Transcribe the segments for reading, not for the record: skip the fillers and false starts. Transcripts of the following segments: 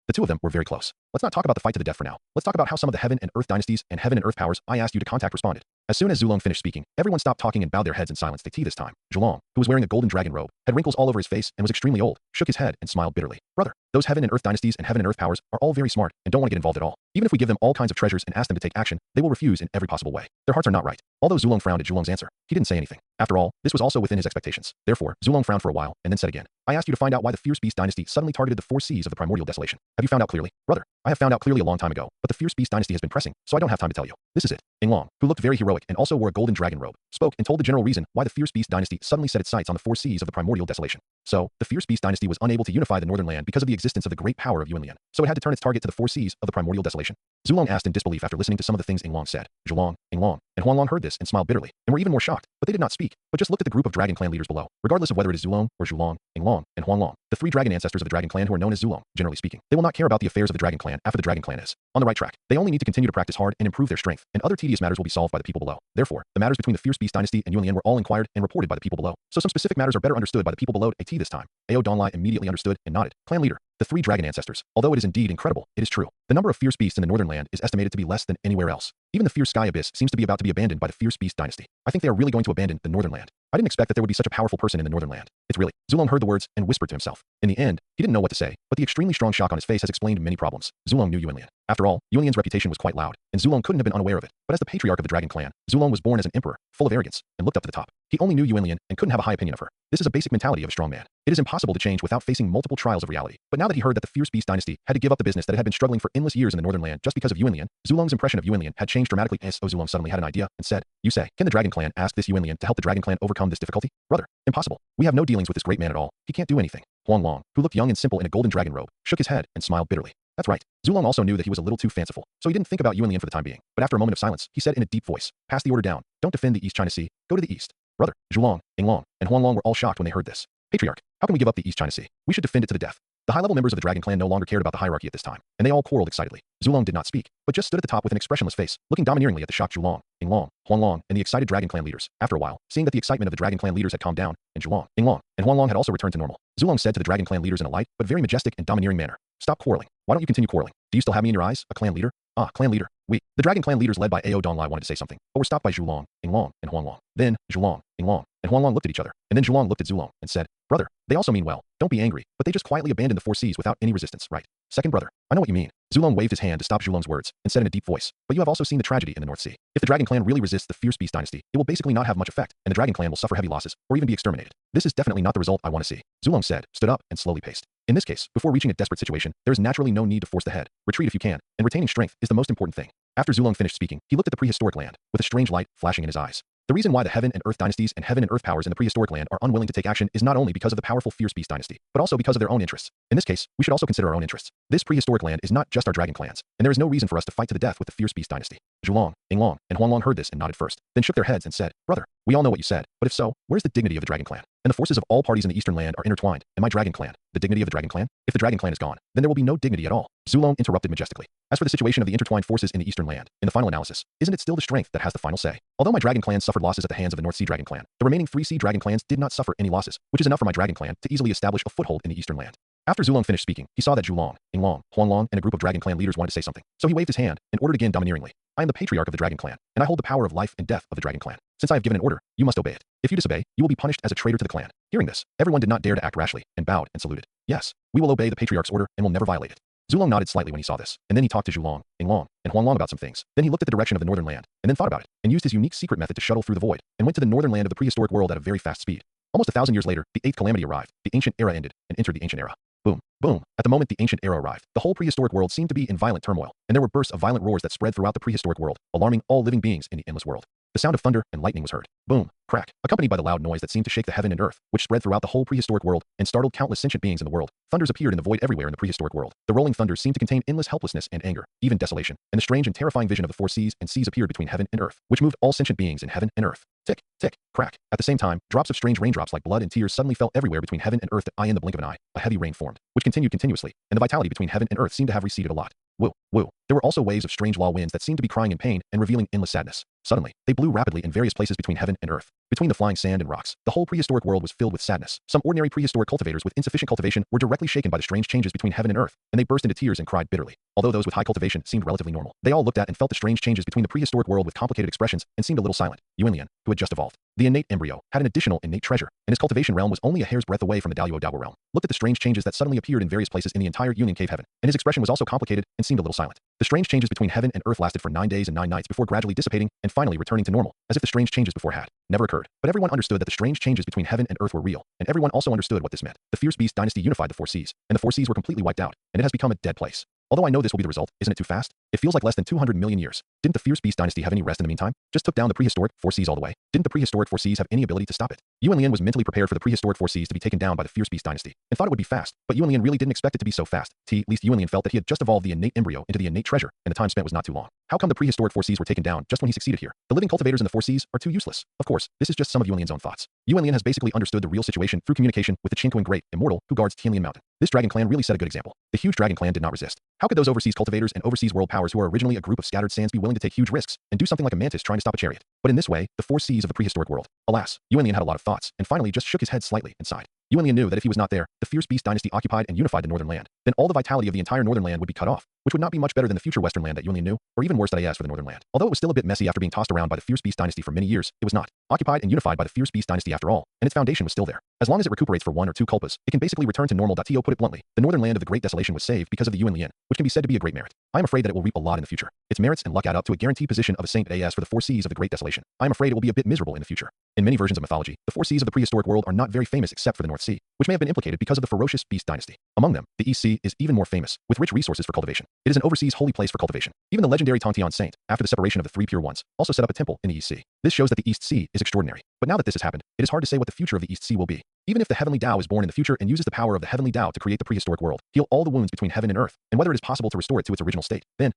The two of them were very close. Let's not talk about the fight to the death for now. Let's talk about how some of the heaven and earth dynasties and heaven and earth powers I asked you to contact responded. As soon as Zulong finished speaking, everyone stopped talking and bowed their heads in silence to tea this time. Zhulong, who was wearing a golden dragon robe, had wrinkles all over his face and was extremely old, shook his head and smiled bitterly. Brother, those heaven and earth dynasties and heaven and earth powers are all very smart and don't want to get involved at all. Even if we give them all kinds of treasures and ask them to take action, they will refuse in every possible way. Their hearts are not right. Although Zulong frowned at Zhulong's answer, he didn't say anything. After all, this was also within his expectations. Therefore, Zulong frowned for a while and then said again, I asked you to find out why the Fierce Beast dynasty suddenly targeted the four seas of the primordial desolation. Have you found out clearly? Brother, I have found out clearly a long time ago, but the Fierce Beast dynasty has been pressing, so I don't have time to tell you. This is it. Long, who looked very heroic and also wore a golden dragon robe, spoke and told the general reason why the Fierce Beast dynasty suddenly set its sights on the four seas of the primordial desolation. So, the Fierce Beast dynasty was unable to unify the northern land because of the existence of the great power of Yuanlian, so it had to turn its target to the four seas of the primordial desolation. Zulong asked in disbelief after listening to some of the things Long said. Zhulong, Long, and Huanglong heard this and smiled bitterly, and were even more shocked, but they did not speak, but just looked at the group of dragon clan leaders below. Regardless of whether it is Zulong or Zhulong, Long, and Huanglong, the three dragon ancestors of the dragon clan who are known as Zulong, generally speaking, they will not care about the affairs of the dragon clan after the dragon clan is on the right track. They only need to continue to practice hard and improve their strength, and other tedious matters will be solved by the people below. Therefore, the matters between the Fierce Beast dynasty and Yuanlian were all inquired and reported by the people below. So some specific matters are better understood by the people below at this time. Ao Donlai immediately understood and nodded. Clan leader, the three dragon ancestors. Although it is indeed incredible, it is true. The number of fierce beasts in the northern land is estimated to be less than anywhere else. Even the fierce sky abyss seems to be about to be abandoned by the Fierce Beast dynasty. I think they are really going to abandon the northern land. I didn't expect that there would be such a powerful person in the northern land. It's really. Zulong heard the words and whispered to himself. In the end, he didn't know what to say, but the extremely strong shock on his face has explained many problems. Zulong knew Yuanlian. After all, Yuanlian's reputation was quite loud, and Zulong couldn't have been unaware of it. But as the patriarch of the dragon clan, Zulong was born as an emperor, full of arrogance, and looked up to the top. He only knew Yuanlian and couldn't have a high opinion of her. This is a basic mentality of a strong man. It is impossible to change without facing multiple trials of reality. But now that he heard that the Fierce Beast dynasty had to give up the business that it had been struggling for endless years in the northern land just because of Yuanlian, Zulong's impression of Yuanlian had changed dramatically. Zulong suddenly had an idea and said, you say, can the dragon clan ask this Yuanlian to help the dragon clan overcome this difficulty? Brother, impossible. We have no dealings with this great man at all. He can't do anything. Huanglong, who looked young and simple in a golden dragon robe, shook his head and smiled bitterly. That's right. Zulong also knew that he was a little too fanciful, so he didn't think about Yuanlian for the time being. But after a moment of silence, he said in a deep voice, pass the order down. Don't defend the East China Sea. Go to the east. Brother, Zhulong, Long, and Huanglong were all shocked when they heard this. Patriarch, how can we give up the East China Sea? We should defend it to the death. The high-level members of the dragon clan no longer cared about the hierarchy at this time, and they all quarreled excitedly. Zulong did not speak, but just stood at the top with an expressionless face, looking domineeringly at the shocked Zhulong, Long, Huanglong, and the excited dragon clan leaders. After a while, seeing that the excitement of the dragon clan leaders had calmed down, and Zhulong, Long, and Huanglong had also returned to normal, Zulong said to the dragon clan leaders in a light, but very majestic and domineering manner, stop quarreling. Why don't you continue quarreling? Do you still have me in your eyes, a clan leader? Ah, clan leader. The dragon clan leaders led by Ao Donlai wanted to say something, but were stopped by Zhulong, Long, and Huanglong. Then, Zhulong, Long, and Huanglong looked at each other, and then Zhulong looked at Zulong and said, brother, they also mean well. Don't be angry, but they just quietly abandoned the four seas without any resistance, right? Second brother, I know what you mean. Zulong waved his hand to stop Zhulong's words and said in a deep voice, but you have also seen the tragedy in the North Sea. If the dragon clan really resists the Fierce Beast dynasty, it will basically not have much effect, and the dragon clan will suffer heavy losses, or even be exterminated. This is definitely not the result I want to see. Zulong said, stood up, and slowly paced. In this case, before reaching a desperate situation, there is naturally no need to force the head. Retreat if you can, and retaining strength is the most important thing. After Zulong finished speaking, he looked at the prehistoric land, with a strange light flashing in his eyes. The reason why the heaven and earth dynasties and heaven and earth powers in the prehistoric land are unwilling to take action is not only because of the powerful Fierce Beast dynasty, but also because of their own interests. In this case, we should also consider our own interests. This prehistoric land is not just our dragon clans, and there is no reason for us to fight to the death with the Fierce Beast dynasty. Zhulong, Long, and Huanglong heard this and nodded first, then shook their heads and said, brother, we all know what you said, but if so, where's the dignity of the dragon clan? And the forces of all parties in the eastern land are intertwined, and my dragon clan, the dignity of the dragon clan? If the dragon clan is gone, then there will be no dignity at all. Zulong interrupted majestically. As for the situation of the intertwined forces in the eastern land, in the final analysis, isn't it still the strength that has the final say? Although my dragon clan suffered losses at the hands of the North Sea dragon clan, the remaining three sea dragon clans did not suffer any losses, which is enough for my dragon clan to easily establish a foothold in the eastern land. After Zulong finished speaking, he saw that Zhulong, Long, Huanglong, and a group of dragon clan leaders wanted to say something, so he waved his hand and ordered again domineeringly. I am the patriarch of the dragon clan, and I hold the power of life and death of the dragon clan. Since I have given an order, you must obey it. If you disobey, you will be punished as a traitor to the clan. Hearing this, everyone did not dare to act rashly, and bowed and saluted. Yes, we will obey the patriarch's order and will never violate it. Zulong nodded slightly when he saw this, and then he talked to Zhulong, Long, and Huanglong about some things. Then he looked at the direction of the northern land, and then thought about it, and used his unique secret method to shuttle through the void, and went to the northern land of the prehistoric world at a very fast speed. Almost 1,000 years later, the 8th calamity arrived, the ancient era ended, and entered the ancient era. Boom, boom. At the moment the ancient era arrived, the whole prehistoric world seemed to be in violent turmoil, and there were bursts of violent roars that spread throughout the prehistoric world, alarming all living beings in the endless world. The sound of thunder and lightning was heard. Boom, crack, accompanied by the loud noise that seemed to shake the heaven and earth, which spread throughout the whole prehistoric world and startled countless sentient beings in the world. Thunders appeared in the void everywhere in the prehistoric world. The rolling thunders seemed to contain endless helplessness and anger, even desolation, and the strange and terrifying vision of the four seas and seas appeared between heaven and earth, which moved all sentient beings in heaven and earth. Tick, tick, crack. At the same time, drops of strange raindrops like blood and tears suddenly fell everywhere between heaven and earth. In the blink of an eye, a heavy rain formed, which continued continuously, and the vitality between heaven and earth seemed to have receded a lot. Woo, woo. There were also waves of strange law winds that seemed to be crying in pain and revealing endless sadness. Suddenly, they blew rapidly in various places between heaven and earth. Between the flying sand and rocks, the whole prehistoric world was filled with sadness. Some ordinary prehistoric cultivators with insufficient cultivation were directly shaken by the strange changes between heaven and earth, and they burst into tears and cried bitterly. Although those with high cultivation seemed relatively normal, they all looked at and felt the strange changes between the prehistoric world with complicated expressions and seemed a little silent. Yuanlian, who had just evolved, the innate embryo, had an additional innate treasure, and his cultivation realm was only a hair's breadth away from the Daluo Dawa realm. Looked at the strange changes that suddenly appeared in various places in the entire Union Cave heaven, and his expression was also complicated and seemed a little silent. The strange changes between heaven and earth lasted for 9 days and 9 nights before gradually dissipating and finally returning to normal, as if the strange changes before had never occurred. But everyone understood that the strange changes between heaven and earth were real, and everyone also understood what this meant. The Fierce Beast dynasty unified the four seas, and the four seas were completely wiped out, and it has become a dead place. Although I know this will be the result, isn't it too fast? It feels like less than 200 million years. Didn't the Fierce Beast dynasty have any rest in the meantime? Just took down the prehistoric four seas all the way. Didn't the prehistoric four seas have any ability to stop it? Yuan Lian was mentally prepared for the prehistoric four seas to be taken down by the Fierce Beast dynasty, and thought it would be fast, but Yuan Lian really didn't expect it to be so fast. At least Yuan Lian felt that he had just evolved the innate embryo into the innate treasure, and the time spent was not too long. How come the prehistoric four seas were taken down just when he succeeded here? The living cultivators in the four seas are too useless. Of course, this is just some of Yuan Lian's own thoughts. Yuan Lian has basically understood the real situation through communication with the Qingquan Great Immortal who guards Tianlian Mountain. This dragon clan really set a good example. The huge dragon clan did not resist. How could those overseas cultivators and overseas world powers who are originally a group of scattered sands be willing to take huge risks and do something like a mantis trying to stop a chariot? But in this way, the four seas of the prehistoric world. Alas, Yuan Lian had a lot of thoughts and finally just shook his head slightly and sighed. Yuan Lian knew that if he was not there, the Fierce Beast dynasty occupied and unified the northern land. Then all the vitality of the entire northern land would be cut off, which would not be much better than the future western land that Yuan Lian knew, or even worse that I asked for the northern land. Although it was still a bit messy after being tossed around by the Fierce Beast dynasty for many years, it was not occupied and unified by the Fierce Beast dynasty after all, and its foundation was still there. As long as it recuperates for 1 or 2 kulpas, it can basically return to normal. To put it bluntly, the northern land of the Great Desolation was saved because of the Yuan Lian, which can be said to be a great merit. I am afraid that it will reap a lot in the future. Its merits and luck add up to a guaranteed position of a saint as for the four seas of the Great Desolation. I am afraid it will be a bit miserable in the future. In many versions of mythology, the four seas of the prehistoric world are not very famous except for the North Sea, which may have been implicated because of the ferocious Beast dynasty. Among them, the East Sea is even more famous, with rich resources for cultivation. It is an overseas holy place for cultivation. Even the legendary Tongtian Saint, after the separation of the 3 pure ones, also set up a temple in the East Sea. This shows that the East Sea is extraordinary. But now that this has happened, it is hard to say what the future of the East Sea will be. Even if the Heavenly Tao is born in the future and uses the power of the Heavenly Tao to create the prehistoric world, heal all the wounds between heaven and earth, and whether it is possible to restore it to its original state, then,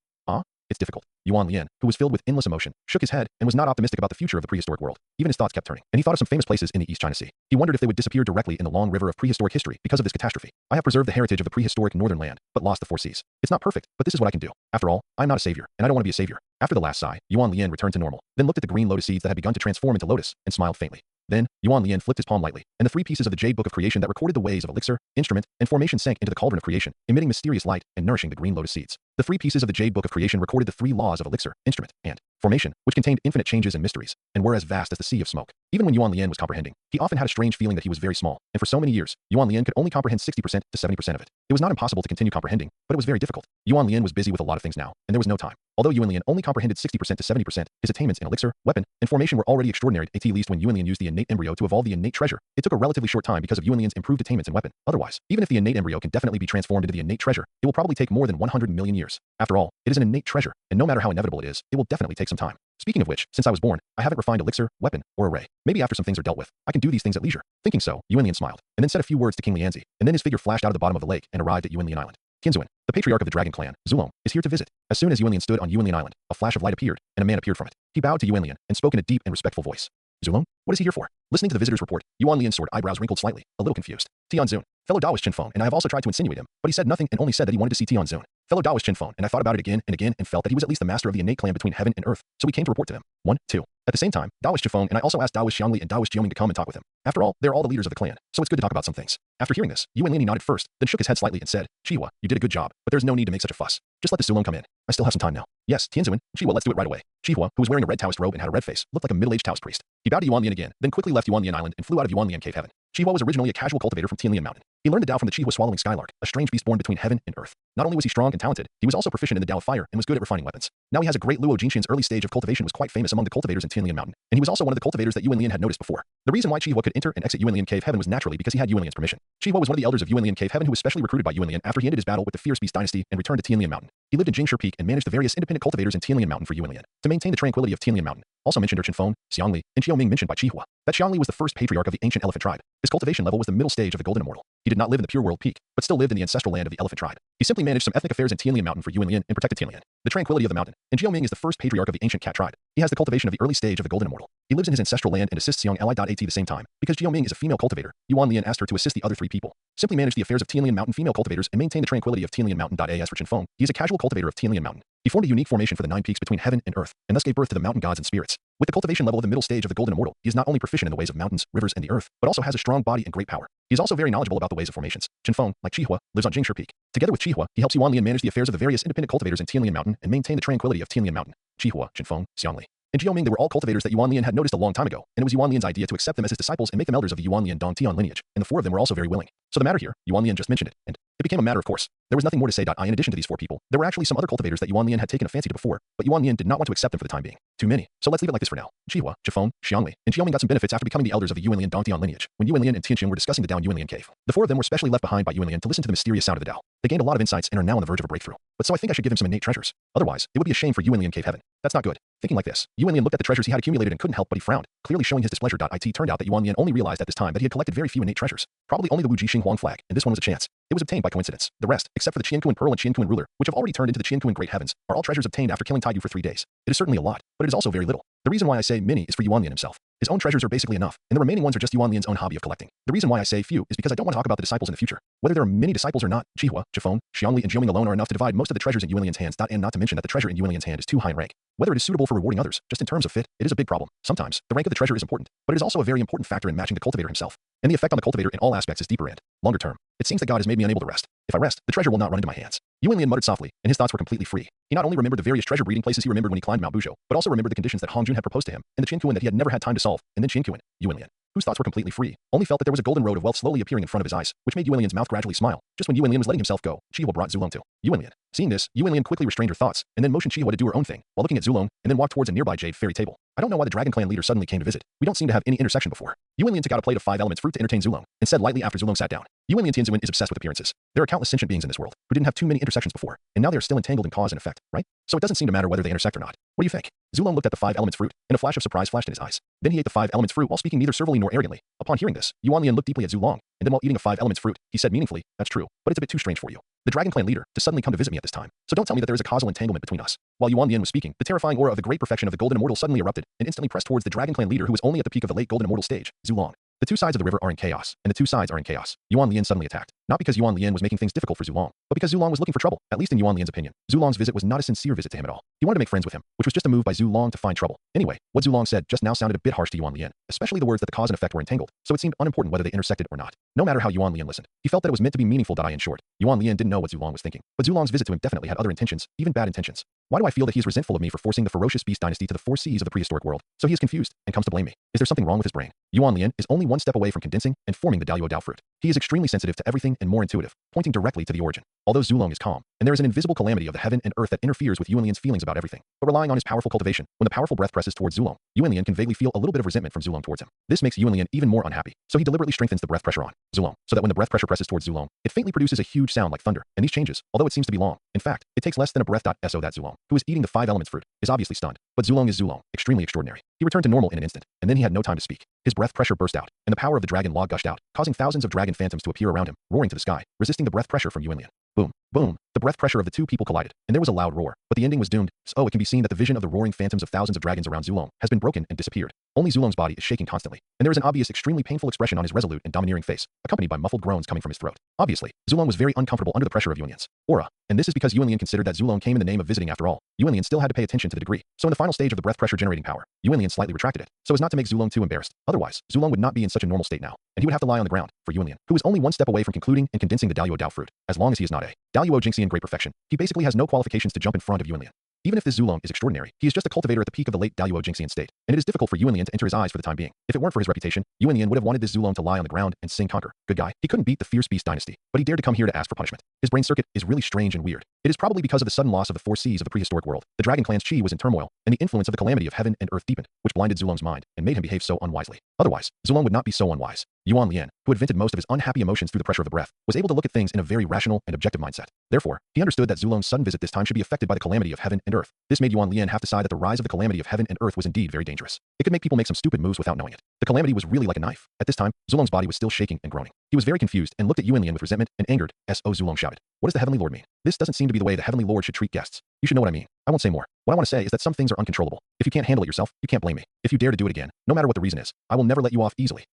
it's difficult. Yuan Lian, who was filled with endless emotion, shook his head and was not optimistic about the future of the prehistoric world. Even his thoughts kept turning, and he thought of some famous places in the East China Sea. He wondered if they would disappear directly in the long river of prehistoric history because of this catastrophe. I have preserved the heritage of the prehistoric northern land, but lost the four seas. It's not perfect, but this is what I can do. After all, I'm not a savior, and I don't want to be a savior. After the last sigh, Yuan Lian returned to normal, then looked at the green lotus seeds that had begun to transform into lotus, and smiled faintly. Then, Yuan Lian flipped his palm lightly, and the 3 pieces of the Jade Book of Creation that recorded the ways of elixir, instrument, and formation sank into the cauldron of creation, emitting mysterious light and nourishing the green lotus seeds. The 3 pieces of the Jade Book of Creation recorded the 3 laws of elixir, instrument, and formation, which contained infinite changes and mysteries, and were as vast as the sea of smoke. Even when Yuan Lian was comprehending, he often had a strange feeling that he was very small, and for so many years, Yuan Lian could only comprehend 60% to 70% of it. It was not impossible to continue comprehending, but it was very difficult. Yuan Lian was busy with a lot of things now, and there was no time. Although Yuan Lian only comprehended 60% to 70%, his attainments in elixir, weapon, and formation were already extraordinary, at least when Yuan Lian used the innate embryo to evolve the innate treasure. It took a relatively short time because of Yuan Lian's improved attainments in weapon. Otherwise, even if the innate embryo can definitely be transformed into the innate treasure, it will probably take more than 100 million years. After all, it is an innate treasure, and no matter how inevitable it is, it will definitely take some time. Speaking of which, since I was born, I haven't refined elixir, weapon, or array. Maybe after some things are dealt with, I can do these things at leisure. Thinking so, Yuan Lian smiled, and then said a few words to King Lianzi, and then his figure flashed out of the bottom of the lake and arrived at Yuan Lian Island. Tianzuan, the patriarch of the dragon clan, Zulong, is here to visit. As soon as Yuan Lian stood on Yuan Lian Island, a flash of light appeared, and a man appeared from it. He bowed to Yuan Lian and spoke in a deep and respectful voice. Zulong, what is he here for? Listening to the visitor's report, Yuan Lian's sword eyebrows wrinkled slightly, a little confused. Tianzun, fellow Taoist Qinfeng, and I have also tried to insinuate him, but he said nothing and only said that he wanted to see Tianzun. Fellow Taoist Qinfeng, and I thought about it again and again and felt that he was at least the master of the innate clan between heaven and earth, so we came to report to him. 1, 2. At the same time, Taoist Qinfeng and I also asked Taoist Xiangli and Taoist Jioming to come and talk with him. After all, they're all the leaders of the clan, so it's good to talk about some things. After hearing this, Yuan Lian nodded first, then shook his head slightly and said, Chihua, you did a good job, but there's no need to make such a fuss. Just let the Zulong come in. I still have some time now. Yes, Tianzuan, Chihua, let's do it right away. Chihua, who was wearing a red Taoist robe and had a red face, looked like a middle-aged Taoist priest. He bowed to Yuan Lian again, then quickly left Yuan Lian Island and flew out of Yuan Lian Cave Heaven. Chihua was originally a casual cultivator from Tianlian Mountain. He learned the Tao from the Chihua swallowing skylark, a strange beast born between heaven and earth. Not only was he strong and talented, he was also proficient in the Tao of fire and was good at refining weapons. Now he has a great Luo Jinxian's early stage of cultivation was quite famous among the cultivators in Tianlian Mountain, and he was also one of the cultivators that Yuan Lian had noticed before. The reason why Chihua could enter and exit Yuan Lian Cave Heaven was naturally because he had Yuan Lian's permission. Chihua was one of the elders of Yuan Lian Cave Heaven who was specially recruited by Yuan Lian after he ended his battle with the Fierce Beast dynasty and returned to Tianlian Mountain. He lived in Jingshi Peak and managed the various independent cultivators in Tianlian Mountain for Yuan Lian. To maintain the tranquility of Tianlian Mountain, also mentioned are Qinfeng, Xiangli, and Jioming mentioned by Chihua. That Xiangli was the first patriarch of the ancient elephant tribe. His cultivation level was the middle stage of the Golden Immortal. He did not live in the Pure World Peak, but still lived in the ancestral land of the Elephant Tribe. He simply managed some ethnic affairs in Tianlian Mountain for Yuanlian and protected Tianlian, the tranquility of the mountain. And Jiao Ming is the first patriarch of the ancient cat tribe. He has the cultivation of the early stage of the Golden Immortal. He lives in his ancestral land and assists young ally. At the same time, because Jiao Ming is a female cultivator, Yuanlian asked her to assist the other three people. Simply manage the affairs of Tianlian Mountain female cultivators and maintain the tranquility of Tianlian Mountain. As for Qinfeng, he is a casual cultivator of Tianlian Mountain. He formed a unique formation for the 9 peaks between heaven and earth, and thus gave birth to the mountain gods and spirits. With the cultivation level of the middle stage of the Golden Immortal, he is not only proficient in the ways of mountains, rivers, and the earth, but also has a strong body and great power. He is also very knowledgeable about the ways of formations. Qinfeng, like Qihua, lives on Jingshi Peak. Together with Qihua, he helps Yuanlian manage the affairs of the various independent cultivators in Tianlian Mountain and maintain the tranquility of Tianlian Mountain. Qihua, Qinfeng, Xiangli, and Jiao Ming, they were all cultivators that Yuanlian had noticed a long time ago, and it was Yuanlian's idea to accept them as his disciples and make them elders of the Yuanlian Dongtian lineage, and the 4 of them were also very willing. So the matter here, Yuanlian just mentioned it, and it became a matter of course. There was nothing more to say. In addition to these 4 people, there were actually some other cultivators that Yuanlian had taken a fancy to before, but Yuanlian did not want to accept them for the time being. Too many. So let's leave it like this for now. Qihua, Qifeng, Xiangli, and Jiao Ming got some benefits after becoming the elders of the Yuanlian Dongtian lineage, when Yuanlian and Tianqin were discussing the Down Yuanlian cave. The 4 of them were specially left behind by Yuanlian to listen to the mysterious sound of the Dao. They gained a lot of insights and are now on the verge of a breakthrough. But so I think I should give him some innate treasures. Otherwise, it would be a shame for Yuanlian cave heaven. That's not good. Thinking like this, Yuanlian looked at the treasures he had accumulated and couldn't help but he frowned, clearly showing his displeasure. It turned out that Yuanlian only realized at this time that he had collected very few innate treasures. Probably only the Wu Jixing Huang flag, and this one was a chance. It was obtained by coincidence. The rest, except for the Qiankuan Pearl and Qiankuan Ruler, which have already turned into the Qiankuan Great Heavens, are all treasures obtained after killing Taiyu for 3 days. It is certainly a lot, but it is also very little. The reason why I say many is for Yuanlian himself. His own treasures are basically enough, and the remaining ones are just Yuanlian's own hobby of collecting. The reason why I say few is because I don't want to talk about the disciples in the future. Whether there are many disciples or not, Qihua, Qifeng, Xiangli, and Jiao Ming alone are enough to divide most of the treasures in Yuanlian's hands. And not to mention that the treasure in Yuanlian's hand is too high in rank. Whether it is suitable for rewarding others, just in terms of fit, it is a big problem. Sometimes, the rank of the treasure is important, but it is also a very important factor in matching the cultivator himself. And the effect on the cultivator in all aspects is deeper and longer term. It seems that God has made me unable to rest. If I rest, the treasure will not run into my hands. Yuanlian muttered softly, and his thoughts were completely free. He not only remembered the various treasure breeding places he remembered when he climbed Mount Buzhou, but also remembered the conditions that Hong Jun had proposed to him, and the Qiankuan that he had never had time to solve, and then Qiankuan, Yuanlian, whose thoughts were completely free, only felt that there was a golden road of wealth slowly appearing in front of his eyes, which made Yuanlian's mouth gradually smile. Just when Yuanlian was letting himself go, Qihua brought Zulong to Yuanlian. Seeing this, Yuanlian quickly restrained her thoughts, and then motioned Qihua to do her own thing, while looking at Zulong, and then walked towards a nearby jade fairy table. I don't know why the Dragon Clan leader suddenly came to visit. We don't seem to have any intersection before. Yuanlian took out a plate of 5 elements fruit to entertain Zulong, and said lightly after Zulong sat down. Yuanlian Tianzuan is obsessed with appearances. There are countless sentient beings in this world who didn't have too many intersections before, and now they are still entangled in cause and effect, right? So it doesn't seem to matter whether they intersect or not. What do you think? Zulong looked at the 5 elements fruit, and a flash of surprise flashed in his eyes. Then he ate the 5 elements fruit while speaking neither servilely nor arrogantly. Upon hearing this, Yuanlian looked deeply at Zulong, and then while eating a 5 elements fruit, he said meaningfully, "That's true, but it's a bit too strange for you, the Dragon Clan leader, to suddenly come to visit me at this time. So don't tell me that there is a causal entanglement between us." While Yuanlian was speaking, the terrifying aura of the great perfection of the Golden Immortal suddenly erupted and instantly pressed towards the Dragon Clan leader who was only at the peak of the late Golden Immortal stage, Zulong. The 2 sides of the river are in chaos, and the 2 sides are in chaos. Yuanlian suddenly attacked, not because Yuanlian was making things difficult for Zulong, but because Zulong was looking for trouble, at least in Yuanlian's opinion. Zulong's visit was not a sincere visit to him at all. He wanted to make friends with him, which was just a move by Zulong to find trouble. Anyway, what Zulong said just now sounded a bit harsh to Yuanlian, especially the words that the cause and effect were entangled, so it seemed unimportant whether they intersected or not. No matter how Yuanlian listened, he felt that it was meant to be meaningful. In short, Yuanlian didn't know what Zulong was thinking, but Zulong's visit to him definitely had other intentions, even bad intentions. Why do I feel that he is resentful of me for forcing the ferocious beast dynasty to the 4 seas of the prehistoric world? So he is confused and comes to blame me. Is there something wrong with his brain? Yuanlian is only 1 step away from condensing and forming the Dao Dao fruit. He is extremely sensitive to everything and more intuitive, pointing directly to the origin. Although Zulong is calm, and there is an invisible calamity of the heaven and earth that interferes with Yuanlian's feelings about everything, but relying on his powerful cultivation, when the powerful breath presses towards Zulong, Yuanlian can vaguely feel a little bit of resentment from Zulong towards him. This makes Yuanlian even more unhappy, so he deliberately strengthens the breath pressure on Zulong, so that when the breath pressure presses towards Zulong, it faintly produces a huge sound like thunder, and these changes, although it seems to be long, in fact, it takes less than a breath. So that Zulong, who is eating the 5 elements fruit, is obviously stunned, but Zulong is Zulong, extremely extraordinary. He returned to normal in an instant, and then he had no time to speak. His breath pressure burst out, and the power of the dragon law gushed out, causing thousands of dragon phantoms to appear around him, roaring to the sky, resisting the breath pressure from Yuanlian. Boom, boom, the breath pressure of the 2 people collided, and there was a loud roar, but the ending was doomed, so it can be seen that the vision of the roaring phantoms of thousands of dragons around Zulong has been broken and disappeared. Only Zulong's body is shaking constantly, and there is an obvious, extremely painful expression on his resolute and domineering face, accompanied by muffled groans coming from his throat. Obviously, Zulong was very uncomfortable under the pressure of Yuanlian's aura, and this is because Yuanlian considered that Zulong came in the name of visiting after all. Yuanlian still had to pay attention to the degree, so in the final stage of the breath pressure generating power, Yuanlian slightly retracted it, so as not to make Zulong too embarrassed. Otherwise, Zulong would not be in such a normal state now, and he would have to lie on the ground for Yuanlian, who is only 1 step away from concluding and condensing the Dao Dao fruit. As long as he is not a Dao Jingxian great perfection, he basically has no qualifications to jump in front of Yuanlian. Even if this Zulong is extraordinary, he is just a cultivator at the peak of the late Dao Jingxian state, and it is difficult for Yuanlian to enter his eyes for the time being. If it weren't for his reputation, Yuanlian would have wanted this Zulong to lie on the ground and sing conquer. Good guy. He couldn't beat the fierce beast dynasty, but he dared to come here to ask for punishment. His brain circuit is really strange and weird. It is probably because of the sudden loss of the 4 seas of the prehistoric world. The Dragon Clan's chi was in turmoil, and the influence of the calamity of heaven and earth deepened, which blinded Zulong's mind and made him behave so unwisely. Otherwise, Zulong would not be so unwise. Yuanlian, who had vented most of his unhappy emotions through the pressure of the breath, was able to look at things in a very rational and objective mindset. Therefore, he understood that Zulong's sudden visit this time should be affected by the calamity of heaven and earth. This made Yuanlian have to decide that the rise of the calamity of heaven and earth was indeed very dangerous. It could make people make some stupid moves without knowing it. The calamity was really like a knife. At this time, Zulong's body was still shaking and groaning. He was very confused and looked at Yuan Lian with resentment and angered. S.O. Zulong shouted. What does the Heavenly Lord mean? This doesn't seem to be the way the Heavenly Lord should treat guests. You should know what I mean. I won't say more. What I want to say is that some things are uncontrollable. If you can't handle it yourself, you can't blame me. If you dare to do it again, no matter what the reason is, I will never let you off easily.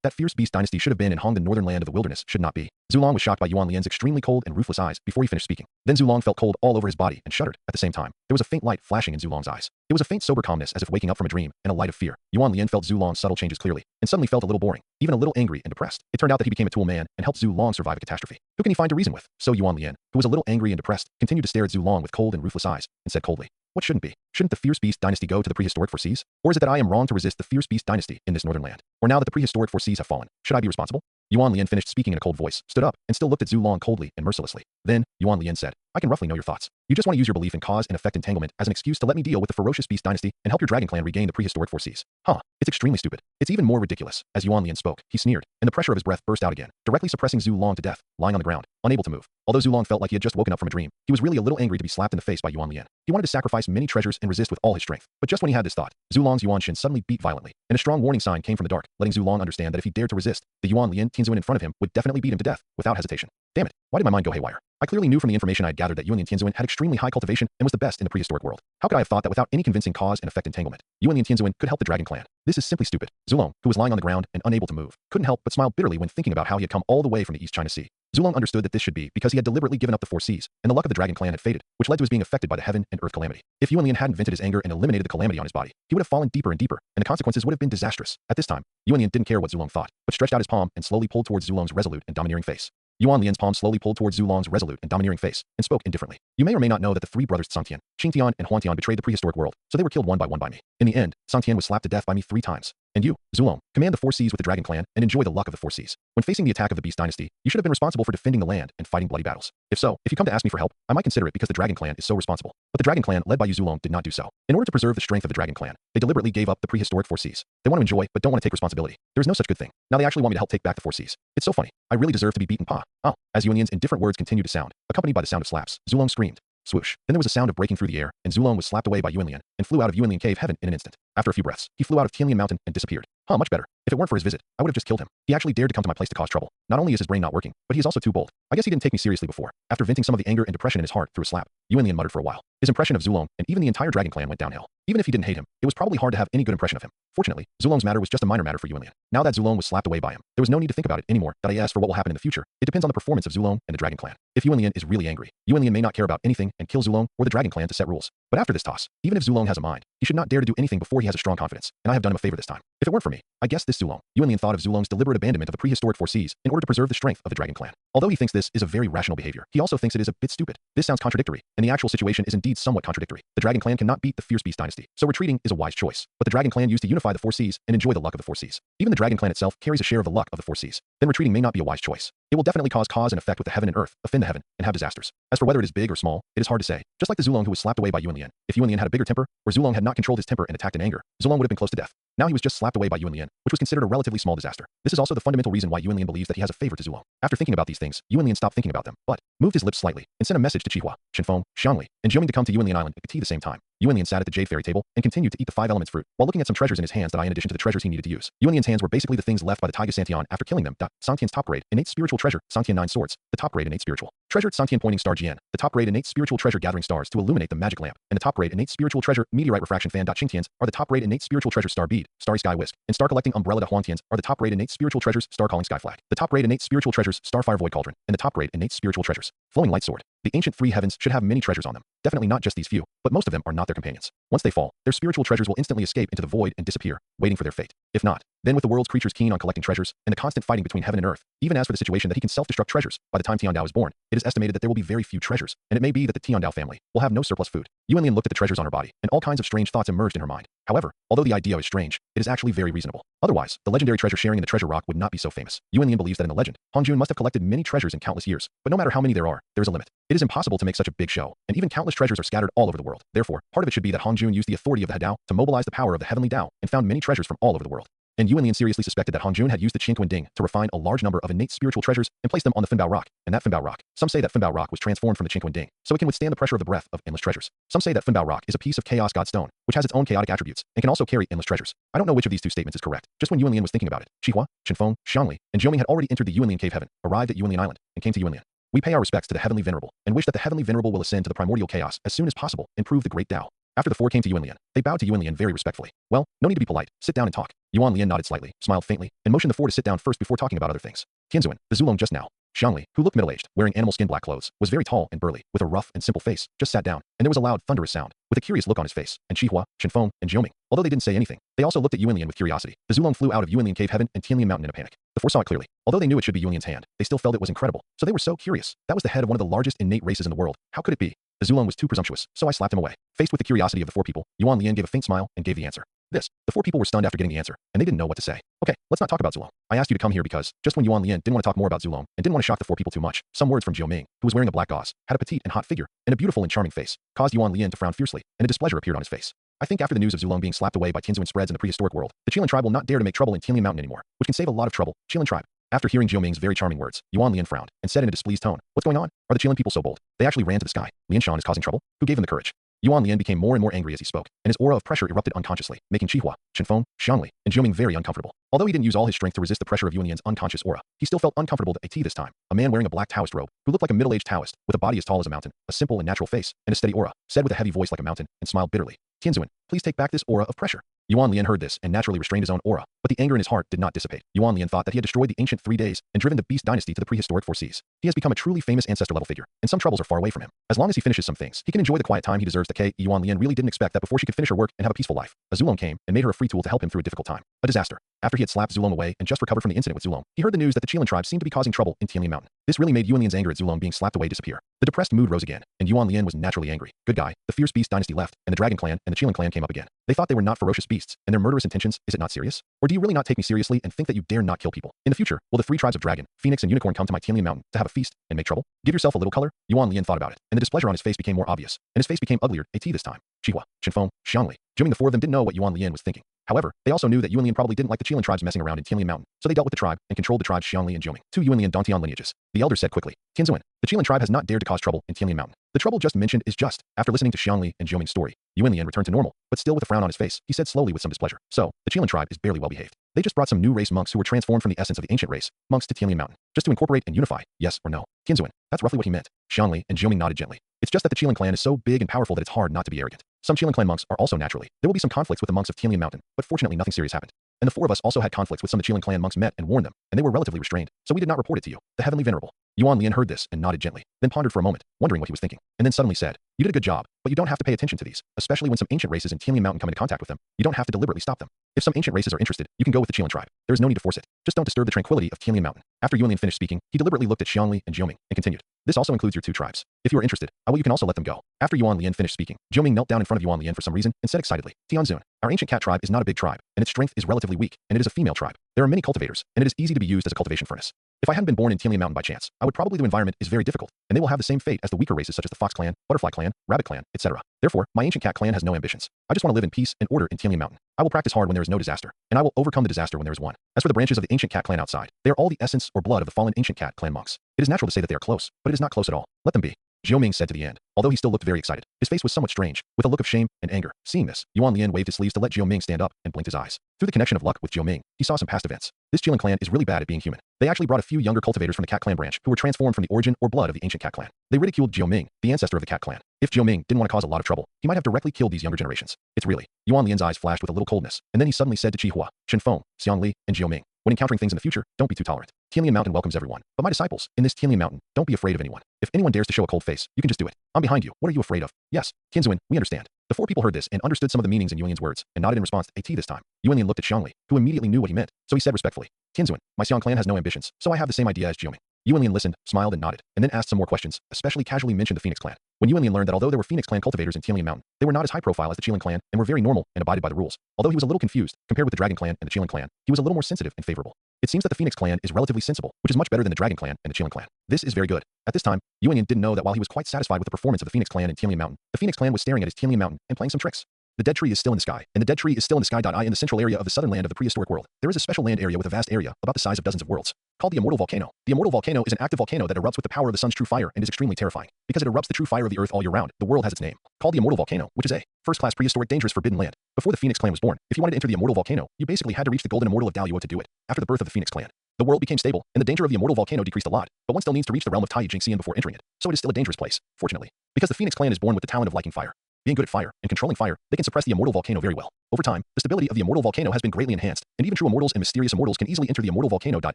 That fierce beast dynasty should have been in Hong, the northern land of the wilderness, should not be. Zulong was shocked by Yuan Lian's extremely cold and ruthless eyes before he finished speaking. Then Zulong felt cold all over his body and shuddered. At the same time, there was a faint light flashing in Zulong's eyes. It was a faint sober calmness as if waking up from a dream, and a light of fear. Yuan Lian felt Zulong's subtle changes clearly, and suddenly felt a little boring, even a little angry and depressed. It turned out that he became a tool man and helped Zulong survive a catastrophe. Who can he find to reason with? So Yuan Lian, who was a little angry and depressed, continued to stare at Zulong with cold and ruthless eyes, and said coldly, what shouldn't be? Shouldn't the fierce beast dynasty go to the prehistoric foreseas? Or is it that I am wrong to resist the fierce beast dynasty in this northern land? Or now that the prehistoric foreseas have fallen, should I be responsible? Yuan Lian finished speaking in a cold voice, stood up, and still looked at Zulong coldly and mercilessly. Then, Yuan Lian said, I can roughly know your thoughts. You just want to use your belief in cause and effect entanglement as an excuse to let me deal with the ferocious beast dynasty and help your dragon clan regain the prehistoric foreseas. Huh, it's extremely stupid. It's even more ridiculous. As Yuan Lian spoke, he sneered, and the pressure of his breath burst out again, directly suppressing Zulong to death, lying on the ground, unable to move. Although Zulong felt like he had just woken up from a dream, he was really a little angry to be slapped in the face by Yuan Lian. He wanted to sacrifice many treasures and resist with all his strength. But just when he had this thought, Zulong's Yuan Shin suddenly beat violently, and a strong warning sign came from the dark, letting Zulong understand that if he dared to resist, the Yuan Lian Tianzuan in front of him would definitely beat him to death, without hesitation. Damn it, why did my mind go haywire? I clearly knew from the information I had gathered that Yuan Lian Tianzuan had extremely high cultivation and was the best in the prehistoric world. How could I have thought that without any convincing cause and effect entanglement, Yuan Lian Tianzuan could help the dragon clan? This is simply stupid. Zulong, who was lying on the ground and unable to move, couldn't help but smile bitterly when thinking about how he had come all the way from the East China Sea. Zulong understood that this should be because he had deliberately given up the four seas, and the luck of the dragon clan had faded, which led to his being affected by the heaven and earth calamity. If Yuan Lian hadn't vented his anger and eliminated the calamity on his body, he would have fallen deeper and deeper, and the consequences would have been disastrous. At this time, Yuan Lian didn't care what Zulong thought, but stretched out his palm and slowly pulled towards Zulong's resolute and domineering face. Yuan Lian's palm slowly pulled towards Zulong's resolute and domineering face, and spoke indifferently. You may or may not know that the three brothers Tsangtian, Qingtian, and Huangtian betrayed the prehistoric world, so they were killed one by me. In the end, Tsangtian was slapped to death by me 3 times. And you, Zulong, command the four seas with the dragon clan and enjoy the luck of the four seas. When facing the attack of the beast dynasty, you should have been responsible for defending the land and fighting bloody battles. If you come to ask me for help, I might consider it because the dragon clan is so responsible. But the dragon clan led by you Zulong did not do so. In order to preserve the strength of the dragon clan, they deliberately gave up the prehistoric four seas. They want to enjoy but don't want to take responsibility. There is no such good thing. Now they actually want me to help take back the four seas. It's so funny. I really deserve to be beaten pa. Oh, as Yuan Lian's indifferent words continued to sound, accompanied by the sound of slaps, Zulong screamed. Swoosh. Then there was a sound of breaking through the air, and Zulong was slapped away by Yuan Lian and flew out of Yuan Lian cave heaven in an instant. After a few breaths, he flew out of Tianlian mountain and disappeared. Huh, much better. If it weren't for his visit, I would have just killed him. He actually dared to come to my place to cause trouble. Not only is his brain not working, but he is also too bold. I guess he didn't take me seriously before. After venting some of the anger and depression in his heart through a slap, Yuan Lian muttered for a while. His impression of Zulong and even the entire dragon clan went downhill. Even if he didn't hate him, it was probably hard to have any good impression of him. Fortunately, Zulong's matter was just a minor matter for Yuan Lian. Now that Zulong was slapped away by him, there was no need to think about it anymore. That I asked for what will happen in the future. It depends on the performance of Zulong and the dragon clan. If Yuan Lian is really angry, Yuan Lian may not care about anything and kill Zulong or the dragon clan to set rules. But after this toss, even if Zulong has a mind, he should not dare to do anything before he has a strong confidence, and I have done him a favor this time. If it weren't for me, I guess this Zulong. Yuan Lian thought of Zulong's deliberate abandonment of the prehistoric four seas in order to preserve the strength of the dragon clan. Although he thinks this is a very rational behavior, he also thinks it is a bit stupid. This sounds contradictory, and the actual situation is indeed somewhat contradictory. The dragon clan cannot beat the fierce beast dynasty, so retreating is a wise choice. But the dragon clan used to unify the four seas and enjoy the luck of the four seas. Even the dragon clan itself carries a share of the luck of the four seas. Then retreating may not be a wise choice. It will definitely cause and effect with the heaven and earth, offend the heaven, and have disasters. As for whether it is big or small, it is hard to say. Just like the Zulong who was slapped away by Yuan Lian. If Yuan Lian had a bigger temper, or Zulong had not controlled his temper and attacked in anger, Zulong would have been close to death. Now he was just slapped away by Yuan Lian, which was considered a relatively small disaster. This is also the fundamental reason why Yuan Lian believes that he has a favor to Zulong. After thinking about these things, Yuan Lian stopped thinking about them, but moved his lips slightly and sent a message to Qihua, Shenfeng, Xiangli, and Jiuming to come to Yuan Lian Island at the same time. Yuan Lian sat at the Jade Fairy table and continued to eat the 5 elements fruit while looking at some treasures in his hands that in addition to the treasures he needed to use. Yuan Lian's hands were basically the things left by the Taiga Santian after killing them. Santian's top grade, innate spiritual treasure, Santian 9 swords, the top grade innate spiritual treasure, Santian pointing star Jian, the top grade innate spiritual treasure gathering stars to illuminate the magic lamp, and the top grade innate spiritual treasure meteorite refraction fan. Qingtian's are the top grade innate spiritual treasure star bead, starry sky whisk, and star collecting umbrella. Huangtian's are the top grade innate spiritual treasures star calling sky flag, the top grade innate spiritual treasures star fire void cauldron, and the top grade innate spiritual treasures flowing light sword. The ancient three heavens should have many treasures on them. Definitely not just these few, but most of them are not their companions. Once they fall, their spiritual treasures will instantly escape into the void and disappear, waiting for their fate. If not, then with the world's creatures keen on collecting treasures and the constant fighting between heaven and earth, even as for the situation that he can self-destruct treasures, by the time Tiandao is born, it is estimated that there will be very few treasures, and it may be that the Tiandao family will have no surplus food. Yuan Lian looked at the treasures on her body, and all kinds of strange thoughts emerged in her mind. However, although the idea is strange, it is actually very reasonable. Otherwise, the legendary treasure sharing in the treasure rock would not be so famous. Yuan Lian believes that in the legend, Hongjun must have collected many treasures in countless years, but no matter how many there are, there is a limit. It is impossible to make such a big show, and even countless treasures are scattered all over the world. Therefore, part of it should be that Hongjun used the authority of the He Dao to mobilize the power of the heavenly Dao and found many treasures from all over the world. and Yuan Lian seriously suspected that Hongjun had used the Qingquan Ding to refine a large number of innate spiritual treasures and place them on the Finbao Rock, and that Finbao Rock. Some say that Finbao Rock was transformed from the Qingquan Ding, so it can withstand the pressure of the breath of endless treasures. Some say that Finbao Rock is a piece of Chaos God Stone, which has its own chaotic attributes, and can also carry endless treasures. I don't know which of these two statements is correct. Just when Yuan Lian was thinking about it, Xihua, Shenfeng, Xiangli, and Jiuming had already entered the Yuan Lian Cave Heaven, arrived at Yuan Lian Island, and came to Yuan Lian. We pay our respects to the Heavenly Venerable, and wish that the Heavenly Venerable will ascend to the primordial chaos as soon as possible and prove the great Tao. After the four came to Yuan Lian, they bowed to Yuan Lian very respectfully. Well, no need to be polite. Sit down and talk. Yuan Lian nodded slightly, smiled faintly, and motioned the four to sit down first before talking about other things. Tianzuan, the Zulong just now. Xiangli, who looked middle-aged, wearing animal skin black clothes, was very tall and burly, with a rough and simple face, just sat down, and there was a loud, thunderous sound, with a curious look on his face, and Xihua, Shenfeng, and Jiuming. Although they didn't say anything, they also looked at Yuan Lian with curiosity. The Zulong flew out of Yuan Lian Cave Heaven and Tianlian Mountain in a panic. The four saw it clearly. Although they knew it should be Yuan Lian's hand, they still felt it was incredible, so they were so curious. That was the head of one of the largest innate races in the world. How could it be? The Zulong was too presumptuous, so I slapped him away. Faced with the curiosity of the four people, Yuan Lian gave a faint smile and gave the answer. The four people were stunned after getting the answer, and they didn't know what to say. Okay, let's not talk about Zulong. I asked you to come here because, just when Yuan Lian didn't want to talk more about Zulong and didn't want to shock the four people too much, some words from Jiuming, who was wearing a black gauze, had a petite and hot figure, and a beautiful and charming face, caused Yuan Lian to frown fiercely, and a displeasure appeared on his face. I think after the news of Zulong being slapped away by Tianzuan spreads in the prehistoric world, the Qilin tribe will not dare to make trouble in Tianlian Mountain anymore, which can save a lot of trouble. Qilin tribe. After hearing Jiuming's very charming words, Yuan Lian frowned and said in a displeased tone, "What's going on? Are the Qilin people so bold? They actually ran to the sky. Lian Shan is causing trouble? Who gave them the courage?" Yuan Lian became more and more angry as he spoke, and his aura of pressure erupted unconsciously, making Xihua, Shenfeng, Xiangli, and Jiuming very uncomfortable. Although he didn't use all his strength to resist the pressure of Yuan Lian's unconscious aura, he still felt uncomfortable at this time. A man wearing a black Taoist robe, who looked like a middle-aged Taoist, with a body as tall as a mountain, a simple and natural face, and a steady aura, said with a heavy voice like a mountain, and smiled bitterly, "Tianzuan, please take back this aura of pressure." Yuan Lian heard this and naturally restrained his own aura, but the anger in his heart did not dissipate. Yuan Lian thought that he had destroyed the ancient 3 days and driven the Beast Dynasty to the prehistoric 4 seas. He has become a truly famous ancestor-level figure, and some troubles are far away from him. As long as he finishes some things, he can enjoy the quiet time he deserves. Yuan Lian really didn't expect that before she could finish her work and have a peaceful life, a Zulong came and made her a free tool to help him through a difficult time. A disaster. After he had slapped Zulong away and just recovered from the incident with Zulong, he heard the news that the Qilin tribe seemed to be causing trouble in Tianlian Mountain. This really made Yuan Lian's anger at Zulong being slapped away disappear. The depressed mood rose again, and Yuan Lian was naturally angry. Good guy, the fierce Beast Dynasty left, and the Dragon Clan and the Qilin Clan came up again. They thought they were not ferocious beasts, and their murderous intentions, is it not serious? Or do you really not take me seriously and think that you dare not kill people? In the future, will the 3 tribes of Dragon, Phoenix, and Unicorn come to my Tianlian Mountain to have a feast and make trouble? Give yourself a little color? Yuan Lian thought about it, and the displeasure on his face became more obvious, and his face became uglier this time. Xihua, Shenfeng, Xiangli, Jiuming, the 4 of them didn't know what Yuan Lian was thinking. However, they also knew that Yuan Lian probably didn't like the Qilin tribes messing around in Tianlian Mountain, so they dealt with the tribe and controlled the tribes Xiangli and Jiuming, 2 Yuan Lian Dantian lineages. The elder said quickly, "Tianzuan, the Qilin tribe has not dared to cause trouble in Tianlian Mountain. The trouble just mentioned is just." After listening to Xiangli and Jiuming's story, Yuan Lian returned to normal, but still with a frown on his face, he said slowly with some displeasure, "So, the Qilin tribe is barely well behaved. They just brought some new race monks who were transformed from the essence of the ancient race, monks to Tianlian Mountain, just to incorporate and unify, yes or no?" Tianzuan, that's roughly what he meant. Xiangli and Jiuming nodded gently. It's just that the Qilin clan is so big and powerful that it's hard not to be arrogant. Some Qilin clan monks are also naturally. There will be some conflicts with the monks of Tianlian Mountain, but fortunately nothing serious happened. And the 4 of us also had conflicts with some of the Qilin clan monks met and warned them, and they were relatively restrained, so we did not report it to you, the Heavenly Venerable. Yuan Lian heard this and nodded gently, then pondered for a moment, wondering what he was thinking, and then suddenly said, "You did a good job, but you don't have to pay attention to these, especially when some ancient races in Tianlian Mountain come into contact with them. You don't have to deliberately stop them. If some ancient races are interested, you can go with the Qilin tribe. There is no need to force it. Just don't disturb the tranquility of Tianlian Mountain." After Yuan Lian finished speaking, he deliberately looked at Xiangli and Jiuming and continued, "This also includes your 2 tribes. If you are interested, you can also let them go." After Yuan Lian finished speaking, Jiuming knelt down in front of Yuan Lian for some reason and said excitedly, "Tianzun, our ancient cat tribe is not a big tribe, and its strength is relatively weak, and it is a female tribe. There are many cultivators, and it is easy to be used as a cultivation furnace. If I hadn't been born in Tianlian Mountain by chance, I would probably the environment is very difficult, and they will have the same fate as the weaker races such as the Fox clan, Butterfly clan, Rabbit clan, etc. Therefore, my ancient cat clan has no ambitions. I just want to live in peace and order in Tianlian Mountain. I will practice hard when there is no disaster, and I will overcome the disaster when there is one. As for the branches of the ancient cat clan outside, they are all the essence or blood of the fallen ancient cat clan monks. It is natural to say that they are close, but it is not close at all. Let them be." Jiuming said to the end, although he still looked very excited. His face was somewhat strange, with a look of shame and anger. Seeing this, Yuan Lian waved his sleeves to let Jiuming stand up and blinked his eyes. Through the connection of luck with Jiuming, he saw some past events. This Qilin clan is really bad at being human. They actually brought a few younger cultivators from the cat clan branch who were transformed from the origin or blood of the ancient cat clan. They ridiculed Jiuming, the ancestor of the cat clan. If Jiuming didn't want to cause a lot of trouble, he might have directly killed these younger generations. It's really. Yuan Lian's eyes flashed with a little coldness, and then he suddenly said to Xihua, Shenfeng, Xiangli, and Jiuming, "When encountering things in the future, don't be too tolerant. Tianlian Mountain welcomes everyone. But my disciples, in this Tianlian Mountain, don't be afraid of anyone. If anyone dares to show a cold face, you can just do it. I'm behind you. What are you afraid of?" "Yes, Tianzuan, we understand." The 4 people heard this and understood some of the meanings in Yuan Lian's words, and nodded in response to this time. Yuan Lian looked at Xiangli, who immediately knew what he meant, so he said respectfully, "Tianzuan, my Xiang clan has no ambitions, so I have the same idea as Jiuming." Yuan Lian listened, smiled and nodded, and then asked some more questions, especially casually mentioned the Phoenix clan. When Yuan Lian learned that although there were Phoenix clan cultivators in Tianlian Mountain, they were not as high profile as the Qilin clan and were very normal and abided by the rules. Although he was a little confused, compared with the Dragon clan and the Qilin clan, he was a little more sensitive and favorable. It seems that the Phoenix clan is relatively sensible, which is much better than the Dragon clan and the Qilin clan. This is very good. At this time, Yuan Lian didn't know that while he was quite satisfied with the performance of the Phoenix clan in Tianlian Mountain, the Phoenix clan was staring at his Tianlian Mountain and playing some tricks. The dead tree is still in the sky, and the dead tree is still in the sky. In the central area of the southern land of the prehistoric world, there is a special land area with a vast area, about the size of dozens of worlds, called the immortal volcano. The immortal volcano is an active volcano that erupts with the power of the sun's true fire and is extremely terrifying. Because it erupts the true fire of the earth all year round, the world has its name, called the immortal volcano, which is a first-class prehistoric dangerous forbidden land. Before the Phoenix clan was born, if you wanted to enter the immortal volcano, you basically had to reach the golden immortal of Daluo to do it. After the birth of the Phoenix clan, the world became stable, and the danger of the immortal volcano decreased a lot, but one still needs to reach the realm of Tai Jingxian before entering it, so it is still a dangerous place, fortunately. Because the Phoenix clan is born with the talent of liking fire. Being good at fire and controlling fire, they can suppress the immortal volcano very well. Over time, the stability of the immortal volcano has been greatly enhanced, and even true immortals and mysterious immortals can easily enter the immortal volcano. At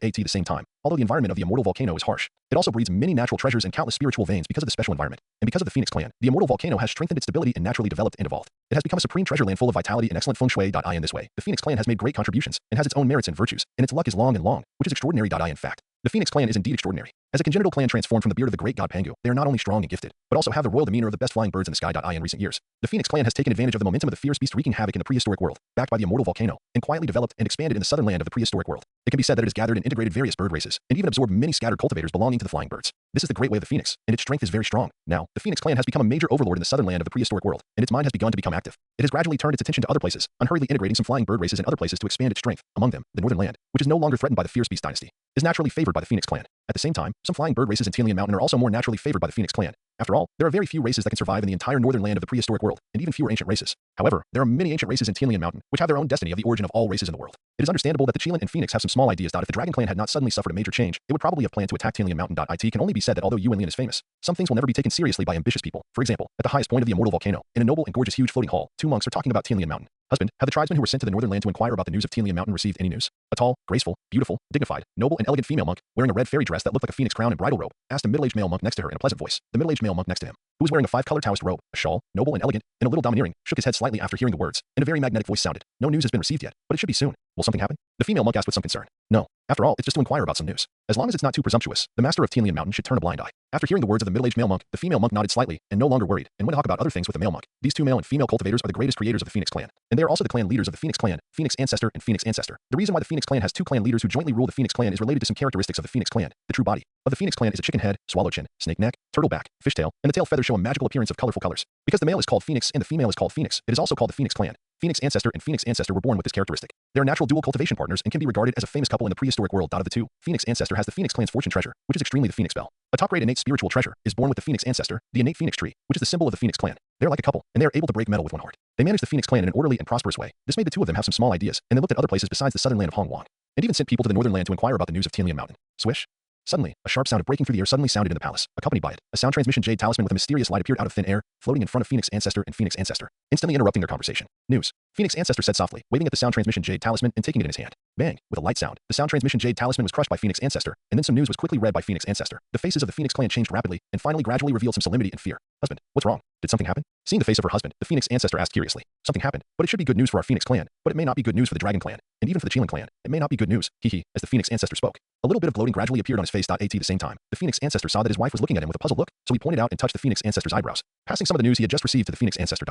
the same time, although the environment of the immortal volcano is harsh, it also breeds many natural treasures and countless spiritual veins because of the special environment. And because of the Phoenix clan, the immortal volcano has strengthened its stability and naturally developed and evolved. It has become a supreme treasure land full of vitality and excellent feng shui. In this way, the Phoenix clan has made great contributions and has its own merits and virtues, and its luck is long and long, which is extraordinary. In fact, the Phoenix clan is indeed extraordinary. As a congenital clan transformed from the beard of the great god Pangu, they are not only strong and gifted, but also have the royal demeanor of the best flying birds in the sky. In recent years, the Phoenix clan has taken advantage of the momentum of the fierce beast wreaking havoc in the prehistoric world, backed by the immortal volcano, and quietly developed and expanded in the southern land of the prehistoric world. It can be said that it has gathered and integrated various bird races, and even absorbed many scattered cultivators belonging to the flying birds. This is the great way of the Phoenix, and its strength is very strong. Now, the Phoenix clan has become a major overlord in the southern land of the prehistoric world, and its mind has begun to become active. It has gradually turned its attention to other places, unhurriedly integrating some flying bird races in other places to expand its strength. Among them, the northern land, which is no longer threatened by the fierce beast dynasty, is naturally favored by the Phoenix clan. At the same time, some flying bird races in Tianlian Mountain are also more naturally favored by the Phoenix clan. After all, there are very few races that can survive in the entire northern land of the prehistoric world, and even fewer ancient races. However, there are many ancient races in Tianlian Mountain, which have their own destiny of the origin of all races in the world. It is understandable that the Qilin and Phoenix have some small ideas. If the Dragon clan had not suddenly suffered a major change, it would probably have planned to attack Tianlian Mountain. It can only be said that although Yuanlian is famous, some things will never be taken seriously by ambitious people. For example, at the highest point of the immortal volcano, in a noble and gorgeous huge floating hall, two monks are talking about Tianlian Mountain. Husband, have the tribesmen who were sent to the northern land to inquire about the news of Tianlian Mountain received any news? A tall, graceful, beautiful, dignified, noble and elegant female monk, wearing a red fairy dress that looked like a phoenix crown and bridal robe, asked a middle-aged male monk next to her in a pleasant voice. The middle-aged male monk next to him, who was wearing a five-colored Taoist robe, a shawl, noble and elegant, and a little domineering, shook his head slightly after hearing the words, and a very magnetic voice sounded. No news has been received yet, but it should be soon. Will something happen? The female monk asked with some concern. No. After all, it's just to inquire about some news. As long as it's not too presumptuous, the master of Tianlian Mountain should turn a blind eye. After hearing the words of the middle-aged male monk, the female monk nodded slightly, and no longer worried, and went to talk about other things with the male monk. These two male and female cultivators are the greatest creators of the Phoenix clan, and they are also the clan leaders of the Phoenix clan, Phoenix Ancestor and Phoenix Ancestor. The reason why the Phoenix clan has two clan leaders who jointly rule the Phoenix clan is related to some characteristics of the Phoenix clan. The true body of the Phoenix clan is a chicken head, swallow chin, snake neck, turtle back, fish tail, and the tail feathers show a magical appearance of colorful colors. Because the male is called Phoenix and the female is called Phoenix, it is also called the Phoenix clan. Phoenix Ancestor and Phoenix Ancestor were born with this characteristic. They are natural dual cultivation partners and can be regarded as a famous couple in the prehistoric world. Of the two, Phoenix Ancestor has the Phoenix clan's fortune treasure, which is extremely the Phoenix bell. A top-grade innate spiritual treasure is born with the Phoenix Ancestor, the innate Phoenix tree, which is the symbol of the Phoenix clan. They are like a couple, and they are able to break metal with one heart. They manage the Phoenix clan in an orderly and prosperous way. This made the two of them have some small ideas, and they looked at other places besides the southern land of Hongwang, and even sent people to the northern land to inquire about the news of Tianlian Mountain. Swish. Suddenly, a sharp sound of breaking through the air suddenly sounded in the palace. Accompanied by it, a sound transmission jade talisman with a mysterious light appeared out of thin air, floating in front of Phoenix Ancestor and Phoenix Ancestor, instantly interrupting their conversation. News. Phoenix Ancestor said softly, waving at the sound transmission jade talisman and taking it in his hand. Bang! With a light sound, the sound transmission jade talisman was crushed by Phoenix Ancestor, and then some news was quickly read by Phoenix Ancestor. The faces of the Phoenix clan changed rapidly, and finally gradually revealed some solemnity and fear. Husband, what's wrong? Did something happen? Seeing the face of her husband, the Phoenix Ancestor asked curiously. Something happened, but it should be good news for our Phoenix clan, but it may not be good news for the Dragon clan, and even for the Qilin clan. It may not be good news, hee as the Phoenix Ancestor spoke. A little bit of gloating gradually appeared on his face. At the same time, the Phoenix Ancestor saw that his wife was looking at him with a puzzled look, so he pointed out and touched the Phoenix Ancestor's eyebrows, passing some of the news he had just received to the Phoenix Ancestor.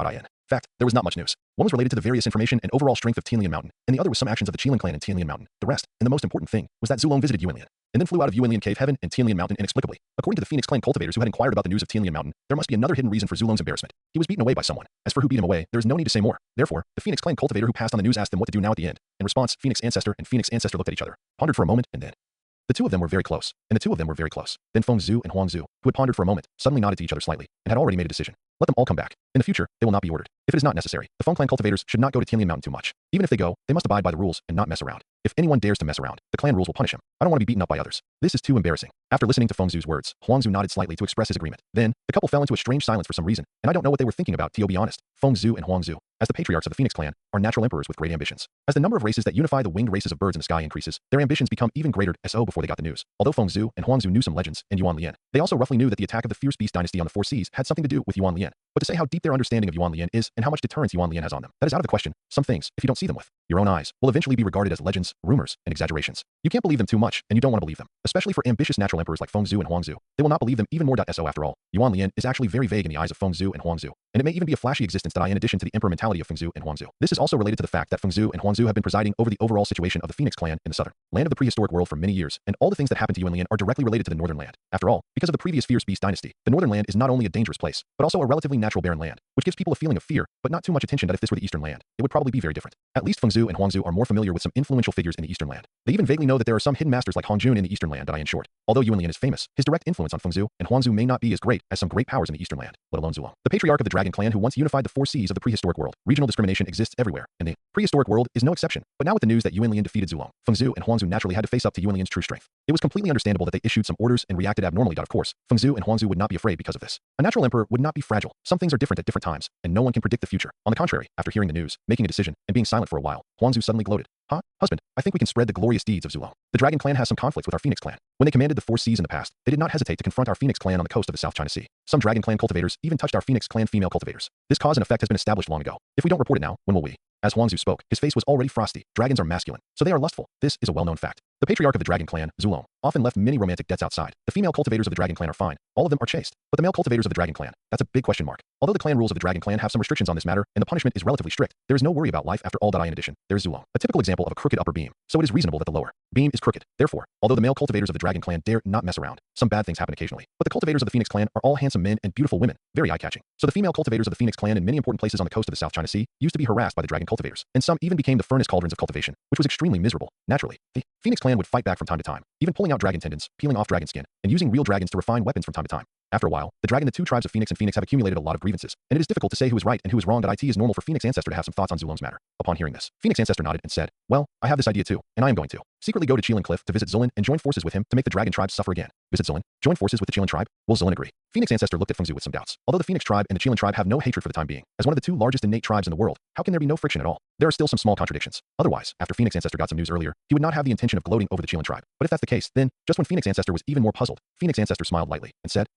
Fact, there was not much news. One was related to the various information and overall strength of Tianlian Mountain, and the other was some actions of the Qilin clan in Tianlian Mountain. The rest, and the most important thing, was that Zulong visited Yuanlian, and then flew out of Yuanlian Cave Heaven and Tianlian Mountain inexplicably. According to the Phoenix clan cultivators who had inquired about the news of Tianlian Mountain, there must be another hidden reason for Zulong's embarrassment. He was beaten away by someone. As for who beat him away, there is no need to say more. Therefore, the Phoenix clan cultivator who passed on the news asked them what to do now at the end. In response, Phoenix Ancestor and Phoenix Ancestor looked at each other, pondered for a moment, and then the two of them were very close, and the two of them were very close. Then Feng Zhu and Huang Zhu, who had pondered for a moment, suddenly nodded to each other slightly, and had already made a decision. Let them all come back. In the future, they will not be ordered. If it is not necessary, the Feng clan cultivators should not go to Tianlian Mountain too much. Even if they go, they must abide by the rules and not mess around. If anyone dares to mess around, the clan rules will punish him. I don't want to be beaten up by others. This is too embarrassing. After listening to Feng Zhu's words, Huang Zhu nodded slightly to express his agreement. Then, the couple fell into a strange silence for some reason, and I don't know what they were thinking about, to be honest. Feng Zhu and Huang Zhu, as the patriarchs of the Phoenix clan, are natural emperors with great ambitions. As the number of races that unify the winged races of birds in the sky increases, their ambitions become even greater. Before they got the news. Although Feng Zhu and Huang Zhu knew some legends in Yuanlian, they also roughly knew that the attack of the fierce beast dynasty on the four seas had something to do with Yuanlian. But to say how deep their understanding of Yuanlian is and how much deterrence Yuanlian has on them, that is out of the question. Some things, if you don't see them with your own eyes, will eventually be regarded as legends, rumors, and exaggerations. You can't believe them too much, and you don't want to believe them, especially for ambitious natural emperors like Feng Zhu and Huang Zhu. They will not believe them even more. After all, Yuanlian is actually very vague in the eyes of Feng Zhu and Huang Zhu, and it may even be a flashy existence in addition to the emperor mentality of Feng Zhu and Huang Zhu. This is also related to the fact that Feng Zhu and Huang Zhu have been presiding over the overall situation of the Phoenix clan in the southern land of the prehistoric world for many years, and all the things that happened to Yuanlian are directly related to the northern land. After all, because of the previous fierce beast dynasty, the northern land is not only a dangerous place, but also a relatively natural barren land, which which gives people a feeling of fear, but not too much attention that if this were the Eastern Land, it would probably be very different. At least Fengzhu and Huangzhu are more familiar with some influential figures in the Eastern Land. They even vaguely know that there are some hidden masters like Hongjun in the Eastern Land that I in short. Although Yuan Lian is famous, his direct influence on Fengzhu and Huangzhu may not be as great as some great powers in the Eastern Land, let alone Zulong. The patriarch of the Dragon Clan who once unified the four seas of the prehistoric world. Regional discrimination exists everywhere, and the prehistoric world is no exception. But now with the news that Yuan Lian defeated Zulong, Fengzhu and Huangzhu naturally had to face up to Yuan Lian's true strength. It was completely understandable that they issued some orders and reacted abnormally. Of course, Fengzhu and Huangzhu would not be afraid because of this. A natural emperor would not be fragile. Some things are different at different times, and no one can predict the future. On the contrary, after hearing the news, making a decision, and being silent for a while, Huangzhu suddenly gloated. Huh? Husband, I think we can spread the glorious deeds of Zulong. The Dragon Clan has some conflicts with our Phoenix Clan. When they commanded the four seas in the past, they did not hesitate to confront our Phoenix Clan on the coast of the South China Sea. Some Dragon Clan cultivators even touched our Phoenix Clan female cultivators. This cause and effect has been established long ago. If we don't report it now, when will we? As Huangzhu spoke, his face was already frosty. Dragons are masculine, so they are lustful. This is a well-known fact. The patriarch of the Dragon Clan, Zulong, often left many romantic debts outside. The female cultivators of the Dragon Clan are fine. All of them are chaste. But the male cultivators of the Dragon Clan, that's a big question mark. Although the clan rules of the Dragon Clan have some restrictions on this matter, and the punishment is relatively strict, there is no worry about life after all. In addition, there is Zulong, a typical example of a crooked upper beam. So it is reasonable that the lower beam is crooked. Therefore, although the male cultivators of the Dragon Clan dare not mess around, some bad things happen occasionally. But the cultivators of the Phoenix Clan are all handsome men and beautiful women, very eye-catching. So the female cultivators of the Phoenix Clan in many important places on the coast of the South China Sea used to be harassed by the dragon cultivators, and some even became the furnace cauldrons of cultivation, which was extremely miserable. Naturally, the Phoenix Clan would fight back from time to time, even pulling out dragon tendons, peeling off dragon skin, and using real dragons to refine weapons from time to time. After a while, the two tribes of Phoenix and Phoenix have accumulated a lot of grievances, and it is difficult to say who is right and who is wrong. It is normal for Phoenix Ancestor to have some thoughts on Zulong's matter. Upon hearing this, Phoenix Ancestor nodded and said, well, I have this idea too, and I am going to secretly go to Qilin Cliff to visit Zulin and join forces with him to make the dragon tribes suffer again. Visit Zulin? Join forces with the Qilin tribe? Will Zulin agree? Phoenix Ancestor looked at Fengzhu with some doubts. Although the Phoenix tribe and the Qilin tribe have no hatred for the time being, as one of the two largest innate tribes in the world, how can there be no friction at all? There are still some small contradictions. Otherwise, after Phoenix Ancestor got some news earlier, he would not have the intention of gloating over the Qilin tribe. But if that's the case, then, just when Phoenix Ancestor was even more puzzled, Phoenix Ancestor smiled lightly and said,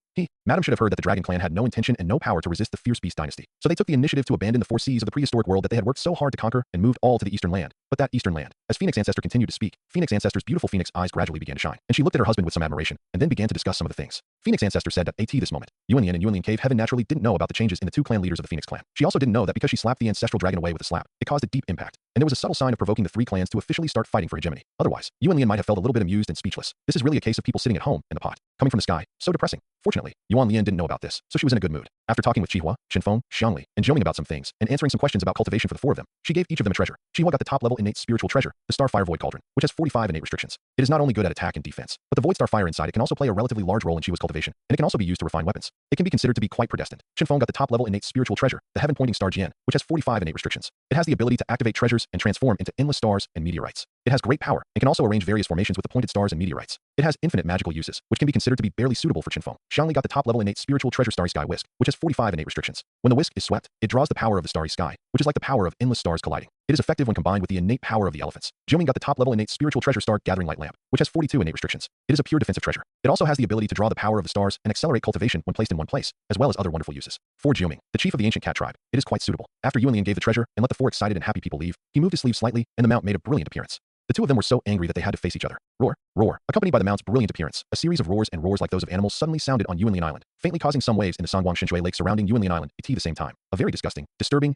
Madam should have heard that the Dragon Clan had no intention and no power to resist the fierce beast dynasty. So they took the initiative to abandon the four seas of the prehistoric world that they had worked so hard to conquer and moved all to the Eastern Land. But that Eastern Land. As Phoenix Ancestor continued to speak, Phoenix Ancestor's beautiful Phoenix eyes gradually began to shine, and she looked at her husband with some admiration, and then began to discuss some of the things. Phoenix Ancestor said that this moment, Yuan Lian and Yuan Lian Cave Heaven naturally didn't know about the changes in the two clan leaders of the Phoenix Clan. She also didn't know that because she slapped the ancestral dragon away with a slap, it caused a deep impact, and there was a subtle sign of provoking the three clans to officially start fighting for hegemony. Otherwise, Yuan Lian might have felt a little bit amused and speechless. This is really a case of people sitting at home in the pot, coming from the sky. So depressing. Fortunately, Yuan Lian didn't know about this, so she was in a good mood. After talking with Qihua, Shenfeng, Xiangli, and Zhongming about some things, and answering some questions about cultivation for the four of them, she gave each of them a treasure. Qihua got the top-level innate spiritual treasure, the Starfire Void Cauldron, which has 45 innate restrictions. It is not only good at attack and defense, but the Void Starfire inside it can also play a relatively large role in Qihua's cultivation, and it can also be used to refine weapons. It can be considered to be quite predestined. Shenfeng got the top-level innate spiritual treasure, the Heaven-Pointing Star Jian, which has 45 innate restrictions. It has the ability to activate treasures and transform into endless stars and meteorites. It has great power and can also arrange various formations with the pointed stars and meteorites. It has infinite magical uses, which can be considered to be barely suitable for Shenfeng. Xiangli got the top-level innate spiritual treasure Starry Sky Whisk, which has 45 innate restrictions. When the whisk is swept, it draws the power of the starry sky, which is like the power of endless stars colliding. It is effective when combined with the innate power of the elephants. Zhongming got the top-level innate spiritual treasure Star Gathering Light Lamp, which has 42 innate restrictions. It is a pure defensive treasure. It also has the ability to draw the power of the stars and accelerate cultivation when placed in one place, as well as other wonderful uses. For Zhongming, the chief of the ancient cat tribe, it is quite suitable. After Yuan Lian gave the treasure and let the four excited and happy people leave, he moved his sleeve slightly, and the mount made a brilliant appearance. The two of them were so angry that they had to face each other. Roar, roar. Accompanied by the mount's brilliant appearance, a series of roars and roars like those of animals suddenly sounded on Yuan Lian Island, faintly causing some waves in the Sangguang Shinshui Lake surrounding Yuan Lian Island at the same time. A very disgusting, disturbing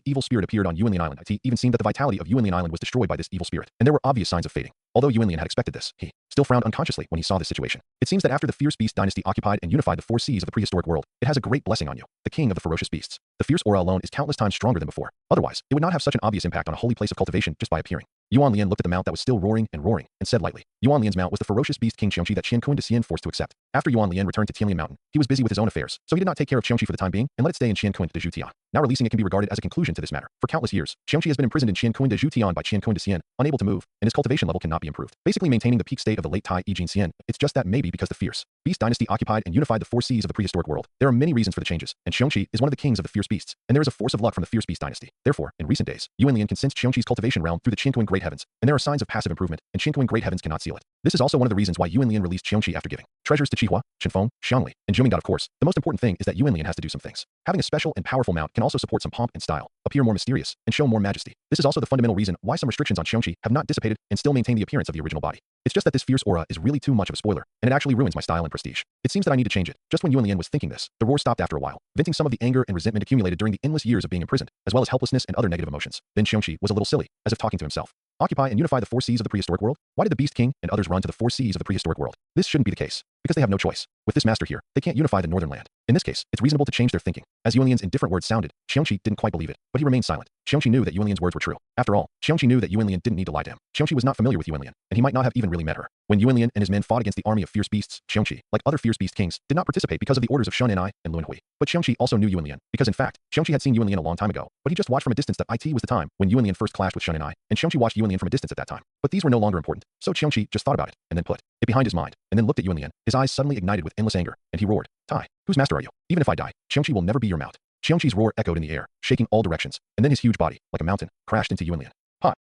evil spirit appeared on Yuan Lian Island. It even seemed that the vitality of Yuan Lian Island was destroyed by this evil spirit, and there were obvious signs of fading. Although Yuan Lian had expected this, he still frowned unconsciously when he saw this situation. It seems that after the fierce beast dynasty occupied and unified the four seas of the prehistoric world, it has a great blessing on you, the king of the ferocious beasts. The fierce aura alone is countless times stronger than before. Otherwise, it would not have such an obvious impact on a holy place of cultivation just by appearing. Yuan Lian looked at the mount that was still roaring and said lightly. Yuan Lian's mount was the ferocious beast King Qiongqi that Qiankun de Xian forced to accept. After Yuan Lian returned to Tianlian Mountain, he was busy with his own affairs, so he did not take care of Qiongqi for the time being and let it stay in Qiankun de Zhutian. Now releasing it can be regarded as a conclusion to this matter. For countless years, Qiongqi has been imprisoned in Qiankun de Zhutian by Qiankun de Xian, unable to move, and his cultivation level cannot be improved, basically maintaining the peak state of the late Tai Yijin Xian. It's just that maybe because the fierce beast dynasty occupied and unified the four seas of the prehistoric world, there are many reasons for the changes, and Qiongqi is one of the kings of the fierce beasts, and there is a force of luck from the fierce beast dynasty. Therefore, in recent days, Yuan Lian can sense Qiongqi's cultivation realm through the Qiankun Great Heavens, and there are signs of passive improvement, and Qiankun Great Heavens cannot seal it. This is also one of the reasons why Yuan Lian released Qiongqi after giving treasures to Qihua, Shenfeng, Xiangli, and Zhongming. Of course, the most important thing is that Yuan Lian has to do some things. Having a special and powerful mount can also support some pomp and style, appear more mysterious, and show more majesty. This is also the fundamental reason why some restrictions on Qiongqi have not dissipated and still maintain the appearance of the original body. It's just that this fierce aura is really too much of a spoiler, and it actually ruins my style and prestige. It seems that I need to change it. Just when Yuan Lian was thinking this, the roar stopped after a while, venting some of the anger and resentment accumulated during the endless years of being imprisoned, as well as helplessness and other negative emotions. Then Qiongqi was a little silly, as if talking to himself. Occupy and unify the four seas of the prehistoric world? Why did the Beast King and others run to the four seas of the prehistoric world? This shouldn't be the case, because they have no choice. With this master here, they can't unify the northern land. In this case, it's reasonable to change their thinking. As Yuanlian's indifferent words sounded, Xiongqi didn't quite believe it, but he remained silent. Xiongqi knew that Yuanlian's words were true. After all, Xiongqi knew that Yuanlian didn't need to lie to him. Xiongqi was not familiar with Yuanlian, and he might not have even really met her. When Yuanlian and his men fought against the army of fierce beasts, Xiongqi, like other fierce beast kings, did not participate because of the orders of Shun Enai and Lun Hui. But Xiongqi also knew Yuanlian, because in fact, Xiongqi had seen Yuanlian a long time ago, but he just watched from a distance that it was the time when Yuanlian first clashed with Shun Enai, and Xiongqi watched Yuanlian from a distance at that time. But these were no longer important, so Xiongqi just thought about it, and then put it behind his mind, and then looked at Yuanlian. His eyes suddenly ignited with endless anger, and he roared, Tai, whose master are you? Even if I die, Xiongqi will never be your mount. Xiongqi's roar echoed in the air, shaking all directions, and then his huge body, like a mountain, crashed into Yuanlian.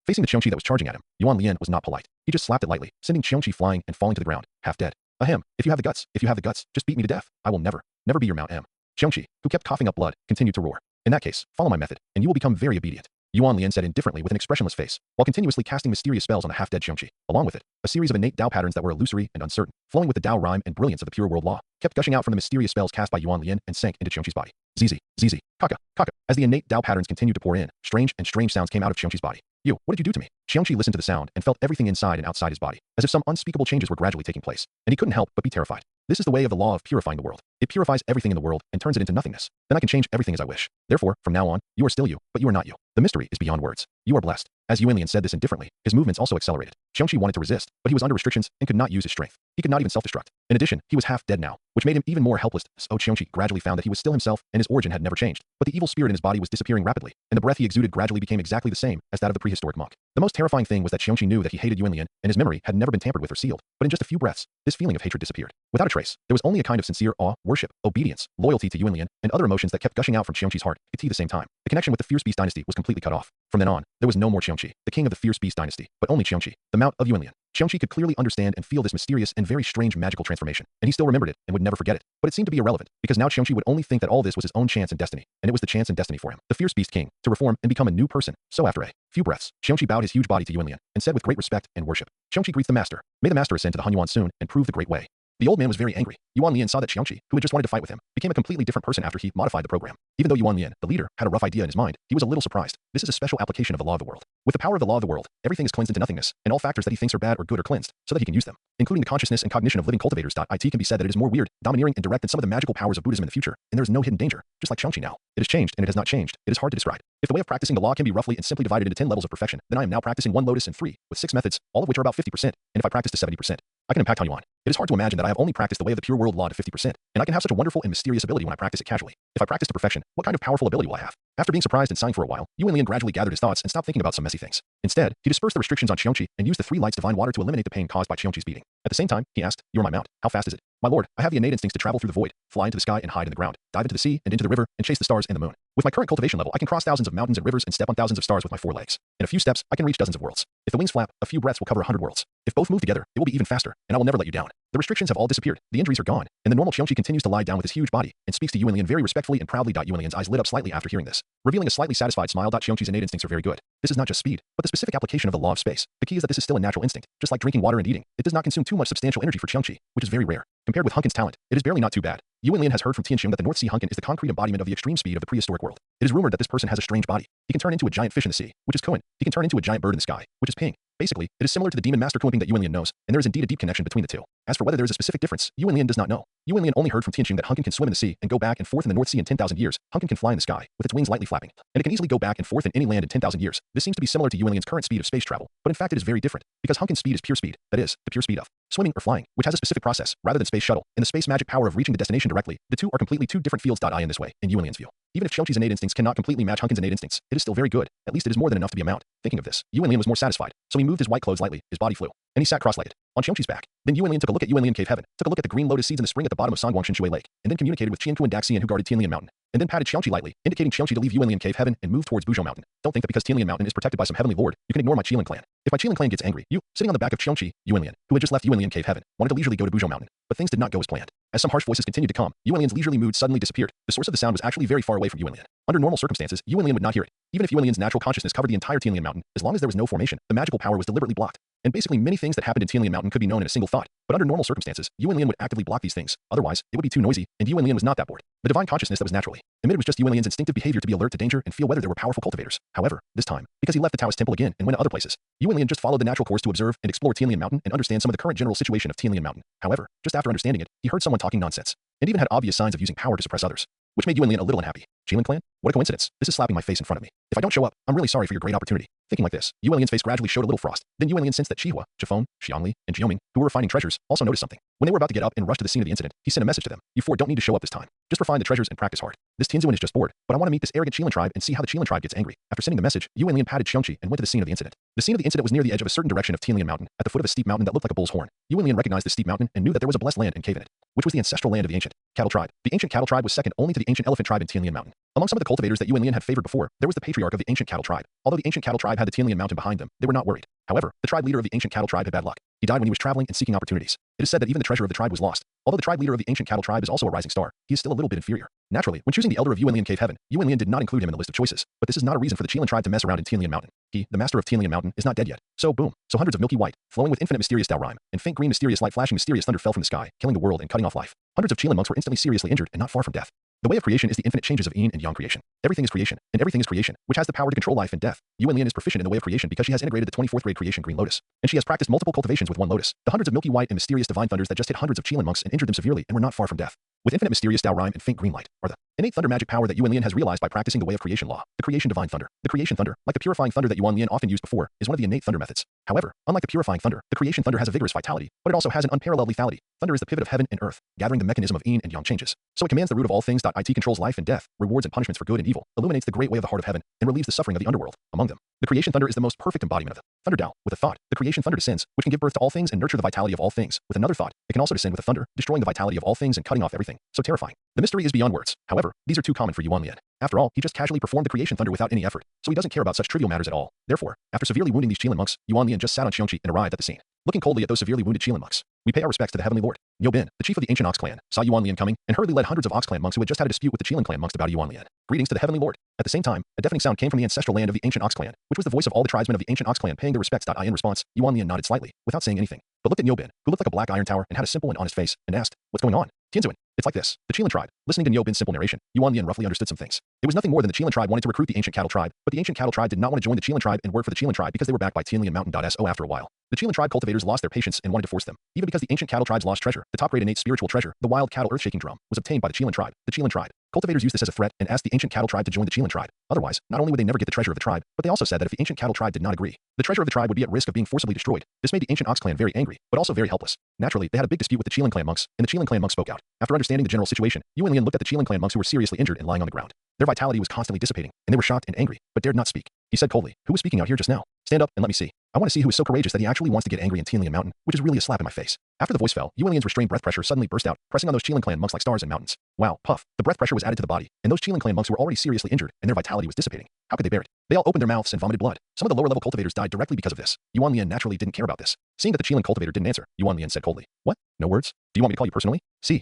Facing the Xiongqi that was charging at him, Yuanlian was not polite. He just slapped it lightly, sending Xiongqi flying and falling to the ground, half dead. Ahem, if you have the guts, just beat me to death. I will never be your mount. Xiongqi, who kept coughing up blood, continued to roar. In that case, follow my method, and you will become very obedient. Yuanlian said indifferently with an expressionless face, while continuously casting mysterious spells on the half-dead Xiongqi. Along with it, a series of innate Dao patterns that were illusory and uncertain, flowing with the Dao rhyme and brilliance of the pure world law, kept gushing out from the mysterious spells cast by Yuanlian and sank into Xiongqi's body. Zizi, zizi, kaka, kaka. As the innate Dao patterns continued to pour in, strange sounds came out of Xiongqi's body. You, what did you do to me? Xiongqi listened to the sound and felt everything inside and outside his body, as if some unspeakable changes were gradually taking place, and he couldn't help but be terrified. This is the way of the law of purifying the world. It purifies everything in the world and turns it into nothingness. Then I can change everything as I wish. Therefore, from now on, you are still you, but you are not you. The mystery is beyond words. You are blessed. As Yuanlian said this indifferently, his movements also accelerated. Xiongqi wanted to resist, but he was under restrictions and could not use his strength. He could not even self-destruct. In addition, he was half dead now, which made him even more helpless. So Xiongqi gradually found that he was still himself and his origin had never changed, but the evil spirit in his body was disappearing rapidly, and the breath he exuded gradually became exactly the same as that of the prehistoric monk. The most terrifying thing was that Xiongqi knew that he hated Yuanlian, and his memory had never been tampered with or sealed, but in just a few breaths, this feeling of hatred disappeared. Without a trace, there was only a kind of sincere awe, worship, obedience, loyalty to Yuanlian, and other emotions that kept gushing out from Xiongqi's heart at the same time. The connection with the Fierce Beast dynasty was completely cut off. From then on, there was no more Xiongqi, the king of the Fierce Beast dynasty, but only Xiongqi, the mount of Yuanlian. Xiongqi could clearly understand and feel this mysterious and very strange magical transformation, and he still remembered it and would never forget it. But it seemed to be irrelevant, because now Xiongqi would only think that all this was his own chance and destiny, and it was the chance and destiny for him, the Fierce Beast King, to reform and become a new person. So after a few breaths, Xiongqi bowed his huge body to Yuanlian, and said with great respect and worship, Xiongqi greets the master. May the master ascend to the Hunyuan soon and prove the great way. The old man was very angry. Yuanlian saw that Xiongqi, who had just wanted to fight with him, became a completely different person after he modified the program. Even though Yuanlian, the leader, had a rough idea in his mind, he was a little surprised. This is a special application of the law of the world. With the power of the law of the world, everything is cleansed into nothingness, and all factors that he thinks are bad or good are cleansed, so that he can use them, including the consciousness and cognition of living cultivators. It can be said that it is more weird, domineering, and direct than some of the magical powers of Buddhism in the future, and there is no hidden danger, just like Xiongqi now. It has changed, and it has not changed. It is hard to describe. If the way of practicing the law can be roughly and simply divided into 10 levels of perfection, then I am now practicing 1 lotus and 3, with 6 methods, all of which are about 50%, and if I practice to 70%, I can impact Hunyuan. It is hard to imagine that I have only practiced the way of the pure world law to 50%, and I can have such a wonderful and mysterious ability when I practice it casually. If I practice to perfection, what kind of powerful ability will I have? After being surprised and sighing for a while, Yuanlian gradually gathered his thoughts and stopped thinking about some messy things. Instead, he dispersed the restrictions on Xiongqi and used the 3 lights divine water to eliminate the pain caused by Xiongqi's beating. At the same time, he asked, "You are my mount. How fast is it?" "My lord, I have the innate instincts to travel through the void, fly into the sky and hide in the ground, dive into the sea and into the river, and chase the stars and the moon. With my current cultivation level, I can cross thousands of mountains and rivers and step on thousands of stars with my 4 legs. In a few steps, I can reach dozens of worlds. If the wings flap, a few breaths will cover 100 worlds. If both move together, it will be even faster, and I will never let you down." The restrictions have all disappeared, the injuries are gone, and the normal Xiongqi continues to lie down with his huge body and speaks to Yuanlian very respectfully and proudly. Yuanlian's eyes lit up slightly after hearing this, revealing a slightly satisfied smile. Xiongqi's innate instincts are very good. This is not just speed, but the specific application of the law of space. The key is that this is still a natural instinct, just like drinking water and eating. It does not consume too much substantial energy for Xiongqi, which is very rare. Compared with Hunkin's talent, it is barely not too bad. Yuanlian has heard from Tianxing that the North Sea Hunkin is the concrete embodiment of the extreme speed of the prehistoric world. It is rumored that this person has a strange body. He can turn into a giant fish in the sea, which is Kuan. He can turn into a giant bird in the sky, which is Ping. Basically, it is similar to the demon master Kuan Ping that Yuanlian knows, and there is indeed a deep connection between the two. As for whether there is a specific difference, Yuanlian does not know. Yuanlian only heard from Tianxing that Hunkin can swim in the sea and go back and forth in the North Sea in 10,000 years. Hunkin can fly in the sky, with its wings lightly flapping, and it can easily go back and forth in any land in 10,000 years. This seems to be similar to Yuanlian's current speed of space travel, but in fact it is very different, because Hunkin's speed is pure speed, that is, the pure speed of swimming or flying, which has a specific process, rather than space shuttle, and the space magic power of reaching the destination directly. The two are completely two different fields. In this way, in Yuanlian's view, even if Xiongqi's innate instincts cannot completely match Hunkin's innate instincts, it is still very good. At least it is more than enough to be a mount. Thinking of this, Yuanlian was more satisfied, so he moved his white clothes lightly, his body flew, and he sat cross-legged on Xiongqi's back. Then Yuanlian took a look at Yuanlian Cave Heaven, took a look at the green lotus seeds in the spring at the bottom of Sangguang Shui Lake, and then communicated with Qiankuan Daxian who guarded Tianlian Mountain, and then patted Xiongqi lightly, indicating Xiongqi to leave Yuanlian Cave Heaven and move towards Buzhou Mountain. Don't think that because Tianlian Mountain is protected by some heavenly lord, you can ignore my Qilin clan. If my Qilin clan gets angry, you, sitting on the back of Xiongqi, Yuanlian, who had just left Yuanlian Cave Heaven, wanted to leisurely go to Buzhou Mountain, but things did not go as planned. As some harsh voices continued to come, Yuanlian's leisurely mood suddenly disappeared. The source of the sound was actually very far away from Yuanlian. Under normal circumstances, Yuan Lian would not hear it. Even if Yuan Lian's natural consciousness covered the entire Tianlian Mountain, as long as there was no formation, the magical power was deliberately blocked. And basically many things that happened in Tianlian Mountain could be known in a single thought. But under normal circumstances, Yuan Lian would actively block these things. Otherwise, it would be too noisy, and Yuan Lian was not that bored. The divine consciousness that was naturally emitted was just Yuan Lian's instinctive behavior to be alert to danger and feel whether there were powerful cultivators. However, this time, because he left the Taoist temple again and went to other places, Yuan Lian just followed the natural course to observe and explore Tianlian Mountain and understand some of the current general situation of Tianlian Mountain. However, just after understanding it, he heard someone talking nonsense, and even had obvious signs of using power to suppress others, which made Yuan Lian a little unhappy. Qilin clan? What a coincidence. This is slapping my face in front of me. If I don't show up, I'm really sorry for your great opportunity. Thinking like this, Yuan Lian's face gradually showed a little frost. Then Yuan Lian sensed that Chihua, Chifeng, Xiangli, and Jioming, who were finding treasures, also noticed something. When they were about to get up and rush to the scene of the incident, he sent a message to them. You four don't need to show up this time. Just refine the treasures and practice hard. This Tianzuan is just bored, but I want to meet this arrogant Qilin tribe and see how the Qilin tribe gets angry. After sending the message, Yuan Lian patted Xiongqi and went to the scene of the incident. The scene of the incident was near the edge of a certain direction of Tianlian Mountain, at the foot of a steep mountain that looked like a bull's horn. Yuan Lian recognized the steep mountain and knew that there was a blessed land and cave in it, which was the ancestral land of the ancient cattle tribe. The ancient cattle tribe was second only to the ancient elephant tribe in Tianlian Mountain. Among some of the cultivators that Yuan Lian had favored before, there was the patriarch of the ancient cattle tribe. Although the ancient cattle tribe had the Tianlian Mountain behind them, they were not worried. However, the tribe leader of the ancient cattle tribe had bad luck. He died when he was traveling and seeking opportunities. It is said that even the treasure of the tribe was lost. Although the tribe leader of the ancient cattle tribe is also a rising star, he is still a little bit inferior. Naturally, when choosing the elder of Yuan Lian Cave Heaven, Yuan Lian did not include him in the list of choices. But this is not a reason for the Qilin tribe to mess around in Tianlian Mountain. He, the master of Tianlian Mountain, is not dead yet. So boom. So hundreds of milky white, flowing with infinite mysterious Dao rhyme, and faint green mysterious light flashing mysterious thunder fell from the sky, killing the world and cutting off life. Hundreds of Qilin monks were instantly seriously injured and not far from death. The way of creation is the infinite changes of yin and yang creation. Everything is creation, and everything is creation, which has the power to control life and death. Yuan Lian is proficient in the way of creation because she has integrated the 24th grade creation green lotus, and she has practiced multiple cultivations with one lotus. The hundreds of milky white and mysterious divine thunders that just hit hundreds of Qilin monks and injured them severely and were not far from death. With infinite mysterious Dao rhyme and faint green light, are the innate thunder magic power that Yuan Lian has realized by practicing the way of creation law. The creation divine thunder. The creation thunder, like the purifying thunder that Yuan Lian often used before, is one of the innate thunder methods. However, unlike the purifying thunder, the creation thunder has a vigorous vitality, but it also has an unparalleled lethality. Thunder is the pivot of heaven and earth, gathering the mechanism of yin and yang changes. So it commands the root of all things. It controls life and death, rewards and punishments for good and evil, illuminates the great way of the heart of heaven, and relieves the suffering of the underworld. Among them, the creation thunder is the most perfect embodiment of the thunder Dao. With a thought, the creation thunder descends, which can give birth to all things and nurture the vitality of all things. With another thought, it can also descend with a thunder, destroying the vitality of all things and cutting off everything. So terrifying. The mystery is beyond words. However, these are too common for Yuan Lian. After all, he just casually performed the creation thunder without any effort, so he doesn't care about such trivial matters at all. Therefore, after severely wounding these Qilin monks, Yuan Lian just sat on Xiongqi and arrived at the scene. Looking coldly at those severely wounded Qilin monks, we pay our respects to the Heavenly Lord. Niu Bin, the chief of the ancient Ox clan, saw Yuan Lian coming and hurriedly led hundreds of Ox clan monks who had just had a dispute with the Qilin clan monks about Yuan Lian. Greetings to the Heavenly Lord. At the same time, a deafening sound came from the ancestral land of the ancient Ox clan, which was the voice of all the tribesmen of the ancient Ox clan paying their respects. In response, Yuan Lian nodded slightly, without saying anything, but looked at Niu Bin, who looked like a black iron tower and had a simple and honest face, and asked, "What's going on?" Tianzuan. It's like this. The Qilin tribe. Listening to Niu Bin's simple narration, Yuan Lian roughly understood some things. It was nothing more than the Qilin tribe wanted to recruit the ancient cattle tribe, but the ancient cattle tribe did not want to join the Qilin tribe and work for the Qilin tribe because they were backed by Tianlian Mountain. So after a while, the Qilin tribe cultivators lost their patience and wanted to force them. Even because the ancient cattle tribe's lost treasure, the top-grade innate spiritual treasure, the wild cattle earth-shaking drum, was obtained by the Qilin tribe. The Qilin tribe cultivators used this as a threat and asked the ancient cattle tribe to join the Qilin tribe. Otherwise, not only would they never get the treasure of the tribe, but they also said that if the ancient cattle tribe did not agree, the treasure of the tribe would be at risk of being forcibly destroyed. This made the ancient Ox clan very angry, but also very helpless. Naturally, they had a big dispute with the Qilin clan monks, and the Qilin clan monks spoke out. After understanding the general situation, Yuan Lian looked at the Qilin clan monks who were seriously injured and lying on the ground. Their vitality was constantly dissipating, and they were shocked and angry, but dared not speak. He said coldly, "Who was speaking out here just now? Stand up and let me see. I want to see who is so courageous that he actually wants to get angry in Tianlian Mountain," which is really a slap in my face. After the voice fell, Yuan Lian's restrained breath pressure suddenly burst out, pressing on those Qilin clan monks like stars in mountains. Wow, puff. The breath pressure was added to the body, and those Qilin clan monks were already seriously injured, and their vitality was dissipating. How could they bear it? They all opened their mouths and vomited blood. Some of the lower-level cultivators died directly because of this. Yuan Lian naturally didn't care about this. Seeing that the Qilin cultivator didn't answer, Yuan Lian said coldly, "What? No words? Do you want me to call you personally?" See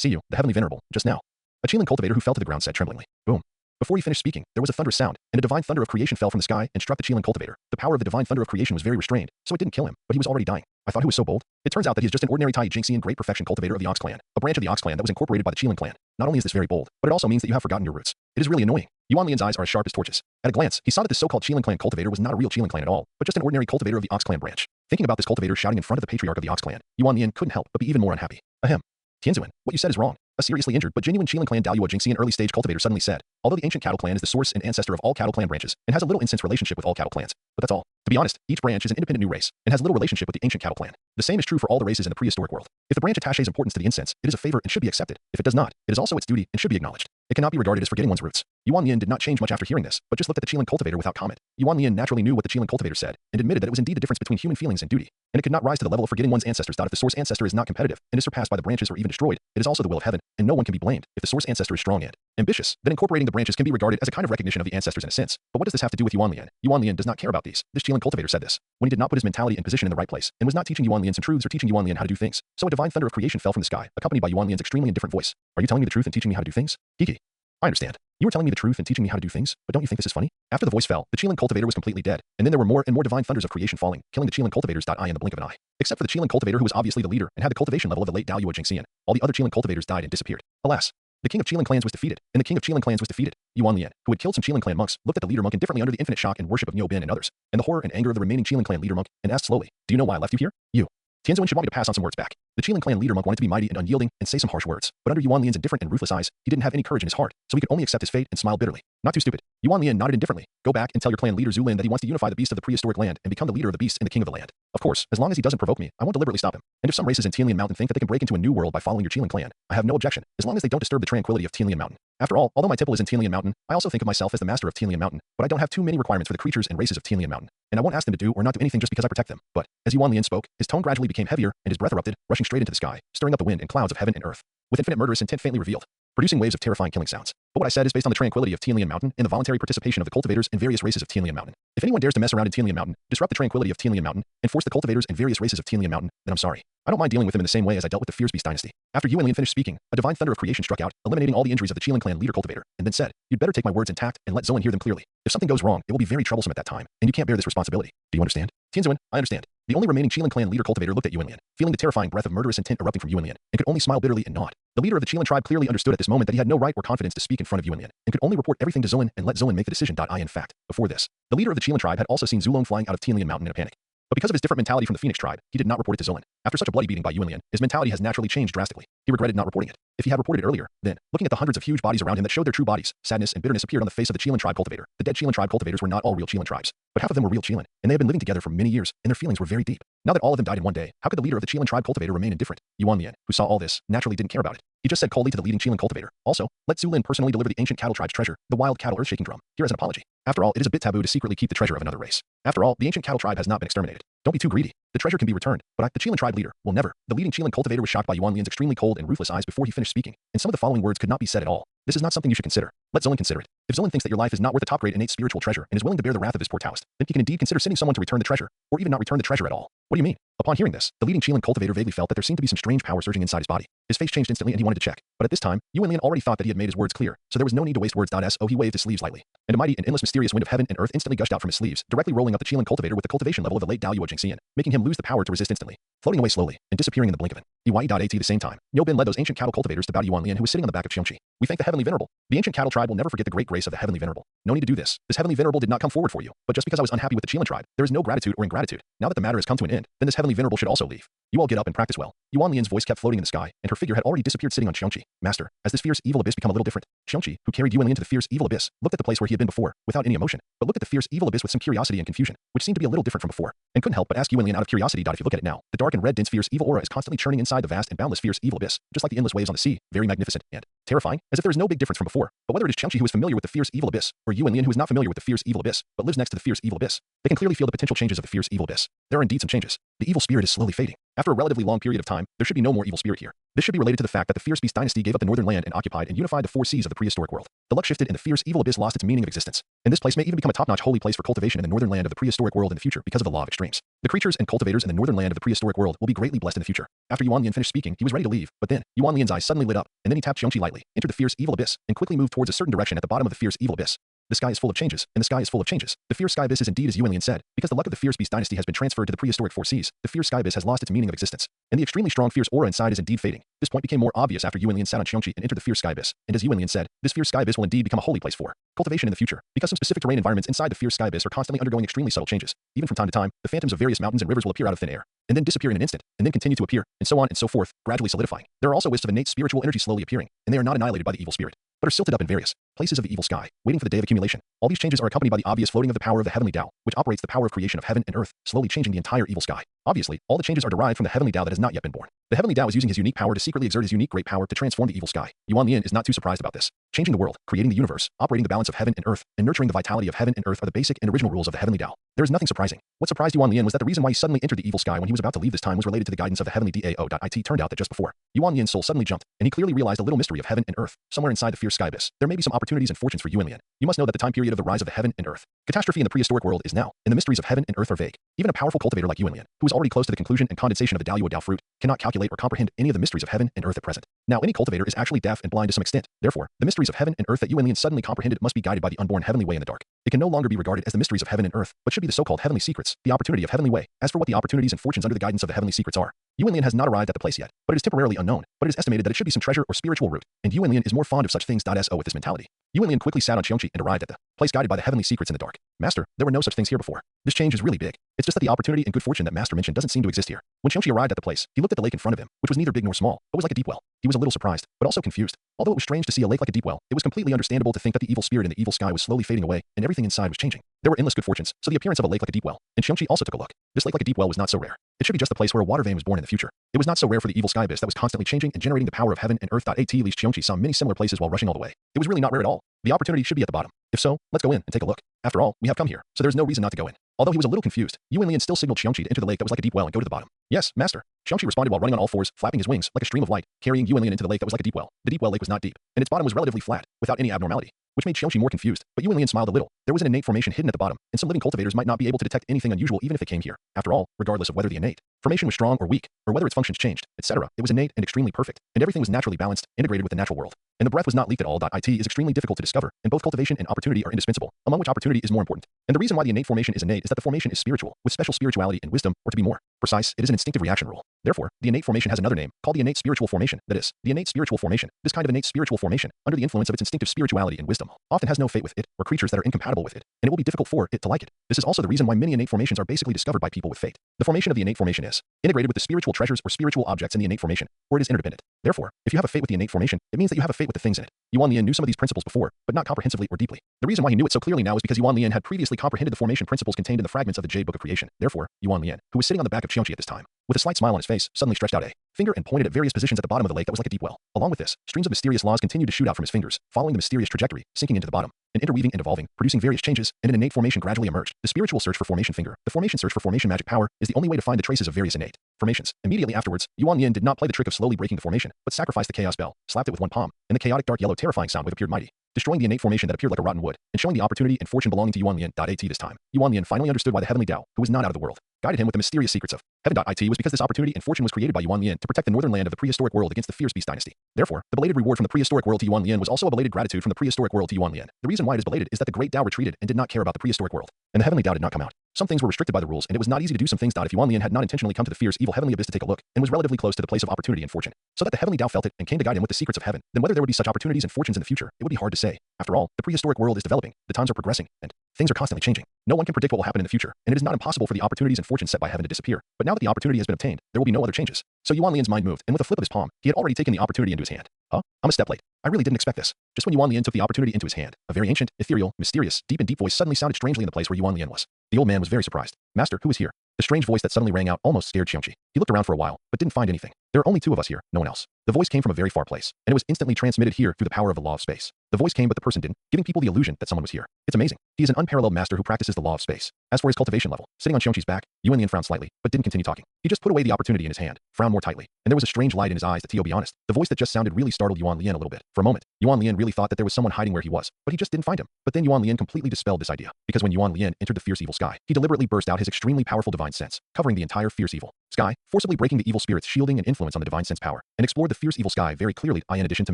you, the Heavenly Venerable, just now." A Qilin cultivator who fell to the ground said tremblingly, "Boom." Before he finished speaking, there was a thunderous sound, and a divine thunder of creation fell from the sky and struck the Qilin cultivator. The power of the divine thunder of creation was very restrained, so it didn't kill him, but he was already dying. I thought he was so bold. It turns out that he is just an ordinary Tai Jinxian great perfection cultivator of the Ox clan, a branch of the Ox clan that was incorporated by the Qilin clan. Not only is this very bold, but it also means that you have forgotten your roots. It is really annoying. Yuan Lian's eyes are as sharp as torches. At a glance, he saw that this so-called Qilin clan cultivator was not a real Qilin clan at all, but just an ordinary cultivator of the Ox clan branch. Thinking about this cultivator shouting in front of the patriarch of the Ox clan, Yuan Lian couldn't help but be even more unhappy. Ahem. Tianzuan, what you said is wrong. A seriously injured but genuine Qilin clan Daoyuo Jinxian early-stage cultivator suddenly said, although the ancient cattle clan is the source and ancestor of all cattle clan branches, and has a little instance relationship with all cattle clans. But that's all. To be honest, each branch is an independent new race, and has little relationship with the ancient cattle clan. The same is true for all the races in the prehistoric world. If the branch attaches importance to the incense, it is a favor and should be accepted. If it does not, it is also its duty and should be acknowledged. It cannot be regarded as forgetting one's roots. Yuan Lian did not change much after hearing this, but just looked at the Qilin cultivator without comment. Yuan Lian naturally knew what the Qilin cultivator said, and admitted that it was indeed the difference between human feelings and duty, and it could not rise to the level of forgetting one's ancestors. If the source ancestor is not competitive, and is surpassed by the branches or even destroyed, it is also the will of heaven, and no one can be blamed. If the source ancestor is strong and ambitious, then incorporating the branches can be regarded as a kind of recognition of the ancestors in a sense. But what does this have to do with Yuan Lian? Yuan Lian does not care about these. This Qilin cultivator said this when he did not put his mentality and position in the right place, and was not teaching Yuan Lian some truths or teaching Yuan Lian how to do things. So a divine thunder of creation fell from the sky, accompanied by Yuan Lian's extremely indifferent voice. Are you telling me the truth and teaching me how to do things? Kiki. I understand. You were telling me the truth and teaching me how to do things, but don't you think this is funny? After the voice fell, the Qilin cultivator was completely dead, and then there were more and more divine thunders of creation falling, killing the Qilin cultivators. In the blink of an eye. Except for the Qilin cultivator who was obviously the leader and had the cultivation level of the late Dao Jingxian. All the other Qilin cultivators died and disappeared. Alas. The king of Qilin clans was defeated, and the king of Qilin clans was defeated. Yuan Lian, who had killed some Qilin clan monks, looked at the leader monk indifferently under the infinite shock and worship of Niu Bin and others, and the horror and anger of the remaining Qilin clan leader monk, and asked slowly, "Do you know why I left you here? You." Tianzuan should want me to pass on some words back. The Qilin clan leader monk wanted to be mighty and unyielding and say some harsh words, but under Yuan Lian's indifferent and ruthless eyes, he didn't have any courage in his heart, so he could only accept his fate and smile bitterly. Not too stupid. Yuan Lian nodded indifferently. Go back and tell your clan leader Zulin that he wants to unify the beast of the prehistoric land and become the leader of the beasts and the king of the land. Of course, as long as he doesn't provoke me, I won't deliberately stop him. And if some races in Tianlian Mountain think that they can break into a new world by following your Qilin clan, I have no objection, as long as they don't disturb the tranquility of Tianlian Mountain. After all, although my temple is in Tianlian Mountain, I also think of myself as the master of Tianlian Mountain, but I don't have too many requirements for the creatures and races of Tianlian Mountain, and I won't ask them to do or not do anything just because I protect them. But, as Yuan Lian spoke, his tone gradually became heavier, and his breath erupted, rushing straight into the sky, stirring up the wind and clouds of heaven and earth, with infinite murderous intent faintly revealed, producing waves of terrifying killing sounds. But what I said is based on the tranquility of Tianlian Mountain and the voluntary participation of the cultivators and various races of Tianlian Mountain. If anyone dares to mess around in Tianlian Mountain, disrupt the tranquility of Tianlian Mountain, and force the cultivators and various races of Tianlian Mountain, then I'm sorry. I don't mind dealing with them in the same way as I dealt with the Fierce Beast dynasty. After Yuan Lian finished speaking, a divine thunder of creation struck out, eliminating all the injuries of the Qilin clan leader cultivator, and then said, "You'd better take my words intact and let Zoan hear them clearly. If something goes wrong, it will be very troublesome at that time, and you can't bear this responsibility. Do you understand?" Tianzuan, I understand. The only remaining Qilin clan leader cultivator looked at Yuan Lian, feeling the terrifying breath of murderous intent erupting from Yuan Lian, and could only smile bitterly and nod. The leader of the Qilin tribe clearly understood at this moment that he had no right or confidence to speak in front of Yuan Lian, and could only report everything to Zoan and let Zoan make the decision. In fact, before this, the leader of the Qilin tribe had also seen Zulong flying out of Tianlian Mountain in a panic. But because of his different mentality from the Phoenix tribe, he did not report it to Zoan. After such a bloody beating by Yuan Lian, his mentality has naturally changed drastically. He regretted not reporting it. If he had reported it earlier, then, looking at the hundreds of huge bodies around him that showed their true bodies, sadness and bitterness appeared on the face of the Qilin tribe cultivator. The dead Qilin tribe cultivators were not all real Qilin tribes, but half of them were real Qilin, and they had been living together for many years, and their feelings were very deep. Now that all of them died in one day, how could the leader of the Qilin tribe cultivator remain indifferent? Yuan Lian, who saw all this, naturally didn't care about it. He just said coldly to the leading Qilin cultivator, "Also, let Zulin personally deliver the ancient cattle tribe's treasure, the wild cattle earth-shaking drum, here as an apology. After all, it is a bit taboo to secretly keep the treasure of another race. After all, the ancient cattle tribe has not been exterminated. Don't be too greedy. The treasure can be returned, but the Qilin tribe leader will never." The leading Qilin cultivator was shocked by Yuan Lian's extremely cold and ruthless eyes before he finished speaking, and some of the following words could not be said at all. This is not something you should consider. Let Zolan consider it. If Zolan thinks that your life is not worth a top-grade innate spiritual treasure and is willing to bear the wrath of his poor Taoist, then he can indeed consider sending someone to return the treasure, or even not return the treasure at all. What do you mean? Upon hearing this, the leading Qilin cultivator vaguely felt that there seemed to be some strange power surging inside his body. His face changed instantly and he wanted to check. But at this time, Yuan Lian already thought that he had made his words clear, so there was no need to waste words. So he waved his sleeves lightly, and a mighty and endless mysterious wind of heaven and earth instantly gushed out from his sleeves, directly rolling up the Qilin cultivator with the cultivation level of the late Dao Jingxian, making him lose the power to resist instantly, floating away slowly and disappearing in the blink of an eye. At the same time, Niu Bin led those ancient cattle cultivators to bow to Yuan Lian, who was sitting on the back of Xiongqi. "We thank the Heavenly Venerable. The ancient cattle tribe will never forget the great grace of the Heavenly Venerable. No need to do this. This Heavenly Venerable did not come forward for you, but just because I was unhappy with the Qilin tribe, there is no gratitude or ingratitude. Now that the matter has come to an end, then this Heavenly Venerable should also leave. You all get up and practice well." Yuan Lian's voice kept floating in the sky, and her figure had already disappeared sitting on Xiongqi. "Master, has this fierce evil abyss become a little different?" Xiongqi, who carried Yuan Lian to the fierce evil abyss, looked at the place where he had been before, without any emotion, but looked at the fierce evil abyss with some curiosity and confusion, which seemed to be a little different from before, and couldn't help but ask Yuan Lian out of curiosity. If you look at it now, the dark and red dense fierce evil aura is constantly churning inside the vast and boundless fierce evil abyss, just like the endless waves on the sea, very magnificent and terrifying, as if there is no big difference from before. But whether it is Xiongqi who is familiar with the fierce evil abyss, or Yuan Lian who is not familiar with the fierce evil abyss, but lives next to the fierce evil abyss, they can clearly feel the potential changes of the fierce evil abyss. There are indeed some changes. The evil spirit is slowly fading. After a relatively long period of time, there should be no more evil spirit here. This should be related to the fact that the Fierce Beast dynasty gave up the northern land and occupied and unified the four seas of the prehistoric world. The luck shifted and the fierce evil abyss lost its meaning of existence. And this place may even become a top-notch holy place for cultivation in the northern land of the prehistoric world in the future because of the law of extremes. The creatures and cultivators in the northern land of the prehistoric world will be greatly blessed in the future. After Yuan Lian finished speaking, he was ready to leave, but then, Yuan Lian's eyes suddenly lit up, and then he tapped Xiongqi lightly, entered the fierce evil abyss, and quickly moved towards a certain direction at the bottom of the fierce evil abyss. The sky is full of changes, and the sky is full of changes. The fierce sky abyss is indeed as Yuan Lian said, because the luck of the Fierce Beast dynasty has been transferred to the prehistoric four seas. The fierce sky abyss has lost its meaning of existence, and the extremely strong fierce aura inside is indeed fading. This point became more obvious after Yuan Lian sat on Xiongqi and entered the fierce sky abyss, and as Yuan Lian said, this fierce sky abyss will indeed become a holy place for cultivation in the future, because some specific terrain environments inside the fierce sky abyss are constantly undergoing extremely subtle changes. Even from time to time, the phantoms of various mountains and rivers will appear out of thin air, and then disappear in an instant, and then continue to appear, and so on and so forth, gradually solidifying. There are also wisps of innate spiritual energy slowly appearing, and they are not annihilated by the evil spirit, but are silted up in various places of the evil sky, waiting for the day of accumulation. All these changes are accompanied by the obvious floating of the power of the heavenly Tao, which operates the power of creation of heaven and earth, slowly changing the entire evil sky. Obviously, all the changes are derived from the heavenly Tao that has not yet been born. The heavenly Tao is using his unique power to secretly exert his unique great power to transform the evil sky. Yuan Lian is not too surprised about this. Changing the world, creating the universe, operating the balance of heaven and earth, and nurturing the vitality of heaven and earth are the basic and original rules of the heavenly Tao. There is nothing surprising. What surprised Yuan Lian was that the reason why he suddenly entered the evil sky when he was about to leave this time was related to the guidance of the heavenly Dao. It turned out that just before, Yuan Lian's soul suddenly jumped, and he clearly realized a little mystery of heaven and earth, somewhere inside the fierce sky abyss. There may be some opportunities and fortunes for Yuan Lian. You must know that the time period of the rise of the heaven and earth catastrophe in the prehistoric world is now, and the mysteries of heaven and earth are vague. Even a powerful cultivator like Yuan Lian, who is already close to the conclusion and condensation of the Dao fruit, cannot calculate or comprehend any of the mysteries of heaven and earth at present. Now, any cultivator is actually deaf and blind to some extent, Therefore, the mysteries of heaven and earth that Yuan Lian suddenly comprehended must be guided by the unborn heavenly way in the dark. It can no longer be regarded as the mysteries of heaven and earth, but should be the so-called heavenly secrets, the opportunity of heavenly way. As for what the opportunities and fortunes under the guidance of the heavenly secrets are, Yuan Lian has not arrived at the place yet, but it is temporarily unknown, but it is estimated that it should be some treasure or spiritual root, and Yuan Lian is more fond of such things. So with this mentality, Yuan Lian quickly sat on Qiongqi and arrived at the place guided by the heavenly secrets in the dark. Master, there were no such things here before. This change is really big. It's just that the opportunity and good fortune that Master mentioned doesn't seem to exist here. When Qiongqi arrived at the place, he looked at the lake in front of him, which was neither big nor small, but was like a deep well. He was a little surprised, but also confused. Although it was strange to see a lake like a deep well, it was completely understandable to think that the evil spirit in the evil sky was slowly fading away, and everything inside was changing. There were endless good fortunes, so the appearance of a lake like a deep well. And Qiongqi also took a look. This lake like a deep well was not so rare. It should be just the place where a water vein was born in the future. It was not so rare for the evil sky abyss that was constantly changing and generating the power of heaven and earth. At least Qiongqi saw many similar places while rushing all the way. It was really not rare at all. The opportunity should be at the bottom. If so, let's go in and take a look. After all, we have come here, so there's no reason not to go in. Although he was a little confused, Yuan Lian still signaled Qiongqi to enter the lake that was like a deep well and go to the bottom. Yes, master. Qiongqi responded while running on all fours, flapping his wings like a stream of light, carrying Yuan Lian into the lake that was like a deep well. The deep well lake was not deep, and its bottom was relatively flat, without any abnormality, which made Qiongqi more confused, but Yuan Lian smiled a little. There was an innate formation hidden at the bottom, and some living cultivators might not be able to detect anything unusual even if it came here. After all, regardless of whether the innate formation was strong or weak, or whether its functions changed, etc., it was innate and extremely perfect, and everything was naturally balanced, integrated with the natural world. And the breath was not leaked at all. It is extremely difficult to discover, and both cultivation and opportunity are indispensable, among which opportunity is more important. And the reason why the innate formation is innate is that the formation is spiritual, with special spirituality and wisdom, or to be more precise, it is an instinctive reaction rule. Therefore, the innate formation has another name, called the innate spiritual formation. That is, the innate spiritual formation. This kind of innate spiritual formation, under the influence of its instinctive spirituality and wisdom, often has no fate with it, or creatures that are incompatible with it, and it will be difficult for it to like it. This is also the reason why many innate formations are basically discovered by people with fate. The formation of the innate formation is integrated with the spiritual treasures or spiritual objects in the innate formation, or it is interdependent. Therefore, if you have a fate with the innate formation, it means that you have a fate with the things in it. Yuan Lian knew some of these principles before, but not comprehensively or deeply. The reason why he knew it so clearly now is because Yuan Lian had previously comprehended the formation principles contained in the fragments of the Jade Book of Creation. Therefore, Yuan Lian, who was sitting on the back of Qiongqi at this time, with a slight smile on his face, suddenly stretched out a finger and pointed at various positions at the bottom of the lake that was like a deep well. Along with this, streams of mysterious laws continued to shoot out from his fingers, following the mysterious trajectory, sinking into the bottom, and interweaving and evolving, producing various changes, and an innate formation gradually emerged. The spiritual search for formation finger, the formation search for formation magic power, is the only way to find the traces of various innate formations. Immediately afterwards, Yuan Lian did not play the trick of slowly breaking the formation, but sacrificed the chaos bell, slapped it with one palm, and the chaotic dark yellow terrifying sound wave appeared mighty, destroying the innate formation that appeared like a rotten wood, and showing the opportunity and fortune belonging to Yuan Lian. This time, Yuan Lian finally understood why the heavenly Tao, who was not out of the world, guided him with the mysterious secrets of heaven. Was because this opportunity and fortune was created by Yuan Lian to protect the northern land of the prehistoric world against the fierce beast dynasty. Therefore, the belated reward from the prehistoric world to Yuan Lian was also a belated gratitude from the prehistoric world to Yuan Lian. The reason why it is belated is that the great Tao retreated and did not care about the prehistoric world, and the heavenly Tao did not come out. Some things were restricted by the rules, and it was not easy to do some things. If Yuan Lian had not intentionally come to the fierce evil heavenly abyss to take a look, and was relatively close to the place of opportunity and fortune, so that the heavenly Tao felt it and came to guide him with the secrets of heaven, then whether there would be such opportunities and fortunes in the future, it would be hard to say. After all, the prehistoric world is developing, the times are progressing, and things are constantly changing. No one can predict what will happen in the future, and it is not impossible for the opportunities and fortunes set by heaven to disappear. But now that the opportunity has been obtained, there will be no other changes. So Yuan Lian's mind moved, and with a flip of his palm, he had already taken the opportunity into his hand. Huh? I'm a step late. I really didn't expect this. Just when Yuan Lian took the opportunity into his hand, a very ancient, ethereal, mysterious, deep voice suddenly sounded strangely in the place where Yuan Lian was. The old man was very surprised. Master, who is here? The strange voice that suddenly rang out almost scared Qiongqi. He looked around for a while, but didn't find anything. There are only two of us here, no one else. The voice came from a very far place, and it was instantly transmitted here through the power of the law of space. The voice came, but the person didn't, giving people the illusion that someone was here. It's amazing. He is an unparalleled master who practices the law of space. As for his cultivation level, sitting on Qiongqi's back, Yuan Lian frowned slightly, but didn't continue talking. He just put away the opportunity in his hand, frowned more tightly, and there was a strange light in his eyes. To be honest, the voice that just sounded really startled Yuan Lian a little bit. For a moment, Yuan Lian really thought that there was someone hiding where he was, but he just didn't find him. But then Yuan Lian completely dispelled this idea, because when Yuan Lian entered the fierce evil sky, he deliberately burst out his extremely powerful divine sense, covering the entire fierce evil sky, forcibly breaking the evil spirit's shielding and influence on the divine sense power, and explored the fierce evil sky very clearly. In addition to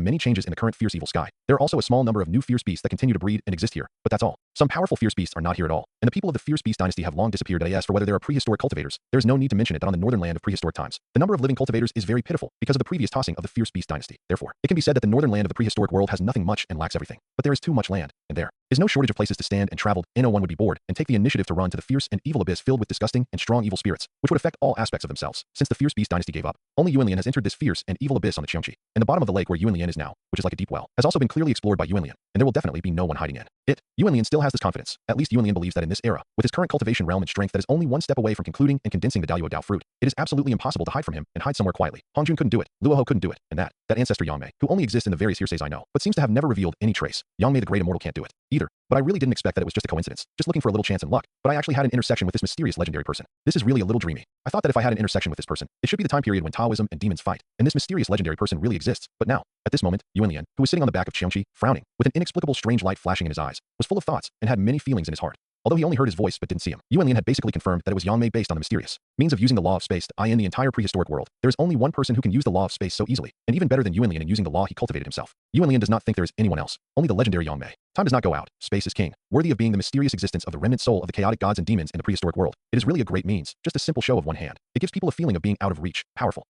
many changes in the current fierce evil sky, there are also a small number of new fierce beasts that continue to breed and exist here, but that's all. Some powerful fierce beasts are not here at all, and the people of the fierce beast dynasty have long disappeared. As for whether there are prehistoric cultivators, there is no need to mention it that on the northern land of prehistoric times, the number of living cultivators is very pitiful because of the previous tossing of the fierce beast dynasty. Therefore, it can be said that the northern land of the prehistoric world has nothing much and lacks everything. But there is too much land, and there is no shortage of places to stand and travel. No one would be bored and take the initiative to run to the fierce and evil abyss filled with disgusting and strong evil spirits, which would affect all aspects of themselves. Since the fierce beast dynasty gave up, only Yuan Lian has entered this fierce and evil abyss on the Qiongqi, and the bottom of the lake where Yuan Lian is now, which is like a deep well, has also been clearly explored by Yuan Lian, and there will definitely be no one hiding in it. Yuan Lian still has this confidence. At least Yuan Lian believes that in this era, with his current cultivation realm and strength that is only one step away from concluding and condensing the Dao Dao fruit, it is absolutely impossible to hide from him and hide somewhere quietly. Hongjun couldn't do it, Luoho couldn't do it, and that ancestor Yang Mei, who only exists in the various hearsays I know, but seems to have never revealed any trace. Yang Mei the great immortal can't do it either. But I really didn't expect that it was just a coincidence, just looking for a little chance and luck. But I actually had an intersection with this mysterious legendary person. This is really a little dreamy. I thought that if I had an intersection with this person, it should be the time period when Taoism and demons fight, and this mysterious legendary person really exists. But now, at this moment, Yuan Lian, who was sitting on the back of Qiongqi, frowning, with an inexplicable strange light flashing in his eyes, was full of thoughts and had many feelings in his heart. although he only heard his voice but didn't see him. Yuanlian had basically confirmed that it was Yang Mei based on the mysterious means of using the law of space to in the entire prehistoric world. There is only one person who can use the law of space so easily, and even better than Yuanlian in using the law he cultivated himself. Yuanlian does not think there is anyone else, only the legendary Yang Mei. Time does not go out. Space is king, worthy of being the mysterious existence of the remnant soul of the chaotic gods and demons in the prehistoric world. It is really a great means, just a simple show of one hand. It gives people a feeling of being out of reach, powerful.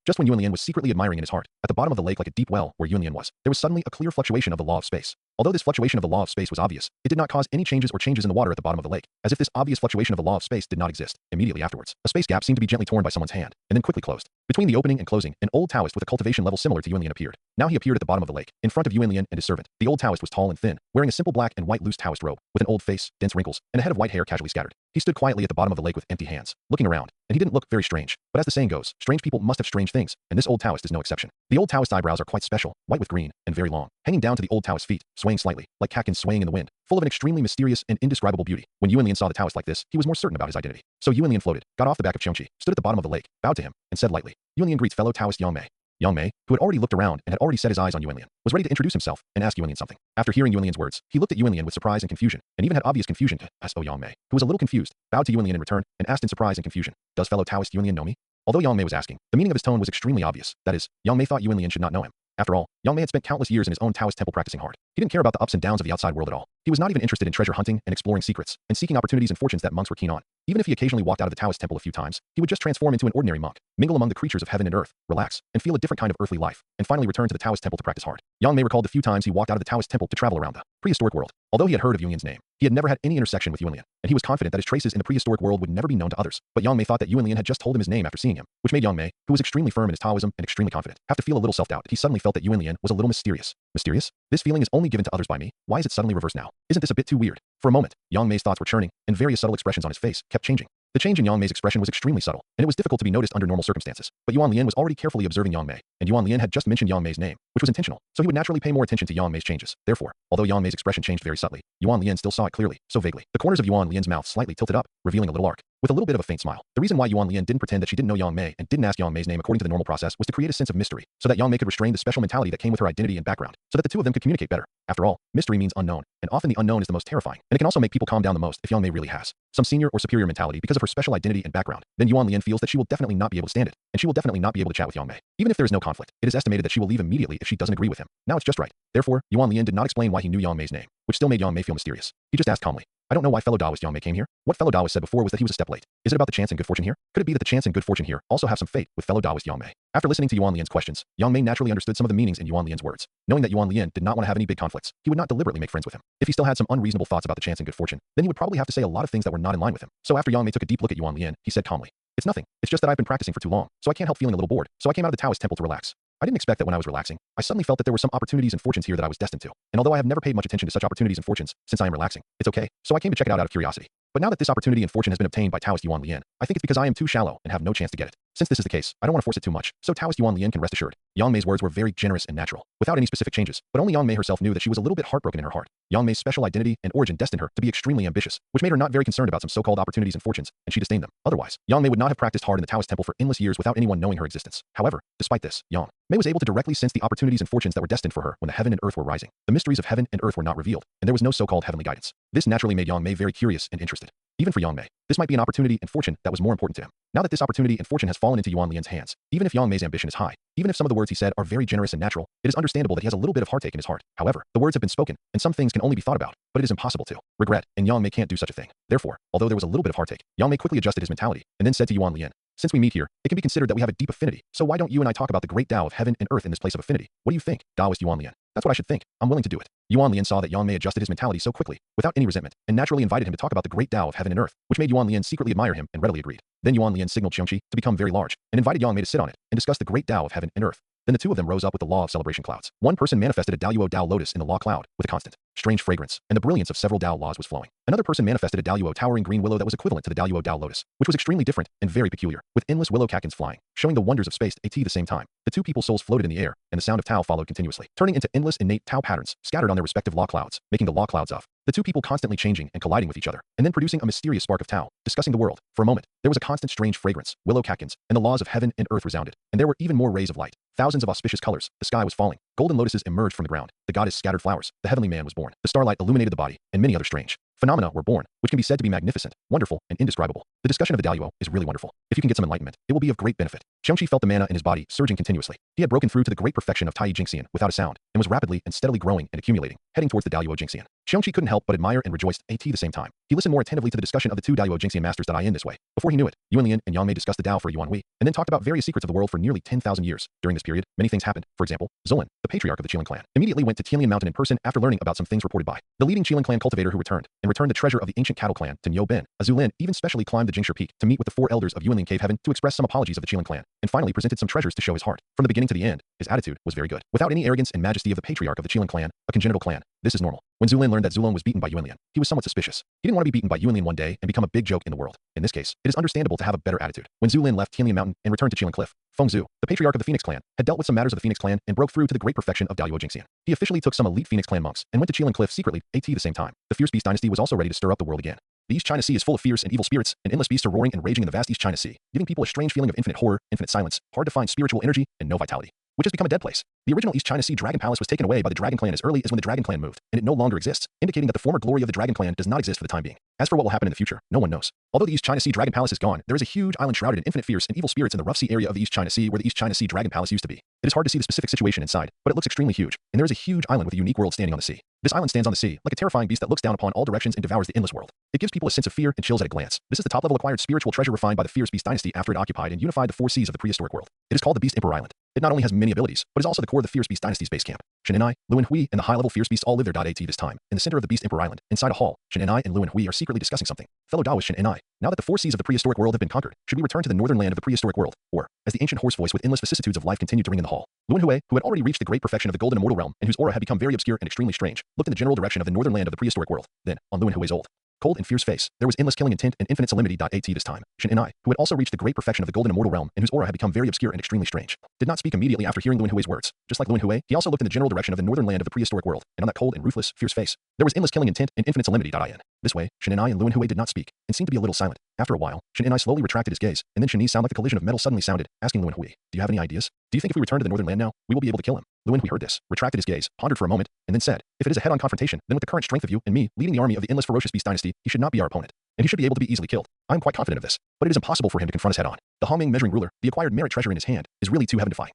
Just when Yuanlian was secretly admiring in his heart, at the bottom of the lake like a deep well where Yuanlian was, there was suddenly a clear fluctuation of the law of space. Although this fluctuation of the law of space was obvious, it did not cause any changes in the water at the bottom of the lake, as if this obvious fluctuation of the law of space did not exist. Immediately afterwards, a space gap seemed to be gently torn by someone's hand, and then quickly closed. Between the opening and closing, an old Taoist with a cultivation level similar to Yuanlian appeared. Now he appeared at the bottom of the lake, in front of Yuanlian and his servant. The old Taoist was tall and thin, wearing a simple black and white loose Taoist robe, with an old face, dense wrinkles, and a head of white hair casually scattered. He stood quietly at the bottom of the lake with empty hands, looking around, and he didn't look very strange. But as the saying goes, strange people must have strange things, and this old Taoist is no exception. The old Taoist's eyebrows are quite special, white with green, and very long, hanging down to the old Taoist's feet, swaying slightly, like catkins swaying in the wind, full of an extremely mysterious and indescribable beauty. When Yuanlian saw the Taoist like this, he was more certain about his identity. So Yuanlian floated, got off the back of Qiongqi, stood at the bottom of the lake, bowed to him, and said lightly, Yuanlian greets fellow Taoist Yang Mei. Yang Mei, who had already looked around and had already set his eyes on Yuanlian, was ready to introduce himself and ask Yuanlian something. After hearing Yuanlian's words, he looked at Yuanlian with surprise and confusion, and even had obvious confusion to ask Yang Mei, who was a little confused, bowed to Yuanlian in return, and asked in surprise and confusion, does fellow Taoist Yuanlian know me? Although Yang Mei was asking, the meaning of his tone was extremely obvious. That is, Yang Mei thought Yuanlian should not know him. After all, Yang Mei had spent countless years in his own Taoist temple practicing hard. He didn't care about the ups and downs of the outside world at all. He was not even interested in treasure hunting and exploring secrets, and seeking opportunities and fortunes that monks were keen on. Even if he occasionally walked out of the Taoist temple a few times, he would just transform into an ordinary monk, mingle among the creatures of heaven and earth, relax, and feel a different kind of earthly life, and finally return to the Taoist temple to practice hard. Yang Mei recalled the few times he walked out of the Taoist temple to travel around the prehistoric world. Although he had heard of Yuanlian's name, he had never had any intersection with Yuanlian, and he was confident that his traces in the prehistoric world would never be known to others. But Yang Mei thought that Yuanlian had just told him his name after seeing him, which made Yang Mei, who was extremely firm in his Taoism and extremely confident, have to feel a little self-doubt. He suddenly felt that Yuanlian was a little mysterious. Mysterious? This feeling is only given to others by me. Why is it suddenly reversed now? Isn't this a bit too weird? For a moment, Yang Mei's thoughts were churning, and various subtle expressions on his face kept changing. The change in Yang Mei's expression was extremely subtle, and it was difficult to be noticed under normal circumstances. But Yuanlian was already carefully observing Yang Mei, and Yuanlian had just mentioned Yang Mei's name, which was intentional, so he would naturally pay more attention to Yang Mei's changes. Therefore, although Yang Mei's expression changed very subtly, Yuanlian still saw it clearly, so vaguely. The corners of Yuanlian's mouth slightly tilted up, revealing a little arc, with a little bit of a faint smile. The reason why Yuanlian didn't pretend that she didn't know Yang Mei and didn't ask Yang Mei's name according to the normal process was to create a sense of mystery, so that Yang Mei could restrain the special mentality that came with her identity and background, so that the two of them could communicate better. After all, mystery means unknown, and often the unknown is the most terrifying, and it can also make people calm down the most if Yang Mei really has some senior or superior mentality because of her special identity and background. Then Yuanlian feels that she will definitely not be able to stand it, and she will definitely not be able to chat with Yang Mei. Even if there is no conflict, it is estimated that she will leave immediately if she doesn't agree with him. Now it's just right. Therefore, Yuanlian did not explain why he knew Yang Mei's name, which still made Yang Mei feel mysterious. He just asked calmly, I don't know why fellow Taoist Yang Mei came here. What fellow Taoist said before was that he was a step late. Is it about the chance and good fortune here? Could it be that the chance and good fortune here also have some fate with fellow Taoist Yang Mei? After listening to Yuanlian's questions, Yang Mei naturally understood some of the meanings in Yuanlian's words. Knowing that Yuanlian did not want to have any big conflicts, he would not deliberately make friends with him. If he still had some unreasonable thoughts about the chance and good fortune, then he would probably have to say a lot of things that were not in line with him. So after Yang Mei took a deep look at Yuanlian, he said calmly, it's nothing. It's just that I've been practicing for too long, so I can't help feeling a little bored. So I came out of the Taoist temple to relax. I didn't expect that when I was relaxing, I suddenly felt that there were some opportunities and fortunes here that I was destined to. And although I have never paid much attention to such opportunities and fortunes since I am relaxing, it's okay. So I came to check it out of curiosity. But now that this opportunity and fortune has been obtained by Taoist Yuanlian, I think it's because I am too shallow and have no chance to get it. Since this is the case, I don't want to force it too much, so Taoist Yuanlian can rest assured. Yang Mei's words were very generous and natural, without any specific changes, but only Yang Mei herself knew that she was a little bit heartbroken in her heart. Yang Mei's special identity and origin destined her to be extremely ambitious, which made her not very concerned about some so-called opportunities and fortunes, and she disdained them. Otherwise, Yang Mei would not have practiced hard in the Taoist temple for endless years without anyone knowing her existence. However, despite this, Yang Mei was able to directly sense the opportunities and fortunes that were destined for her when the heaven and earth were rising. The mysteries of heaven and earth were not revealed, and there was no so-called heavenly guidance. This naturally made Yang Mei very curious and interested. Even for Yang Mei, this might be an opportunity and fortune that was more important to him. Now that this opportunity and fortune has fallen into Yuanlian's hands, even if Yang Mei's ambition is high, even if some of the words he said are very generous and natural, it is understandable that he has a little bit of heartache in his heart. However, the words have been spoken, and some things can only be thought about, but it is impossible to regret, and Yang Mei can't do such a thing. Therefore, although there was a little bit of heartache, Yang Mei quickly adjusted his mentality, and then said to Yuanlian, since we meet here, it can be considered that we have a deep affinity, so why don't you and I talk about the great Tao of heaven and earth in this place of affinity? What do you think, Taoist Yuanlian? That's what I should think. I'm willing to do it. Yuanlian saw that Yang Mei adjusted his mentality so quickly, without any resentment, and naturally invited him to talk about the great Tao of heaven and earth, which made Yuanlian secretly admire him and readily agreed. Then Yuanlian signaled Qiongqi to become very large, and invited Yang Mei to sit on it, and discuss the great Tao of heaven and earth. Then the two of them rose up with the law of celebration clouds. One person manifested a Daluo Dao lotus in the law cloud, with a constant, strange fragrance, and the brilliance of several Dao laws was flowing. Another person manifested a Daluo towering green willow that was equivalent to the Daluo Dao lotus, which was extremely different and very peculiar, with endless willow catkins flying, showing the wonders of space at the same time. The two people's souls floated in the air, and the sound of Tao followed continuously, turning into endless innate Tao patterns scattered on their respective law clouds, making the law clouds of the two people constantly changing and colliding with each other, and then producing a mysterious spark of Tao, discussing the world. For a moment, there was a constant strange fragrance, willow catkins, and the laws of heaven and earth resounded, and there were even more rays of light. Thousands of auspicious colors, the sky was falling, Golden lotuses emerged from the ground. The goddess scattered flowers. The heavenly man was born. The starlight illuminated the body, and many other strange phenomena were born, which can be said to be magnificent, wonderful, and indescribable. The discussion of the Daluo is really wonderful. If you can get some enlightenment, it will be of great benefit. Xiongqi felt the mana in his body surging continuously. He had broken through to the great perfection of Tai Jingxian without a sound, and was rapidly and steadily growing and accumulating, heading towards the Daluo Jingxian. Xiongqi couldn't help but admire and rejoice at the same time. He listened more attentively to the discussion of the two Daluo Jingxian masters in this way. Before he knew it, Yuan Lian and Yang Mei discussed the Dao for Yuan Hui, and then talked about various secrets of the world for nearly 10,000 years. During this period, many things happened. For example, Zolan, the patriarch of the Qilin clan, immediately went to Tianlian Mountain in person after learning about some things reported by the leading Qilin clan cultivator who returned the treasure of the ancient cattle clan to Niu Ben. Azulin even specially climbed the Jingshi Peak to meet with the four elders of Yuanlin Cave Heaven to express some apologies of the Qilin clan, and finally presented some treasures to show his heart. From the beginning to the end, his attitude was very good. Without any arrogance and majesty of the patriarch of the Qilin clan, a congenital clan, this is normal. When Zulin learned that Zulon was beaten by Yuanlian, he was somewhat suspicious. He didn't want to be beaten by Yuanlian one day and become a big joke in the world. In this case, it is understandable to have a better attitude. When Zulin left Tianlian Mountain and returned to Qilin Cliff, Feng Zhu, the patriarch of the Phoenix clan, had dealt with some matters of the Phoenix clan and broke through to the great perfection of Daluo Jingxian. He officially took some elite Phoenix clan monks and went to Qilin Cliff secretly at the same time. The Fierce Beast dynasty was also ready to stir up the world again. The East China Sea is full of fierce and evil spirits, and endless beasts are roaring and raging in the vast East China Sea, giving people a strange feeling of infinite horror, infinite silence, hard to find spiritual energy, and no vitality, which has become a dead place. The original East China Sea Dragon Palace was taken away by the Dragon Clan as early as when the Dragon Clan moved, and it no longer exists, indicating that the former glory of the Dragon Clan does not exist for the time being. As for what will happen in the future, no one knows. Although the East China Sea Dragon Palace is gone, there is a huge island shrouded in infinite fierce and evil spirits in the rough sea area of the East China Sea where the East China Sea Dragon Palace used to be. It is hard to see the specific situation inside, but it looks extremely huge, and there is a huge island with a unique world standing on the sea. This island stands on the sea, like a terrifying beast that looks down upon all directions and devours the endless world. It gives people a sense of fear and chills at a glance. This is the top-level acquired spiritual treasure refined by the Fierce Beast dynasty after it occupied and unified the four seas of the prehistoric world. It is called the Beast Emperor Island. It not only has many abilities, but is also the core of the Fierce Beast dynasty's base camp. Shen and I, Lu and Hui, and the high-level Fierce Beasts all live there. At this time, in the center of the Beast Emperor Island, inside a hall, Shen and I and Lu and Hui are secretly discussing something. Fellow Taoist Shen and I, now that the four seas of the prehistoric world have been conquered, should we return to the northern land of the prehistoric world, or, as the ancient hoarse voice with endless vicissitudes of life continued to ring in the hall, Lu and Hui, who had already reached the great perfection of the golden immortal realm and whose aura had become very obscure and extremely strange, looked in the general direction of the northern land of the prehistoric world. Then, on Lu and Hui's old, cold and fierce face, there was endless killing intent and infinite solemnity. At this time, Shen and I, who had also reached the great perfection of the golden immortal realm and whose aura had become very obscure and extremely strange, did not speak immediately after hearing Lu and Hui's words. Just like Lu and Hui, he also looked in the general direction of the northern land of the prehistoric world, and on that cold and ruthless, fierce face, there was endless killing intent and infinite solemnity. In this way, Shen and I and Lu and Hui did not speak, and seemed to be a little silent. After a while, Shen and I slowly retracted his gaze, and then Shen's sound like the collision of metal suddenly sounded, asking Lu and Hui, "Do you have any ideas? Do you think if we return to the northern land now, we will be able to kill him?" Lu and Hui heard this, retracted his gaze, pondered for a moment, and then said, "If it is a head-on confrontation, then with the current strength of you and me leading the army of the endless ferocious beast dynasty, he should not be our opponent, and he should be able to be easily killed. I am quite confident of this, but it is impossible for him to confront us head-on. The Hongming measuring ruler, the acquired merit treasure in his hand, is really too heaven-defying.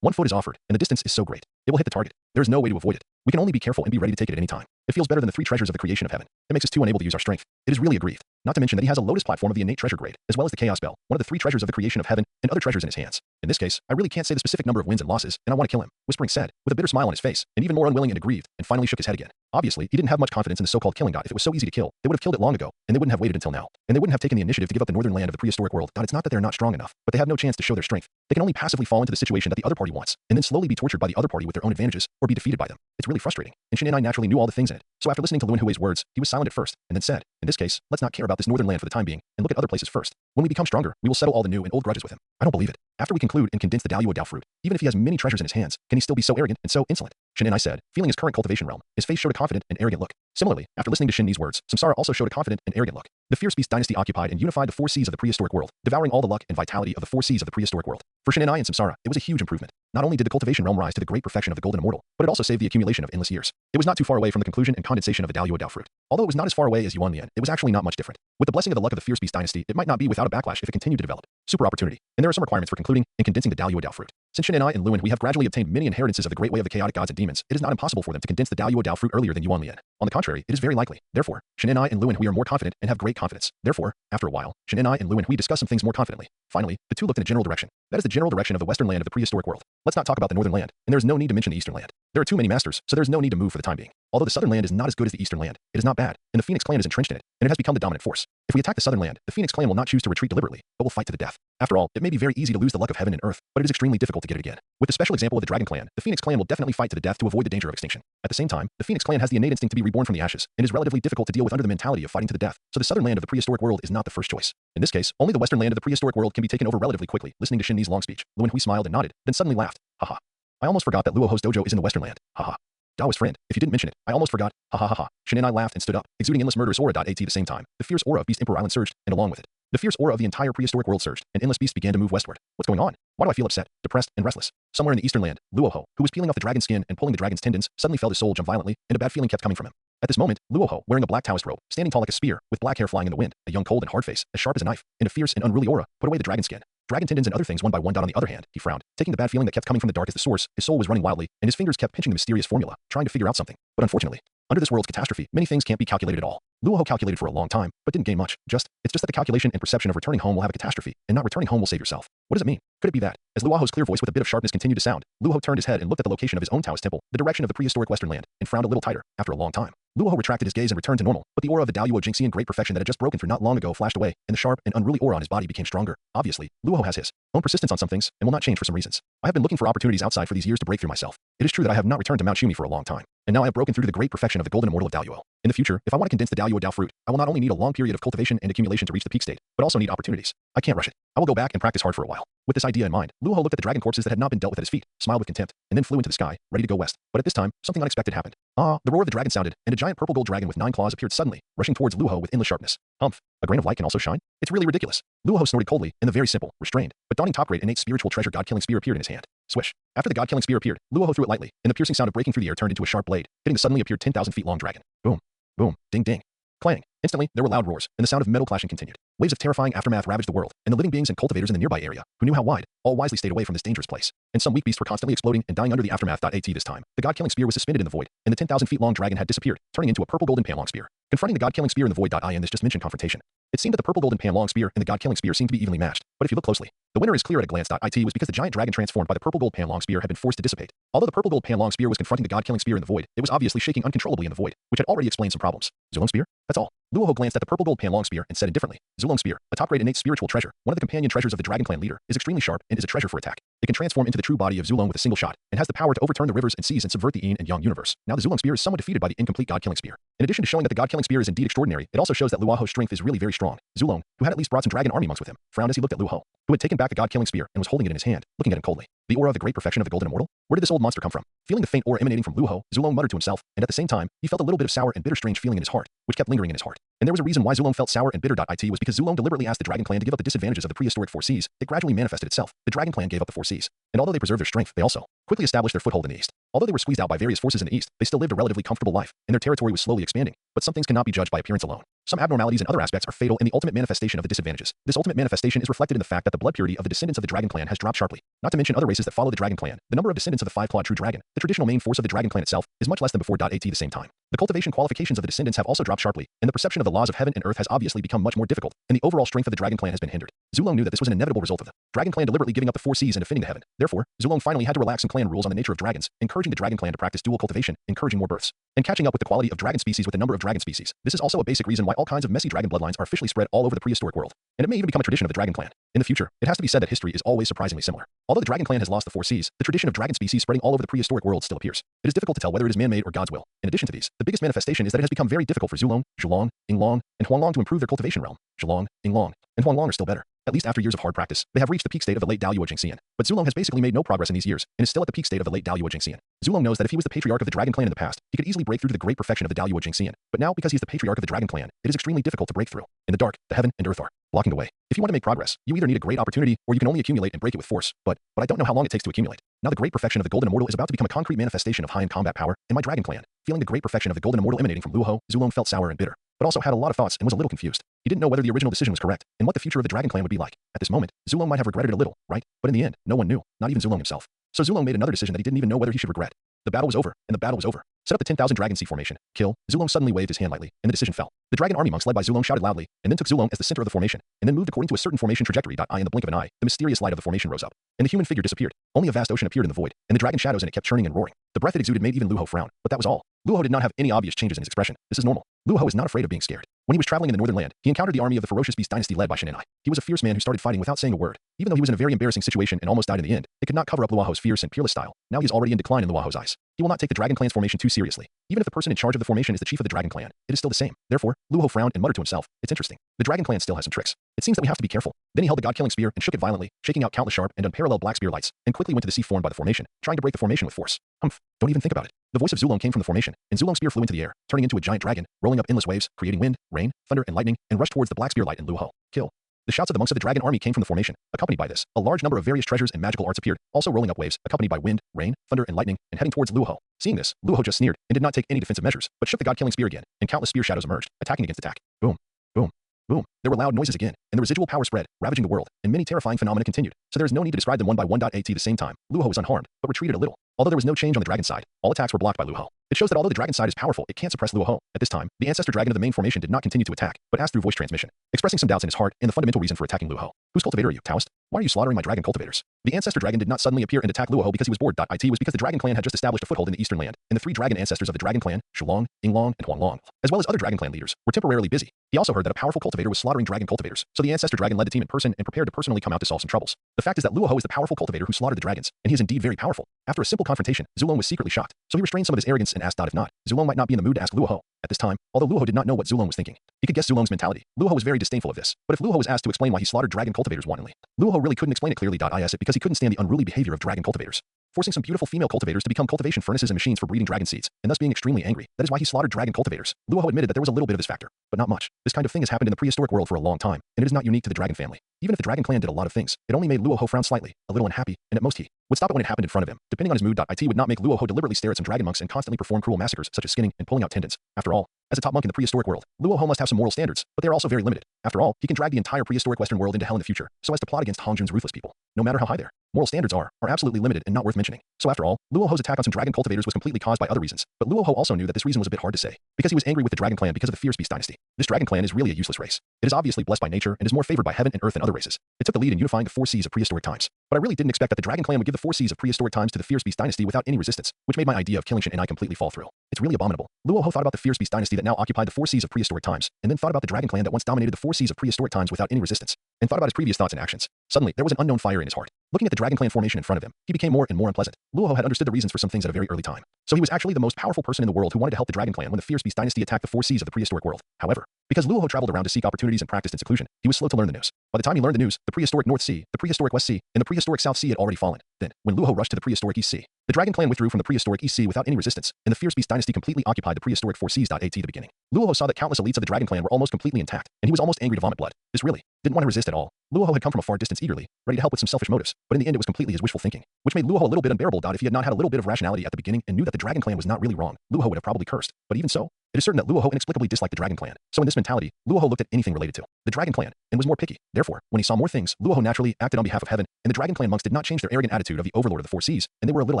1 foot is offered, and the distance is so great. It will hit the target. There is no way to avoid it. We can only be careful and be ready to take it at any time. It feels better than the 3 treasures of the creation of heaven. It makes us too unable to use our strength. It is really aggrieved. Not to mention that he has a lotus platform of the innate treasure grade, as well as the chaos bell, one of the 3 treasures of the creation of heaven, and other treasures in his hands. In this case, I really can't say the specific number of wins and losses, and I want to kill him," Whispering said, with a bitter smile on his face, and even more unwilling and aggrieved, and finally shook his head again. Obviously, he didn't have much confidence in the so-called killing. If it was so easy to kill, they would have killed it long ago, and they wouldn't have waited until now. And they wouldn't have taken the initiative to give up the northern land of the prehistoric world. It's not that they're not strong enough, but they have no chance to show their strength. They can only passively fall into the situation that the other party wants, and then slowly be tortured by the other party with their own advantages, or be defeated by them. It's really frustrating. And Shen and I naturally knew all the things in it. So after listening to Lu and Hui's words, he was silent at first, and then said, "In this case, let's not care about this northern land for the time being, and look at other places first. When we become stronger, we will settle all the new and old grudges with him." I don't believe it. After we conclude and condense the Daluo Dao fruit, even if he has many treasures in his hands, can he still be so arrogant and so insolent? Shen and I said, feeling his current cultivation realm, his face showed a confident and arrogant look. Similarly, after listening to Shen's words, Samsara also showed a confident and arrogant look. The Fierce Beast dynasty occupied and unified the 4 seas of the prehistoric world, devouring all the luck and vitality of the 4 seas of the prehistoric world. For Shen and I and Samsara, it was a huge improvement. Not only did the cultivation realm rise to the great perfection of the golden immortal, but it also saved the accumulation of endless years. It was not too far away from the conclusion and condensation of the Daluo Dao fruit. Although it was not as far away as Yuan Lian, it was actually not much different. With the blessing of the luck of the Fierce Beast dynasty, it might not be without a backlash if it continued to develop. Super opportunity. And there are some requirements for concluding and condensing the Daluo Dao fruit. Since Shen and I and Luan, we have gradually obtained many inheritances of the great way of the chaotic gods and demons, it is not impossible for them to condense the Daluo Dao fruit earlier than Yuan Lian. On the contrary, it is very likely. Therefore, Shen and I and Luan, we are more confident and have great confidence. Therefore, after a while, Shen and I and Luan, we discuss some things more confidently. Finally, the two looked in a general direction. That is the general direction of the western land of the prehistoric world. Let's not talk about the northern land, and there is no need to mention the eastern land. There are too many masters, so there is no need to move for the time being. Although the southern land is not as good as the eastern land, it is not bad, and the Phoenix clan is entrenched in it, and it has become the dominant force. If we attack the southern land, the Phoenix clan will not choose to retreat deliberately, but will fight to the death. After all, it may be very easy to lose the luck of heaven and earth, but it is extremely difficult to get it again. With the special example of the Dragon clan, the Phoenix clan will definitely fight to the death to avoid the danger of extinction. At the same time, the Phoenix clan has the innate instinct to be reborn from the ashes, and is relatively difficult to deal with under the mentality of fighting to the death, so the southern land of the prehistoric world is not the first choice. In this case, only the western land of the prehistoric world can be taken over relatively quickly. Listening to Shin's long speech, Luan Hui smiled and nodded, then suddenly laughed. Haha. I almost forgot that Luo Ho's dojo is in the western land. Haha. Daoist friend, if you didn't mention it, I almost forgot. Ha ha ha ha. Shin and I laughed and stood up, exuding endless murderous aura. At the same time, the fierce aura of Beast Emperor Island surged, and along with it, The fierce aura of the entire prehistoric world surged, and endless beasts began to move westward. What's going on? Why do I feel upset, depressed, and restless? Somewhere in the eastern land, Luoho, who was peeling off the dragon's skin and pulling the dragon's tendons, suddenly felt his soul jump violently, and a bad feeling kept coming from him. At this moment, Luoho, wearing a black Taoist robe, standing tall like a spear, with black hair flying in the wind, a young cold and hard face, as sharp as a knife, and a fierce and unruly aura, put away the dragon skin. Dragon tendons and other things one by one. On the other hand, he frowned, taking the bad feeling that kept coming from the dark as the source. His soul was running wildly, and his fingers kept pinching the mysterious formula, trying to figure out something. But unfortunately, under this world's catastrophe, many things can't be calculated at all. Luoho calculated for a long time, but didn't gain much. It's just that the calculation and perception of returning home will have a catastrophe, and not returning home will save yourself. What does it mean? Could it be that, as Luoho's clear voice with a bit of sharpness continued to sound, Luoho turned his head and looked at the location of his own Taoist temple, the direction of the prehistoric western land, and frowned a little tighter. After a long time, Luoho retracted his gaze and returned to normal, but the aura of the Daluo Jingxian great perfection that had just broken through not long ago flashed away, and the sharp and unruly aura on his body became stronger. Obviously, Luoho has his own persistence on some things, and will not change for some reasons. I have been looking for opportunities outside for these years to break through myself. It is true that I have not returned to Mount Shumi for a long time, and now I have broken through to the great perfection of the golden immortal of Daluo. In the future, if I want to condense the Daluo Dao fruit, I will not only need a long period of cultivation and accumulation to reach the peak state, but also need opportunities. I can't rush it. I will go back and practice hard for a while. With this idea in mind, Luoho looked at the dragon corpses that had not been dealt with at his feet, smiled with contempt, and then flew into the sky, ready to go west. But at this time, something unexpected happened. The roar of the dragon sounded, and a giant purple gold dragon with 9 claws appeared suddenly, rushing towards Luoho with endless sharpness. Humph! A grain of light can also shine? It's really ridiculous. Luoho snorted coldly, and the very simple, restrained, but daunting top-grade innate spiritual treasure god-killing spear appeared in his hand. Swish. After the god-killing spear appeared, Luoho threw it lightly, and the piercing sound of breaking through the air turned into a sharp blade, hitting the suddenly appeared 10,000 feet long dragon. Boom. Boom. Ding ding. Clang. Instantly, there were loud roars, and the sound of metal clashing continued. Waves of terrifying aftermath ravaged the world, and the living beings and cultivators in the nearby area, who knew how wide, all wisely stayed away from this dangerous place. And some weak beasts were constantly exploding and dying under the aftermath. At this time, the god-killing spear was suspended in the void, and the 10,000 feet long dragon had disappeared, turning into a purple golden panlong spear. Confronting the god-killing spear in the void. In this just mentioned confrontation, it seemed that the purple golden panlong spear and the god-killing spear seemed to be evenly matched, but if you look closely, the winner is clear at a glance. It was because the giant dragon transformed by the purple gold panlong spear had been forced to dissipate. Although the purple gold panlong spear was confronting the god-killing spear in the void, it was obviously shaking uncontrollably in the void, which had already explained some problems. Zulong spear? That's all. Luoho glanced at the purple gold panlong spear and said indifferently, Zulong spear, a top-grade innate spiritual treasure, one of the companion treasures of the dragon clan leader, is extremely sharp and is a treasure for attack. It can transform into the true body of Zulong with a single shot, and has the power to overturn the rivers and seas and subvert the yin and yang universe. Now the Zulong spear is somewhat defeated by the incomplete god-killing spear. In addition to showing that the god-killing spear is indeed extraordinary, it also shows that Luoho's strength is really very strong. Zulong, who had at least brought some dragon army monks with him, frowned as he looked at Luoho, who had taken back the god-killing spear and was holding it in his hand, looking at him coldly. The aura of the great perfection of the golden immortal? Where did this old monster come from? Feeling the faint aura emanating from Luoho, Zulong muttered to himself, and at the same time, he felt a little bit of sour and bitter strange feeling in his heart, which kept lingering in his heart. And there was a reason why Zulong felt sour and bitter. It was because Zulong deliberately asked the dragon clan to give up the disadvantages of the prehistoric 4 seas. It gradually manifested itself. The dragon clan gave up the 4 seas. And although they preserved their strength, they also quickly established their foothold in the east. Although they were squeezed out by various forces in the east, they still lived a relatively comfortable life, and their territory was slowly expanding. But some things cannot be judged by appearance alone. Some abnormalities and other aspects are fatal in the ultimate manifestation of the disadvantages. This ultimate manifestation is reflected in the fact that the blood purity of the descendants of the dragon clan has dropped sharply. Not to mention other races that follow the dragon clan. The number of descendants of the 5-clawed true dragon, the traditional main force of the dragon clan itself, is much less than before. At the same time, the cultivation qualifications of the descendants have also dropped sharply, and the perception of the laws of heaven and earth has obviously become much more difficult, and the overall strength of the dragon clan has been hindered. Zulong knew that this was an inevitable result of the dragon clan deliberately giving up the 4 seas and defending the heaven. Therefore, Zulong finally had to relax some clan rules on the nature of dragons, encouraging the dragon clan to practice dual cultivation, encouraging more births, and catching up with the quality of dragon species with the number of dragon species. This is also a basic reason why all kinds of messy dragon bloodlines are officially spread all over the prehistoric world, and it may even become a tradition of the dragon clan. In the future, it has to be said that history is always surprisingly similar. Although the dragon clan has lost the 4 seas, the tradition of dragon species spreading all over the prehistoric world still appears. It is difficult to tell whether it is man-made or God's will. In addition to these, the biggest manifestation is that it has become very difficult for Zulong, Zhulong, Yinglong, and Huanglong to improve their cultivation realm. Zhulong, Yinglong, and Huanglong are still better. At least after years of hard practice, they have reached the peak state of the late Daluo Jingxian. But Zulong has basically made no progress in these years, and is still at the peak state of the late Daluo Jingxian. Zulong knows that if he was the patriarch of the dragon clan in the past, he could easily break through to the great perfection of the Daluo Jingxian. But now, because he is the patriarch of the dragon clan, it is extremely difficult to break through. In the dark, the heaven and earth are blocking the way. If you want to make progress, you either need a great opportunity, or you can only accumulate and break it with force. But I don't know how long it takes to accumulate. Now the great perfection of the golden immortal is about to become a concrete manifestation of high-end combat power in my dragon clan. Feeling the great perfection of the golden immortal emanating from Luoho, Zulong felt sour and bitter, but also had a lot of thoughts and was a little confused. He didn't know whether the original decision was correct, and what the future of the dragon clan would be like. At this moment, Zulong might have regretted it a little, right? But in the end, no one knew, not even Zulong himself. So Zulong made another decision that he didn't even know whether he should regret. The battle was over, and the battle was over. Set up the 10,000 Dragon Sea formation. Kill. Zulong suddenly waved his hand lightly, and the decision fell. The dragon army monks led by Zulong shouted loudly, and then took Zulong as the center of the formation, and then moved according to a certain formation trajectory. In the blink of an eye, the mysterious light of the formation rose up, and the human figure disappeared. Only a vast ocean appeared in the void, and the dragon shadows in it kept churning and roaring. The breath it exuded made even Luoho frown, but that was all. Luoho did not have any obvious changes in his expression. This is normal. Luoho is not afraid of being scared. When he was traveling in the northern land, he encountered the army of the ferocious beast dynasty led by Shin'enai. He was a fierce man who started fighting without saying a word. Even though he was in a very embarrassing situation and almost died in the end, it could not cover up Luoho's fierce and peerless style. Now he is already in decline in Luoho's eyes. He will not take the dragon clan's formation too seriously. Even if the person in charge of the formation is the chief of the dragon clan, it is still the same. Therefore, Luoho frowned and muttered to himself, "It's interesting. The dragon clan still has some tricks. It seems that we have to be careful." Then he held the god-killing spear and shook it violently, shaking out countless sharp and unparalleled black spear lights, and quickly went to the sea formed by the formation, trying to break the formation with force. Humph, don't even think about it. The voice of Zulong came from the formation, and Zulong's spear flew into the air, turning into a giant dragon, rolling up endless waves, creating wind, rain, thunder, and lightning, and rushed towards the black spear light in Luoho. Kill. The shouts of the monks of the dragon army came from the formation. Accompanied by this, a large number of various treasures and magical arts appeared, also rolling up waves, accompanied by wind, rain, thunder, and lightning, and heading towards Luoho. Seeing this, Luoho just sneered and did not take any defensive measures, but shook the god-killing spear again, and countless spear shadows emerged, attacking against attack. Boom, boom, boom. There were loud noises again, and the residual power spread, ravaging the world, and many terrifying phenomena continued. So there is no need to describe them one by one. At the same time, Luoho was unharmed, but retreated a little. Although there was no change on the dragon side, all attacks were blocked by Luoho. It shows that although the dragon side is powerful, it can't suppress Luoho. At this time, the ancestor dragon of the main formation did not continue to attack, but asked through voice transmission, expressing some doubts in his heart and the fundamental reason for attacking Luoho. Whose cultivator are you, Taoist? Why are you slaughtering my dragon cultivators? The ancestor dragon did not suddenly appear and attack Luoho because he was bored. It was because the dragon clan had just established a foothold in the eastern land, and the three dragon ancestors of the dragon clan, Zhulong, Yinglong, and Huanglong, as well as other dragon clan leaders, were temporarily busy. He also heard that a powerful cultivator was slaughtering dragon cultivators, so the ancestor dragon led the team in person and prepared to personally come out to solve some troubles. The fact is that Luoho is the powerful cultivator who slaughtered the dragons, and he is indeed very powerful. After a simple confrontation, Zhulong was secretly shocked, so he restrained some of his arrogance and asked if not, Zhulong might not be in the mood to ask Luoho. At this time, although Luoho did not know what Zhulong was thinking, he could guess Zhulong's mentality. Luoho was very disdainful of this, but if Luoho was asked to explain why he slaughtered dragon cultivators wantonly, Luoho really couldn't explain it clearly. It because he couldn't stand the unruly behavior of dragon cultivators, forcing some beautiful female cultivators to become cultivation furnaces and machines for breeding dragon seeds, and thus being extremely angry. That is why he slaughtered dragon cultivators. Luoho admitted that there was a little bit of this factor, but not much. This kind of thing has happened in the prehistoric world for a long time, and it is not unique to the dragon family. Even if the dragon clan did a lot of things, it only made Luoho frown slightly, a little unhappy, and at most he would stop it when it happened in front of him. Depending on his mood, it would not make Luoho deliberately stare at some dragon monks and constantly perform cruel massacres such as skinning and pulling out tendons. After all, as a top monk in the prehistoric world, Luoho must have some moral standards, but they are also very limited. After all, he can drag the entire prehistoric Western world into hell in the future, so as to plot against Hongjun's ruthless people. No matter how high their moral standards are absolutely limited and not worth mentioning. So after all, Luoho's attack on some dragon cultivators was completely caused by other reasons, but Luoho also knew that this reason was a bit hard to say, because he was angry with the dragon clan because of the fierce beast dynasty. This dragon clan is really a useless race. It is obviously blessed by nature and is more favored by heaven and earth than other races. It took the lead in unifying the four seas of prehistoric times, but I really didn't expect that the dragon clan would give the four seas of prehistoric times to the fierce beast dynasty without any resistance, which made my idea of killing Shin and I completely fall through. It's really abominable. Luoho thought about the fierce beast dynasty that now occupied the four seas of prehistoric times, and then thought about the dragon clan that once dominated the four seas of prehistoric times without any resistance, and thought about his previous thoughts and actions. Suddenly, there was an unknown fire in his heart. Looking at the dragon clan formation in front of him, he became more and more unpleasant. Luoho had understood the reasons for some things at a very early time, so he was actually the most powerful person in the world who wanted to help the dragon clan when the fierce beast dynasty attacked the four seas of the prehistoric world. However, because Luoho traveled around to seek opportunities and practiced in seclusion, he was slow to learn the news. By the time he learned the news, the prehistoric North Sea, the prehistoric West Sea, and the prehistoric South Sea had already fallen. Then, when Luoho rushed to the prehistoric East Sea, the dragon clan withdrew from the prehistoric East Sea without any resistance, and the fierce beast dynasty completely occupied the prehistoric four seas. At the beginning, Luoho saw that countless elites of the dragon clan were almost completely intact, and he was almost angry to vomit blood. This really didn't want to resist at all. Luoho had come from a far distance eagerly, ready to help with some selfish motives, but in the end it was completely his wishful thinking, which made Luoho a little bit unbearable. If he had not had a little bit of rationality at the beginning and knew that the dragon clan was not really wrong, Luoho would have probably cursed. But even so, it is certain that Luoho inexplicably disliked the dragon clan. So in this mentality, Luoho looked at anything related to the dragon clan and was more picky. Therefore, when he saw more things, Luoho naturally acted on behalf of heaven, and the dragon clan monks did not change their arrogant attitude of the overlord of the four seas, and they were a little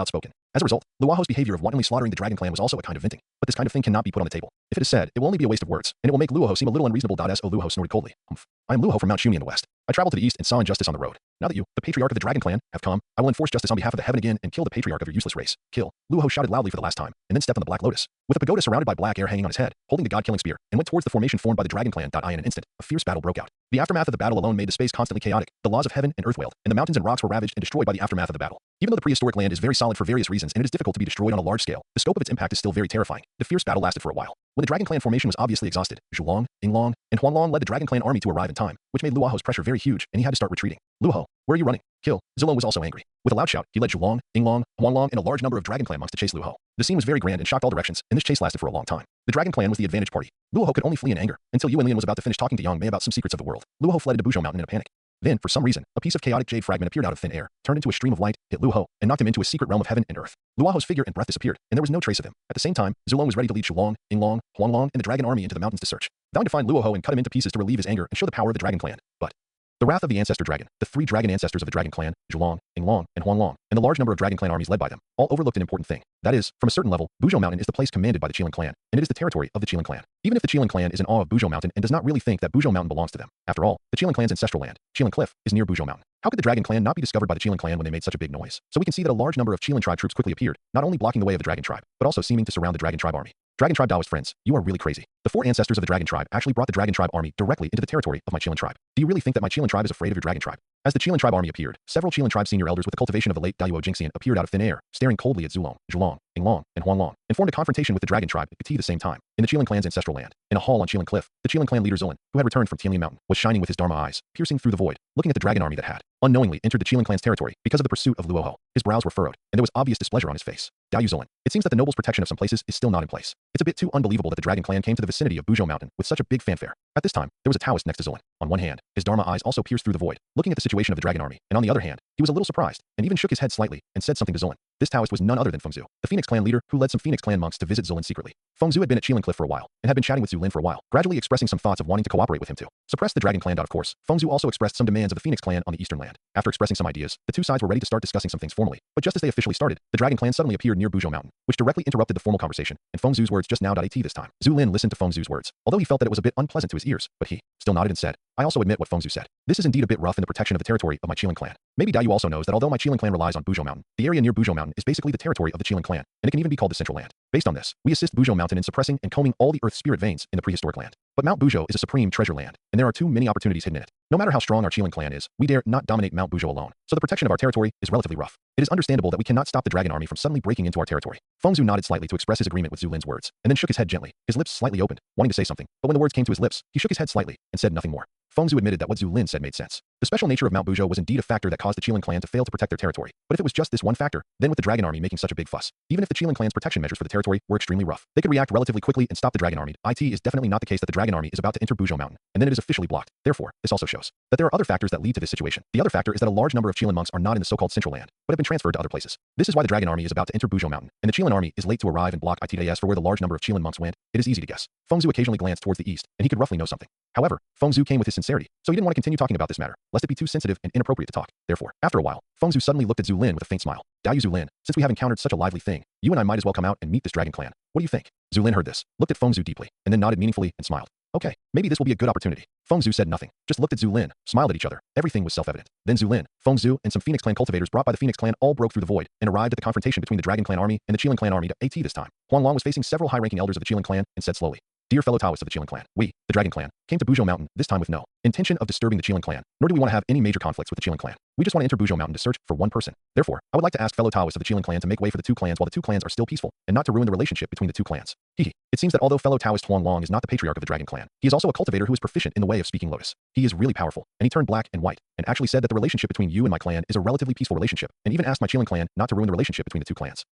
outspoken. As a result, Luoho's behavior of wantonly slaughtering the dragon clan was also a kind of venting. But this kind of thing cannot be put on the table. If it is said, it will only be a waste of words, and it will make Luoho seem a little unreasonable. So Luoho snorted coldly. Humph. I am Luoho from Mount Shumi in the west. I traveled to the east and saw injustice on the road. Now that you, the patriarch of the dragon clan, have come, I will enforce justice on behalf of the heaven again and kill the patriarch of your useless race. Kill. Luoho shouted loudly for the last time, and then stepped on the black lotus, with a pagoda surrounded by black air hanging on his head, holding the god-killing spear, and went towards the formation formed by the dragon clan. In an instant, a fierce battle broke out. The aftermath of the battle alone made the space constantly chaotic. The laws of heaven and earth wailed, and the mountains and rocks were ravaged and destroyed by the aftermath of the battle. Even though the prehistoric land is very solid for various reasons and it is difficult to be destroyed on a large scale, the scope of its impact is still very terrifying. The fierce battle lasted for a while. When the dragon clan formation was obviously exhausted, Zhulong, Yinglong, and Huanglong led the dragon clan army to arrive in time, which made Luoho's pressure very huge, and he had to start retreating. Luoho, where are you running? Kill. Zhulong was also angry. With a loud shout, he led Zhulong, Yinglong, Huanglong, and a large number of dragon clan monks to chase Luoho. The scene was very grand and shocked all directions, and this chase lasted for a long time. The dragon clan was the advantage party. Luoho could only flee in anger, until Yuanlian was about to finish talking to Yang Mei about some secrets of the world. Luoho fled into Buzhou Mountain in a panic. Then, for some reason, a piece of chaotic jade fragment appeared out of thin air, turned into a stream of light, hit Luoho, and knocked him into a secret realm of heaven and earth. Luoho's figure and breath disappeared, and there was no trace of him. At the same time, Zhulong was ready to lead Zhulong, Yinglong, Huanglong, and the dragon army into the mountains to search, vowing to find Luoho and cut him into pieces to relieve his anger and show the power of the dragon clan. But the wrath of the ancestor dragon, the three dragon ancestors of the dragon clan, Zhulong, Yinglong, and Huanglong, and the large number of dragon clan armies led by them, all overlooked an important thing. That is, from a certain level, Buzhou Mountain is the place commanded by the Qilin clan, and it is the territory of the Qilin clan. Even if the Qilin clan is in awe of Buzhou Mountain and does not really think that Buzhou Mountain belongs to them. After all, the Qilin clan's ancestral land, Qilin Cliff, is near Buzhou Mountain. How could the dragon clan not be discovered by the Qilin clan when they made such a big noise? So we can see that a large number of Qilin tribe troops quickly appeared, not only blocking the way of the dragon tribe, but also seeming to surround the dragon tribe army. Dragon tribe Taoist friends, you are really crazy. The four ancestors of the dragon tribe actually brought the dragon tribe army directly into the territory of my Qilin tribe. Do you really think that my Qilin tribe is afraid of your dragon tribe? As the Qilin tribe army appeared, several Qilin tribe senior elders with the cultivation of the late Daiyuo Jingxian appeared out of thin air, staring coldly at Zhulong, Yinglong, and Huanglong, and formed a confrontation with the dragon tribe at the same time. In the Qilin clan's ancestral land, in a hall on Qilin Cliff, the Qilin clan leader Zilin, who had returned from Tianlian Mountain, was shining with his Dharma eyes, piercing through the void, looking at the dragon army that had unknowingly entered the Qilin clan's territory because of the pursuit of Luoho. His brows were furrowed, and there was obvious displeasure on his face. Dao Yuzulin. It seems that the noble's protection of some places is still not in place. It's a bit too unbelievable that the Dragon Clan came to the vicinity of Buzhou Mountain with such a big fanfare. At this time, there was a Taoist next to Zulin. On one hand, his Dharma eyes also pierced through the void, looking at the situation of the Dragon Army, and on the other hand, he was a little surprised, and even shook his head slightly, and said something to Zulin. This Taoist was none other than Fengzu, the Phoenix Clan leader who led some Phoenix Clan monks to visit Zulin secretly. Fengzu had been at Qilin Cliff for a while, and had been chatting with Zulin for a while, gradually expressing some thoughts of wanting to cooperate with him too. Suppressed the Dragon Clan. Of course, Fengzu also expressed some demands of the Phoenix Clan on the eastern land. After expressing some ideas, the two sides were ready to start discussing some things formally, but just as they officially started, the Dragon Clan suddenly appeared near Buzhou Mountain, which directly interrupted the formal conversation, and Fengzu's words just now. At this time, Zulin listened to Fengzu's words, although he felt that it was a bit unpleasant to his ears, but he still nodded and said, I also admit what Fengzu said. This is indeed a bit rough in the protection of the territory of my Qilin clan. Maybe Dao Yu also knows that although my Qilin clan relies on Buzhou Mountain, the area near Buzhou Mountain is basically the territory of the Qilin clan, and it can even be called the Central Land. Based on this, we assist Buzhou Mountain in suppressing and combing all the Earth's spirit veins in the prehistoric land. But Mount Buzhou is a supreme treasure land, and there are too many opportunities hidden in it. No matter how strong our Qilin clan is, we dare not dominate Mount Buzhou alone, so the protection of our territory is relatively rough. It is understandable that we cannot stop the Dragon Army from suddenly breaking into our territory. Fengzu nodded slightly to express his agreement with Zulin's words, and then shook his head gently, his lips slightly opened, wanting to say something, but when the words came to his lips, he shook his head slightly, and said nothing more. Fengzu admitted that what Zulin said made sense. The special nature of Mount Buzhou was indeed a factor that caused the Qilin clan to fail to protect their territory, but if it was just this one factor, then with the Dragon Army making such a big fuss, even if the Qilin clan's protection measures for the territory were extremely rough, they could react relatively quickly and stop the Dragon Army. It is definitely not the case that the Dragon Army is about to enter Buzhou Mountain, and then it is officially blocked. Therefore, this also shows that there are other factors that lead to this situation. The other factor is that a large number of Qilin monks are not in the so-called Central Land, but have been transferred to other places. This is why the Dragon Army is about to enter Buzhou Mountain, and the Qilin Army is late to arrive and block it for where the large number of Qilin monks went. It is easy to guess. Fengzu occasionally glanced towards the east, and he could roughly know something. However, Fengzu came with his sincerity, so he didn't want to continue talking about this matter, lest it be too sensitive and inappropriate to talk. Therefore, after a while, Fengzu suddenly looked at Zulin with a faint smile. Dao Yu Zulin, since we have encountered such a lively thing, you and I might as well come out and meet this Dragon Clan. What do you think? Zulin heard this, looked at Fengzu deeply, and then nodded meaningfully and smiled. Okay, maybe this will be a good opportunity. Fengzu said nothing, just looked at Zulin, smiled at each other. Everything was self-evident. Then Zulin, Fengzu, and some Phoenix Clan cultivators brought by the Phoenix Clan all broke through the void and arrived at the confrontation between the Dragon Clan army and the Qilin Clan army. This time, Huanglong was facing several high-ranking elders of the Qilin Clan and said slowly, Dear fellow Taoists of the Qilin Clan, we, the Dragon Clan, came to Buzhou Mountain this time with no intention of disturbing the Qilin Clan, nor do we want to have any major conflicts with the Qilin Clan. We just want to enter Buzhou Mountain to search for one person. Therefore, I would like to ask fellow Taoists of the Qilin Clan to make way for the two clans while the two clans are still peaceful, and not to ruin the relationship between the two clans. It seems that although fellow Taoist Huanglong is not the patriarch of the Dragon Clan, he is also a cultivator who is proficient in the way of speaking lotus. He is really powerful, and he turned black and white, and actually said that the relationship between you and my clan is a relatively peaceful relationship, and even asked my Qilin Clan not to ruin the relationship between the two clans.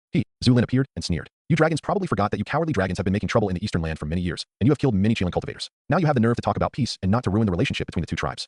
Zulin appeared and sneered. You dragons probably forgot that you cowardly dragons have been making trouble in the eastern land for many years, and you have killed many Qilin cultivators. Now you have the nerve to talk about peace and not to ruin the relationship between the two tribes.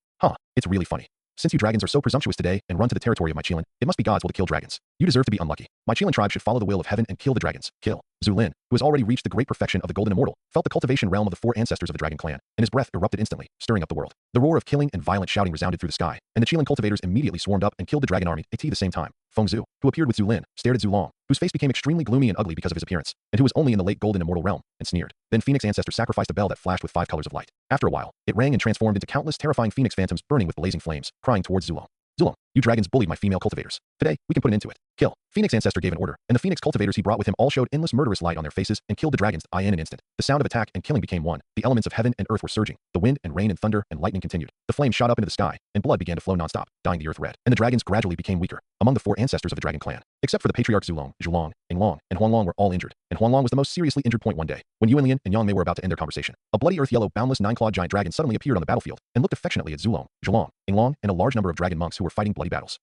It's really funny. Since you dragons are so presumptuous today and run to the territory of my Qilin, it must be God's will to kill dragons. You deserve to be unlucky. My Qilin tribe should follow the will of heaven and kill the dragons. Kill. Zulin, who has already reached the great perfection of the Golden Immortal, felt the cultivation realm of the four ancestors of the Dragon Clan, and his breath erupted instantly, stirring up the world. The roar of killing and violent shouting resounded through the sky, and the Qilin cultivators immediately swarmed up and killed the Dragon Army at the same time. Fengzu, who appeared with Zulin, stared at Zulong, whose face became extremely gloomy and ugly because of his appearance, and who was only in the late Golden Immortal realm, and sneered. Then Phoenix ancestors sacrificed a bell that flashed with 5 colors of light. After a while, it rang and transformed into countless terrifying Phoenix phantoms burning with blazing flames, crying towards Zulong. Zulong, you dragons bullied my female cultivators. Today, we can put an end to it. Kill. Phoenix ancestor gave an order, and the Phoenix cultivators he brought with him all showed endless murderous light on their faces and killed the dragons in an instant. The sound of attack and killing became one. The elements of heaven and earth were surging. The wind and rain and thunder and lightning continued. The flames shot up into the sky, and blood began to flow non-stop, dyeing the earth red. And the dragons gradually became weaker. Among the 4 ancestors of the Dragon Clan, except for the patriarch Zulong, Zhulong, Yinglong, and Huanglong were all injured, and Huanglong was the most seriously injured point one day. When Yuanlian and Yang Mei were about to end their conversation, a bloody earth-yellow, boundless 9-clawed giant dragon suddenly appeared on the battlefield and looked affectionately at Zulong, Zhulong, Yinglong, and a large number of dragon monks who were fighting bloody battles.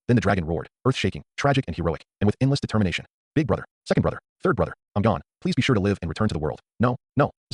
Then the dragon roared, earth-shaking, tragic and heroic, and with endless determination. Big brother, second brother, third brother, I'm gone. Please be sure to live and return to the world. No.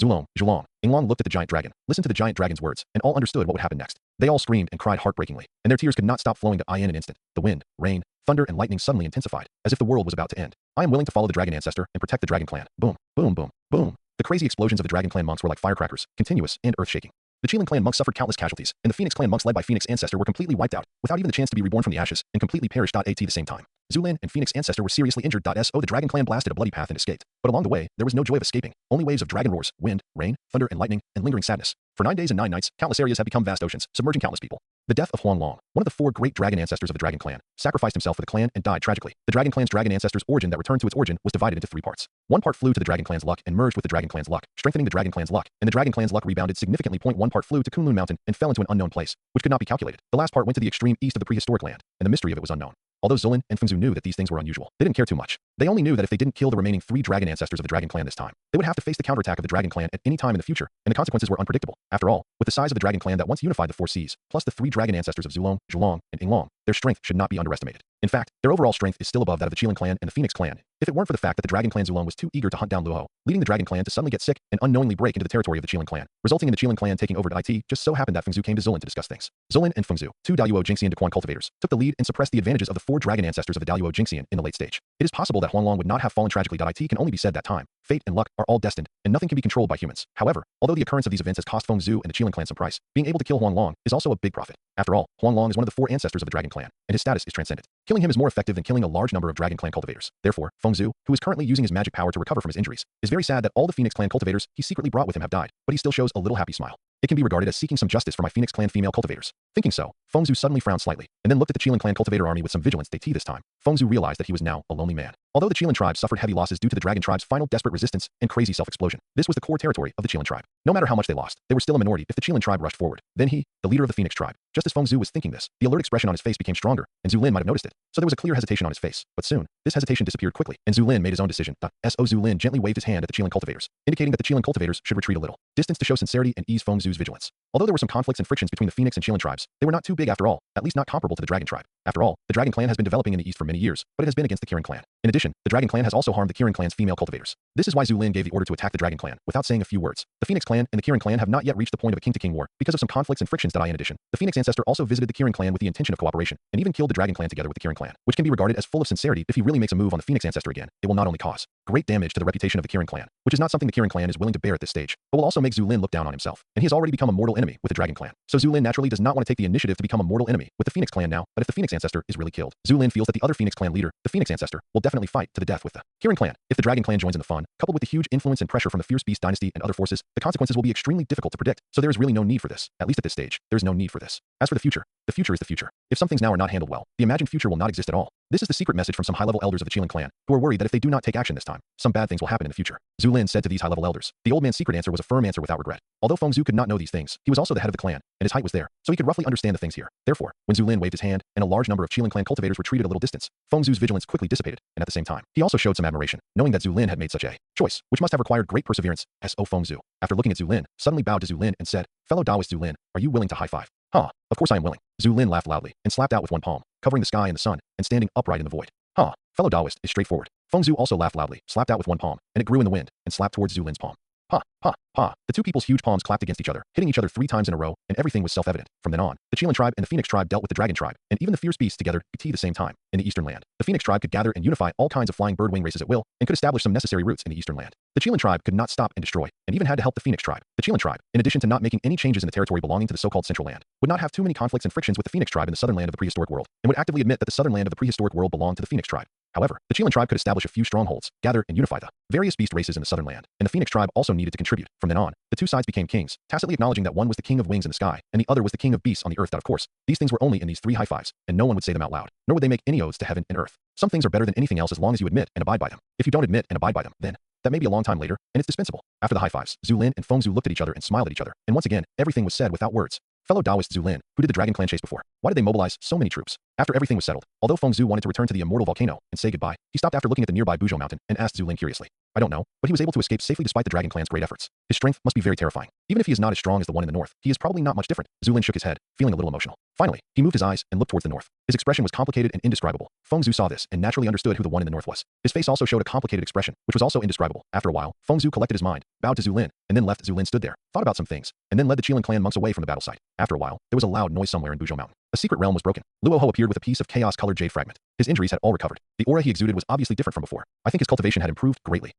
Zulong, Zhulong, Yinglong looked at the giant dragon, listened to the giant dragon's words, and all understood what would happen next. They all screamed and cried heartbreakingly, and their tears could not stop flowing in an instant. The wind, rain, thunder, and lightning suddenly intensified, as if the world was about to end. I am willing to follow the dragon ancestor and protect the Dragon Clan. Boom, boom, boom, boom. The crazy explosions of the Dragon Clan monks were like firecrackers, continuous and earth-shaking. The Qilin Clan monks suffered countless casualties, and the Phoenix Clan monks led by Phoenix Ancestor were completely wiped out, without even the chance to be reborn from the ashes, and completely perished. At the same time, Zulin and Phoenix Ancestor were seriously injured. The Dragon Clan blasted a bloody path and escaped, but along the way, there was no joy of escaping, only waves of dragon roars, wind, rain, thunder, and lightning, and lingering sadness. For 9 days and 9 nights, countless areas had become vast oceans, submerging countless people. The death of Huanglong, one of the 4 great dragon ancestors of the Dragon Clan, sacrificed himself for the clan and died tragically. The Dragon Clan's dragon ancestor's origin that returned to its origin was divided into 3 parts. One part flew to the Dragon Clan's luck and merged with the Dragon Clan's luck, strengthening the Dragon Clan's luck, and the Dragon Clan's luck rebounded significantly. One part flew to Kunlun Mountain and fell into an unknown place, which could not be calculated. The last part went to the extreme east of the prehistoric land, and the mystery of it was unknown. Although Zulin and Fengzu knew that these things were unusual, they didn't care too much. They only knew that if they didn't kill the remaining 3 dragon ancestors of the Dragon Clan this time, they would have to face the counterattack of the Dragon Clan at any time in the future, and the consequences were unpredictable. After all, with the size of the Dragon Clan that once unified the 4 seas, plus the 3 dragon ancestors of Zulong, Zhulong, and Yinglong, their strength should not be underestimated. In fact, their overall strength is still above that of the Qilin Clan and the Phoenix Clan, if it weren't for the fact that the Dragon Clan Zulong was too eager to hunt down Luoho, leading the Dragon Clan to suddenly get sick and unknowingly break into the territory of the Qilin clan, resulting in the Qilin clan taking over IT. Just so happened that Fengzhu came to Zulin to discuss things. Zulin and Fengzhu, two Daluo Jingxian Daquan cultivators, took the lead and suppressed the advantages of the four dragon ancestors of the Daluo Jingxian in the late stage. It is possible that Huanglong would not have fallen tragically. It can only be said that time, fate, and luck are all destined, and nothing can be controlled by humans. However, although the occurrence of these events has cost Fengzhu and the Qilin clan some price, being able to kill Huanglong is also a big profit. After all, Huanglong is one of the four ancestors of the Dragon Clan, and his status is transcendent. Killing him is more effective than killing a large number of Dragon Clan cultivators. Therefore, Fengzhu, who is currently using his magic power to recover from his injuries, is very sad that all the Phoenix Clan cultivators he secretly brought with him have died, but he still shows a little happy smile. It can be regarded as seeking some justice for my Phoenix Clan female cultivators. Thinking so, Fengzhu suddenly frowned slightly, and then looked at the Qilin Clan cultivator army with some vigilance. This time, Fengzhu realized that he was now a lonely man. Although the Qilin tribe suffered heavy losses due to the Dragon tribe's final desperate resistance and crazy self-explosion, this was the core territory of the Qilin tribe. No matter how much they lost, they were still a minority if the Qilin tribe rushed forward. Then he, the leader of the Phoenix tribe, just as Fengzhu was thinking this, the alert expression on his face became stronger, and Zulin might have noticed it. So there was a clear hesitation on his face, but soon, this hesitation disappeared quickly, and Zulin made his own decision. Zulin gently waved his hand at the Qilin cultivators, indicating that the Qilin cultivators should retreat a little distance to show sincerity and ease Fengzhu's vigilance. Although there were some conflicts and frictions between the Phoenix and Qilin tribes, they were not too big after all, at least not comparable to the Dragon tribe. After all, the Dragon clan has been developing in the east for many years, but it has been against the Kirin clan. In addition, the Dragon clan has also harmed the Kirin clan's female cultivators. This is why Zulin gave the order to attack the Dragon clan, without saying a few words. The Phoenix clan and the Kirin clan have not yet reached the point of a king-to-king war, because of some conflicts and frictions. In addition, the Phoenix ancestor also visited the Kirin clan with the intention of cooperation, and even killed the Dragon clan together with the Kirin clan, which can be regarded as full of sincerity. If he really makes a move on the Phoenix ancestor again, it will not only cause great damage to the reputation of the Kirin clan, which is not something the Kirin clan is willing to bear at this stage, but will also make Zulin look down on himself, and he has already become a mortal enemy with the Dragon clan. So Zulin naturally does not want to take the initiative to become a mortal enemy with the Phoenix clan now, but if the Phoenix ancestor is really killed, Zulin feels that the other Phoenix clan leader, the Phoenix ancestor, will definitely fight to the death with the Kirin clan. If the Dragon clan joins in the fun, coupled with the huge influence and pressure from the Fierce Beast dynasty and other forces, the consequences will be extremely difficult to predict, so there is really no need for this. At least at this stage, there is no need for this. As for the future is the future. If some things now are not handled well, the imagined future will not exist at all. This is the secret message from some high-level elders of the Qilin clan, who are worried that if they do not take action this time, some bad things will happen in the future. Zulin said to these high-level elders. The old man's secret answer was a firm answer without regret. Although Fengzhu could not know these things, he was also the head of the clan, and his height was there, so he could roughly understand the things here. Therefore, when Zulin waved his hand, and a large number of Qilin clan cultivators retreated a little distance, Fengzhu's vigilance quickly dissipated, and at the same time, he also showed some admiration, knowing that Zulin had made such a choice, which must have required great perseverance. Fengzhu, after looking at Zulin, suddenly bowed to Zulin and said, "Fellow Taoist Zulin, are you willing to high-five?" Huh, of course I am willing. Zulin laughed loudly, and slapped out with one palm, covering the sky and the sun, and standing upright in the void. Huh, fellow Taoist is straightforward. Fengzhu also laughed loudly, slapped out with one palm, and it grew in the wind, and slapped towards Zulin's palm. Ha, ha, ha. The two people's huge palms clapped against each other, hitting each other 3 times in a row, and everything was self-evident. From then on, the Qilin tribe and the Phoenix tribe dealt with the Dragon tribe, and even the Fierce Beasts together at the same time. In the Eastern Land, the Phoenix tribe could gather and unify all kinds of flying bird wing races at will, and could establish some necessary roots in the Eastern Land. The Qilin tribe could not stop and destroy, and even had to help the Phoenix tribe. The Qilin tribe, in addition to not making any changes in the territory belonging to the so-called Central Land, would not have too many conflicts and frictions with the Phoenix tribe in the Southern Land of the prehistoric world, and would actively admit that the Southern Land of the prehistoric world belonged to the Phoenix tribe. However, the Qilin tribe could establish a few strongholds, gather and unify the various beast races in the Southern Land, and the Phoenix tribe also needed to contribute. From then on, the two sides became kings, tacitly acknowledging that one was the king of wings in the sky, and the other was the king of beasts on the earth. That, of course, these things were only in these 3 high fives, and no one would say them out loud, nor would they make any oaths to heaven and earth. Some things are better than anything else as long as you admit and abide by them. If you don't admit and abide by them, then that may be a long time later, and it's dispensable. After the high fives, Zulin and Fengzhu looked at each other and smiled at each other, and once again, everything was said without words. Fellow Taoist Zulin, who did the Dragon clan chase before? Why did they mobilize so many troops? After everything was settled, although Fengzhu wanted to return to the immortal volcano and say goodbye, he stopped after looking at the nearby Buzhou mountain and asked Zulin curiously. I don't know, but he was able to escape safely despite the Dragon clan's great efforts. His strength must be very terrifying. Even if he is not as strong as the one in the north, he is probably not much different. Zulin shook his head, feeling a little emotional. Finally, he moved his eyes and looked towards the north. His expression was complicated and indescribable. Fengzhu saw this and naturally understood who the one in the north was. His face also showed a complicated expression, which was also indescribable. After a while, Fengzhu collected his mind, bowed to Zulin, and then left. Zulin stood there, thought about some things, and then led the Qilin clan monks away from the battle site. After a while, there was a loud noise somewhere in Buzhou mountain. A secret realm was broken. Luoho appeared with a piece of chaos-colored jade fragment. His injuries had all recovered. The aura he exuded was obviously different from before. I think his cultivation had improved greatly.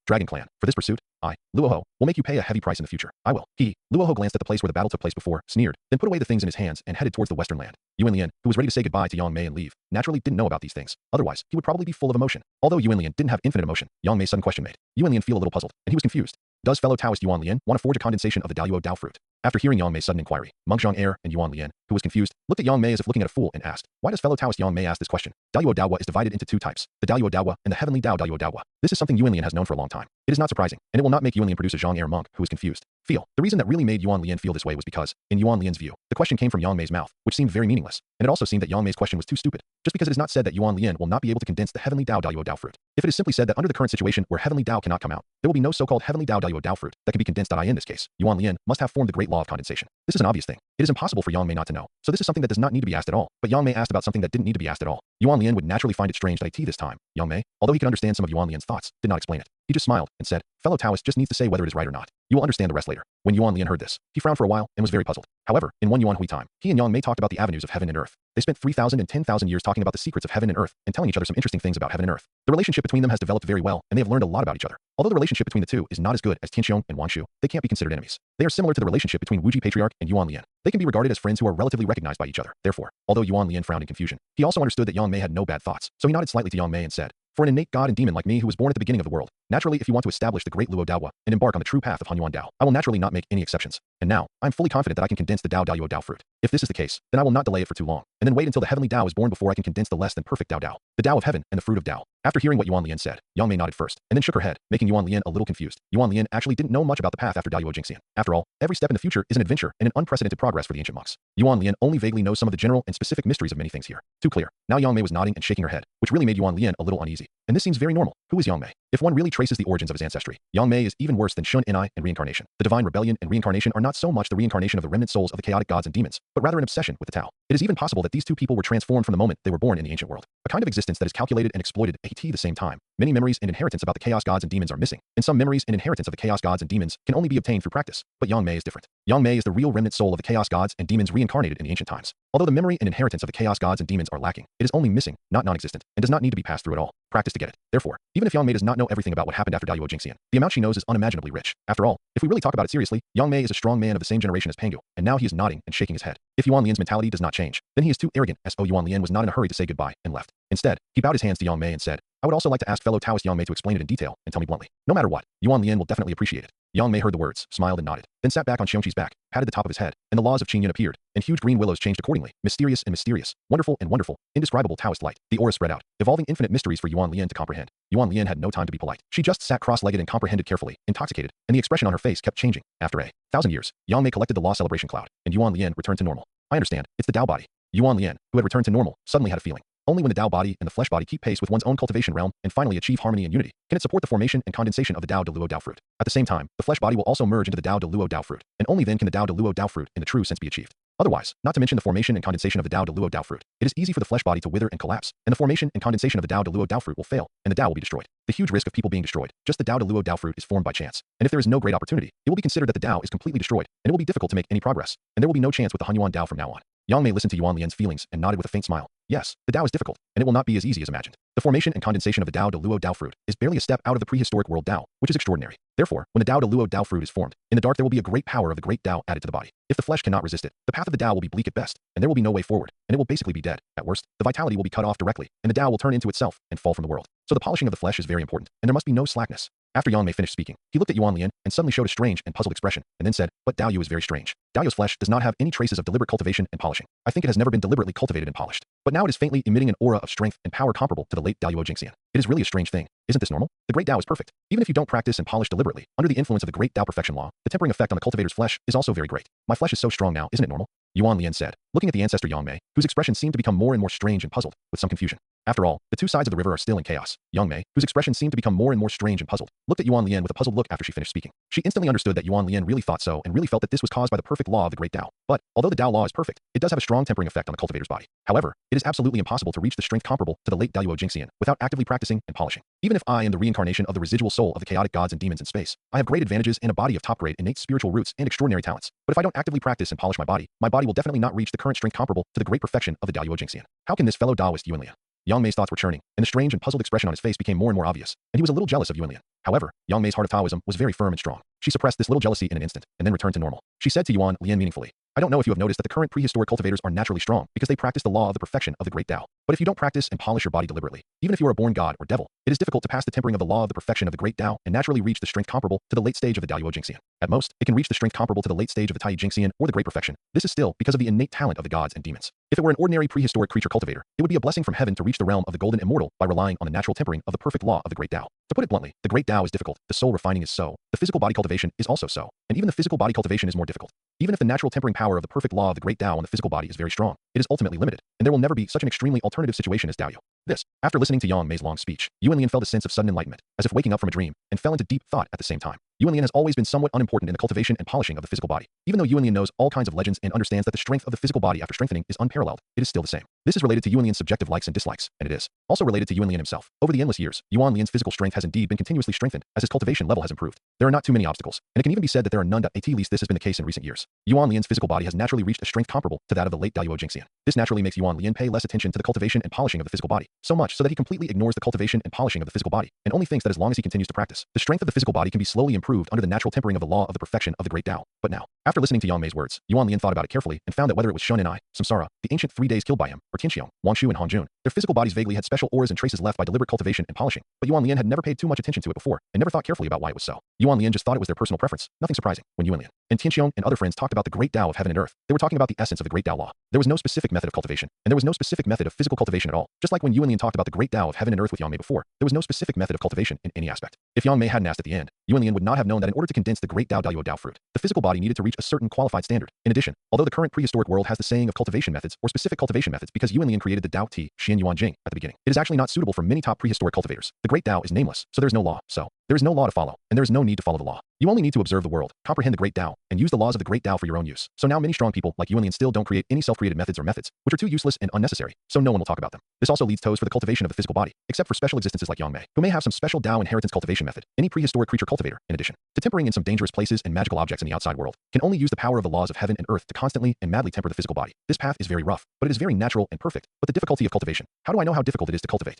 Dragon clan, for this pursuit, I, Luoho, will make you pay a heavy price in the future. I will. Luoho glanced at the place where the battle took place before, sneered, then put away the things in his hands and headed towards the western land. Yuan Lian, who was ready to say goodbye to Yang Mei and leave, naturally didn't know about these things. Otherwise, he would probably be full of emotion. Although Yuan Lian didn't have infinite emotion, Yang Mei's sudden question made Yuan Lian feel a little puzzled, and he was confused. Does fellow Taoist Yuan Lian want to forge a condensation of the Daluo Dao fruit? After hearing Yang Mei's sudden inquiry, Monk Zhang and Yuan Lian, who was confused, looked at Yang Mei as if looking at a fool and asked, why does fellow Taoist Yang Mei ask this question? Daluo Dawa is divided into 2 types, the Daluo Dawa and the Heavenly Dao Daluo Dawa. This is something Yuan Lian has known for a long time. It is not surprising, and it will not make Yuan Lian produce a Zhang heir monk who is confused. The reason that really made Yuan Lian feel this way was because, in Yuan Lian's view, the question came from Yang Mei's mouth, which seemed very meaningless, and it also seemed that Yang Mei's question was too stupid, just because it is not said that Yuan Lian will not be able to condense the heavenly Dao Daluo Dao fruit. If it is simply said that under the current situation where heavenly Dao cannot come out, there will be no so-called heavenly Dao Daluo Dao fruit that can be condensed. In this case, Yuan Lian must have formed the great law of condensation. This is an obvious thing. It is impossible for Yang Mei not to know, so this is something that does not need to be asked at all, but Yang Mei asked about something that didn't need to be asked at all. Yuan Lian would naturally find it strange that this time, Yang Mei, although he could understand some of Yuan Lian's thoughts, did not explain it. He just smiled and said, "Fellow Taoist just needs to say whether it is right or not. You will understand the rest later." When Yuan Lian heard this, he frowned for a while and was very puzzled. However, in one Yuan Hui time, he and Yang Mei talked about the avenues of heaven and earth. They spent 3,000 and 10,000 years talking about the secrets of heaven and earth and telling each other some interesting things about heaven and earth. The relationship between them has developed very well, and they have learned a lot about each other. Although the relationship between the two is not as good as Tianxiong and Wanshu, they can't be considered enemies. They are similar to the relationship between Wuji Patriarch and Yuan Lian. They can be regarded as friends who are relatively recognized by each other. Therefore, although Yuan Lian frowned in confusion, he also understood that Yang Mei had no bad thoughts, so he nodded slightly to Yang Mei and said, "For an innate god and demon like me who was born at the beginning of the world, naturally if you want to establish the great Luo Daohua and embark on the true path of Hunyuan Dao, I will naturally not make any exceptions. And now, I am fully confident that I can condense the Dao Daluo Dao fruit. If this is the case, then I will not delay it for too long, and then wait until the heavenly Dao is born before I can condense the less than perfect Dao Dao, the Dao of heaven and the fruit of Dao." After hearing what Yuan Lian said, Yang Mei nodded first, and then shook her head, making Yuan Lian a little confused. Yuan Lian actually didn't know much about the path after Daluo Jingxian. After all, every step in the future is an adventure and an unprecedented progress for the ancient monks. Yuan Lian only vaguely knows some of the general and specific mysteries of many things here. Too clear. Now Yang Mei was nodding and shaking her head, which really made Yuan Lian a little uneasy. And this seems very normal. Who is Yang Mei? If one really traces the origins of his ancestry, Yang Mei is even worse than Shun Inai and reincarnation. The divine rebellion and reincarnation are not so much the reincarnation of the remnant souls of the chaotic gods and demons, but rather an obsession with the Tao. It is even possible that these two people were transformed from the moment they were born in the ancient world. A kind of existence that is calculated and exploited at the same time. Many memories and inheritance about the chaos gods and demons are missing, and some memories and inheritance of the chaos gods and demons can only be obtained through practice. But Yang Mei is different. Yang Mei is the real remnant soul of the chaos gods and demons reincarnated in the ancient times. Although the memory and inheritance of the chaos gods and demons are lacking, it is only missing, not non-existent, and does not need to be passed through at all. Practice to get it. Therefore, even if Yang Mei does not know everything about what happened after Daluo Jingxian, the amount she knows is unimaginably rich. After all, if we really talk about it seriously, Yang Mei is a strong man of the same generation as Pangu, and now he is nodding and shaking his head. If Yuan Lian's mentality does not change, then he is too arrogant. Yuan Lian was not in a hurry to say goodbye and left. Instead, he bowed his hands to Yang Mei and said, "I would also like to ask fellow Taoist Yang Mei to explain it in detail and tell me bluntly. No matter what, Yuan Lian will definitely appreciate it." Yang Mei heard the words, smiled and nodded, then sat back on Xiongqi's back, patted the top of his head, and the laws of Qingyun appeared, and huge green willows changed accordingly, mysterious and mysterious, wonderful and wonderful, indescribable Taoist light. The aura spread out, evolving infinite mysteries for Yuan Lian to comprehend. Yuan Lian had no time to be polite. She just sat cross-legged and comprehended carefully, intoxicated, and the expression on her face kept changing. After 1,000 years, Yang Mei collected the law celebration cloud, and Yuan Lian returned to normal. "I understand, it's the Dao body." Yuan Lian, who had returned to normal, suddenly had a feeling. Only when the Dao body and the flesh body keep pace with one's own cultivation realm and finally achieve harmony and unity, can it support the formation and condensation of the Dao de Luo Dao fruit. At the same time, the flesh body will also merge into the Dao de Luo Dao fruit, and only then can the Dao de Luo Dao fruit in the true sense be achieved. Otherwise, not to mention the formation and condensation of the Dao de Luo Dao fruit, it is easy for the flesh body to wither and collapse, and the formation and condensation of the Dao de Luo Dao fruit will fail, and the Dao will be destroyed. The huge risk of people being destroyed, just the Dao de Luo Dao fruit is formed by chance, and if there is no great opportunity, it will be considered that the Dao is completely destroyed, and it will be difficult to make any progress, and there will be no chance with the Hunyuan Dao from now on. Yang Mei listened to Yuan Lian's feelings and nodded with a faint smile. Yes, the Dao is difficult, and it will not be as easy as imagined. The formation and condensation of the Dao de Luo Dao fruit is barely a step out of the prehistoric world Dao, which is extraordinary. Therefore, when the Dao de Luo Dao fruit is formed, in the dark there will be a great power of the great Dao added to the body. If the flesh cannot resist it, the path of the Dao will be bleak at best, and there will be no way forward, and it will basically be dead. At worst, the vitality will be cut off directly, and the Dao will turn into itself and fall from the world. So the polishing of the flesh is very important, and there must be no slackness. After Yang Mei finished speaking, he looked at Yuan Lian and suddenly showed a strange and puzzled expression, and then said, "But Dao Yu is very strange. Dao Yu's flesh does not have any traces of deliberate cultivation and polishing. I think it has never been deliberately cultivated and polished. But now it is faintly emitting an aura of strength and power comparable to the late Daluo Jingxian. It is really a strange thing. Isn't this normal? The great Dao is perfect. Even if you don't practice and polish deliberately, under the influence of the great Dao perfection law, the tempering effect on the cultivator's flesh is also very great. My flesh is so strong now, isn't it normal?" Yuan Lian said, looking at the ancestor Yang Mei, whose expression seemed to become more and more strange and puzzled, with some confusion. After all, the two sides of the river are still in chaos. Yang Mei, whose expression seemed to become more and more strange and puzzled, looked at Yuan Lian with a puzzled look after she finished speaking. She instantly understood that Yuan Lian really thought so and really felt that this was caused by the perfect law of the great Dao. But, although the Dao law is perfect, it does have a strong tempering effect on the cultivator's body. However, it is absolutely impossible to reach the strength comparable to the late Daluo Jingxian without actively practicing and polishing. Even if I am the reincarnation of the residual soul of the chaotic gods and demons in space, I have great advantages and a body of top-grade innate spiritual roots and extraordinary talents. But if I don't actively practice and polish my body will definitely not reach the current strength comparable to the great perfection of the Daluo Jingxian. How can this fellow Daoist Yuan Lian? Yang Mei's thoughts were churning, and the strange and puzzled expression on his face became more and more obvious, and he was a little jealous of Yuan Lian. However, Yang Mei's heart of Taoism was very firm and strong. She suppressed this little jealousy in an instant, and then returned to normal. She said to Yuan Lian meaningfully, "I don't know if you have noticed that the current prehistoric cultivators are naturally strong because they practice the law of the perfection of the great Dao. But if you don't practice and polish your body deliberately, even if you are a born god or devil, it is difficult to pass the tempering of the law of the perfection of the great Dao and naturally reach the strength comparable to the late stage of the Daluo Jingxian. At most, it can reach the strength comparable to the late stage of the Tai Jingxian or the great perfection. This is still because of the innate talent of the gods and demons. If it were an ordinary prehistoric creature cultivator, it would be a blessing from heaven to reach the realm of the golden immortal by relying on the natural tempering of the perfect law of the great Dao. To put it bluntly, the great Tao is difficult, the soul refining is so, the physical body cultivation is also so, and even the physical body cultivation is more difficult. Even if the natural tempering power of the perfect law of the great Tao on the physical body is very strong, it is ultimately limited, and there will never be such an extremely alternative situation as Daoyu. This, after listening to Yang Mei's long speech, Yuan Lian felt a sense of sudden enlightenment, as if waking up from a dream, and fell into deep thought at the same time. Yuan Lian has always been somewhat unimportant in the cultivation and polishing of the physical body. Even though Yuan Lian knows all kinds of legends and understands that the strength of the physical body after strengthening is unparalleled, it is still the same. This is related to Yuan Lian's subjective likes and dislikes, and it is also related to Yuan Lian himself. Over the endless years, Yuan Lian's physical strength has indeed been continuously strengthened, as his cultivation level has improved. There are not too many obstacles, and it can even be said that there are none. At least this has been the case in recent years. Yuan Lian's physical body has naturally reached a strength comparable to that of the late Daoyu Jingxian. This naturally makes Yuan Lian pay less attention to the cultivation and polishing of the physical body, so much so that he completely ignores the cultivation and polishing of the physical body, and only thinks that as long as he continues to practice, the strength of the physical body can be slowly improved under the natural tempering of the law of the perfection of the great Tao. But now, after listening to Yang Mei's words, Yuan Lian thought about it carefully and found that whether it was Shun and I, Samsara, the ancient 3 days killed by him, or Tianxiong, Wangshu and Hanjun, their physical bodies vaguely had special auras and traces left by deliberate cultivation and polishing, but Yuan Lian had never paid too much attention to it before, and never thought carefully about why it was so. Yuan Lian just thought it was their personal preference, nothing surprising. When Yuan Lian and Tianxiong and other friends talked about the great Tao of heaven and earth, they were talking about the essence of the great Tao law. There was no specific method of cultivation, and there was no specific method of physical cultivation at all. Just like when Yuan Lian talked about the great Tao of heaven and earth with Yang Mei before, there was no specific method of cultivation in any aspect. If Yang Mei hadn't asked at the end, Yuan Lian would not have known that in order to condense the great Tao Daoyu Dao fruit, the physical body needed to reach a certain qualified standard. In addition, although the current prehistoric world has the saying of cultivation methods or specific cultivation methods because Yuan Lian created the Dao Ti, Xian Yuan Jing at the beginning, it is actually not suitable for many top prehistoric cultivators. The great Tao is nameless, so there is no law. There is no law to follow, and there is no need to follow the law. You only need to observe the world, comprehend the great Tao, and use the laws of the great Tao for your own use. So now many strong people like Yuan Lian still don't create any self-created methods or methods, which are too useless and unnecessary, so no one will talk about them. This also leads toes for the cultivation of the physical body, except for special existences like Yang Mei, who may have some special Tao inheritance cultivation method. Any prehistoric creature cultivator, in addition to tempering in some dangerous places and magical objects in the outside world, can only use the power of the laws of heaven and earth to constantly and madly temper the physical body. This path is very rough, but it is very natural and perfect. But the difficulty of cultivation. How do I know how difficult it is to cultivate?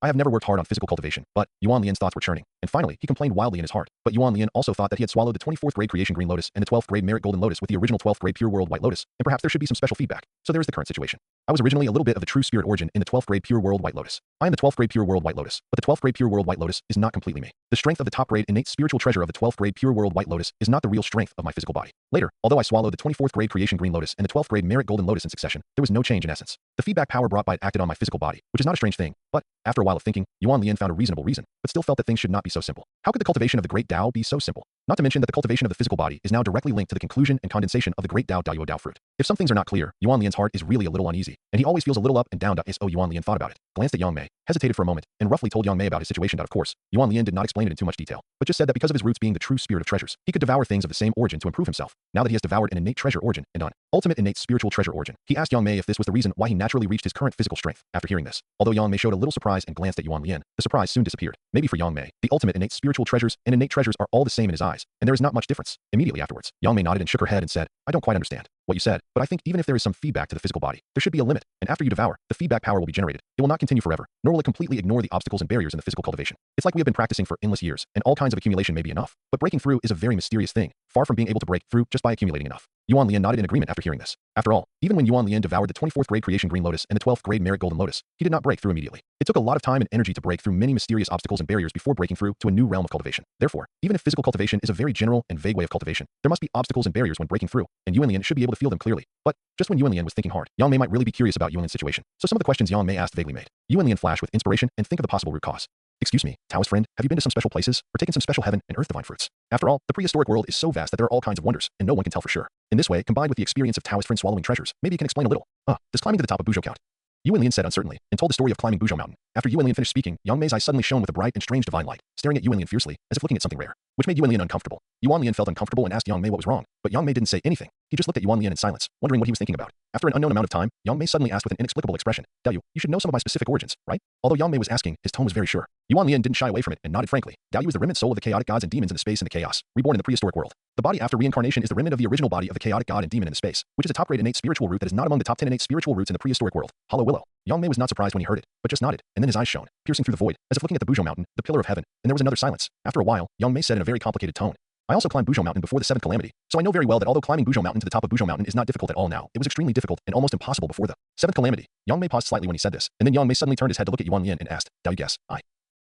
I have never worked hard on physical cultivation, but Yuan Lian's thoughts were churning, and finally he complained wildly in his heart. But Yuan Lian also thought that he had swallowed the 24th grade creation green lotus and the 12th grade merit golden lotus with the original 12th grade pure world white lotus, and perhaps there should be some special feedback. So there is the current situation. I was originally a little bit of the true spirit origin in the 12th grade pure world white lotus. I am the 12th grade pure world white lotus, but the 12th grade pure world white lotus is not completely me. The strength of the top grade innate spiritual treasure of the 12th grade pure world white lotus is not the real strength of my physical body. Later, although I swallowed the 24th grade creation green lotus and the 12th grade merit golden lotus in succession, there was no change in essence. The feedback power brought by it acted on my physical body, which is not a strange thing, but after a while of thinking, Yuan Lian found a reasonable reason, but still felt that things should not be so simple. How could the cultivation of the great Tao be so simple? Not to mention that the cultivation of the physical body is now directly linked to the conclusion and condensation of the great Tao Daoyu Dao fruit. If some things are not clear, Yuan Lian's heart is really a little uneasy, and he always feels a little up and down. So Yuan Lian thought about it, glanced at Yang Mei, hesitated for a moment, and roughly told Yang Mei about his situation. Of course, Yuan Lian did not explain it in too much detail, but just said that because of his roots being the true spirit of treasures, he could devour things of the same origin to improve himself. Now that he has devoured an innate treasure origin and an ultimate innate spiritual treasure origin, he asked Yang Mei if this was the reason why he naturally reached his current physical strength. After hearing this, although Yang Mei showed a little surprise and glanced at Yuan Lian, the surprise soon disappeared. Maybe for Yang Mei, the ultimate innate spiritual treasures and innate treasures are all the same in his eyes, and there is not much difference. Immediately afterwards, Yang Mei nodded and shook her head and said, I don't quite understand what you said, but I think even if there is some feedback to the physical body, there should be a limit, and after you devour, the feedback power will be generated. It will not continue forever, nor will it completely ignore the obstacles and barriers in the physical cultivation. It's like we have been practicing for endless years, and all kinds of accumulation may be enough, but breaking through is a very mysterious thing, far from being able to break through just by accumulating enough. Yuan Lian nodded in agreement after hearing this. After all, even when Yuan Lian devoured the 24th grade creation green lotus and the 12th grade merit golden lotus, he did not break through immediately. It took a lot of time and energy to break through many mysterious obstacles and barriers before breaking through to a new realm of cultivation. Therefore, even if physical cultivation is a very general and vague way of cultivation, there must be obstacles and barriers when breaking through, and Yuan Lian should be able to feel them clearly. But just when Yuan Lian was thinking hard, Yang Mei might really be curious about Yuan Lian's situation. So some of the questions Yang Mei asked vaguely made Yuan Lian flash with inspiration and think of the possible root cause. Excuse me, Taoist friend, have you been to some special places or taken some special heaven and earth divine fruits? After all, the prehistoric world is so vast that there are all kinds of wonders, and no one can tell for sure. In this way, combined with the experience of Taoist friend swallowing treasures, maybe it can explain a little. Does climbing to the top of Buzhou count? Yuan Lian said uncertainly, and told the story of climbing Buzhou Mountain. After Yuan Lian finished speaking, Yang Mei's eyes suddenly shone with a bright and strange divine light, staring at Yuan Lian fiercely, as if looking at something rare, which made Yuan Lian uncomfortable. Yuan Lian felt uncomfortable and asked Yang Mei what was wrong, but Yang Mei didn't say anything. He just looked at Yuan Lian in silence, wondering what he was thinking about. After an unknown amount of time, Yang Mei suddenly asked with an inexplicable expression, Daoyu, you should know some of my specific origins, right? Although Yang Mei was asking, his tone was very sure. Yuan Lian didn't shy away from it and nodded frankly. Daoyu is the remnant soul of the chaotic gods and demons in the space and the chaos, reborn in the prehistoric world. The body after reincarnation is the remnant of the original body of the chaotic god and demon in the space, which is a top-grade innate spiritual root that is not among the top 10 innate spiritual roots in the prehistoric world. Hollow Willow. Yang Mei was not surprised when he heard it, but just nodded, and then his eyes shone, piercing through the void, as if looking at the Buzhou Mountain, the pillar of heaven, and there was another silence. After a while, Yang Mei said in a very complicated tone, I also climbed Buzhou Mountain before the 7th calamity, so I know very well that although climbing Buzhou Mountain to the top of Buzhou Mountain is not difficult at all now, it was extremely difficult and almost impossible before the 7th calamity. Yang Mei paused slightly when he said this, and then Yang Mei suddenly turned his head to look at Yuan Lian and asked, Daoyu guess,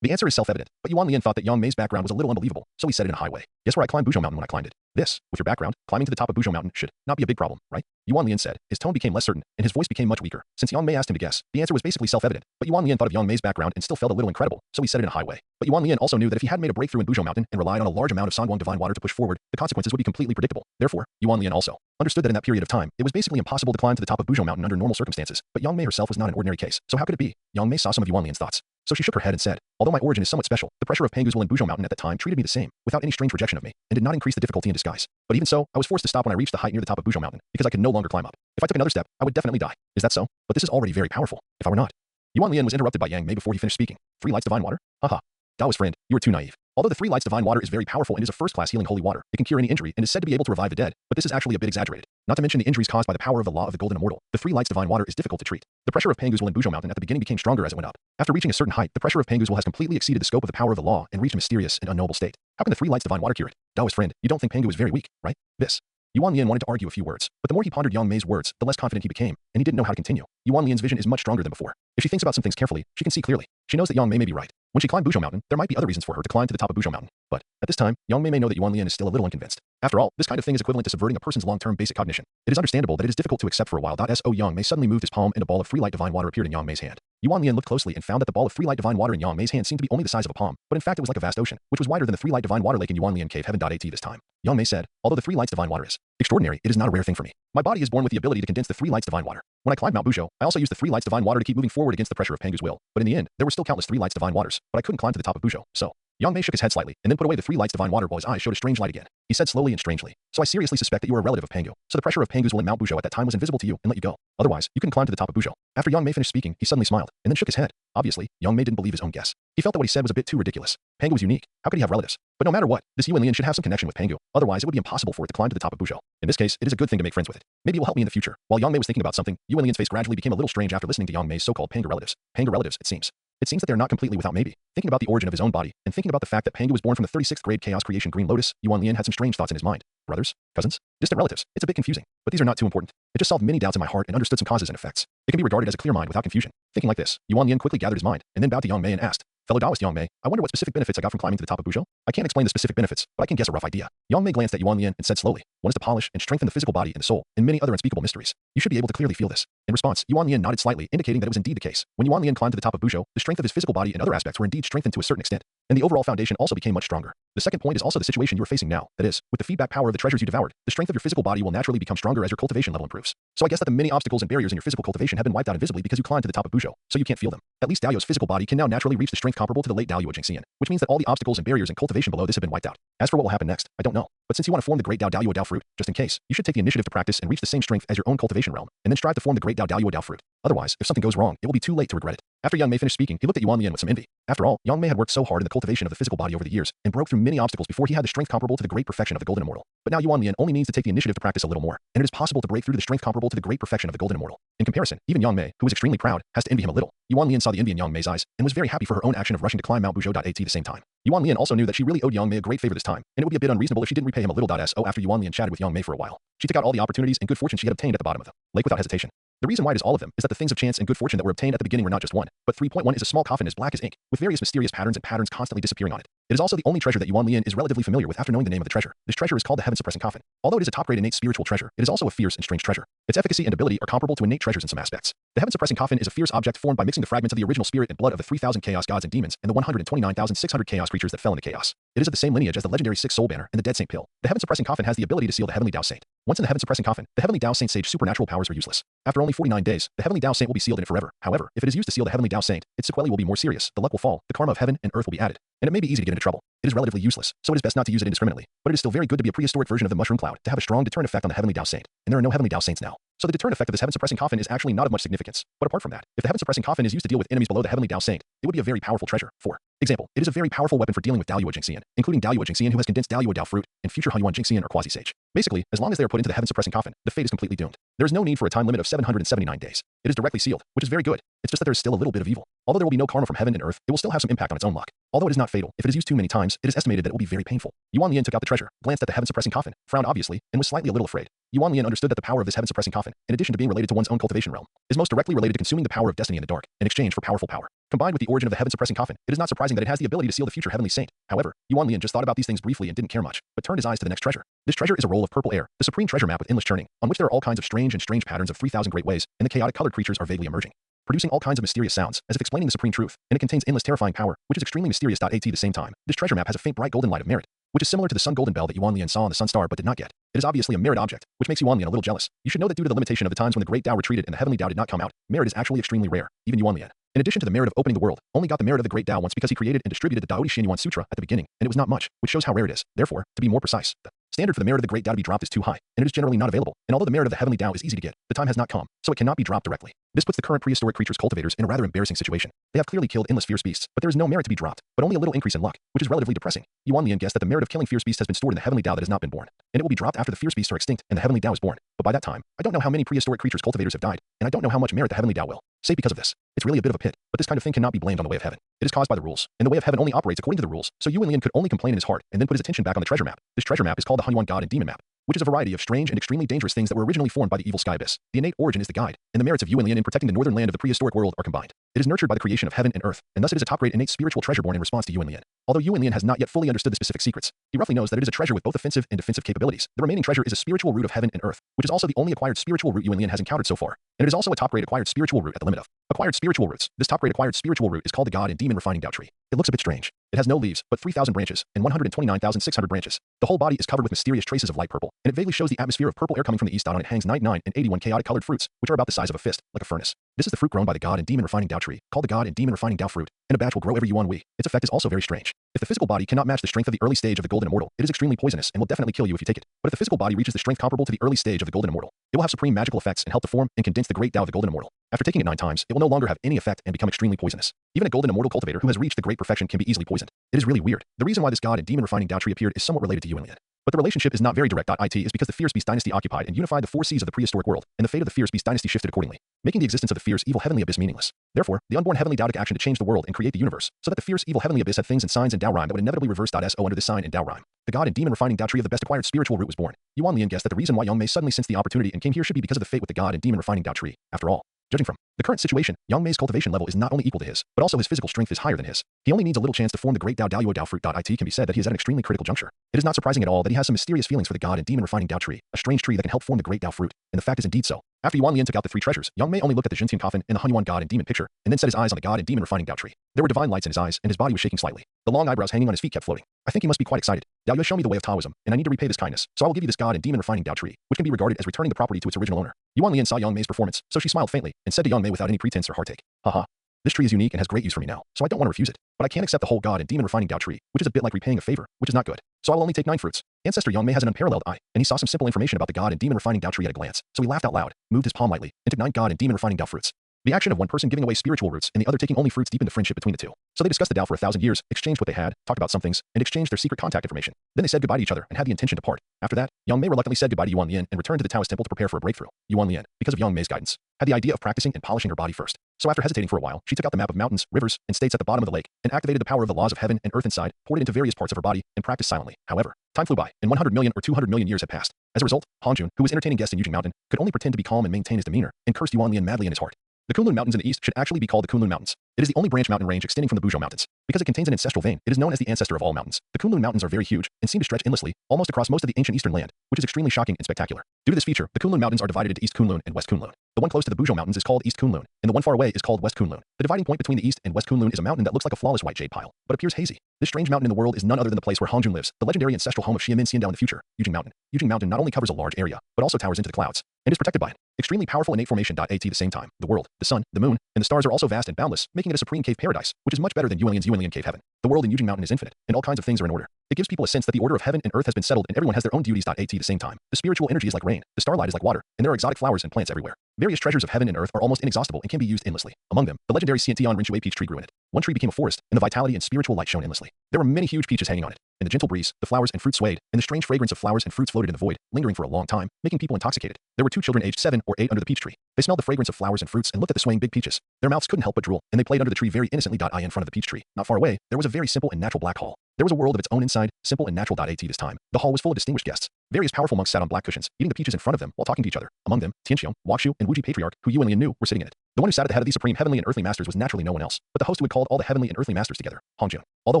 The answer is self-evident, but Yuan Lian thought that Yang Mei's background was a little unbelievable, so he said it in a high way. Guess where I climbed Buzhou Mountain when I climbed it? This, with your background, climbing to the top of Buzhou Mountain should not be a big problem, right? Yuan Lian said. His tone became less certain, and his voice became much weaker. Since Yang Mei asked him to guess, the answer was basically self-evident, but Yuan Lian thought of Yang Mei's background and still felt a little incredible, so he said it in a high way. But Yuan Lian also knew that if he had made a breakthrough in Buzhou Mountain and relied on a large amount of Sangguang divine water to push forward, the consequences would be completely predictable. Therefore, Yuan Lian also understood that in that period of time, it was basically impossible to climb to the top of Buzhou Mountain under normal circumstances, but Yang Mei herself was not an ordinary case, so how could it be? Yang Mei saw some of Yuan Lian's thoughts. So she shook her head and said, although my origin is somewhat special, the pressure of Pangu's will in Buzhou Mountain at that time treated me the same, without any strange rejection of me, and did not increase the difficulty in disguise. But even so, I was forced to stop when I reached the height near the top of Buzhou Mountain, because I could no longer climb up. If I took another step, I would definitely die. Is that so? But this is already very powerful. If I were not. Yuan Lian was interrupted by Yang Mei before he finished speaking. 3 lights divine water? Haha. Daoist friend, you are too naive. Although the 3 lights divine water is very powerful and is a first-class healing holy water, it can cure any injury and is said to be able to revive the dead, but this is actually a bit exaggerated. Not to mention the injuries caused by the power of the law of the golden immortal. The 3 lights divine water is difficult to treat. The pressure of Pangu's will in Buzhou Mountain at the beginning became stronger as it went up. After reaching a certain height, the pressure of Pangu's will has completely exceeded the scope of the power of the law and reached a mysterious and unknowable state. How can the 3 lights divine water cure it? Daoist friend, you don't think Pangu is very weak, right? This. Yuan Lian wanted to argue a few words, but the more he pondered Yang Mei's words, the less confident he became, and he didn't know how to continue. Yuan Lian's vision is much stronger than before. If she thinks about some things carefully, she can see clearly. She knows that Yang Mei may be right. When she climbed Buzhou Mountain, there might be other reasons for her to climb to the top of Buzhou Mountain. But, at this time, Yang Mei may know that Yuan Lian is still a little unconvinced. After all, this kind of thing is equivalent to subverting a person's long-term basic cognition. It is understandable that it is difficult to accept for a while. So Yang Mei suddenly moved his palm and a ball of 3 light divine water appeared in Yang Mei's hand. Yuan Lian looked closely and found that the ball of 3 light divine water in Yang Mei's hand seemed to be only the size of a palm, but in fact it was like a vast ocean, which was wider than the 3 light divine water lake in Yuan Lian Cave Heaven.at this time. Yang Mei said, although the 3 lights divine water is extraordinary, it is not a rare thing for me. My body is born with the ability to condense the 3 lights divine water. When I climbed Mount Buzhou, I also used the 3 lights divine water to keep moving forward against the pressure of Pangu's will, but in the end, there were still countless 3 lights divine waters, but I couldn't climb to the top of Buzhou, so. Yang Mei shook his head slightly, and then put away the 3 lights divine water while his eyes showed a strange light again. He said slowly and strangely, so I seriously suspect that you are a relative of Pangu, so the pressure of Pangu's will in Mount Buzhou at that time was invisible to you and let you go. Otherwise, you couldn't climb to the top of Buzhou. After Yang Mei finished speaking, he suddenly smiled, and then shook his head. Obviously, Yang Mei didn't believe his own guess. He felt that what he said was a bit too ridiculous. Pangu was unique. How could he have relatives? But no matter what, this Yuan Lian should have some connection with Pangu. Otherwise, it would be impossible for it to climb to the top of Buzhou. In this case, it is a good thing to make friends with it. Maybe it will help me in the future. While Yang Mei was thinking about something, Yuan Lian's face gradually became a little strange after listening to Yang Mei's so-called Pangu relatives. Pangu relatives, it seems. It seems that they are not completely without maybe. Thinking about the origin of his own body, and thinking about the fact that Pangu was born from the 36th grade chaos creation green lotus, Yuan Lian had some strange thoughts in his mind. Brothers? Cousins? Distant relatives? It's a bit confusing, but these are not too important. It just solved many doubts in my heart and understood some causes and effects. It can be regarded as a clear mind without confusion. Thinking like this, Yuan Lian quickly gathered his mind, and then bowed to Yang Mei and asked, fellow Taoist Yang Mei, I wonder what specific benefits I got from climbing to the top of Buzhou? I can't explain the specific benefits, but I can guess a rough idea. Yang Mei glanced at Yuan Lian and said slowly, one is to polish and strengthen the physical body and the soul, and many other unspeakable mysteries. You should be able to clearly feel this. In response, Yuan Lian nodded slightly, indicating that it was indeed the case. When Yuan Lian climbed to the top of Buzhou, the strength of his physical body and other aspects were indeed strengthened to a certain extent, and the overall foundation also became much stronger. The second point is also the situation you are facing now. That is, with the feedback power of the treasures you devoured, the strength of your physical body will naturally become stronger as your cultivation level improves. So I guess that the many obstacles and barriers in your physical cultivation have been wiped out invisibly because you climbed to the top of Buzhou, so you can't feel them. At least Dao's physical body can now naturally reach the strength comparable to the late Dao Jingxian, which means that all the obstacles and barriers in cultivation below this have been wiped out. As for what will happen next, I don't know. But since you want to form the great Dao Dao fruit, just in case, you should take the initiative to practice and reach the same strength as your own cultivation realm, and then strive to form the great Dao Dao fruit. Otherwise, if something goes wrong, it will be too late to regret it. After Yang Mei finished speaking, he looked at Yuan Lian with some envy. After all, Yang Mei had worked so hard in the cultivation of the physical body over the years, and broke through many obstacles before he had the strength comparable to the great perfection of the golden immortal. But now Yuan Lian only needs to take the initiative to practice a little more, and it is possible to break through to the strength comparable to the great perfection of the golden immortal. In comparison, even Yang Mei, who was extremely proud, has to envy him a little. Yuan Lian saw the envy in Yang Mei's eyes, and was very happy for her own action of rushing to climb Mount Buzhou.at the same time. Yuan Lian also knew that she really owed Yang Mei a great favor this time, and it would be a bit unreasonable if she didn't repay him a little. So after Yuan Lian chatted with Yang Mei for a while, she took out all the opportunities and good fortune she had obtained at the bottom of the lake without hesitation. The reason why it is all of them is that the things of chance and good fortune that were obtained at the beginning were not just one, but 3.1 is a small coffin as black as ink, with various mysterious patterns and patterns constantly disappearing on it. It is also the only treasure that Yuan Lian is relatively familiar with after knowing the name of the treasure. This treasure is called the heaven-suppressing coffin. Although it is a top-grade innate spiritual treasure, it is also a fierce and strange treasure. Its efficacy and ability are comparable to innate treasures in some aspects. The heaven-suppressing coffin is a fierce object formed by mixing the fragments of the original spirit and blood of the 3,000 chaos gods and demons and the 129,600 chaos creatures that fell into chaos. It is of the same lineage as the legendary Six Soul Banner and the Dead Saint Pill. The heaven-suppressing coffin has the ability to seal the Heavenly Dao Saint. Once in the heaven-suppressing coffin, the Heavenly Dao Saint's sage supernatural powers are useless. After only 49 days, the Heavenly Dao Saint will be sealed in it forever. However, if it is used to seal the Heavenly Dao Saint, its sequelae will be more serious, the luck will fall, the karma of heaven and earth will be added, and it may be easy to get into trouble. It is relatively useless, so it is best not to use it indiscriminately, but it is still very good to be a prehistoric version of the mushroom cloud, to have a strong deterrent effect on the Heavenly Dao Saint, and there are no Heavenly Dao Saints now. So the deterrent effect of this heaven-suppressing coffin is actually not of much significance. But apart from that, if the heaven-suppressing coffin is used to deal with enemies below the Heavenly Dao Saint, it would be a very powerful treasure. For example, it is a very powerful weapon for dealing with Dao Jingxian, including Dao Jingxian who has condensed Dao Dao fruit, and future Huan Jingxian or quasi-sage. Basically, as long as they are put into the heaven-suppressing coffin, the fate is completely doomed. There is no need for a time limit of 779 days. It is directly sealed, which is very good. It's just that there is still a little bit of evil. Although there will be no karma from heaven and earth, it will still have some impact on its own luck. Although it is not fatal, if it is used too many times, it is estimated that it will be very painful. Yuan Lian took out the treasure, glanced at the heaven-suppressing coffin, frowned obviously, and was slightly a little afraid. Yuan Lian understood that the power of this heaven-suppressing coffin, in addition to being related to one's own cultivation realm, is most directly related to consuming the power of destiny in the dark, in exchange for powerful power. Combined with the origin of the heaven-suppressing coffin, it is not surprising that it has the ability to seal the future heavenly saint. However, Yuan Lian just thought about these things briefly and didn't care much, but turned his eyes to the next treasure. This treasure is a roll of purple air, the supreme treasure map with endless churning, on which there are all kinds of strange patterns of 3,000 great ways, and the chaotic colored creatures are vaguely emerging, producing all kinds of mysterious sounds, as if explaining the supreme truth, and it contains endless terrifying power, which is extremely mysterious. At the same time, this treasure map has a faint bright golden light of merit, which is similar to the sun golden bell that Yuan Lian saw on the sun star but did not get. It is obviously a merit object, which makes Yuan Lian a little jealous. You should know that due to the limitation of the times when the great Tao retreated and the heavenly Tao did not come out, merit is actually extremely rare. Even Yuan Lian, in addition to the merit of opening the world, only got the merit of the great Tao once because he created and distributed the Daodi Xianyuan Sutra at the beginning, and it was not much, which shows how rare it is. Therefore, to be more precise, the standard for the merit of the great Tao to be dropped is too high, and it is generally not available. And although the merit of the heavenly Tao is easy to get, the time has not come, so it cannot be dropped directly. This puts the current prehistoric creatures cultivators in a rather embarrassing situation. They have clearly killed endless fierce beasts, but there is no merit to be dropped, but only a little increase in luck, which is relatively depressing. Yuan Lian guessed that the merit of killing fierce beasts has been stored in the heavenly Tao that has not been born, and it will be dropped after the fierce beasts are extinct and the heavenly Tao is born. But by that time, I don't know how many prehistoric creatures cultivators have died, and I don't know how much merit the heavenly Tao will save because of this. It's really a bit of a pit, but this kind of thing cannot be blamed on the way of heaven. It is caused by the rules, and the way of heaven only operates according to the rules, so Yuan Lian could only complain in his heart and then put his attention back on the treasure map. This treasure map is called the Hunyuan God and Demon Map, which is a variety of strange and extremely dangerous things that were originally formed by the evil sky abyss. The innate origin is the guide, and the merits of Yuan Lian in protecting the northern land of the prehistoric world are combined. It is nurtured by the creation of heaven and earth, and thus it is a top-grade innate spiritual treasure born in response to Yuan Lian. Although Yuan Lian has not yet fully understood the specific secrets, he roughly knows that it is a treasure with both offensive and defensive capabilities. The remaining treasure is a spiritual root of heaven and earth, which is also the only acquired spiritual root Yuan Lian has encountered so far, and it is also a top-grade acquired spiritual root at the limit of acquired spiritual roots. This top-grade acquired spiritual root is called the God and Demon Refining Tao Tree. It looks a bit strange. It has no leaves, but 3,000 branches, and 129,600 branches. The whole body is covered with mysterious traces of light purple, and it vaguely shows the atmosphere of purple air coming from the east. On it hangs 99 and 81 chaotic colored fruits, which are about the size of a fist, like a furnace. This is the fruit grown by the God and Demon Refining Tao Tree, called the God and Demon Refining Tao Fruit, and a batch will grow every Yuan Wei. Its effect is also very strange. If the physical body cannot match the strength of the early stage of the Golden Immortal, it is extremely poisonous and will definitely kill you if you take it. But if the physical body reaches the strength comparable to the early stage of the Golden Immortal, it will have supreme magical effects and help to form and condense the great Tao of the Golden Immortal. After taking it 9 times, it will no longer have any effect and become extremely poisonous. Even a Golden Immortal cultivator who has reached the great perfection can be easily poisoned. It is really weird. The reason why this God and Demon Refining Tao Tree appeared is somewhat related to Yuan Lian, but the relationship is not very direct. It is because the Fierce Beast dynasty occupied and unified the 4 seas of the prehistoric world, and the fate of the Fierce Beast dynasty shifted accordingly, making the existence of the fierce evil heavenly abyss meaningless. Therefore, the unborn heavenly Tao took action to change the world and create the universe, so that the fierce evil heavenly abyss had things and signs in Tao rhyme that would inevitably reverse. So under this sign in Tao rhyme, the God and Demon Refining Tao Tree of the best acquired spiritual root was born. Yuan Lian guessed that the reason why Yang Mei suddenly sensed the opportunity and came here should be because of the fate with the God and Demon Refining Tao Tree. After all, judging from the current situation, Yang Mei's cultivation level is not only equal to his, but also his physical strength is higher than his. He only needs a little chance to form the great Dao Daoyuo Dao Fruit. It can be said that he is at an extremely critical juncture. It is not surprising at all that he has some mysterious feelings for the God and Demon Refining Tao Tree, a strange tree that can help form the great Dao Fruit, and the fact is indeed so. After Yuan Lian took out the 3 treasures, Yang Mei only looked at the Jintian coffin and the Hunyuan God and Demon picture, and then set his eyes on the God and Demon Refining Tao Tree. There were divine lights in his eyes, and his body was shaking slightly. The long eyebrows hanging on his feet kept floating. I think he must be quite excited. Dao Yue, show me the way of Taoism, and I need to repay this kindness, so I will give you this God and Demon Refining Tao Tree, which can be regarded as returning the property to its original owner. Yuan Lian saw Yang Mei's performance, so she smiled faintly, and said to Yang Mei without any pretense or heartache, haha. This tree is unique and has great use for me now, so I don't want to refuse it. But I can't accept the whole God and Demon Refining Tao Tree, which is a bit like repaying a favor, which is not good. So I will only take 9 fruits. Ancestor Yang Mei has an unparalleled eye, and he saw some simple information about the God and Demon Refining Tao Tree at a glance, so he laughed out loud, moved his palm lightly, and took 9 God and Demon Refining Tao fruits. The action of one person giving away spiritual roots and the other taking only fruits deepened the friendship between the two. So they discussed the Tao for 1,000 years, exchanged what they had, talked about some things, and exchanged their secret contact information. Then they said goodbye to each other and had the intention to part. After that, Yang Mei reluctantly said goodbye to Yuan Lian and returned to the Taoist temple to prepare for a breakthrough. Yuan Lian, because of Yang Mei's guidance, had the idea of practicing and polishing her body first. So after hesitating for a while, she took out the map of mountains, rivers, and states at the bottom of the lake, and activated the power of the laws of heaven and earth inside, poured it into various parts of her body, and practiced silently. However, time flew by, and 100 million or 200 million years had passed. As a result, Hangjun, who was entertaining guests in Yujing Mountain, could only pretend to be calm and maintain his demeanor, and cursed Yuan Lian madly in his heart. The Kunlun Mountains in the east should actually be called the Kunlun Mountains. It is the only branch mountain range extending from the Buzhou Mountains. Because it contains an ancestral vein, it is known as the ancestor of all mountains. The Kunlun Mountains are very huge, and seem to stretch endlessly, almost across most of the ancient eastern land, which is extremely shocking and spectacular. Due to this feature, the Kunlun Mountains are divided into East Kunlun and West Kunlun. The one close to the Buzhou Mountains is called East Kunlun, and the one far away is called West Kunlun. The dividing point between the East and West Kunlun is a mountain that looks like a flawless white jade pile, but appears hazy. This strange mountain in the world is none other than the place where Hangjun lives, the legendary ancestral home of Xiamen Xiandao in the future, Yujing Mountain. Yujing Mountain not only covers a large area, but also towers into the clouds, and is protected by an extremely powerful innate formation. At the same time, the world, the sun, the moon, and the stars are also vast and boundless, making it a supreme cave paradise, which is much better than Yuan Lian cave heaven. The world in Yujing Mountain is infinite, and all kinds of things are in order. It gives people a sense that the order of heaven and earth has been settled and everyone has their own duties. At the same time, the spiritual energy is like rain, the starlight is like water, and there are exotic flowers and plants everywhere. Various treasures of heaven and earth are almost inexhaustible and can be used endlessly. Among them, the legendary Xiantian Rinshui peach tree grew in it. One tree became a forest, and the vitality and spiritual light shone endlessly. There were many huge peaches hanging on it. In the gentle breeze, the flowers and fruit swayed, and the strange fragrance of flowers and fruits floated in the void, lingering for a long time, making people intoxicated. There were 2 children aged 7 or ate under the peach tree. They smelled the fragrance of flowers and fruits and looked at the swaying big peaches. Their mouths couldn't help but drool, and they played under the tree very innocently. In front of the peach tree, not far away, there was a very simple and natural black hall. There was a world of its own inside, simple and natural. At this time, the hall was full of distinguished guests. Various powerful monks sat on black cushions, eating the peaches in front of them while talking to each other. Among them, Tianqiong, Huaxu, and Wuji Patriarch, who Yuan Lian knew, were sitting in it. The one who sat at the head of these supreme heavenly and earthly masters was naturally no one else, but the host who had called all the heavenly and earthly masters together, Hongjun. Although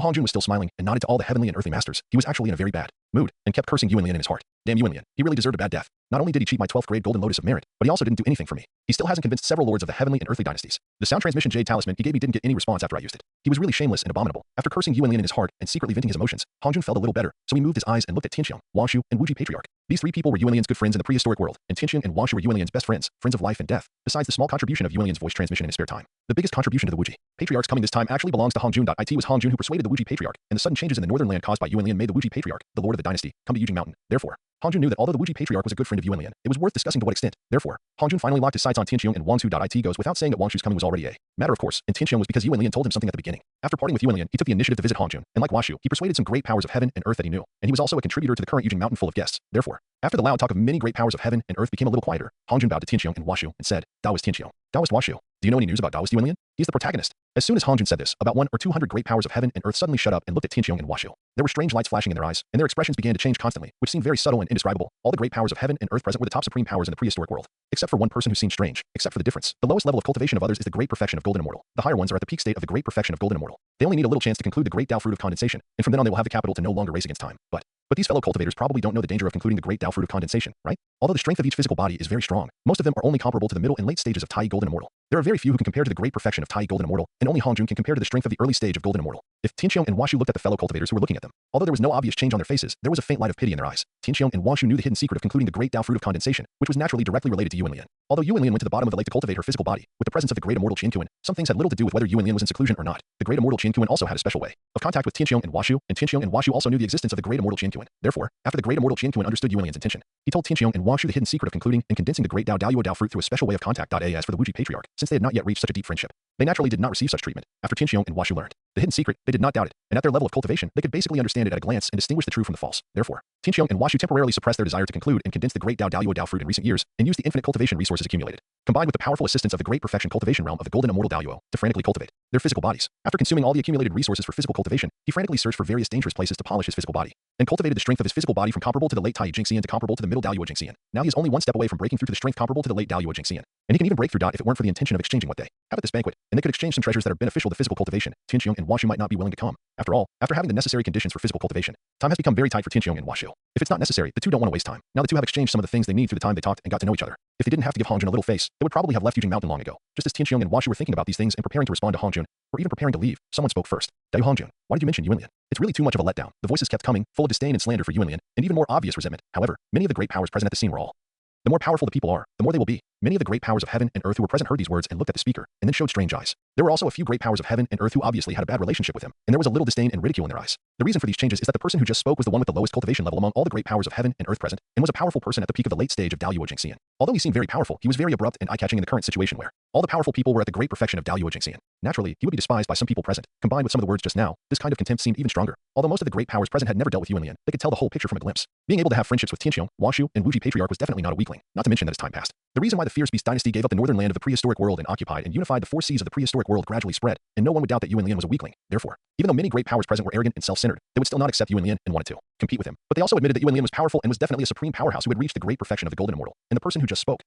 Hongjun was still smiling and nodded to all the heavenly and earthly masters, he was actually in a very bad mood and kept cursing Yuan Lian in his heart. Damn Yuan Lian, he really deserved a bad death. Not only did he cheat my 12th grade golden lotus of merit, but he also didn't do anything for me. He still hasn't convinced several lords of the heavenly and earthly dynasties. The sound transmission jade talisman he gave me didn't get any response after I used it. He was really shameless and abominable. After cursing Yuan Lian in his heart and secretly venting his emotions, Hongjun felt a little better, so he moved his eyes and looked at Tianqiong, Huaxu, and Wuji Patriarch. These three people were Yuan Lian's good friends in the prehistoric world, and Tianqiong and Huaxu were Yuan Lian's best friends, friends of life and death, besides the small contribution of Yuan Lian's voice transmission in his spare time. The biggest contribution to the Wuji Patriarch's coming this time actually belongs to Hongjun. It was Hongjun who persuaded the Wuji Patriarch, and the sudden changes in the northern land caused by Yuan Lian made the Wuji Patriarch, the lord of the dynasty, come to Yujing Mountain. Therefore, Hongjun knew that although the Wuji Patriarch was a good friend of Yuan Lian, it was worth discussing to what extent. Therefore, Hongjun finally locked his sights on Tianqiong and Huangshu. It goes without saying that Huangshu's coming was already a matter of course, and Tianqiong was because Yuan Lian told him something at the beginning. After parting with Yuan Lian, he took the initiative to visit Hongjun, and like Huaxu, he persuaded some great powers of heaven and earth that he knew, and he was also a contributor to the current Yujing Mountain full of guests. Therefore, after the loud talk of many great powers of heaven and earth became a little quieter, Hongjun bowed to Tianqiong and Huaxu and said, Taoist Tianqiong, Taoist Huaxu, do you know any news about Taoist Yuan Lian? He's the protagonist. As soon as Hongjun said this, about 100 or 200 great powers of heaven and earth suddenly shut up and looked at Tianqiong and Huaxu. There were strange lights flashing in their eyes, and their expressions began to change constantly, which seemed very subtle and indescribable. All the great powers of heaven and earth present were the top supreme powers in the prehistoric world, except for one person who seemed strange, except for the difference. The lowest level of cultivation of others is the great perfection of golden immortal. The higher ones are at the peak state of the great perfection of golden immortal. They only need a little chance to conclude the great Tao fruit of condensation, and from then on they will have the capital to no longer race against time. But these fellow cultivators probably don't know the danger of concluding the great Tao fruit of condensation, right? Although the strength of each physical body is very strong, most of them are only comparable to the middle and late stages of Tai golden immortal. There are very few who can compare to the great perfection of Tai golden immortal, and only Hongjun can compare to the strength of the early stage of golden immortal. If Tianqiong and Huaxu looked at the fellow cultivators who were looking at them, although there was no obvious change on their faces, there was a faint light of pity in their eyes. Tianqiong and Huaxu knew the hidden secret of concluding the great Tao fruit of condensation, which was naturally directly related to Yuan Lian. Although Yuan Lian went to the bottom of the lake to cultivate her physical body, with the presence of the great immortal Qianquan, some things had little to do with whether Yuan Lian was in seclusion or not. The great immortal Qianquan also had a special way of contact with Tianqiong and Tianqiong and Huaxu also knew the existence of the great immortal Qianquan. Therefore, after the great immortal Qianquan understood Yuan Lian's intention, he told Tianqiong and Huaxu the hidden secret of concluding and condensing the great Dao fruit through a special way of contact. As for the Wuji Patriarch, since they had not yet reached such a deep friendship, they naturally did not receive such treatment. After Tianqiong and Huaxu learned the hidden secret, they did not doubt it, and at their level of cultivation, they could basically understand it at a glance and distinguish the true from the false. Therefore, Tianqiong and Huaxu temporarily suppressed their desire to conclude and condense the great Dao fruit in recent years, and used the infinite cultivation resources accumulated, combined with the powerful assistance of the great perfection cultivation realm of the golden immortal Dao to frantically cultivate their physical bodies. After consuming all the accumulated resources for physical cultivation, he frantically searched for various dangerous places to polish his physical body, and cultivated the strength of his physical body from comparable to the late Tai Jingxian to comparable to the middle Dao Jingxian. Now he is only one step away from breaking through to the strength comparable to the late Dao Jingxian, and he can even break through if it weren't for the intention of exchanging what they have at this banquet, and they could exchange some treasures that are beneficial to physical cultivation. Tianqiong and Huaxu might not be willing to come. After all, after having the necessary conditions for physical cultivation, time has become very tight for Tianqiong and Huaxu. If it's not necessary, the two don't want to waste time. Now the two have exchanged some of the things they need through the time they talked and got to know each other. If they didn't have to give Hongjun a little face, they would probably have left Yujing Mountain long ago. Just as Tianqiong and Huaxu were thinking about these things and preparing to respond to Hongjun, or even preparing to leave, someone spoke first. Dayu Hongjun, why did you mention Yuan Lian? It's really too much of a letdown. The voices kept coming, full of disdain and slander for Yuan Lian, and even more obvious resentment. However, many of the great powers present at the scene were all. The more powerful the people are, the more they will be. Many of the great powers of heaven and earth who were present heard these words and looked at the speaker, and then showed strange eyes. There were also a few great powers of heaven and earth who obviously had a bad relationship with him, and there was a little disdain and ridicule in their eyes. The reason for these changes is that the person who just spoke was the one with the lowest cultivation level among all the great powers of heaven and earth present, and was a powerful person at the peak of the late stage of Dao Jingxian. Although he seemed very powerful, he was very abrupt and eye-catching in the current situation where all the powerful people were at the great perfection of Dao Jingxian. Naturally, he would be despised by some people present. Combined with some of the words just now, this kind of contempt seemed even stronger. Although most of the great powers present had never dealt with Yuan Lian, they could tell the whole picture from a glimpse. Being able to have friendships with Tianqiong, Huaxu, and Wuji Patriarch was definitely not a weakling, not to mention that as time passed. The reason why the Fierce Beast dynasty gave up the northern land of the prehistoric world and occupied and unified the four seas of the prehistoric world gradually spread, and no one would doubt that Yuan Lian was a weakling. Therefore, even though many great powers present were arrogant and self-centered, they would still not accept Yuan Lian and wanted to compete with him. But they also admitted that Yuan Lian was powerful and was definitely a supreme powerhouse who had reached the great perfection of the golden immortal. And the person who just spoke,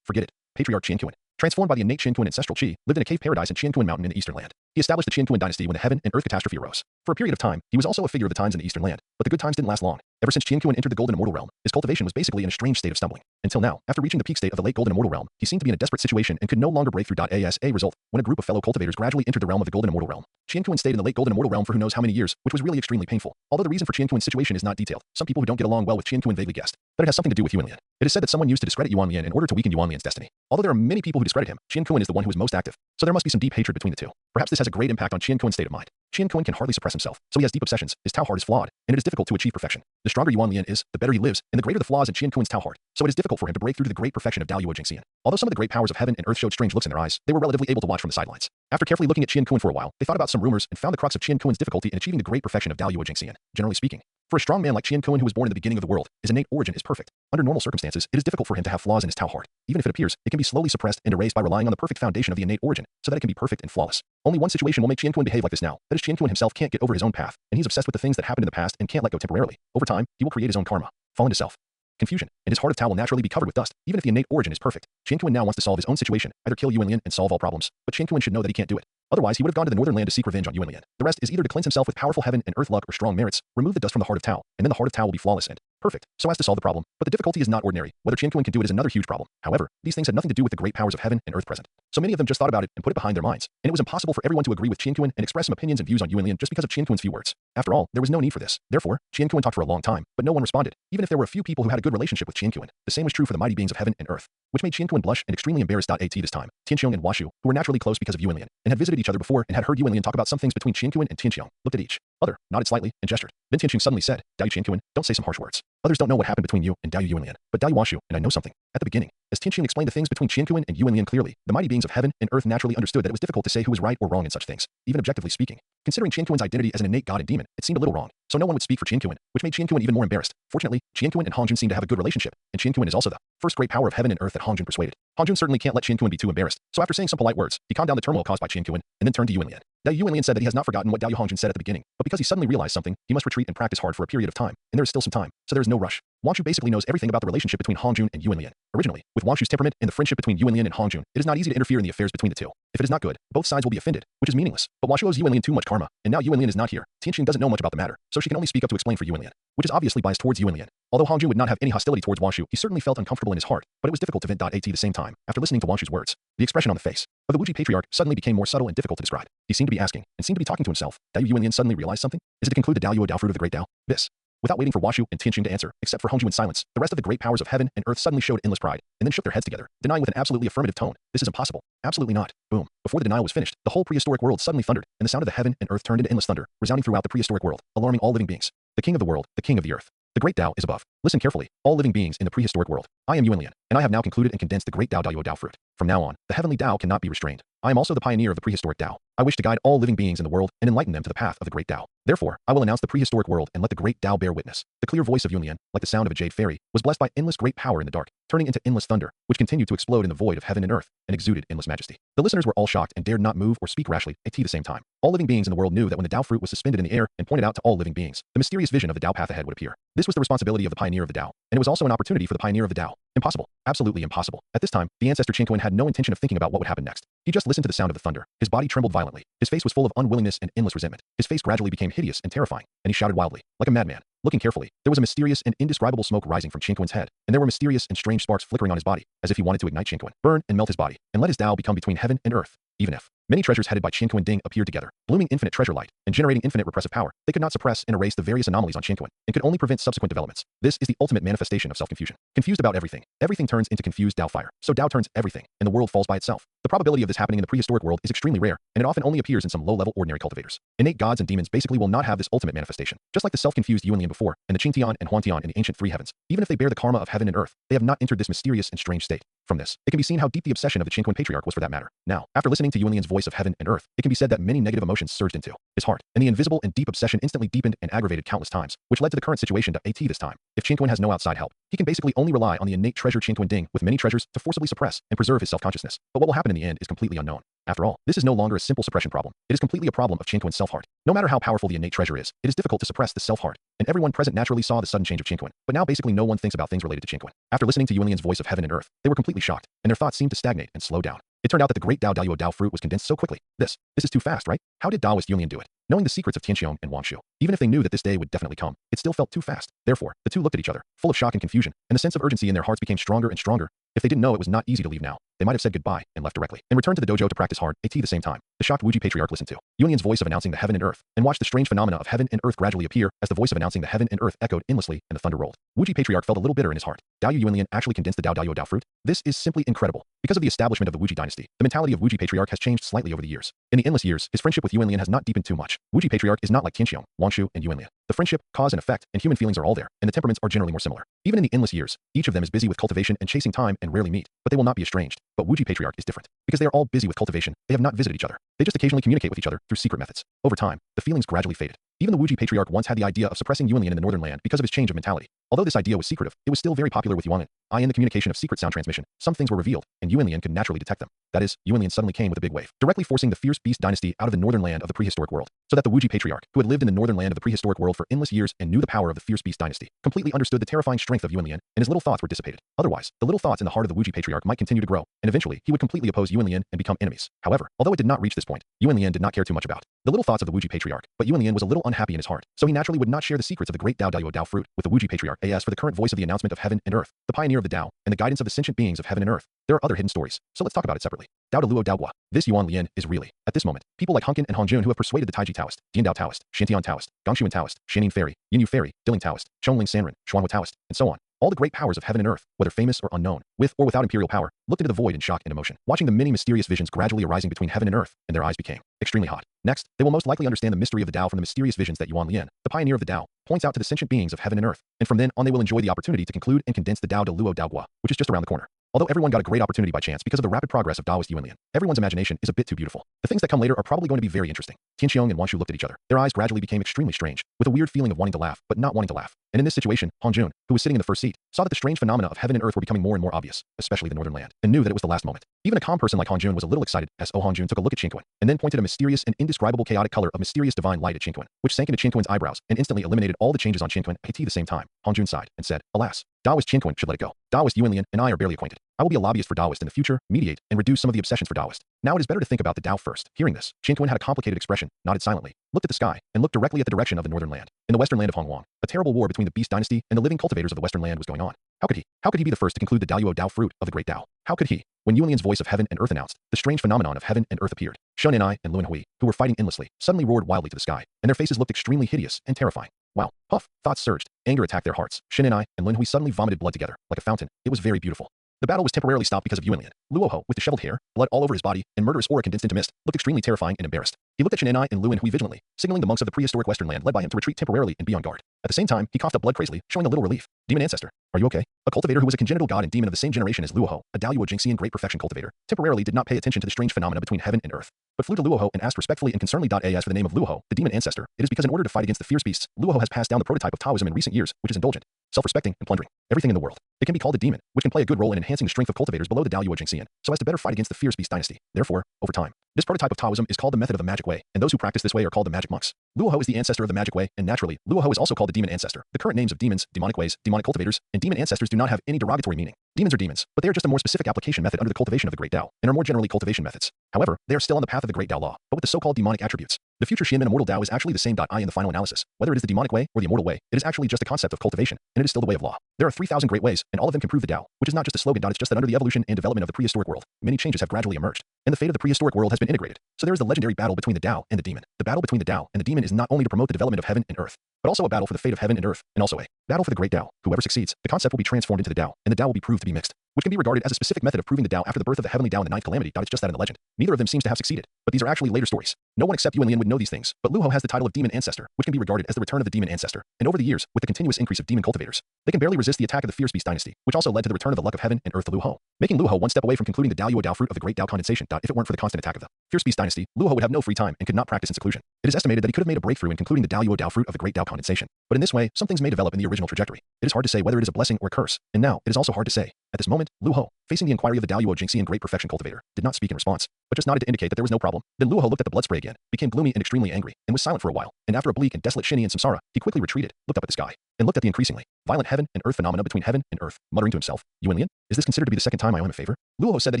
forget it. Patriarch Qianquan, transformed by the innate Qianquan ancestral qi, lived in a cave paradise in Qianquan Mountain in the Eastern Land. He established the Qianquan dynasty when the heaven and earth catastrophe arose. For a period of time, he was also a figure of the times in the Eastern Land, but the good times didn't last long. Ever since Qianquan entered the golden immortal realm, his cultivation was basically in a strange state of stumbling. Until now, after reaching the peak state of the late golden immortal realm, he seemed to be in a desperate situation and could no longer break through. As a result, when a group of fellow cultivators gradually entered the realm of the golden immortal realm, Qianquan stayed in the late golden immortal realm for who knows how many years, which was really extremely painful. Although the reason for Qianquan's situation is not detailed, some people who don't get along well with Qianquan vaguely guessed that it has something to do with Yuan Lian. It is said that someone used to discredit Yuan Lian in order to weaken Yuan Lian's destiny. Although there are many people who discredit him, Qianquan is the one who is most active, so there must be some deep hatred between the two. Perhaps this has a great impact on Qianquan's state of mind. Qianquan can hardly suppress himself, so he has deep obsessions. His Tao heart is flawed, and it is difficult to achieve perfection. The stronger Yuan Lian is, the better he lives, and the greater the flaws in Qianquan's Tao heart, so it is difficult for him to break through to the great perfection of Dao Jingxian. Although some of the great powers of heaven and earth showed strange looks in their eyes, they were relatively able to watch from the sidelines. After carefully looking at Qianquan for a while, they thought about some rumors and found the crux of Qianquan's difficulty in achieving the great perfection of Dao Jingxian. Generally speaking, For a strong man like Qian Kun who was born in the beginning of the world, his innate origin is perfect. Under normal circumstances, it is difficult for him to have flaws in his Tao heart. Even if it appears, it can be slowly suppressed and erased by relying on the perfect foundation of the innate origin, so that it can be perfect and flawless. Only one situation will make Qian Kun behave like this now. That is, Qian Kun himself can't get over his own path, and he's obsessed with the things that happened in the past and can't let go temporarily. Over time, he will create his own karma, fall into self confusion, and his heart of Tao will naturally be covered with dust, even if the innate origin is perfect. Qian Kun now wants to solve his own situation, either kill Yuan Lian and solve all problems, but Qian Kun should know that he can't do it. Otherwise, he would have gone to the northern land to seek revenge on Yuan Lian. The rest is either to cleanse himself with powerful heaven and earth luck or strong merits, remove the dust from the heart of Tao, and then the heart of Tao will be flawless and perfect, so as to solve the problem. But the difficulty is not ordinary. Whether Qian Kun can do it is another huge problem. However, these things had nothing to do with the great powers of heaven and earth present. So many of them just thought about it and put it behind their minds, and it was impossible for everyone to agree with Qian Kun and express some opinions and views on Yuan Lian just because of Qian Kun's few words. After all, there was no need for this. Therefore, Qian Kun talked for a long time, but no one responded, even if there were a few people who had a good relationship with Qian Kun. The same was true for the mighty beings of heaven and earth, which made Qian Kun blush and extremely embarrassed. At this time, Tianqiong and Washu, who were naturally close because of Yuan Lian, and had visited each other before and had heard Yuan Lian talk about some things between Qian Kun and Tianqiong, looked at each other, nodded slightly, and gestured. Then Tianqiong suddenly said, "Dao Qian Kun, don't say some harsh words. Others don't know what happened between you and Dao Yuan Lian, but Dao Washu and I know something." At the beginning, as Tianqiong explained the things between Qian Kun and Yuan Lian clearly, the mighty beings of heaven and earth naturally understood that it was difficult to say who was right or wrong in such things, even objectively speaking. Considering Qian Kun's identity as an innate god and demon, it seemed a little wrong, so no one would speak for Qian Kun, which made Qian Kun even more embarrassed. Fortunately, Qian Kun and Hongjun seemed to have a good relationship, and Qian Kun is also the first great power of heaven and earth that Hongjun persuaded. Hongjun certainly can't let Qian Kun be too embarrassed, so after saying some polite words, he calmed down the turmoil caused by Qian Kun, and then turned to Yuan Lian. Dao Yuan Lian said that he has not forgotten what Dao Hongjun said at the beginning, but because he suddenly realized something, he must retreat and practice hard for a period of time, and there is still some time, so there is no rush. Wanshu basically knows everything about the relationship between Hongjun and Yuan Lian. Originally, with Wanshu's temperament and the friendship between Yuan Lian and Hongjun, it is not easy to interfere in the affairs between the two. If it is not good, both sides will be offended, which is meaningless. But Wanshu owes Yuan Lian too much karma, and now Yuan Lian is not here. Tianqing doesn't know much about the matter, so she can only speak up to explain for Yuan Lian, which is obviously biased towards Yuan Lian. Although Hongjun would not have any hostility towards Wanshu, he certainly felt uncomfortable in his heart, but it was difficult to vent. At the same time, after listening to Wanshu's words, the expression on the face of the Wuji patriarch suddenly became more subtle and difficult to describe. He seemed to be asking, and seemed to be talking to himself. Dao Yuan Lian suddenly realized something? Is it to conclude the Dao Yuo Dao fruit of the great Dao? This. Without waiting for Washu and Tianqing to answer, except for Hongjun in silence, the rest of the great powers of heaven and earth suddenly showed endless pride, and then shook their heads together, denying with an absolutely affirmative tone, "This is impossible. Absolutely not." Boom. Before the denial was finished, the whole prehistoric world suddenly thundered, and the sound of the heaven and earth turned into endless thunder, resounding throughout the prehistoric world, alarming all living beings. The king of the world, the king of the earth. The great Dao is above. Listen carefully, all living beings in the prehistoric world. I am Yuan Lian, and I have now concluded and condensed the great Dao Yuo Dao fruit. From now on, the heavenly Dao cannot be restrained. I am also the pioneer of the prehistoric Dao. I wish to guide all living beings in the world and enlighten them to the path of the great Dao. Therefore, I will announce the prehistoric world and let the great Dao bear witness. The clear voice of Yuan Lian, like the sound of a jade fairy, was blessed by endless great power in the dark, turning into endless thunder, which continued to explode in the void of heaven and earth, and exuded endless majesty. The listeners were all shocked and dared not move or speak rashly at the same time. All living beings in the world knew that when the Dao fruit was suspended in the air and pointed out to all living beings, the mysterious vision of the Dao path ahead would appear. This was the responsibility of the pioneer of the Dao, and it was also an opportunity for the pioneer of the Dao. Impossible. Absolutely impossible. At this time, the ancestor Qian Kun had no intention of thinking about what would happen next. He just listened to the sound of the thunder. His body trembled violently. His face was full of unwillingness and endless resentment. His face gradually became hideous and terrifying, and he shouted wildly, like a madman. Looking carefully, there was a mysterious and indescribable smoke rising from Qian Kun's head, and there were mysterious and strange sparks flickering on his body, as if he wanted to ignite Qian Kun, burn and melt his body, and let his Dao become between heaven and earth. Even if many treasures headed by Qian Kun Ding appeared together, blooming infinite treasure light, and generating infinite repressive power, they could not suppress and erase the various anomalies on Qian Kun, and could only prevent subsequent developments. This is the ultimate manifestation of self-confusion. Confused about everything, everything turns into confused Dao fire. So Dao turns everything, and the world falls by itself. The probability of this happening in the prehistoric world is extremely rare, and it often only appears in some low-level ordinary cultivators. Innate gods and demons basically will not have this ultimate manifestation, just like the self-confused Yuan Lian before, and the Qingtian and Huantian in the ancient three heavens. Even if they bear the karma of heaven and earth, they have not entered this mysterious and strange state. From this, it can be seen how deep the obsession of the Qian Kun patriarch was for that matter. Now, after listening to Yuan Lian's voice of heaven and earth, it can be said that many negative emotions surged into his heart, and the invisible and deep obsession instantly deepened and aggravated countless times, which led to the current situation. This time, if Qian Kun has no outside help, he can basically only rely on the innate treasure Qian Kun Ding with many treasures to forcibly suppress and preserve his self-consciousness. But what will happen in the end is completely unknown. After all, this is no longer a simple suppression problem. It is completely a problem of Qian Kun's self-heart. No matter how powerful the innate treasure is, it is difficult to suppress the self-heart, and everyone present naturally saw the sudden change of Qian Kun. But now basically no one thinks about things related to Qian Kun. After listening to Yuan Lian's voice of heaven and earth, they were completely shocked, and their thoughts seemed to stagnate and slow down. It turned out that the great Dao Yuo Dao fruit was condensed so quickly. This is too fast, right? How did Daoist Yuan Lian do it? Knowing the secrets of Tianqiong and Wanshu, even if they knew that this day would definitely come, it still felt too fast. Therefore, the two looked at each other, full of shock and confusion, and the sense of urgency in their hearts became stronger and stronger. If they didn't know it was not easy to leave now, they might have said goodbye and left directly, and returned to the dojo to practice hard. At the same time, the shocked Wuji patriarch listened to Yuan Lian's voice of announcing the heaven and earth, and watched the strange phenomena of heaven and earth gradually appear as the voice of announcing the heaven and earth echoed endlessly and the thunder rolled. Wuji patriarch felt a little bitter in his heart. Dao Yuan Lian actually condensed the Dao Yuo Dao fruit? This is simply incredible. Because of the establishment of the Wuji dynasty, the mentality of Wuji patriarch has changed slightly over the years. In the endless years, his friendship with Yuan Lian has not deepened too much. Wuji patriarch is not like Tianqiong, Wanshu, and Yuan Lian. The friendship, cause and effect, and human feelings are all there, and the temperaments are generally more similar. Even in the endless years, each of them is busy with cultivation and chasing time and rarely meet, but they will not be estranged. But Wuji patriarch is different. Because they are all busy with cultivation, they have not visited each other. They just occasionally communicate with each other through secret methods. Over time, the feelings gradually faded. Even the Wuji patriarch once had the idea of suppressing Yuanlian in the northern land because of his change of mentality. Although this idea was secretive, it was still very popular with Yuanlin. In the communication of secret sound transmission, some things were revealed, and Yuanlian could naturally detect them. That is, Yuanlian suddenly came with a big wave, directly forcing the fierce beast dynasty out of the northern land of the prehistoric world, so that the Wuji patriarch, who had lived in the northern land of the prehistoric world for endless years and knew the power of the fierce beast dynasty, completely understood the terrifying strength of Yuanlian, and his little thoughts were dissipated. Otherwise, the little thoughts in the heart of the Wuji patriarch might continue to grow, and eventually he would completely oppose Yuanlian and become enemies. However, although it did not reach this point, Yuanlian did not care too much about the little thoughts of the Wuji patriarch, but Yuanlian was a little unhappy in his heart, so he naturally would not share the secrets of the great Dao fruit with the Wuji patriarch. As for the current voice of the announcement of heaven and earth, the pioneer of the Dao, and the guidance of the sentient beings of heaven and earth, there are other hidden stories, so let's talk about it separately. Dao de Luo Daogua. This Yuan Lian is really, at this moment, people like Hunkin and Hongjun who have persuaded the Taiji Taoist, Dian Dao Taoist, Shantian Taoist, Gongshuan Taoist, Shanin Fairy, Yinyu Fairy, Dilling Taoist, Chongling Sanren, Xuanhua Taoist, and so on. All the great powers of heaven and earth, whether famous or unknown, with or without imperial power, looked into the void in shock and emotion, watching the many mysterious visions gradually arising between heaven and earth, and their eyes became extremely hot. Next, they will most likely understand the mystery of the Dao from the mysterious visions that Yuan Lian, the pioneer of the Dao, points out to the sentient beings of heaven and earth, and from then on they will enjoy the opportunity to conclude and condense the Dao de Luo Daogua, which is just around the corner. Although everyone got a great opportunity by chance because of the rapid progress of Daoist Yuanlian, everyone's imagination is a bit too beautiful. The things that come later are probably going to be very interesting. Tianxiong and Wanshu looked at each other. Their eyes gradually became extremely strange, with a weird feeling of wanting to laugh, but not wanting to laugh. And in this situation, Hongjun, who was sitting in the first seat, saw that the strange phenomena of heaven and earth were becoming more and more obvious, especially the northern land, and knew that it was the last moment. Even a calm person like Hongjun was a little excited as Hongjun took a look at Qingquan, and then pointed a mysterious and indescribable chaotic color of mysterious divine light at Qingquan, which sank into Qingquan's eyebrows and instantly eliminated all the changes on Qingquan at the same time. Hongjun sighed and said, "Alas, Daoist Qingquan should let it go. Daoist Yuanlian and I are barely acquainted. I will be a lobbyist for Daoist in the future, mediate, and reduce some of the obsessions for Daoist. Now it is better to think about the Dao first." Hearing this, Qingquan had a complicated expression, nodded silently, looked at the sky, and looked directly at the direction of the northern land. In the western land of Hongwang, a terrible war between the beast dynasty and the living cultivators of the western land was going on. How could he be the first to conclude the Dao fruit of the great Dao? How could he? When Yuanlian's voice of heaven and earth announced, the strange phenomenon of heaven and earth appeared. Shun Enai and Luan Hui, who were fighting endlessly, suddenly roared wildly to the sky, and their faces looked extremely hideous and terrifying. Wow. Puff. Thoughts surged. Anger attacked their hearts. Shin Enai and Luan Hui suddenly vomited blood together, like a fountain. It was very beautiful. The battle was temporarily stopped because of Yuanlian. Luoho, with disheveled hair, blood all over his body, and murderous aura condensed into mist, looked extremely terrifying and embarrassed. He looked at Shin Enai and Luan Hui vigilantly, signaling the monks of the prehistoric western land led by him to retreat temporarily and be on guard. At the same time, he coughed up blood crazily, showing a little relief. Demon ancestor, are you okay? A cultivator who was a congenital god and demon of the same generation as Luoho, a Dao Jinxian great perfection cultivator, temporarily did not pay attention to the strange phenomena between heaven and earth, but flew to Luoho and asked respectfully and concernedly, "As for the name of Luoho, the demon ancestor, it is because in order to fight against the fierce beasts, Luoho has passed down the prototype of Taoism in recent years, which is indulgent, self-respecting, and plundering everything in the world. It can be called a demon, which can play a good role in enhancing the strength of cultivators below the Dao Jinxian, so as to better fight against the fierce beast dynasty. Therefore, over time, this prototype of Taoism is called the method of the magic way, and those who practice this way are called the magic monks. Luoho is the ancestor of the magic way, and naturally, Luoho is also called the demon ancestor. The current names of demons, demonic ways, demonic cultivators, and demon ancestors do not have any derogatory meaning. Demons are demons, but they are just a more specific application method under the cultivation of the great Dao, and are more generally cultivation methods. However, they are still on the path of the great Dao law, but with the so-called demonic attributes. The future Xianmen immortal Dao is actually the same. In the final analysis, whether it is the demonic way or the immortal way, it is actually just a concept of cultivation, and it is still the way of law. There are 3,000 great ways, and all of them can prove the Dao, which is not just a slogan. It's just that under the evolution and development of the prehistoric world, many changes have gradually emerged, and the fate of the prehistoric world has been integrated. So there is the legendary battle between the Dao and the demon. The battle between the Dao and the demon is not only to promote the development of heaven and earth, but also a battle for the fate of heaven and earth, and also a battle for the great Dao. Whoever succeeds, the concept will be transformed into the Dao, and the Dao will be proved to be mixed, which can be regarded as a specific method of proving the Dao after the birth of the heavenly Dao in the ninth calamity. It's just that in the legend, neither of them seems to have succeeded, but these are actually later stories. No one except Yuanlian would know these things, but Luoho has the title of demon ancestor, which can be regarded as the return of the demon ancestor. And over the years, with the continuous increase of demon cultivators, they can barely resist the attack of the fierce beast dynasty, which also led to the return of the luck of heaven and earth to Luoho, making Luoho one step away from concluding the Dao fruit of the great Dao condensation. If it weren't for the constant attack of the fierce beast dynasty, Luoho would have no free time and could not practice in seclusion. It is estimated that he could have made a breakthrough in concluding the Dao fruit of the great Dao condensation, but in this way, some things may develop in the original trajectory. It is hard to say whether it is a blessing or a curse, and now it is also hard to say. At this moment, Luoho, facing the inquiry of the Dao Jinxian great perfection cultivator, did not speak in response, but just nodded to indicate that there was no problem. Then Luoho looked at the blood spray again, became gloomy and extremely angry, and was silent for a while, and after a bleak and desolate Shinny and Samsara, he quickly retreated, looked up at the sky, and looked at the increasingly violent heaven and earth phenomena between heaven and earth, muttering to himself, "Yuanlian, is this considered to be the second time I owe him a favor?" Luoho said that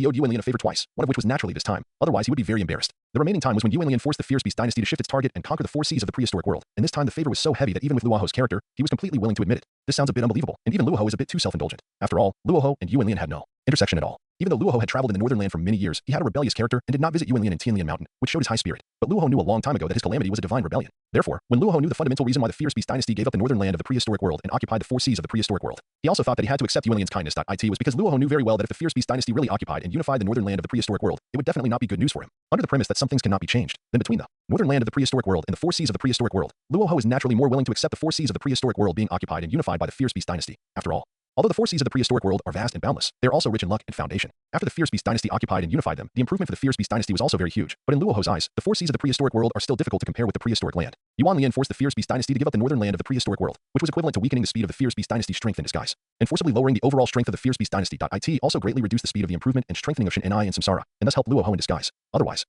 he owed Yuanlian a favor twice, one of which was naturally this time, otherwise he would be very embarrassed. The remaining time was when Yuanlian forced the fierce beast dynasty to shift its target and conquer the 4 seas of the prehistoric world, and this time the favor was so heavy that even with Luoho's character, he was completely willing to admit it. This sounds a bit unbelievable, and even Luoho is a bit too self-indulgent. After all, Luoho and Yuanlian had no intersection at all. Even though Luoho had traveled in the northern land for many years, he had a rebellious character and did not visit Yuanlian in Tianlian Mountain, which showed his high spirit. But Luoho knew a long time ago that his calamity was a divine rebellion. Therefore, when Luoho knew the fundamental reason why the fierce beast dynasty gave up the northern land of the prehistoric world and occupied the 4 seas of the prehistoric world, he also thought that he had to accept Yuanlian's kindness. It was because Luoho knew very well that if the fierce beast dynasty really occupied and unified the northern land of the prehistoric world, it would definitely not be good news for him. Under the premise that some things cannot be changed, then between the northern land of the prehistoric world and the 4 seas of the prehistoric world, Luoho is naturally more willing to accept the 4 seas of the prehistoric world being occupied and unified by the fierce beast dynasty. After all, Although the four C's of the prehistoric world are vast and boundless, they are also rich in luck and foundation. After the Fierce Beast dynasty occupied and unified them, the improvement for the Fierce Beast dynasty was also very huge, but in Luo Ho's eyes, the four C's of the prehistoric world are still difficult to compare with the prehistoric land. Yuan Lian forced the Fierce Beast dynasty to give up the northern land of the prehistoric world, which was equivalent to weakening the speed of the Fierce Beast dynasty's strength in disguise, and forcibly lowering the overall strength of the Fierce Beast dynasty. It also greatly reduced the speed of the improvement and strengthening of Shin and Samsara, and thus helped Luo Ho in disguise. Otherwise.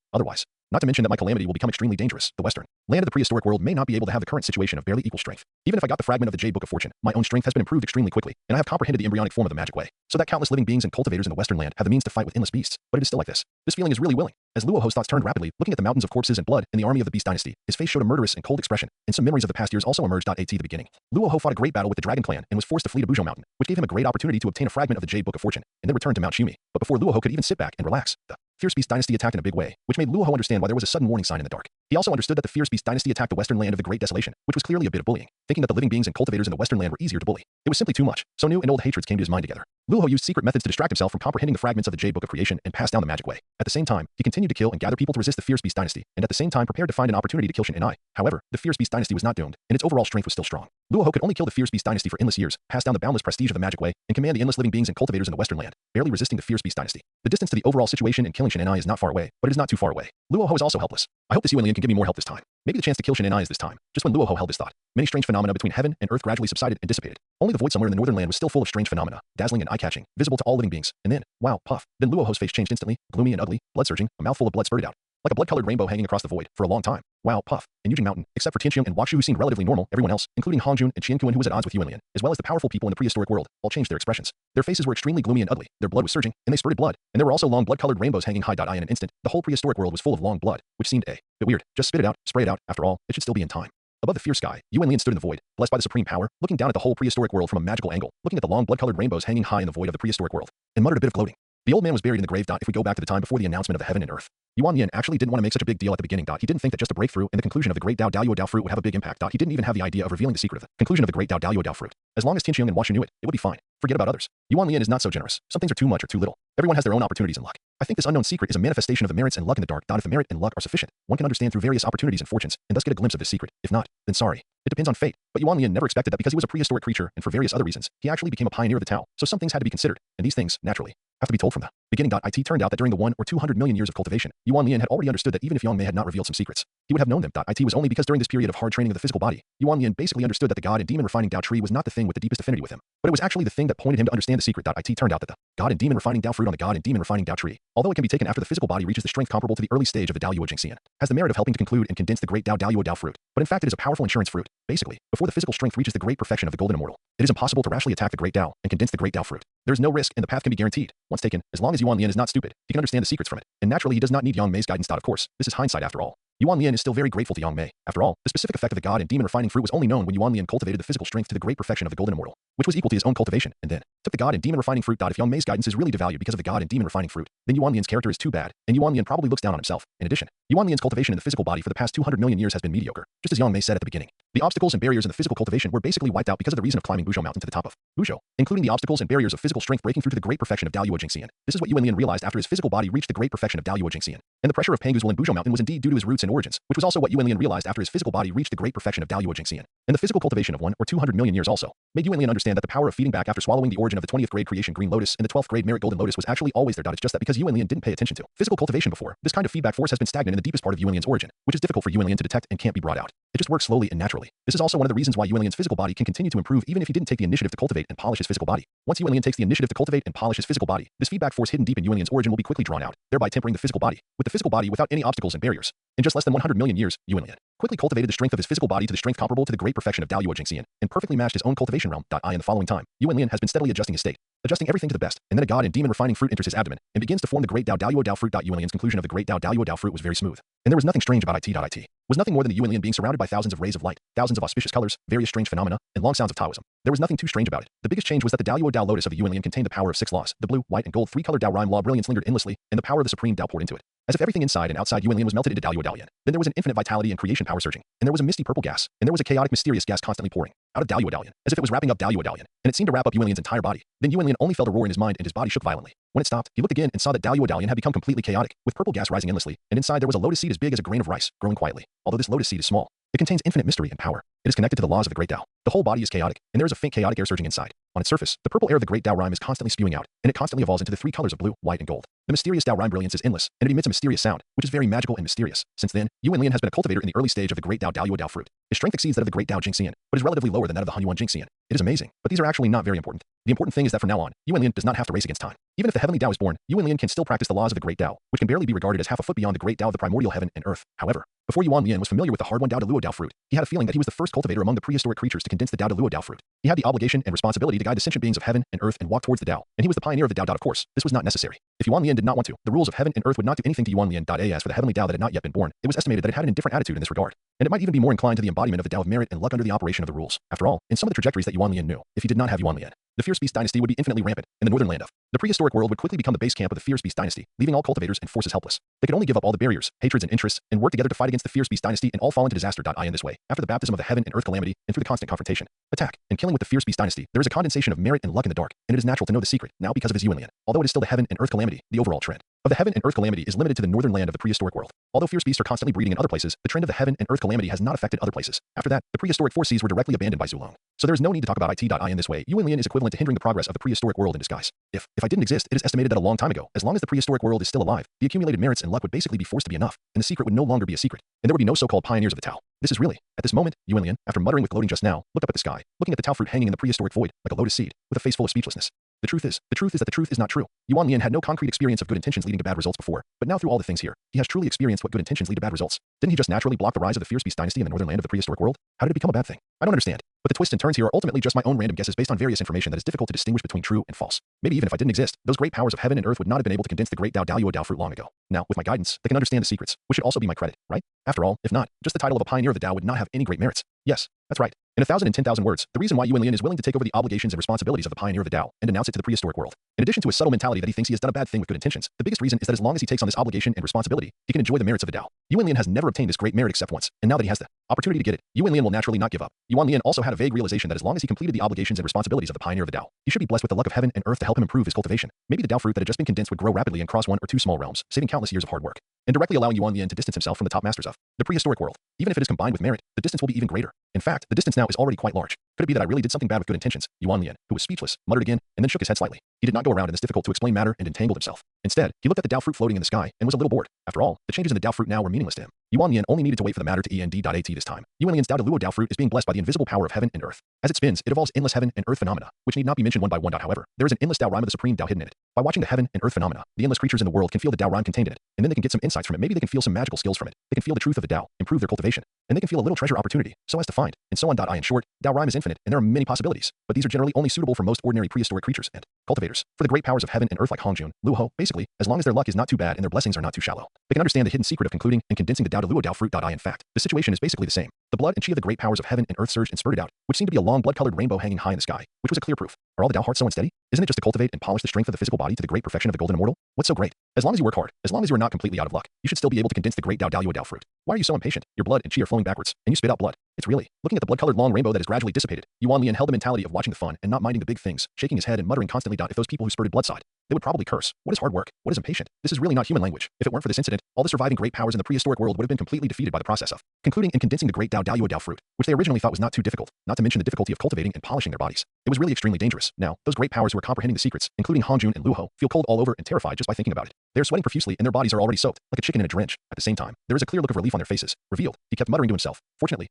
Not to mention that my calamity will become extremely dangerous. The western land of the prehistoric world may not be able to have the current situation of barely equal strength. Even if I got the fragment of the Jade Book of Fortune, my own strength has been improved extremely quickly, and I have comprehended the embryonic form of the magic way, so that countless living beings and cultivators in the western land have the means to fight with endless beasts. But it is still like this. This feeling is really willing. As Luo Ho's thoughts turned rapidly, looking at the mountains of corpses and blood in the army of the Beast dynasty, his face showed a murderous and cold expression, and some memories of the past years also emerged. At the beginning, Luo Ho fought a great battle with the Dragon Clan and was forced to flee to Buzhou Mountain, which gave him a great opportunity to obtain a fragment of the Jade Book of Fortune, and then return to Mount Shumi. But before Luo Ho could even sit back and relax, the Fierce Beast dynasty attacked in a big way, which made Luo Ho understand why there was a sudden warning sign in the dark. He also understood that the Fierce Beast dynasty attacked the western land of the Great Desolation, which was clearly a bit of bullying, thinking that the living beings and cultivators in the western land were easier to bully. It was simply too much, so new and old hatreds came to his mind together. Luo Ho used secret methods to distract himself from comprehending the fragments of the Jade Book of Creation and pass down the magic way. At the same time, he continued to kill and gather people to resist the Fierce Beast dynasty, and at the same time prepared to find an opportunity to kill Shin and I. However, the Fierce Beast dynasty was not doomed, and its overall strength was still strong. Luo Ho could only kill the Fierce Beast dynasty for endless years, pass down the boundless prestige of the magic way, and command the endless living beings and cultivators in the western land, barely resisting the Fierce Beast dynasty. The distance to the overall situation in killing Shin and I is not far away, but it is not too far away. Luo Ho is also helpless. I hope this Yuan Lian can give me more help this time. Maybe the chance to kill Shin and I is this time. Just when Luo Ho held this thought, many strange phenomena between heaven and earth gradually subsided and dissipated. Only the void somewhere in the northern land was still full of strange phenomena, dazzling and eye-catching, visible to all living beings. And then, wow, puff. Then Luo Ho's face changed instantly, gloomy and ugly, blood surging, a mouthful of blood spurted out, like a blood-colored rainbow hanging across the void for a long time. Wow, puff. In Yujing Mountain, except for Tianqiang and Wakshu who seemed relatively normal, everyone else, including Hongjun and Qianquan who was at odds with Yuan Lian, as well as the powerful people in the prehistoric world, all changed their expressions. Their faces were extremely gloomy and ugly, their blood was surging, and they spurted blood, and there were also long blood-colored rainbows hanging high. In an instant, the whole prehistoric world was full of long blood, which seemed a bit weird. Just spit it out, spray it out, after all, it should still be in time. Above the fierce sky, Yuan Lian stood in the void, blessed by the supreme power, looking down at the whole prehistoric world from a magical angle, looking at the long blood-colored rainbows hanging high in the void of the prehistoric world, and muttered a bit of gloating. The old man was buried in the grave. If we go back to the time before the announcement of the heaven and earth, Yuan Lian actually didn't want to make such a big deal at the beginning. He didn't think that just a breakthrough in the conclusion of the great Dao fruit would have a big impact. He didn't even have the idea of revealing the secret of the conclusion of the great Dao fruit. As long as Tianqiang and Washu knew it, it would be fine. Forget about others. Yuan Lian is not so generous. Some things are too much or too little. Everyone has their own opportunities and luck. I think this unknown secret is a manifestation of the merits and luck in the dark. If the merit and luck are sufficient, one can understand through various opportunities and fortunes, and thus get a glimpse of this secret. If not, then sorry. It depends on fate. But Yuan Lian never expected that because he was a prehistoric creature and for various other reasons, he actually became a pioneer of the Tao. So some things had to be considered, and these things, naturally, have to be told from the beginning. It turned out that during the 1 or 200 million years of cultivation, Yuan Lian had already understood that even if Yang Mei had not revealed some secrets, he would have known them. It was only because during this period of hard training of the physical body, Yuan Lian basically understood that the God and Demon refining Dao tree was not the thing with the deepest affinity with him, but it was actually the thing that pointed him to understand the secret. It turned out that the God and Demon refining Dao fruit on the God and Demon refining Dao tree, although it can be taken after the physical body reaches the strength comparable to the early stage of the Dao Jingxian, has the merit of helping to conclude and condense the great Dao fruit. But in fact, it is a powerful insurance fruit. Basically, before the physical strength reaches the great perfection of the golden immortal, it is impossible to rashly attack the great Dao and condense the great Dao fruit. There is no risk, and the path can be guaranteed. Once taken, as long as Yuan Lian is not stupid, he can understand the secrets from it, and naturally he does not need Yang Mei's guidance. Of course, this is hindsight after all. Yuan Lian is still very grateful to Yang Mei. After all, the specific effect of the God and Demon refining fruit was only known when Yuan Lian cultivated the physical strength to the great perfection of the golden immortal, which was equal to his own cultivation, and then took the God and Demon refining fruit. If Yang Mei's guidance is really devalued because of the God and Demon refining fruit, then Yuan Lian's character is too bad, and Yuan Lian probably looks down on himself. In addition, Yuan Lian's cultivation in the physical body for the past 200 million years has been mediocre, just as Yang Mei said at the beginning. The obstacles and barriers in the physical cultivation were basically wiped out because of the reason of climbing Buzhou Mountain to the top of Buzhou, including the obstacles and barriers of physical strength breaking through to the great perfection of Dao Jingxian. This is what Yuan Lian realized after his physical body reached the great perfection of Dao Jingxian. And the pressure of Panguzwal in Buzhou Mountain was indeed due to his roots and origins, which was also what Yuan Lian realized after his physical body reached the great perfection of Dao Jingxian. And the physical cultivation of 1 or 200 million years also made Yuan Lian understand that the power of feeding back after swallowing the origin of the 20th grade creation green lotus and the 12th grade merit golden lotus was actually always there. It's just that because Yuan Lian didn't pay attention to physical cultivation before, this kind of feedback force has been stagnant in the deepest part of Yuan Lian's origin, which is difficult for Yuan Lian to detect and can't be brought out. It just works slowly and naturally. This is also one of the reasons why Yuan Lian's physical body can continue to improve even if he didn't take the initiative to cultivate and polish his physical body. Once Yuan Lian takes the initiative to cultivate and polish his physical body, this feedback force hidden deep in Yuan Lian's origin will be quickly drawn out, thereby tempering the physical body without any obstacles and barriers. In just less than 100 million years, Yuan Lian quickly cultivated the strength of his physical body to the strength comparable to the great perfection of Dao Jingxian, and perfectly matched his own cultivation realm. In the following time, Yuan Lian has been steadily adjusting his state, adjusting everything to the best, and then a God and Demon refining fruit enters his abdomen and begins to form the great Dao fruit. Yuan Lian's conclusion of the great Dao fruit was very smooth, and there was nothing strange about it. Was nothing more than the Yuan Lian being surrounded by thousands of rays of light, thousands of auspicious colors, various strange phenomena, and long sounds of Taoism. There was nothing too strange about it. The biggest change was that the Dao lotus of the Yuan Lian contained the power of 6 laws. The blue, white, and gold 3-colored Dao rhyme law brilliance lingered endlessly, and the power of the supreme Dao poured into it, as if everything inside and outside Yuan Lian was melted into Dao Lian. Then there was an infinite vitality and creation power surging, and there was a misty purple gas, and there was a chaotic mysterious gas constantly pouring out of Dao Lian, as if it was wrapping up Dao Lian, and it seemed to wrap up Yuan Lian's entire body. Then Yuan Lian only felt a roar in his mind and his body shook violently. When it stopped, he looked again and saw that Dao Lian had become completely chaotic, with purple gas rising endlessly, and inside there was a lotus seed as big as a grain of rice, growing quietly. Although this lotus seed is small, it contains infinite mystery and power. It is connected to the laws of the great Dao. The whole body is chaotic, and there is a faint chaotic air surging inside. On its surface, the purple air of the great Tao rhyme is constantly spewing out, and it constantly evolves into the three colors of blue, white, and gold. The mysterious Tao rhyme brilliance is endless, and it emits a mysterious sound, which is very magical and mysterious. Since then, Yu Wenlian has been a cultivator in the early stage of the great Tao Daoyuo Dao fruit. His strength exceeds that of the great Tao Jingxian, but is relatively lower than that of the Hunyuan Jingxian. It is amazing, but these are actually not very important. The important thing is that from now on, Yu Wenlian does not have to race against time. Even if the heavenly Tao is born, Yu Wenlian can still practice the laws of the great Tao, which can barely be regarded as half a foot beyond the great Tao of the primordial heaven and earth. However, before Yu Wenlian was familiar with the hard-won Dao De Luo Dao fruit, he had a feeling that he was the first cultivator among the prehistoric creatures to condense the Dao De Luo Dao fruit. He had the obligation and responsibility to guide the sentient beings of heaven and earth and walk towards the Dao, and he was the pioneer of the Dao. Of course, this was not necessary. If Yu Wenlian did not want to, the rules of heaven and earth would not do anything to Yu Wenlian. As for the heavenly Dao that had not yet been born, it was estimated that it had an indifferent attitude in this regard, and it might even be more inclined to the embodiment of the Dao of merit and luck under the operation of the rules. After all, in some of the trajectories that Yu Wenlian knew, if he did not have Yu Wenlian, the Fierce Beast dynasty would be infinitely rampant, and the northern land of the prehistoric world would quickly become the base camp of the Fierce Beast dynasty, leaving all cultivators and forces helpless. They could only give up all the barriers, hatreds, and interests, and work together to fight against the Fierce Beast dynasty and all fall into disaster. In this way, after the baptism of the heaven and earth calamity, and through the constant confrontation, attack, and killing with the Fierce Beast dynasty, there is a condensation of merit and luck in the dark, and it is natural to know the secret, now because of his Yu Wenlian. Although it is still the heaven and earth calamity, the overall trend of the heaven and earth calamity is limited to the northern land of the prehistoric world. Although fierce beasts are constantly breeding in other places, the trend of the heaven and earth calamity has not affected other places. After that, the prehistoric four seas were directly abandoned by Zulong. So there is no need to talk about it. In this way, Yu Wenlian is equivalent to hindering the progress of the prehistoric world in disguise. If I didn't exist, it is estimated that a long time ago, as long as the prehistoric world is still alive, the accumulated merits and luck would basically be forced to be enough, and the secret would no longer be a secret, and there would be no so-called pioneers of the Tao. This is really, at this moment, Yu Wenlian, after muttering with gloating just now, looked up at the sky, looking at the Tao fruit hanging in the prehistoric void, like a lotus seed, with a face full of speechlessness. The truth is that the truth is not true. Yu Wenlian had no concrete experience of good intentions leading to bad results before, but now through all the things here, he has truly experienced what good intentions lead to bad results. Didn't he just naturally block the rise of the Fierce Beast dynasty in the northern land of the prehistoric world? How did it become a bad thing? I don't understand. But the twists and turns here are ultimately just my own random guesses based on various information that is difficult to distinguish between true and false. Maybe even if I didn't exist, those great powers of heaven and earth would not have been able to condense the great Dao Daoyuo Dao fruit long ago. Now, with my guidance, they can understand the secrets, which should also be my credit, right? After all, if not, just the title of a pioneer of the Dao would not have any great merits. Yes, that's right. In 1,000 and 10,000 words, the reason why Yu Wenlian is willing to take over the obligations and responsibilities of the pioneer of the Dao and announce it to the prehistoric world. In addition to his subtle mentality that he thinks he has done a bad thing with good intentions, the biggest reason is that as long as he takes on this obligation and responsibility, he can enjoy the merits of the Dao. Yu Wenlian has never obtained this great merit except once, and now that he has the opportunity to get it, Yu Wenlian will naturally not give up. Yu Wenlian also had a vague realization that as long as he completed the obligations and responsibilities of the pioneer of the Dao, he should be blessed with the luck of heaven and earth to help him improve his cultivation. Maybe the Dao fruit that had just been condensed would grow rapidly and cross one or two small realms, saving countless years of hard work, and directly allowing Yu Wenlian to distance himself from the top masters of the prehistoric world. Even if it is combined with merit, the distance will be even greater. In fact, the distance now is already quite large. Could it be that I really did something bad with good intentions? Yu Wenlian, who was speechless, muttered again, and then shook his head slightly. He did not go around in this difficult to explain matter and entangled himself. Instead, he looked at the Dao fruit floating in the sky and was a little bored. After all, the changes in the Dao fruit now were meaningless to him. Yu Wenlian only needed to wait for the matter to end. This time. Yu Wenlian's Dao De Luo Dao fruit is being blessed by the invisible power of heaven and earth. As it spins, it evolves endless heaven and earth phenomena, which need not be mentioned one by one. However, there is an endless Dao rhyme of the supreme Dao hidden in it. By watching the heaven and earth phenomena, the endless creatures in the world can feel the Dao rhyme contained in it, and then they can get some insights from it. Maybe they can feel some magical skills from it. They can feel the truth of the Dao, improve their cultivation, and they can feel a little treasure opportunity, so as to find, and so on. In short, Dao rhyme is infinite, and there are many possibilities, but these are generally only suitable for most ordinary prehistoric creatures and cultivators. For the great powers of heaven and earth like Hongjun, Luo, basically, as long as their luck is not too bad and their blessings are not too shallow, they can understand the hidden secret of concluding and condensing the Dao De Luo Dao fruit. In fact, the situation is basically the same. The blood and chi of the great powers of heaven and earth surged and spurted out, which seemed to be a long blood-colored rainbow hanging high in the sky, which was a clear proof. Are all the Dao hearts so unsteady? Isn't it just to cultivate and polish the strength of the physical body to the great perfection of the golden immortal? What's so great? As long as you work hard, as long as you are not completely out of luck, you should still be able to condense the great Dao Daoyuo Dao fruit. Why are you so impatient? Your blood and chi are flowing backwards, and you spit out blood. It's really, looking at the blood-colored long rainbow that is gradually dissipated, Yu Wenlian held the mentality of watching the fun and not minding the big things, shaking his head and muttering constantly. If those people who spurted blood sighed, they would probably curse. What is hard work? What is impatient? This is really not human language. If it weren't for this incident, all the surviving great powers in the prehistoric world would have been completely defeated by the process of concluding and condensing the great Dao Daoyuo Dao fruit, which they originally thought was not too difficult, not to mention the difficulty of cultivating and polishing their bodies. It was really extremely dangerous. Now, those great powers who are comprehending the secrets, including Hongjun and Luo, feel cold all over and terrified just by thinking about it. They are sweating profusely and their bodies are already soaked, like a chicken in a drench. At the same time, there is a clear look of relief on their faces. Revealed, he kept muttering to himself, fortunately,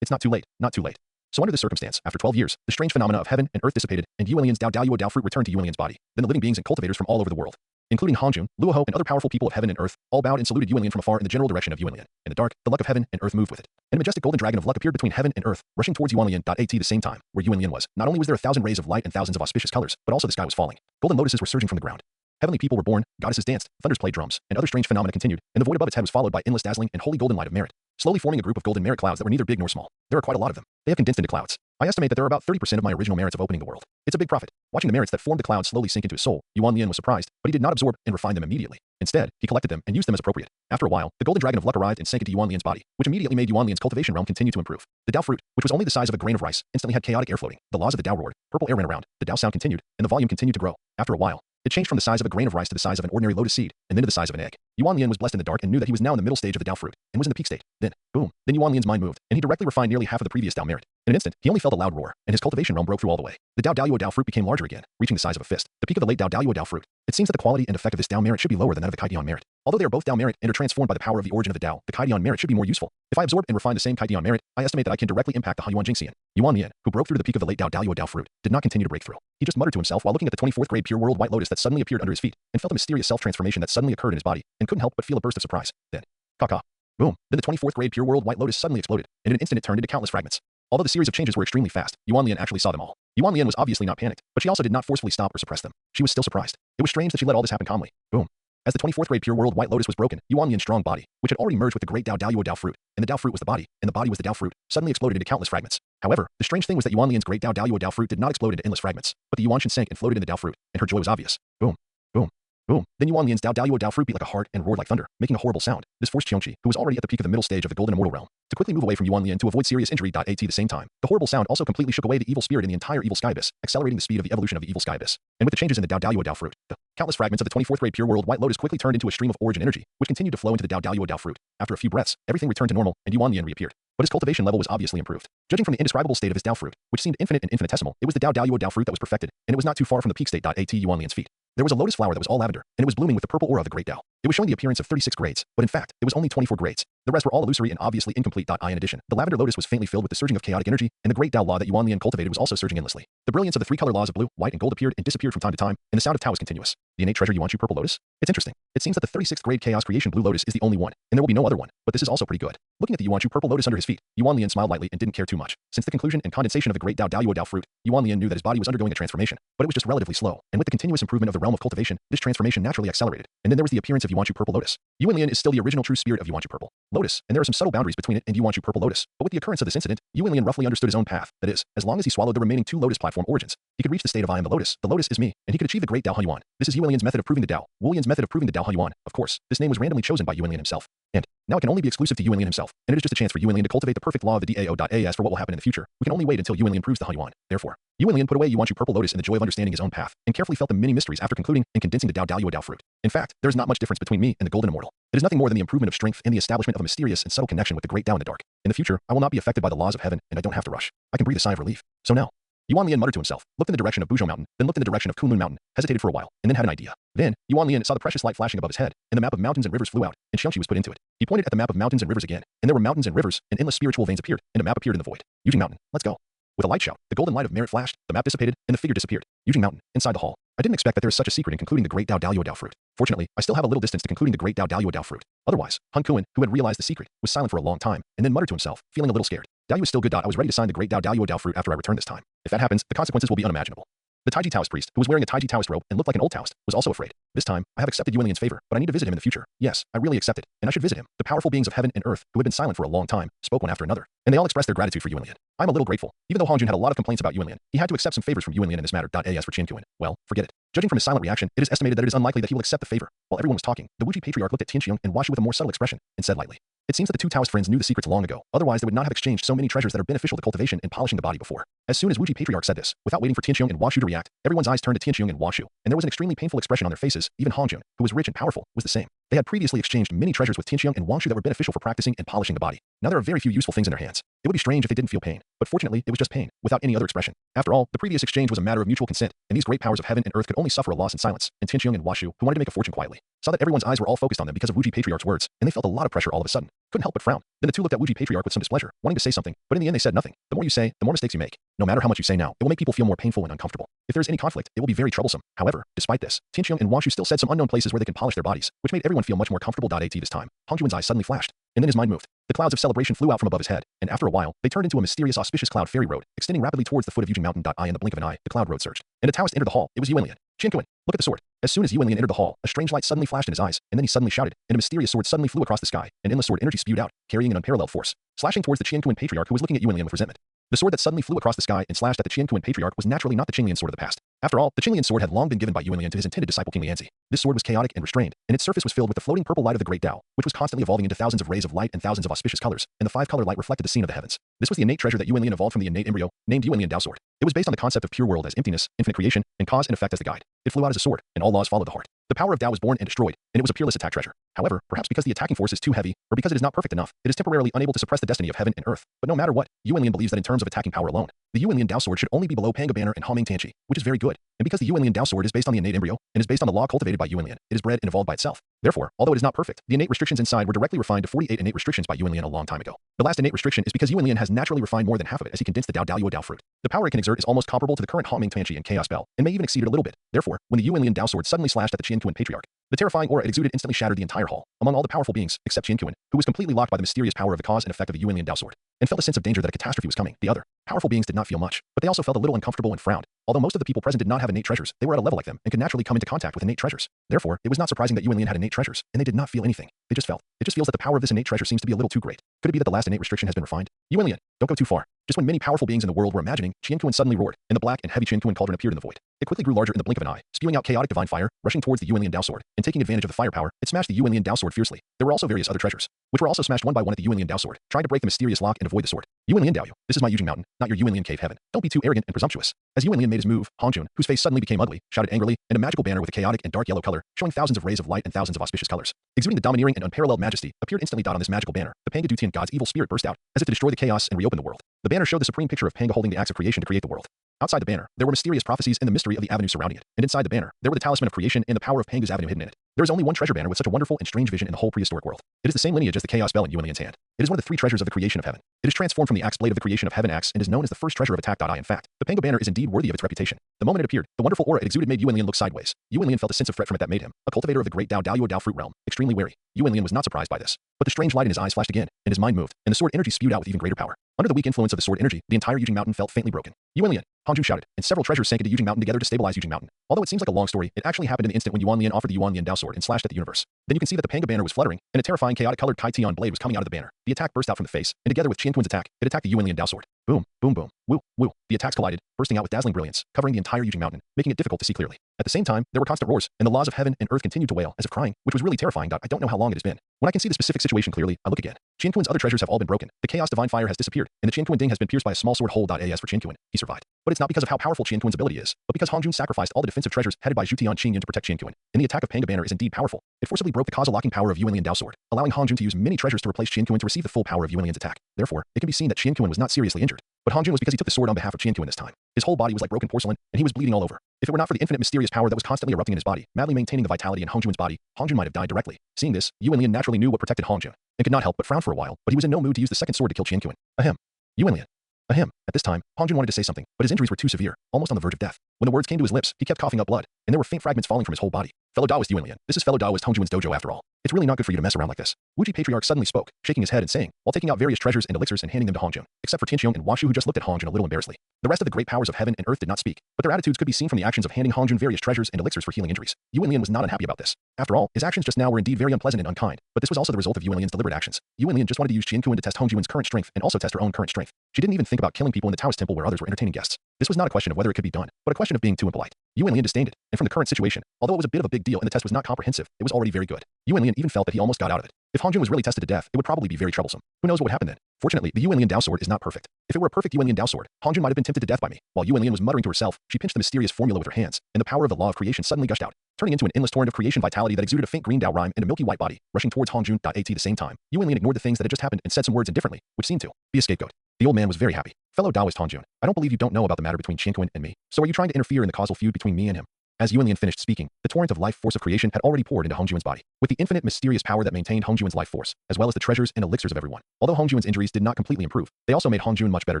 it's not too late, not too late. So under this circumstance, after 12 years, the strange phenomena of heaven and earth dissipated, and Yu Wenlian's Dao Daoyuo Dao fruit returned to Yu Wenlian's body. Then the living beings and cultivators from all over the world, including Hongjun, Luo, and other powerful people of heaven and earth, all bowed and saluted Yu Wenlian from afar in the general direction of Yu Wenlian. In the dark, the luck of heaven and earth moved with it. And a majestic golden dragon of luck appeared between heaven and earth, rushing towards Yu Wenlian. At the same time, where Yu Wenlian was, not only was there 1,000 rays of light and thousands of auspicious colors, but also the sky was falling. Golden lotuses were surging from the ground. Heavenly people were born, goddesses danced, thunders played drums, and other strange phenomena continued, and the void above its head was followed by endless dazzling and holy golden light of merit, slowly forming a group of golden merit clouds that were neither big nor small. There are quite a lot of them. They have condensed into clouds. I estimate that there are about 30% of my original merits of opening the world. It's a big profit. Watching the merits that formed the clouds slowly sink into his soul, Yu Wenlian was surprised, but he did not absorb and refine them immediately. Instead, he collected them and used them as appropriate. After a while, the golden dragon of luck arrived and sank into Yu Wenlian's body, which immediately made Yu Wenlian's cultivation realm continue to improve. The Dao fruit, which was only the size of a grain of rice, instantly had chaotic air floating. The laws of the Dao roared, purple air ran around, the Dao sound continued, and the volume continued to grow. After a while, it changed from the size of a grain of rice to the size of an ordinary lotus seed, and then to the size of an egg. Yu Wenlian was blessed in the dark and knew that he was now in the middle stage of the Dao fruit, and was in the peak state. Then, boom, Yu Wenlian's mind moved, and he directly refined nearly half of the previous Dao merit. In an instant, he only felt a loud roar, and his cultivation realm broke through all the way. The Dao Daluo Dao fruit became larger again, reaching the size of a fist, the peak of the late Dao Daluo Dao fruit. It seems that the quality and effect of this Dao merit should be lower than that of the Kaidian merit. Although they are both Dao merit and are transformed by the power of the origin of the Dao, the Kaidian merit should be more useful. If I absorb and refine the same Kaidian merit, I estimate that I can directly impact the Hunyuan Jingxian. Yuan Lian, who broke through the peak of the late Dao Daluo Dao fruit, did not continue to break through. He just muttered to himself while looking at the 24th grade pure world white lotus that suddenly appeared under his feet, and felt a mysterious self-transformation that suddenly occurred in his body, and couldn't help but feel a burst of surprise. Then, caca. Boom. Then the 24th grade pure world white lotus suddenly exploded. In an instant it turned into countless fragments. Although the series of changes were extremely fast, Yuan Lian actually saw them all. Yuan Lian was obviously not panicked, but she also did not forcefully stop or suppress them. She was still surprised. It was strange that she let all this happen calmly. Boom. As the 24th grade pure world white lotus was broken, Yuan Lian's strong body, which had already merged with the great Dao Daluo Dao fruit, and the Dao fruit was the body, and the body was the Dao fruit, suddenly exploded into countless fragments. However, the strange thing was that Yuan Lian's great Dao Daluo Dao fruit did not explode into endless fragments, but the Yuanshan sank and floated in the Dao fruit, and her joy was obvious. Boom. Boom. Boom. Then Yuan Lian's Dao Daluo Dao fruit beat like a heart and roared like thunder, making a horrible sound. This forced Qiongqi, who was already at the peak of the middle stage of the golden immortal realm, to quickly move away from Yuan Lian to avoid serious injury. At the same time, the horrible sound also completely shook away the evil spirit in the entire evil sky abyss, accelerating the speed of the evolution of the evil sky abyss. And with the changes in the Dao Daluo Dao fruit, the countless fragments of the 24th grade pure world white lotus quickly turned into a stream of origin energy, which continued to flow into the Dao Daluo Dao fruit. After a few breaths, everything returned to normal, and Yuan Lian reappeared. But his cultivation level was obviously improved. Judging from the indescribable state of his Dao fruit, which seemed infinite and infinitesimal, it was the Dao Daluo Dao fruit that was perfected, and it was not too far from the peak state. At Yuan Lian's feet, there was a lotus flower that was all lavender, and it was blooming with the purple aura of the great Dao. It was showing the appearance of 36 grades, but in fact, it was only 24 grades. The rest were all illusory and obviously incomplete. In addition, the lavender lotus was faintly filled with the surging of chaotic energy, and the great Dao law that Yuan Lian cultivated was also surging endlessly. The brilliance of the three-color laws of blue, white, and gold appeared and disappeared from time to time, and the sound of Tao was continuous. The innate treasure Yuanshu purple lotus? It's interesting. It seems that the 36th grade chaos creation blue lotus is the only one, and there will be no other one, but this is also pretty good. Looking at the Yuanshu purple lotus under his feet, Yuan Lian smiled lightly and didn't care too much. Since the conclusion and condensation of the great Dao Daluo Dao fruit, Yuan Lian knew that his body was undergoing a transformation, but it was just relatively slow, and with the continuous improvement of the realm of cultivation, this transformation naturally accelerated. And then there was the appearance of Yuanshu purple lotus. Yuan Lian is still the original true spirit of Yuanshu purple lotus, and there are some subtle boundaries between it and Yuanshu purple lotus. But with the occurrence of this incident, Yuan Lian roughly understood his own path. That is, as long as he swallowed the remaining 2 lotus platform origins, he could reach the state of I am the lotus is me, and he could achieve the great Dao Hunyuan. This is Yuan Lian's method of proving the Dao. Wu Lian's method of proving the Dao Hunyuan. Of course, this name was randomly chosen by Yuan Lian himself. And now it can only be exclusive to Yuan Lian himself, and it is just a chance for Yuan Lian to cultivate the perfect law of the Dao. As for what will happen in the future, we can only wait until Yuan Lian proves the Hunyuan. Therefore, Yuan Lian put away Yuanshu purple lotus in the joy of understanding his own path, and carefully felt the many mysteries after concluding and condensing the Dao Daluo Dao fruit. In fact, there is not much difference between me and the golden immortal. It is nothing more than the improvement of strength and the establishment of a mysterious and subtle connection with the great Dao in the dark. In the future, I will not be affected by the laws of heaven, and I don't have to rush. I can breathe a sigh of relief. So now, Yuan Lian muttered to himself, looked in the direction of Buzhou Mountain, then looked in the direction of Kunlun Mountain, hesitated for a while, and then had an idea. Then, Yuan Lian saw the precious light flashing above his head, and the map of mountains and rivers flew out, and Xiangqi was put into it. He pointed at the map of mountains and rivers again, and there were mountains and rivers, and endless spiritual veins appeared, and a map appeared in the void. Yujing Mountain, let's go. With a light shout, the golden light of merit flashed, the map dissipated, and the figure disappeared. Yujing Mountain, inside the hall. I didn't expect that there is such a secret in concluding the great Dao Daluo Dao fruit. Fortunately, I still have a little distance to concluding the great Dao Daluo Dao fruit. Otherwise, Han Kuan, who had realized the secret, was silent for a long time, and then muttered to himself, feeling a little scared. Dao is still good. I was ready to sign the great Dao Daluo Dao fruit after I return this time. If that happens, the consequences will be unimaginable. The Taiji Taoist priest, who was wearing a Taiji Taoist robe and looked like an old Taoist, was also afraid. This time, I have accepted Yuan Lian's favor, but I need to visit him in the future. Yes, I really accept it, and I should visit him. The powerful beings of heaven and earth, who had been silent for a long time, spoke one after another, and they all expressed their gratitude for Yuan Lian. I'm a little grateful. Even though Hongjun had a lot of complaints about Yuan Lian, he had to accept some favors from Yuan Lian in this matter. As for Qian Kuan, well, forget it. Judging from his silent reaction, it is estimated that it is unlikely that he will accept the favor. While everyone was talking, the Wuji patriarch looked at Tianqiang and Washu with a more subtle expression, and said lightly, it seems that the 2 Taoist friends knew the secrets long ago, otherwise they would not have exchanged so many treasures that are beneficial to cultivation and polishing the body before. As soon as Wuji patriarch said this, without waiting for Tianqiang and Washu to react, everyone's eyes turned to Tianqiang and Washu, and there was an extremely painful expression on their faces. Even Hongjun, who was rich and powerful, was the same. They had previously exchanged many treasures with Tianqiang and Washu that were beneficial for practicing and polishing the body. Now there are very few useful things in their hands. It would be strange if they didn't feel pain, but fortunately it was just pain, without any other expression. After all, the previous exchange was a matter of mutual consent, and these great powers of heaven and earth could only suffer a loss in silence, and Tianqiang and Washu, who wanted to make a fortune quietly, saw that everyone's eyes were all focused on them because of Wuji patriarch's words, and they felt a lot of pressure all of a sudden. Couldn't help but frown. Then the 2 looked at Wuji patriarch with some displeasure, wanting to say something, but in the end they said nothing. The more you say, the more mistakes you make. No matter how much you say now, it will make people feel more painful and uncomfortable. If there is any conflict, it will be very troublesome. However, despite this, Tianqiang and Washu still said some unknown places where they can polish their bodies, which made everyone feel much more comfortable. At this time, Hongjuan's eyes suddenly flashed, and then his mind moved. The clouds of celebration flew out from above his head, and after a while, they turned into a mysterious auspicious cloud fairy road, extending rapidly towards the foot of Yujing Mountain. In the blink of an eye, the cloud road surged, and a Taoist entered the hall. It was Yuan Lian. Qian Kuan, look at the sword. As soon as Yuan Lian entered the hall, a strange light suddenly flashed in his eyes, and then he suddenly shouted, and a mysterious sword suddenly flew across the sky, and endless sword energy spewed out, carrying an unparalleled force, slashing towards the Qian Kuan patriarch who was looking at Yuan Lian with resentment. The sword that suddenly flew across the sky and slashed at the Qian Kuan patriarch was naturally not the Qinglian sword of the past. After all, the Qinglian sword had long been given by Yuan Lian to his intended disciple King Lianzi. This sword was chaotic and restrained, and its surface was filled with the floating purple light of the great Dao, which was constantly evolving into thousands of rays of light and thousands of auspicious colors, and the 5-color light reflected the scene of the heavens. This was the innate treasure that Yuan Lian evolved from the innate embryo, named Yuan Lian Dao sword. It was based on the concept of pure world as emptiness, infinite creation, and cause and effect as the guide. It flew out as a sword, and all laws followed the heart. The power of Tao was born and destroyed, and it was a peerless attack treasure. However, perhaps because the attacking force is too heavy, or because it is not perfect enough, it is temporarily unable to suppress the destiny of heaven and earth. But no matter what, Yuanlian believes that in terms of attacking power alone, the Yuanlian Tao sword should only be below Panga Banner and Haming Tanchi, which is very good. And because the Yuanlian Tao sword is based on the innate embryo, and is based on the law cultivated by Yuanlian, it is bred and evolved by itself. Therefore, although it is not perfect, the innate restrictions inside were directly refined to 48 innate restrictions by Yuanlian a long time ago. The last innate restriction is because Yuanlian has naturally refined more than half of it as he condensed the Dao Daoyuo Dao fruit. The power it can exert is almost comparable to the current Haming Tanchi and Chaos Bell, and may even exceed it a little bit. Therefore, when the Yuanlian Dao sword suddenly slashed at the Qianquan Patriarch, the terrifying aura it exuded instantly shattered the entire hall, among all the powerful beings, except Qianquan, who was completely locked by the mysterious power of the cause and effect of the Yuanlian Dao sword, and felt a sense of danger that a catastrophe was coming. The other powerful beings did not feel much, but they also felt a little uncomfortable and frowned. Although most of the people present did not have innate treasures, they were at a level like them and could naturally come into contact with innate treasures. Therefore, it was not surprising that Yuanlian had innate treasures, and they did not feel anything. They just felt. It just feels that the power of this innate treasure seems to be a little too great. Could it be that the last innate restriction has been refined? Yuanlian, don't go too far. Just when many powerful beings in the world were imagining, Qianquan suddenly roared, and the black and heavy Qianquan cauldron appeared in the void. It quickly grew larger in the blink of an eye, spewing out chaotic divine fire, rushing towards the Yuanlian Dao sword, and taking advantage of the firepower, it smashed the Yuanlian Dao sword fiercely. There were also various other treasures, which were also smashed one by one at the Yuanlian Dao sword, trying to break the mysterious lock and avoid the sword. Yuanlian Daoyu, this is my Yujing mountain, not your Yuanlian cave heaven. Don't be too arrogant and presumptuous. As Yuanlian made his move, Hongjun, whose face suddenly became ugly, shouted angrily, and a magical banner with a chaotic and dark yellow color, showing thousands of rays of light and thousands of auspicious colors, exuding the domineering and unparalleled majesty, appeared instantly. On this magical banner, the Panga Dutian god's evil spirit burst out, as if to destroy the chaos and reopen the world. The banner showed the supreme picture of Panga holding the axe of creation to create the world. Outside the banner, there were mysterious prophecies and the mystery of the avenue surrounding it, and inside the banner, there were the talisman of creation and the power of Panga's avenue hidden in it. There is only one treasure banner with such a wonderful and strange vision in the whole prehistoric world. It is the same lineage as the Chaos Bell in Yuanlian's hand. It is one of the three treasures of the creation of heaven. It is transformed from the axe blade of the creation of heaven axe and is known as the first treasure of attack. In fact, the Panga banner is indeed worthy of its reputation. The moment it appeared, the wonderful aura it exuded made Yuanlian look sideways. Yuanlian felt a sense of threat from it that made him, a cultivator of the great Dao Daoyuo Dao fruit realm, extremely wary. Yuanlian was not surprised by this, but the strange light in his eyes flashed again, and his mind moved, and the sword energy spewed out with even greater power. Under the weak influence of the sword energy, the entire Yujing mountain felt faintly broken. Yuanlian, Hanjun shouted, and several treasures sank into Yujing mountain together to stabilize Yujing mountain. Although it seems like a long story, it actually happened in the instant when Yuanlian offered the Yuanlian Dao sword and slashed at the universe. Then you can see that the Panga banner was fluttering, and a terrifying chaotic colored Kai Tian blade was coming out of the banner. The attack burst out from the face, and together with Qianquan's attack, it attacked the Yuanlian Dao sword. Boom, boom, boom, woo, woo. The attacks collided, bursting out with dazzling brilliance, covering the entire Yujing mountain, making it difficult to see clearly. At the same time, there were constant roars, and the laws of heaven and earth continued to wail, as if crying, which was really terrifying. I don't know how long it has been. When I can see the specific situation clearly, I look again. Qianquan's other treasures have all been broken. The chaos divine fire has disappeared, and the Qianquan ding has been pierced by a small sword hole. As for Qianquan, he survived. But it's not because of how powerful Qianquan's ability is, but because Hongjun sacrificed all the defensive treasures headed by Zhutian Qingyun to protect Qianquan. And the attack of Panga banner is indeed powerful. It forcibly broke the causal locking power of Yuanlian Dao sword, allowing Hongjun to use many treasures to replace Qianquan to receive the full power of Yuanlian's attack. Therefore, it can be seen that Qianquan was not seriously injured. But Hongjun was because he took the sword on behalf of Qianquan this time. His whole body was like broken porcelain, and he was bleeding all over. If it were not for the infinite mysterious power that was constantly erupting in his body, madly maintaining the vitality in Hongjun's body, Hongjun might have died directly. Seeing this, Yuanlian naturally knew what protected Hongjun, and could not help but frown for a while, but he was in no mood to use the second sword to kill Qianquan. Ahem. Yuanlian. Ahem. At this time, Hongjun wanted to say something, but his injuries were too severe, almost on the verge of death. When the words came to his lips, he kept coughing up blood, and there were faint fragments falling from his whole body. Fellow Daoist Yuanlian, this is fellow Daoist Hongjun's dojo after all. It's really not good for you to mess around like this. Wuji Patriarch suddenly spoke, shaking his head and saying, while taking out various treasures and elixirs and handing them to Hongjun, except for Tianqiong and Washu who just looked at Hongjun a little embarrassedly. The rest of the great powers of heaven and earth did not speak, but their attitudes could be seen from the actions of handing Hongjun various treasures and elixirs for healing injuries. Yuanlian was not unhappy about this. After all, his actions just now were indeed very unpleasant and unkind, but this was also the result of Yuanlian's deliberate actions. Yuanlian just wanted to use Qianquan to test Hongjun's current strength and also test her own current strength. She didn't even think about killing people in the Taoist temple where others were entertaining guests. This was not a question of whether it could be done, but a question of being too impolite. Yuanlian disdained it, and from the current situation, although it was a bit of a big deal and the test was not comprehensive, it was already very good. Yuanlian even felt that he almost got out of it. If Hongjun was really tested to death, it would probably be very troublesome. Who knows what would happen then? Fortunately, the Yuanlian Dao sword is not perfect. If it were a perfect Yuanlian Dao sword, Hongjun might have been tempted to death by me. While Yuanlian was muttering to herself, she pinched the mysterious formula with her hands, and the power of the law of creation suddenly gushed out, turning into an endless torrent of creation vitality that exuded a faint green Dao rhyme and a milky white body, rushing towards Hongjun. At the same time, Yuanlian ignored the things that had just happened and said some words indifferently, which seemed to be a scapegoat. The old man was very happy. Fellow Daoist Hongjun, I don't believe you don't know about the matter between Qianquan and me. So are you trying to interfere in the causal feud between me and him? As Yuanlian finished speaking, the torrent of life force of creation had already poured into Hongjun's body, with the infinite mysterious power that maintained Hongjun's life force, as well as the treasures and elixirs of everyone. Although Hongjun's injuries did not completely improve, they also made Hongjun much better.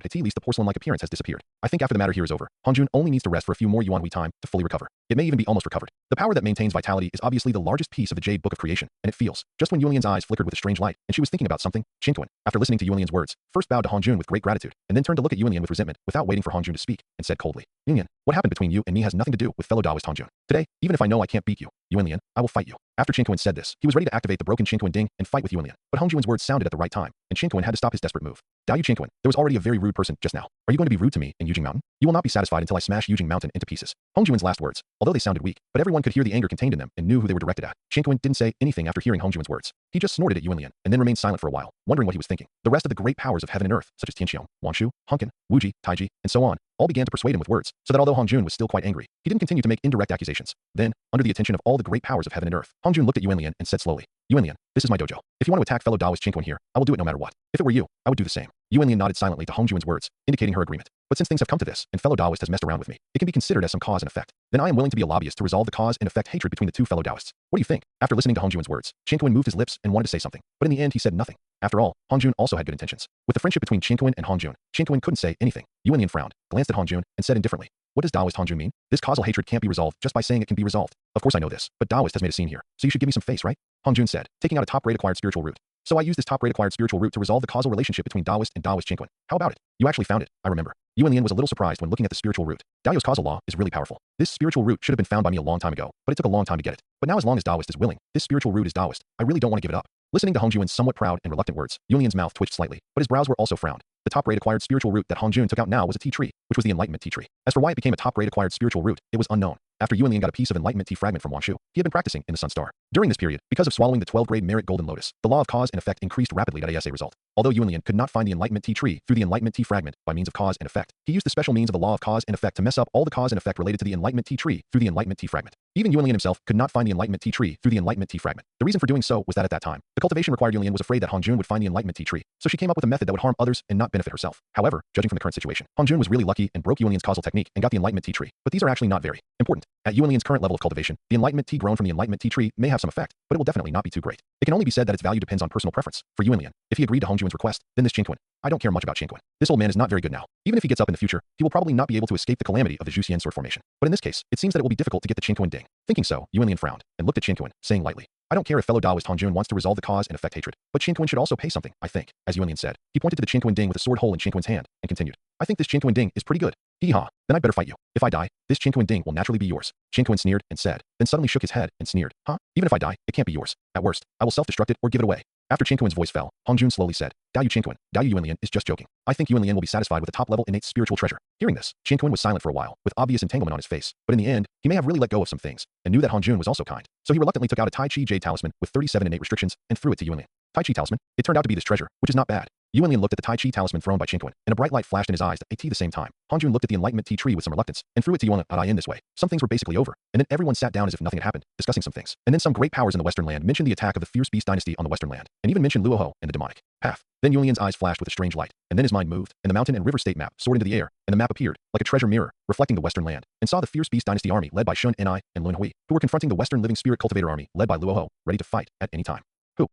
At least the porcelain-like appearance has disappeared. I think after the matter here is over, Hongjun only needs to rest for a few more Yuanhui time to fully recover. It may even be almost recovered. The power that maintains vitality is obviously the largest piece of the Jade Book of Creation, and it feels, just when Yuanlian's eyes flickered with a strange light, and she was thinking about something, Qianquan, after listening to Yuanlian's words, first bowed to Hongjun with great gratitude, and then turned to look at Yuanlian with resentment, without waiting for Hongjun to speak, and said coldly, Yuanlian, what happened between you and me has nothing to do with fellow Daoist Hongjun. Today, even if I know I can't beat you, Yuanlian, I will fight you. After Qianquan said this, he was ready to activate the broken Qianquan ding and fight with Yuanlian, but Hongjun's words sounded at the right time, and Qianquan had to stop his desperate move. Daoyu Qianquan, there was already a very rude person just now. Are you going to be rude to me in Yujing Mountain? You will not be satisfied until I smash Yujing Mountain into pieces. Hongjun's last words, although they sounded weak, but everyone could hear the anger contained in them and knew who they were directed at. Qianquan didn't say anything after hearing Hongjun's words. He just snorted at Yuanlian, and then remained silent for a while, wondering what he was thinking. The rest of the great powers of heaven and earth, such as Tianqiong, Wanshu, Hunkin, Wuji, Taiji, and so on, all began to persuade him with words, so that although Hong Jun was still quite angry, he didn't continue to make indirect accusations. Then, under the attention of all the great powers of heaven and earth, Hong Jun looked at Yuan Lian and said slowly, Yuan Lian, this is my dojo. If you want to attack fellow Taoist Qingquan here, I will do it no matter what. If it were you, I would do the same. Yuan Lian nodded silently to Hong Jun's words, indicating her agreement. But since things have come to this, and fellow Taoist has messed around with me, it can be considered as some cause and effect. Then I am willing to be a lobbyist to resolve the cause and effect hatred between the two fellow Taoists. What do you think? After listening to Hong Jun's words, Qingquan moved his lips and wanted to say something, but in the end he said nothing. After all, Hong Jun also had good intentions. With the friendship between Qingquan and Hong Jun, Qingquan couldn't say anything. Yuan Lian frowned, glanced at Hong Jun, and said indifferently, what does Taoist Hong Jun mean? This causal hatred can't be resolved just by saying it can be resolved. Of course I know this, but Taoist has made a scene here, so you should give me some face, right? Hong Jun said, taking out a top-grade acquired spiritual root. So I use this top-grade acquired spiritual root to resolve the causal relationship between Taoist and Taoist Qingquan. How about it? You actually found it, I remember. Yuan Lian was a little surprised when looking at the spiritual root. Dao's causal law is really powerful. This spiritual root should have been found by me a long time ago, but it took a long time to get it. But now as long as Taoist is willing, this spiritual root is Taoist. I really don't want to give it up. Listening to Hong Jun's somewhat proud and reluctant words, Yuan Lian's mouth twitched slightly, but his brows were also frowned. The top-grade acquired spiritual root that Hong Jun took out now was a tea tree, which was the enlightenment tea tree. As for why it became a top-grade acquired spiritual root, it was unknown. After Yuan Lian got a piece of enlightenment tea fragment from Wang Shu, he had been practicing in the Sun Star. During this period, because of swallowing the 12-grade merit golden lotus, the law of cause and effect increased rapidly at ASA result. Although Yuan Lian could not find the enlightenment tea tree through the enlightenment tea fragment by means of cause and effect, he used the special means of the law of cause and effect to mess up all the cause and effect related to the enlightenment tea tree through the enlightenment tea fragment. Even Yuan Lian himself could not find the enlightenment tea tree through the enlightenment tea fragment. The reason for doing so was that at that time, the cultivation required Yuan Lian was afraid that Hong Jun would find the enlightenment tea tree, so she came up with a method that would harm others and not benefit herself. However, judging from the current situation, Hong Jun was really lucky and broke Yuan Lian's causal technique and got the enlightenment tea tree. But these are actually not very important. At Yuan Lian's current level of cultivation, the enlightenment tea grown from the enlightenment tea tree may have some effect, but it will definitely not be too great. It can only be said that its value depends on personal preference. For Yuan Lian, if he agreed to Hong Jun's request, then this Qingquan. I don't care much about Qingquan. This old man is not very good now. Even if he gets up in the future, he will probably not be able to escape the calamity of the Zhuxian sword formation. But in this case, it seems that it will be difficult to get the Qingquan ding. Thinking so, Yuan Lian frowned and looked at Qingquan, saying lightly, I don't care if fellow Taoist Hong Jun wants to resolve the cause and effect hatred, but Qingquan should also pay something, I think. As Yuan Lian said, he pointed to the Qingquan ding with a sword hole in Qingquan's hand, and continued, I think this Qingquan ding is pretty good. Hee-haw, then I'd better fight you. If I die, this Qingquan ding will naturally be yours. Qingquan sneered and said, then suddenly shook his head and sneered, huh? Even if I die, it can't be yours. At worst, I will self-destruct it or give it away. After Qingquan's voice fell, Hong Jun slowly said, Dao Qingquan, Dao Yuan Lian is just joking. I think Yuan Lian will be satisfied with a top-level innate spiritual treasure. Hearing this, Qingquan was silent for a while, with obvious entanglement on his face, but in the end, he may have really let go of some things, and knew that Hong Jun was also kind. So he reluctantly took out a Tai Chi Jade talisman with 37 innate restrictions and threw it to Yuan Lian. Tai Chi talisman? It turned out to be this treasure, which is not bad. Yuan Lian looked at the Tai Chi talisman thrown by Qingquan, and a bright light flashed in his eyes at the same time. Hong Jun looked at the enlightenment tea tree with some reluctance, and threw it to Yuan Lian in this way. Some things were basically over, and then everyone sat down as if nothing had happened, discussing some things. And then some great powers in the Western Land mentioned the attack of the fierce beast dynasty on the Western Land, and even mentioned Luoho and the demonic path. Then Yuan Lian's eyes flashed with a strange light, and then his mind moved, and the mountain and river state map soared into the air, and the map appeared, like a treasure mirror, reflecting the Western Land, and saw the fierce beast dynasty army led by Shun Ni and Lun Hui, who were confronting the Western living spirit cultivator army led by Luoho, ready to fight at any time.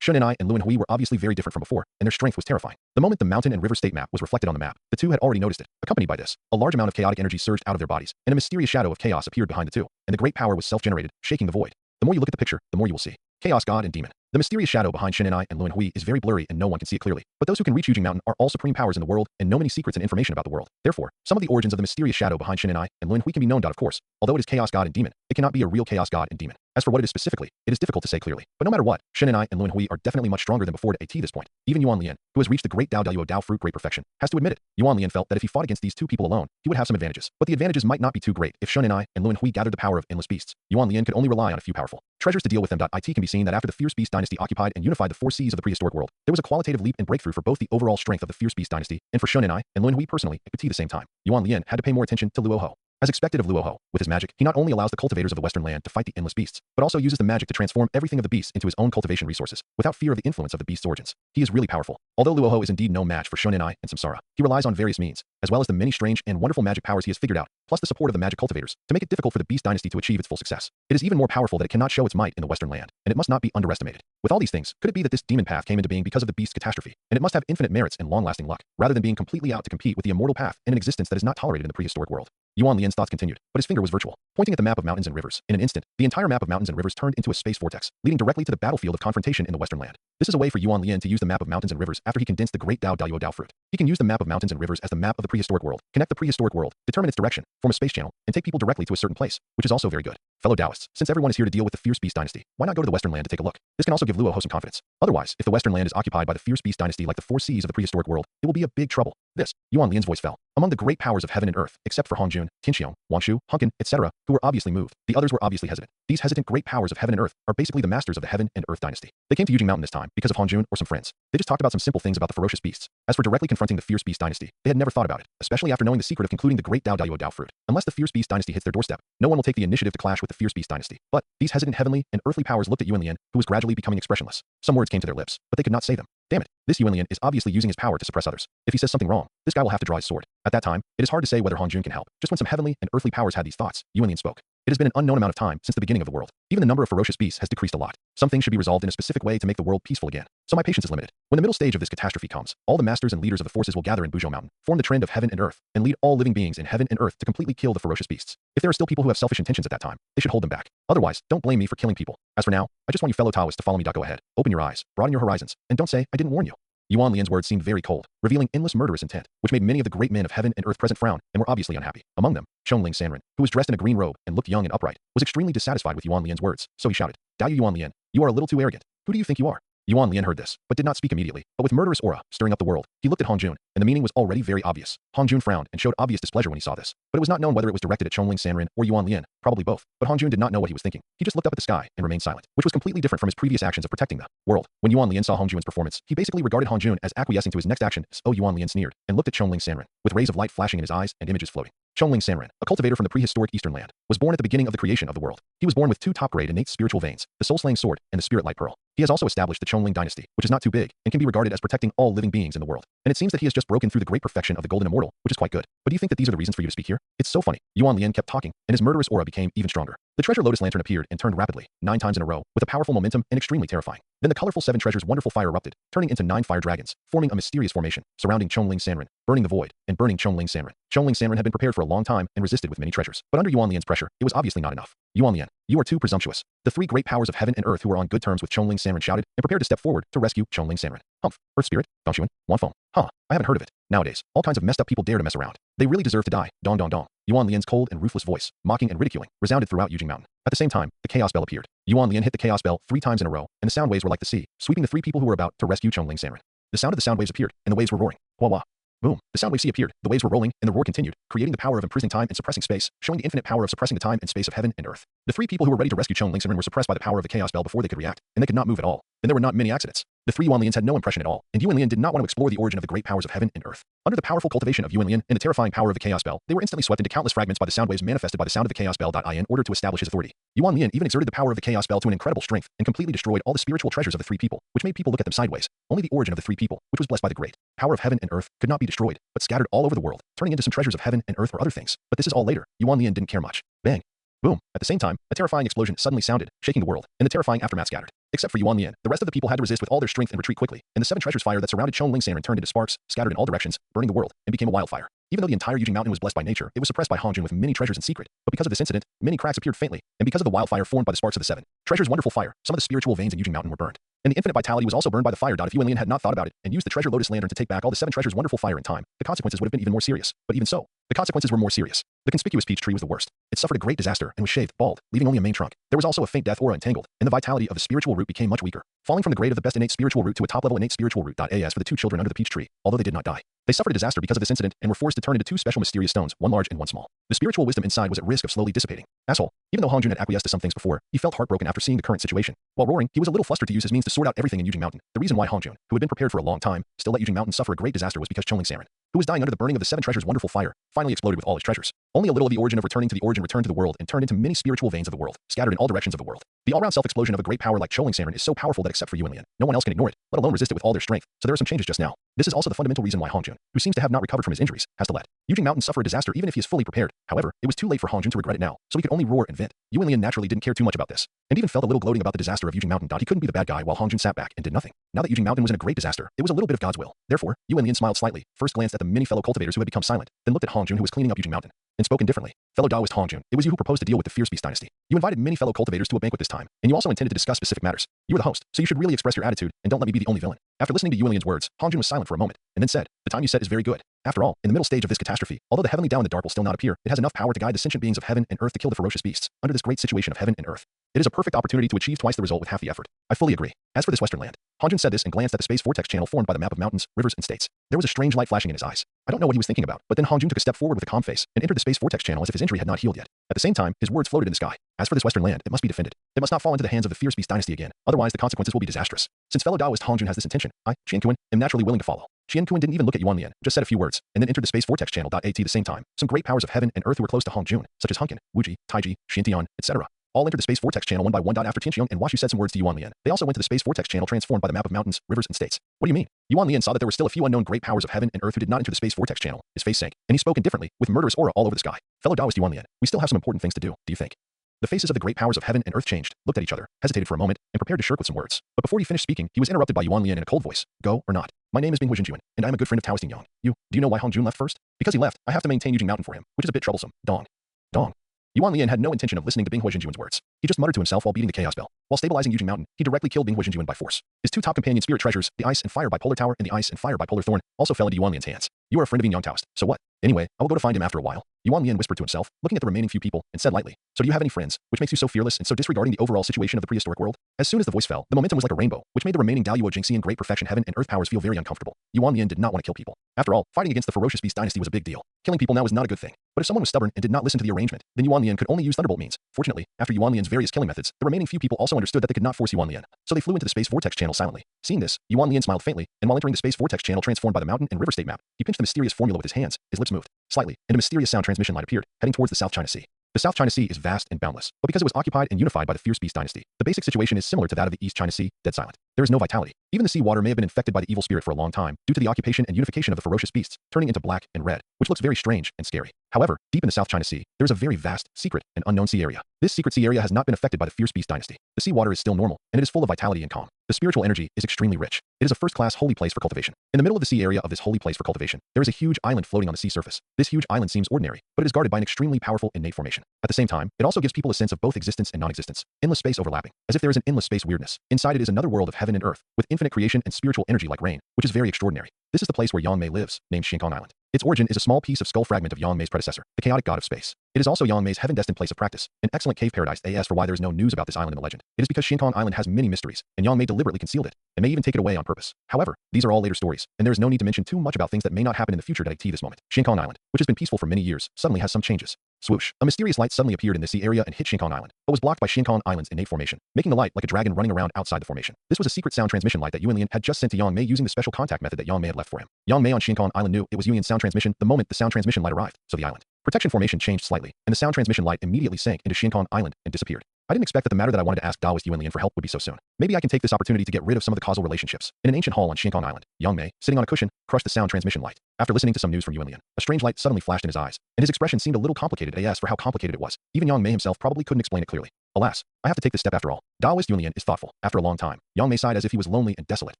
Shun Ni and Lun Hui were obviously very different from before, and their strength was terrifying. The moment the mountain and river state map was reflected on the map, the two had already noticed it. Accompanied by this, a large amount of chaotic energy surged out of their bodies, and a mysterious shadow of chaos appeared behind the two, and the great power was self-generated, shaking the void. The more you look at the picture, the more you will see. Chaos God and Demon. The mysterious shadow behind Shun Ni and Lun Hui is very blurry and no one can see it clearly. But those who can reach Yujing Mountain are all supreme powers in the world and know many secrets and information about the world. Therefore, some of the origins of the mysterious shadow behind Shun Ni and Lun Hui can be known. Of course, although it is Chaos God and Demon, it cannot be a real Chaos God and Demon. As for what it is specifically, it is difficult to say clearly. But no matter what, Shun Ni and Lun Hui are definitely much stronger than before at this point. Even Yuan Lian, who has reached the great Dao Daluo Dao fruit great perfection, has to admit it. Yuan Lian felt that if he fought against these two people alone, he would have some advantages. But the advantages might not be too great if Shun Ni and Lun Hui gathered the power of endless beasts. Yuan Lian could only rely on a few powerful treasures to deal with them. It can be seen that after the fierce beast dynasty occupied and unified the 4 seas of the prehistoric world, there was a qualitative leap and breakthrough for both the overall strength of the fierce beast dynasty and for Shun Ni and Lun Hui personally at the same time. Yuan Lian had to pay more attention to Luoho. As expected of Luoho, with his magic, he not only allows the cultivators of the Western Land to fight the endless beasts, but also uses the magic to transform everything of the beasts into his own cultivation resources, without fear of the influence of the beast's origins. He is really powerful. Although Luoho is indeed no match for Shun Ni and Samsara, he relies on various means, as well as the many strange and wonderful magic powers he has figured out, plus the support of the magic cultivators, to make it difficult for the beast dynasty to achieve its full success. It is even more powerful that it cannot show its might in the Western Land, and it must not be underestimated. With all these things, could it be that this demon path came into being because of the beast catastrophe, and it must have infinite merits and long-lasting luck, rather than being completely out to compete with the immortal path and an existence that is not tolerated in the prehistoric world? Yuan Lian's thoughts continued, but his finger was virtual, pointing at the map of mountains and rivers. In an instant, the entire map of mountains and rivers turned into a space vortex, leading directly to the battlefield of confrontation in the Western Land. This is a way for Yuan Lian to use the map of mountains and rivers after he condensed the great Dao Daluo Dao fruit. He can use the map of mountains and rivers as the map of the prehistoric world, connect the prehistoric world, determine its direction, form a space channel, and take people directly to a certain place, which is also very good. Fellow Taoists, since everyone is here to deal with the fierce beast dynasty, why not go to the Western Land to take a look? This can also give Luoho some confidence. Otherwise, if the Western Land is occupied by the fierce beast dynasty like the 4 seas of the prehistoric world, it will be a big trouble. This, Yuan Lian's voice fell. Among the great powers of heaven and earth, except for Hong Jun, Qin Xiong, Wang Shu, Hunkin, etc., who were obviously moved, the others were obviously hesitant. These hesitant great powers of heaven and earth are basically the masters of the heaven and earth dynasty. They came to Yujing Mountain this time because of Hanjun or some friends. They just talked about some simple things about the ferocious beasts. As for directly confronting the fierce beast dynasty, they had never thought about it, especially after knowing the secret of concluding the great Dao Dao Dao fruit. Unless the fierce beast dynasty hits their doorstep, no one will take the initiative to clash with the fierce beast dynasty. But these hesitant heavenly and earthly powers looked at Yuan Lian, who was gradually becoming expressionless. Some words came to their lips, but they could not say them. Damn it, this Yuan Lian is obviously using his power to suppress others. If he says something wrong, this guy will have to draw his sword. At that time, it is hard to say whether Hanjun can help. Just when some heavenly and earthly powers had these thoughts, Yuan Lian spoke. It has been an unknown amount of time since the beginning of the world. Even the number of ferocious beasts has decreased a lot. Some things should be resolved in a specific way to make the world peaceful again. So my patience is limited. When the middle stage of this catastrophe comes, all the masters and leaders of the forces will gather in Buzhou Mountain, form the trend of heaven and earth, and lead all living beings in heaven and earth to completely kill the ferocious beasts. If there are still people who have selfish intentions at that time, they should hold them back. Otherwise, don't blame me for killing people. As for now, I just want you fellow Taoists to follow me. Go ahead. Open your eyes, broaden your horizons, and don't say I didn't warn you. Yuan Lian's words seemed very cold, revealing endless murderous intent, which made many of the great men of heaven and earth present frown and were obviously unhappy. Among them, Chongling Sanren, who was dressed in a green robe and looked young and upright, was extremely dissatisfied with Yuan Lian's words, so he shouted, "Dao Yuan Lian, you are a little too arrogant. Who do you think you are?" Yuan Lian heard this, but did not speak immediately. But with murderous aura stirring up the world, he looked at Hanjun, and the meaning was already very obvious. Hanjun frowned and showed obvious displeasure when he saw this, but it was not known whether it was directed at Chongling Sanren or Yuan Lian, probably both. But Hanjun did not know what he was thinking. He just looked up at the sky and remained silent, which was completely different from his previous actions of protecting the world. When Yuan Lian saw Hanjun's performance, he basically regarded Hanjun as acquiescing to his next action. So Yuan Lian sneered and looked at Chongling Sanren, with rays of light flashing in his eyes and images floating. Chongling Sanren, a cultivator from the prehistoric Eastern land, was born at the beginning of the creation of the world. He was born with two top-grade innate spiritual veins, the soul-slaying sword and the spirit light pearl. He has also established the Chongling dynasty, which is not too big and can be regarded as protecting all living beings in the world. And it seems that he has just broken through the great perfection of the golden immortal, which is quite good. But do you think that these are the reasons for you to speak here? It's so funny. Yuan Lian kept talking, and his murderous aura became even stronger. The treasure lotus lantern appeared and turned rapidly, 9 times in a row, with a powerful momentum and extremely terrifying. Then the colorful 7 treasures wonderful fire erupted, turning into 9 fire dragons, forming a mysterious formation, surrounding Chongling Sanren, burning the void, and burning Chongling Sanren. Chongling Sanren had been prepared for a long time and resisted with many treasures. But under Yuan Lian's pressure, it was obviously not enough. Yuan Lian, you are too presumptuous. The 3 great powers of heaven and earth who were on good terms with Chongling Sanren shouted and prepared to step forward to rescue Chongling Sanren. Humph, Earth Spirit, Dongshuan, Wanfeng. Huh, I haven't heard of it. Nowadays, all kinds of messed up people dare to mess around. They really deserve to die. Dong dong dong. Yuan Lian's cold and ruthless voice, mocking and ridiculing, resounded throughout Yujing Mountain. At the same time, the chaos bell appeared. Yuan Lian hit the chaos bell 3 times in a row, and the sound waves were like the sea, sweeping the 3 people who were about to rescue Chongling Sanren. The sound of the sound waves appeared, and the waves were roaring. Wah wah. Boom. The sound wave sea appeared, the waves were rolling, and the roar continued, creating the power of imprisoning time and suppressing space, showing the infinite power of suppressing the time and space of heaven and earth. The 3 people who were ready to rescue Chongling Sanren were suppressed by the power of the chaos bell before they could react, and they could not move at all. And there were not many accidents. The 3 Yuan Lians had no impression at all, and Yuan Lian did not want to explore the origin of the great powers of heaven and earth. Under the powerful cultivation of Yuan Lian and the terrifying power of the chaos bell, they were instantly swept into countless fragments by the sound waves manifested by the sound of the chaos bell. In order to establish his authority, Yuan Lian even exerted the power of the chaos bell to an incredible strength and completely destroyed all the spiritual treasures of the 3 people, which made people look at them sideways. Only the origin of the 3 people, which was blessed by the great power of heaven and earth, could not be destroyed, but scattered all over the world, turning into some treasures of heaven and earth or other things. But this is all later. Yuan Lian didn't care much. Bang. Boom. At the same time, a terrifying explosion suddenly sounded, shaking the world, and the terrifying aftermath scattered. Except for Yuan Lian, the rest of the people had to resist with all their strength and retreat quickly, and the 7 treasures fire that surrounded Chongling Sanren turned into sparks, scattered in all directions, burning the world, and became a wildfire. Even though the entire Yujing Mountain was blessed by nature, it was suppressed by Hanjun with many treasures in secret. But because of this incident, many cracks appeared faintly, and because of the wildfire formed by the sparks of the 7 treasures wonderful fire, some of the spiritual veins in Yujing Mountain were burned. And the infinite vitality was also burned by the fire. If Yuan Lian had not thought about it and used the treasure lotus lantern to take back all the 7 treasures wonderful fire in time, the consequences would have been even more serious. But even so, the consequences were more serious. The conspicuous peach tree was the worst. It suffered a great disaster and was shaved, bald, leaving only a main trunk. There was also a faint death aura entangled, and the vitality of the spiritual root became much weaker, falling from the grade of the best innate spiritual root to a top-level innate spiritual root. As for the 2 children under the peach tree, although they did not die, they suffered a disaster because of this incident and were forced to turn into 2 special mysterious stones, one large and one small. The spiritual wisdom inside was at risk of slowly dissipating. Asshole. Even though Hanjun had acquiesced to some things before, he felt heartbroken after seeing the current situation. While roaring, he was a little flustered to use his means to sort out everything in Yujing Mountain. The reason why Hanjun, who had been prepared for a long time, still let Yujing Mountain suffer a great disaster was because Chongling Sanren, who was dying under the burning of the 7 treasures wonderful fire, finally exploded with all his treasures. Only a little of the origin of returning to the origin returned to the world and turned into many spiritual veins of the world, scattered in all directions of the world. The all-round self-explosion of a great power like Chongling Sanren is so powerful that except for Yuan Lian, no one else can ignore it, let alone resist it with all their strength. So there are some changes just now. This is also the fundamental reason why Hanjun, who seems to have not recovered from his injuries, has to let Yujing Mountain suffer a disaster even if he is fully prepared. However, it was too late for Hanjun to regret it now, so he could only roar and vent. Yuan Lian naturally didn't care too much about this, and even felt a little gloating about the disaster of Yujing Mountain. He couldn't be the bad guy while Hanjun sat back and did nothing. Now that Yujing Mountain was in a great disaster, it was a little bit of God's will. Therefore, Yuan Lian smiled slightly, first glanced at the many fellow cultivators who had become silent, then looked at Hanjun who was cleaning up Yujing Mountain, and spoke indifferently. Fellow Taoist Hanjun, it was you who proposed to deal with the fierce beast dynasty. You invited many fellow cultivators to a banquet this time, and you also intended to discuss specific matters. You were the host, so you should really express your attitude, and don't let me be the only villain. After listening to Yuan Lian's words, Hanjun was silent for a moment, and then said, "The time you set is very good. After all, in the middle stage of this catastrophe, although the heavenly Tao in the dark will still not appear, it has enough power to guide the sentient beings of heaven and earth to kill the ferocious beasts. Under this great situation of heaven and earth, it is a perfect opportunity to achieve twice the result with half the effort. I fully agree. As for this Western land, Hanjun said this and glanced at the space vortex channel formed by the map of mountains, rivers, and states. There was a strange light flashing in his eyes. I don't know what he was thinking about, but then Hanjun took a step forward with a calm face and entered the space vortex channel as if his injury had not healed yet. At the same time, his words floated in the sky. As for this western land, it must be defended. It must not fall into the hands of the fierce beast dynasty again, otherwise the consequences will be disastrous. Since fellow Taoist Hanjun has this intention, I, Qianquan, am naturally willing to follow. Qianquan didn't even look at Yuan Lian, just said a few words, and then entered the space vortex channel. At the same time, some great powers of heaven and earth who were close to Hanjun, such as Hunkin, Wuji, Taiji, Xintian, etc., all entered the space vortex channel one by one. After Tianxiong and Washu said some words to Yuan Lian, they also went to the space vortex channel transformed by the map of mountains, rivers, and states. What do you mean? Yuan Lian saw that there were still a few unknown great powers of heaven and earth who did not enter the space vortex channel. His face sank, and he spoke indifferently, with murderous aura all over the sky. Fellow Taoist Yuan Lian, we still have some important things to do, do you think? The faces of the great powers of heaven and earth changed, looked at each other, hesitated for a moment, and prepared to shirk with some words. But before he finished speaking, he was interrupted by Yuan Lian in a cold voice. Go or not? My name is Binghua Jinjuan, and I am a good friend of Taoist Yang. Do you know why Hanjun left first? Because he left, I have to maintain Yujing Mountain for him, which is a bit troublesome. Dong. Dong. Yuan Lian had no intention of listening to Binghua Jinjuan's words. He just muttered to himself while beating the chaos bell. While stabilizing Yujing Mountain, he directly killed Binghua Jinjuan by force. His two top companion spirit treasures, the ice and fire bipolar tower and the ice and fire bipolar thorn, also fell into Yuan Lian's hands. You are a friend of Yin Yang Taoist, so what? Anyway, I will go to find him after a while. Yuan Lian whispered to himself, looking at the remaining few people, and said lightly, so do you have any friends, which makes you so fearless and so disregarding the overall situation of the prehistoric world? As soon as the voice fell, the momentum was like a rainbow, which made the remaining Daluo Jingxi and great perfection heaven and earth powers feel very uncomfortable. Yuan Lian did not want to kill people. After all, fighting against the ferocious beast dynasty was a big deal. Killing people now was not a good thing. But if someone was stubborn and did not listen to the arrangement, then Yuan Lian could only use thunderbolt means. Fortunately, after Yuan Lian's various killing methods, the remaining few people also understood that they could not force Yuan Lian, so they flew into the space vortex channel silently. Seeing this, Yuan Lian smiled faintly, and while entering the space vortex channel transformed by the mountain and river state map, he pinched the mysterious formula with his hands. His lips moved slightly, and a mysterious sound transmission light appeared, heading towards the South China Sea. The South China Sea is vast and boundless, but because it was occupied and unified by the fierce beast dynasty, the basic situation is similar to that of the East China Sea, dead silent. There is no vitality. Even the sea water may have been infected by the evil spirit for a long time, due to the occupation and unification of the ferocious beasts, turning into black and red, which looks very strange and scary. However, deep in the South China Sea, there is a very vast, secret, and unknown sea area. This secret sea area has not been affected by the fierce beast dynasty. The sea water is still normal, and it is full of vitality and calm. The spiritual energy is extremely rich. It is a first-class holy place for cultivation. In the middle of the sea area of this holy place for cultivation, there is a huge island floating on the sea surface. This huge island seems ordinary, but it is guarded by an extremely powerful innate formation. At the same time, it also gives people a sense of both existence and non-existence, endless space overlapping, as if there is an endless space weirdness. Inside it is another world of heaven and earth, with infinite creation and spiritual energy like rain, which is very extraordinary. This is the place where Yang Mei lives, named Xingkong Island. Its origin is a small piece of skull fragment of Yang Mei's predecessor, the chaotic god of space. It is also Yang Mei's heaven-destined place of practice, an excellent cave paradise. As for why there is no news about this island in the legend, it is because Xingkong Island has many mysteries, and Yang Mei deliberately concealed it, and may even take it away on purpose. However, these are all later stories, and there is no need to mention too much about things that may not happen in the future at this moment. Xingkong Island, which has been peaceful for many years, suddenly has some changes. Swoosh. A mysterious light suddenly appeared in the sea area and hit Xingkong Island, but was blocked by Xingkong Island's innate formation, making the light like a dragon running around outside the formation. This was a secret sound transmission light that Yuan Lian had just sent to Yang Mei using the special contact method that Yang Mei had left for him. Yang Mei on Xingkong Island knew it was Yuan Lian's sound transmission the moment the sound transmission light arrived, so the island protection formation changed slightly, and the sound transmission light immediately sank into Xingkong Island and disappeared. I didn't expect that the matter that I wanted to ask Taoist Yuan Lian for help would be so soon. Maybe I can take this opportunity to get rid of some of the causal relationships. In an ancient hall on Xingkong Island, Yang Mei, sitting on a cushion, crushed the sound transmission light. After listening to some news from Yuan Lian, a strange light suddenly flashed in his eyes, and his expression seemed a little complicated. As for how complicated it was, even Yang Mei himself probably couldn't explain it clearly. Alas, I have to take this step after all. Taoist Yuan Lian is thoughtful. After a long time, Yang Mei sighed as if he was lonely and desolate,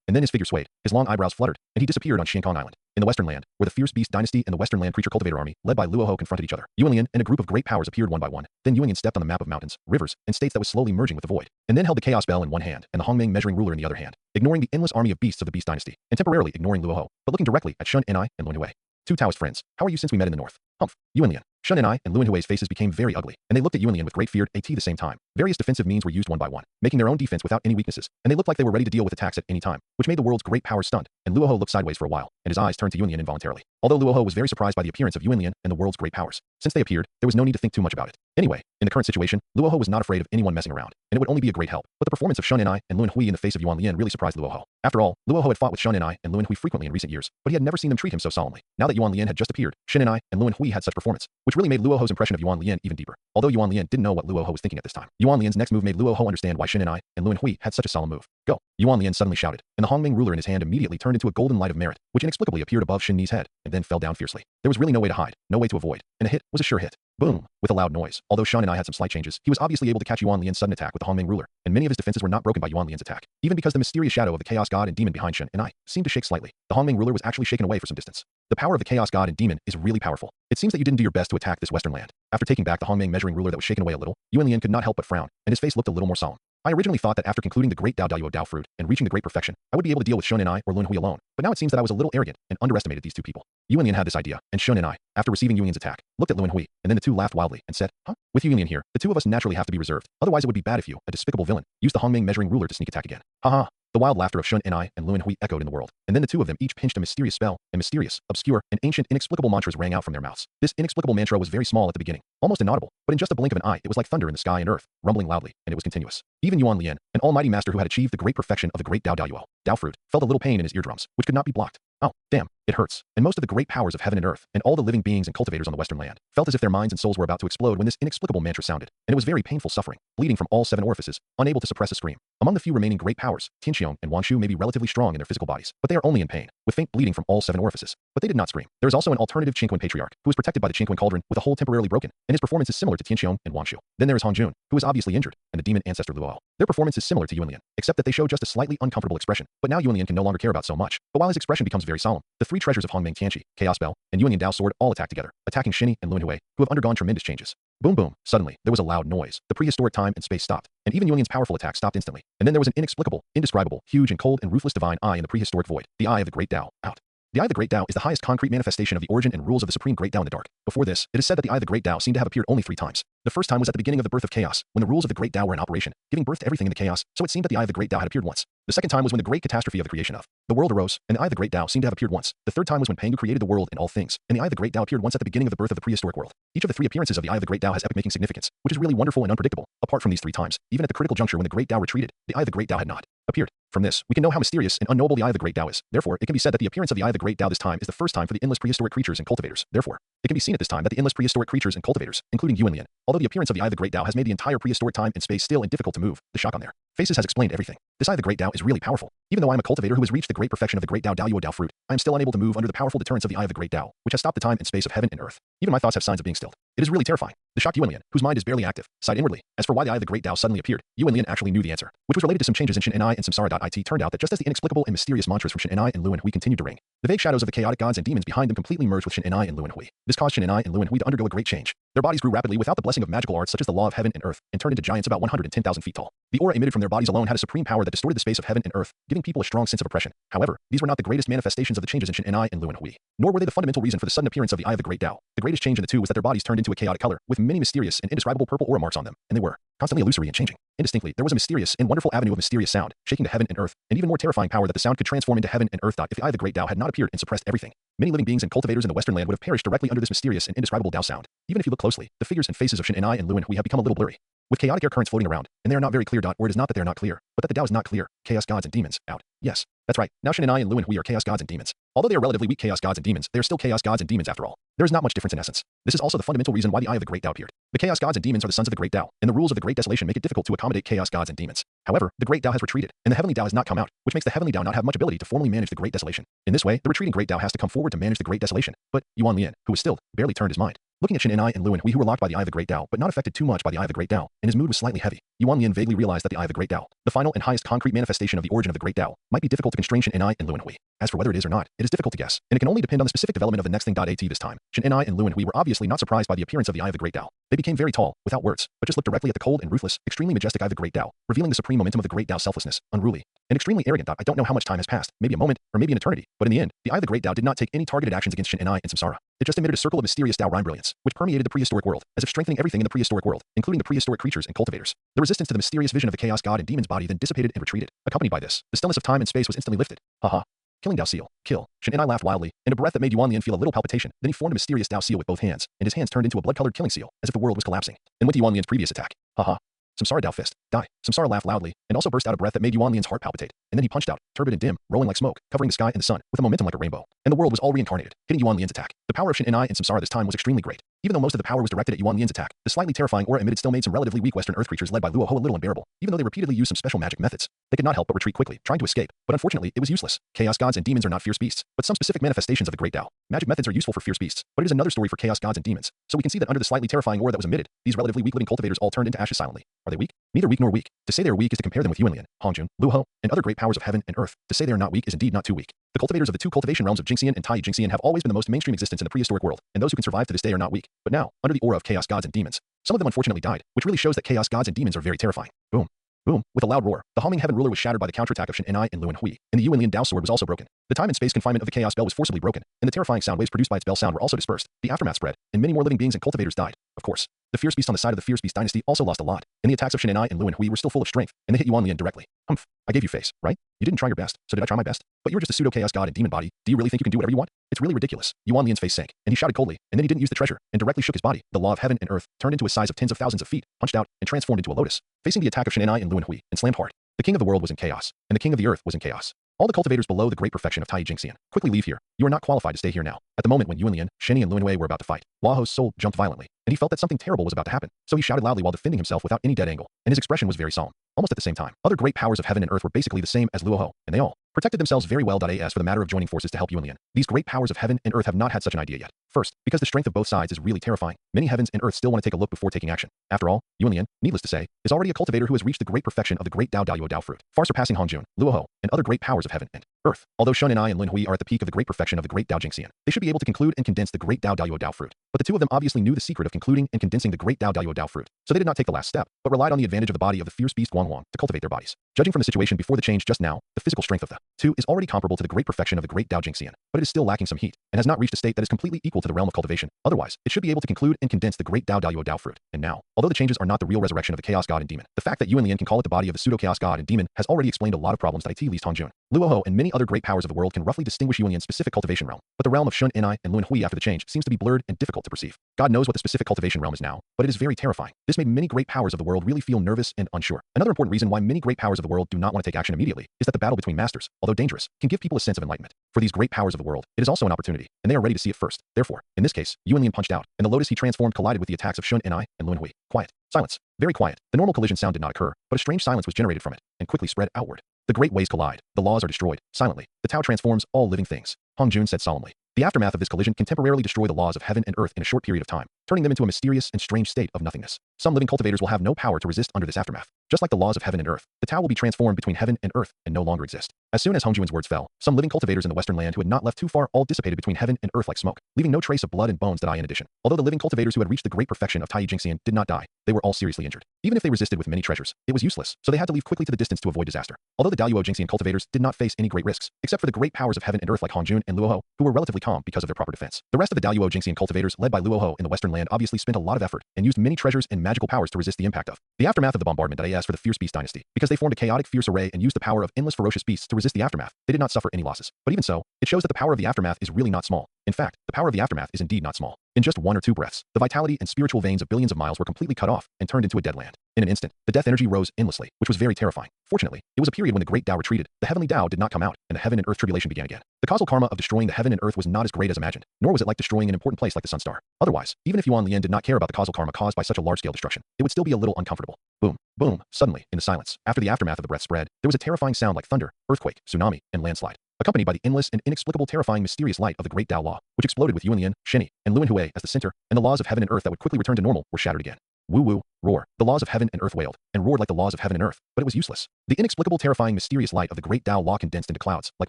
and then his figure swayed, his long eyebrows fluttered, and he disappeared on Xingkong Island. In the Western Land, where the fierce beast dynasty and the Western Land creature cultivator army, led by Luo Ho, confronted each other, Yuan Lian and a group of great powers appeared one by one. Then Yuan Lian stepped on the map of mountains, rivers, and states that was slowly merging with the void, and then held the chaos bell in one hand and the Hongmeng measuring ruler in the other hand, ignoring the endless army of beasts of the beast dynasty, and temporarily ignoring Luo Ho, but looking directly at Shun Enai and Lun Hui. Two Taoist friends, how are you since we met in the north? Humph. Yuan Lian. Shun Enai and Lun Hui's faces became very ugly, and they looked at Yuan Lian with great fear. At the same time, various defensive means were used one by one, making their own defense without any weaknesses, and they looked like they were ready to deal with attacks at any time, which made the world's great powers stunned, and Luo Ho looked sideways for a while, and his eyes turned to Yuan Lian involuntarily. Although Luo Ho was very surprised by the appearance of Yuan Lian and the world's great powers, since they appeared, there was no need to think too much about it. Anyway, in the current situation, Luo Ho was not afraid of anyone messing around, and it would only be a great help. But the performance of Shun Enai and Lun Hui in the face of Yuan Lian really surprised Luo Ho. After all, Luo Ho had fought with Shun Enai and Lun Hui frequently in recent years, but he had never seen them treat him so solemnly. Now that Yuan Lian had just appeared, Shun Enai and Lun Hui had such performance, which really made Luo Ho's impression of Yuan Lian even deeper. Although Yuan Lian didn't know what Luo Ho was thinking at this time, Yuan Lian's next move made Luo Ho understand why Shun Enai and Lun Hui had such a solemn move. Go! Yuan Lian suddenly shouted, and the Hongmeng ruler in his hand immediately turned into a golden light of merit, which inexplicably appeared above Shin Ni's head, and then fell down fiercely. There was really no way to hide, no way to avoid, and a hit was a sure hit. Boom! With a loud noise. Although Shun Enai had some slight changes, he was obviously able to catch Yuan Lian's sudden attack with the Hongmeng ruler, and many of his defenses were not broken by Yuan Lian's attack, even because the mysterious shadow of the chaos god and demon behind Shun Enai seemed to shake slightly. The Hongmeng ruler was actually shaken away for some distance. The power of the chaos god and demon is really powerful. It seems that you didn't do your best to attack this Western land. After taking back the Hongmeng measuring ruler that was shaken away a little, Yuan Lian could not help but frown, and his face looked a little more solemn. I originally thought that after concluding the great Dao Daluo Dao fruit and reaching the great perfection, I would be able to deal with Shun Enai or Lun Hui alone, but now it seems that I was a little arrogant and underestimated these two people. Yuan Lian had this idea, and Shun Enai, after receiving Yuan Lian's attack, looked at Lun Hui, and then the two laughed wildly and said, huh? With Yuan Lian here, the two of us naturally have to be reserved, otherwise it would be bad if you, a despicable villain, used the Hongmeng measuring ruler to sneak attack again. Haha. The wild laughter of Shun and I and Luan Hui echoed in the world, and then the two of them each pinched a mysterious spell, and mysterious, obscure, and ancient inexplicable mantras rang out from their mouths. This inexplicable mantra was very small at the beginning, almost inaudible, but in just a blink of an eye it was like thunder in the sky and earth, rumbling loudly, and it was continuous. Even Yuan Lian, an almighty master who had achieved the great perfection of the great Dao Yuo, Dao fruit, felt a little pain in his eardrums, which could not be blocked. Oh, damn, it hurts. And most of the great powers of heaven and earth, and all the living beings and cultivators on the western land, felt as if their minds and souls were about to explode when this inexplicable mantra sounded, and it was very painful suffering, bleeding from all 7 orifices, unable to suppress a scream. Among the few remaining great powers, Tianqiong and Wanshu may be relatively strong in their physical bodies, but they are only in pain, with faint bleeding from all 7 orifices. But they did not scream. There is also an alternative Qingquan patriarch, who is protected by the Qingquan cauldron with a hole temporarily broken, and his performance is similar to Tianqiong and Wanshu. Then there is Han Jun, who is obviously injured, and the demon ancestor Luo. Their performance is similar to Yuan Lian, except that they show just a slightly uncomfortable expression, but now Yuan Lian can no longer care about so much. But while his expression becomes very solemn, the 3 treasures of Hongmeng Tianqi, Chaos Bell, and Yuan Lian Dao Sword all attack together, attacking Shinny and Luan Hui, who have undergone tremendous changes. Boom boom, suddenly, there was a loud noise. The prehistoric time and space stopped, and even Yuan Lian's powerful attack stopped instantly. And then there was an inexplicable, indescribable, huge and cold and ruthless divine eye in the prehistoric void, the eye of the great Dao, out. The eye of the great Dao is the highest concrete manifestation of the origin and rules of the supreme great Dao in the dark. Before this, it is said that the eye of the great Dao seemed to have appeared only 3 times. The first time was at the beginning of the birth of chaos, when the rules of the great Dao were in operation, giving birth to everything in the chaos, so it seemed that the eye of the great Dao had appeared once. The second time was when the great catastrophe of the creation of the world arose, and the eye of the great Dao seemed to have appeared once. The third time was when Pangu created the world and all things, and the eye of the great Dao appeared once at the beginning of the birth of the prehistoric world. Each of the 3 appearances of the eye of the great Dao has epic-making significance, which is really wonderful and unpredictable. Apart from these 3 times, even at the critical juncture when the great Dao retreated, the eye of the great Dao had not appeared. From this, we can know how mysterious and unknowable the eye of the great Dao is. Therefore, it can be said that the appearance of the eye of the great Dao this time is the first time for the endless prehistoric creatures and cultivators. Therefore, it can be seen at this time that the endless prehistoric creatures and cultivators, including Yuan Lian, although the appearance of the eye of the great Dao has made the entire prehistoric time and space still and difficult to move, the shock on their faces has explained everything. This eye of the great Dao is really powerful. Even though I am a cultivator who has reached the great perfection of the great Dao Yuo Dao fruit, I am still unable to move under the powerful deterrence of the eye of the great Dao, which has stopped the time and space of heaven and earth. Even my thoughts have signs of being stilled. It is really terrifying. The shocked Yuan Lian, whose mind is barely active, sighed inwardly. As for why the eye of the great Dao suddenly appeared, Yuan Lian actually knew the answer, which was related to some changes in Shin and Samsara.it. Turned out that just as the inexplicable and mysterious mantras from Shin and Luan Hui continued to ring, the vague shadows of the chaotic gods and demons behind them completely merged with Shin and Luan Hui. This caused Shin and Luan Hui to undergo a great change. Their bodies grew rapidly without the blessing of magical arts such as the law of heaven and earth, and turned into giants about 110,000 feet tall. The aura emitted from their bodies alone had a supreme power that distorted the space of heaven and earth, giving people a strong sense of oppression. However, these were not the greatest manifestations of the changes in Shin and Luan Hui, nor were they the fundamental reason for the sudden appearance of the eye of the great Dao. The greatest change in the two was that their bodies turned into a chaotic color, with many mysterious and indescribable purple aura marks on them, and they were constantly illusory and changing. Indistinctly, there was a mysterious and wonderful avenue of mysterious sound, shaking to heaven and earth, and even more terrifying power that the sound could transform into heaven and earth. If the eye of the great Dao had not appeared and suppressed everything, many living beings and cultivators in the western land would have perished directly under this mysterious and indescribable Dao sound. Even if you look closely, the figures and faces of Shin and Luan Hui have become a little blurry, with chaotic air currents floating around, and they are not very clear. Or it is not that they are not clear, but that the Dao is not clear. Chaos gods and demons, out. Yes, that's right. Now Shin and Luan Hui are chaos gods and demons. Although they are relatively weak chaos gods and demons, they are still chaos gods and demons after all. There is not much difference in essence. This is also the fundamental reason why the eye of the great Dao appeared. The chaos gods and demons are the sons of the great Dao, and the rules of the great desolation make it difficult to accommodate chaos gods and demons. However, the great Dao has retreated, and the heavenly Dao has not come out, which makes the heavenly Dao not have much ability to formally manage the great desolation. In this way, the retreating great Dao has to come forward to manage the great desolation. But Yuan Lian, who was stilled, barely turned his mind. Looking at Shin and Luan Hui, who were locked by the eye of the great Dao, but not affected too much by the eye of the great Dao, and his mood was slightly heavy, Yuan Lian vaguely realized that the eye of the great Dao, the final and highest concrete manifestation of the origin of the great Dao, might be difficult to constrain Shin and Luan Hui. As for whether it is or not, it is difficult to guess, and it can only depend on the specific development of the next thing. At this time, Shin and Luan Hui were obviously not surprised by the appearance of the eye of the great Dao. They became very tall, without words, but just looked directly at the cold and ruthless, extremely majestic eye of the great Dao, revealing the supreme momentum of the great Dao selflessness, unruly, and extremely arrogant. I don't know how much time has passed, maybe a moment, or maybe an eternity, but in the end, the eye of the great Dao did not take any targeted actions against Shin and Samsara. It just emitted a circle of mysterious Dao rhyme brilliance, which permeated the prehistoric world, as if strengthening everything in the prehistoric world, including the prehistoric creatures and cultivators. The resistance to the mysterious vision of the chaos god and demon's body then dissipated and retreated. Accompanied by this, the stillness of time and space was instantly lifted. Haha. Killing Dao seal. Kill. Shin and laughed wildly, in a breath that made Yuan Lian feel a little palpitation. Then he formed a mysterious Dao seal with both hands, and his hands turned into a blood-colored killing seal, as if the world was collapsing. Then went to Yuan Lian's previous attack. Haha. Samsara Dao fist. Die. Samsara laughed loudly, and also burst out a breath that made Yuan Lian's heart palpitate. And then he punched out, turbid and dim, rolling like smoke, covering the sky and the sun, with a momentum like a rainbow. And the world was all reincarnated, hitting Yuan Lian's attack. The power of Shin and Samsara this time was extremely great. Even though most of the power was directed at Yuan Lian's attack, the slightly terrifying aura emitted still made some relatively weak Western Earth creatures led by Luo Ho a little unbearable. Even though they repeatedly used some special magic methods, they could not help but retreat quickly, trying to escape. But unfortunately, it was useless. Chaos gods and demons are not fierce beasts, but some specific manifestations of the great Dao. Magic methods are useful for fierce beasts, but it is another story for chaos gods and demons. So we can see that under the slightly terrifying aura that was emitted, these relatively weak living cultivators all turned into ashes silently. Are they weak? Neither weak nor weak. To say they are weak is to compare them with Yuan Lian, Hongjun, Luo Ho, and other great powers of heaven and earth. To say they are not weak is indeed not too weak. The cultivators of the 2 cultivation realms of Jingxian and Tai Jingxian have always been the most mainstream existence in the prehistoric world, and those who can survive to this day are not weak. But now, under the aura of chaos gods and demons, some of them unfortunately died, which really shows that chaos gods and demons are very terrifying. Boom. Boom. With a loud roar, the Homing Heaven ruler was shattered by the counterattack of Shin and Luan Hui, and the Yuan Lian Dao sword was also broken. The time and space confinement of the chaos bell was forcibly broken, and the terrifying sound waves produced by its bell sound were also dispersed. The aftermath spread, and many more living beings and cultivators died. Of course, the fierce beast on the side of the fierce beast dynasty also lost a lot, and the attacks of Shin and Luan Hui were still full of strength, and they hit Yuan Lian directly. Humph. I gave you face, right? You didn't try your best, so did I try my best? But you're just a pseudo-chaos god and demon body. Do you really think you can do whatever you want? It's really ridiculous. Yuan Lian's face sank, and he shouted coldly, and then he didn't use the treasure, and directly shook his body. The law of heaven and earth turned into a size of tens of thousands of feet, punched out, and transformed into a lotus, facing the attack of Shen and Luan Hui, and slammed hard. The king of the world was in chaos, and the king of the earth was in chaos. All the cultivators below the great perfection of Tai Jingxian, quickly leave here. You are not qualified to stay here now. At the moment when Yuan Lian, Sheni and Luan Hui were about to fight, Hua Ho's soul jumped violently, and he felt that something terrible was about to happen, so he shouted loudly while defending himself without any dead angle, and his expression was very solemn. Almost at the same time, other great powers of heaven and earth were basically the same as Luo Ho, and they all protected themselves very well. As for the matter of joining forces to help Yuan Lian, these great powers of heaven and earth have not had such an idea yet. First, because the strength of both sides is really terrifying, many heavens and earth still want to take a look before taking action. After all, Yuan Lian, needless to say, is already a cultivator who has reached the great perfection of the great Dao fruit, far surpassing Hongjun, Luo Ho, and other great powers of heaven and earth. Although Shun and Lin Hui are at the peak of the great perfection of the great Dao Jingxian, they should be able to conclude and condense the great Dao fruit. But the two of them obviously knew the secret of concluding and condensing the great Dao fruit, so they did not take the last step, but relied on the advantage of the body of the fierce beast Guang to cultivate their bodies. Judging from the situation before the change just now, the physical strength of the two is already comparable to the great perfection of the great Dao Jingxian, but it is still lacking some heat, and has not reached a state that is completely equal to the realm of cultivation. Otherwise, it should be able to conclude and condense the great Dao fruit. And now, although the changes are not the real resurrection of the chaos god and demon, the fact that Yuan Lian can call it the body of the pseudo-chaos god and demon has already explained a lot of problems that at least Hongjun, Luo Ho, and many other great powers of the world can roughly distinguish Yuan Lian's specific cultivation realm. But the realm of Shun and Luan Hui after the change seems to be blurred and difficult to perceive. God knows what the specific cultivation realm is now, but it is very terrifying. This made many great powers of the world really feel nervous and unsure. Another important reason why many great powers of the world do not want to take action immediately is that the battle between masters, although dangerous, can give people a sense of enlightenment. For these great powers of the world, it is also an opportunity, and they are ready to see it first. Therefore, in this case, Yuan Lian punched out, and the lotus he transformed collided with the attacks of Shun and Luan Hui. Quiet. Silence. Very quiet. The normal collision sound did not occur, but a strange silence was generated from it, and quickly spread outward. The great ways collide. The laws are destroyed. Silently, the Tao transforms all living things. Hong Jun said solemnly. The aftermath of this collision can temporarily destroy the laws of heaven and earth in a short period of time, turning them into a mysterious and strange state of nothingness. Some living cultivators will have no power to resist under this aftermath. Just like the laws of heaven and earth, the Tao will be transformed between heaven and earth and no longer exist. As soon as Hongjun's words fell, some living cultivators in the western land who had not left too far all dissipated between heaven and earth like smoke, leaving no trace of blood and bones that in addition. Although the living cultivators who had reached the great perfection of Tai Jingxian did not die, they were all seriously injured. Even if they resisted with many treasures, it was useless, so they had to leave quickly to the distance to avoid disaster. Although the Daluo Jingxian cultivators did not face any great risks, except for the great powers of heaven and earth like Hongjun and Luo Ho, who were relatively calm because of their proper defense. The rest of the Daluo Jingxian cultivators led by Luo Ho in the western land obviously spent a lot of effort and used many treasures and magical powers to resist the impact of the aftermath of the bombardment for the fierce beast dynasty, because they formed a chaotic fierce array and used the power of endless ferocious beasts to resist the aftermath. They did not suffer any losses. But even so, it shows that the power of the aftermath is really not small. In fact, the power of the aftermath is indeed not small. In just 1 or 2 breaths, the vitality and spiritual veins of billions of miles were completely cut off and turned into a dead land. In an instant, the death energy rose endlessly, which was very terrifying. Fortunately, it was a period when the great Tao retreated, the heavenly Tao did not come out, and the heaven and earth tribulation began again. The causal karma of destroying the heaven and earth was not as great as imagined, nor was it like destroying an important place like the sun star. Otherwise, even if Yuan Lian did not care about the causal karma caused by such a large-scale destruction, it would still be a little uncomfortable. Boom, boom, suddenly, in the silence, after the aftermath of the breath spread, there was a terrifying sound like thunder, earthquake, tsunami, and landslide, accompanied by the endless and inexplicable terrifying mysterious light of the great Tao law, which exploded with Yuan Lian, Sheni, and Luan Hui as the center, and the laws of heaven and earth that would quickly return to normal were shattered again. Woo woo, roar. The laws of heaven and earth wailed, and roared like the laws of heaven and earth, but it was useless. The inexplicable terrifying mysterious light of the great Tao law condensed into clouds, like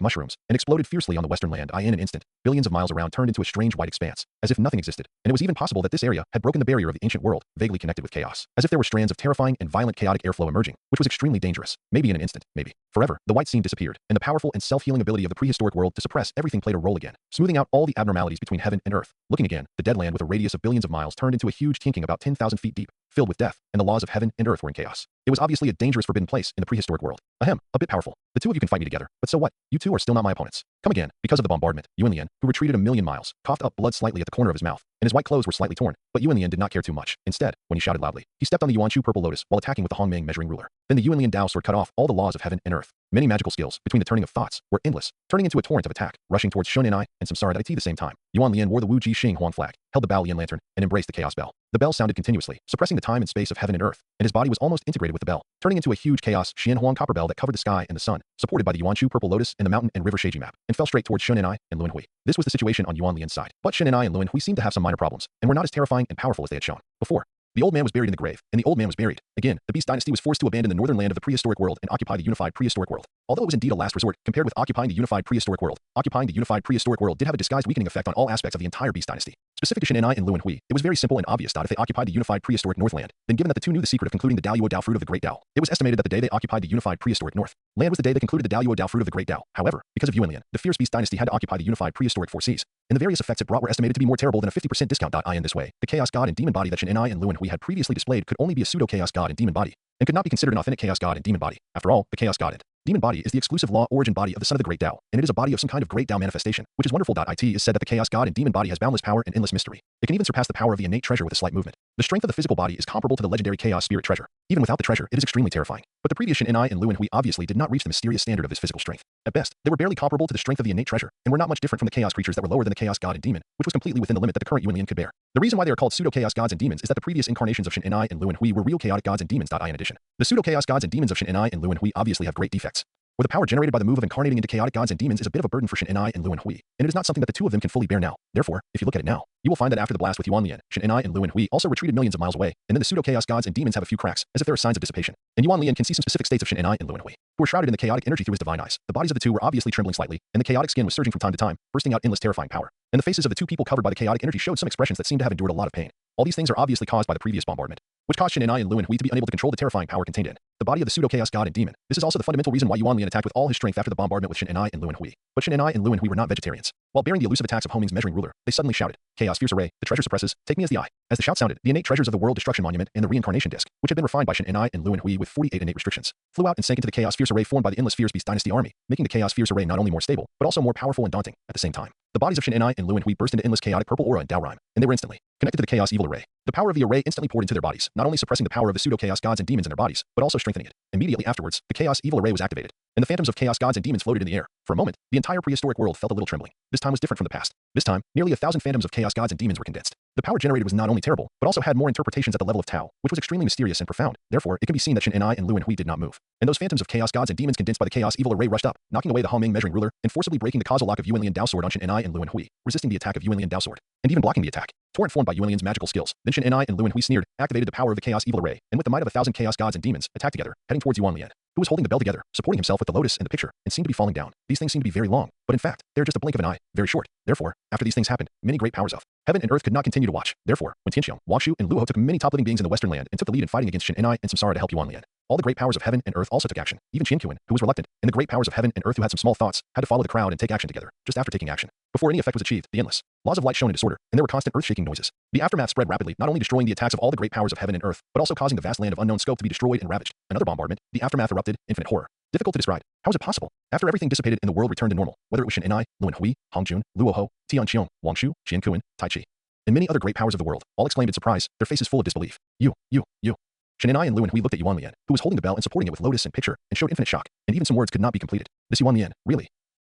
mushrooms, and exploded fiercely on the western land. In an instant, billions of miles around turned into a strange white expanse, as if nothing existed, and it was even possible that this area had broken the barrier of the ancient world, vaguely connected with chaos, as if there were strands of terrifying and violent chaotic airflow emerging, which was extremely dangerous. Maybe in an instant, maybe forever, the white scene disappeared, and the powerful and self-healing ability of the prehistoric world to suppress everything played a role again, smoothing out all the abnormalities between heaven and earth. Looking again, the dead land with a radius of billions of miles turned into a huge tinking about 10,000 feet deep, filled with death, and the laws of heaven and earth were in chaos. It was obviously a dangerous forbidden place in the prehistoric world. Ahem, a bit powerful. The two of you can fight me together, but so what? You two are still not my opponents. Come again. Because of the bombardment, Yuan Lian, who retreated a million miles, coughed up blood slightly at the corner of his mouth, and his white clothes were slightly torn, but Yuan Lian did not care too much. Instead, when he shouted loudly, he stepped on the Yuan-Chu purple lotus while attacking with the Hongmeng measuring ruler. Then the Yuan Lian Dao sword cut off all the laws of heaven and earth. Many magical skills, between the turning of thoughts, were endless, turning into a torrent of attack, rushing towards Shun and Samsara at the same time. Yuan Lian wore the Wu Ji Xing Huang flag, held the Bao Lian lantern, and embraced the chaos bell. The bell sounded continuously, suppressing the time and space of heaven and earth, and his body was almost integrated with the bell, turning into a huge chaos Xian Huang copper bell that covered the sky and the sun, supported by the Yuan-Chu purple lotus and the mountain and river Sheiji map, and fell straight towards Shun and Luan Hui. This was the situation on Yuan Lian's side, but Shun and Luan Hui seemed to have some minor problems, and were not as terrifying and powerful as they had shown before. The old man was buried in the grave, and the old man was buried. Again, the Beast Dynasty was forced to abandon the northern land of the prehistoric world and occupy the unified prehistoric world. Although it was indeed a last resort, compared with occupying the unified prehistoric world, did have a disguised weakening effect on all aspects of the entire Beast Dynasty. Specific to Shen and Luan Hui, it was very simple and obvious that if they occupied the unified prehistoric Northland, then given that the two knew the secret of concluding the Daluo Dao fruit of the Great Dao, it was estimated that the day they occupied the unified prehistoric North land was the day they concluded the Daluo Dao fruit of the Great Dao. However, because of Yuan Lian, the fierce Beast Dynasty had to occupy the unified prehistoric Four Seas, and the various effects it brought were estimated to be more terrible than a 50% discount. In this way, the Chaos God and Demon body that Shen and Luan Hui had previously displayed could only be a pseudo-Chaos God and Demon body, and could not be considered an authentic Chaos God and Demon body. After all, the Chaos God and Demon body is the exclusive law origin body of the son of the great Tao, and it is a body of some kind of great Tao manifestation, which is wonderful. It is said that the chaos god and demon body has boundless power and endless mystery. It can even surpass the power of the innate treasure with a slight movement. The strength of the physical body is comparable to the legendary chaos spirit treasure. Even without the treasure, it is extremely terrifying. But the previous Shin and Luan Hui obviously did not reach the mysterious standard of his physical strength. At best, they were barely comparable to the strength of the innate treasure, and were not much different from the chaos creatures that were lower than the chaos god and demon, which was completely within the limit that the current Yuan Lian could bear. The reason why they are called pseudo-chaos gods and demons is that the previous incarnations of Shin and Luan Hui were real chaotic gods and demons. In addition, the pseudo-chaos gods and demons of Shin and Luan Hui obviously have great defects, where the power generated by the move of incarnating into chaotic gods and demons is a bit of a burden for Shin and Luan Hui, and it is not something that the two of them can fully bear now. Therefore, if you look at it now, you will find that after the blast with Yuan Lian, Shin and Luan Hui also retreated millions of miles away, and then the pseudo-chaos gods and demons have a few cracks, as if there are signs of dissipation. And Yuan Lian can see some specific states of Shin and Luan Hui, who were shrouded in the chaotic energy through his divine eyes. The bodies of the two were obviously trembling slightly, and the chaotic skin was surging from time to time, bursting out endless terrifying power. And the faces of the two people covered by the chaotic energy showed some expressions that seemed to have endured a lot of pain. All these things are obviously caused by the previous bombardment, which caused Shin and Luan Hui to be unable to control the terrifying power contained in the body of the pseudo-chaos god and demon. This is also the fundamental reason why Yuan Lian attacked with all his strength after the bombardment with Shin and Luan Hui. But Shin and Luan Hui were not vegetarians. While bearing the elusive attacks of Homing's measuring ruler, they suddenly shouted, "Chaos fierce array, the treasure suppresses, take me as the eye." As the shout sounded, the innate treasures of the world destruction monument and the reincarnation disc, which had been refined by Shin and Luan Hui with 48 innate restrictions, flew out and sank into the chaos fierce array formed by the endless fierce beast dynasty army, making the chaos fierce array not only more stable, but also more powerful and daunting at the same time. The bodies of Shin and Luan Hui burst into endless chaotic purple aura and Dao rhyme, and they were instantly connected to the chaos evil array. The power of the array instantly poured into their bodies, not only suppressing the power of the pseudo-chaos gods and demons in their bodies, but also strengthening it. Immediately afterwards, the chaos evil array was activated, and the phantoms of chaos gods and demons floated in the air. For a moment, the entire prehistoric world felt a little trembling. This time was different from the past. This time, nearly 1,000 phantoms of chaos gods and demons were condensed. The power generated was not only terrible, but also had more interpretations at the level of Tao, which was extremely mysterious and profound. Therefore, it can be seen that Shin and Luan Hui did not move. And those phantoms of chaos gods and demons condensed by the chaos evil array rushed up, knocking away the Homing measuring ruler, and forcibly breaking the causal lock of Yuan Lian Dao sword on Shin and Luan Hui, resisting the attack of Yuan Lian Dao sword, and even blocking the attack. Torrent formed by Yuan Lian's magical skills. Then Shin and Luan Hui sneered, activated the power of the chaos evil array, and with the might of 1,000 chaos gods and demons, attacked together, heading towards Yuan Lian, who was holding the bell together, supporting himself with the lotus and the picture, and seemed to be falling down. These things seem to be very long, but in fact, they're just a blink of an eye, very short. Therefore, after these things happened, many great powers of heaven and earth could not continue to watch. Therefore, when Tianxiong, Wangshu, and Luo took many top living beings in the western land and took the lead in fighting against Shin and Samsara to help Yuan Lian, all the great powers of heaven and earth also took action. Even Qianqian, who was reluctant, and the great powers of heaven and earth who had some small thoughts, had to follow the crowd and take action together. Just after taking action, before any effect was achieved, the endless laws of light shone in disorder, and there were constant earth-shaking noises. The aftermath spread rapidly, not only destroying the attacks of all the great powers of heaven and earth, but also causing the vast land of unknown scope to be destroyed and ravaged. Another bombardment, the aftermath erupted, infinite horror. Difficult to describe. How is it possible? After everything dissipated and the world returned to normal, whether it was Shin and Luan Hui, Hongjun, Luoho, Tianqiong, Wangshu, Qianqian, Taichi, and many other great powers of the world, all exclaimed in surprise, their faces full of disbelief. You. Shin and Luan Hui looked at Yuan Lian, who was holding the bell and supporting it with lotus and picture, and showed infinite shock, and even some words could not be completed. This Yuan Lian, really?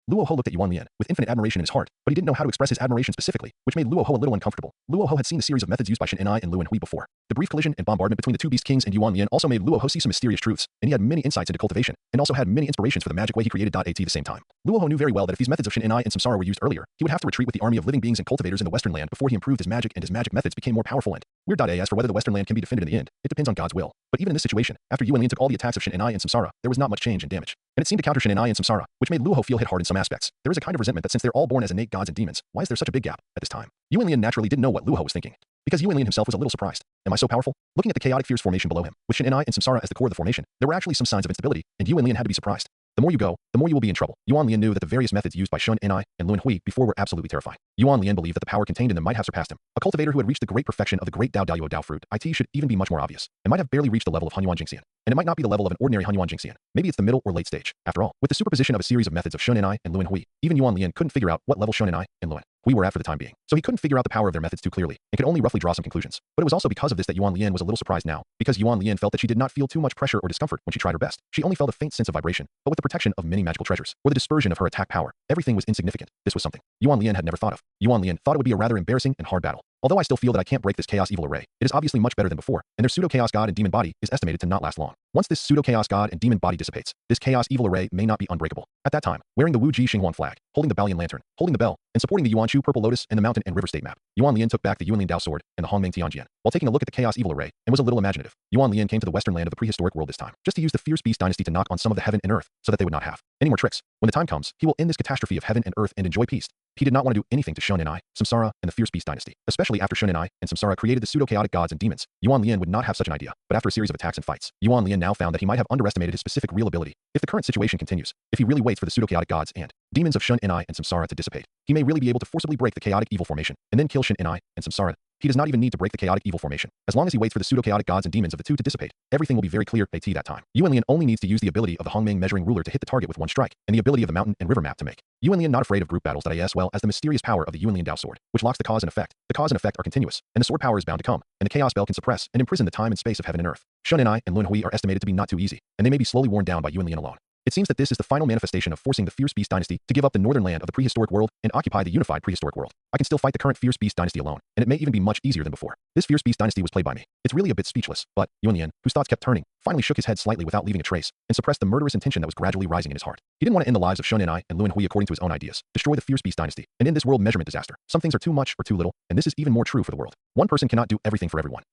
Luoho looked at Yuan Lian with infinite admiration in his heart, but he didn't know how to express his admiration specifically, which made Luoho a little uncomfortable. Luoho had seen the series of methods used by Shin and Luan Hui before. The brief collision and bombardment between the two beast kings and Yuan Lian also made Luoho see some mysterious truths, and he had many insights into cultivation, and also had many inspirations for the magic way he created. At the same time, Luoho knew very well that if these methods of Shin and Samsara were used earlier, he would have to retreat with the army of living beings and cultivators in the western land before he improved his magic, and his magic methods became more powerful and weird. As for whether the western land can be defended in the end, it depends on God's will. But even in this situation, after Yuan Lian took all the attacks of Shin and Samsara, there was not much change and damage, and it seemed to counter Shin and Samsara, which made Luoho feel hit hard in some aspects. There is a kind of resentment that since they're all born as innate gods and demons, why is there such a big gap at this time? Yuan Lian naturally didn't know what Luoho was thinking, because Yuan Lian himself was a little surprised. Am I so powerful? Looking at the chaotic fierce formation below him, with Shin and Samsara as the core of the formation, there were actually some signs of instability, and Yuan Lian had to be surprised. The more you go, the more you will be in trouble. Yuan Lian knew that the various methods used by Shin and Luan Hui before were absolutely terrifying. Yuan Lian believed that the power contained in them might have surpassed him. A cultivator who had reached the great perfection of the great Dao Dao Dao fruit, should even be much more obvious, and might have barely reached the level of Hunyuan Jingxian. And it might not be the level of an ordinary Hunyuan Jingxian. Maybe it's the middle or late stage. After all, with the superposition of a series of methods of Shin and Luan Hui, even Yuan Lian couldn't figure out what level Shin and Luan Hui were at for the time being. So he couldn't figure out the power of their methods too clearly, and could only roughly draw some conclusions. But it was also because of this that Yuan Lian was a little surprised now, because Yuan Lian felt that she did not feel too much pressure or discomfort when she tried her best. She only felt a faint sense of vibration, but with the protection of many magical treasures, or the dispersion of her attack power, everything was insignificant. This was something Yuan Lian had never thought of. Yuan Lian thought it would be a rather embarrassing and hard battle. Although I still feel that I can't break this chaos evil array, it is obviously much better than before, and their pseudo-chaos god and demon body is estimated to not last long. Once this pseudo-chaos god and demon body dissipates, this chaos evil array may not be unbreakable. At that time, wearing the Wu Ji Xinghuan flag, holding the Balian lantern, holding the bell, and supporting the Yuan Shu purple lotus and the mountain and river state map, Yuan Lian took back the Yunlin Dao sword and the Hongming Tianjian, while taking a look at the chaos evil array, and was a little imaginative. Yuan Lian came to the western land of the prehistoric world this time, just to use the fierce beast dynasty to knock on some of the heaven and earth, so that they would not have any more tricks. When the time comes, he will end this catastrophe of heaven and earth and enjoy peace. He did not want to do anything to Shun and Samsara, and the fierce beast dynasty, especially after Shun and Samsara created the pseudo-chaotic gods and demons. Yuan Lian would not have such an idea, but after a series of attacks and fights, Yuan Lian now found that he might have underestimated his specific real ability. If the current situation continues, if he really waits for the pseudo-chaotic gods and demons of Shun and Samsara to dissipate, he may really be able to forcibly break the chaotic evil formation, and then kill Shun and Samsara. He does not even need to break the chaotic evil formation. As long as he waits for the pseudo-chaotic gods and demons of the two to dissipate, everything will be very clear at that time. Yuan Lian only needs to use the ability of the Hongmeng measuring ruler to hit the target with one strike, and the ability of the mountain and river map to make. Yuan Lian not afraid of group battles as well as the mysterious power of the Yuan Lian Dao sword, which locks the cause and effect. The cause and effect are continuous, and the sword power is bound to come, and the chaos bell can suppress and imprison the time and space of heaven and earth. Shun and I and Lun Hui are estimated to be not too easy, and they may be slowly worn down by Yuan Lian alone. It seems that this is the final manifestation of forcing the Fierce Beast Dynasty to give up the northern land of the prehistoric world and occupy the unified prehistoric world. I can still fight the current Fierce Beast Dynasty alone, and it may even be much easier than before. This Fierce Beast Dynasty was played by me. It's really a bit speechless, but Yuan Lian, whose thoughts kept turning, finally shook his head slightly without leaving a trace, and suppressed the murderous intention that was gradually rising in his heart. He didn't want to end the lives of Shun and I and Lun Hui according to his own ideas, destroy the Fierce Beast Dynasty, and in this world measurement disaster, some things are too much or too little, and this is even more true for the world. One person cannot do everything for everyone,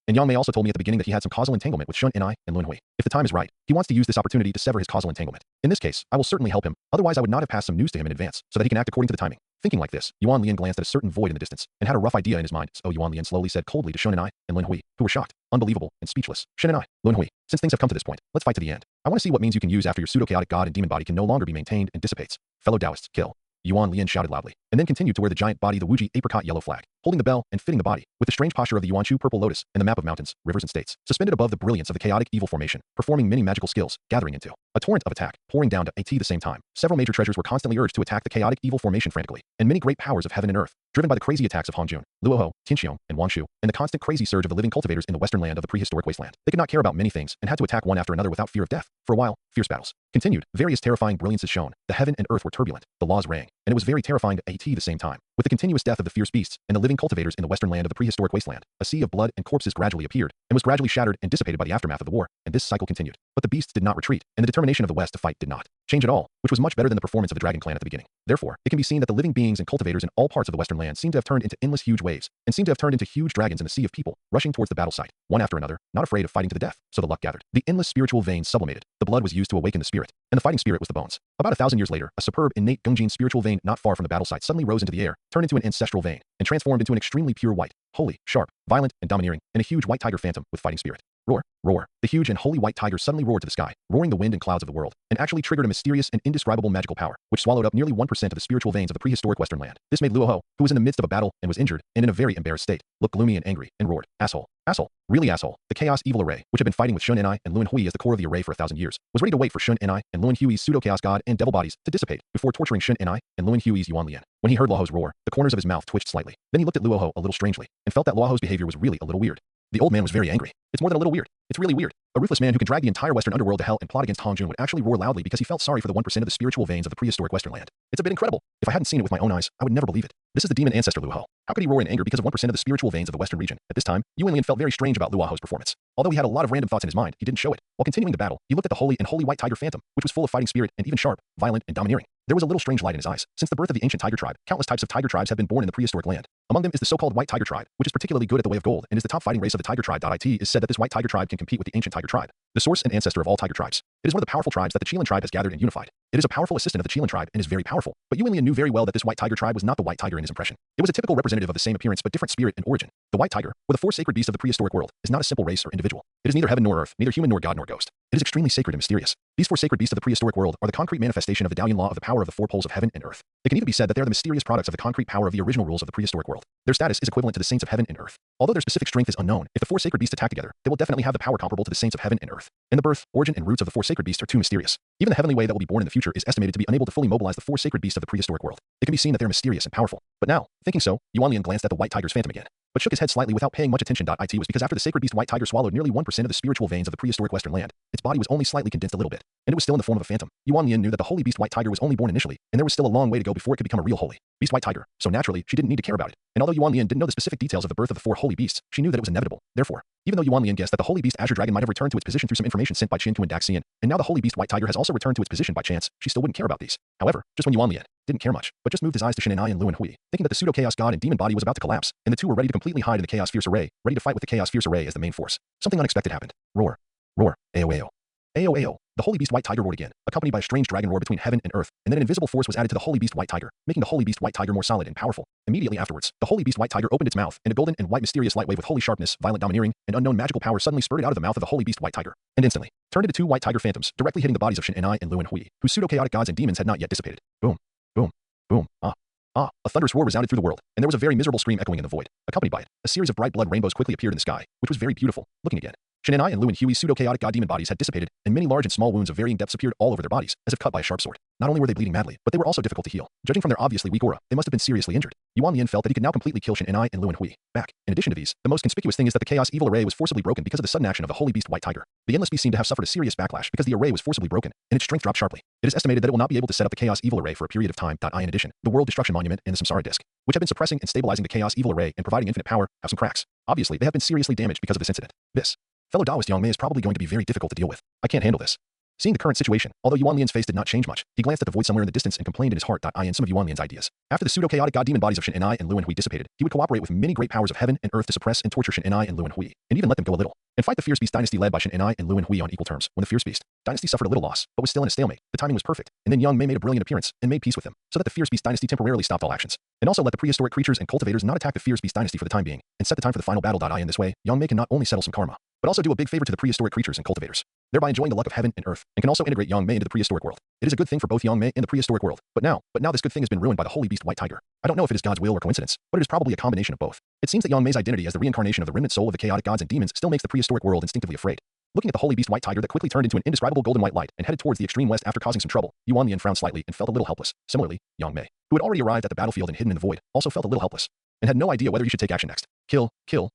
and Yang Mei also told me at the beginning that he had some causal entanglement with Shun and I and Lun Hui. If the time is right, he wants to use this opportunity to sever his causal entanglement. In this case, I will certainly help him, otherwise I would not have passed some news to him in advance, so that he can act according to the timing. Thinking like this, Yuan Lian glanced at a certain void in the distance, and had a rough idea in his mind. So Yuan Lian slowly said coldly to Shun and I and Lun Hui, who were shocked, unbelievable, and speechless. Shun and I, Lun Hui, since things have come to this point, let's fight to the end. I want to see what means you can use after your pseudo-chaotic god and demon body can no longer be maintained and dissipates. Fellow Taoists, kill. Yuan Lian shouted loudly, and then continued to wear the giant body the Wuji apricot yellow flag, holding the bell and fitting the body, with the strange posture of the Yuanshu purple lotus and the map of mountains, rivers and states, suspended above the brilliance of the chaotic evil formation, performing many magical skills, gathering into a torrent of attack, pouring down to the same time. Several major treasures were constantly urged to attack the chaotic evil formation frantically, and many great powers of heaven and earth, driven by the crazy attacks of Hongjun, Luoho, Tianxiong, and Wanshu, and the constant crazy surge of the living cultivators in the western land of the prehistoric wasteland. They could not care about many things, and had to attack one after another without fear of death. For a while, fierce battles continued. Various terrifying brilliances shone. The heaven and earth were turbulent. The laws rang, and it was very terrifying to the same time. With the continuous death of the fierce beasts and the living cultivators in the western land of the prehistoric wasteland, a sea of blood and corpses gradually appeared, and was gradually shattered and dissipated by the aftermath of the war, and this cycle continued. But the beasts did not retreat, and the determination of the West to fight did not change at all, which was much better than the performance of the Dragon Clan at the beginning. Therefore, it can be seen that the living beings and cultivators in all parts of the western land seem to have turned into endless huge waves, and seem to have turned into huge dragons in the sea of people, rushing towards the battle site, one after another, not afraid of fighting to the death. So the luck gathered. The endless spiritual veins sublimated. The blood was used to awaken the spirit, and the fighting spirit was the bones. About 1,000 years later, a superb innate Gungjin spiritual vein not far from the battle site suddenly rose into the air, turned into an ancestral vein, and transformed into an extremely pure white, holy, sharp, violent, and domineering, and a huge white tiger phantom with fighting spirit. Roar, roar. The huge and holy white tiger suddenly roared to the sky, roaring the wind and clouds of the world, and actually triggered a mysterious and indescribable magical power, which swallowed up nearly 1% of the spiritual veins of the prehistoric western land. This made Luoho, who was in the midst of a battle and was injured, and in a very embarrassed state, look gloomy and angry, and roared, asshole, asshole, really asshole. The chaos evil array, which had been fighting with Shun and I and Lun Hui as the core of the array for 1,000 years, was ready to wait for Shun and I and Lun Hui's pseudo-chaos god and devil bodies to dissipate, before torturing Shun and I and Lun Hui's Yuan Lian. When he heard Luoho's roar, the corners of his mouth twitched slightly. Then he looked at Luoho a little strangely, and felt that Luoho's behavior was really a little weird. The old man was very angry. It's more than a little weird. It's really weird. A ruthless man who could drag the entire western underworld to hell and plot against Hongjun would actually roar loudly because he felt sorry for the 1% of the spiritual veins of the prehistoric western land. It's a bit incredible. If I hadn't seen it with my own eyes, I would never believe it. This is the demon ancestor Luoho. How could he roar in anger because of 1% of the spiritual veins of the western region? At this time, Yuan Lian felt very strange about Luoho's performance. Although he had a lot of random thoughts in his mind, he didn't show it. While continuing the battle, he looked at the holy and holy white tiger phantom, which was full of fighting spirit and even sharp, violent, and domineering. There was a little strange light in his eyes. Since the birth of the ancient tiger tribe, countless types of tiger tribes have been born in the prehistoric land. Among them is the so-called white tiger tribe, which is particularly good at the way of gold and is the top fighting race of the tiger tribe. It is said that this white tiger tribe can compete with the ancient tiger tribe, the source and ancestor of all tiger tribes. It is one of the powerful tribes that the Qilin tribe has gathered and unified. It is a powerful assistant of the Qilin tribe and is very powerful. But Yuan Lian knew very well that this white tiger tribe was not the white tiger in his impression. It was a typical representative of the same appearance but different spirit and origin. The white tiger, or the four sacred beasts of the prehistoric world, is not a simple race or individual. It is neither heaven nor earth, neither human nor god nor ghost. It is extremely sacred and mysterious. These four sacred beasts of the prehistoric world are the concrete manifestation of the Daoyin law of the power of the four poles of heaven and earth. It can even be said that they are the mysterious products of the concrete power of the original rules of the prehistoric world. Their status is equivalent to the saints of heaven and earth. Although their specific strength is unknown, if the four sacred beasts attack together, they will definitely have the power comparable to the saints of heaven and earth. And the birth, origin, and roots of the four sacred beasts are too mysterious. Even the heavenly way that will be born in the future is estimated to be unable to fully mobilize the four sacred beasts of the prehistoric world. It can be seen that they are mysterious and powerful. But now, thinking so, Yuan Lian glanced at the white tiger's phantom again, but shook his head slightly without paying much attention. It was because after the sacred beast white tiger swallowed nearly 1% of the spiritual veins of the prehistoric western land, its body was only slightly condensed a little bit, and it was still in the form of a phantom. Yuan Lian knew that the holy beast white tiger was only born initially, and there was still a long way to go before it could become a real holy beast white tiger, so naturally, she didn't need to care about it. And although Yuan Lian didn't know the specific details of the birth of the four holy beasts, she knew that it was inevitable. Therefore, even though Yuan Lian guessed that the holy beast Azure Dragon might have returned to its position through some information sent by Qin and Daxian, and now the holy beast white tiger has also returned to its position by chance, she still wouldn't care about these. However, just when Yuan Lian didn't care much, but just moved his eyes to Shin and I and Lun Hui, thinking that the pseudo-chaos god and demon body was about to collapse, and the two were ready to completely hide in the chaos fierce array, ready to fight with the chaos fierce array as the main force. Something unexpected happened. Roar. Roar. Ao ao. Ao ao. The holy beast white tiger roared again, accompanied by a strange dragon roar between heaven and earth, and then an invisible force was added to the holy beast white tiger, making the holy beast white tiger more solid and powerful. Immediately afterwards, the holy beast white tiger opened its mouth, and a golden and white mysterious light wave with holy sharpness, violent domineering, and unknown magical power suddenly spurted out of the mouth of the holy beast white tiger, and instantly turned into two white tiger phantoms, directly hitting the bodies of Shin and I and Lun Hui, whose pseudo-chaotic gods and demons had not yet dissipated. Boom. Boom. Boom. Ah. Ah, a thunderous roar resounded through the world, and there was a very miserable scream echoing in the void. Accompanied by it, a series of bright blood rainbows quickly appeared in the sky, which was very beautiful. Looking again, Shin and I and Lu and Huey's pseudo-chaotic god-demon bodies had dissipated, and many large and small wounds of varying depths appeared all over their bodies, as if cut by a sharp sword. Not only were they bleeding madly, but they were also difficult to heal. Judging from their obviously weak aura, they must have been seriously injured. Yuan Lian felt that he could now completely kill Shin and I and Lu and Hui back. In addition to these, the most conspicuous thing is that the Chaos Evil Array was forcibly broken because of the sudden action of the Holy Beast White Tiger. The Endless Beast seemed to have suffered a serious backlash because the array was forcibly broken, and its strength dropped sharply. It is estimated that it will not be able to set up the Chaos Evil Array for a period of time. In addition, the World Destruction Monument and the Samsara Disk, which have been suppressing and stabilizing the Chaos Evil Array and providing infinite power, have some cracks. Obviously, they have been seriously damaged because of this incident. This fellow Taoist Yang Mei is probably going to be very difficult to deal with. I can't handle this. Seeing the current situation, although Yuan Lian's face did not change much, he glanced at the void somewhere in the distance and complained in his heart. In some of Yuan Lian's ideas. After the pseudo-chaotic god-demon bodies of Shin and I and Lu and Hui dissipated, he would cooperate with many great powers of heaven and earth to suppress and torture Shin and I and Lu and Hui, and even let them go a little, and fight the Fierce Beast dynasty led by Shin and I and Lu and Hui on equal terms. When the Fierce Beast dynasty suffered a little loss, but was still in a stalemate, the timing was perfect, and then Yang Mei made a brilliant appearance and made peace with them, so that the Fierce Beast dynasty temporarily stopped all actions, and also let the prehistoric creatures and cultivators not attack the Fierce Beast dynasty for the time being, and set the time for the final battle. In this way, Yang Mei can not only settle some karma, but also do a big favor to the prehistoric creatures and cultivators, thereby enjoying the luck of heaven and earth, and can also integrate Yang Mei into the prehistoric world. It is a good thing for both Yang Mei and the prehistoric world, but now this good thing has been ruined by the Holy Beast White Tiger. I don't know if it is God's will or coincidence, but it is probably a combination of both. It seems that Yang Mei's identity as the reincarnation of the remnant soul of the chaotic gods and demons still makes the prehistoric world instinctively afraid. Looking at the Holy Beast White Tiger that quickly turned into an indescribable golden white light and headed towards the extreme west after causing some trouble, Yuan Lian frowned slightly and felt a little helpless. Similarly, Yang Mei, who had already arrived at the battlefield and hidden in the void, also felt a little helpless, and had no idea whether he should take action next. Kill.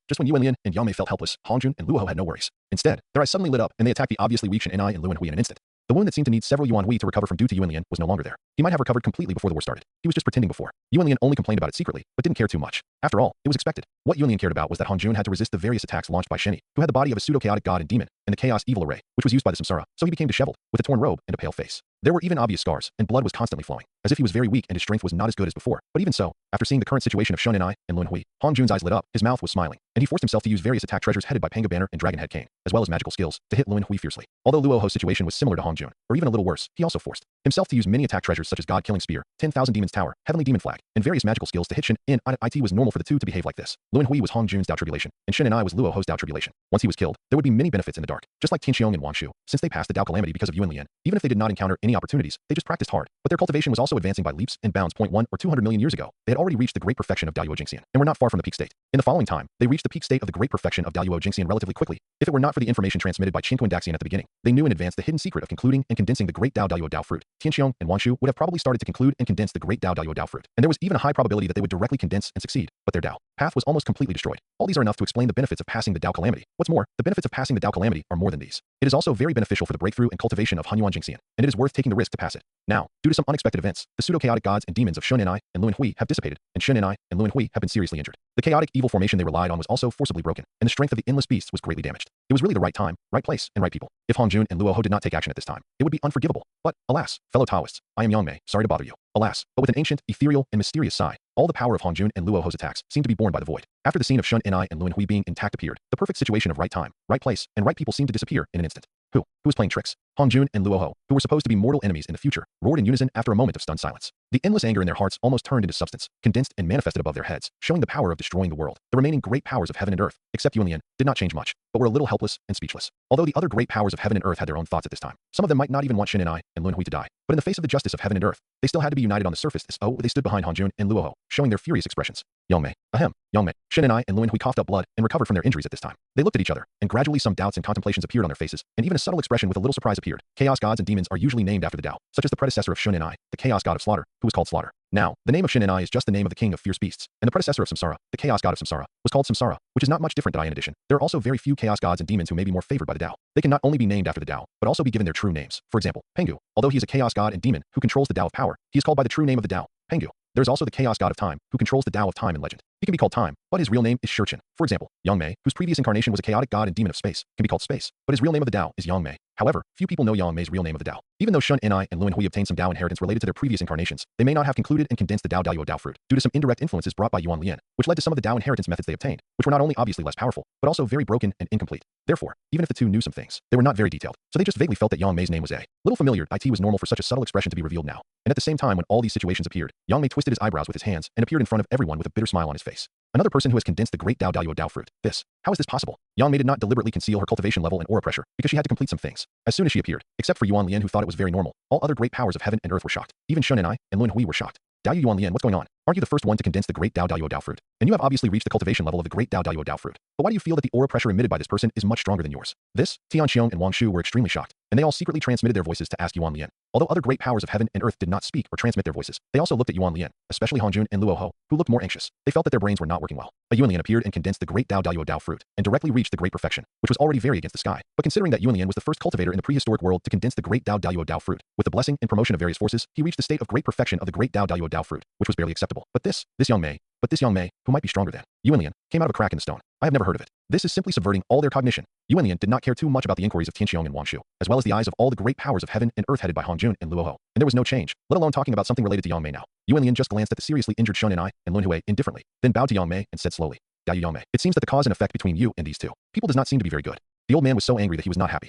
Just when Yuan Lian and Yang Mei felt helpless, Hongjun and Luo had no worries. Instead, their eyes suddenly lit up and they attacked the obviously weak Shin and I and Lu and Hui in an instant. The wound that seemed to need several Yuan Hui to recover from due to Yuan Lian was no longer there. He might have recovered completely before the war started. He was just pretending before. Yuan Lian only complained about it secretly, but didn't care too much. After all, it was expected. What Yuan Lian cared about was that Hongjun had to resist the various attacks launched by Sheni, who had the body of a pseudo-chaotic god and demon, and the Chaos Evil Array, which was used by the Samsara, so he became disheveled, with a torn robe and a pale face. There were even obvious scars, and blood was constantly flowing, as if he was very weak and his strength was not as good as before. But even so, after seeing the current situation of Shun and I and Lun Hui, Hongjun's eyes lit up, his mouth was smiling, and he forced himself to use various attack treasures headed by Panga Banner and Dragon Head Cane, as well as magical skills, to hit Lun Hui fiercely. Although Luo Ho's situation was similar to Hongjun, or even a little worse, he also forced himself to use many attack treasures such as God-Killing Spear, 10,000 Demons Tower, Heavenly Demon Flag, and various magical skills to hit Shin and it was normal for the two to behave like this. Lun Hui was Hongjun's Dao Tribulation, and Shin and I was Luo Ho's Dao Tribulation. Once he was killed, there would be many benefits in the dark, just like Tianxiong and Wanshu, since they passed the Dao Calamity because of Yuan Lian. Even if they did not encounter any opportunities, they just practiced hard. But their cultivation was also advancing by leaps and bounds. 1 or 200 million years ago, they had already reached the great perfection of Daoyuo Jingxian, and were not far from the peak state. In the following time, they reached the peak state of the great perfection of Daoyuo Jingxian relatively quickly. If it were not for the information transmitted by Qingque and Daxian at the beginning, they knew in advance the hidden secret of concluding and condensing the great Dao Daoyuo Dao fruit. Tianxiong and Wanshu would have probably started to conclude and condense the great Dao Daoyuo Dao fruit, and there was even a high probability that they would directly condense and succeed, but their Dao path was almost completely destroyed. All these are enough to explain the benefits of passing the Dao Calamity. What's more, the benefits of passing the Dao Calamity are more than these. It is also very beneficial for the breakthrough and cultivation of Hunyuan Jingxian, and it is worth taking the risk to pass it. Now, due to some unexpected events, the pseudo-chaotic gods and demons of Shun and I and Lun Hui have dissipated, and Shun and I and Lun Hui have been seriously injured. The chaotic evil formation they relied on was also forcibly broken, and the strength of the endless beasts was greatly damaged. It was really the right time, right place, and right people. If Hongjun and Luo Ho did not take action at this time, it would be unforgivable. But, alas, fellow Taoists, I am Yang Mei, sorry to bother you. Alas, but with an ancient, ethereal, and mysterious sigh, all the power of Hongjun and Luo Ho's attacks seemed to be borne by the void. After the scene of Shun and I and Lun Hui being intact appeared, the perfect situation of right time, right place, and right people seemed to disappear in an instant. Who was playing tricks? Hongjun and Luo Ho, who were supposed to be mortal enemies in the future, roared in unison after a moment of stunned silence. The endless anger in their hearts almost turned into substance, condensed and manifested above their heads, showing the power of destroying the world. The remaining great powers of heaven and earth, except Yuan Lian, did not change much, but were a little helpless and speechless. Although the other great powers of heaven and earth had their own thoughts at this time, some of them might not even want Shin and I and Lun Hui to die. But in the face of the justice of heaven and earth, they still had to be united on the surface. They stood behind Hongjun and Luo Ho, showing their furious expressions. Yang Mei, ahem, Yang Mei, Shin and I and Lun Hui coughed up blood and recovered from their injuries at this time. They looked at each other, and gradually some doubts and contemplations appeared on their faces, and even a subtle expression with a little surprise appeared. Chaos gods and demons are usually named after the Tao, such as the predecessor of Shun and I, the chaos god of slaughter, who was called Slaughter. Now, the name of Shin and I is just the name of the king of fierce beasts, and the predecessor of Samsara, the chaos god of Samsara, was called Samsara, which is not much different. In addition, there are also very few chaos gods and demons who may be more favored by the Tao. They can not only be named after the Tao, but also be given their true names. For example, Pengu, although he is a chaos god and demon who controls the Tao of power, he is called by the true name of the Tao, Pengu. There is also the chaos god of time, who controls the Tao of time and legend. He can be called Time, but his real name is Shurchen. For example, Yang Mei, whose previous incarnation was a chaotic god and demon of space, can be called Space, but his real name of the Tao is Yang Mei. However, few people know Yang Mei's real name of the Tao. Even though Shun and I and Lun Hui obtained some Tao inheritance related to their previous incarnations, they may not have concluded and condensed the Tao Daoyuo Dao fruit due to some indirect influences brought by Yuan Lian, which led to some of the Tao inheritance methods they obtained, which were not only obviously less powerful, but also very broken and incomplete. Therefore, even if the two knew some things, they were not very detailed, so they just vaguely felt that Yang Mei's name was a little familiar. It was normal for such a subtle expression to be revealed now. And at the same time when all these situations appeared, Yang Mei twisted his eyebrows with his hands and appeared in front of everyone with a bitter smile on his face. Another person who has condensed the great Dao Daoyuo Dao fruit. How is this possible? Yang Mei did not deliberately conceal her cultivation level and aura pressure, because she had to complete some things. As soon as she appeared, except for Yuan Lian who thought it was very normal, all other great powers of heaven and earth were shocked. Even Shun and I and Lun Hui were shocked. Dao Yuan Lian, what's going on? Aren't you the first one to condense the great Dao Dao Dao fruit? And you have obviously reached the cultivation level of the great Dao Dao Dao fruit. But why do you feel that the aura pressure emitted by this person is much stronger than yours? This, Tian Xiong and Wang Shu were extremely shocked, and they all secretly transmitted their voices to ask Yuan Lian. Although other great powers of heaven and earth did not speak or transmit their voices, they also looked at Yuan Lian, especially Hongjun and Luo Ho, who looked more anxious. They felt that their brains were not working well. A Yuan Lian appeared and condensed the great Dao Dao Dao fruit, and directly reached the great perfection, which was already very against the sky. But considering that Yuan Lian was the first cultivator in the prehistoric world to condense the great Dao Dao Dao fruit, with the blessing and promotion of various forces, he reached the state of great perfection of the great Dao Dao Dao fruit, which was barely acceptable. But this young Mei, who might be stronger than Yuan Lian, came out of a crack in the stone. I have never heard of it. This is simply subverting all their cognition. Yuan Lian did not care too much about the inquiries of Tian Xiong and Wang Shu, as well as the eyes of all the great powers of heaven and earth headed by Hongjun and Luo Ho. And there was no change, let alone talking about something related to Yang Mei now. Yuan Lian just glanced at the seriously injured Shun and I and Lun Hui indifferently, then bowed to Yang Mei and said slowly, Dao Yang Mei, it seems that the cause and effect between you and these two people does not seem to be very good. The old man was so angry that he was not happy.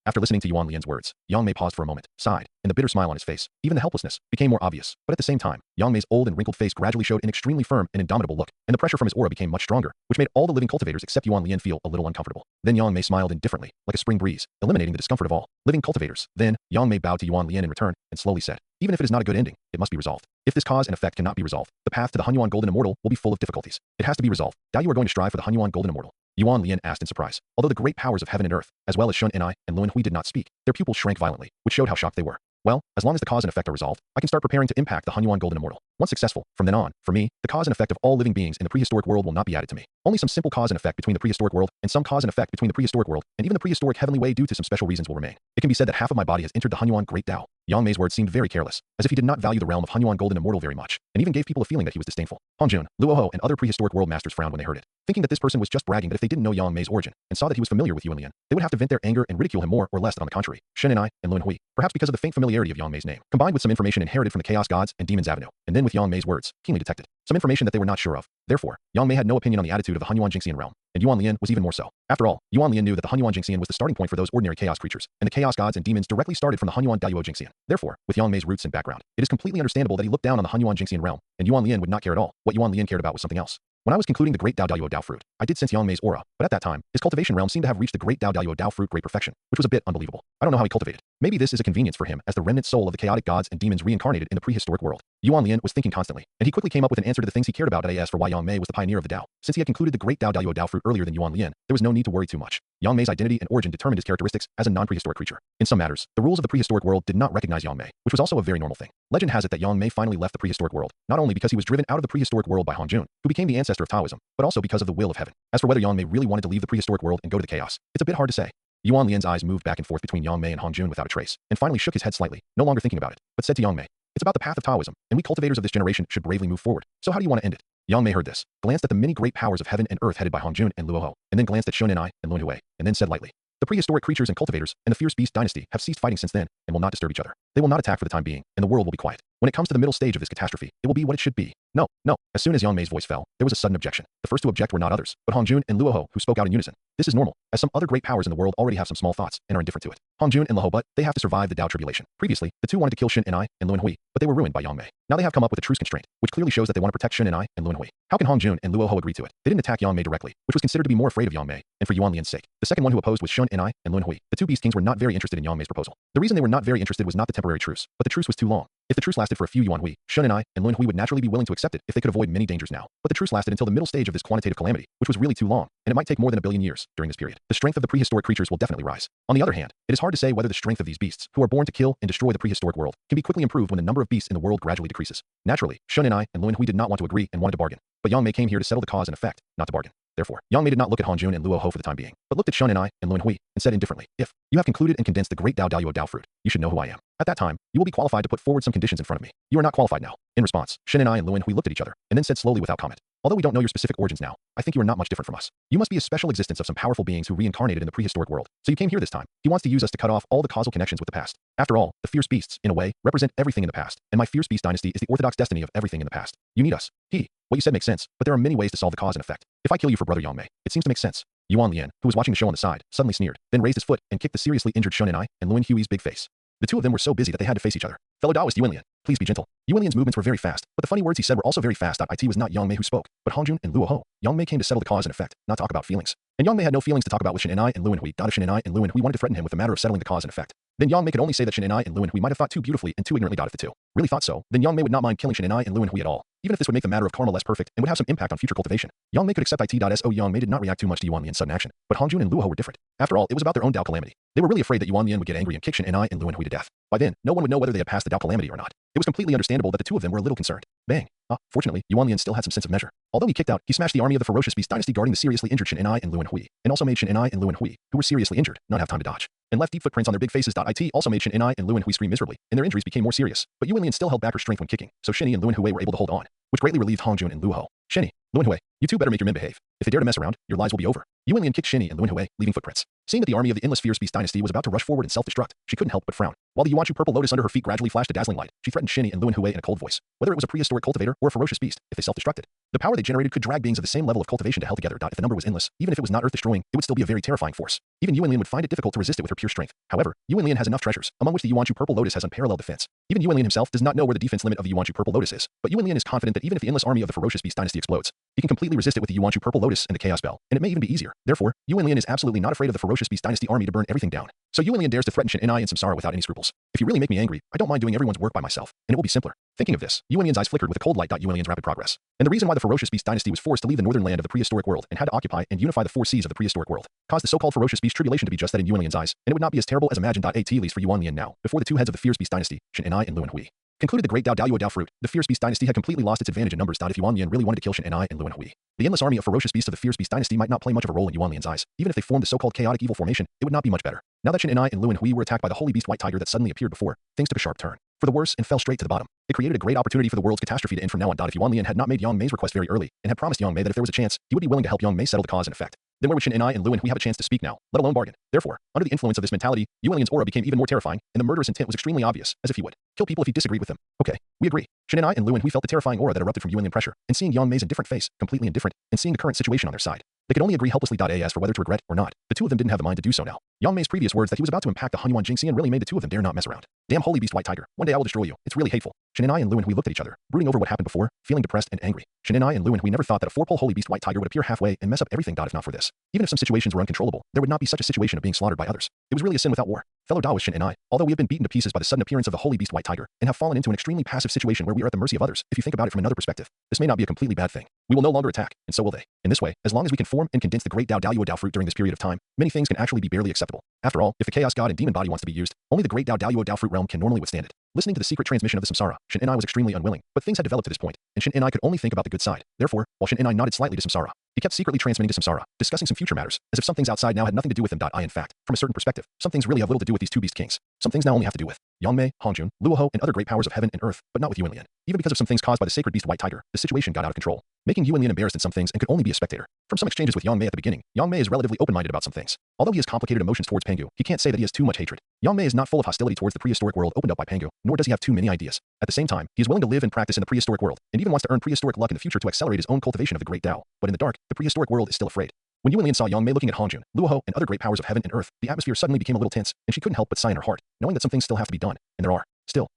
After listening to Yuan Lian's words, Yang Mei paused for a moment, sighed, and the bitter smile on his face, even the helplessness, became more obvious. But at the same time, Yang Mei's old and wrinkled face gradually showed an extremely firm and indomitable look, and the pressure from his aura became much stronger, which made all the living cultivators except Yuan Lian feel a little uncomfortable. Then Yang Mei smiled indifferently, like a spring breeze, eliminating the discomfort of all living cultivators. Then, Yang Mei bowed to Yuan Lian in return, and slowly said, even if it is not a good ending, it must be resolved. If this cause and effect cannot be resolved, the path to the Hunyuan Golden Immortal will be full of difficulties. It has to be resolved. Dao, you are going to strive for the Hunyuan Golden Immortal? Yuan Lian asked in surprise. Although the great powers of heaven and earth, as well as Shun and I and Lun Hui did not speak, their pupils shrank violently, which showed how shocked they were. Well, as long as the cause and effect are resolved, I can start preparing to impact the Hunyuan Golden Immortal. Once successful, from then on, for me, the cause and effect of all living beings in the prehistoric world will not be added to me. Only some simple cause and effect between the prehistoric world and some cause and effect between the prehistoric world and even the prehistoric heavenly way due to some special reasons will remain. It can be said that half of my body has entered the Hunyuan Great Dao. Yang Mei's words seemed very careless, as if he did not value the realm of Hunyuan Golden Immortal very much, and even gave people a feeling that he was disdainful. Hongjun, Luo Ho, and other prehistoric world masters frowned when they heard it, thinking that this person was just bragging that if they didn't know Yang Mei's origin and saw that he was familiar with Yuan Lian, they would have to vent their anger and ridicule him more or less than on the contrary. Shun and I and Lun Hui, perhaps because of the faint familiarity of Yang Mei's name, combined with some information inherited from the Chaos Gods and Demons Avenue, and then with Yang Mei's words, keenly detected some information that they were not sure of. Therefore, Yang Mei had no opinion on the attitude of the Hunyuan Jingxian realm, and Yuan Lian was even more so. After all, Yuan Lian knew that the Hunyuan Jingxian was the starting point for those ordinary chaos creatures, and the chaos gods and demons directly started from the Hunyuan Daiyuo Jingxian. Therefore, with Yang Mei's roots and background, it is completely understandable that he looked down on the Hunyuan Jingxian realm, and Yuan Lian would not care at all. What Yuan Lian cared about was something else. When I was concluding the great Dao Daiyuo Dao fruit, I did sense Yang Mei's aura, but at that time, his cultivation realm seemed to have reached the great Dao Daiyuo Dao fruit great perfection, which was a bit unbelievable. I don't know how he cultivated. Maybe this is a convenience for him as the remnant soul of the chaotic gods and demons reincarnated in the prehistoric world. Yuan Lian was thinking constantly, and he quickly came up with an answer to the things he cared about as for why Yang Mei was the pioneer of the Dao. Since he had concluded the great Dao Daiyuo Dao fruit earlier than Yuan Lian, there was no need to worry too much. Yang Mei's identity and origin determined his characteristics as a non-prehistoric creature. In some matters, the rules of the prehistoric world did not recognize Yang Mei, which was also a very normal thing. Legend has it that Yang Mei finally left the prehistoric world, not only because he was driven out of the prehistoric world by Hongjun, who became the ancestor of Taoism, but also because of the will of heaven. As for whether Yang Mei really wanted to leave the prehistoric world and go to the chaos, it's a bit hard to say. Yuan Lian's eyes moved back and forth between Yang Mei and Hongjun without a trace, and finally shook his head slightly, no longer thinking about it, but said to Yang Mei, it's about the path of Taoism, and we cultivators of this generation should bravely move forward. So how do you want to end it? Yang Mei heard this, glanced at the many great powers of heaven and earth headed by Hongjun and Luo Ho, and then glanced at Shun and I and Lun Hui, and then said lightly, the prehistoric creatures and cultivators and the fierce beast dynasty have ceased fighting since then and will not disturb each other. They will not attack for the time being, and the world will be quiet. When it comes to the middle stage of this catastrophe, it will be what it should be. No. As soon as Yang Mei's voice fell, there was a sudden objection. The first to object were not others, but Hongjun and Luo Ho, who spoke out in unison. This is normal, as some other great powers in the world already have some small thoughts and are indifferent to it. Hongjun and Luo Ho, but they have to survive the Dao tribulation. Previously, the two wanted to kill Shin and I and Lun Hui, but they were ruined by Yang Mei. Now they have come up with a truce constraint, which clearly shows that they want to protect Shin and I and Lun Hui. How can Hongjun and Luo Ho agree to it? They didn't attack Yang Mei directly, which was considered to be more afraid of Yang Mei, and for Yuan Lian's sake. The second one who opposed was Shun and I and Lun Hui. The two beast kings were not very interested in Yang Mei's proposal. The reason they were not very interested was not the temporary truce, but the truce was too long. If the truce lasted for a few Yuan Hui, Shun and I and Lun Hui would naturally be willing to accept it if they could avoid many dangers now. But the truce lasted until the middle stage of this quantitative calamity, which was really too long, and it might take more than 1 billion years during this period. The strength of the prehistoric creatures will definitely rise. On the other hand, it is hard to say whether the strength of these beasts, who are born to kill and destroy the prehistoric world, can be quickly improved when the number of beasts in the world gradually decreases. Naturally, Shun and I and Lun Hui did not want to agree and wanted to bargain. But Yang Mei came here to settle the cause and effect, not to bargain. Therefore, Yang Mei did not look at Hongjun and Luo Ho for the time being, but looked at Shun and I and Lun Hui, and said indifferently, if you have concluded and condensed the great Dao Daiyuo Dao fruit, you should know who I am. At that time, you will be qualified to put forward some conditions in front of me. You are not qualified now. In response, Shin and I and Lun Hui looked at each other, and then said slowly without comment, although we don't know your specific origins now, I think you are not much different from us. You must be a special existence of some powerful beings who reincarnated in the prehistoric world. So you came here this time. He wants to use us to cut off all the causal connections with the past. After all, the fierce beasts, in a way, represent everything in the past, and my fierce beast dynasty is the orthodox destiny of everything in the past. You need us. What you said makes sense, but there are many ways to solve the cause and effect. If I kill you for brother Yang Mei, it seems to make sense. Yuan Lian, who was watching the show on the side, suddenly sneered, then raised his foot and kicked the seriously injured Shun and I and Lun Hui's big face. The two of them were so busy that they had to face each other. Fellow Taoist Yuan Lian, please be gentle. Yuan Lian's movements were very fast, but the funny words he said were also very fast. It was not Yang Mei who spoke, but Hongjun and Luo Ho. Yang Mei came to settle the cause and effect, not talk about feelings. And Yang Mei had no feelings to talk about with Shin and I and Lun Hui. If Shin and I and Lun Hui wanted to threaten him with the matter of settling the cause and effect, then Yang Mei could only say that Shin and I and Lun Hui might have thought too beautifully and too ignorantly. If the two really thought so, then Yang Mei would not mind killing Shin and I and Lun Hui at all. even if this would make the matter of karma less perfect and would have some impact on future cultivation. Yang Mei could accept it. Yang Mei did not react too much to Yuan Lian's sudden action, but Hong Jun and Luo were different. After all, it was about their own Dao calamity. They were really afraid that Yuan Lian would get angry and kick Shen and Luan Hui to death. By then, no one would know whether they had passed the Dao calamity or not. It was completely understandable that the two of them were a little concerned. Bang. Fortunately, Yuan Lian still had some sense of measure. Although he kicked out, he smashed the army of the ferocious beast dynasty guarding the seriously injured Shen and Luan Hui, and also made Shen and Luan Hui, who were seriously injured, not have time to dodge. And left deep footprints on their big faces. It also made Shen and Luan Hui scream miserably, and their injuries became more serious. But Yuan Lian still held back her strength when kicking, so Shen and Luan Hui were able to hold on, which greatly relieved Hong Jun and Luo. Shen, Luan Hui, you two better make your men behave. If they dare to mess around, your lives will be over. Yuan Lian kicked Shen and Luan Hui, leaving footprints. Seeing that the army of the endless fierce beast dynasty was about to rush forward and self-destruct, she couldn't help but frown. While the Yuanchu purple lotus under her feet gradually flashed a dazzling light, she threatened Shen and Luan Hui in a cold voice. Whether it was a prehistoric cultivator or a ferocious beast, if they self-destructed, the power they generated could drag beings of the same level of cultivation to hell together. If the number was endless, even if it was not earth-destroying, it would still be a very terrifying force. Even Yuan Lian would find it difficult to resist it with her pure strength. However, Yuan Lian has enough treasures, among which the Yuanchu purple lotus has unparalleled defense. Even Yuan Lian himself does not know where the defense limit of the Yuanchu purple lotus is, but Yuan Lian is confident that even if the endless army of the ferocious beast dynasty explodes, he can completely resist it with the Yuanchu purple lotus and the chaos bell, and it may even be easier. Therefore, Yuan Lian is absolutely not afraid of the ferocious beast dynasty army to burn everything down. So Yuan Lian dares to threaten Shen and Samsara without any scruples. If you really make me angry, I don't mind doing everyone's work by myself, and it will be simpler. Thinking of this, Yuan Lian's eyes flickered with a cold light. Yuan Lian's rapid progress, and the reason why the ferocious beast dynasty was forced to leave the northern land of the prehistoric world and had to occupy and unify the four seas of the prehistoric world, caused the so-called ferocious beast tribulation to be just that in Yuan Lian's eyes, and it would not be as terrible as imagined. At least for Yuan Lian now, before the two heads of the fierce beast dynasty, Shen and Luan Hui, concluded the great Dao fruit, the fierce beast dynasty had completely lost its advantage in numbers. If Yuan Lian really wanted to kill Shen and Luan Hui, the endless army of ferocious beasts of the fierce beast dynasty might not play much of a role in Yuan Lian's eyes. Even if they formed the so-called chaotic evil formation, it would not be much better. Now that Shen and Luan Hui were attacked by the holy beast white tiger that suddenly appeared before, things took a sharp turn for the worse and fell straight to the bottom. It created a great opportunity for the world's catastrophe to end from now on. If Yuan Lian had not made Yang Mei's request very early and had promised Yang Mei that if there was a chance, he would be willing to help Yang Mei settle the cause in effect, then where would Shen and Luan Hui have a chance to speak now, let alone bargain? Therefore, under the influence of this mentality, Yuan Lian's aura became even more terrifying, and the murderous intent was extremely obvious, as if he would kill people if he disagreed with them. Okay, we agree. Shen and Luan Hui felt the terrifying aura that erupted from Yuan Lian pressure, and seeing Yang Mei's indifferent face, completely indifferent, and seeing the current situation on their side, they could only agree helplessly. As for whether to regret or not, the two of them didn't have the mind to do so now. Yang Mei's previous words that he was about to impact the Hunyuan Jingxian really made the two of them dare not mess around. Damn holy beast white tiger, one day I will destroy you. It's really hateful. Shen and Luan Hui looked at each other, brooding over what happened before, feeling depressed and angry. Shen and Luan Hui never thought that a four-pole holy beast white tiger would appear halfway and mess up everything. If not for this, even if some situations were uncontrollable, there would not be such a situation of being slaughtered by others. It was really a sin without war. Fellow Daoist Shen and I, although we have been beaten to pieces by the sudden appearance of the holy beast white tiger and have fallen into an extremely passive situation where we are at the mercy of others, if you think about it from another perspective, this may not be a completely bad thing. We will no longer attack, and so will they. In this way, as long as we can form and condense the great Dao fruit during this period of time, many things can actually be barely acceptable. After all, if the chaos god and demon body wants to be used, only the great Dao fruit realm can normally withstand it. Listening to the secret transmission of the samsara, Shen and I was extremely unwilling, but things had developed to this point, and Shen and I could only think about the good side. Therefore, while Shen and I nodded slightly to samsara, he kept secretly transmitting to samsara, discussing some future matters, as if some things outside now had nothing to do with them. In fact, from a certain perspective, some things really have little to do with these two beast kings. Some things now only have to do with Yang Mei, Hong Jun, Luo Ho, and other great powers of heaven and earth, but not with Yuan Lian. Even because of some things caused by the sacred beast white tiger, the situation got out of control, making Yuan Lian embarrassed in some things and could only be a spectator. From some exchanges with Yang Mei at the beginning, Yang Mei is relatively open-minded about some things. Although he has complicated emotions towards Pangu, he can't say that he has too much hatred. Yang Mei is not full of hostility towards the prehistoric world opened up by Pangu, nor does he have too many ideas. At the same time, he is willing to live and practice in the prehistoric world, and even wants to earn prehistoric luck in the future to accelerate his own cultivation of the great Dao. But in the dark, the prehistoric world is still afraid. When Yuan Lian saw Yang Mei looking at Hong Jun, Luo Ho, and other great powers of heaven and earth, the atmosphere suddenly became a little tense, and she couldn't help but sigh in her heart, knowing that some things still have to be done, and there are. Still,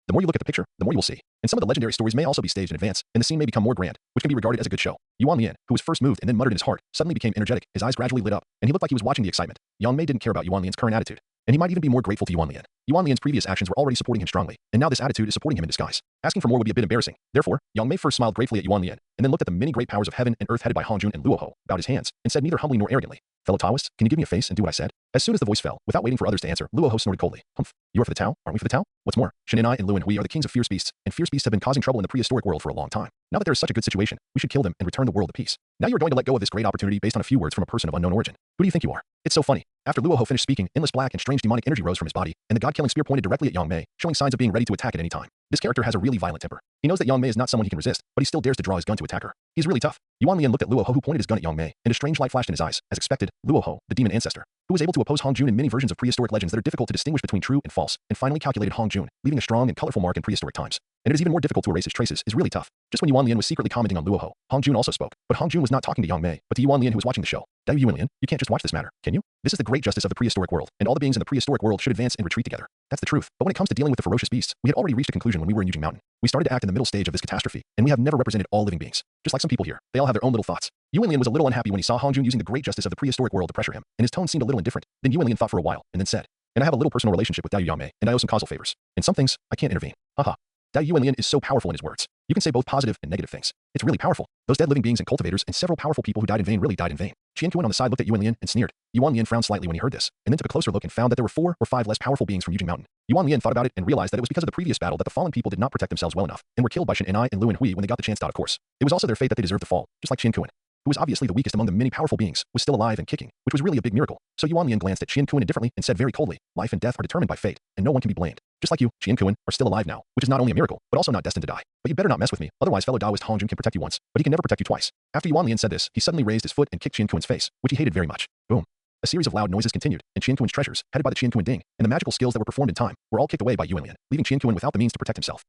the more you look at the picture, the more you will see. And some of the legendary stories may also be staged in advance, and the scene may become more grand, which can be regarded as a good show. Yuan Lian, who was first moved and then muttered in his heart, suddenly became energetic, his eyes gradually lit up, and he looked like he was watching the excitement. Yang Mei didn't care about Yuan Lian's current attitude, and he might even be more grateful to Yuan Lian. Yuan Lian's previous actions were already supporting him strongly, and now this attitude is supporting him in disguise. Asking for more would be a bit embarrassing. Therefore, Yang Mei first smiled gratefully at Yuan Lian, and then looked at the many great powers of heaven and earth headed by Hong Jun and Luo Ho, bowed his hands, and said neither humbly nor arrogantly, "Fellow Taoists, can you give me a face and do what I said?" As soon as the voice fell, without waiting for others to answer, Luo Ho snorted coldly. "Humph. You are for the Tao? Aren't we for the Tao? What's more, Shen and Luan Hui are the kings of fierce beasts, and fierce beasts have been causing trouble in the prehistoric world for a long time. Now that there is such a good situation, we should kill them and return the world to peace. Now you are going to let go of this great opportunity based on a few words from a person of unknown origin. Who do you think you are?" It's so funny. After Luo Ho finished speaking, endless black and strange demonic energy rose from his body, and the god-killing spear pointed directly at Yang Mei, showing signs of being ready to attack at any time. This character has a really violent temper. He knows that Yang Mei is not someone he can resist, but he still dares to draw his gun to attack her. He's really tough. Yuan Lian looked at Luo Ho, who pointed his gun at Yang Mei, and a strange light flashed in his eyes. As expected, Luo Ho, the demon ancestor, who was able to oppose Hong Jun in many versions of prehistoric legends that are difficult to distinguish between true and false, and finally calculated Hong Jun, leaving a strong and colorful mark in prehistoric times. And it is even more difficult to erase his traces, is really tough. Just when Yuan Lian was secretly commenting on Luo Ho, Hong Jun also spoke, but Hong Jun was not talking to Yang Mei, but to Yuan Lian, who was watching the show. Yuan Lian, you can't just watch this matter, can you? This is the great justice of the prehistoric world, and all the beings in the prehistoric world should advance and retreat together. That's the truth. But when it comes to dealing with the ferocious beasts, we had already reached a conclusion when we were in Yujing Mountain. We started to act in the middle stage of this catastrophe, and we have never represented all living beings. Just like some people here, they all have their own little thoughts. Yuan Lian was a little unhappy when he saw Hong Jun using the great justice of the prehistoric world to pressure him, and his tone seemed a little indifferent. Then Yuan Lian thought for a while, and then said, "And I have a little personal relationship with Yang Mei, and I owe some causal favors. In some things, I can't intervene. Haha." Yuan Lian is so powerful in his words. You can say both positive and negative things. It's really powerful. Those dead living beings and cultivators and several powerful people who died in vain really died in vain. Qian on the side looked at Yuan Lian and sneered. Yuan Lian frowned slightly when he heard this, and then took a closer look and found that there were 4 or 5 less powerful beings from Yujing Mountain. Yuan Lian thought about it and realized that it was because of the previous battle that the fallen people did not protect themselves well enough, and were killed by Shen and Luan Hui when they got the chance. Of course, it was also their fate that they deserved to fall, just like Qian Kuan, who was obviously the weakest among the many powerful beings, was still alive and kicking, which was really a big miracle. So Yuan Lian glanced at Qian Kuan indifferently and said very coldly, life and death are determined by fate, and no one can be blamed. Just like you, Qian Kuan, are still alive now, which is not only a miracle, but also not destined to die. But you better not mess with me, otherwise fellow Taoist Hongjun can protect you once, but he can never protect you twice. After Yuan Lian said this, he suddenly raised his foot and kicked Qian Kuan's face, which he hated very much. Boom. A series of loud noises continued, and Qian Kuan's treasures, headed by the Qian Kuan Ding, and the magical skills that were performed in time, were all kicked away by Yuan Lian, leaving Qian Kuan without the means to protect himself.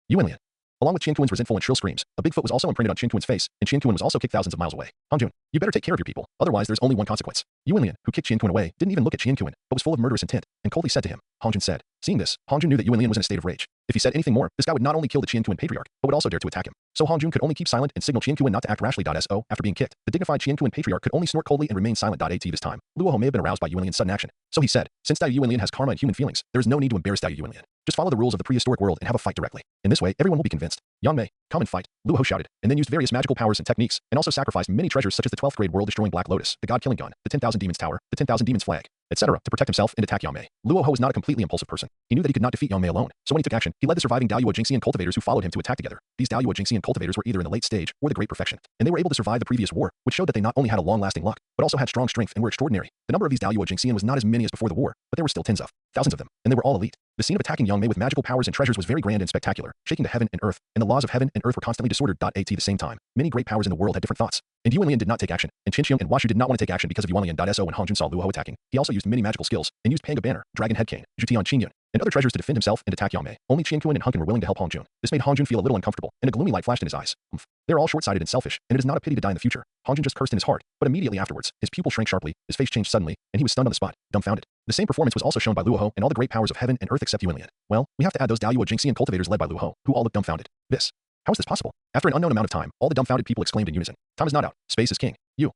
Yuan Lian. Along with Qian Kuan's resentful and shrill screams, a big foot was also imprinted on Qian Kuan's face, and Qian Kuan was also kicked thousands of miles away. Hongjun, you better take care of your people, otherwise there's only one consequence. Yuan Lian, who kicked Qian Kuan away, didn't even look at Qian Kuan, but was full of murderous intent, and coldly said to him, Hongjun said. Seeing this, Hongjun knew that Yuan Lian was in a state of rage. If he said anything more, this guy would not only kill the Qian Kuan patriarch, but would also dare to attack him. So Hongjun could only keep silent and signal Qian Kuan not to act rashly. So, after being kicked, the dignified Qian Kuan patriarch could only snort coldly and remain silent. At this time, Luoho may have been aroused by Yuan Lian's sudden action. So he said, since Dai Yuan Lian has karma and human feelings, there is no need to embarrass Dai Yuan Lian. Just follow the rules of the prehistoric world and have a fight directly. In this way, everyone will be convinced. Yang Mei, come and fight, Luoho shouted, and then used various magical powers and techniques, and also sacrificed many treasures such as the 12th grade world-destroying Black Lotus, the God-killing gun, the 10,000 Demons Tower, the 10,000 Demons Flag, etc., to protect himself and attack Yang Mei. Luoho was not a completely impulsive person. He knew that he could not defeat Yang Mei alone, so when he took action, he led the surviving Daoyuo Jingxian cultivators who followed him to attack together. These Daoyuo Jingxian cultivators were either in the late stage or the great perfection, and they were able to survive the previous war, which showed that they not only had a long-lasting luck, but also had strong strength and were extraordinary. The number of these Daoyuo Jingxian was not as many as before the war, but there were still thousands of them, and they were all elite. The scene of attacking Yang Mei with magical powers and treasures was very grand and spectacular, shaking to heaven and earth, and the laws of heaven and earth were constantly disordered. At the same time, many great powers in the world had different thoughts, and Yuan Lian did not take action, and Qin Xiong and Washu did not want to take action because of Yuan Lian. So when Hongjun saw Luoho attacking, he also used many magical skills, and used Panga Banner, Dragon Head Cane, Jutian Qingyun, and other treasures to defend himself and attack Yang Mei. Only Qian Kuan and Hunkin were willing to help Hongjun. This made Hongjun feel a little uncomfortable, and a gloomy light flashed in his eyes. They're all short-sighted and selfish, and it is not a pity to die in the future. Hongjun just cursed in his heart, but immediately afterwards, his pupil shrank sharply, his face changed suddenly, and he was stunned on the spot, dumbfounded. The same performance was also shown by Luoho and all the great powers of heaven and earth except Yuan Lian. Well, we have to add those Daoyuo Jingxian cultivators led by Luoho, who all looked dumbfounded. How is this possible? After an unknown amount of time, all the dumbfounded people exclaimed in unison, time is not out, space is king. You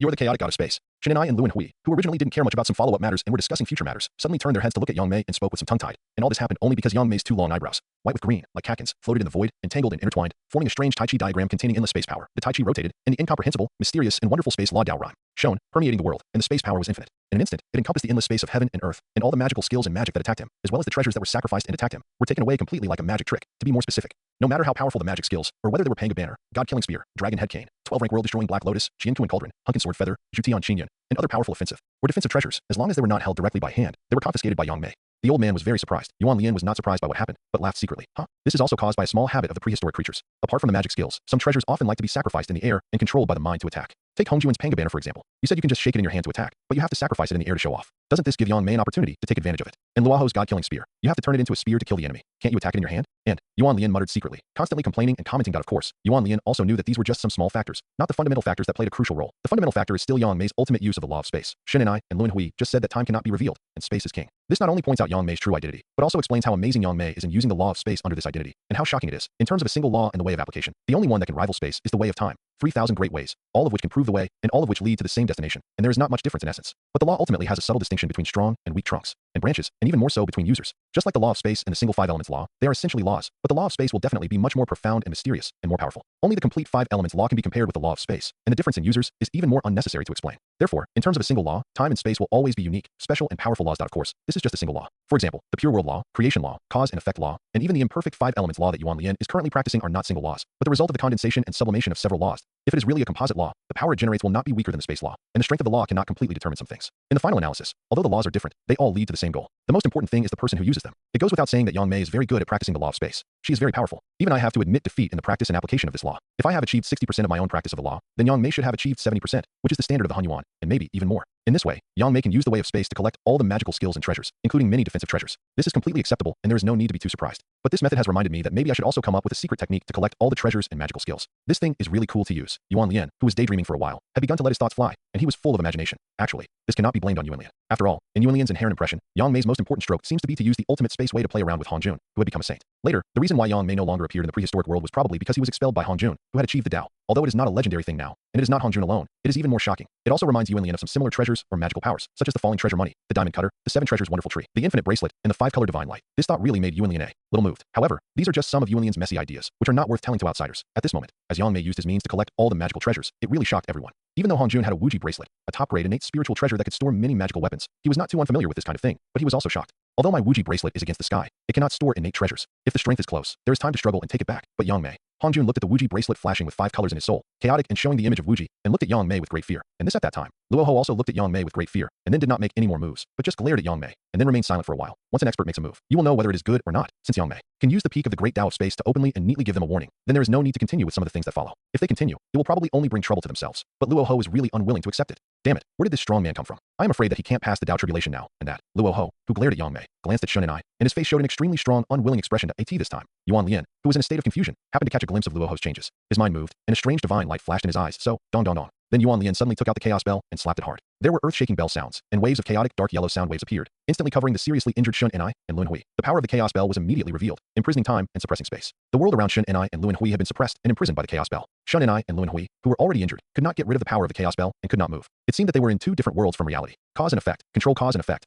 are the chaotic god of space. Shen and Luan Hui, who originally didn't care much about some follow-up matters and were discussing future matters, suddenly turned their heads to look at Yang Mei and spoke with some tongue-tied. And all this happened only because Yang Mei's 2 long eyebrows, white with green, like catkins, floated in the void, entangled and intertwined, forming a strange Tai Chi diagram containing endless space power. The Tai Chi rotated, and the incomprehensible, mysterious, and wonderful space law Dao rhyme shone, permeating the world, and the space power was infinite. In an instant, it encompassed the endless space of heaven and earth, and all the magical skills and magic that attacked him, as well as the treasures that were sacrificed and attacked him, were taken away completely like a magic trick. To be more specific, no matter how powerful the magic skills, or whether they were Panga Banner, God-killing spear, Dragon Head Cane, 12-rank world-destroying Black Lotus, Qian Kuan Cauldron, Hunkin Sword Feather, Jutian Qingyun, and other powerful offensive or defensive treasures, as long as they were not held directly by hand, they were confiscated by Yang Mei. The old man was very surprised. Yuan Lian was not surprised by what happened, but laughed secretly. This is also caused by a small habit of the prehistoric creatures. Apart from the magic skills, some treasures often like to be sacrificed in the air and controlled by the mind to attack. Take Hongjuan's Panga Banner for example. You said you can just shake it in your hand to attack, but you have to sacrifice it in the air to show off. Doesn't this give Yang Mei an opportunity to take advantage of it? And Luoho's God-killing spear. You have to turn it into a spear to kill the enemy. Can't you attack it in your hand? And Yuan Lian muttered secretly, constantly complaining and commenting. Of course, Yuan Lian also knew that these were just some small factors, not the fundamental factors that played a crucial role. The fundamental factor is still Yang Mei's ultimate use of the law of space. Shen and Luan Hui just said that time cannot be revealed, and space is king. This not only points out Yang Mei's true identity, but also explains how amazing Yang Mei is in using the law of space under this identity, and how shocking it is. In terms of a single law and the way of application, the only one that can rival space is the way of time. 3,000 great ways, all of which can prove the way, and all of which lead to the same destination, and there is not much difference in essence. But the law ultimately has a subtle distinction between strong and weak trunks, and branches, and even more so between users. Just like the law of space and the single 5 elements law, they are essentially laws, but the law of space will definitely be much more profound and mysterious, and more powerful. Only the complete 5 elements law can be compared with the law of space, and the difference in users is even more unnecessary to explain. Therefore, in terms of a single law, time and space will always be unique, special, and powerful laws. Of course, this is just a single law. For example, the pure world law, creation law, cause and effect law, and even the imperfect 5 elements law that Yuan Lian is currently practicing are not single laws, but the result of the condensation and sublimation of several laws. If it is really a composite law, the power it generates will not be weaker than the space law, and the strength of the law cannot completely determine some things. In the final analysis, although the laws are different, they all lead to the same goal. The most important thing is the person who uses them. It goes without saying that Yang Mei is very good at practicing the law of space. She is very powerful. Even I have to admit defeat in the practice and application of this law. If I have achieved 60% of my own practice of the law, then Yang Mei should have achieved 70%, which is the standard of the Han Yuan, and maybe even more. In this way, Yang Mei can use the way of space to collect all the magical skills and treasures, including many defensive treasures. This is completely acceptable, and there is no need to be too surprised. But this method has reminded me that maybe I should also come up with a secret technique to collect all the treasures and magical skills. This thing is really cool to use. Yuan Lian, who was daydreaming for a while, had begun to let his thoughts fly, and he was full of imagination. Actually, this cannot be blamed on Yuan Lian. After all, in Yuan Lian's inherent impression, Yang Mei's most important stroke seems to be to use the ultimate space way to play around with Hongjun, who had become a saint. Later, the reason why Yang Mei no longer appeared in the prehistoric world was probably because he was expelled by Hongjun, who had achieved the Tao. Although it is not a legendary thing now, And it is not Hangjun alone. It is even more shocking. It also reminds Yuan Lian of some similar treasures or magical powers, such as the falling treasure money, the diamond cutter, the seven treasures wonderful tree, the infinite bracelet, and the five-color divine light. This thought really made Yuan Lian a little moved. However, these are just some of Yuan Lian's messy ideas, which are not worth telling to outsiders. At this moment, as Yang Mei used his means to collect all the magical treasures, it really shocked everyone. Even though Hangjun had a Wuji bracelet, a top-grade innate spiritual treasure that could store many magical weapons, he was not too unfamiliar with this kind of thing, but he was also shocked. Although my Wuji bracelet is against the sky, it cannot store innate treasures. If the strength is close, there is time to struggle and take it back. But Yang Mei. Hangjun looked at the Wuji bracelet flashing with 5 colors in his soul, chaotic and showing the image of Wuji, and looked at Yang Mei with great fear. And this at that time. Luoho also looked at Yang Mei with great fear, and then did not make any more moves, but just glared at Yang Mei, and then remained silent for a while. Once an expert makes a move, you will know whether it is good or not, since Yang Mei can use the peak of the great Tao of space to openly and neatly give them a warning. Then there is no need to continue with some of the things that follow. If they continue, it will probably only bring trouble to themselves. But Luoho is really unwilling to accept it. Damn it, where did this strong man come from? I am afraid that he can't pass the Tao tribulation now, and that. Luoho, who glared at Yang Mei, glanced at Shun and I, and his face showed an extremely strong, unwilling expression to AT this time. Yuan Lian, who was in a state of confusion, happened to catch a glimpse of Luoho's changes. His mind moved, and a strange divine light flashed in his eyes, so, dong dong dong. Then Yuan Lian suddenly took out the chaos bell and slapped it hard. There were earth-shaking bell sounds, and waves of chaotic dark yellow sound waves appeared, instantly covering the seriously injured Shun and I and Lun Hui. The power of the chaos bell was immediately revealed, imprisoning time and suppressing space. The world around Shun and I and Lun Hui had been suppressed and imprisoned by the chaos bell. Shun and I and Lun Hui, who were already injured, could not get rid of the power of the chaos bell and could not move. It seemed that they were in two different worlds from reality. Cause and effect, control cause and effect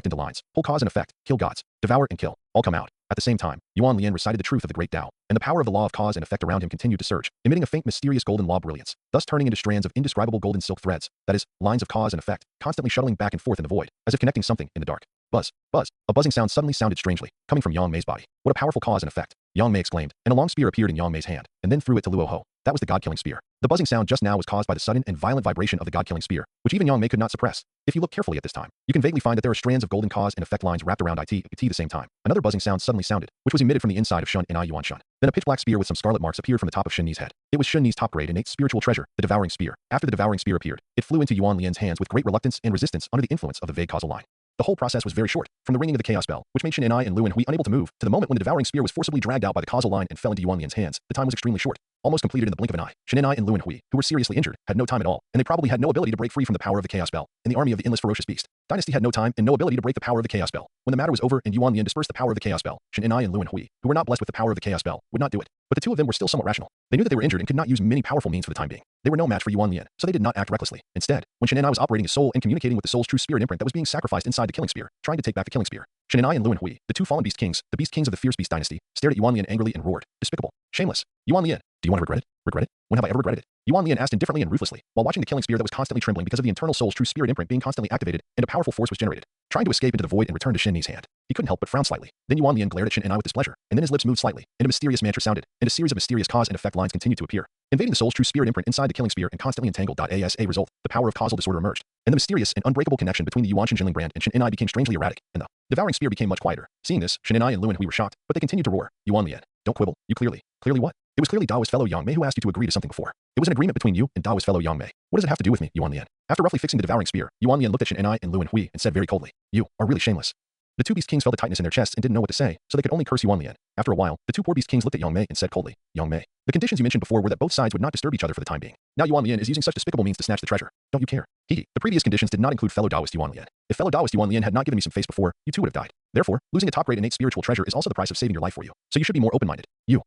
into lines, pull cause and effect, kill gods, devour and kill, all come out. At the same time, Yuan Lian recited the truth of the great Tao, and the power of the law of cause and effect around him continued to surge, emitting a faint mysterious golden law brilliance, thus turning into strands of indescribable golden silk threads, that is, lines of cause and effect, constantly shuttling back and forth in the void, as if connecting something in the dark. Buzz, buzz, a buzzing sound suddenly sounded strangely, coming from Yang Mei's body. What a powerful cause and effect, Yang Mei exclaimed, and a long spear appeared in Yang Mei's hand, and then threw it to Luoho. That was the god-killing spear. The buzzing sound just now was caused by the sudden and violent vibration of the god-killing spear, which even Yang Mei could not suppress. If you look carefully at this time, you can vaguely find that there are strands of golden cause and effect lines wrapped around at the same time. Another buzzing sound suddenly sounded, which was emitted from the inside of Shun and I Yuan Shun. Then a pitch-black spear with some scarlet marks appeared from the top of Shun Ni's head. It was Shun Ni's top-grade innate spiritual treasure, the devouring spear. After the devouring spear appeared, it flew into Yuan Lian's hands with great reluctance and resistance under the influence of the vague causal line. The whole process was very short, from the ringing of the chaos bell, which made Shin and I and Luan Hui unable to move, to the moment when the devouring spear was forcibly dragged out by the causal line and fell into Yuan Lian's hands. The time was extremely short, almost completed in the blink of an eye. Shin and I and Luan Hui, who were seriously injured, had no time at all, and they probably had no ability to break free from the power of the chaos bell, and the army of the endless ferocious beast. Dynasty had no time and no ability to break the power of the chaos bell. When the matter was over and Yuan Lian dispersed the power of the chaos bell, Shin and I and Luan Hui, who were not blessed with the power of the chaos bell, would not do it. But the two of them were still somewhat rational. They knew that they were injured and could not use many powerful means for the time being. They were no match for Yuan Lian, so they did not act recklessly. Instead, when Shin and I was operating his soul and communicating with the soul's true spirit imprint that was being sacrificed inside the killing spear, trying to take back the killing spear, Shin and I and Luan Hui, the two fallen beast kings, the beast kings of the fierce beast dynasty, stared at Yuan Lian angrily and roared, "Despicable! Shameless! Yuan Lian, do you want to regret it? Regret it? When have I ever regretted it?" Yuan Lian asked indifferently and ruthlessly, while watching the killing spear that was constantly trembling because of the internal soul's true spirit imprint being constantly activated, and a powerful force was generated, trying to escape into the void and return to Shin Ni's hand. He couldn't help but frown slightly. Then Yuan Lian glared at Shin and I with displeasure, and then his lips moved slightly, and a mysterious mantra sounded, and a series of mysterious cause and effect lines continued to appear, invading the soul's true spirit imprint inside the killing spear and constantly entangled. As a result, the power of causal disorder emerged, and the mysterious and unbreakable connection between the Yuan Shinjinling brand and Shin and I became strangely erratic, and the devouring spear became much quieter. Seeing this, Shin and I and Luan Hui were shocked, but they continued to roar, "Yuan Lian, don't quibble. You clearly what? It was clearly Daoist fellow Yang Mei who asked you to agree to something before. It was an agreement between you and Daoist fellow Yang Mei. What does it have to do with me, Yuan Lian?" After roughly fixing the devouring spear, Yuan Lian looked at Shin and I and Luan Hui and said very coldly, "You are really shameless." The two beast kings felt a tightness in their chests and didn't know what to say, so they could only curse Yuan Lian. After a while, the two poor beast kings looked at Yang Mei and said coldly, "Yang Mei, the conditions you mentioned before were that both sides would not disturb each other for the time being. Now Yuan Lian is using such despicable means to snatch the treasure. Don't you care?" The previous conditions did not include fellow Daoist Yuan Lian. If fellow Daoist Yuan Lian had not given me some face before, you too would have died. Therefore, losing a top-grade innate spiritual treasure is also the price of saving your life for you. So you should be more open-minded. You.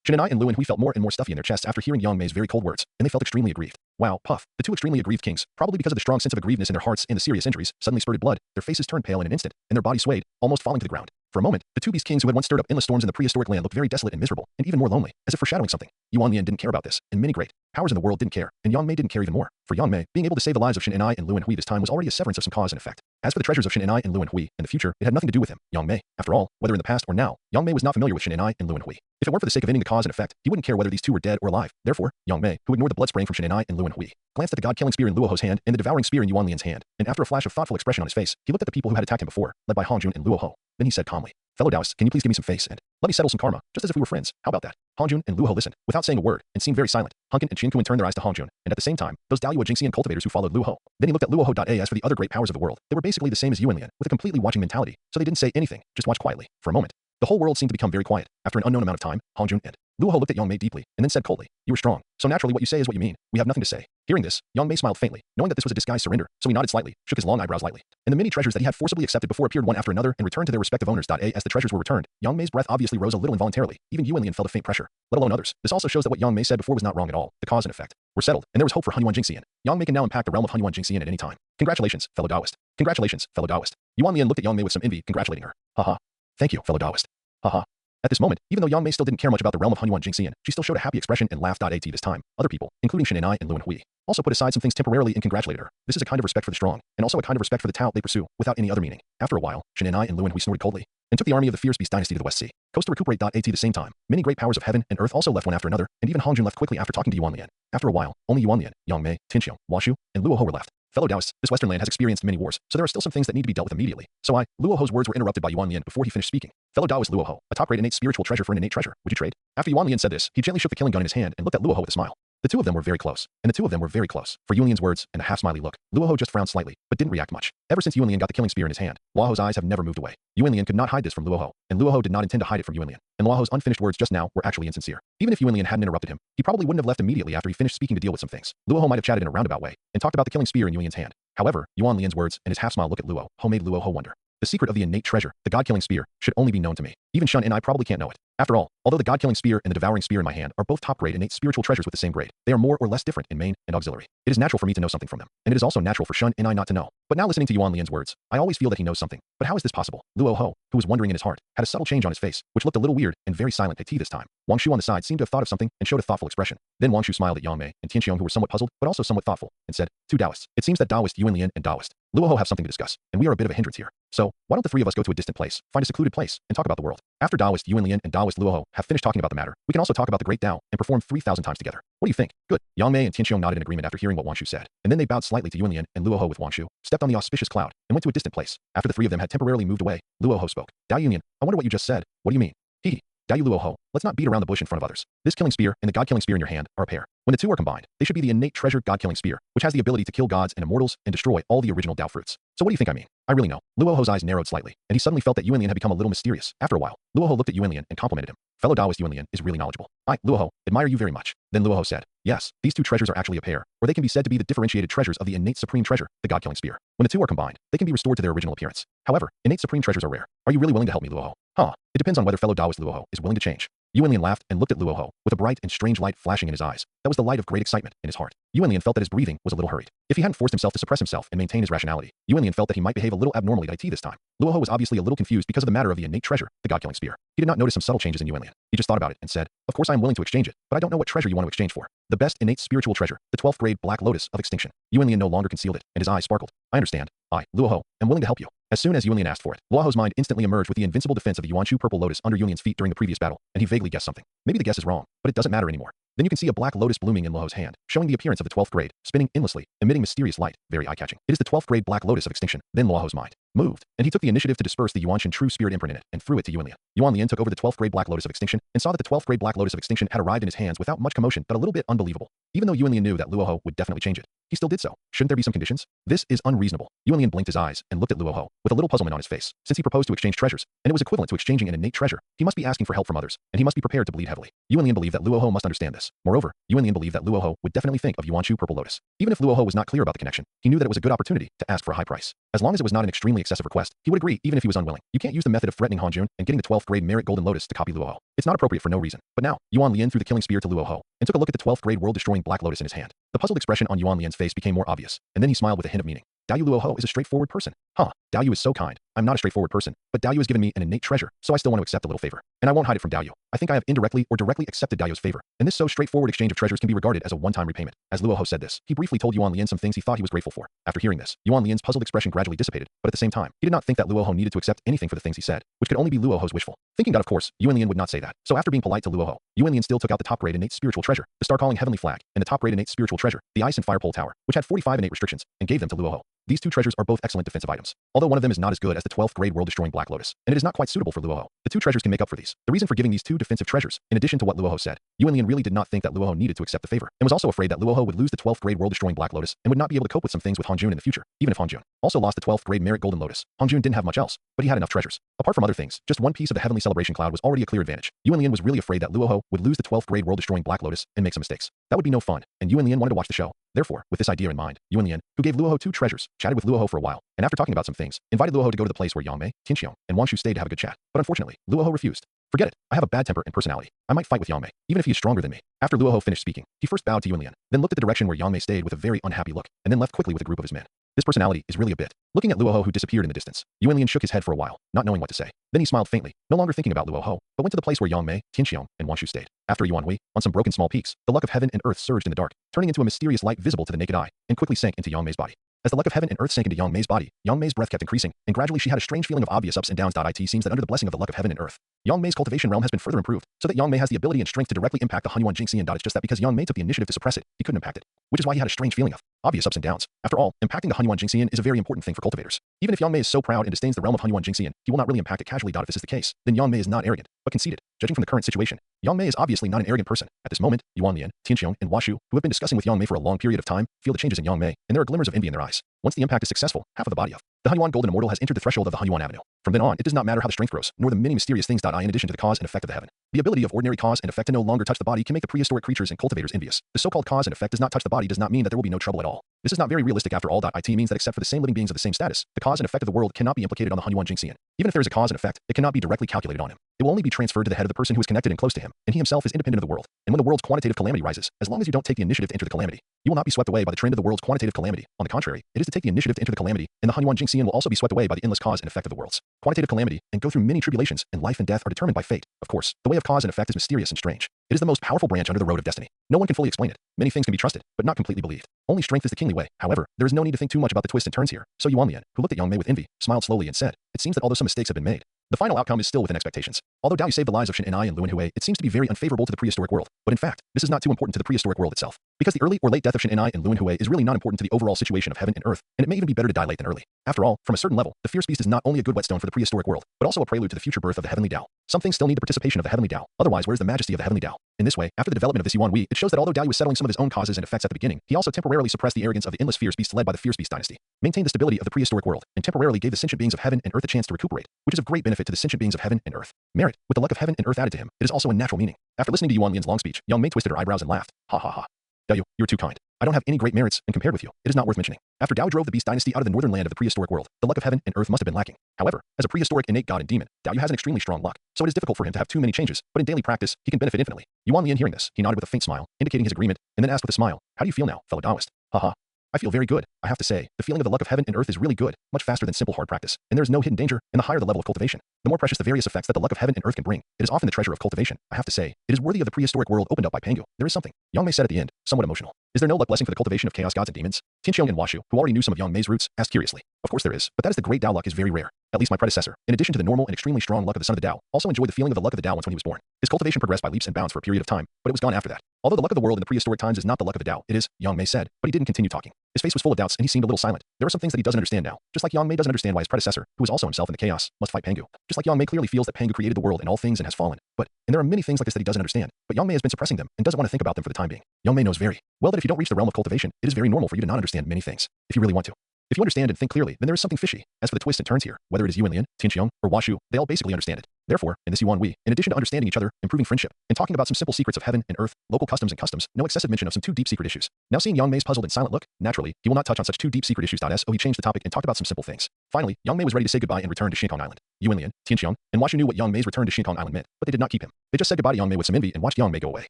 Shin and I and Luan Hui felt more and more stuffy in their chests after hearing Yang Mei's very cold words, and they felt extremely aggrieved. Wow, puff. The two extremely aggrieved kings, probably because of the strong sense of aggrievedness in their hearts and the serious injuries, suddenly spurted blood, their faces turned pale in an instant, and their bodies swayed, almost falling to the ground. For a moment, the two beast kings who had once stirred up endless storms in the prehistoric land looked very desolate and miserable, and even more lonely, as if foreshadowing something. Yuan Lian didn't care about this, and many great powers in the world didn't care, and Yang Mei didn't care even more. For Yang Mei, being able to save the lives of Shin and I and Luan Hui this time was already a severance of some cause and effect. As for the treasures of Shin and I and Luan Hui in the future, it had nothing to do with him, Yang Mei. After all, whether in the past or now, Yang Mei was not familiar with Shin and I and Luan Hui. If it weren't for the sake of ending the cause and effect, he wouldn't care whether these two were dead or alive. Therefore, Yang Mei, who ignored the blood spraying from Shin and I and Luan Hui, glanced at the god-killing spear in Luoho's hand and the devouring spear in Yuan Lian's hand, and after a flash of thoughtful expression on his face, he looked at the people who had attacked him before, led by Hangjun and Luoho. Then he said calmly, "Fellow Daoists, can you please give me some face and let me settle some karma, just as if we were friends? How about that?" Hangjun and Luoho listened, without saying a word, and seemed very silent. Hunkin and Qiankuan turned their eyes to Hangjun, and at the same time, those Daoyuo Jingxian cultivators who followed Luoho. Then he looked at Luoho. As for the other great powers of the world, they were basically the same as Yuan Lian, with a completely watching mentality, so they didn't say anything, just watched quietly. For a moment, The whole world seemed to become very quiet. After an unknown amount of time, Hangjun and Luoho looked at Yang Mei deeply, and then said coldly, "You are strong. So naturally what you say is what you mean. We have nothing to say." Hearing this, Yang Mei smiled faintly, knowing that this was a disguised surrender, so he nodded slightly, shook his long eyebrows lightly. And the many treasures that he had forcibly accepted before appeared one after another and returned to their respective owners. As the treasures were returned, Yang Mei's breath obviously rose a little involuntarily. Even Yuanlian felt a faint pressure, let alone others. This also shows that what Yang Mei said before was not wrong at all. The cause and effect were settled, and there was hope for Hunyuan Jingxian. Yang Mei can now impact the realm of Hunyuan Jingxian at any time. Congratulations, fellow Taoist. Congratulations, fellow Taoist. Yuanlian looked at Yang Mei with some envy, congratulating her. Haha. Thank you, fellow Taoist. Haha. At this moment, even though Yang Mei still didn't care much about the realm of Hunyuan Jingxian, she still showed a happy expression and laughed. At this time, other people, including Shen and I and Luan Hui, also put aside some things temporarily and congratulated her. This is a kind of respect for the strong, and also a kind of respect for the Tao they pursue, without any other meaning. After a while, Shen and I and Luan Hui snorted coldly, and took the army of the fierce beast dynasty to the West Sea coast to recuperate. At the same time, many great powers of heaven and earth also left one after another, and even Hangjun left quickly after talking to Yuanlian. After a while, only Yuanlian, Yang Mei, Tinxiong, Washu, and Luoho were left. Fellow Taoists, this Western land has experienced many wars, so there are still some things that need to be dealt with immediately. So Luoho's words were interrupted by Yuanlian before he finished speaking. Fellow Taoist Luoho, a top-grade innate spiritual treasure for an innate treasure, would you trade? After Yuanlian said this, he gently shook the killing gun in his hand and looked at Luoho with a smile. The two of them were very close, For Yuanlian's words and a half-smiley look, Luoho just frowned slightly, but didn't react much. Ever since Yuanlian got the killing spear in his hand, Luoho's eyes have never moved away. Yuanlian could not hide this from Luoho, and Luoho did not intend to hide it from Yuanlian. And Luoho's unfinished words just now were actually insincere. Even if Yuanlian hadn't interrupted him, he probably wouldn't have left immediately after he finished speaking to deal with some things. Luoho might have chatted in a roundabout way, and talked about the killing spear in Yuanlian's hand. However, Yuanlian's words and his half-smile look at Luoho made Luoho wonder. The secret of the innate treasure, the god-killing spear, should only be known to me. Even Shun and I probably can't know it. After all, although the god-killing spear and the devouring spear in my hand are both top-grade innate spiritual treasures with the same grade, they are more or less different in main and auxiliary. It is natural for me to know something from them, and it is also natural for Shun and I not to know. But now listening to Yuanlian's words, I always feel that he knows something. But how is this possible? Luoho, who was wondering in his heart, had a subtle change on his face, which looked a little weird and very silent. This time, Wang Shu on the side seemed to have thought of something and showed a thoughtful expression. Then Wang Shu smiled at Yang Mei and Tianxiong, who were somewhat puzzled but also somewhat thoughtful, and said, "Two Taoists. It seems that Taoist Yuanlian and Taoist Luoho have something to discuss, and we are a bit of a hindrance here. So, why don't the three of us go to a distant place, find a secluded place, and talk about the world? After Taoist Yuanlian and Taoist Luoho have finished talking about the matter, we can also talk about the great Tao and perform 3,000 times together. What do you think?" Good. Yang Mei and Tianxiong nodded in agreement after hearing what Wang Shu said, and then they bowed slightly to Yuanlian and Luoho with Wang Shu, stepped on the auspicious cloud, and went to a distant place. After the three of them had temporarily moved away, Luoho spoke. "Dao Union, I wonder what you just said. What do you mean?" "Hee. Dao Luoho, let's not beat around the bush in front of others. This killing spear and the god-killing spear in your hand are a pair. When the two are combined, they should be the innate treasure god-killing spear, which has the ability to kill gods and immortals and destroy all the original Tao fruits. So what do you think I mean?" "I really know." Luoho's eyes narrowed slightly, and he suddenly felt that Yuanlian had become a little mysterious. After a while, Luoho looked at Yuanlian and complimented him. "Fellow Taoist Yuanlian is really knowledgeable. I, Luoho, admire you very much." Then Luoho said, "Yes, these two treasures are actually a pair, or they can be said to be the differentiated treasures of the innate supreme treasure, the god-killing spear. When the two are combined, they can be restored to their original appearance. However, innate supreme treasures are rare. Are you really willing to help me, Luoho?" "Huh. It depends on whether fellow Taoist Luoho is willing to change." Yuanlian laughed and looked at Luoho, with a bright and strange light flashing in his eyes. That was the light of great excitement in his heart. Yuanlian felt that his breathing was a little hurried. If he hadn't forced himself to suppress himself and maintain his rationality, Yuanlian felt that he might behave a little abnormally this time. Luoho was obviously a little confused because of the matter of the innate treasure, the god-killing spear. He did not notice some subtle changes in Yuanlian. He just thought about it and said, "Of course I am willing to exchange it, but I don't know what treasure you want to exchange for." "The best innate spiritual treasure, the 12th grade black lotus of extinction." Yuanlian no longer concealed it, and his eyes sparkled. "I understand. I, Luoho, am willing to help you." As soon as Yuanlian asked for it, Luoho's mind instantly emerged with the invincible defense of the Yuanshu purple lotus under Yuanlian's feet during the previous battle, and he vaguely guessed something. Maybe the guess is wrong, but it doesn't matter anymore. Then you can see a black lotus blooming in Luoho's hand, showing the appearance of the 12th grade, spinning endlessly, emitting mysterious light, very eye-catching. It is the 12th grade black lotus of extinction. Then Luoho's mind moved, and he took the initiative to disperse the Yuanshan true spirit imprint in it, and threw it to Yuanlian. Yuanlian took over the 12th grade black lotus of extinction, and saw that the 12th grade black lotus of extinction had arrived in his hands without much commotion, but a little bit unbelievable. Even though Yuanlian knew that Luoho would definitely change it, he still did so. Shouldn't there be some conditions? This is unreasonable. Yuanlian blinked his eyes and looked at Luoho with a little puzzlement on his face. Since he proposed to exchange treasures, and it was equivalent to exchanging an innate treasure, he must be asking for help from others, and he must be prepared to bleed heavily. Yuanlian believed that Luoho must understand this. Moreover, Yuanlian believed that Luoho would definitely think of Yuanshu purple lotus. Even if Luoho was not clear about the connection, he knew that it was a good opportunity to ask for a high price. As long as it was not an extremely excessive request, he would agree even if he was unwilling. You can't use the method of threatening Hanjun and getting the 12th grade merit golden lotus to copy Luoho. It's not appropriate for no reason. But now, Yuanlian threw the killing spear to Luoho and took a look at the 12th grade world-destroying black lotus in his hand. The puzzled expression on Yuanlian's face became more obvious, and then he smiled with a hint of meaning. "Dao Luoho is a straightforward person." "Huh. Dao Yu is so kind. I'm not a straightforward person, but Dao Yu has given me an innate treasure, so I still want to accept a little favor. And I won't hide it from Dao Yu. I think I have indirectly or directly accepted Dao Yu's favor, and this so straightforward exchange of treasures can be regarded as a one-time repayment." As Luoho said this, he briefly told Yuanlian some things he thought he was grateful for. After hearing this, Yuanlian's puzzled expression gradually dissipated, but at the same time, he did not think that Luoho needed to accept anything for the things he said, which could only be Luoho's wishful thinking. That of course, Yuanlian would not say that. So after being polite to Luoho, Yuanlian still took out the top-grade innate spiritual treasure, the star-calling heavenly flag, and the top-grade innate spiritual treasure, the ice and fire pole tower, which had 45 innate restrictions, and gave them to Luoho. These two treasures are both excellent defensive items, although one of them is not as good as the 12th grade world-destroying Black Lotus, and it is not quite suitable for Luoho. The two treasures can make up for these. The reason for giving these two defensive treasures, in addition to what Luoho said, Yuanlian really did not think that Luoho needed to accept the favor, and was also afraid that Luoho would lose the 12th grade world-destroying Black Lotus and would not be able to cope with some things with Hanjun in the future, even if Hanjun also lost the 12th grade merit Golden Lotus. Hanjun didn't have much else, but he had enough treasures. Apart from other things, just one piece of the Heavenly Celebration Cloud was already a clear advantage. Yuanlian was really afraid that Luoho would lose the 12th grade world-destroying Black Lotus and make some mistakes. That would be no fun, and Yuanlian wanted to watch the show. Therefore, with this idea in mind, Yuanlian, who gave Luoho two treasures, chatted with Luoho for a while, and after talking about some things, invited Luoho to go to the place where Yang Mei, Tianqiang, and Wanshu stayed to have a good chat. But unfortunately, Luoho refused. Forget it, I have a bad temper and personality. I might fight with Yang Mei, even if he is stronger than me. After Luoho finished speaking, he first bowed to Yuanlian, then looked at the direction where Yang Mei stayed with a very unhappy look, and then left quickly with a group of his men. This personality is really a bit. Looking at Luoho who disappeared in the distance, Yuanlian shook his head for a while, not knowing what to say. Then he smiled faintly, no longer thinking about Luoho, but went to the place where Yang Mei, Tianqiang, and Wanshu stayed. After Yuanhui, on some broken small peaks, the luck of heaven and earth surged in the dark, turning into a mysterious light visible to the naked eye, and quickly sank into Yang Mei's body. As the luck of heaven and earth sank into Yang Mei's body, Yang Mei's breath kept increasing, and gradually she had a strange feeling of obvious ups and downs. It seems that under the blessing of the luck of heaven and earth, Yang Mei's cultivation realm has been further improved, so that Yang Mei has the ability and strength to directly impact the Hunyuan Jingxian. It's just that because Yang Mei took the initiative to suppress it, he couldn't impact it, which is why he had a strange feeling of obvious ups and downs. After all, impacting the Hunyuan Jingxian is a very important thing for cultivators. Even if Yang Mei is so proud and disdains the realm of Hunyuan Jingxian, he will not really impact it casually. If this is the case, then Yang Mei is not arrogant, but conceited. Judging from the current situation, Yang Mei is obviously not an arrogant person. At this moment, Yuanlian, Tianqiang, and Washu, who have been discussing with Yang Mei for a long period of time, feel the changes in Yang Mei, and there are glimmers of envy in their eyes. Once the impact is successful, half of the body of the Hunyuan Golden Immortal has entered the threshold of the Hunyuan Avenue. From then on, it does not matter how the strength grows, nor the many mysterious things. In addition to the cause and effect of the heaven, the ability of ordinary cause and effect to no longer touch the body can make the prehistoric creatures and cultivators envious. The so-called cause and effect does not touch the body does not mean that there will be no trouble at all. This is not very realistic after all. It means that except for the same living beings of the same status, the cause and effect of the world cannot be implicated on the Hunyuan Jingxian. Even if there is a cause and effect, it cannot be directly calculated on him. It will only be transferred to the head of the person who is connected and close to him, and he himself is independent of the world. And when the world's quantitative calamity rises, as long as you don't take the initiative to enter the calamity, you will not be swept away by the trend of the world's quantitative calamity. On the contrary, it is to take the initiative to enter the calamity, and the Hunyuan Jingxian will also be swept away by the endless cause and effect of the world's quantitative calamity, and go through many tribulations, and life and death are determined by fate. Of course, the way of cause and effect is mysterious and strange. It is the most powerful branch under the road of destiny. No one can fully explain it. Many things can be trusted, but not completely believed. Only strength is the kingly way. However, there is no need to think too much about the twists and turns here. So Yuanlian, who looked at Yang Mei with envy, smiled slowly and said, "It seems that although some mistakes have been made, the final outcome is still within expectations. Although Dao Yu saved the lives of Shen and I and Luan Hui, it seems to be very unfavorable to the prehistoric world. But in fact, this is not too important to the prehistoric world itself. Because the early or late death of Shen and I and Luan Hui is really not important to the overall situation of heaven and earth, and it may even be better to die late than early. After all, from a certain level, the fierce beast is not only a good whetstone for the prehistoric world, but also a prelude to the future birth of the heavenly Dao. Some things still need the participation of the heavenly Dao. Otherwise, where is the majesty of the heavenly Dao? In this way, after the development of this Yuan Hui, it shows that although Dao Yu was settling some of his own causes and effects at the beginning, he also temporarily suppressed the arrogance of the endless fierce beast led by the fierce beast dynasty, maintained the stability of the prehistoric world, and temporarily gave the sentient beings of heaven and earth a chance to recuperate, which is of great benefit to the sentient beings of heaven and earth. Merit, with the luck of heaven and earth added to him, it is also a natural meaning. After listening to Yuan Lian's long speech, Yang Mei twisted her eyebrows and laughed. Ha ha ha. Dao Yu, you are too kind. I don't have any great merits, and compared with you, it is not worth mentioning. After Dao drove the beast dynasty out of the northern land of the prehistoric world, the luck of heaven and earth must have been lacking. However, as a prehistoric innate god and demon, Dao Yu has an extremely strong luck, so it is difficult for him to have too many changes, but in daily practice, he can benefit infinitely. Yuan Lian hearing this, he nodded with a faint smile, indicating his agreement, and then asked with a smile, "How do you feel now, fellow Taoist?" Haha. I feel very good. I have to say, the feeling of the luck of heaven and earth is really good, much faster than simple hard practice, and there is no hidden danger, and the higher the level of cultivation, the more precious the various effects that the luck of heaven and earth can bring. It is often the treasure of cultivation. I have to say, it is worthy of the prehistoric world opened up by Pangu. There is something. Yang Mei said at the end, somewhat emotional. Is there no luck blessing for the cultivation of chaos gods and demons? Tianqiang and Washu, who already knew some of Yang Mei's roots, asked curiously. Of course there is, but that is the great Dao luck is very rare. At least my predecessor, in addition to the normal and extremely strong luck of the son of the Dao, also enjoyed the feeling of the luck of the Dao once when he was born. His cultivation progressed by leaps and bounds for a period of time, but it was gone after that. Although the luck of the world in the prehistoric times is not the luck of the Dao, it is, Yang Mei said, but he didn't continue talking. His face was full of doubts and he seemed a little silent. There are some things that he doesn't understand now, just like Yang Mei doesn't understand why his predecessor, who is also himself in the chaos, must fight Pangu. Just like Yang Mei clearly feels that Pangu created the world and all things and has fallen. And there are many things like this that he doesn't understand, but Yang Mei has been suppressing them and doesn't want to think about them for the time being. Yang Mei knows very well that if you don't reach the realm of cultivation, it is very normal for you to not understand many things, if you really want to. If you understand and think clearly, then there is something fishy. As for the twists and turns here, whether it is Yuan Lian, Tianqiang, or Washu, they all basically understand it. Therefore, in this Yuan Hui, in addition to understanding each other, improving friendship, and talking about some simple secrets of heaven and earth, local customs and customs, no excessive mention of some too deep secret issues. Now seeing Yang Mei's puzzled and silent look, naturally, he will not touch on such too deep secret issues. So he changed the topic and talked about some simple things. Finally, Yang Mei was ready to say goodbye and return to Shinkong Island. Yuan Lian, Tianqiang, and Washu knew what Yang Mei's return to Shinkong Island meant, but they did not keep him. They just said goodbye to Yang Mei with some envy and watched Yang Mei go away.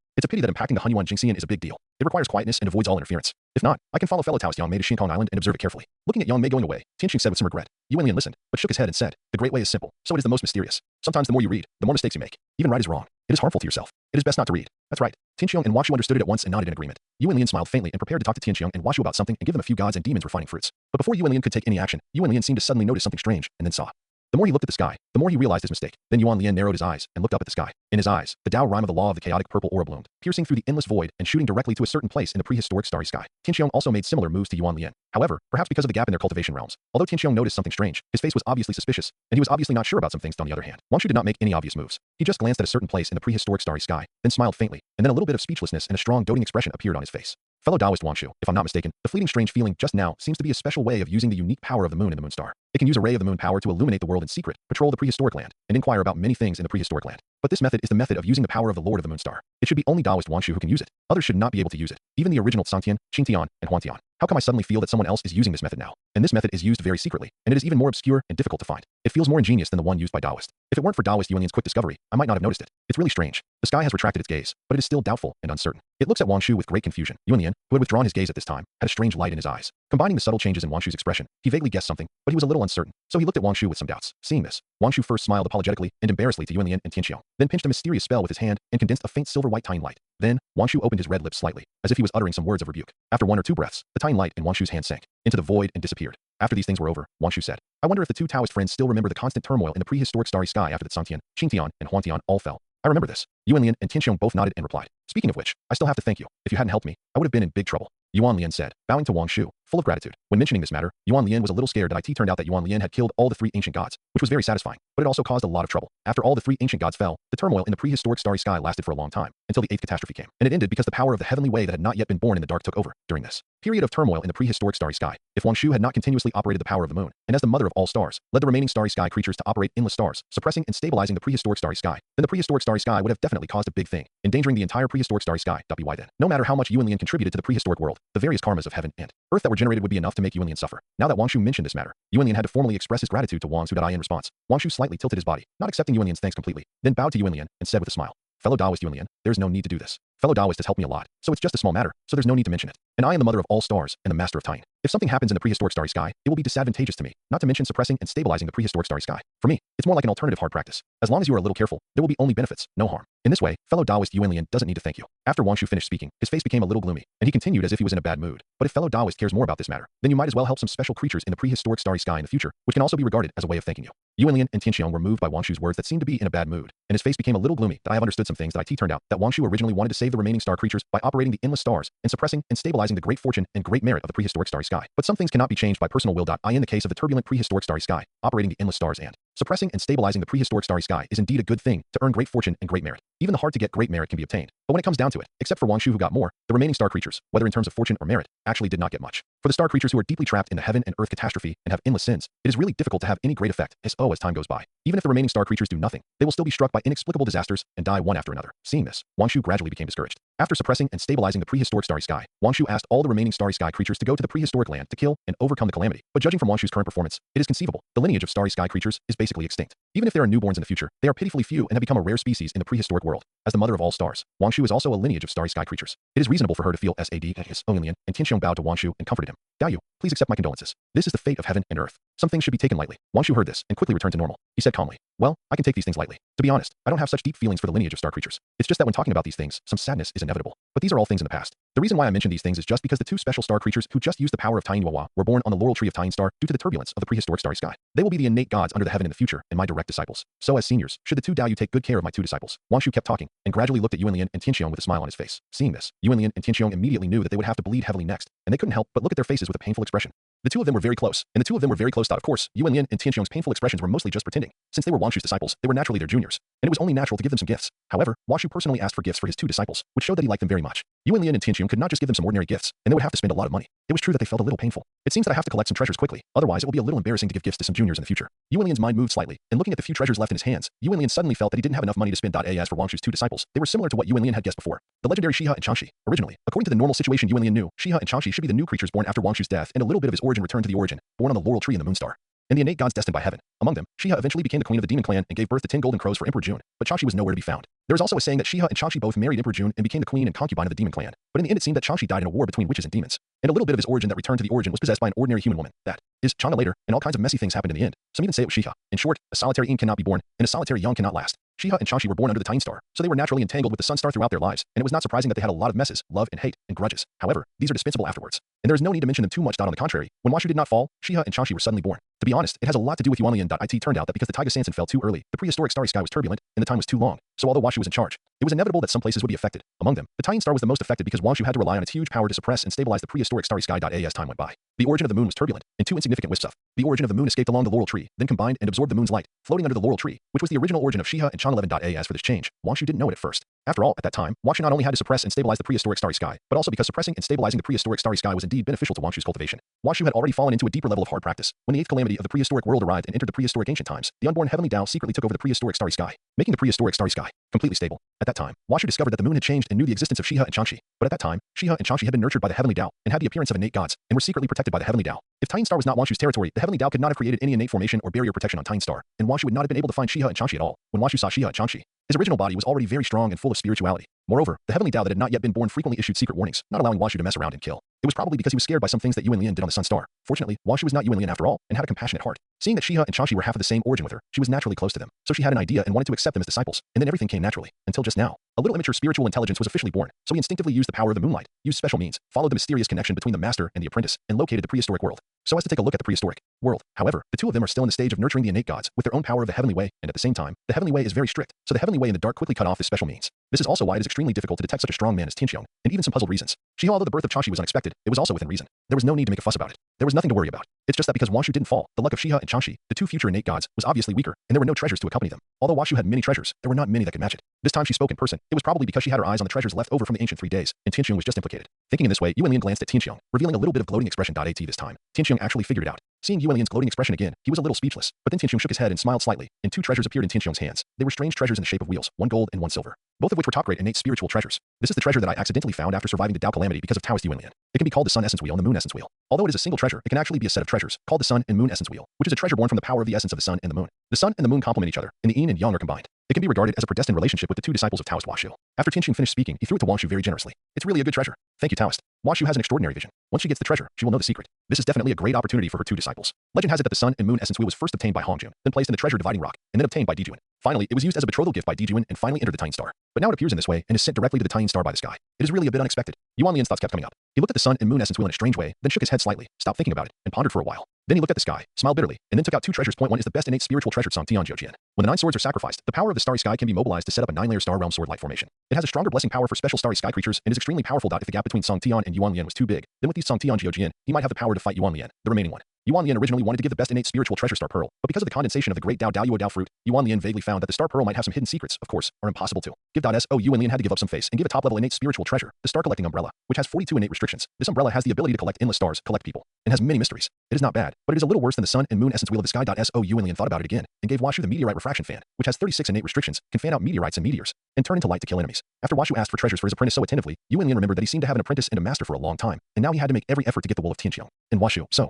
It's a pity that impacting the Hunyuan Jingxian is a big deal. It requires quietness and avoids all interference. If not, I can follow fellow Taoist Yang Mei to Shinkong Island and observe it carefully. Looking at Yang Mei going away, Tianqiang said with some regret. Yuan Lian listened, but shook his head and said, "The great way is simple, so it is the most mysterious. Sometimes the more you read, the more mistakes you make. Even right is wrong. It is harmful to yourself. It is best not to read." That's right. Tianqiang and Washu understood it at once and nodded in agreement. Yuan Lian smiled faintly and prepared to talk to Tianqiang and Washu about something and give them a few gods and demons refining fruits. But before Yuan Lian could take any action, Yuan Lian seemed to suddenly notice something strange and then saw The more he looked at the sky, the more he realized his mistake. Then Yuan Lian narrowed his eyes and looked up at the sky. In his eyes, the Tao rhyme of the law of the chaotic purple aura bloomed, piercing through the endless void and shooting directly to a certain place in the prehistoric starry sky. Tianqiong also made similar moves to Yuan Lian. However, perhaps because of the gap in their cultivation realms, although Tianqiong noticed something strange, his face was obviously suspicious, and he was obviously not sure about some things. On the other hand, Wanshu did not make any obvious moves. He just glanced at a certain place in the prehistoric starry sky, then smiled faintly, and then a little bit of speechlessness and a strong doting expression appeared on his face. Fellow Taoist Wanshu, if I'm not mistaken, the fleeting strange feeling just now seems to be a special way of using the unique power of the moon and the moon star. It can use a ray of the moon power to illuminate the world in secret, patrol the prehistoric land, and inquire about many things in the prehistoric land. But this method is the method of using the power of the Lord of the Moon Star. It should be only Taoist Wanshu who can use it. Others should not be able to use it. Even the original Sangtian, Qingtian, and Huantian. How come I suddenly feel that someone else is using this method now? And this method is used very secretly, and it is even more obscure and difficult to find. It feels more ingenious than the one used by Taoist. If it weren't for Taoist Yuanlian's quick discovery, I might not have noticed it. It's really strange. The sky has retracted its gaze, but it is still doubtful and uncertain. It looks at Wanshu with great confusion. Yuanlian, who had withdrawn his gaze at this time, had a strange light in his eyes. Combining the subtle changes in Wanshu's expression, he vaguely guessed something, but he was a little uncertain, so he looked at Wanshu with some doubts. Seeing this, Wanshu first smiled apologetically and embarrassedly to Yuanlian and Tianqiong, then pinched a mysterious spell with his hand and condensed a faint silver-white tiny light. Then, Wanshu opened his red lips slightly, as if he was uttering some words of rebuke. After 1 or 2 breaths, the tiny light in Wanshu's hand sank into the void and disappeared. After these things were over, Wanshu said, I wonder if the 2 Taoist friends still remember the constant turmoil in the prehistoric starry sky after that Sangtian, Qingtian, and Huantian all fell. I remember this. Yuanlian and Tianqiong both nodded and replied. Speaking of which, I still have to thank you. If you hadn't helped me, I would have been in big trouble. Yuan Lian said, bowing to Wanshu, full of gratitude. When mentioning this matter, Yuan Lian was a little scared that it turned out that Yuan Lian had killed all the 3 ancient gods, which was very satisfying, but it also caused a lot of trouble. After all the 3 ancient gods fell, the turmoil in the prehistoric starry sky lasted for a long time, until the 8th catastrophe came, and it ended because the power of the heavenly way that had not yet been born in the dark took over. During this period of turmoil in the prehistoric starry sky, if Wanshu had not continuously operated the power of the moon, and as the mother of all stars, led the remaining starry sky creatures to operate endless stars, suppressing and stabilizing the prehistoric starry sky, then the prehistoric starry sky would have definitely caused a big thing, endangering the entire prehistoric starry sky. Why then? No matter how much Yuan Lian contributed to the prehistoric world, the various karmas of heaven and earth that were generated would be enough to make Yuan Lian suffer. Now that Wanshu mentioned this matter, Yuan Lian had to formally express his gratitude to Wanshu. In response, Wanshu slightly tilted his body, not accepting Yuan Lian's thanks completely, then bowed to Yuan Lian and said with a smile, Fellow Taoist Yuan Lian, there's no need to do this. Fellow Taoist has helped me a lot, so it's just a small matter, so there's no need to mention it. And I am the mother of all stars and the master of time. If something happens in the prehistoric starry sky, it will be disadvantageous to me, not to mention suppressing and stabilizing the prehistoric starry sky. For me, it's more like an alternative hard practice. As long as you are a little careful, there will be only benefits, no harm. In this way, fellow Taoist Yuan Lian doesn't need to thank you. After Wanshu finished speaking, his face became a little gloomy, and he continued as if he was in a bad mood. But if fellow Taoist cares more about this matter, then you might as well help some special creatures in the prehistoric starry sky in the future, which can also be regarded as a way of thanking you. Yuan Lian and Tianqiong were moved by Wanshu's words that seemed to be in a bad mood, and his face became a little gloomy. That I have understood some things that turned out that Wanshu originally wanted to save the remaining star creatures by operating the endless stars and suppressing and stabilizing the great fortune and great merit of the prehistoric starry sky. But some things cannot be changed by personal will. In the case of the turbulent prehistoric starry sky, operating the endless stars and suppressing and stabilizing the prehistoric starry sky is indeed a good thing to earn great fortune and great merit. Even the hard to get great merit can be obtained. But when it comes down to it, except for Wanshu who got more, the remaining star creatures, whether in terms of fortune or merit, actually did not get much. For the star creatures who are deeply trapped in the heaven and earth catastrophe and have endless sins, it is really difficult to have any great effect as time goes by. Even if the remaining star creatures do nothing, they will still be struck by inexplicable disasters and die one after another. Seeing this, Wanshu gradually became discouraged. After suppressing and stabilizing the prehistoric starry sky, Wanshu asked all the remaining starry sky creatures to go to the prehistoric land to kill and overcome the calamity. But judging from Wanshu's current performance, it is conceivable the lineage of starry sky creatures is basically extinct. Even if there are newborns in the future, they are pitifully few and have become a rare species in the prehistoric world. As the mother of all stars, Wanshu is also a lineage of starry sky creatures. It is reasonable for her to feel sad at his Yuan, and Tianqiong bowed to Wanshu and comforted him. Dao, please accept my condolences. This is the fate of heaven and earth. Some things should be taken lightly. Wanshu heard this and quickly returned to normal. He said calmly, well, I can take these things lightly. To be honest, I don't have such deep feelings for the lineage of star creatures. It's just that when talking about these things, some sadness is inevitable. But these are all things in the past. The reason why I mention these things is just because the 2 special star creatures who just used the power of Tying Wawa were born on the laurel tree of Tying Star due to the turbulence of the prehistoric starry sky. They will be the innate gods under the heaven in the future and my direct disciples. So as seniors, should the 2 Dao take good care of my 2 disciples? Wanshu kept talking and gradually looked at Yuan Lian and Tianqiong with a smile on his face. Seeing this, Yuan Lian and Tianqiong immediately knew that they would have to bleed heavily next, and they couldn't help but look at their faces with a painful expression. The 2 of them were very close, and the 2 of them were very close. Of course, Yuan Lian and Tianqiong's painful expressions were mostly just pretending. Since they were Wanshu's disciples, they were naturally their juniors, and it was only natural to give them some gifts. However, Wanshu personally asked for gifts for his 2 disciples, which showed that he liked them very much. Yuan Lian and Tianqiong could not just give them some ordinary gifts, and they would have to spend a lot of money. It was true that they felt a little painful. It seems that I have to collect some treasures quickly, otherwise it will be a little embarrassing to give gifts to some juniors in the future. Yuan Lian's mind moved slightly, and looking at the few treasures left in his hands, Yuan Lian suddenly felt that he didn't have enough money to spend. As for Wanshu's 2 disciples, they were similar to what Yuan Lian had guessed before. The legendary Shiha and Changxi. Originally, according to the normal situation Yuan Lian knew, Shiha and Changxi should be the new creatures born after Wanshu's death, and a little bit of his origin returned to the origin, born on the laurel tree in the moon star. And the innate gods destined by heaven. Among them, Shiha eventually became the queen of the demon clan and gave birth to 10 golden crows for Emperor June, but Changxi was nowhere to be found. There is also a saying that Shiha and Changxi both married Emperor June and became the queen and concubine of the demon clan, but in the end it seemed that Changxi died in a war between witches and demons, and a little bit of his origin that returned to the origin was possessed by an ordinary human woman. That is Chang'e later, and all kinds of messy things happened in the end. Some even say it was Shiha. In short, a solitary yin cannot be born, and a solitary yang cannot last. Shiha and Chanshi were born under the Tiny Star, so they were naturally entangled with the Sun Star throughout their lives, and it was not surprising that they had a lot of messes, love and hate, and grudges. However, these are dispensable afterwards, and there is no need to mention them too much. On the contrary, when Washu did not fall, Shiha and Chanshi were suddenly born. To be honest, it has a lot to do with Yuanlian. It turned out that because the Taiga Sansan fell too early, the prehistoric starry sky was turbulent, and the time was too long. So although Washu was in charge, it was inevitable that some places would be affected. Among them, the Taiyan Star was the most affected because Washu had to rely on its huge power to suppress and stabilize the prehistoric starry sky. As time went by, the origin of the moon was turbulent, and two insignificant wisps of the origin of the moon escaped along the laurel tree, then combined and absorbed the moon's light, floating under the laurel tree, which was the original origin of Shiha and Chan 11. As for this change, Washu didn't know it at first. After all, at that time, Washu not only had to suppress and stabilize the prehistoric starry sky, but also because suppressing and stabilizing the prehistoric starry sky was indeed beneficial to Washu's cultivation. Washu had already fallen into a deeper level of hard practice. When the eighth calamity of the prehistoric world arrived and entered the prehistoric ancient times, the unborn heavenly Tao secretly took over the prehistoric starry sky, making the prehistoric starry sky completely stable. At that time, Washu discovered that the moon had changed and knew the existence of Shiha and Chanshi. But at that time, Shiha and Chanshi had been nurtured by the heavenly Tao and had the appearance of innate gods, and were secretly protected by the heavenly Tao. If Titan Star was not Washu's territory, the heavenly Tao could not have created any innate formation or barrier protection on Titan Star, and Washu would not have been able to find Shiha and Chanshi at all. When Washu saw Shiha and Chanshi, his original body was already very strong and full of spirituality. Moreover, the heavenly Tao that had not yet been born frequently issued secret warnings, not allowing Washu to mess around and kill. It was probably because he was scared by some things that Yuanlian did on the Sun Star. Fortunately, Washu was not Yuanlian after all, and had a compassionate heart. Seeing that Shiha and Chanshi were half of the same origin with her, she was naturally close to them. So she had an idea and wanted to accept them as disciples, and then everything came naturally. Until just now, a little immature spiritual intelligence was officially born, so he instinctively used the power of the moonlight, used special means, followed the mysterious connection between the master and the apprentice, and located the prehistoric world, so as to take a look at the prehistoric world. However, the two of them are still in the stage of nurturing the innate gods with their own power of the heavenly way, and at the same time, the heavenly way is very strict, so the heavenly way in the dark quickly cut off his special means. This is also why it is extremely difficult to detect such a strong man as Tianqiong, and even some puzzled reasons. Shiha, although the birth of Chanshi was unexpected, it was also within reason. There was no need to make a fuss about it. There was nothing to worry about. It's just that because Washu didn't fall, the luck of Shiha and Chanshi, the two future innate gods, was obviously weaker, and there were no treasures to accompany them. Although Washu had many treasures, there were not many that could match it. This time she spoke in person. It was probably because she had her eyes on the treasures left over from the ancient 3 days, and Tianqiong was just implicated. Thinking in this way, Yuanlian glanced at Tianqiong, revealing a little bit of gloating expression. At this time, Tianqiong actually figured it out. Seeing Yuanlian's gloating expression again, he was a little speechless, but then Tianqiong shook his head and smiled slightly, and 2 treasures appeared in Tianqiong's hands. They were strange treasures in the shape of wheels, 1 gold and 1 silver, both of which were top-grade innate spiritual treasures. This is the treasure that I accidentally found after surviving the Tao calamity because of Taoist Yuanlian. It can be called the Sun Essence Wheel and the Moon Essence Wheel. Although it is a single treasure, it can actually be a set of treasures, called the Sun and Moon Essence Wheel, which is a treasure born from the power of the essence of the Sun and the Moon. The Sun and the Moon complement each other, and the Yin and Yang are combined. It can be regarded as a predestined relationship with the 2 disciples of Taoist Washu. After Tianqiong finished speaking, he threw it to Washu very generously. It's really a good treasure. Thank you, Taoist. Washu has an extraordinary vision. Once she gets the treasure, she will know the secret. This is definitely a great opportunity for her 2 disciples. Legend has it that the Sun and Moon Essence Wheel was first obtained by Hongjun, then placed in the treasure dividing rock, and then obtained by Dijuan. Finally, it was used as a betrothal gift by Dijuan and finally entered the Titan Star. But now it appears in this way and is sent directly to the Titan Star by the sky. It is really a bit unexpected. Yuanlian's thoughts kept coming up. He looked at the Sun and Moon Essence Wheel in a strange way, then shook his head slightly, stopped thinking about it, and pondered for a while. Then he looked at the sky, smiled bitterly, and then took out 2 treasures. Point 1 is the best innate spiritual treasure Song Tian Jian. When the 9 swords are sacrificed, the power of the starry sky can be mobilized to set up a 9-layer star realm sword-like formation. It has a stronger blessing power for special starry sky creatures and is extremely powerful. If the gap between Song Tian and Yuanlian was too big, then with these Song Tian Jian, he might have the power to fight Yuanlian, the remaining one. Yuanlian originally wanted to give the best innate spiritual treasure Star Pearl, but because of the condensation of the great Dao Dao fruit, Yuanlian vaguely found that the Star Pearl might have some hidden secrets, of course, are impossible to give. Yuanlian had to give up some face and give a top-level innate spiritual treasure, the Star Collecting Umbrella, which has 42 innate restrictions. This umbrella has the ability to collect endless stars, collect people, and has many mysteries. It is not bad, but it is a little worse than the Sun and Moon Essence Wheel of the Sky. Yuanlian thought about it again, and gave Washu the Meteorite Refraction Fan, which has 36 innate restrictions, can fan out meteorites and meteors, and turn into light to kill enemies. After Washu asked for treasures for his apprentice so attentively, Yuanlian remembered that he seemed to have an apprentice and a master for a long time, and now he had to make every effort to get the wool of Tianqiong and Washu. So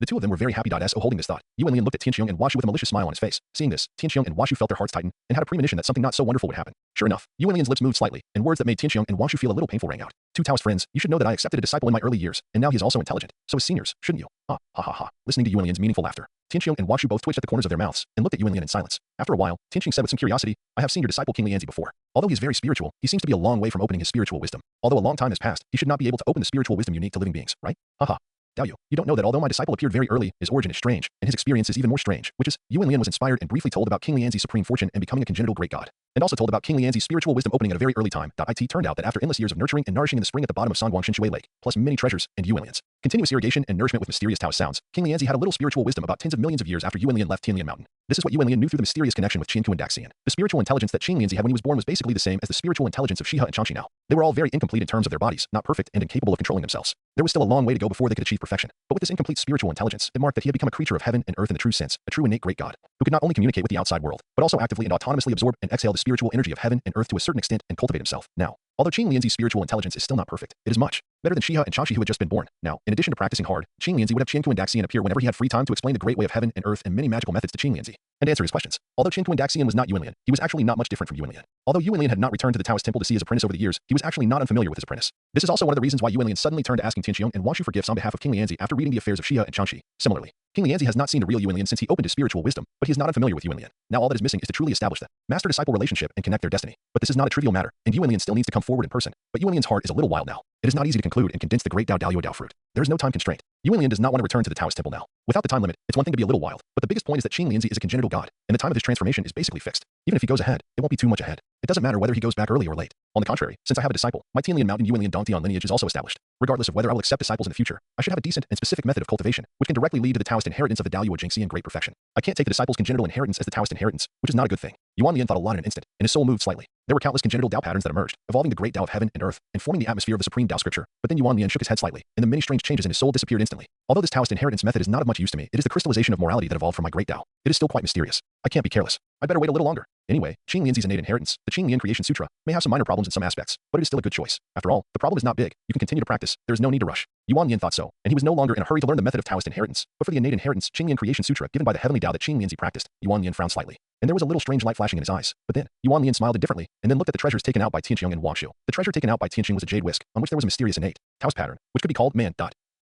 the 2 of them were very happy. Holding this thought, Yuanlian looked at Tianqiong and Washu with a malicious smile on his face. Seeing this, Tianqiong and Washu felt their hearts tighten and had a premonition that something not so wonderful would happen. Sure enough, Yuanlian's lips moved slightly, and words that made Tianqiong and Washu feel a little painful rang out. 2 Taoist friends, you should know that I accepted a disciple in my early years, and now he is also intelligent. So as seniors, shouldn't you? Ha ha ha ha. Listening to Yuanlian's meaningful laughter, Tianqiong and Washu both twitched at the corners of their mouths and looked at Yuanlian in silence. After a while, Tianqiong said with some curiosity, I have seen your disciple King Lianzi before. Although he is very spiritual, he seems to be a long way from opening his spiritual wisdom. Although a long time has passed, he should not be able to open the spiritual wisdom unique to living beings, right? Haha. Dao you don't know that although my disciple appeared very early, his origin is strange, and his experience is even more strange, which is, Yuanlian was inspired and briefly told about King Lianzi's supreme fortune and becoming a congenital great god, and also told about King Lianzi's spiritual wisdom opening at a very early time. It turned out that after endless years of nurturing and nourishing in the spring at the bottom of Sangguang Shinshui Lake, plus many treasures, and Yuanlian's continuous irrigation and nourishment with mysterious Taoist sounds, King Lianzi had a little spiritual wisdom about tens of millions of years after Yuanlian left Tianlian Mountain. This is what Yuanlian knew through the mysterious connection with Qin Kuan Daxian. The spiritual intelligence that Qin Lianzi had when he was born was basically the same as the spiritual intelligence of Shiha and Chanshi now. They were all very incomplete in terms of their bodies, not perfect and incapable of controlling themselves. There was still a long way to go before they could achieve perfection. But with this incomplete spiritual intelligence, it marked that he had become a creature of heaven and earth in the true sense, a true innate great god, who could not only communicate with the outside world, but also actively and autonomously absorb and exhale the spiritual energy of heaven and earth to a certain extent and cultivate himself. Now, although Qin Lianzi's spiritual intelligence is still not perfect, it is much better than Shiha and Chanshi who had just been born. Now, in addition to practicing hard, Qin Lianzi would have Qin Kuan Daxian appear whenever he had free time to explain the great way of heaven and earth and many magical methods to Qin Lianzi, and answer his questions. Although Qin Kuan Daxian was not Yuanlian, he was actually not much different from Yuanlian. Although Yuanlian had not returned to the Taoist temple to see his apprentice over the years, he was actually not unfamiliar with his apprentice. This is also one of the reasons why Yuanlian suddenly turned to asking Tianqiong and Washu for gifts on behalf of King Lianzi after reading the affairs of Shiha and Chanshi. Similarly, King Lianzi has not seen the real Yuan Lian since he opened his spiritual wisdom, but he is not unfamiliar with Yuan Lian. Now all that is missing is to truly establish the master-disciple relationship and connect their destiny. But this is not a trivial matter, and Yuan Lian still needs to come forward in person. But Yuan Lian's heart is a little wild now. It is not easy to conclude and condense the great Dao Dao Dao fruit. There is no time constraint. Yuan Lian does not want to return to the Taoist temple now. Without the time limit, it's one thing to be a little wild, but the biggest point is that King Lianzi is a congenital god, and the time of his transformation is basically fixed. Even if he goes ahead, it won't be too much ahead. It doesn't matter whether he goes back early or late. On the contrary, since I have a disciple, my Tianlian Mountain Yuan Lian Dongtian lineage is also established. Regardless of whether I will accept disciples in the future, I should have a decent and specific method of cultivation, which can directly lead to the Taoist inheritance of the Dao Yue Jingxi in great perfection. I can't take the disciple's congenital inheritance as the Taoist inheritance, which is not a good thing. Yuan Lian thought a lot in an instant, and his soul moved slightly. There were countless congenital Dao patterns that emerged, evolving the great Dao of heaven and earth, and forming the atmosphere of the supreme Dao scripture. But then Yuan Lian shook his head slightly, and the many strange changes in his soul disappeared instantly. Although this Taoist inheritance method is not of much use to me, it is the crystallization of morality that evolved from my great Dao. It is still quite mysterious. I can't be careless. I'd better wait a little longer. Anyway, Qing Lianzi's innate inheritance, the Qing Lian Creation Sutra, may have some minor problems in some aspects, but it is still a good choice. After all, the problem is not big. You can continue to practice. There is no need to rush. Yuan Lian thought so, and he was no longer in a hurry to learn the method of Taoist inheritance. But for the innate inheritance, Qing Lian Creation Sutra given by the heavenly Dao that Qing Lianzi practiced, Yuan Lian frowned slightly, and there was a little strange light flashing in his eyes. But then, Yuan Lian smiled indifferently, and then looked at the treasures taken out by Tianqiang and Wangshu. The treasure taken out by Tianqiang was a jade whisk, on which there was a mysterious innate Taoist pattern, which could be called man.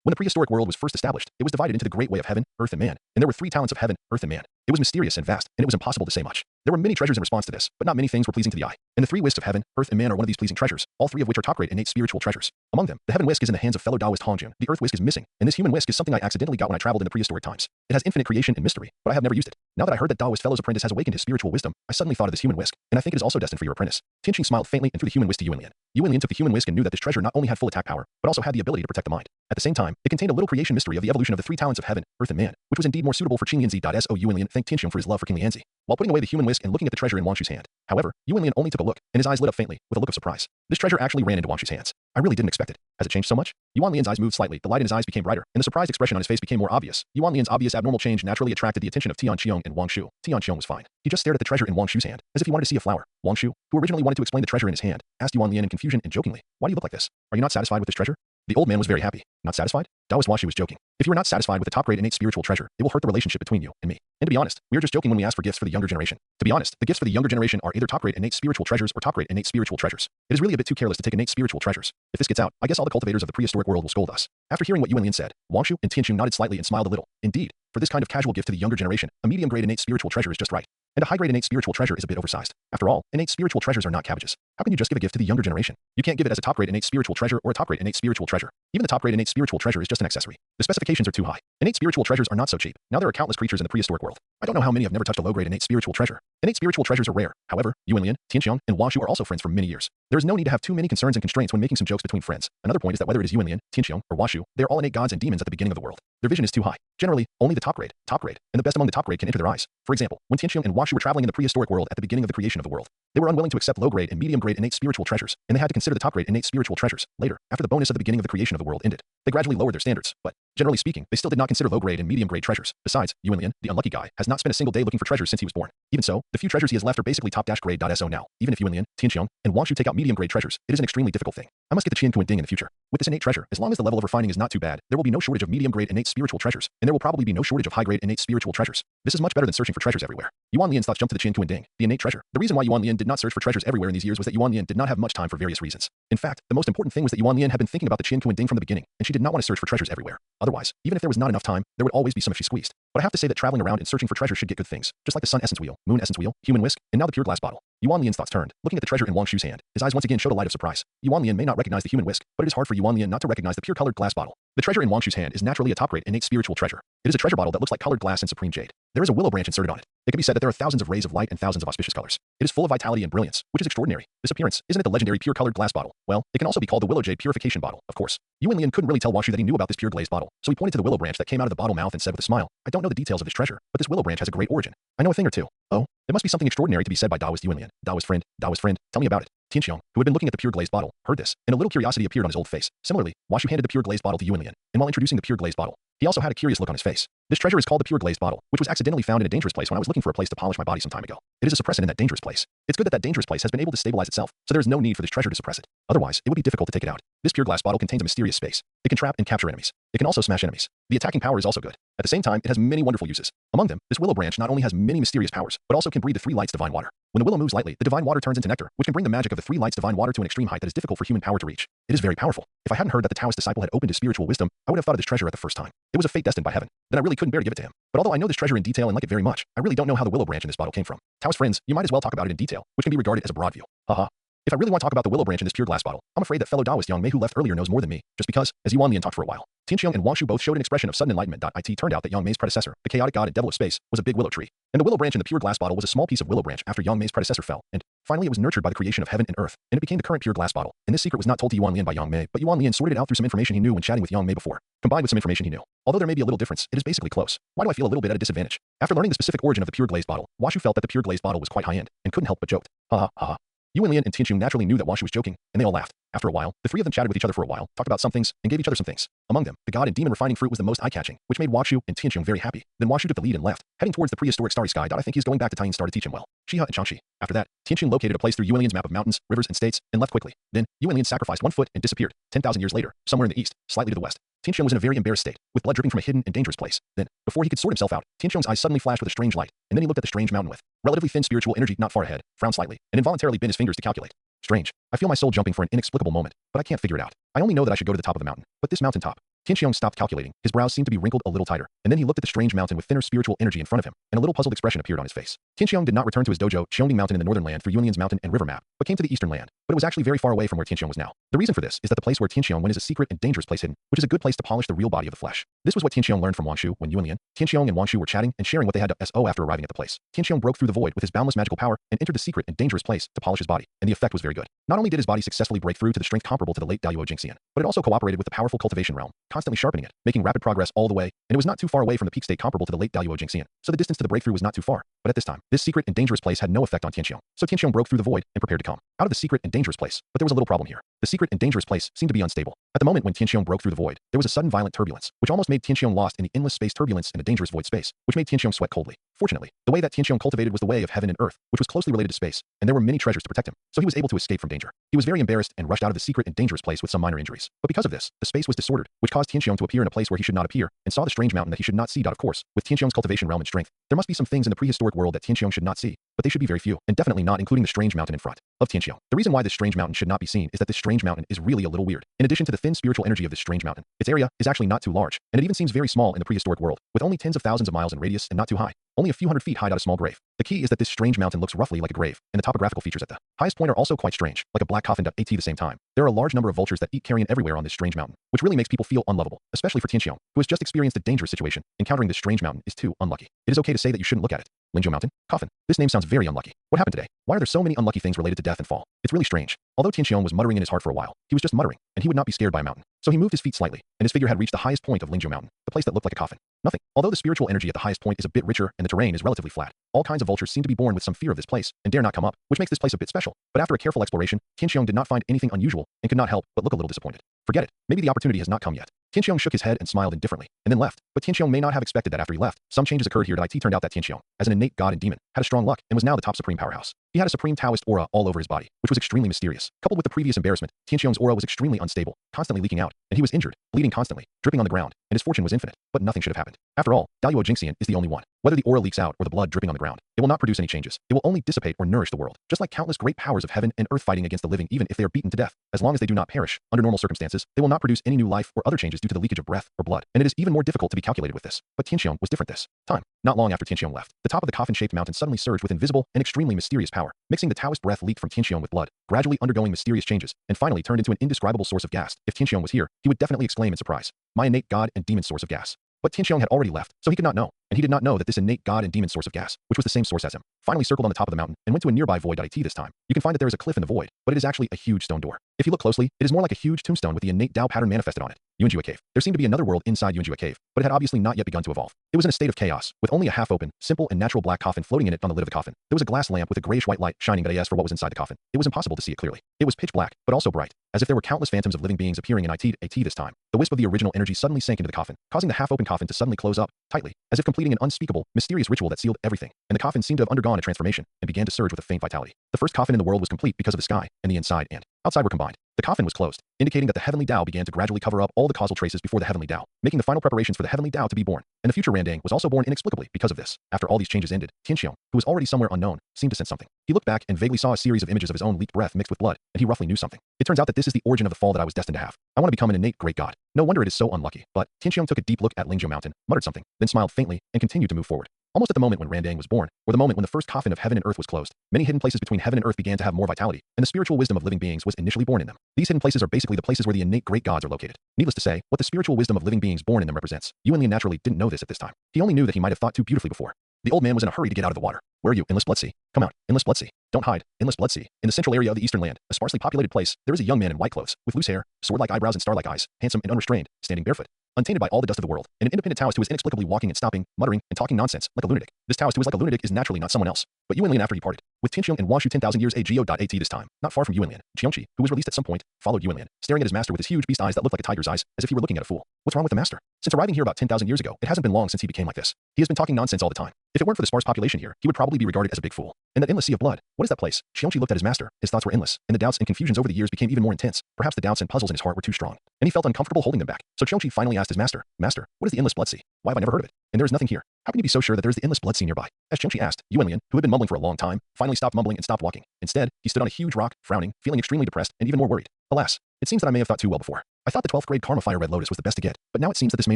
When the prehistoric world was first established, it was divided into the great way of heaven, earth, and man, and there were 3 talents of heaven, earth, and man. It was mysterious and vast, and it was impossible to say much. There were many treasures in response to this, but not many things were pleasing to the eye. And the 3 whisks of heaven, earth, and man are one of these pleasing treasures, all 3 of which are top-grade innate spiritual treasures. Among them, the heaven whisk is in the hands of fellow Taoist Hongjun. The earth whisk is missing, and this human whisk is something I accidentally got when I traveled in the prehistoric times. It has infinite creation and mystery, but I have never used it. Now that I heard that Taoist fellow's apprentice has awakened his spiritual wisdom, I suddenly thought of this human whisk, and I think it is also destined for your apprentice. Tianqing smiled faintly and threw the human whisk to Yuan Lian. Yuan Lian took the human whisk and knew that this treasure not only had full attack power, but also had the ability to protect the mind. At the same time, it contained a little creation mystery of the evolution of the 3 talents of heaven, earth, and man, which was indeed more suitable for Qing Lianzi. So Yuan Lian thanked Tianqiang for his love for King Lianzi, while putting away the human whisk and looking at the treasure in Wangshu's hand. However, Yuan Lian only took a look, and his eyes lit up faintly, with a look of surprise. This treasure actually ran into Wangshu's hands. I really didn't expect it. Has it changed so much? Yuan Lian's eyes moved slightly, the light in his eyes became brighter, and the surprised expression on his face became more obvious. Yuan Lian's obvious abnormal change naturally attracted the attention of Tianqiang and Wangshu. Tianqiang was fine. He just stared at the treasure in Wangshu's hand, as if he wanted to see a flower. Wangshu, who originally wanted to explain the treasure in his hand, asked Yuan Lian in confusion and jokingly, "Why do you look like this? Are you not satisfied with this treasure?" The old man was very happy. Not satisfied? Taoist Wangshu was joking. If you are not satisfied with the top-grade innate spiritual treasure, it will hurt the relationship between you and me. And to be honest, we are just joking when we ask for gifts for the younger generation. To be honest, the gifts for the younger generation are either top-grade innate spiritual treasures or top-grade innate spiritual treasures. It is really a bit too careless to take innate spiritual treasures. If this gets out, I guess all the cultivators of the prehistoric world will scold us. After hearing what Yuan Lian said, Wangshu and Tianqiang nodded slightly and smiled a little. Indeed, for this kind of casual gift to the younger generation, a medium-grade innate spiritual treasure is just right. And a high-grade innate spiritual treasure is a bit oversized. After all, innate spiritual treasures are not cabbages. How can you just give a gift to the younger generation? You can't give it as a top-grade innate spiritual treasure or a top-grade innate spiritual treasure. Even the top-grade innate spiritual treasure is just an accessory. The specifications are too high. Innate spiritual treasures are not so cheap. Now there are countless creatures in the prehistoric world. I don't know how many have never touched a low-grade innate spiritual treasure. Innate spiritual treasures are rare. However, Yuan Lian, Tianqiang, and Wangshu are also friends for many years. There is no need to have too many concerns and constraints when making some jokes between friends. Another point is that whether it is Yuan Lian, Tianqiang, or Wangshu, they are all innate gods and demons at the beginning of the world. Their vision is too high. Generally, only the top grade, and the best among the top grade can enter their eyes. For example, when Tianqiang and Wangshu were traveling in the prehistoric world at the beginning of the creation of the world, they were unwilling to accept low-grade and medium-grade innate spiritual treasures, and they had to consider the top-grade innate spiritual treasures. Later, after the bonus of the beginning of the creation of the world ended, they gradually lowered their standards, but generally speaking, they still did not consider low-grade and medium-grade treasures. Besides, Yuan Lian, the unlucky guy, has not spent a single day looking for treasures since he was born. Even so, the few treasures he has left are basically top-grade. So now, even if Yuan Lian, Tianqiang, and Wangshu take out medium-grade treasures, it is an extremely difficult thing. I must get the Qian Kuan Ding in the future. With this innate treasure, as long as the level of refining is not too bad, there will be no shortage of medium-grade innate spiritual treasures, and there will probably be no shortage of high-grade innate spiritual treasures. This is much better than searching for treasures everywhere. Yuan Lian's thoughts jumped to the Qian Kuan Ding, the innate treasure. The reason why Yuan Lian did not search for treasures everywhere in these years was that Yuan Lian did not have much time for various reasons. In fact, the most important thing was that Yuan Lian had been thinking about the Qian Kuan Ding from the beginning, and she did not want to search for treasures everywhere. Otherwise, even if there was not enough time, there would always be some if she squeezed. But I have to say that traveling around and searching for treasures should get good things, just like the sun essence wheel, moon essence wheel, human whisk, and now the pure glass bottle. Yuan Lian's thoughts turned, looking at the treasure in Wangshu's hand. His eyes once again showed a light of surprise. Yuan Lian may not recognize the human whisk, but it is hard for Yuan Lian not to recognize the pure colored glass bottle. The treasure in Wangshu's hand is naturally a top-grade innate spiritual treasure. It is a treasure bottle that looks like colored glass and supreme jade. There is a willow branch inserted on it. It can be said that there are thousands of rays of light and thousands of auspicious colors. It is full of vitality and brilliance, which is extraordinary. This appearance, isn't it the legendary pure colored glass bottle? Well, it can also be called the willow jade purification bottle, of course. Yuan Lian couldn't really tell Wangshu that he knew about this pure glazed bottle, so he pointed to the willow branch that came out of the bottle mouth and said with a smile, "I don't know the details of this treasure, but this willow branch has a great origin. I know a thing or two." Oh, it must be something extraordinary to be said by Taoist Yuan Lian. Taoist friend, tell me about it. Tianqiang, who had been looking at the pure glazed bottle, heard this, and a little curiosity appeared on his old face. Similarly, Wangshu handed the pure glazed bottle to Yuan Lian, and while introducing the pure glazed bottle, he also had a curious look on his face. This treasure is called the pure glazed bottle, which was accidentally found in a dangerous place when I was looking for a place to polish my body some time ago. It is a suppressant in that dangerous place. It's good that that dangerous place has been able to stabilize itself, so there is no need for this treasure to suppress it. Otherwise, it would be difficult to take it out. This pure glass bottle contains a mysterious space. It can trap and capture enemies. It can also smash enemies. The attacking power is also good. At the same time, it has many wonderful uses. Among them, this willow branch not only has many mysterious powers, but also can breathe the 3 lights divine water. When the willow moves lightly, the divine water turns into nectar, which can bring the magic of the 3 lights divine water to an extreme height that is difficult for human power to reach. It is very powerful. If I hadn't heard that the Taoist disciple had opened his spiritual wisdom, I would have thought of this treasure at the first time. It was a fate destined by heaven. Then I really couldn't bear to give it to him. But although I know this treasure in detail and like it very much, I really don't know how the willow branch in this bottle came from. Taoist friends, you might as well talk about it in detail, which can be regarded as a broad view. Haha. If I really want to talk about the willow branch in this pure glass bottle, I'm afraid that fellow Taoist Yang Mei who left earlier knows more than me, just because, as Yuan Lian talked for a while, Tianqiang and Wang Shu both showed an expression of sudden enlightenment. It turned out that Yang Mei's predecessor, the chaotic god and devil of space, was a big willow tree, and the willow branch in the pure glass bottle was a small piece of willow branch after Yang Mei's predecessor fell, and finally it was nurtured by the creation of heaven and earth, and it became the current pure glass bottle. And this secret was not told to Yuan Lian by Yang Mei, but Yuan Lian sorted it out through some information he knew when chatting with Yang Mei before, combined with some information he knew. Although there may be a little difference, it is basically close. Why do I feel a little bit at a disadvantage? After learning the specific origin of the pure glazed bottle, Washu felt that the pure glazed bottle was quite high-end, and couldn't help but joked. Haha, haha. Yuan Lian and Tianqiang naturally knew that Washu was joking, and they all laughed. After a while, the three of them chatted with each other for a while, talked about some things, and gave each other some things. Among them, the god and demon refining fruit was the most eye-catching, which made Washu and Tianqiang very happy. Then Washu took the lead and left, heading towards the prehistoric starry sky. I think he's going back to Taiyin Star to teach him well. Shiha and Changxi. After that, Tianqiang located a place through Yuan Lian's map of mountains, rivers, and states, and left quickly. Then, Yuan Lian sacrificed 1 foot and disappeared. 10,000 years later, somewhere in the east, slightly to the west, Tianqiang was in a very embarrassed state, with blood dripping from a hidden and dangerous place. Then, before he could sort himself out, Tianqiang's eyes suddenly flashed with a strange light, and then he looked at the strange mountain with relatively thin spiritual energy not far ahead, frowned slightly, and involuntarily bent his fingers to calculate. Strange. I feel my soul jumping for an inexplicable moment, but I can't figure it out. I only know that I should go to the top of the mountain, but this mountain top. Tianqiang stopped calculating. His brows seemed to be wrinkled a little tighter, and then he looked at the strange mountain with thinner spiritual energy in front of him, and a little puzzled expression appeared on his face. Tianqiang did not return to his dojo, Qiongning Mountain in the northern land through Yuan Lian's mountain and river map, but came to the eastern land. But it was actually very far away from where Tianqiang was now. The reason for this is that the place where Tianqiang went is a secret and dangerous place hidden, which is a good place to polish the real body of the flesh. This was what Tianqiang learned from Wang Shu when Yuan Lian, Tianqiang and Wang Shu were chatting and sharing what they had to so after arriving at the place. Tianqiang broke through the void with his boundless magical power and entered the secret and dangerous place to polish his body, and the effect was very good. Not only did his body successfully break through to the strength comparable to the late Daluo Jingxian, but it also cooperated with the powerful cultivation realm, constantly sharpening it, making rapid progress all the way, and it was not too far away from the peak state comparable to the late Daluo Jingxian, so the distance to the breakthrough was not too far. But at this time, this secret and dangerous place had no effect on Tianqiang, so Tianqiang broke through the void and prepared to come out of the secret and dangerous place. But there was a little problem here. The secret and dangerous place seemed to be unstable. At the moment when Tianqiang broke through the void, there was a sudden violent turbulence, which almost made Tianqiang lost in the endless space turbulence in a dangerous void space, which made Tianqiang sweat coldly. Fortunately, the way that Tianqiang cultivated was the way of heaven and earth, which was closely related to space, and there were many treasures to protect him, so he was able to escape from danger. He was very embarrassed and rushed out of the secret and dangerous place with some minor injuries. But because of this, the space was disordered, which caused Tianqiang to appear in a place where he should not appear, and saw the strange mountain that he should not see. Of course, with Tianqiang's cultivation realm and strength, there must be some things in the prehistoric world that Tianqiang should not see, but they should be very few, and definitely not including the strange mountain in front of Tianqiang. The reason why this strange mountain should not be seen is that this strange mountain is really a little weird. In addition to the thin spiritual energy of this strange mountain, its area is actually not too large, and it even seems very small in the prehistoric world, with only tens of thousands of miles in radius and not too high. Only a few hundred feet high, a small grave. The key is that this strange mountain looks roughly like a grave, and the topographical features at the highest point are also quite strange, like a black coffin. At the same time, there are a large number of vultures that eat carrion everywhere on this strange mountain, which really makes people feel unlovable, especially for Tianqiang, who has just experienced a dangerous situation. Encountering this strange mountain is too unlucky. It is okay to say that you shouldn't look at it. Lingzhou Mountain? Coffin. This name sounds very unlucky. What happened today? Why are there so many unlucky things related to death and fall? It's really strange. Although Tianqiang was muttering in his heart for a while, he was just muttering, and he would not be scared by a mountain. So he moved his feet slightly, and his figure had reached the highest point of Lingzhou Mountain, the place that looked like a coffin. Nothing. Although the spiritual energy at the highest point is a bit richer and the terrain is relatively flat, all kinds of vultures seem to be born with some fear of this place and dare not come up, which makes this place a bit special. But after a careful exploration, Tianqiang did not find anything unusual and could not help but look a little disappointed. Forget it. Maybe the opportunity has not come yet. Tianqiang shook his head and smiled indifferently, and then left. But Tianqiang may not have expected that after he left, some changes occurred here. It turned out that Tianqiang, as an innate god and demon, had a strong luck and was now the top supreme powerhouse. He had a supreme Taoist aura all over his body, which was extremely mysterious. Coupled with the previous embarrassment, Tianqiang's aura was extremely unstable, constantly leaking out, and he was injured, bleeding constantly, dripping on the ground, and his fortune was infinite. But nothing should have happened. After all, Daluo Jingxian is the only one. Whether the aura leaks out or the blood dripping on the ground, it will not produce any changes. It will only dissipate or nourish the world, just like countless great powers of heaven and earth fighting against the living. Even if they are beaten to death, as long as they do not perish, under normal circumstances, they will not produce any new life or other changes due to the leakage of breath or blood, and it is even more difficult to be calculated with this. But Tianqiang was different this time. Not long after Tianqiang left, the top of the coffin-shaped mountain suddenly surged with invisible and extremely mysterious power, mixing the Taoist breath leaked from Tianqiang with blood, gradually undergoing mysterious changes, and finally turned into an indescribable source of gas. If Tianqiang was here, he would definitely exclaim in surprise, "My innate god and demon source of gas." But Tianqiang had already left, so he could not know, and he did not know that this innate god and demon source of gas, which was the same source as him, finally circled on the top of the mountain and went to a nearby void. This time, you can find that there is a cliff in the void, but it is actually a huge stone door. If you look closely, it is more like a huge tombstone with the innate Dao pattern manifested on it. Yuanjua Cave. There seemed to be another world inside Yuanjua Cave, but it had obviously not yet begun to evolve. It was in a state of chaos, with only a half-open, simple and natural black coffin floating in it. On the lid of the coffin, there was a glass lamp with a grayish-white light shining as for what was inside the coffin. It was impossible to see it clearly. It was pitch black, but also bright, as if there were countless phantoms of living beings appearing in it. This time, the wisp of the original energy suddenly sank into the coffin, causing the half-open coffin to suddenly close up tightly, as if completing an unspeakable, mysterious ritual that sealed everything, and the coffin seemed to have undergone a transformation and began to surge with a faint vitality. The first coffin in the world was complete because of the sky, and the inside and outside were combined. The coffin was closed, indicating that the heavenly Tao began to gradually cover up all the causal traces before the heavenly Tao, making the final preparations for for the heavenly Tao to be born, and the future Randang was also born inexplicably because of this. After all these changes ended, Tianxiong, who was already somewhere unknown, seemed to sense something. He looked back and vaguely saw a series of images of his own leaked breath mixed with blood, and he roughly knew something. It turns out that this is the origin of the fall that I was destined to have. I want to become an innate great god. No wonder it is so unlucky. But Tianxiong took a deep look at Lingzhou Mountain, muttered something, then smiled faintly, and continued to move forward. Almost at the moment when Randang was born, or the moment when the first coffin of heaven and earth was closed, many hidden places between heaven and earth began to have more vitality, and the spiritual wisdom of living beings was initially born in them. These hidden places are basically the places where the innate great gods are located. Needless to say, what the spiritual wisdom of living beings born in them represents. Yuan Lian naturally didn't know this at this time. He only knew that he might have thought too beautifully before. The old man was in a hurry to get out of the water. Where are you, Endless Bloodsea? Come out, Endless Bloodsea. Don't hide, Endless Bloodsea. In the central area of the eastern land, a sparsely populated place, there is a young man in white clothes, with loose hair, sword-like eyebrows and star-like eyes, handsome and unrestrained, standing barefoot, untainted by all the dust of the world, and an independent Taoist who is inexplicably walking and stopping, muttering, and talking nonsense, like a lunatic. This Taoist who is like a lunatic is naturally not someone else, but Yuan Lian after he parted. With Tianxiong and Washu 10,000 years ago.at this time, not far from Yuan Lian, Qiongqi, who was released at some point, followed Yuan Lian, staring at his master with his huge beast eyes that looked like a tiger's eyes, as if he were looking at a fool. What's wrong with the master? Since arriving here about 10,000 years ago, it hasn't been long since he became like this. He has been talking nonsense all the time. If it weren't for the sparse population here, he would probably be regarded as a big fool. And that endless sea of blood, what is that place? Qiongqi looked at his master. His thoughts were endless, and the doubts and confusions over the years became even more intense. Perhaps the doubts and puzzles in his heart were too strong, and he felt uncomfortable holding them back. So Qiongqi finally asked his master, Master, what is the endless blood sea? Why have I never heard of it? And there is nothing here. How can you be so sure that there is the endless blood sea nearby? As Qiongqi asked, Yuan Lian, who had been mumbling for a long time, finally stopped mumbling and stopped walking. Instead, he stood on a huge rock, frowning, feeling extremely depressed and even more worried. Alas, it seems that I may have thought too well before. I thought the 12th grade Karma Fire Red Lotus was the best to get, but now it seems that this may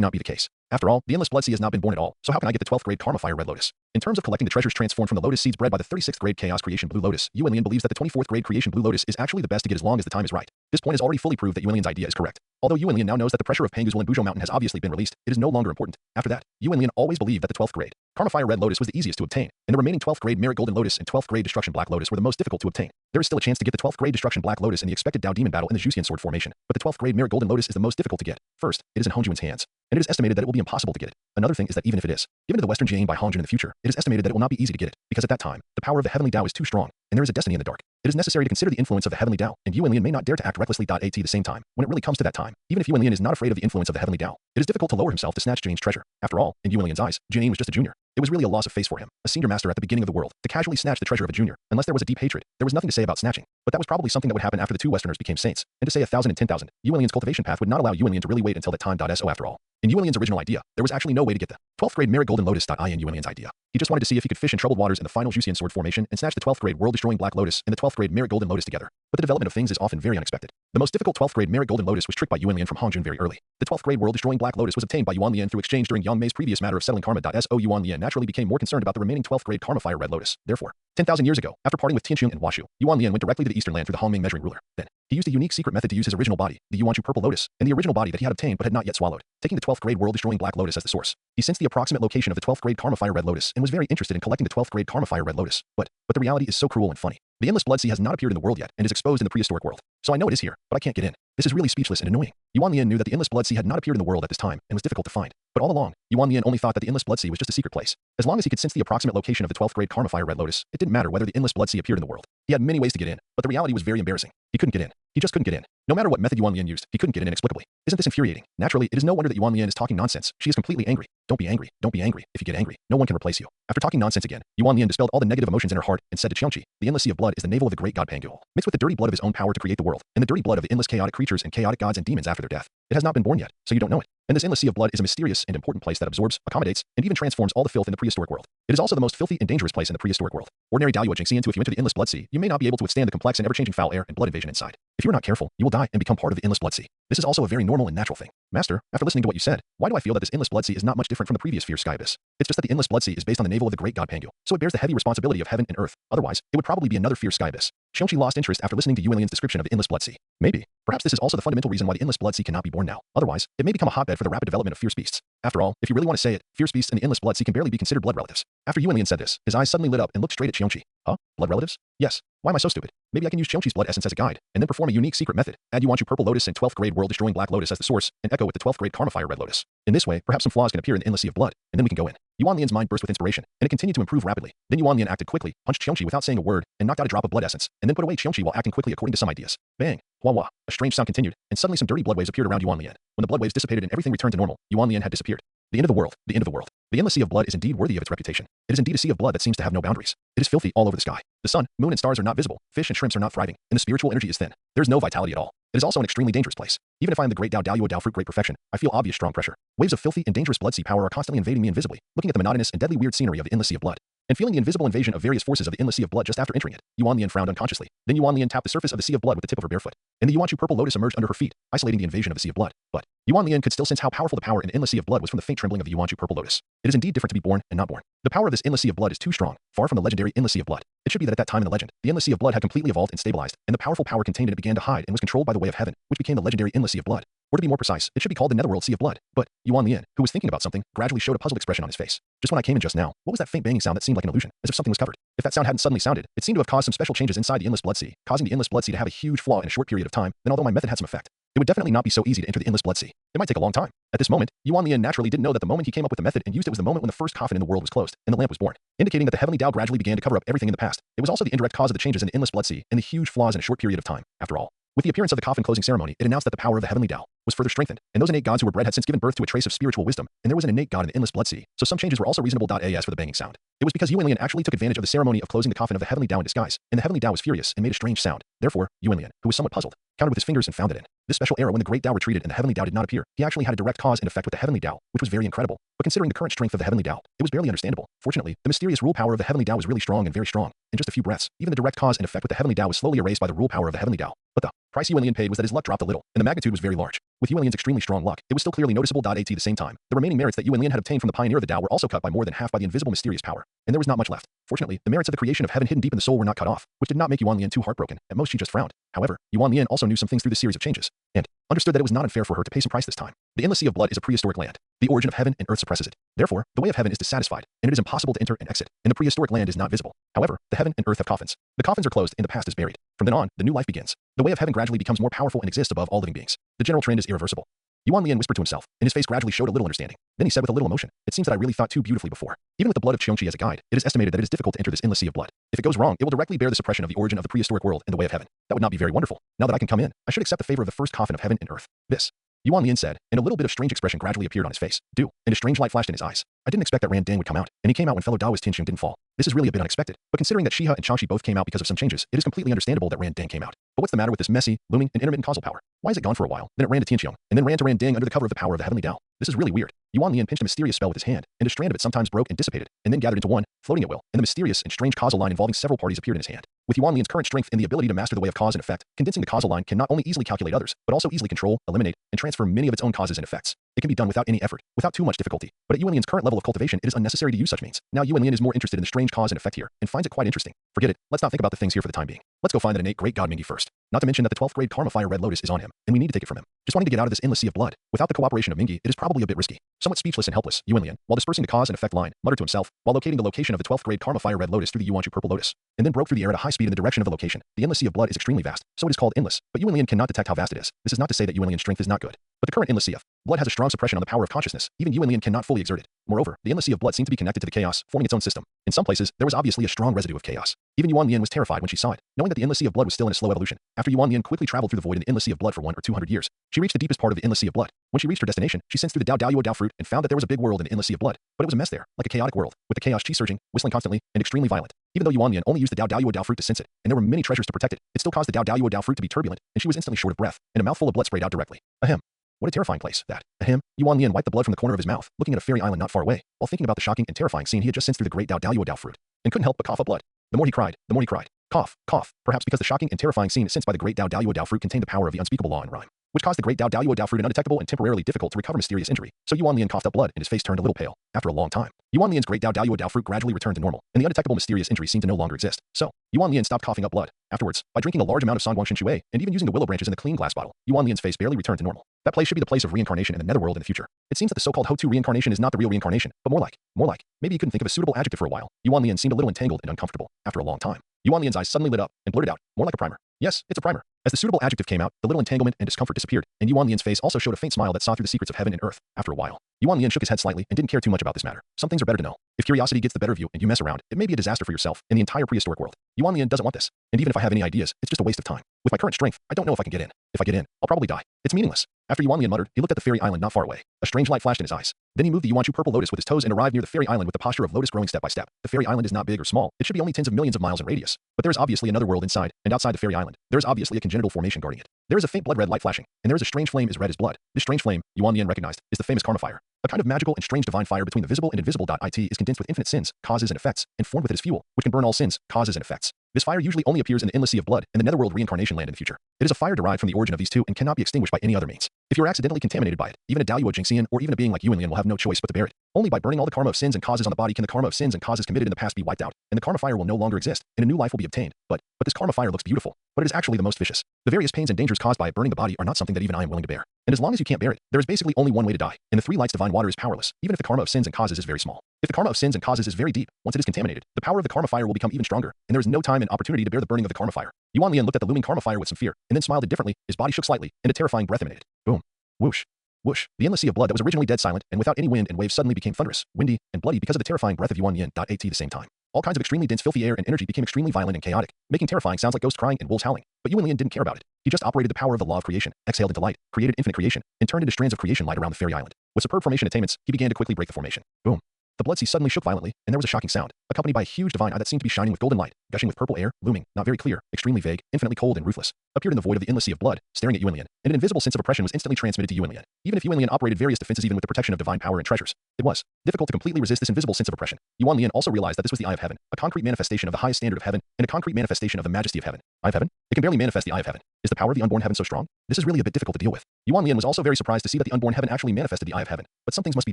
not be the case. After all, the Endless Blood Sea has not been born at all, so how can I get the 12th grade Karma Fire Red Lotus? In terms of collecting the treasures transformed from the lotus seeds bred by the 36th grade Chaos Creation Blue Lotus, Yuan Lian believes that the 24th grade Creation Blue Lotus is actually the best to get as long as the time is right. This point is already fully proved that Yuan Lian's idea is correct. Although Yuan Lian now knows that the pressure of Panguzul and Buzhou Mountain has obviously been released, it is no longer important. After that, Yuan Lian always believed that the 12th grade Karma Fire Red Lotus was the easiest to obtain, and the remaining 12th grade Merit Golden Lotus and 12th grade Destruction Black Lotus were the most difficult to obtain. There is still a chance to get the 12th grade Destruction Black Lotus in the expected Dao Demon battle in the Juxian Sword formation, but the 12th grade Merit Golden Lotus is the most difficult to get. First, it is in Hongjuan's hands, and it is estimated that it will be impossible to get it. Another thing is that even if it is given to the Western Jiang by Hongjun in the future, it is estimated that it will not be easy to get it, because at that time, the power of the Heavenly Dao is too strong, and there is a destiny in the dark. It is necessary to consider the influence of the Heavenly Dao, and Yuan Lian may not dare to act recklessly. At the same time, when it really comes to that time, even if Yuan Lian is not afraid of the influence of the Heavenly Dao, it is difficult to lower himself to snatch Jane's treasure. After all, in Yuan Lian's eyes, Jane was just a junior. It was really a loss of face for him, a senior master at the beginning of the world, to casually snatch the treasure of a junior. Unless there was a deep hatred, there was nothing to say about snatching. But that was probably something that would happen after the two Westerners became saints. And to say 1,000 and 10,000, Yuan Lian's cultivation path would not allow Yuan Lian to really wait until that time. So after all, in Yuan Lian's original idea, there was actually no way to get the 12th grade Merit Golden Lotus. In Yuan Lian's idea, he just wanted to see if he could fish in troubled waters in the final Juxian Sword formation and snatch the 12th grade World-Destroying Black Lotus and the 12th grade Merit Golden Lotus together. But the development of things is often very unexpected. The most difficult 12th grade Merit Golden Lotus was tricked by Yuan Lian from Hongjun very early. The 12th grade World-Destroying Black Lotus was obtained by Yuan Lian through exchange during Yang Mei's previous matter of settling karma. So Yuan Lian naturally became more concerned about the remaining 12th grade Karma Fire Red Lotus. Therefore, 10,000 years ago, after parting with Tianxiong and Washu, Yuan Lian went directly to the Eastern Land through the Hongming measuring ruler. Then, he used a unique secret method to use his original body, the Yuanshu Purple Lotus, and the original body that he had obtained but had not yet swallowed, taking the 12th grade World-Destroying Black Lotus as the source. He sensed the approximate location of the 12th grade Karma Fire Red Lotus and was very interested in collecting the 12th grade Karma Fire Red Lotus. But the reality is so cruel and funny. The Endless Blood Sea has not appeared in the world yet and is exposed in the prehistoric world. So I know it is here, but I can't get in. This is really speechless and annoying. Yuan Lian knew that the Endless Blood Sea had not appeared in the world at this time and was difficult to find. But all along, Yuan Lian only thought that the Endless Blood Sea was just a secret place. As long as he could sense the approximate location of the 12th grade Karma Fire Red Lotus, it didn't matter whether the Endless Blood Sea appeared in the world. He had many ways to get in, but the reality was very embarrassing. He couldn't get in. He just couldn't get in. No matter what method Yuan Lian used, he couldn't get in inexplicably. Isn't this infuriating? Naturally, it is no wonder that Yuan Lian is talking nonsense. She is completely angry. Don't be angry. Don't be angry. If you get angry, no one can replace you. After talking nonsense again, Yuan Lian dispelled all the negative emotions in her heart and said to Qiongqi, the endless sea of blood is the navel of the great god Pangul, mixed with the dirty blood of his own power to create the world, and the dirty blood of the endless chaotic creatures and chaotic gods and demons after their death. It has not been born yet, so you don't know it. And this endless sea of blood is a mysterious and important place that absorbs, accommodates, and even transforms all the filth in the prehistoric world. It is also the most filthy and dangerous place in the prehistoric world. Ordinary Daluo Jingxian too, if you enter the endless blood sea, you may not be able to withstand the complex and ever-changing foul air and blood invasion inside. If you are not careful, you will die and become part of the endless blood sea. This is also a very normal and natural thing. Master, after listening to what you said, why do I feel that this endless blood sea is not much different from the previous fierce sky abyss? It's just that the endless blood sea is based on the navel of the great god Pangul, so it bears the heavy responsibility of heaven and earth. Otherwise, it would probably be another fierce sky abyss. Qiongqi lost interest after listening to Yuan Lian's description of the endless blood sea. Maybe. Perhaps this is also the fundamental reason why the endless blood sea cannot be born now. Otherwise, it may become a hotbed for the rapid development of fierce beasts. After all, if you really want to say it, fierce beasts and the endless blood sea can barely be considered blood relatives. After Yuan Lian said this, his eyes suddenly lit up and looked straight at Qiongqi. Huh? Blood relatives? Yes. Why am I so stupid? Maybe I can use Qiongqi's blood essence as a guide, and then perform a unique secret method. Add Yuanshu Purple Lotus and 12th grade World-Destroying Black Lotus as the source, and echo with the 12th grade Karma Fire Red Lotus. In this way, perhaps some flaws can appear in the endless sea of blood, and then we can go in. Yuan Lian's mind burst with inspiration, and it continued to improve rapidly. Then Yuan Lian acted quickly, punched Qiongqi without saying a word, and knocked out a drop of blood essence, and then put away Qiongqi while acting quickly according to some ideas. Bang! Hua Hua. A strange sound continued, and suddenly some dirty blood waves appeared around Yuan Lian. When the blood waves dissipated and everything returned to normal, Yuan Lian had disappeared. The end of the world. The end of the world. The endless sea of blood is indeed worthy of its reputation. It is indeed a sea of blood that seems to have no boundaries. It is filthy all over the sky. The sun, moon, and stars are not visible. Fish and shrimps are not thriving, and the spiritual energy is thin. There is no vitality at all. It is also an extremely dangerous place. Even if I am the great Dao Dao Dao fruit great perfection, I feel obvious strong pressure. Waves of filthy and dangerous blood sea power are constantly invading me invisibly, looking at the monotonous and deadly weird scenery of the endless sea of blood, and feeling the invisible invasion of various forces of the endless sea of blood just after entering it. Yuan Lian frowned unconsciously. Then Yuan Lian tapped the surface of the sea of blood with the tip of her bare foot, and the Yuanchu purple lotus emerged under her feet, isolating the invasion of the sea of blood. But Yuan Lian could still sense how powerful the power in the endless sea of blood was from the faint trembling of the Yuanchu purple lotus. It is indeed different to be born and not born. The power of this endless sea of blood is too strong, far from the legendary endless sea of blood. It should be that at that time in the legend, the endless sea of blood had completely evolved and stabilized, and the powerful power contained in it began to hide and was controlled by the way of heaven, which became the legendary endless sea of blood. Or to be more precise, it should be called the netherworld sea of blood. But Yuan Lian, who was thinking about something, gradually showed a puzzled expression on his face. Just when I came in just now, what was that faint banging sound that seemed like an illusion, as if something was covered? If that sound hadn't suddenly sounded, it seemed to have caused some special changes inside the endless blood sea, causing the endless blood sea to have a huge flaw in a short period of time. Then although my method had some effect, it would definitely not be so easy to enter the endless blood sea. It might take a long time. At this moment, Yuan Lian naturally didn't know that the moment he came up with the method and used it was the moment when the first coffin in the world was closed and the lamp was born, indicating that the heavenly Tao gradually began to cover up everything in the past. It was also the indirect cause of the changes in the endless blood sea and the huge flaws in a short period of time. After all, with the appearance of the coffin closing ceremony, it announced that the power of the heavenly Tao was further strengthened, and those innate gods who were bred had since given birth to a trace of spiritual wisdom, and there was an innate god in the endless blood sea, so some changes were also reasonable. As for the banging sound, it was because Yuan Lian actually took advantage of the ceremony of closing the coffin of the heavenly Tao in disguise, and the heavenly Tao was furious and made a strange sound. Therefore, Yuan Lian, who was somewhat puzzled, counted with his fingers and found it in this special era when the great Tao retreated and the heavenly Tao did not appear. He actually had a direct cause and effect with the heavenly Tao, which was very incredible. But considering the current strength of the heavenly Tao, it was barely understandable. Fortunately, the mysterious rule power of the heavenly Tao was really strong and very strong. In just a few breaths, even the direct cause and effect with the heavenly Tao was slowly erased by the rule power of the heavenly Tao. But the price Yuan Lian paid was that his luck dropped a little, and the magnitude was very large. With Yuan Lian's extremely strong luck, it was still clearly noticeable. At the same time, the remaining merits that Yuan Lian had obtained from the pioneer of the Tao were also cut by more than half by the invisible mysterious power, and there was not much left. Fortunately, the merits of the creation of heaven hidden deep in the soul were not cut off, which did not make Yuan Lian too heartbroken. At most, she just frowned. However, Yuan Lian also knew some things through the series of changes, and understood that it was not unfair for her to pay some price this time. The endless sea of blood is a prehistoric land. The origin of heaven and earth suppresses it. Therefore, the way of heaven is dissatisfied, and it is impossible to enter and exit, and the prehistoric land is not visible. However, the heaven and earth have coffins. The coffins are closed and the past is buried. From then on, the new life begins. The way of heaven gradually becomes more powerful and exists above all living beings. The general trend is irreversible. Yuan Lian whispered to himself, and his face gradually showed a little understanding. Then he said with a little emotion, "It seems that I really thought too beautifully before. Even with the blood of Qiongqi as a guide, it is estimated that it is difficult to enter this endless sea of blood. If it goes wrong, it will directly bear the suppression of the origin of the prehistoric world and the way of heaven. That would not be very wonderful. Now that I can come in, I should accept the favor of the first coffin of heaven and earth." This, Yuan Lian said, and a little bit of strange expression gradually appeared on his face. And a strange light flashed in his eyes. I didn't expect that Ran Dang would come out, and he came out when fellow Daoist Tianxiong didn't fall. This is really a bit unexpected, but considering that Shiha and Changshi both came out because of some changes, it is completely understandable that Ran Dang came out. But what's the matter with this messy, looming, and intermittent causal power? Why is it gone for a while, then it ran to Tianxiong, and then ran to Ran Dang under the cover of the power of the heavenly Tao? This is really weird. Yuan Lian pinched a mysterious spell with his hand, and a strand of it sometimes broke and dissipated, and then gathered into one, floating at will, and the mysterious and strange causal line involving several parties appeared in his hand. With Yuan Lian's current strength and the ability to master the way of cause and effect, condensing the causal line can not only easily calculate others, but also easily control, eliminate, and transfer many of its own causes and effects. It can be done without any effort, without too much difficulty. But at Yuan Lian's current level of cultivation, it is unnecessary to use such means. Now Yuan Lian is more interested in the strange cause and effect here, and finds it quite interesting. Forget it. Let's not think about the things here for the time being. Let's go find that innate great god Mingi first. Not to mention that the 12th grade Karma Fire Red Lotus is on him, and we need to take it from him. Just wanting to get out of this endless sea of blood. Without the cooperation of Mingi, it is probably a bit risky. Somewhat speechless and helpless, Yuan Lian, while dispersing the cause and effect line, muttered to himself, while locating the location of the 12th grade Karma Fire Red Lotus through the Yuanchu Purple Lotus, and then broke through the air at a high speed in the direction of the location. The endless sea of blood is extremely vast, so it is called endless, but Yuan Lian cannot detect how vast it is. This is not to say that Yuan Lian's strength is not good, but the current endless sea of blood has a strong suppression on the power of consciousness. Even Yuan Lian cannot fully exert it. Moreover, the endless sea of blood seemed to be connected to the chaos, forming its own system. In some places, there was obviously a strong residue of chaos. Even Yuan Lian was terrified when she saw it, knowing that the endless sea of blood was still in a slow evolution. After Yuan Lian quickly traveled through the void in the endless sea of blood for 1 or 200 years, she reached the deepest part of the endless sea of blood. When she reached her destination, she sensed through the Dao Dao Yuo Dao fruit and found that there was a big world in the endless sea of blood, but it was a mess there, like a chaotic world, with the chaos chi surging, whistling constantly, and extremely violent. Even though Yuan Lian only used the Dao Dao Yuo Dao fruit to sense it, and there were many treasures to protect it, it still caused the Dao Dao Yuo Dao fruit to be turbulent, and she was instantly short of breath, and a mouthful of blood sprayed out directly. Ahem. What a terrifying place, that. Ahem. Yuan Lian wiped the blood from the corner of his mouth, looking at a fairy island not far away, while thinking about the shocking and terrifying scene he had just sensed through the great Dao Dao Yuo Dao fruit, and couldn't help but cough up blood. The more he cried, the more he cried. Cough, cough, perhaps because the shocking and terrifying scene sensed by the great Dao Dao Yuo Dao fruit contained the power of the unspeakable law and rhyme, which caused the great Dao Dao Yuo Dao fruit an undetectable and temporarily difficult to recover mysterious injury. So Yuan Lian coughed up blood and his face turned a little pale. After a long time, Yuan Lian's great Dao Dao Yuo Dao fruit gradually returned to normal, and the undetectable mysterious injury seemed to no longer exist. So, Yuan Lian stopped coughing up blood. Afterwards, by drinking a large amount of Sangguang Shui and even using the willow branches in the clean glass bottle, Yuan Lian's face barely returned to normal. That place should be the place of reincarnation in the netherworld in the future. It seems that the so-called Ho-Tu reincarnation is not the real reincarnation, but more like, maybe he couldn't think of a suitable adjective for a while. Yuan Lian seemed a little entangled and uncomfortable. After a long time, Yuan Lian's eyes suddenly lit up and blurted out, more like a primer. Yes, it's a primer. As the suitable adjective came out, the little entanglement and discomfort disappeared, and Yuan Lian's face also showed a faint smile that saw through the secrets of heaven and earth. After a while, Yuan Lian shook his head slightly and didn't care too much about this matter. Some things are better to know. If curiosity gets the better of you and you mess around, it may be a disaster for yourself and the entire prehistoric world. Yuan Lian doesn't want this, and even if I have any ideas, it's just a waste of time. With my current strength, I don't know if I can get in. If I get in, I'll probably die. It's meaningless. After Yuan Lian muttered, he looked at the fairy island not far away. A strange light flashed in his eyes. Then he moved the Yuan purple lotus with his toes and arrived near the fairy island with the posture of lotus growing step by step. The fairy island is not big or small. It should be only tens of millions of miles in radius. But there is obviously another world inside, and outside the fairy island. There is obviously a congenital formation guarding it. There is a faint blood-red light flashing, and there is a strange flame as red as blood. This strange flame, Yuan Lian recognized, is the famous karma fire. A kind of magical and strange divine fire between the visible and invisible. It is condensed with infinite sins, causes and effects, and formed with it as fuel, which can burn all sins, causes and effects. This fire usually only appears in the endless sea of blood and the netherworld reincarnation land in the future. It is a fire derived from the origin of these two and cannot be extinguished by any other means. If you are accidentally contaminated by it, even a Daluo Jingxian or even a being like Yuan Lian will have no choice but to bear it. Only by burning all the karma of sins and causes on the body can the karma of sins and causes committed in the past be wiped out, and the karma fire will no longer exist, and a new life will be obtained. But this karma fire looks beautiful, but it is actually the most vicious. The various pains and dangers caused by it burning the body are not something that even I am willing to bear. And as long as you can't bear it, there is basically only one way to die, and the three lights divine water is powerless, even if the karma of sins and causes is very small. If the karma of sins and causes is very deep, once it is contaminated, the power of the karma fire will become even stronger, and there is no time and opportunity to bear the burning of the karma fire. Yuan Lian looked at the looming karma fire with some fear, and then smiled indifferently. His body shook slightly, and a terrifying breath emanated. Boom. Whoosh. Whoosh. The endless sea of blood that was originally dead silent and without any wind and waves suddenly became thunderous, windy, and bloody because of the terrifying breath of Yuan Lian. At the same time, all kinds of extremely dense filthy air and energy became extremely violent and chaotic, making terrifying sounds like ghosts crying and wolves howling. But Yuan Lian didn't care about it. He just operated the power of the law of creation, exhaled into light, created infinite creation, and turned into strands of creation light around the fairy island. With superb formation attainments, he began to quickly break the formation. Boom. The blood sea suddenly shook violently, and there was a shocking sound, accompanied by a huge divine eye that seemed to be shining with golden light, gushing with purple air, looming, not very clear, extremely vague, infinitely cold and ruthless, appeared in the void of the endless sea of blood, staring at Yuan Lian, and an invisible sense of oppression was instantly transmitted to Yuan Lian. Even if Yuan Lian operated various defenses even with the protection of divine power and treasures, it was difficult to completely resist this invisible sense of oppression. Yuan Lian also realized that this was the eye of heaven, a concrete manifestation of the highest standard of heaven, and a concrete manifestation of the majesty of heaven. Eye of heaven? It can barely manifest the eye of heaven. Is the power of the unborn heaven so strong? This is really a bit difficult to deal with. Yuan Lian was also very surprised to see that the unborn heaven actually manifested the eye of heaven, but some things must be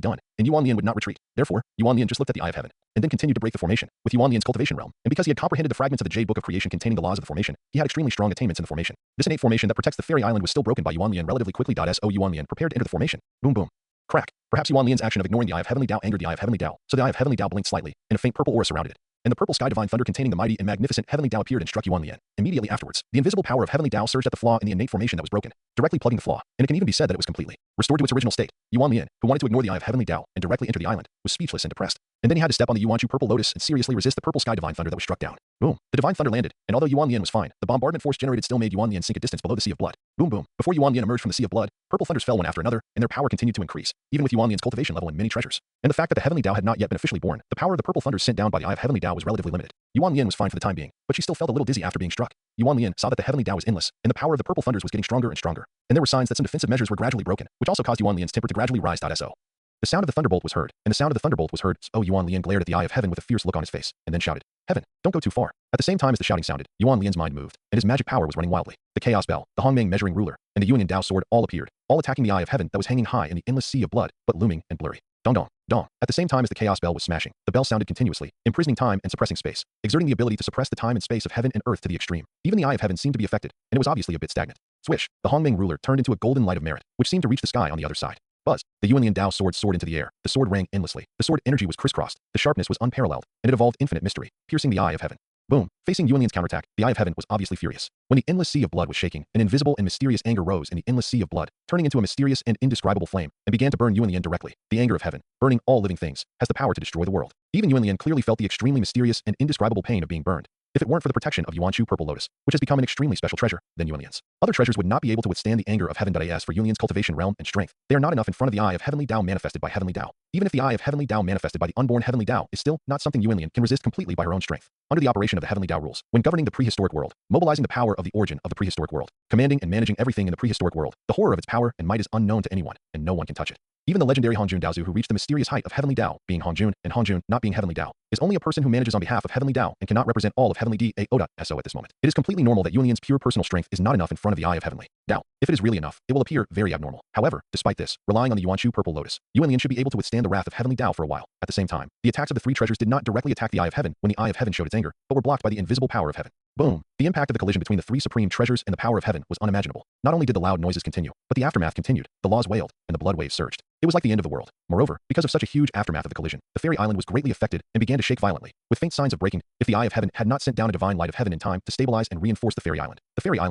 done, and Yuan Lian would not retreat. Therefore, Yuan Lian just looked at the eye of heaven, and then continued to break the formation. With Yuan Lian's cultivation realm, and because he had comprehended the fragments of the Jade Book of Creation containing the laws of the formation, he had extremely strong attainments in the formation. This innate formation that protects the fairy island was still broken by Yuan Lian relatively quickly. So Yuan Lian prepared to enter the formation. Boom boom. Crack. Perhaps Yuan Lian's action of ignoring the eye of heavenly Tao angered the eye of heavenly Tao, so the eye of heavenly Tao blinked slightly, and a faint purple aura surrounded it. And the purple sky divine thunder containing the mighty and magnificent heavenly Tao appeared and struck Yuan Lian. Immediately afterwards, the invisible power of heavenly Tao surged at the flaw in the innate formation that was broken, directly plugging the flaw, and it can even be said that it was completely restored to its original state. Yuan Lian, who wanted to ignore the eye of heavenly Tao and directly enter the island, was speechless and depressed. And then he had to step on the Yuan purple lotus and seriously resist the purple sky divine thunder that was struck down. Boom. The divine thunder landed, and although Yuan Lian was fine, the bombardment force generated still made Yuan Lian sink a distance below the sea of blood. Boom boom. Before Yuan Lian emerged from the sea of blood, purple thunders fell one after another, and their power continued to increase, even with Yuan Lian's cultivation level and many treasures. And the fact that the heavenly Tao had not yet been officially born, the power of the purple thunders sent down by the eye of heavenly Tao was relatively limited. Yuan Lian was fine for the time being, but she still felt a little dizzy after being struck. Yuan Lian saw that the heavenly Tao was endless, and the power of the purple thunders was getting stronger and stronger. And there were signs that some defensive measures were gradually broken, which also caused Yuan Lian's temper to gradually rise. The sound of the thunderbolt was heard, and the sound of the thunderbolt was heard. So Yuan Lian glared at the eye of heaven with a fierce look on his face, and then shouted, "Heaven, don't go too far." At the same time as the shouting sounded, Yuan Lian's mind moved, and his magic power was running wildly. The chaos bell, the Hongmeng measuring ruler, and the Yuan Dao sword all appeared, all attacking the eye of heaven that was hanging high in the endless sea of blood, but looming and blurry. Dong dong, dong. At the same time as the chaos bell was smashing, the bell sounded continuously, imprisoning time and suppressing space, exerting the ability to suppress the time and space of heaven and earth to the extreme. Even the eye of heaven seemed to be affected, and it was obviously a bit stagnant. Swish, the Hongmeng ruler turned into a golden light of merit, which seemed to reach the sky on the other side. Buzz, the Yuan Dao sword soared into the air. The sword rang endlessly. The sword energy was crisscrossed. The sharpness was unparalleled, and it evolved infinite mystery, piercing the eye of heaven. Boom. Facing Yuan Lian's counterattack, the eye of heaven was obviously furious. When the endless sea of blood was shaking, an invisible and mysterious anger rose in the endless sea of blood, turning into a mysterious and indescribable flame, and began to burn Yuan Lian directly. The anger of heaven, burning all living things, has the power to destroy the world. Even Yuan Lian clearly felt the extremely mysterious and indescribable pain of being burned. If it weren't for the protection of Yuan purple lotus, which has become an extremely special treasure, then Yuan Lian's other treasures would not be able to withstand the anger of heaven. As for Yuan Lian's cultivation realm and strength, they are not enough in front of the eye of heavenly Tao manifested by heavenly Tao. Even if the eye of heavenly Tao manifested by the unborn heavenly Tao is still not something Yuan Lian can resist completely by her own strength. Under the operation of the heavenly Tao rules, when governing the prehistoric world, mobilizing the power of the origin of the prehistoric world, commanding and managing everything in the prehistoric world, the horror of its power and might is unknown to anyone, and no one can touch it. Even the legendary Hongjun Daozu who reached the mysterious height of heavenly Tao, being Hongjun, and Hongjun not being heavenly Tao, is only a person who manages on behalf of heavenly Tao and cannot represent all of heavenly Dao. So at this moment, it is completely normal that Yuan Lian's pure personal strength is not enough in front of the eye of heavenly Tao. If it is really enough, it will appear very abnormal. However, despite this, relying on the Yuan purple lotus, Yuan Lian should be able to withstand the wrath of heavenly Tao for a while. At the same time, the attacks of the three treasures did not directly attack the eye of heaven when the eye of heaven showed its anger, but were blocked by the invisible power of heaven. Boom. The impact of the collision between the three supreme treasures and the power of heaven was unimaginable. Not only did the loud noises continue, but the aftermath continued. The laws wailed, and the blood waves surged. It was like the end of the world. Moreover, because of such a huge aftermath of the collision, the fairy island was greatly affected and began to shake violently, with faint signs of breaking. If the eye of heaven had not sent down a divine light of heaven in time to stabilize and reinforce the fairy island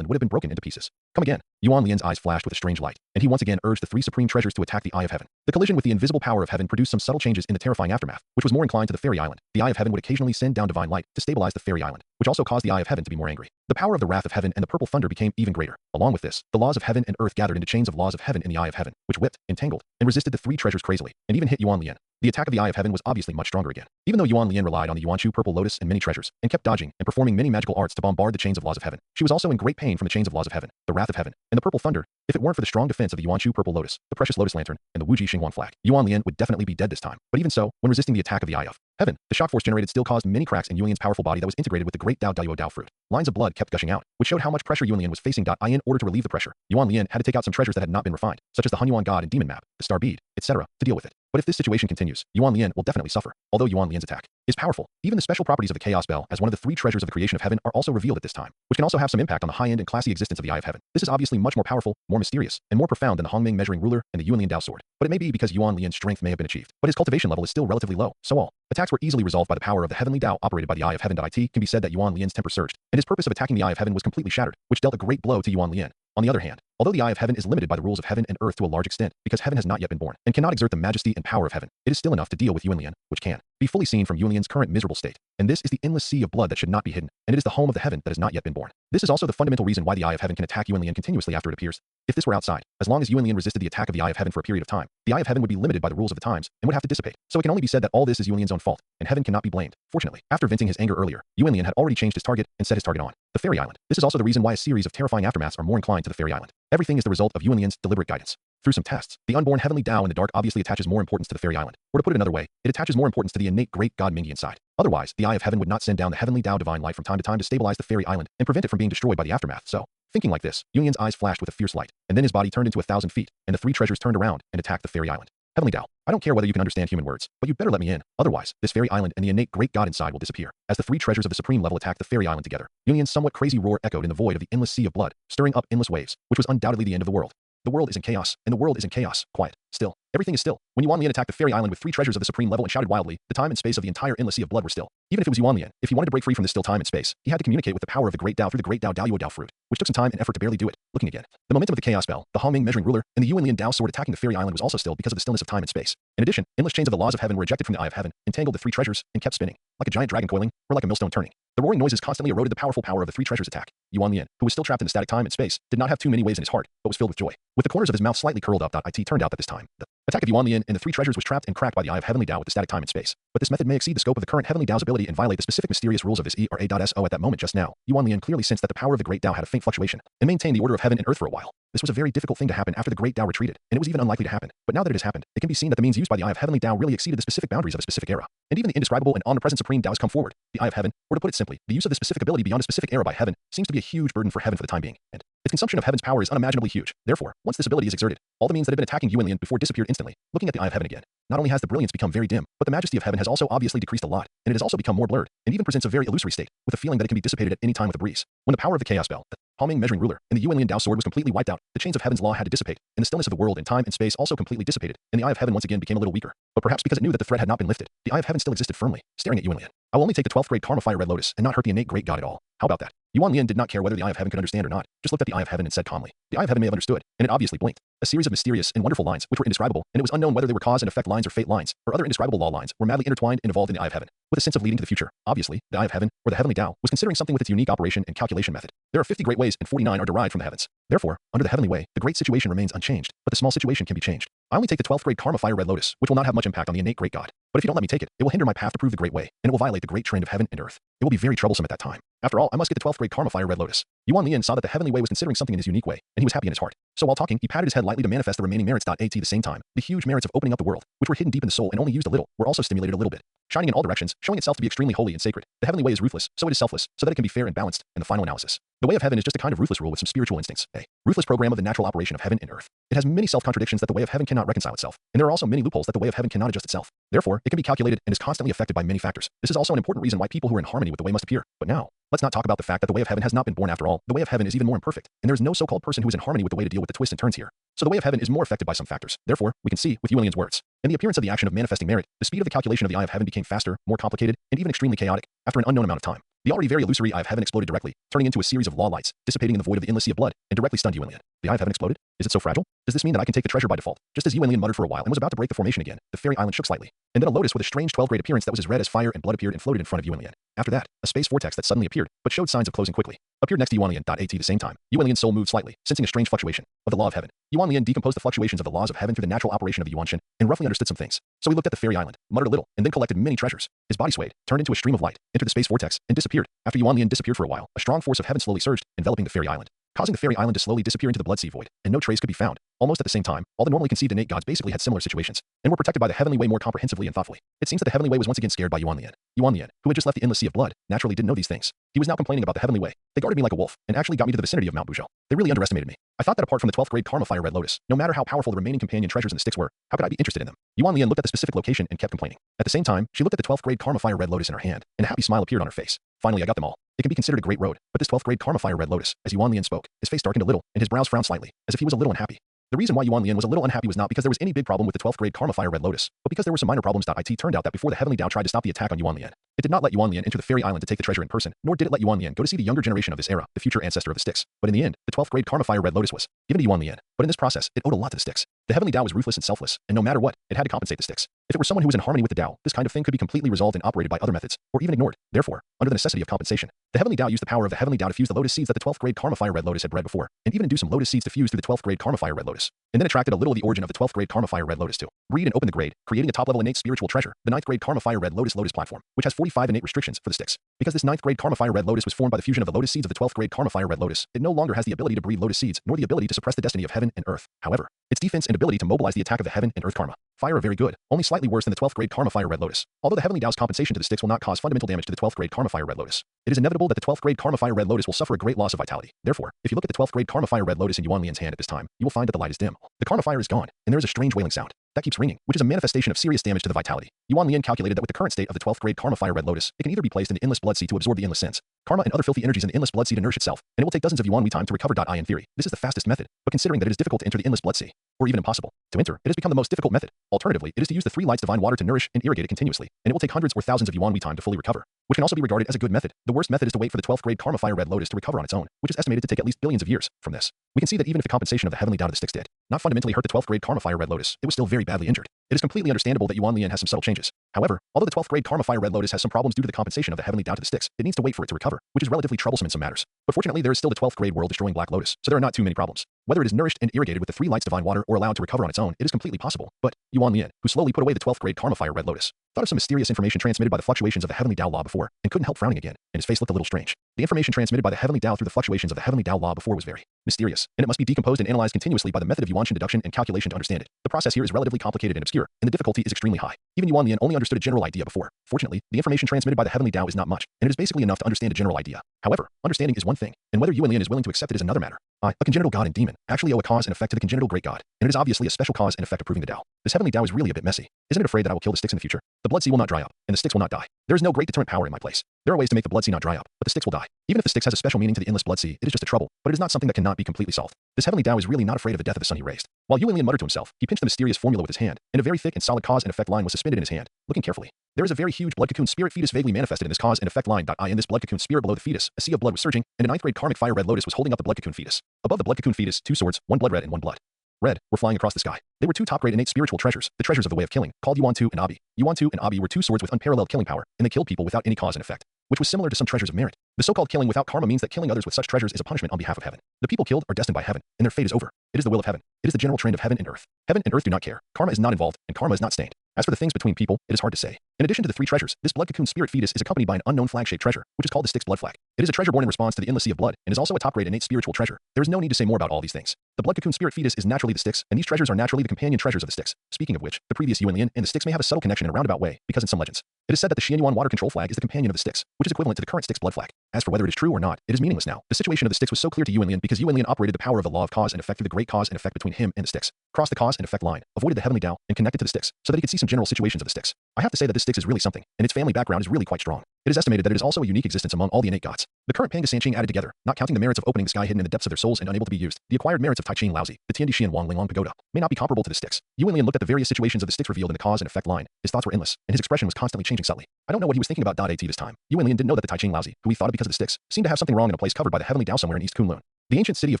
would have been broken into pieces. Come again. Yuan Lian's eyes flashed with a strange light, and he once again urged the three supreme treasures to attack the Eye of Heaven. The collision with the invisible power of heaven produced some subtle changes in the terrifying aftermath, which was more inclined to the Fairy Island. The Eye of Heaven would occasionally send down divine light to stabilize the Fairy Island, which also caused the Eye of Heaven to be more angry. The power of the wrath of heaven and the purple thunder became even greater. Along with this, the laws of heaven and earth gathered into chains of laws of heaven in the Eye of Heaven, which whipped, entangled, and resisted the three treasures crazily, and even hit Yuan Lian. The attack of the Eye of Heaven was obviously much stronger again. Even though Yuan Lian relied on the Yuanshu Purple Lotus and many treasures, and kept dodging and performing many magical arts to bombard the chains of laws of heaven, she was also in great pain from the chains of laws of heaven, the wrath of heaven, and the purple thunder. If it weren't for the strong defense of the Yuanshu Purple Lotus, the precious Lotus Lantern, and the Wuji Xinghuan flag, Yuan Lian would definitely be dead this time. But even so, when resisting the attack of the Eye of Heaven, the shock force generated still caused many cracks in Yuan Lian's powerful body that was integrated with the great Dao Dao fruit. Lines of blood kept gushing out, which showed how much pressure Yuan Lian was facing. In order to relieve the pressure, Yuan Lian had to take out some treasures that had not been refined, such as the Hunyuan God and Demon Map, the Star Bead, etc., to deal with it. But if this situation continues, Yuan Lian will definitely suffer. Although Yuan Lian's attack is powerful, even the special properties of the Chaos Bell as one of the three treasures of the creation of heaven are also revealed at this time, which can also have some impact on the high-end and classy existence of the Eye of Heaven. This is obviously much more powerful, more mysterious, and more profound than the Hongming Measuring Ruler and the Yuan Lian Dao Sword. But it may be because Yuan Lian's strength may have been achieved, but his cultivation level is still relatively low, so all attacks were easily resolved by the power of the heavenly Dao operated by the Eye of Heaven. It can be said that Yuan Lian's temper surged, and his purpose of attacking the Eye of Heaven was completely shattered, which dealt a great blow to Yuan Lian. On the other hand, although the Eye of Heaven is limited by the rules of heaven and earth to a large extent, because heaven has not yet been born and cannot exert the majesty and power of heaven, it is still enough to deal with Yuan Lian, which can be fully seen from Yuan Lian's current miserable state. And this is the endless sea of blood that should not be hidden, and it is the home of the heaven that has not yet been born. This is also the fundamental reason why the Eye of Heaven can attack Yuan Lian continuously after it appears. If this were outside, as long as Yuan Lian resisted the attack of the Eye of Heaven for a period of time, the Eye of Heaven would be limited by the rules of the times and would have to dissipate. So it can only be said that all this is Yuan Lian's own fault, and heaven cannot be blamed. Fortunately, after venting his anger earlier, Yuan Lian had already changed his target and set his target on the Fairy Island. This is also the reason why a series of terrifying aftermaths are more inclined to the Fairy Island. Everything is the result of Yuan Lian's deliberate guidance. Through some tests, the unborn heavenly Dao in the dark obviously attaches more importance to the Fairy Island. Or to put it another way, it attaches more importance to the innate great God Mingi inside. Otherwise, the Eye of Heaven would not send down the heavenly Dao divine light from time to time to stabilize the Fairy Island and prevent it from being destroyed by the aftermath. So, thinking like this, Yuan Lian's eyes flashed with a fierce light, and then his body turned into 1,000 feet, and the three treasures turned around and attacked the Fairy Island. Heavenly Dao, I don't care whether you can understand human words, but you'd better let me in. Otherwise, this Fairy Island and the innate great God inside will disappear. As the three treasures of the supreme level attacked the Fairy Island together, Yuan Lian's somewhat crazy roar echoed in the void of the endless sea of blood, stirring up endless waves, which was undoubtedly the end of the world. The world is in chaos, and the world is in chaos. Quiet. Still. Everything is still. When Yuan Lian attacked the Fairy Island with three treasures of the supreme level and shouted wildly, the time and space of the entire endless sea of blood were still. Even if it was Yuan Lian, if he wanted to break free from this still time and space, he had to communicate with the power of the great Dao through the great Dao Dao fruit, which took some time and effort to barely do it. Looking again, the momentum of the Chaos Bell, the Hongming Measuring Ruler, and the Yuan Lian Dao Sword attacking the Fairy Island was also still because of the stillness of time and space. In addition, endless chains of the laws of heaven were ejected from the Eye of Heaven, entangled the three treasures, and kept spinning, like a giant dragon coiling, or like a millstone turning. The roaring noises constantly eroded the powerful power of the three treasures attack. Yuan Lian, who was still trapped in the static time and space, did not have too many ways in his heart, but was filled with joy. With the corners of his mouth slightly curled up. It turned out that this time, the attack of Yuan Lian and the three treasures was trapped and cracked by the Eye of Heavenly Dao with the static time and space. But this method may exceed the scope of the current Heavenly Dao's ability and violate the specific mysterious rules of this ERA.SO at that moment just now. Yuan Lian clearly sensed that the power of the great Dao had a faint fluctuation and maintained the order of heaven and earth for a while. This was a very difficult thing to happen after the great Dao retreated, and it was even unlikely to happen. But now that it has happened, it can be seen that the means used by the Eye of Heavenly Dao really exceeded the specific boundaries of a specific era. And even the indescribable and omnipresent supreme Dao has come forward. The Eye of Heaven, or to put it simply, the use of this specific ability beyond a specific era by heaven, seems to be a huge burden for heaven for the time being. And its consumption of heaven's power is unimaginably huge. Therefore, once this ability is exerted, all the means that have been attacking Yuan Lian before disappeared instantly. Looking at the Eye of Heaven again, not only has the brilliance become very dim, but the majesty of heaven has also obviously decreased a lot, and it has also become more blurred, and even presents a very illusory state, with a feeling that it can be dissipated at any time with a breeze. When the power of the Chaos Bell, the Hongming Measuring Ruler, and the Yuan Lian Dao Sword was completely wiped out, the chains of heaven's law had to dissipate, and the stillness of the world and time and space also completely dissipated, and the Eye of Heaven once again became a little weaker. But perhaps because it knew that the threat had not been lifted, the Eye of Heaven still existed firmly, staring at Yuan Lian. I will only take the 12th grade Karma Fire Red Lotus and not hurt the innate great God at all. How about that? Yuan Lian did not care whether the Eye of Heaven could understand or not, just looked at the Eye of Heaven and said calmly. The Eye of Heaven may have understood, and it obviously blinked. A series of mysterious and wonderful lines, which were indescribable, and it was unknown whether they were cause and effect lines or fate lines, or other indescribable law lines, were madly intertwined and evolved in the Eye of Heaven, with a sense of leading to the future. Obviously, the Eye of Heaven, or the Heavenly Dao, was considering something with its unique operation and calculation method. There are 50 great ways, and 49 are derived from the heavens. Therefore, under the heavenly way, the great situation remains unchanged, but the small situation can be changed. I only take the 12th grade Karma Fire Red Lotus, which will not have much impact on the innate great God. But if you don't let me take it, it will hinder my path to prove the great way, and it will violate the great trend of heaven and earth. It will be very troublesome at that time. After all, I must get the 12th grade Karma Fire Red Lotus. Yuan Lian saw that the heavenly way was considering something in his unique way, and he was happy in his heart. So while talking, he patted his head lightly to manifest the remaining merits. At the same time, the huge merits of opening up the world, which were hidden deep in the soul and only used a little, were also stimulated a little bit. Shining in all directions, showing itself to be extremely holy and sacred. The heavenly way is ruthless, so it is selfless, so that it can be fair and balanced. In the final analysis, the way of heaven is just a kind of ruthless rule with some spiritual instincts. A ruthless program of the natural operation of heaven and earth. It has many self-contradictions that the way of heaven cannot reconcile itself, and there are also many loopholes that the way of heaven cannot adjust itself. Therefore, it can be calculated and is constantly affected by many factors. This is also an important reason why people who are in harmony with the way must appear. But now, let's not talk about the fact that the way of heaven has not been born after all. The way of heaven is even more imperfect, and there is no so-called person who is in harmony with the way to deal with the twists and turns here. So the way of heaven is more affected by some factors. Therefore, we can see, with Yuan Lian's words, in the appearance of the action of manifesting merit, the speed of the calculation of the Eye of Heaven became faster, more complicated, and even extremely chaotic, after an unknown amount of time. The already very illusory Eye of Heaven exploded directly, turning into a series of law lights, dissipating in the void of the endless sea of blood, and directly stunned Yuanlian. The Eye of Heaven exploded? Is it so fragile? Does this mean that I can take the treasure by default? Just as Yuanlian muttered for a while and was about to break the formation again, the fairy island shook slightly. And then a lotus with a strange 12-grade appearance that was as red as fire and blood appeared and floated in front of Yuanlian. After that, a space vortex that suddenly appeared, but showed signs of closing quickly, appeared next to Yuanlian. At the same time, Yuanlian's soul moved slightly, sensing a strange fluctuation of the law of heaven. Yuanlian decomposed the fluctuations of the laws of heaven through the natural operation of the Yuanshan, and roughly understood some things. So he looked at the fairy island, muttered a little, and then collected many treasures. His body swayed, turned into a stream of light, entered the space vortex, and disappeared. After Yuanlian disappeared for a while, a strong force of heaven slowly surged, enveloping the fairy island, causing the fairy island to slowly disappear into the blood sea void, and no trace could be found. Almost at the same time, all the normally conceived innate gods basically had similar situations, and were protected by the heavenly way more comprehensively and thoughtfully. It seems that the heavenly way was once again scared by Yuanlian. Yuanlian, who had just left the endless sea of blood, naturally didn't know these things. He was now complaining about the heavenly way. They guarded me like a wolf, and actually got me to the vicinity of Mount Buzhou. They really underestimated me. I thought that apart from the 12th grade Karma Fire Red Lotus, no matter how powerful the remaining companion treasures in the sticks were, how could I be interested in them? Yuanlian looked at the specific location and kept complaining. At the same time, she looked at the 12th grade Karma Fire Red Lotus in her hand, and a happy smile appeared on her face. Finally, I got them all. It can be considered a great road, but this 12th grade Karma Fire Red Lotus, as Yuanlian spoke, his face darkened a little, and his brows frowned slightly, as if he was a little unhappy. The reason why Yuanlian was a little unhappy was not because there was any big problem with the 12th grade Karma Fire Red Lotus, but because there were some minor problems. It turned out that before the Heavenly Dao tried to stop the attack on Yuanlian, it did not let Yuanlian enter the fairy island to take the treasure in person, nor did it let Yuanlian go to see the younger generation of this era, the future ancestor of the sticks. But in the end, the 12th grade Karma Fire Red Lotus was given to Yuanlian, but in this process, it owed a lot to the sticks. The Heavenly Dao was ruthless and selfless, and no matter what, it had to compensate the sticks. If it were someone who was in harmony with the Dao, this kind of thing could be completely resolved and operated by other methods, or even ignored. Therefore, under the necessity of compensation, the Heavenly Dao used the power of the Heavenly Dao to fuse the lotus seeds that the 12th grade Karma Fire Red Lotus had bred before, and even induce some lotus seeds to fuse through the 12th grade Karma Fire Red Lotus, and then attracted a little of the origin of the 12th grade Karma Fire Red Lotus to breed and open the grade, creating a top-level innate spiritual treasure, the 9th grade Karma Fire Red Lotus platform, which has 45 innate restrictions for the sticks. Because this 9th grade Karma Fire Red Lotus was formed by the fusion of the lotus seeds of the 12th grade Karma Fire Red Lotus, it no longer has the ability to breed lotus seeds, nor the ability to suppress the destiny of heaven and earth. However, its defense and ability to mobilize the attack of the heaven and earth karma fire are very good, only slightly worse than the 12th grade Karma Fire Red Lotus. Although the Heavenly Dao's compensation to the sticks will not cause fundamental damage to the 12th grade Karma Fire Red Lotus, it is inevitable that the 12th grade Karma Fire Red Lotus will suffer a great loss of vitality. Therefore, if you look at the 12th grade Karma Fire Red Lotus in Yuanlian's hand at this time, you will find that the light is dim. The Karma Fire is gone, and there is a strange wailing sound that keeps ringing, which is a manifestation of serious damage to the vitality. Yuanlian calculated that with the current state of the 12th grade Karma Fire Red Lotus, it can either be placed in the endless blood sea to absorb the endless sins, karma and other filthy energies in the endless blood sea to nourish itself, and it will take dozens of Yuan time to recover. In theory, this is the fastest method, but considering that it is difficult to enter the endless blood sea, or even impossible to enter, it has become the most difficult method. Alternatively, it is to use the 3 lights divine water to nourish and irrigate it continuously, and it will take hundreds or thousands of Yuan time to fully recover, which can also be regarded as a good method. The worst method is to wait for the 12th grade Karma Fire Red Lotus to recover on its own, which is estimated to take at least billions of years. From this, we can see that even if the compensation of the Heavenly Dao to the sticks did not fundamentally hurt the 12th grade Karma Fire Red Lotus, it was still very badly injured. It is completely understandable that Yuanlian has some subtle changes. However, although the 12th grade Karma Fire Red Lotus has some problems due to the compensation of the Heavenly Dao to the sticks, it needs to wait for it to recover, which is relatively troublesome in some matters. But fortunately, there is still the 12th grade world-destroying Black Lotus, so there are not too many problems. Whether it is nourished and irrigated with the 3 lights divine water or allowed to recover on its own, it is completely possible. But Yuanlian, who slowly put away the 12th grade Karma Fire Red Lotus, thought of some mysterious information transmitted by the fluctuations of the Heavenly Dao law before, and couldn't help frowning again, and his face looked a little strange. The information transmitted by the Heavenly Dao through the fluctuations of the Heavenly Dao law before was very mysterious, and it must be decomposed and analyzed continuously by the method of Yuanshan deduction and calculation to understand it. The process here is relatively complicated and obscure, and the difficulty is extremely high. Even Yuanlian only understood a general idea before. Fortunately, the information transmitted by the Heavenly Dao is not much, and it is basically enough to understand a general idea. However, understanding is one thing, and whether Yuanlian is willing to accept it is another matter. I, a congenital god and demon, actually owe a cause and effect to the congenital great god, and it is obviously a special cause and effect of proving the Dao. This Heavenly Dao is really a bit messy. Isn't it afraid that I will kill the sticks in the future? The blood sea will not dry up, and the sticks will not die. There is no great deterrent power in my place. There are ways to make the blood sea not dry up, but the sticks will die. Even if the sticks has a special meaning to the endless blood sea, it is just a trouble, but it is not something that cannot be completely solved. This Heavenly Dao is really not afraid of the death of the son he raised. While Yuanlian muttered to himself, he pinched the mysterious formula with his hand, and a very thick and solid cause and effect line was suspended in his hand. Looking carefully, there is a very huge blood cocoon spirit fetus vaguely manifested in this cause and effect line. In this blood cocoon spirit below the fetus, a sea of blood was surging, and a 9th grade karmic fire red lotus was holding up the blood cocoon fetus. Above the blood cocoon fetus, 2 swords, 1 blood red and 1 blood red, were flying across the sky. They were 2 top-grade innate spiritual treasures, the treasures of the way of killing, called Yuan-Tu and Abi. Yuan-Tu and Abi were 2 swords with unparalleled killing power, and they killed people without any cause and effect, which was similar to some treasures of merit. The so-called killing without karma means that killing others with such treasures is a punishment on behalf of heaven. The people killed are destined by heaven, and their fate is over. It is the will of heaven. It is the general trend of heaven and earth. Heaven and earth do not care. Karma is not involved, and karma is not stained. As for the things between people, it is hard to say. In addition to the 3 treasures, this blood cocoon spirit fetus is accompanied by an unknown flag-shaped treasure, which is called the Styx blood flag. It is a treasure born in response to the endless sea of blood, and is also a top-grade innate spiritual treasure. There is no need to say more about all these things. The blood cocoon spirit fetus is naturally the Styx, and these treasures are naturally the companion treasures of the Styx. Speaking of which, the previous Yuanlian and the Styx may have a subtle connection in a roundabout way, because in some legends, it is said that the Xianyuan water control flag is the companion of the Styx, which is equivalent to the current Styx blood flag. As for whether it is true or not, it is meaningless now. The situation of the Styx was so clear to Yuanlian because Yuanlian operated the power of the law of cause and effect through the great cause and effect between him and the Styx, crossed the cause and effect line, avoided the heavenly Dao, and connected to the Styx, so that he could see some general situations of the Styx. I have to say that this Styx is really something, and its family background is really quite strong. It is estimated that it is also a unique existence among all the innate gods. The current Pangus Sanqing added together, not counting the merits of opening the sky hidden in the depths of their souls and unable to be used, the acquired merits of Tai Ching Laozi, the Tiandi Xian Wang Linglong Pagoda, may not be comparable to the sticks. Yu Wenlian looked at the various situations of the sticks revealed in the cause and effect line. His thoughts were endless, and his expression was constantly changing subtly. I don't know what he was thinking about. At this time, Yu Wenlian didn't know that the Tai Ching Laozi, who he thought of because of the sticks, seemed to have something wrong in a place covered by the heavenly Dao somewhere in East Kunlun. The ancient city of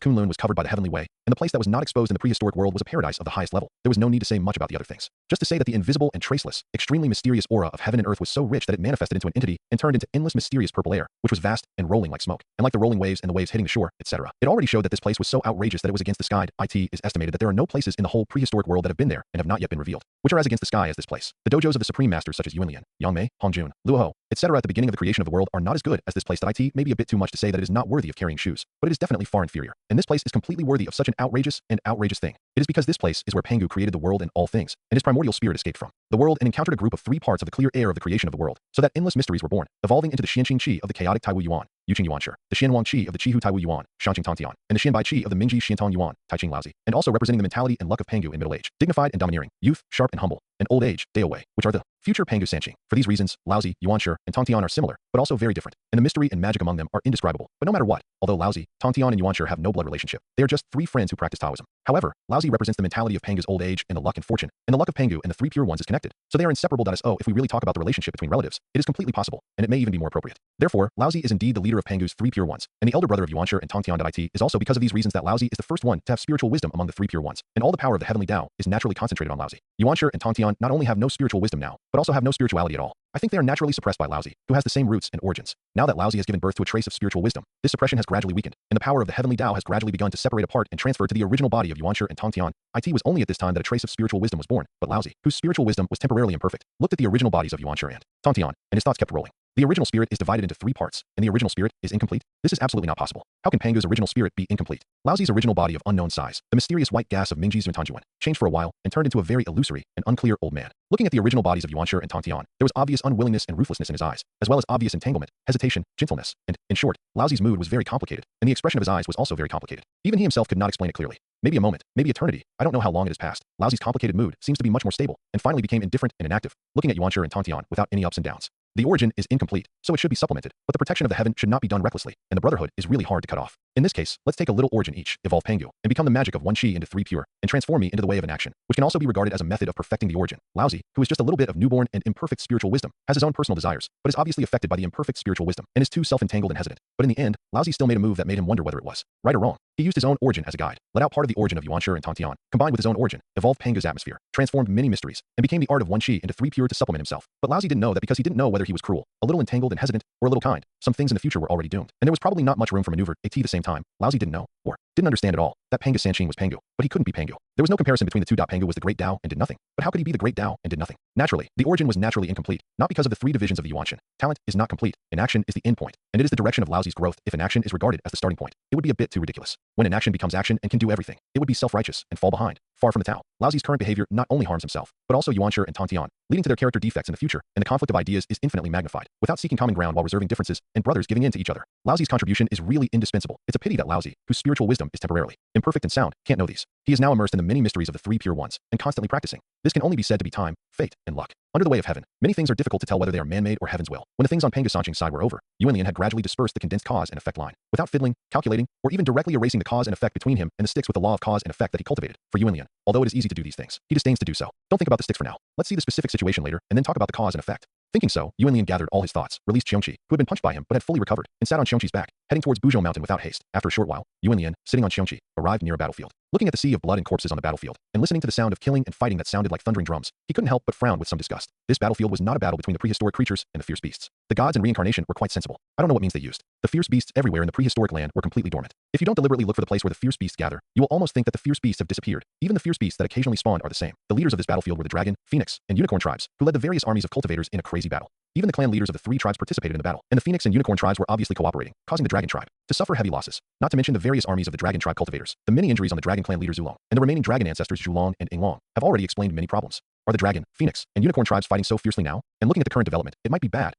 Kunlun was covered by the heavenly way, and the place that was not exposed in the prehistoric world was a paradise of the highest level. There was no need to say much about the other things. Just to say that the invisible and traceless, extremely mysterious aura of heaven and earth was so rich that it manifested into an entity and turned into endless mysterious purple air, which was vast and rolling like smoke, and like the rolling waves and the waves hitting the shore, etc. It already showed that this place was so outrageous that it was against the sky. It is estimated that there are no places in the whole prehistoric world that have been there and have not yet been revealed, which are as against the sky as this place. The dojos of the supreme masters such as Yuan Lian, Yang Mei, Hong Jun, Luo Ho, etc. at the beginning of the creation of the world are not as good as this place. That it may be a bit too much to say that it is not worthy of carrying shoes, but it is definitely far inferior. And this place is completely worthy of such an outrageous thing. It is because this place is where Pangu created the world and all things, and his primordial spirit escaped from the world and encountered a group of 3 parts of the clear air of the creation of the world, so that endless mysteries were born, evolving into the Xianqing Qi of the chaotic Taiwu Yuan, Yuqing Yuan Shi, the Xianwang Qi of the Qihu Taiwu Yuan, Shangqing Tongtian, and the Xianbai Qi of the Mingji Xiantong Yuan, Taiqing Laozi, and also representing the mentality and luck of Pangu in middle age, dignified and domineering, youth, sharp and humble, and old age, Daowei, which are the future Pangu Sanqing. For these reasons, Laozi, Yuanshi, and Tongtian are similar, but also very different, and the mystery and magic among them are indescribable. But no matter what, although Laozi, Tongtian, and Yuanshi have no blood relationship, they are just 3 friends who practice Taoism. However, Laozi represents the mentality of Pangu's old age and the luck and fortune, and the luck of Pangu and the 3 pure ones is connected. So they are inseparable. If we really talk about the relationship between relatives, it is completely possible, and it may even be more appropriate. Therefore, Laozi is indeed the leader of Pangu's 3 pure ones, and the elder brother of Yuanshi and Tongtian. It is also because of these reasons that Laozi is the first one to have spiritual wisdom among the 3 pure ones, and all the power of the heavenly Tao is naturally concentrated on Laozi. Yuanshi and Tongtian not only have no spiritual wisdom now, but also have no spirituality at all. I think they are naturally suppressed by Laozi, who has the same roots and origins. Now that Laozi has given birth to a trace of spiritual wisdom, this suppression has gradually weakened, and the power of the heavenly Tao has gradually begun to separate apart and transfer to the original body of Yuanshi and Tongtian. It was only at this time that a trace of spiritual wisdom was born, but Laozi, whose spiritual wisdom was temporarily imperfect, looked at the original bodies of Yuanshi and Tongtian, and his thoughts kept rolling. The original spirit is divided into 3 parts, and the original spirit is incomplete. This is absolutely not possible. How can Pangu's original spirit be incomplete? Laozi's original body of unknown size, the mysterious white gas of Mingji's Yuntanjuan, changed for a while and turned into a very illusory and unclear old man. Looking at the original bodies of Yuanshi and Tongtian, there was obvious unwillingness and ruthlessness in his eyes, as well as obvious entanglement, hesitation, gentleness, and, in short, Laozi's mood was very complicated, and the expression of his eyes was also very complicated. Even he himself could not explain it clearly. Maybe a moment, maybe eternity, I don't know how long it has passed. Laozi's complicated mood seems to be much more stable, and finally became indifferent and inactive, looking at Yuanshi and Tongtian without any ups and downs. The origin is incomplete, so it should be supplemented, but the protection of the heaven should not be done recklessly, and the brotherhood is really hard to cut off. In this case, let's take a little origin each, evolve Pangu, and become the magic of 1 Qi into 3 pure, and transform me into the way of an action, which can also be regarded as a method of perfecting the origin. Laozi, who is just a little bit of newborn and imperfect spiritual wisdom, has his own personal desires, but is obviously affected by the imperfect spiritual wisdom, and is too self-entangled and hesitant. But in the end, Laozi still made a move that made him wonder whether it was right or wrong. He used his own origin as a guide, let out part of the origin of Yuanshi and Tongtian, combined with his own origin, evolved Pangu's atmosphere, transformed many mysteries, and became the art of 1 Qi into 3 pure to supplement himself. But Laozi didn't know that because he didn't know whether he was cruel, a little entangled and hesitant, or a little kind, some things in the future were already doomed, and there was probably not much room for maneuver. At the same time, Laozi didn't know, or didn't understand at all, that Pangus Sanqing was Pangu, but he couldn't be Pangu. There was no comparison between the two. Pangu was the great Tao and did nothing. But how could he be the great Tao and did nothing? Naturally, the origin was naturally incomplete, not because of the 3 divisions of the Yuanshan. Talent is not complete, inaction is the end point, and it is the direction of Laozi's growth. If inaction is regarded as the starting point, it would be a bit too ridiculous. When inaction becomes action and can do everything, it would be self-righteous and fall behind, far from the Tao. Laozi's current behavior not only harms himself, but also Yuanshi and Tongtian, leading to their character defects in the future, and the conflict of ideas is infinitely magnified, without seeking common ground while reserving differences, and brothers giving in to each other. Laozi's contribution is really indispensable. It's a pity that Laozi, whose spiritual wisdom is temporarily imperfect and sound, can't know these. He is now immersed in the many mysteries of the 3 pure ones, and constantly practicing. This can only be said to be time, fate, and luck. Under the way of heaven, many things are difficult to tell whether they are man-made or heaven's will. When the things on Pangus Sanqing's side were over, Yuan Lian had gradually dispersed the condensed cause and effect line, without fiddling, calculating, or even directly erasing the cause and effect between him and the sticks with the law of cause and effect that he cultivated. For Yuan Lian, although it is easy to do these things, he disdains to do so. Don't think about the sticks for now. Let's see the specific situation later, and then talk about the cause and effect. Thinking so, Yuan Lian gathered all his thoughts, released Xiongqi, who had been punched by him but had fully recovered, and sat on Xiongqi's back, heading towards Buzhou Mountain without haste. After a short while, Yuan Lian, sitting on Xiongqi, arrived near a battlefield. Looking at the sea of blood and corpses on the battlefield, and listening to the sound of killing and fighting that sounded like thundering drums, he couldn't help but frown with some disgust. This battlefield was not a battle between the prehistoric creatures and the fierce beasts. The gods and reincarnation were quite sensible. I don't know what means they used. The fierce beasts everywhere in the prehistoric land were completely dormant. If you don't deliberately look for the place where the fierce beasts gather, you will almost think that the fierce beasts have disappeared. Even the fierce beasts that occasionally spawned are the same. The leaders of this battlefield were the dragon, phoenix, and unicorn tribes, who led the various armies of cultivators in a crazy battle. Even the clan leaders of the 3 tribes participated in the battle, and the phoenix and unicorn tribes were obviously cooperating, causing the dragon tribe to suffer heavy losses. Not to mention the various armies of the dragon tribe cultivators, the many injuries on the dragon clan leader Zulong, and the remaining dragon ancestors Zhulong and Inglong have already explained many problems. Are the dragon, phoenix, and unicorn tribes fighting so fiercely now? And looking at the current development, it might be bad.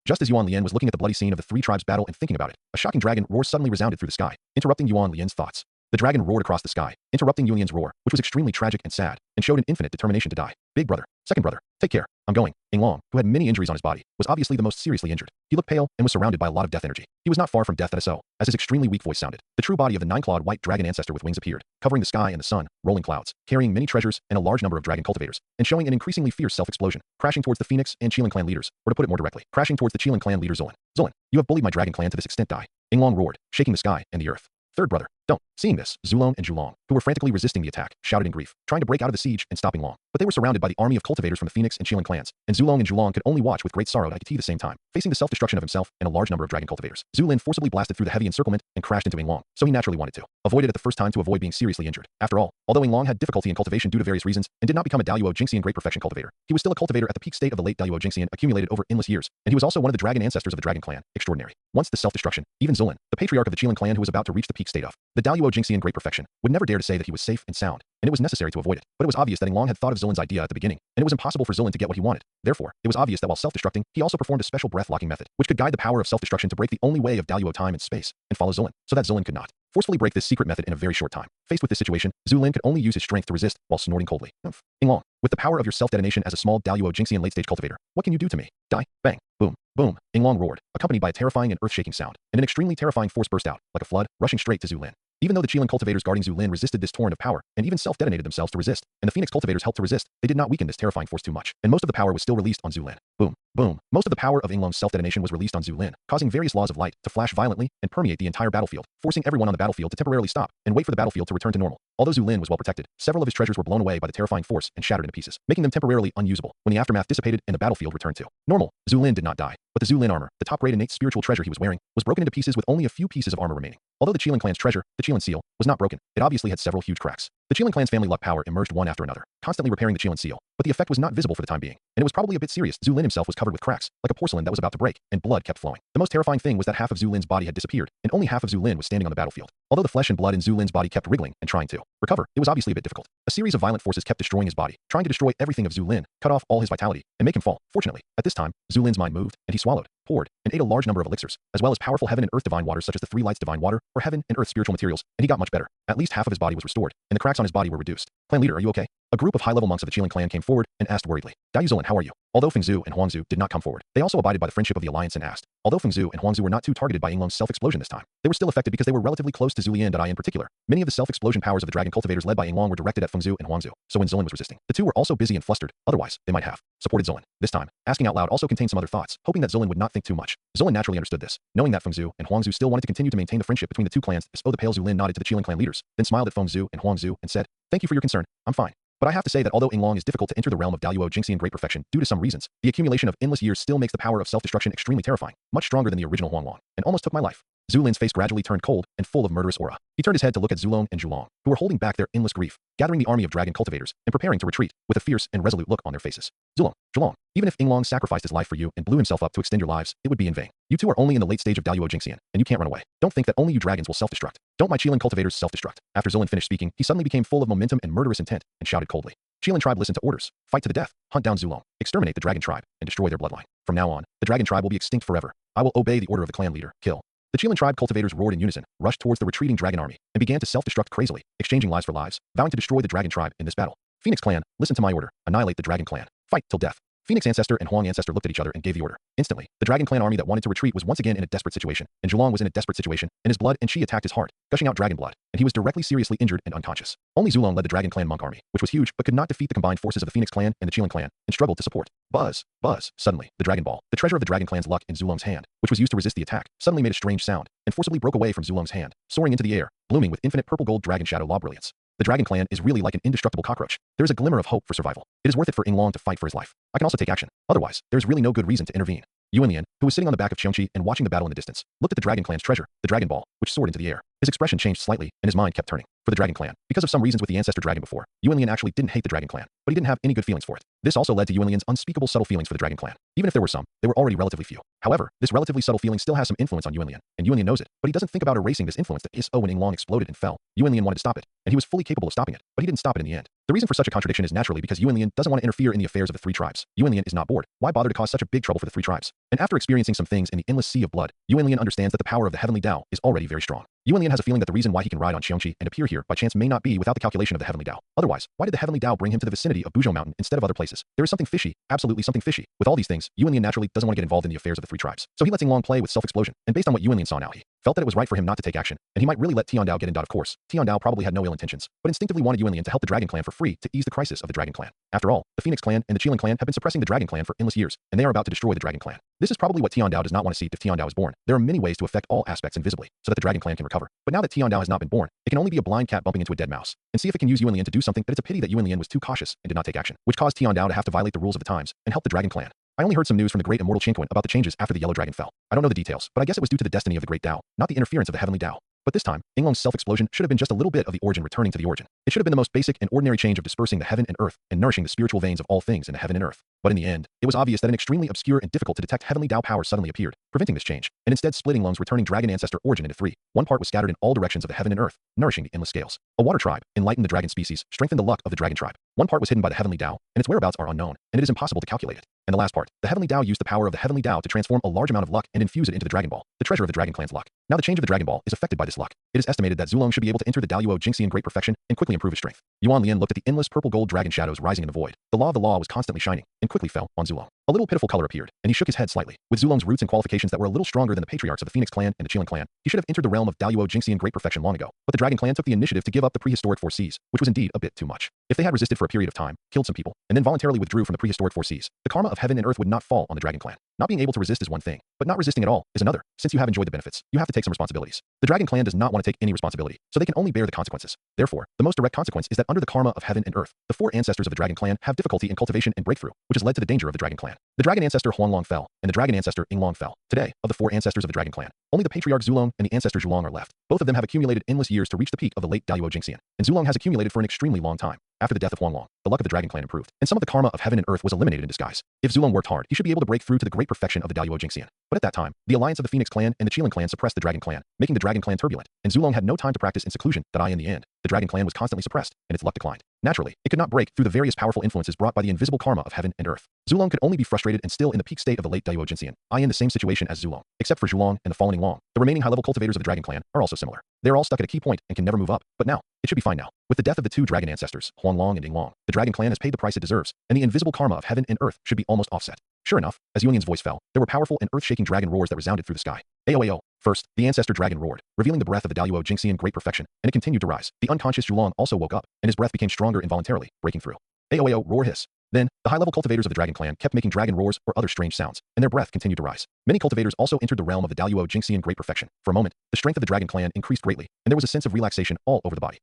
Just as Yuan Lian was looking at the bloody scene of the 3 tribes battle and thinking about it, a shocking dragon roar suddenly resounded through the sky, interrupting Yuan Lian's thoughts. The dragon roared across the sky, interrupting Yulian's roar, which was extremely tragic and sad, and showed an infinite determination to die. Big brother, second brother, take care. I'm going. Long, who had many injuries on his body, was obviously the most seriously injured. He looked pale and was surrounded by a lot of death energy. He was not far from death so, as his extremely weak voice sounded. The true body of the nine-clawed white dragon ancestor with wings appeared, covering the sky and the sun, rolling clouds, carrying many treasures and a large number of dragon cultivators, and showing an increasingly fierce self-explosion, crashing towards the Phoenix and Qilin clan leaders, or to put it more directly, crashing towards the Qilin clan leader Zulin. Zulin, you have bullied my dragon clan to this extent, die. Long roared, shaking the sky and the earth. Third brother, don't. Seeing this, Zulong and Julong, who were frantically resisting the attack, shouted in grief, trying to break out of the siege and stopping Long. But they were surrounded by the army of cultivators from the Phoenix and Qilin clans, and Zulong and Julong could only watch with great sorrow at the same time, facing the self-destruction of himself and a large number of dragon cultivators. Zulin forcibly blasted through the heavy encirclement and crashed into Long, so he naturally wanted to avoid it at the first time to avoid being seriously injured. After all, although Long had difficulty in cultivation due to various reasons and did not become a Daluo Jingxian great perfection cultivator, he was still a cultivator at the peak state of the late Daluo Jingxian accumulated over endless years, and he was also one of the dragon ancestors of the dragon clan. Extraordinary. Once the self-destruction, even Zulin, the patriarch of the Qilin clan who was about to reach the peak state of the Daluo Jingxian great perfection, would never dare to say that he was safe and sound, and it was necessary to avoid it. But it was obvious that Long had thought of Zulin's idea at the beginning, and it was impossible for Zulin to get what he wanted. Therefore, it was obvious that while self-destructing, he also performed a special breath-locking method, which could guide the power of self-destruction to break the only way of Daluo time and space, and follow Zulin, so that Zulin could not forcefully break this secret method in a very short time. Faced with this situation, Zulin could only use his strength to resist while snorting coldly. Long, with the power of your self-detonation as a small Daluo Jingxian late-stage cultivator, what can you do to me? Die. Bang. Boom. Boom. Long roared, accompanied by a terrifying and earth-shaking sound, and an extremely terrifying force burst out, like a flood, rushing straight to Zulin. Even though the Qilin cultivators guarding Zulin resisted this torrent of power, and even self-detonated themselves to resist, and the Phoenix cultivators helped to resist, they did not weaken this terrifying force too much, and most of the power was still released on Zulin. Boom. Boom. Most of the power of Inglong's self-detonation was released on Zulin, causing various laws of light to flash violently and permeate the entire battlefield, forcing everyone on the battlefield to temporarily stop and wait for the battlefield to return to normal. Although Zulin was well protected, several of his treasures were blown away by the terrifying force and shattered into pieces, making them temporarily unusable. When the aftermath dissipated and the battlefield returned to normal, Zulin did not die, but the Zulin armor, the top-grade innate spiritual treasure he was wearing, was broken into pieces with only a few pieces of armor remaining. Although the Qilin clan's treasure, the Qilin seal, was not broken, it obviously had several huge cracks. The Qilin clan's family luck power emerged one after another, constantly repairing the Qilin seal, but the effect was not visible for the time being, and it was probably a bit serious. Zulin himself was covered with cracks, like a porcelain that was about to break, and blood kept flowing. The most terrifying thing was that half of Zulin's body had disappeared, and only half of Zulin was standing on the battlefield. Although the flesh and blood in Zulin's body kept wriggling and trying to recover, it was obviously a bit difficult. A series of violent forces kept destroying his body, trying to destroy everything of Zulin, cut off all his vitality, and make him fall. Fortunately, at this time, Zulin's mind moved, and he swallowed, poured, and ate a large number of elixirs, as well as powerful heaven and earth divine waters such as the three lights divine water, or heaven and earth spiritual materials, and he got much better. At least half of his body was restored, and the cracks on his body were reduced. Clan leader, are you okay? A group of high-level monks of the Qilin clan came forward and asked worriedly, Dao Zulin, how are you? Although Fengzhu and Huangzhu did not come forward, they also abided by the friendship of the alliance and asked. Although Fengzhu and Huangzhu were not too targeted by Yinglong's self-explosion this time, they were still affected because they were relatively close to Zulian in particular. Many of the self-explosion powers of the dragon cultivators led by Yinglong were directed at Fengzhu and Huangzhu, so when Zulin was resisting, the two were also busy and flustered, otherwise, they might have supported Zulin. This time, asking out loud also contained some other thoughts, hoping that Zulin would not think too much. Zulin naturally understood this, knowing that Fengzhu and Huangzhu still wanted to continue to maintain the friendship between the two clans. The pale Zulin nodded to the Qilin clan leaders, then smiled at Fengzhu and Huangzhu and said, thank you for your concern, I'm fine. But I have to say that although Yinglong is difficult to enter the realm of Daluo Jingxian great perfection due to some reasons, the accumulation of endless years still makes the power of self-destruction extremely terrifying, much stronger than the original Huanglong, and almost took my life. Zulin's face gradually turned cold and full of murderous aura. He turned his head to look at Zulong and Julong, who were holding back their endless grief, gathering the army of dragon cultivators, and preparing to retreat, with a fierce and resolute look on their faces. Julong, even if Yinglong sacrificed his life for you and blew himself up to extend your lives, it would be in vain. You two are only in the late stage of Daluo Jingxian, and you can't run away. Don't think that only you dragons will self-destruct. Don't my Qilin cultivators self-destruct. After Zulin finished speaking, he suddenly became full of momentum and murderous intent, and shouted coldly. Qilin tribe listened to orders. Fight to the death. Hunt down Zulong. Exterminate the dragon tribe, and destroy their bloodline. From now on, the dragon tribe will be extinct forever. I will obey the order of the clan leader. Kill. The Qilin tribe cultivators roared in unison, rushed towards the retreating dragon army, and began to self-destruct crazily, exchanging lives for lives, vowing to destroy the dragon tribe in this battle. Phoenix clan, listen to my order. Annihilate the dragon clan. Fight till death. Phoenix ancestor and Huang ancestor looked at each other and gave the order. Instantly, the dragon clan army that wanted to retreat was once again in a desperate situation, and Julong was in a desperate situation, and his blood and chi attacked his heart, gushing out dragon blood, and he was directly seriously injured and unconscious. Only Zulong led the dragon clan monk army, which was huge but could not defeat the combined forces of the Phoenix clan and the Qilin clan, and struggled to support. Buzz. Suddenly, the dragon ball, the treasure of the dragon clan's luck in Zulong's hand, which was used to resist the attack, suddenly made a strange sound, and forcibly broke away from Zulong's hand, soaring into the air, blooming with infinite purple gold dragon shadow law brilliance. The dragon clan is really like an indestructible cockroach. There is a glimmer of hope for survival. It is worth it for Yinglong to fight for his life. I can also take action. Otherwise, there is really no good reason to intervene. Yuanlian, who was sitting on the back of Qiongqi and watching the battle in the distance, looked at the dragon clan's treasure, the dragon ball, which soared into the air. His expression changed slightly, and his mind kept turning. For the dragon clan, because of some reasons with the ancestor dragon before, Yuanlian actually didn't hate the dragon clan, but he didn't have any good feelings for it. This also led to Yuanlian's unspeakable subtle feelings for the dragon clan. Even if there were some, they were already relatively few. However, this relatively subtle feeling still has some influence on Yuanlian, and Yuanlian knows it, but he doesn't think about erasing this influence that when Yinglong exploded and fell. Yuanlian wanted to stop it, and he was fully capable of stopping it, but he didn't stop it in the end. The reason for such a contradiction is naturally because Yuanlian doesn't want to interfere in the affairs of the three tribes. Yuanlian is not bored. Why bother to cause such a big trouble for the three tribes? And after experiencing some things in the endless sea of blood, Yuanlian understands that the power of the heavenly Tao is already very strong. Yuan Lian has a feeling that the reason why he can ride on Xiongqi and appear here by chance may not be without the calculation of the Heavenly Dao. Otherwise, why did the Heavenly Dao bring him to the vicinity of Buzhou Mountain instead of other places? There is something fishy, absolutely something fishy. With all these things, Yuan Lian naturally doesn't want to get involved in the affairs of the three tribes. So he lets Yinglong play with self-explosion, and based on what Yuan Lian saw now, he felt that it was right for him not to take action, and he might really let Tian Dao get in. Of course, Tian Dao probably had no ill intentions, but instinctively wanted Yuan Lian to help the Dragon Clan for free to ease the crisis of the Dragon Clan. After all, the Phoenix Clan and the Qilin Clan have been suppressing the Dragon Clan for endless years, and they are about to destroy the Dragon Clan. This is probably what Tian Dao does not want to see if Tian Dao is born. There are many ways to affect all aspects invisibly, so that the Dragon Clan can recover. But now that Tian Dao has not been born, it can only be a blind cat bumping into a dead mouse, and see if it can use Yuan Lian to do something. But it's a pity that Yuan Lian was too cautious and did not take action, which caused Tian Dao to have to violate the rules of the times and help the Dragon Clan. I only heard some news from the great immortal Qingquan about the changes after the Yellow Dragon fell. I don't know the details, but I guess it was due to the destiny of the great Dao, not the interference of the Heavenly Dao. But this time, Yinglong's self-explosion should have been just a little bit of the origin returning to the origin. It should have been the most basic and ordinary change of dispersing the heaven and earth and nourishing the spiritual veins of all things in the heaven and earth. But in the end, it was obvious that an extremely obscure and difficult to detect Heavenly Dao power suddenly appeared, preventing this change, and instead splitting Yinglong's returning dragon ancestor origin into three. One part was scattered in all directions of the heaven and earth, nourishing the endless scales. A water tribe enlightened the dragon species, strengthened the luck of the dragon tribe. One part was hidden by the Heavenly Dao, and its whereabouts are unknown, and it is impossible to calculate it. And the last part, the Heavenly Dao used the power of the Heavenly Dao to transform a large amount of luck and infuse it into the Dragon Ball, the treasure of the Dragon Clan's luck. Now the change of the Dragon Ball is affected by this luck. It is estimated that Zulong should be able to enter the Daluo Jingxi in great perfection and quickly improve his strength. Yuan Lian looked at the endless purple-gold dragon shadows rising in the void. The law of the law was constantly shining, and quickly fell on Zulong. A little pitiful color appeared, and he shook his head slightly. With Zulong's roots and qualifications that were a little stronger than the patriarchs of the Phoenix Clan and the Qilin Clan, he should have entered the realm of Daluo Jingxi in great perfection long ago. But the Dragon Clan took the initiative to give up the prehistoric 4Cs, which was indeed a bit too much. If they had resisted for a period of time, killed some people, and then voluntarily withdrew from the prehistoric 4Cs, the karma of heaven and earth would not fall on the Dragon Clan. Not being able to resist is one thing, but not resisting at all is another. Since you have enjoyed the benefits, you have to take some responsibilities. The Dragon Clan does not want to take any responsibility, so they can only bear the consequences. Therefore, the most direct consequence is that under the karma of heaven and earth, the four ancestors of the Dragon Clan have difficulty in cultivation and breakthrough, which has led to the danger of the Dragon Clan. The Dragon ancestor Huanglong fell, and the Dragon ancestor Yinglong fell. Today, of the four ancestors of the Dragon Clan, only the patriarch Zulong and the ancestor Zhulong are left. Both of them have accumulated endless years to reach the peak of the late Daluo Jingxian, and Zulong has accumulated for an extremely long time. After the death of Huanglong, the luck of the Dragon Clan improved, and some of the karma of heaven and earth was eliminated in disguise. If Zulong worked hard, he should be able to break through to the great perfection of the Daluo Jingxian. But at that time, the alliance of the Phoenix Clan and the Qilin Clan suppressed the Dragon Clan, making the Dragon Clan turbulent, and Zulong had no time to practice in seclusion. In the end, the Dragon Clan was constantly suppressed, and its luck declined. Naturally, it could not break through the various powerful influences brought by the invisible karma of heaven and earth. Zulong could only be frustrated and still in the peak state of the late Daluo Jingxian, in the same situation as Zulong. Except for Zhulong and the fallen Yinglong, the remaining high-level cultivators of the Dragon Clan are also similar. They are all stuck at a key point and can never move up, but now, it should be fine now. With the death of the two dragon ancestors, Huanglong and Yinglong, the Dragon Clan has paid the price it deserves, and the invisible karma of heaven and earth should be almost offset. Sure enough, as Yuan Lian's voice fell, there were powerful and earth-shaking dragon roars that resounded through the sky. Aoao. First, the ancestor dragon roared, revealing the breath of the Daluo Jingxi in great perfection, and it continued to rise. The unconscious Zhulong also woke up, and his breath became stronger involuntarily, breaking through. Aoao, roar hiss. Then, the high-level cultivators of the Dragon Clan kept making dragon roars or other strange sounds, and their breath continued to rise. Many cultivators also entered the realm of the Daluo Jingxi in great perfection. For a moment, the strength of the Dragon Clan increased greatly, and there was a sense of relaxation all over the body.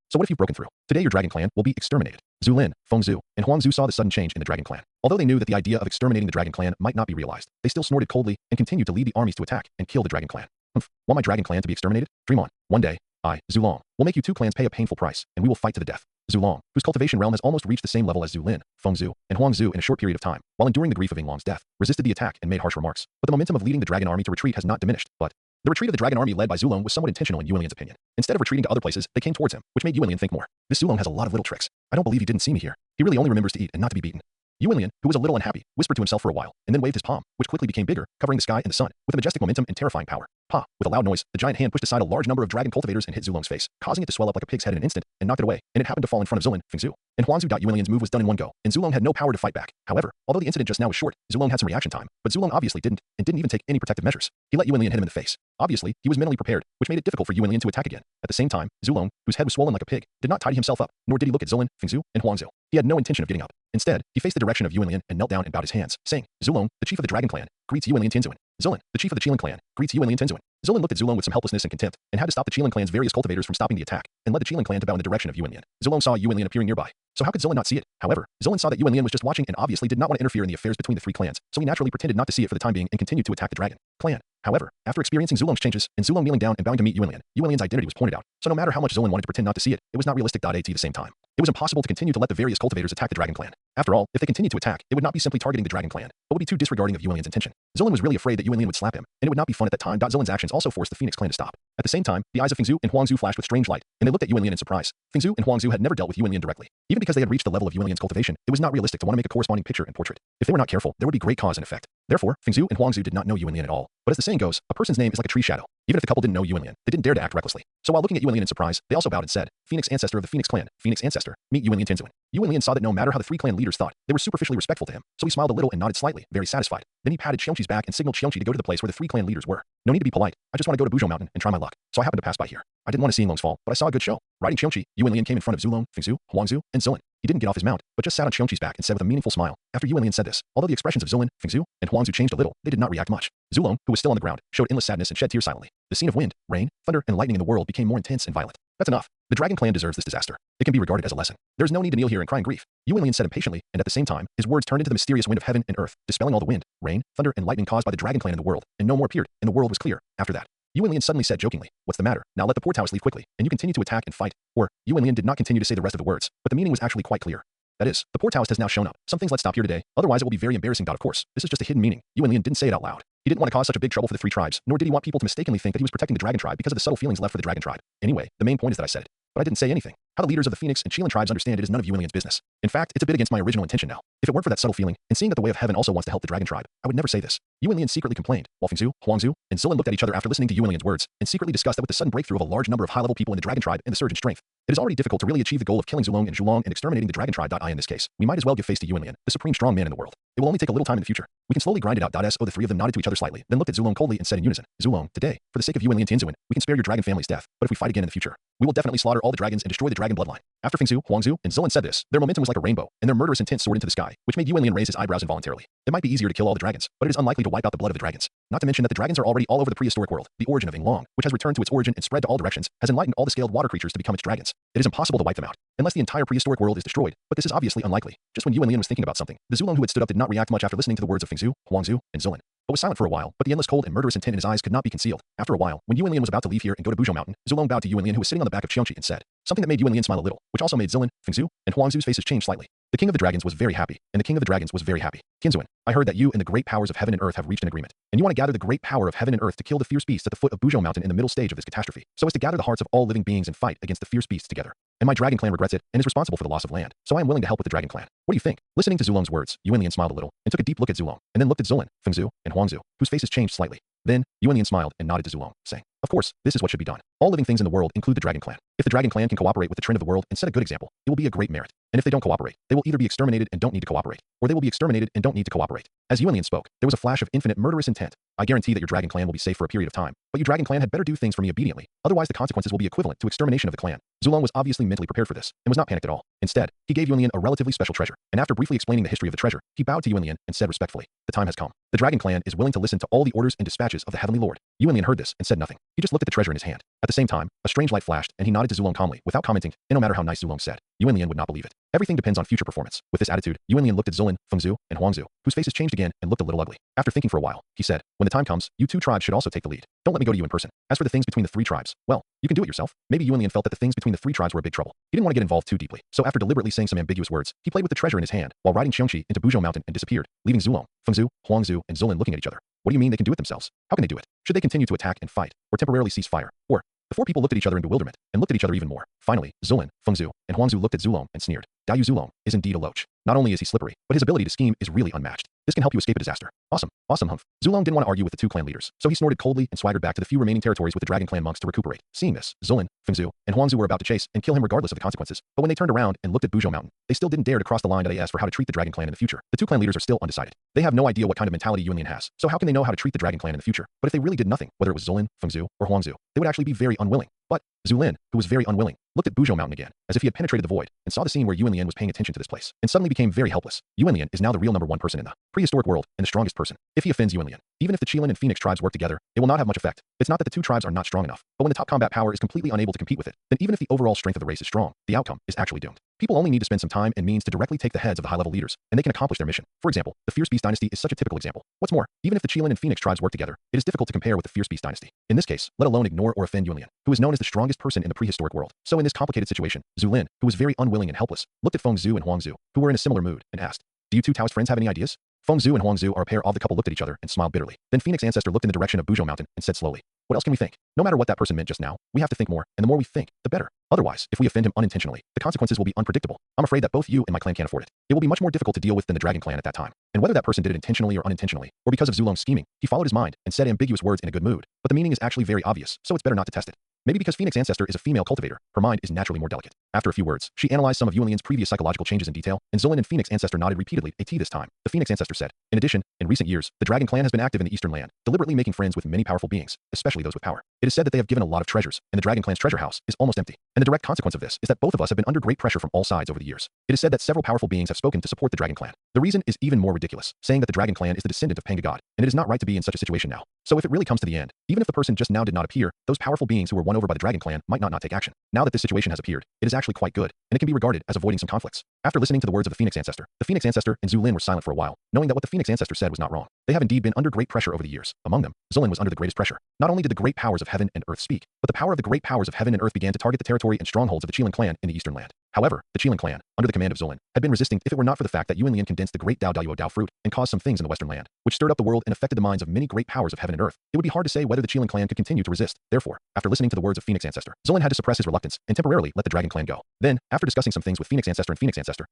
So what if you've broken through? Today your Dragon Clan will be exterminated. Zhu Lin, Feng Zhu, and Huang Zhu saw the sudden change in the Dragon Clan. Although they knew that the idea of exterminating the Dragon Clan might not be realized, they still snorted coldly and continued to lead the armies to attack and kill the Dragon Clan. Want my Dragon Clan to be exterminated? Dream on. One day, I, Zulong, will make you two clans pay a painful price, and we will fight to the death. Zulong, whose cultivation realm has almost reached the same level as Zhu Lin, Feng Zhu, and Huang Zhu in a short period of time, while enduring the grief of Yinglong's death, resisted the attack and made harsh remarks. But the momentum of leading the Dragon army to retreat has not diminished, but the retreat of the Dragon army led by Zulong was somewhat intentional in Yuan Lian's opinion. Instead of retreating to other places, they came towards him, which made Yuan Lian think more. This Zulong has a lot of little tricks. I don't believe he didn't see me here. He really only remembers to eat and not to be beaten. Yuan Lian, who was a little unhappy, whispered to himself for a while, and then waved his palm, which quickly became bigger, covering the sky and the sun, with a majestic momentum and terrifying power. Pa! With a loud noise, the giant hand pushed aside a large number of dragon cultivators and hit Zulong's face, causing it to swell up like a pig's head in an instant, and knocked it away, and it happened to fall in front of Zulin, Feng Zhu. And Huang Zhu. Yuan Lian's move was done in one go, and Zulong had no power to fight back. However, although the incident just now was short, Zulong had some reaction time, but Zulong obviously didn't, and didn't even take any protective measures. He let Yuan Lian hit him in the face. Obviously, he was mentally prepared, which made it difficult for Yuan Lian to attack again. At the same time, Zulong, whose head was swollen like a pig, did not tidy himself up, nor did he look at Zulin, Feng Zhu, and Huang Zhu. He had no intention of getting up. Instead, he faced the direction of Yuan Lian and knelt down and bowed his hands, saying, Zulong, the chief of the Dragon Clan, greets Yuan Lian Tianzuan. Zulin, the chief of the Qilin Clan, greets Yuan Lian Tianzuan. Zulin looked at Zulong with some helplessness and contempt, and had to stop the Qilin Clan's various cultivators from stopping the attack, and led the Qilin Clan to bow in the direction of Yuan Lian. Zulong saw Yuan Lian appearing nearby. So how could Zulin not see it? However, Zulin saw that Yuan Lian was just watching and obviously did not want to interfere in the affairs between the three clans, so he naturally pretended not to see it for the time being and continued to attack the Dragon Clan. However, after experiencing Zulong's changes, and Zulong kneeling down and bowing to meet Yuan Lian's identity was pointed out, so no matter how much Zulin wanted to pretend not to see it, it was not realistic. At the same time, it was impossible to continue to let the various cultivators attack the Dragon Clan. After all, if they continued to attack, it would not be simply targeting the Dragon Clan, but would be too disregarding of Yuan Lian's intention. Zulin was really afraid that Yuan Lian would slap him, and it would not be fun at that time. Zulin's actions also forced the Phoenix Clan to stop. At the same time, the eyes of Feng Zhu and Huang Zhu flashed with strange light, and they looked at Yuan Lian in surprise. Feng Zhu and Huang Zhu had never dealt with Yuan Lian directly. Even because they had reached the level of Yuan Lian's cultivation, it was not realistic to want to make a corresponding picture and portrait. If they were not careful, there would be great cause and effect. Therefore, Feng Zhu and Huang Zhu did not know Yuan Lian at all. But as the saying goes, a person's name is like a tree shadow. Even if the couple didn't know Yuanlian, they didn't dare to act recklessly. So while looking at Yuanlian in surprise, they also bowed and said, Phoenix ancestor of the Phoenix clan, Phoenix ancestor, meet Yuanlian Tinzuin. Yuanlian saw that no matter how the three clan leaders thought, they were superficially respectful to him, so he smiled a little and nodded slightly, very satisfied. Then he patted Xiongqi's back and signaled Xiongqi to go to the place where the three clan leaders were. No need to be polite. I just want to go to Buzhou Mountain and try my luck. So I happened to pass by here. I didn't want to see Long's fall, but I saw a good show. Riding Xiongqi, Yuanlian came in front of Zulong, Fingzhu, Huangzhu, and Zilin. He didn't get off his mount, but just sat on Xiongqi's back and said with a meaningful smile. After Yuanlian said this, although the expressions of Zilin, Fingzhu, and Huangzhu changed a little, they did not react much. Zulong, who was still on the ground, showed endless sadness and shed tears silently. The scene of wind, rain, thunder, and lightning in the world became more intense and violent. That's enough. The Dragon Clan deserves this disaster. It can be regarded as a lesson. There is no need to kneel here and cry in grief. Yuanlian said impatiently, and at the same time, his words turned into the mysterious wind of heaven and earth, dispelling all the wind, rain, thunder, and lightning caused by the Dragon Clan in the world, and no more appeared, and the world was clear. After that, Yuanlian suddenly said jokingly, what's the matter? Now let the poor Taoists leave quickly, and you continue to attack and fight. Or, Yuanlian did not continue to say the rest of the words, but the meaning was actually quite clear. That is, the poor Taoist has now shown up. Some things let's stop here today, otherwise it will be very embarrassing. Of course, this is just a hidden meaning. Yuanlian didn't say it out loud. He didn't want to cause such a big trouble for the three tribes, nor did he want people to mistakenly think that he was protecting the Dragon Tribe because of the subtle feelings left for the Dragon Tribe. Anyway, the main point is that I said it. But I didn't say anything. How the leaders of the Phoenix and Qilan tribes understand it is none of Yuanlian's business. In fact, it's a bit against my original intention now. If it weren't for that subtle feeling, and seeing that the way of heaven also wants to help the Dragon Tribe, I would never say this. Yuanlian secretly complained, while Fingzhu, Huangzhu, and Zilin looked at each other after listening to Yuanlian's words, and secretly discussed that with the sudden breakthrough of a large number of high-level people in the Dragon Tribe and the surge in strength, it is already difficult to really achieve the goal of killing Zulong and Zhulong and exterminating the Dragon Tribe. In this case, we might as well give face to Yuanlian, the supreme strong man in the world. It will only take a little time in the future. We can slowly grind it out. The three of them nodded to each other slightly, then looked at Zulong coldly and said in unison, Zulong, today, for the sake of Yuanlian Tinzuin, we can spare your dragon family's death, but if we fight again in the future, we will definitely slaughter all the dragons and destroy the dragon bloodline. After Fingzhu, Huangzhu, and Zilin said this, their momentum was like a rainbow, and their murderous intent soared into the sky, which made Yuanlian raise his eyebrows involuntarily. It might be easier to kill all the dragons, but it is unlikely to wipe out the blood of the dragons. Not to mention that the dragons are already all over the prehistoric world. The origin of Yinglong, which has returned to its origin and spread to all directions, has enlightened all the scaled water creatures to become its dragons. It is impossible to wipe them out, unless the entire prehistoric world is destroyed, but this is obviously unlikely. Just when Yuanlian was thinking about something, the Zulong who had stood up did not react much after listening to the words of Fingzhu, Huangzhu, and Zilin, but was silent for a while, but the endless cold and murderous intent in his eyes could not be concealed. After a while, when Yuanlian was about to leave here and go to Buzhou Mountain, Zulong bowed to Yuanlian who was sitting on the back of Xiongqi and said something that made Yuanlian smile a little, which also made Zilin, Fingzhu, and Huangzhu's faces change slightly. The king of the dragons was very happy, and the king of the dragons was very happy. Tianzuin, I heard that you and the great powers of heaven and earth have reached an agreement, and you want to gather the great power of heaven and earth to kill the fierce beasts at the foot of Buzhou Mountain in the middle stage of this catastrophe, so as to gather the hearts of all living beings and fight against the fierce beasts together. And my dragon clan regrets it and is responsible for the loss of land, so I am willing to help with the dragon clan. What do you think? Listening to Zulong's words, Yuanlian smiled a little and took a deep look at Zulong, and then looked at Zilin, Fingzhu, and Huangzhu, whose faces changed slightly. Then, Yuanlian smiled and nodded to Zulong, saying, of course, this is what should be done. All living things in the world include the Dragon Clan. If the Dragon Clan can cooperate with the trend of the world and set a good example, it will be a great merit. And if they don't cooperate, they will either be exterminated and don't need to cooperate, or they will be exterminated and don't need to cooperate. As Yuanlian spoke, there was a flash of infinite murderous intent. I guarantee that your Dragon Clan will be safe for a period of time, but your Dragon Clan had better do things for me obediently, otherwise the consequences will be equivalent to extermination of the clan. Zulong was obviously mentally prepared for this, and was not panicked at all. Instead, he gave Yuanlian a relatively special treasure, and after briefly explaining the history of the treasure, he bowed to Yuanlian and said respectfully, the time has come. The Dragon Clan is willing to listen to all the orders and dispatches of the Heavenly Lord. Yuanlian heard this and said nothing. He just looked at the treasure in his hand. At the same time, a strange light flashed, and he nodded to Zulong calmly, without commenting, and no matter how nice Zulong said, Yuanlian would not believe it. Everything depends on future performance. With this attitude, Yuanlian looked at Zilin, Fengzhu, and Huangzhu, whose faces changed again and looked a little ugly. After thinking for a while, he said, when the time comes, you two tribes should also take the lead. Don't let me go to you in person. As for the things between the three tribes, well, you can do it yourself. Maybe Yuanlian felt that the things between the three tribes were a big trouble. He didn't want to get involved too deeply, so after deliberately saying some ambiguous words, he played with the treasure in his hand, while riding Xiongqi into Buzhou Mountain and disappeared, leaving Zulong, Fengzhu, Huangzhu, and Zilin looking at each other. What do you mean they can do it themselves? How can they do it? Should they continue to attack and fight, or temporarily cease fire? Or, the four people looked at each other in bewilderment, and looked at each other even more. Finally, Zilin, Fengzhu, and Huangzhu looked at Zulong and sneered. Dao Yu Zulong is indeed a loach. Not only is he slippery, but his ability to scheme is really unmatched. This can help you escape a disaster. Awesome, awesome humph. Zulong didn't want to argue with the two clan leaders, so he snorted coldly and swaggered back to the few remaining territories with the Dragon Clan monks to recuperate. Seeing this, Zilin, Fengzhu, and Huangzhu were about to chase and kill him regardless of the consequences, but when they turned around and looked at Buzhou Mountain, they still didn't dare to cross the line as for how to treat the Dragon Clan in the future. The two clan leaders are still undecided. They have no idea what kind of mentality Yuanlian has, so how can they know how to treat the Dragon Clan in the future? But if they really did nothing, whether it was Zilin, Fengzhu, or Huangzhu, they would actually be very unwilling. But Zulin, who was very unwilling, looked at Buzhou Mountain again, as if he had penetrated the void, and saw the scene where Yuanlian was paying attention to this place, and suddenly became very helpless. Yuanlian is now the real #1 person in the prehistoric world, and the strongest person. If he offends Yuanlian, even if the Qilan and Phoenix tribes work together, it will not have much effect. It's not that the two tribes are not strong enough, but when the top combat power is completely unable to compete with it, then even if the overall strength of the race is strong, the outcome is actually doomed. People only need to spend some time and means to directly take the heads of the high-level leaders, and they can accomplish their mission. For example, the Fierce Beast Dynasty is such a typical example. What's more, even if the Qilan and Phoenix tribes work together, it is difficult to compare with the Fierce Beast Dynasty. In this case, let alone ignore or offend Yuanlian, who is known as the strongest person in the prehistoric world. So in this complicated situation, Zulin, who was very unwilling and helpless, looked at Fengzhu and Huangzhu, who were in a similar mood, and asked, do you two Taoist friends have any ideas? Feng Zhu and Huang Zhu are a pair. Of the couple looked at each other and smiled bitterly. Then Phoenix Ancestor looked in the direction of Buzhou Mountain and said slowly, "What else can we think? No matter what that person meant just now, we have to think more, and the more we think, the better. Otherwise, if we offend him unintentionally, the consequences will be unpredictable. I'm afraid that both you and my clan can't afford it. It will be much more difficult to deal with than the Dragon Clan at that time." And whether that person did it intentionally or unintentionally, or because of Zulong's scheming, he followed his mind and said ambiguous words in a good mood. But the meaning is actually very obvious, so it's better not to test it. Maybe because Phoenix Ancestor is a female cultivator, her mind is naturally more delicate. After a few words, she analyzed some of Yuanlian's previous psychological changes in detail, and Zulin and Phoenix Ancestor nodded repeatedly. At this time, the Phoenix Ancestor said, "In addition, in recent years, the Dragon Clan has been active in the Eastern Land, deliberately making friends with many powerful beings, especially those with power. It is said that they have given a lot of treasures, and the Dragon Clan's treasure house is almost empty. And the direct consequence of this is that both of us have been under great pressure from all sides over the years. It is said that several powerful beings have spoken to support the Dragon Clan. The reason is even more ridiculous, saying that the Dragon Clan is the descendant of Panga God, and it is not right to be in such a situation now. So if it really comes to the end, even if the person just now did not appear, those powerful beings who were won over by the Dragon Clan might not take action. Now that this situation has appeared, it is actually quite good, and it can be regarded as avoiding some conflicts." After listening to the words of the Phoenix Ancestor and Zhu Lin were silent for a while, knowing that what the Phoenix Ancestor said was not wrong. They have indeed been under great pressure over the years. Among them, Zulin was under the greatest pressure. Not only did the great powers of heaven and earth speak, but the power of the great powers of heaven and earth began to target the territory and strongholds of the Qilin clan in the Eastern Land. However, the Qilin clan, under the command of Zulin, had been resisting if it were not for the fact that Yuanlian condensed the great Dao fruit and caused some things in the Western Land, which stirred up the world and affected the minds of many great powers of heaven and earth. It would be hard to say whether the Qilin clan could continue to resist. Therefore, after listening to the words of Phoenix Ancestor, Zulin had to suppress his reluctance and temporarily let the Dragon Clan go. Then, after discussing some things with Phoenix Ancestor,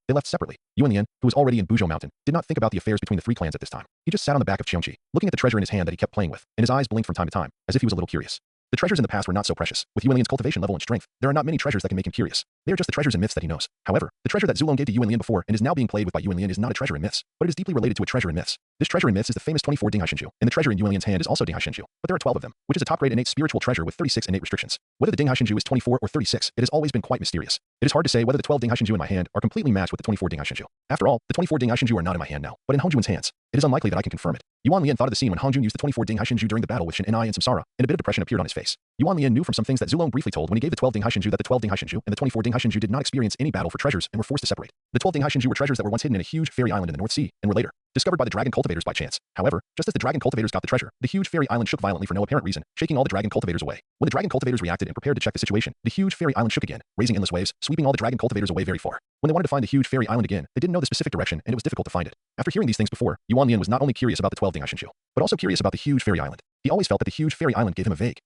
they left separately. Yuanlian, who was already in Buzhou Mountain, did not think about the affairs between the three clans at this time. He just sat on the back of Qiongqi, looking at the treasure in his hand that he kept playing with, and his eyes blinked from time to time, as if he was a little curious. The treasures in the past were not so precious. With Yuanlian's cultivation level and strength, there are not many treasures that can make him curious. They are just the treasures and myths that he knows. However, the treasure that Zulong gave to Yuanlian before and is now being played with by Yuanlian is not a treasure in myths, but it is deeply related to a treasure in myths. This treasure in myths is the famous 24 Dinghai Shenju, and the treasure in Yuanlian's hand is also Dinghai Shenju, but there are 12 of them, which is a top-grade innate spiritual treasure with 36 innate restrictions. Whether the Dinghai Shenju is 24 or 36, it has always been quite mysterious. It is hard to say whether the 12 Dinghai Shenju in my hand are completely matched with the 24 Dinghai Shenju. After all, the 24 Dinghai Shenju are not in my hand now, but in Hongjun's hands. It is unlikely that I can confirm it. Yuanlian thought of the scene when Hongjun used the 24 Dinghai Shenju during the battle with Shen Ni and Samsara, and a bit of depression appeared on his face. Yuanlian knew from some things that Zulong briefly told when he gave the 12 Dinghai Shenju that the 12 Dinghai Shenju and the 24 Dinghai Shenju did not experience any battle for treasures and were forced to separate. The 12 Dinghai Shenju were treasures that were once hidden in a huge fairy island in the North Sea and were later discovered by the dragon cultivators by chance. However, just as the dragon cultivators got the treasure, the huge fairy island shook violently for no apparent reason, shaking all the dragon cultivators away. When the dragon cultivators reacted and prepared to check the situation, the huge fairy island shook again, raising endless waves, sweeping all the dragon cultivators away very far. When they wanted to find the huge fairy island again, they didn't know the specific direction, and it was difficult to find it. After hearing these things before, Yuanlian was not only curious about the 12 Dinghai Shenju, but also curious about the huge fairy island. He always felt that the huge fairy island gave him a vague,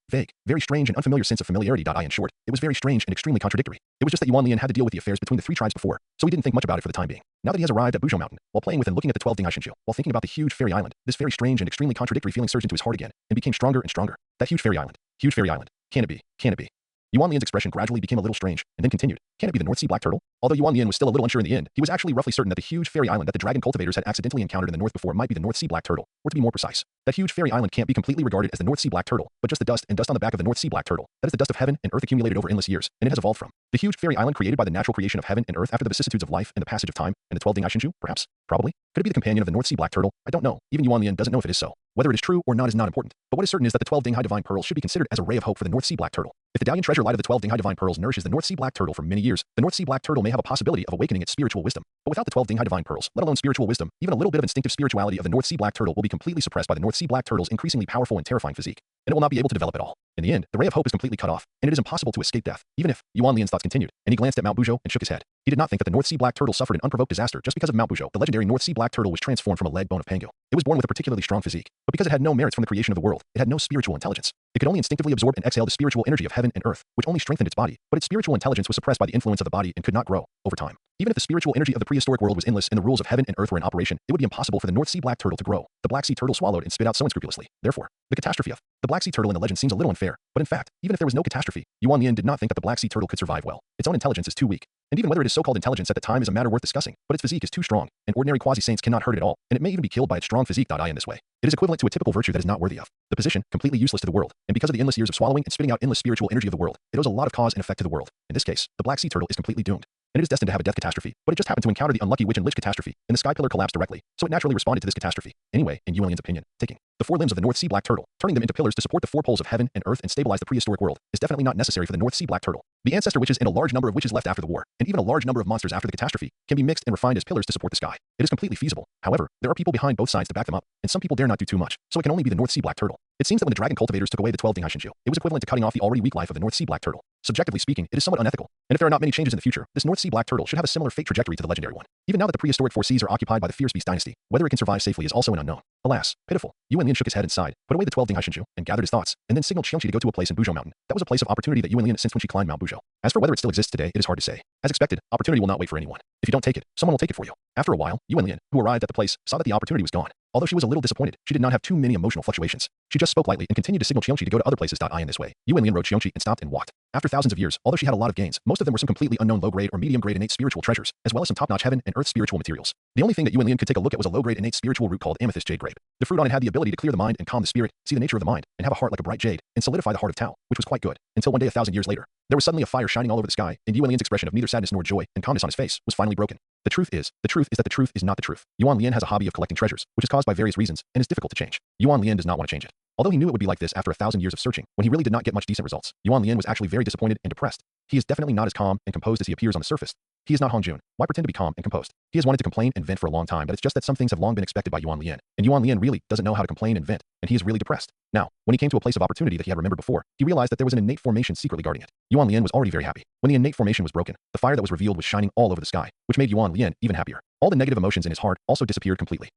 very strange and unfamiliar sense of familiarity. In short, it was very strange and extremely contradictory. It was just that Yuanlian had to deal with the affairs between the three tribes before, so he didn't think much about it for the time being. Now that he has arrived at Buzhou Mountain, while playing with and looking at the 12 Dinghai Shenju, while thinking about the huge fairy island, this very strange and extremely contradictory feeling surged into his heart again, and became stronger and stronger. That huge fairy island. Huge fairy island. Can it be? Can it be? Yuanlian's expression gradually became a little strange, and then continued. Can it be the North Sea black turtle? Although Yuanlian was still a little unsure in the end, he was actually roughly certain that the huge fairy island that the dragon cultivators had accidentally encountered in the north before might be the North Sea black turtle, or to be more precise, that huge fairy island can't be completely regarded as the North Sea black turtle, but just the dust and dust on the back of the North Sea black turtle. That is the dust of heaven and earth accumulated over endless years, and it has evolved from. The huge fairy island created by the natural creation of heaven and earth after the vicissitudes of life and the passage of time, and the 12 Dinghai Shenju, perhaps? Probably? Could it be the companion of the North Sea black turtle? I don't know. Even Yuanlian doesn't know if it is so. Whether it is true or not is not important, but what is certain is that the 12 Dinghai divine pearls should be considered as a ray of hope for the North Sea black turtle. If the Dalian treasure light of the 12 Dinghai divine pearls nourishes the North Sea black turtle for many years, the North Sea black turtle may have a possibility of awakening its spiritual wisdom. But without the 12 Dinghai divine pearls, let alone spiritual wisdom, even a little bit of instinctive spirituality of the North Sea black turtle will be completely suppressed by the North Sea black turtle's increasingly powerful and terrifying physique, and it will not be able to develop at all. In the end, the ray of hope is completely cut off, and it is impossible to escape death, even if. Yuanlian's thoughts continued, and he glanced at Mount Buzhou and shook his head. He did not think that the North Sea black turtle suffered an unprovoked disaster just because of Mount Buzhou. The legendary North Sea black turtle was transformed from a leg bone of Pangu. It was born with a particularly strong physique, but because it had no merits from the creation of the world, it had no spiritual intelligence. It could only instinctively absorb and exhale the spiritual energy of heaven and earth, which only strengthened its body, but its spiritual intelligence was suppressed by the influence of the body and could not grow over time. Even if the spiritual energy of the prehistoric world was endless and the rules of heaven and earth were in operation, it would be impossible for the North Sea black turtle to grow. The Black Sea turtle swallowed and spit out so unscrupulously. Therefore, the catastrophe of the Black Sea turtle in the legend seems a little unfair, but in fact, even if there was no catastrophe, Yuanlian did not think that the Black Sea turtle could survive well. Its own intelligence is too weak. And even whether it is so-called intelligence at the time is a matter worth discussing, but its physique is too strong, and ordinary quasi-saints cannot hurt it at all, and it may even be killed by its strong physique. In this way, it is equivalent to a typical virtue that is not worthy of the position, completely useless to the world, and because of the endless years of swallowing and spitting out endless spiritual energy of the world, it owes a lot of cause and effect to the world. In this case, the Black Sea turtle is completely doomed, and it is destined to have a death catastrophe, but it just happened to encounter the unlucky witch and lich catastrophe, and the sky pillar collapsed directly, so it naturally responded to this catastrophe. Anyway, in Yuanlian's opinion, taking The four limbs of the North Sea black turtle, turning them into pillars to support the four poles of heaven and earth and stabilize the prehistoric world, is definitely not necessary for the North Sea black turtle. The ancestor witches and a large number of witches left after the war, and even a large number of monsters after the catastrophe, can be mixed and refined as pillars to support the sky. It is completely feasible. However, there are people behind both sides to back them up, and some people dare not do too much, so it can only be the North Sea black turtle. It seems that when the dragon cultivators took away the 12 Dinghaishinju, it was equivalent to cutting off the already weak life of the North Sea black turtle. Subjectively speaking, it is somewhat unethical, and if there are not many changes in the future, this North Sea black turtle should have a similar fate trajectory to the legendary one. Even now that the prehistoric four seas are occupied by the fierce beast dynasty, whether it can survive safely is also an unknown. Alas, pitiful. Yuan Lian shook his head and sighed, put away the 12 Dinghaishinju, and gathered his thoughts, and then signaled Xiangqi to go to a place in Buzhou Mountain. That was a place of opportunity that Yuan Lian sensed when she climbed Mount Buzhou. As for whether it still exists today, it is hard to say. As expected, opportunity will not wait for anyone. If you don't take it, someone will take it for you. After a while, Yuan Lian, who arrived at the place, saw that the opportunity was gone. Although she was a little disappointed, she did not have too many emotional fluctuations. She just spoke lightly and continued to signal Xiangqi to go to other places. In this way, Yuan Lian rode Xiangqi and stopped and walked. After thousands of years, although she had a lot of gains, most of them were some completely unknown low-grade or medium-grade innate spiritual treasures, as well as some top-notch heaven and earth spiritual materials. The only thing that Yuan Lian could take a look at was a low-grade innate spiritual root called amethyst jade grape. The fruit on it had the ability to clear the mind and calm the spirit, see the nature of the mind, and have a heart like a bright jade, and solidify the heart of Tao, which was quite good, until one day 1,000 years later, there was suddenly a fire shining all over the sky, and Yuan Lian's expression of neither sadness nor joy and calmness on his face was finally broken. The truth is that the truth is not the truth. Yuan Lian has a hobby of collecting treasures, which is caused by various reasons, and is difficult to change. Yuan Lian does not want to change it. Although he knew it would be like this after 1,000 years of searching, when he really did not get much decent results, Yuan Lian was actually very disappointed and depressed. He is definitely not as calm and composed as he appears on the surface. He is not Hong Jun. Why pretend to be calm and composed? He has wanted to complain and vent for a long time, but it's just that some things have long been expected by Yuan Lian, and Yuan Lian really doesn't know how to complain and vent, and he is really depressed. Now, when he came to a place of opportunity that he had remembered before, he realized that there was an innate formation secretly guarding it. Yuan Lian was already very happy. When the innate formation was broken, the fire that was revealed was shining all over the sky, which made Yuan Lian even happier. All the negative emotions in his heart also disappeared completely.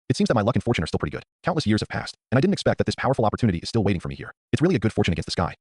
It seems that my luck and fortune are still pretty good. Countless years have passed, and I didn't expect that this powerful opportunity is still waiting for me here. It's really a good fortune against the sky.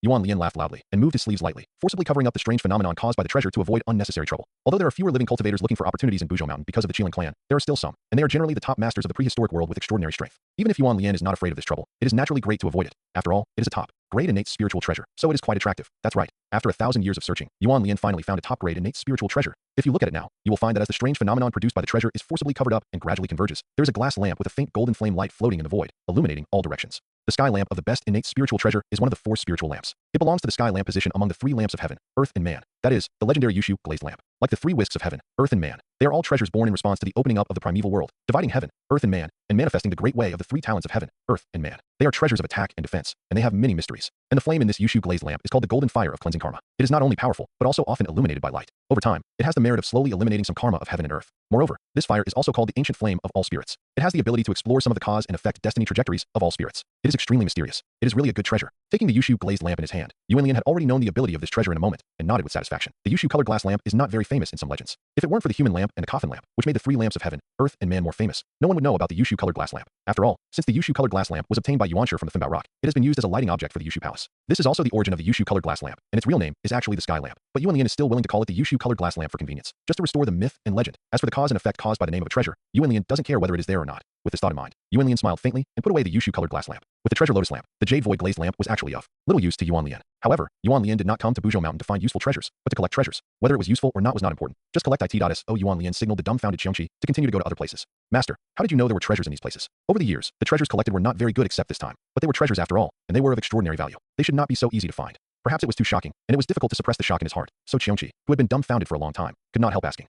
Yuan Lian laughed loudly and moved his sleeves lightly, forcibly covering up the strange phenomenon caused by the treasure to avoid unnecessary trouble. Although there are fewer living cultivators looking for opportunities in Buzhou Mountain because of the Qilin clan, there are still some, and they are generally the top masters of the prehistoric world with extraordinary strength. Even if Yuan Lian is not afraid of this trouble, it is naturally great to avoid it. After all, it is a top-grade innate spiritual treasure, so it is quite attractive. That's right. After 1,000 years of searching, Yuan Lian finally found a top-grade innate spiritual treasure. If you look at it now, you will find that as the strange phenomenon produced by the treasure is forcibly covered up and gradually converges, there is a glass lamp with a faint golden flame light floating in the void, illuminating all directions. The sky lamp of the best innate spiritual treasure is one of the four spiritual lamps. It belongs to the sky lamp position among the three lamps of heaven, earth, and man. That is, the legendary Yushu glazed lamp. Like the three whisks of heaven, earth, and man, they are all treasures born in response to the opening up of the primeval world, dividing heaven, earth, and man, and manifesting the great way of the three talents of heaven, earth, and man. They are treasures of attack and defense, and they have many mysteries. And the flame in this Yushu glazed lamp is called the golden fire of cleansing karma. It is not only powerful, but also often illuminated by light. Over time, it has the merit of slowly eliminating some karma of heaven and earth. Moreover, this fire is also called the ancient flame of all spirits. It has the ability to explore some of the cause and effect destiny trajectories of all spirits. It is extremely mysterious. It is really a good treasure. Taking the Yushu glazed lamp in his hand, Yuan Lian had already known the ability of this treasure in a moment, and nodded with satisfaction. The Yushu colored glass lamp is not very famous in some legends. If it weren't for the human lamp and the coffin lamp, which made the three lamps of heaven, earth, and man more famous, no one would know about the Yushu colored glass lamp. After all, since the Yushu colored glass lamp was obtained by Yuanshi from the Thimbao rock, it has been used as a lighting object for the Yushu palace. This is also the origin of the Yushu colored glass lamp, and its real name is actually the sky lamp. But Yuan Lian is still willing to call it the Yushu colored glass lamp for convenience, just to restore the myth and legend. As for the cause and effect caused by the name of a treasure, Yuan Lian doesn't care whether it is there or not. With this thought in mind, Yuan Lian smiled faintly and put away the Yushu colored glass lamp. With the treasure lotus lamp, the jade void glazed lamp was actually of little use to Yuan Lian. However, Yuan Lian did not come to Buzhou Mountain to find useful treasures, but to collect treasures. Whether it was useful or not was not important. Just collect it. Yuan Lian signaled the dumbfounded Xiangqi to continue to go to other places. Master, how did you know there were treasures in these places? Over the years, the treasures collected were not very good except this time, but they were treasures after all, and they were of extraordinary value. They should not be so easy to find. Perhaps it was too shocking, and it was difficult to suppress the shock in his heart. So Xiangqi, who had been dumbfounded for a long time, could not help asking.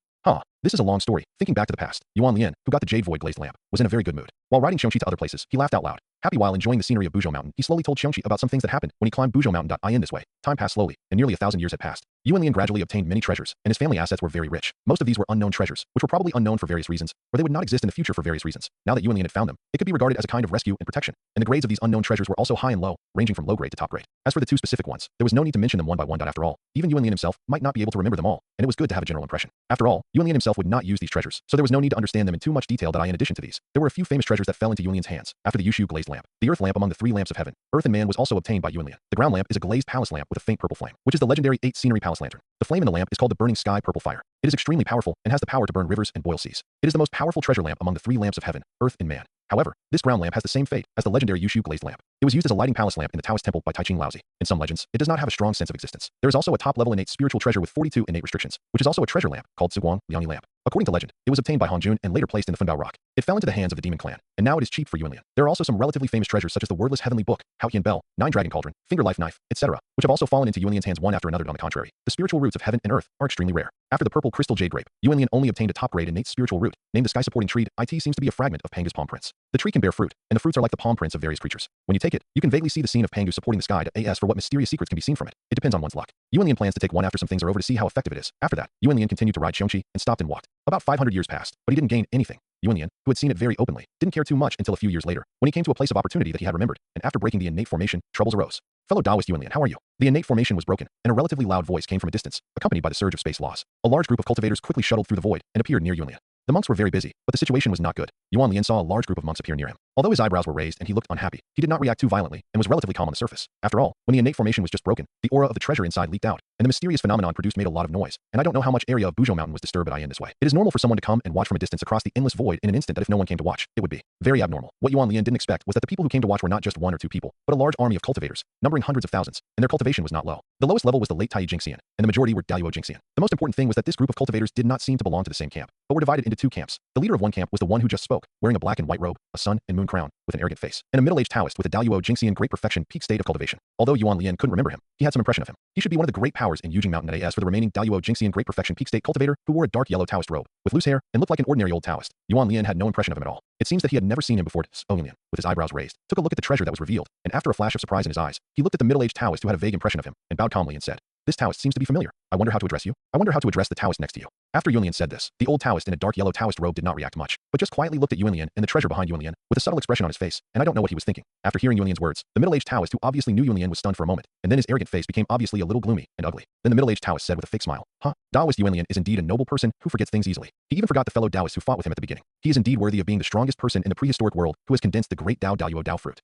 This is a long story. Thinking back to the past, Yuan Lian, who got the jade void glazed lamp, was in a very good mood. While riding Xiangqi to other places, he laughed out loud. Happy while enjoying the scenery of Buzhou Mountain, he slowly told Xiangqi about some things that happened when he climbed Buzhou Mountain. In this way, time passed slowly, and nearly 1,000 years had passed. Yuan Lian gradually obtained many treasures, and his family assets were very rich. Most of these were unknown treasures, which were probably unknown for various reasons, or they would not exist in the future for various reasons. Now that Yuan Lian had found them, it could be regarded as a kind of rescue and protection, and the grades of these unknown treasures were also high and low, ranging from low grade to top grade. As for the two specific ones, there was no need to mention them one by one. After all, even Yuan Lian himself might not be able to remember them all, and it was good to have a general impression. After all, Yuan Lian himself would not use these treasures, so there was no need to understand them in too much detail. In addition to these, there were a few famous treasures that fell into Yuan Lian's hands after the Yushu glazed lamp. The earth lamp among the three lamps of heaven, earth, and man was also obtained by Yuan Lian. The ground lamp is a glazed palace lamp with a faint purple flame, which is the legendary 8 scenery palace lantern. The flame in the lamp is called the burning sky purple fire. It is extremely powerful and has the power to burn rivers and boil seas. It is the most powerful treasure lamp among the three lamps of heaven, earth, and man. However, this ground lamp has the same fate as the legendary Yushu glazed lamp. It was used as a lighting palace lamp in the Taoist temple by Taiching Laozi. In some legends, it does not have a strong sense of existence. There is also a top-level innate spiritual treasure with 42 innate restrictions, which is also a treasure lamp called Ziguang Liangyi lamp. According to legend, it was obtained by Han Jun and later placed in the Thimbao rock. It fell into the hands of the demon clan, and now it is cheap for Yuan Lian. There are also some relatively famous treasures such as the wordless heavenly book, Hao Qian Bell, 9 dragon cauldron, finger life knife, etc., which have also fallen into Yuan Lian's hands one after another. On the contrary, the spiritual roots of heaven and earth are extremely rare. After the purple crystal jade grape, Yuan Lian only obtained a top grade innate spiritual root, named the sky-supporting tree. It seems to be a fragment of Pangu's palm prints. The tree can bear fruit, and the fruits are like the palm prints of various creatures. When you take it, you can vaguely see the scene of Pangu supporting the sky. As for what mysterious secrets can be seen from it, it depends on one's luck. Yuan Lian plans to take one after some things are over to see how effective it is. After that, Yuan Lian continued to ride Xiongqi and stopped and walked. About 500 years passed, but he didn't gain anything. Yuan Lian, who had seen it very openly, didn't care too much until a few years later, when he came to a place of opportunity that he had remembered, and after breaking the innate formation, troubles arose. Fellow Taoist Yuan Lian, how are you? The innate formation was broken, and a relatively loud voice came from a distance, accompanied by the surge of space laws. A large group of cultivators quickly shuttled through the void and appeared near Yuan Lian. The monks were very busy, but the situation was not good. Yuan Lian saw a large group of monks appear near him. Although his eyebrows were raised and he looked unhappy, he did not react too violently and was relatively calm on the surface. After all, when the innate formation was just broken, the aura of the treasure inside leaked out, and the mysterious phenomenon produced made a lot of noise, and I don't know how much area of Buzhou Mountain was disturbed in this way. It is normal for someone to come and watch from a distance across the endless void in an instant that if no one came to watch, it would be very abnormal. What Yuan Lian didn't expect was that the people who came to watch were not just one or two people, but a large army of cultivators, numbering hundreds of thousands, and their cultivation was not low. The lowest level was the late Tai Jingxian, and the majority were Daluo Jingxian. The most important thing was that this group of cultivators did not seem to belong to the same camp, but were divided into two camps. The leader of one camp was the one who just spoke, wearing a black and white robe, a sun and moon crown, with an arrogant face, and a middle-aged Taoist with a Daluo Jingxian great perfection peak state of cultivation. Although Yuan Lian couldn't remember him, he had some impression of him. He should be one of the great powers in Yujing Mountain. As for the remaining Daluo Jingxian great perfection peak state cultivator, who wore a dark yellow Taoist robe, with loose hair, and looked like an ordinary old Taoist, Yuan Lian had no impression of him at all. It seems that he had never seen him before. Yuan Lian, with his eyebrows raised, took a look at the treasure that was revealed, and after a flash of surprise in his eyes, he looked at the middle-aged Taoist who had a vague impression of him, and bowed calmly and said, "This Taoist seems to be familiar. I wonder how to address you. I wonder how to address the Taoist next to you." After Yuan Lian said this, the old Taoist in a dark yellow Taoist robe did not react much, but just quietly looked at Yuan Lian and the treasure behind Yuan Lian, with a subtle expression on his face, and I don't know what he was thinking. After hearing Yuan Lian's words, the middle-aged Taoist who obviously knew Yuan Lian was stunned for a moment, and then his arrogant face became obviously a little gloomy and ugly. Then the middle-aged Taoist said with a fake smile, Taoist Yuan Lian is indeed a noble person who forgets things easily. He even forgot the fellow Taoist who fought with him at the beginning. He is indeed worthy of being the strongest person in the prehistoric world who has condensed the great Daluo Dao fruit.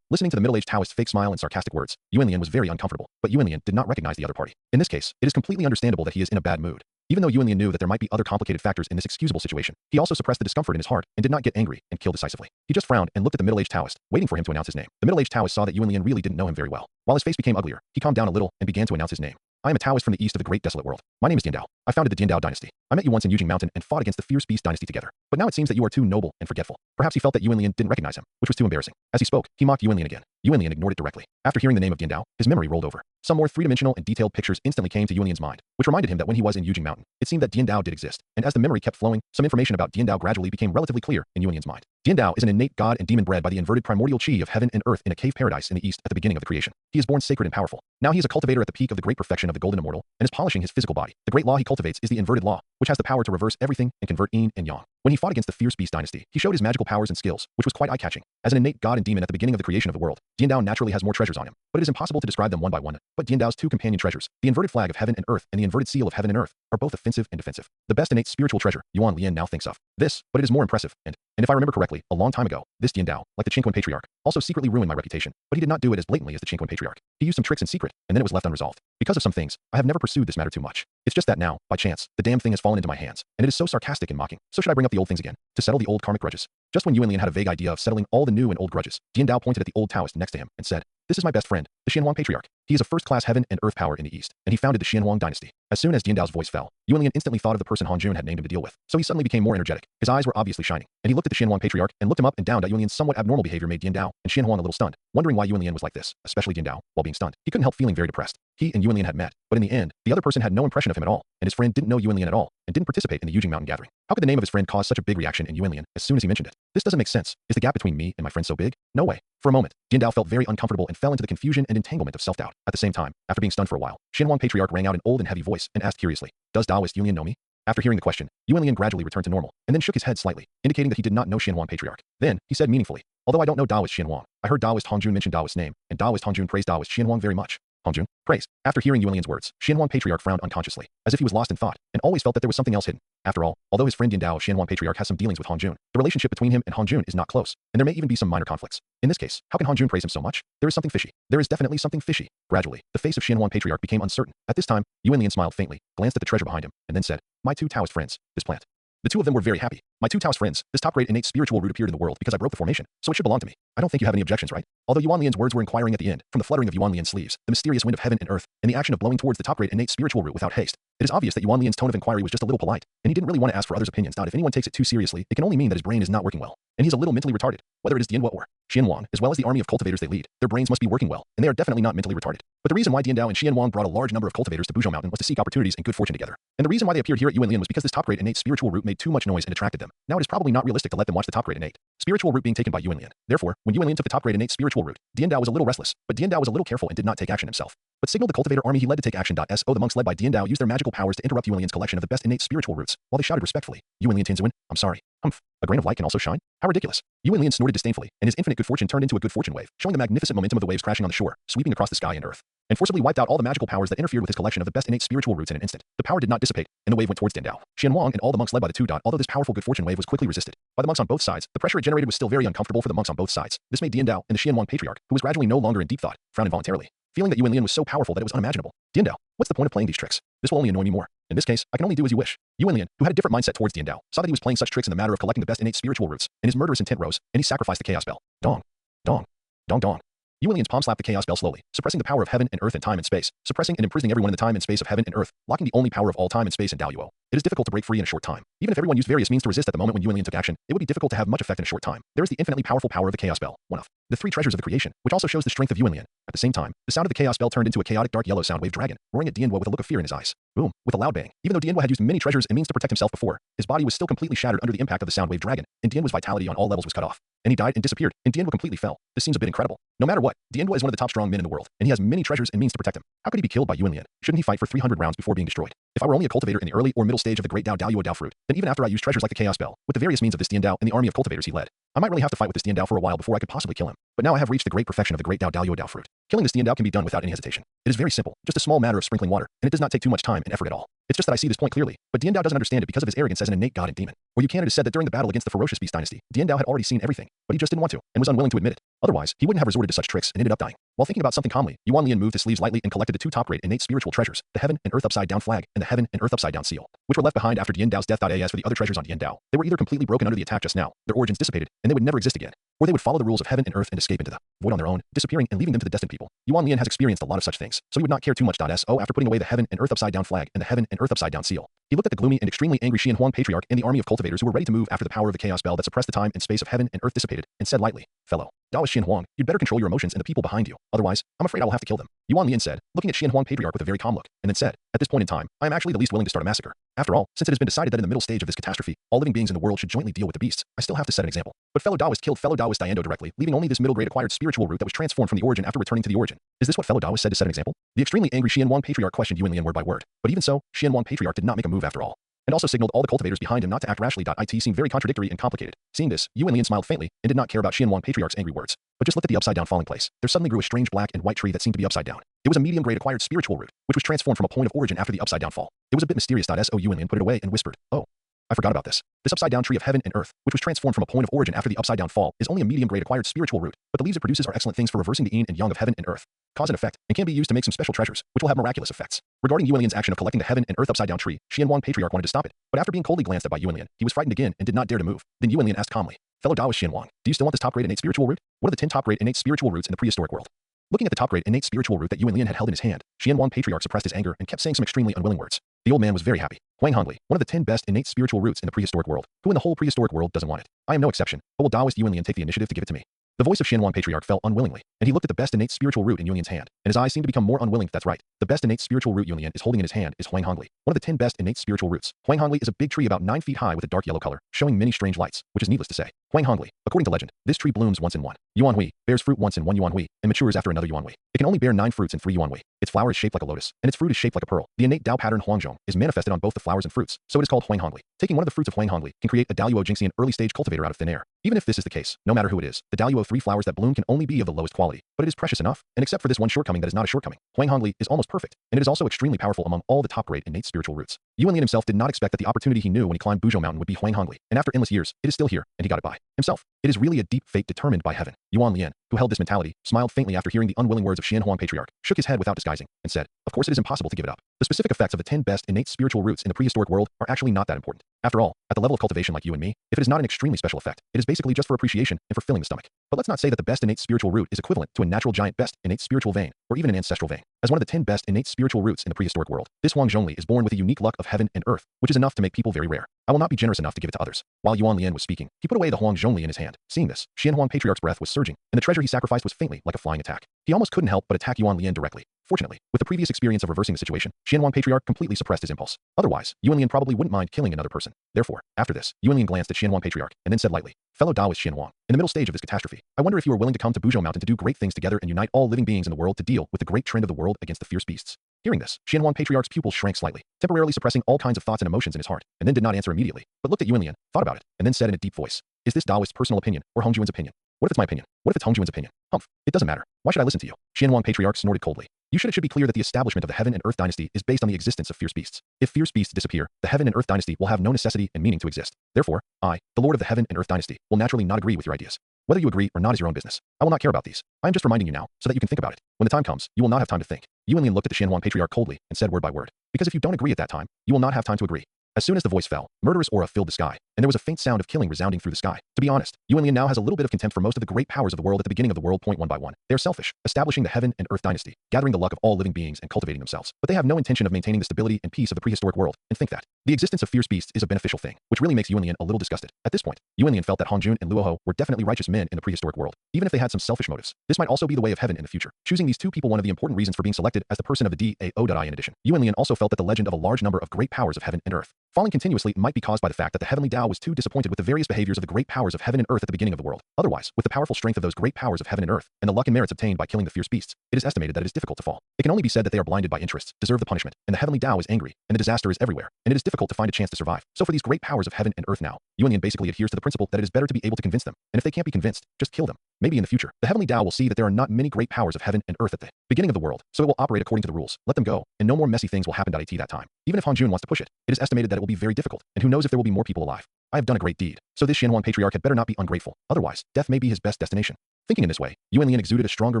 Listening to the middle-aged Taoist's fake smile and sarcastic words, Yuan Lian was very uncomfortable, but Yuan Lian did not recognize the other party. In this case, it is completely understandable that he is in a bad mood. Even though Yuan Lian knew that there might be other complicated factors in this excusable situation, he also suppressed the discomfort in his heart and did not get angry and kill decisively. He just frowned and looked at the middle-aged Taoist, waiting for him to announce his name. The middle-aged Taoist saw that Yuan Lian really didn't know him very well. While his face became uglier, he calmed down a little and began to announce his name. "I am a Taoist from the east of the great desolate world. My name is Diandao. I founded the Diandao dynasty. I met you once in Yujing Mountain and fought against the fierce beast dynasty together. But now it seems that you are too noble and forgetful." Perhaps he felt that Yuan Lian didn't recognize him, which was too embarrassing. As he spoke, he mocked Yuan Lian again. Yuan Lian ignored it directly. After hearing the name of Diandao, his memory rolled over. Some more three-dimensional and detailed pictures instantly came to Yuan Lian's mind, which reminded him that when he was in Yujing Mountain, it seemed that Diandao did exist, and as the memory kept flowing, some information about Diandao gradually became relatively clear in Yuan Lian's mind. Diandao is an innate god and demon bred by the inverted primordial chi of heaven and earth in a cave paradise in the east at the beginning of the creation. He is born sacred and powerful. Now he is a cultivator at the peak of the great perfection of the golden immortal, and is polishing his physical body. The great law he cultivates is the inverted law, which has the power to reverse everything and convert yin and yang. When he fought against the fierce beast dynasty, he showed his magical powers and skills, which was quite eye-catching. As an innate god and demon at the beginning of the creation of the world, Diandao naturally has more treasures on him, but it is impossible to describe them one by one. But Diandao's two companion treasures, the inverted flag of heaven and earth and the inverted seal of heaven and earth, are both offensive and defensive. The best innate spiritual treasure Yuan Lian now thinks of. This, but it is more impressive, and if I remember correctly, a long time ago, this Diandao, like the Qingquan Patriarch, also secretly ruined my reputation, but he did not do it as blatantly as the Qingquan Patriarch. He used some tricks in secret, and then it was left unresolved. Because of some things, I have never pursued this matter too much. It's just that now, by chance, the damn thing has fallen into my hands, and it is so sarcastic and mocking. So should I bring up the old things again, to settle the old karmic grudges? Just when Yuan Lian had a vague idea of settling all the new and old grudges, Diandao pointed at the old Taoist next to him and said, "This is my best friend, the Xianhuang Patriarch. He is a first-class heaven and earth power in the east, and he founded the Xianhuang dynasty." As soon as Diandao's voice fell, Yuan Lian instantly thought of the person Han Jun had named him to deal with, so he suddenly became more energetic. His eyes were obviously shining, and he looked at the Xianhuang Patriarch and looked him up and down at Yuan Lian's somewhat abnormal behavior made Diandao and Xianhuang a little stunned, wondering why Yuan Lian was like this, especially Diandao. While being stunned, he couldn't help feeling very depressed. He and Yuan Lian had met, but in the end, the other person had no impression of him at all, and his friend didn't know Yuan Lian at all, and didn't participate in the Yujing Mountain gathering. How could the name of his friend cause such a big reaction in Yuan Lian as soon as he mentioned it? This doesn't make sense. Is the gap between me and my friend so big? No way. For a moment, Diandao felt very uncomfortable and fell into the confusion and entanglement of self-doubt. At the same time, after being stunned for a while, Xianhuang Patriarch rang out an old and heavy voice and asked curiously, "Does Taoist Yuan Lian know me?" After hearing the question, Yuan Lian gradually returned to normal, and then shook his head slightly, indicating that he did not know Xianhuang Patriarch. Then, he said meaningfully, "Although I don't know Taoist Xianhuang, I heard Taoist Hongjun mention Taoist's name, and Taoist Hongjun praised Taoist Xianhuang very much." Hongjun? Praise. After hearing Yuan Lian's words, Xianhuang Patriarch frowned unconsciously, as if he was lost in thought, and always felt that there was something else hidden. After all, although his friend Diandao Xianhuang Patriarch has some dealings with Hongjun, the relationship between him and Hongjun is not close, and there may even be some minor conflicts. In this case, how can Hongjun praise him so much? There is something fishy. There is definitely something fishy. Gradually, the face of Xianhuang Patriarch became uncertain. At this time, Yuan Lian smiled faintly, glanced at the treasure behind him, and then said, "My two Taoist friends, this plant." The two of them were very happy. "My two Taoist friends, this top-grade innate spiritual root appeared in the world because I broke the formation, so it should belong to me. I don't think you have any objections, right?" Although Yuan Lian's words were inquiring at the end, from the fluttering of Yuan Lian's sleeves, the mysterious wind of heaven and earth, and the action of blowing towards the top-grade innate spiritual root without haste, it is obvious that Yuan Lian's tone of inquiry was just a little polite, and he didn't really want to ask for others' opinions. If anyone takes it too seriously, it can only mean that his brain is not working well, and he's a little mentally retarded, whether it is Dianhua or Xian Wang, as well as the army of cultivators they lead, their brains must be working well, and they are definitely not mentally retarded. But the reason why Dian Dao and Xian Wang brought a large number of cultivators to Buzhou Mountain was to seek opportunities and good fortune together. And the reason why they appeared here at Yuan Lian was because this top-grade innate spiritual root made too much noise and attracted them. Now it is probably not realistic to let them watch the top-grade innate spiritual root being taken by Yuan Lian. Therefore, when Yuan Lian took the top-grade innate spiritual root, Dian Dao was a little restless, but Dian Dao was a little careful and did not take action himself, but signaled the cultivator army he led to take action. So the monks led by Dian Dao used their magical powers to interrupt Yuan Lian's collection of the best innate spiritual roots, while they shouted respectfully, Yuan Lian Tianzuan, I'm sorry. Humph. A grain of light can also shine? How ridiculous. Yuan Lian snorted disdainfully, and his infinite good fortune turned into a good fortune wave, showing the magnificent momentum of the waves crashing on the shore, sweeping across the sky and earth, and forcibly wiped out all the magical powers that interfered with his collection of the best innate spiritual roots in an instant. The power did not dissipate, and the wave went towards Dian Dao, Xian Wang, and all the monks led by the two. Although this powerful good fortune wave was quickly resisted by the monks on both sides, the pressure it generated was still very uncomfortable for the monks on both sides. This made Dian Dao and the Xian Wang patriarch, who was gradually no longer in deep thought, frown involuntarily, feeling that Yuan Lian was so powerful that it was unimaginable. Dian Dao, what's the point of playing these tricks? This will only annoy me more. In this case, I can only do as you wish. Yuan Lian, who had a different mindset towards Dian Dao, saw that he was playing such tricks in the matter of collecting the best innate spiritual roots, and his murderous intent rose, and he sacrificed the chaos bell. Dong. Dong. Dong dong. Yuan Lian's palm slapped the chaos bell slowly, suppressing the power of heaven and earth and time and space, suppressing and imprisoning everyone in the time and space of heaven and earth, locking the only power of all time and space in Daoyuo. It is difficult to break free in a short time. Even if everyone used various means to resist at the moment when Yuan Lian took action, it would be difficult to have much effect in a short time. There is the infinitely powerful power of the chaos bell, one of the three treasures of the creation, which also shows the strength of Yuan Lian. At the same time, the sound of the chaos bell turned into a chaotic dark yellow sound wave dragon, roaring at Dianhua with a look of fear in his eyes. Boom! With a loud bang. Even though Dianhua had used many treasures and means to protect himself before, his body was still completely shattered under the impact of the sound wave dragon, and Dianhua's vitality on all levels was cut off. And he died and disappeared, and Dianhua completely fell. This seems a bit incredible. No matter what, Dianhua is one of the top strong men in the world, and he has many treasures and means to protect him. How could he be killed by Yuan Lian? Shouldn't he fight for 300 rounds before being destroyed? If I were only a cultivator in the early or middle stage of the great Daoyuo Dao fruit, then even after I used treasures like the chaos bell, with the various means of this Dian Dao and the army of cultivators he led, I might really have to fight with this Dian Dao for a while before I could possibly kill him. But now I have reached the great perfection of the great Daoyuo Dao fruit. Killing this Dian Dao can be done without any hesitation. It is very simple, just a small matter of sprinkling water, and it does not take too much time and effort at all. It's just that I see this point clearly, but Dian Dao doesn't understand it because of his arrogance as an innate god and demon. Or you can, it is said that during the battle against the ferocious beast dynasty, Dian Dao had already seen everything, but he just didn't want to, and was unwilling to admit it. Otherwise, he wouldn't have resorted to such tricks and ended up dying. While thinking about something calmly, Yuan Lian moved his sleeves lightly and collected the two top-grade innate spiritual treasures, the heaven and earth upside down flag and the heaven and earth upside down seal, which were left behind after Dian Dao's death. As for the other treasures on Dian Dao, they were either completely broken under the attack just now, their origins dissipated, and they would never exist again, or they would follow the rules of heaven and earth and escape into the void on their own, disappearing and leaving them to the destined people. Yuan Lian has experienced a lot of such things, so he would not care too much. After putting away the heaven and earth upside down flag and the heaven and earth upside down seal, he looked at the gloomy and extremely angry Xian Huang patriarch and the army of cultivators who were ready to move after the power of the chaos bell that suppressed the time and space of heaven and earth dissipated, and said lightly, "Fellow Daoist Xian Huang, you'd better control your emotions and the people behind you. Otherwise, I'm afraid I will have to kill them." Yuan Lian said, looking at Xian Huang patriarch with a very calm look, and then said, "At this point in time, I am actually the least willing to start a massacre. After all, since it has been decided that in the middle stage of this catastrophe, all living beings in the world should jointly deal with the beasts, I still have to set an example." But fellow Daoist killed fellow Daoist Diando directly, leaving only this middle grade acquired spiritual root that was transformed from the origin after returning to the origin. Is this what fellow Daoist said to set an example? The extremely angry Xian Huang patriarch questioned Yuan Lian word by word, but even so, Xian Huang patriarch did not make a move after all, and also signaled all the cultivators behind him not to act rashly. It seemed very contradictory and complicated. Seeing this, Yuan Lian smiled faintly and did not care about Xian Huang patriarch's angry words, but just looked at the upside down falling place. There suddenly grew a strange black and white tree that seemed to be upside down. It was a medium grade acquired spiritual root, which was transformed from a point of origin after the upside down fall. It was a bit mysterious. Yuan Lian put it away and whispered, "Oh, I forgot about this. This upside down tree of heaven and earth, which was transformed from a point of origin after the upside down fall, is only a medium grade acquired spiritual root, but the leaves it produces are excellent things for reversing the yin and yang of heaven and earth, cause and effect, and can be used to make some special treasures, which will have miraculous effects." Regarding Yuan Lian's action of collecting the heaven and earth upside down tree, Xian Huang patriarch wanted to stop it, but after being coldly glanced at by Yuan Lian, he was frightened again and did not dare to move. Then Yuan Lian asked calmly, "Fellow Daoist Xian Huang, do you still want this top grade innate spiritual root? What are the 10 top grade innate spiritual roots in the prehistoric world?" Looking at the top grade innate spiritual root that Yuan Lian had held in his hand, Xian Huang patriarch suppressed his anger and kept saying some extremely unwilling words. The old man was very happy. Huang Hongli, one of the 10 best innate spiritual roots in the prehistoric world. Who in the whole prehistoric world doesn't want it? I am no exception, but will Daoist Yuan Lian take the initiative to give it to me? The voice of Xian Huang patriarch fell unwillingly, and he looked at the best innate spiritual root in Yuan Lian's hand, and his eyes seemed to become more unwilling. That's right. The best innate spiritual root Yuan Lian is holding in his hand is Huang Hongli, one of the 10 best innate spiritual roots. Huang Hongli is a big tree about 9 feet high with a dark yellow color, showing many strange lights, which is needless to say. Huang Hongli, according to legend, this tree blooms once in one Yuan Hui, bears fruit once in one Yuan Hui, and matures after another Yuan Hui. It can only bear 9 fruits in 3 Yuan Hui. Its flower is shaped like a lotus, and its fruit is shaped like a pearl. The innate Dao pattern Huangzhong is manifested on both the flowers and fruits, so it is called Huang Hongli. Taking one of the fruits of Huang Hongli can create a Daoyuo Jingxian early stage cultivator out of thin air. Even if this is the case, no matter who it is, the Daoyuo 3 flowers that bloom can only be of the lowest quality, but it is precious enough, and except for this one shortcoming that is not a shortcoming, Huang Hongli is almost perfect, and it is also extremely powerful among all the top grade innate spiritual roots. Yuan Lian himself did not expect that the opportunity he knew when he climbed Buzhou Mountain would be Huang Hongli, and after endless years, it is still here, and he got it by himself. It is really a deep fate determined by heaven. Yuan Lian, who held this mentality, smiled faintly after hearing the unwilling words of Xian Huang patriarch, shook his head without disguising, and said, "Of course it is impossible to give it up. The specific effects of the 10 best innate spiritual roots in the prehistoric world are actually not that important. After all, at the level of cultivation like you and me, if it is not an extremely special effect, it is basically just for appreciation and for filling the stomach. But let's not say that the best innate spiritual root is equivalent to a natural giant best innate spiritual vein, or even an ancestral vein. As one of the 10 best innate spiritual roots in the prehistoric world, this Huang Zhongli is born with a unique luck of heaven and earth, which is enough to make people very rare. I will not be generous enough to give it to others. While Yuan Lian was speaking, he put away the Huang Zhongli in his hand. Seeing this, Xian Huang Patriarch's breath was surging, and the treasure he sacrificed was faintly like a flying attack. He almost couldn't help but attack Yuan Lian directly. Fortunately, with the previous experience of reversing the situation, Xian Huang Patriarch completely suppressed his impulse. Otherwise, Yuan Lian probably wouldn't mind killing another person. Therefore, after this, Yuan Lian glanced at Xian Huang Patriarch and then said lightly, "Fellow Taoist Xian Huang, in the middle stage of this catastrophe, I wonder if you are willing to come to Buzhou Mountain to do great things together and unite all living beings in the world to deal with the great trend of the world against the fierce beasts." Hearing this, Xian Huang Patriarch's pupils shrank slightly, temporarily suppressing all kinds of thoughts and emotions in his heart, and then did not answer immediately, but looked at Yuan Lian, thought about it, and then said in a deep voice, "Is this Taoist's personal opinion or Hong Juan's opinion? What if it's my opinion? What if it's Hong Juan's opinion? Humph, it doesn't matter. Why should I listen to you?" Xian Huang Patriarch snorted coldly. It should be clear that the establishment of the Heaven and Earth dynasty is based on the existence of fierce beasts. If fierce beasts disappear, the Heaven and Earth dynasty will have no necessity and meaning to exist. Therefore, I, the Lord of the Heaven and Earth dynasty, will naturally not agree with your ideas. Whether you agree or not is your own business. I will not care about these. I am just reminding you now, so that you can think about it. When the time comes, you will not have time to think. Yuan Lian looked at the Xian Huang Patriarch coldly and said word by word, "Because if you don't agree at that time, you will not have time to agree." As soon as the voice fell, murderous aura filled the sky, and there was a faint sound of killing resounding through the sky. To be honest, Yuan Lian now has a little bit of contempt for most of the great powers of the world at the beginning of the world. One by one, they are selfish, establishing the Heaven and Earth dynasty, gathering the luck of all living beings and cultivating themselves. But they have no intention of maintaining the stability and peace of the prehistoric world, and think that the existence of fierce beasts is a beneficial thing, which really makes Yuan Lian a little disgusted. At this point, Yuan Lian felt that Hong Jun and Luo Ho were definitely righteous men in the prehistoric world, even if they had some selfish motives. This might also be the way of heaven in the future. Choosing these two people one of the important reasons for being selected as the person of the DAO.I. In addition, Yuan Lian also felt that the legend of a large number of great powers of heaven and earth falling continuously might be caused by the fact that the heavenly Tao was too disappointed with the various behaviors of the great powers of heaven and earth at the beginning of the world. Otherwise, with the powerful strength of those great powers of heaven and earth, and the luck and merits obtained by killing the fierce beasts, it is estimated that it is difficult to fall. It can only be said that they are blinded by interests, deserve the punishment, and the heavenly Tao is angry, and the disaster is everywhere, and it is difficult to find a chance to survive. So for these great powers of heaven and earth now, Yuan Lian basically adheres to the principle that it is better to be able to convince them, and if they can't be convinced, just kill them. Maybe in the future, the heavenly Tao will see that there are not many great powers of heaven and earth at the beginning of the world, so it will operate according to the rules. Let them go, and no more messy things will happen. At that time, even if Hong Jun wants to push it, it is estimated that it will be very difficult, and who knows if there will be more people alive. I have done a great deed, so this Xian Huang Patriarch had better not be ungrateful, otherwise, death may be his best destination. Thinking in this way, Yuan Lian exuded a stronger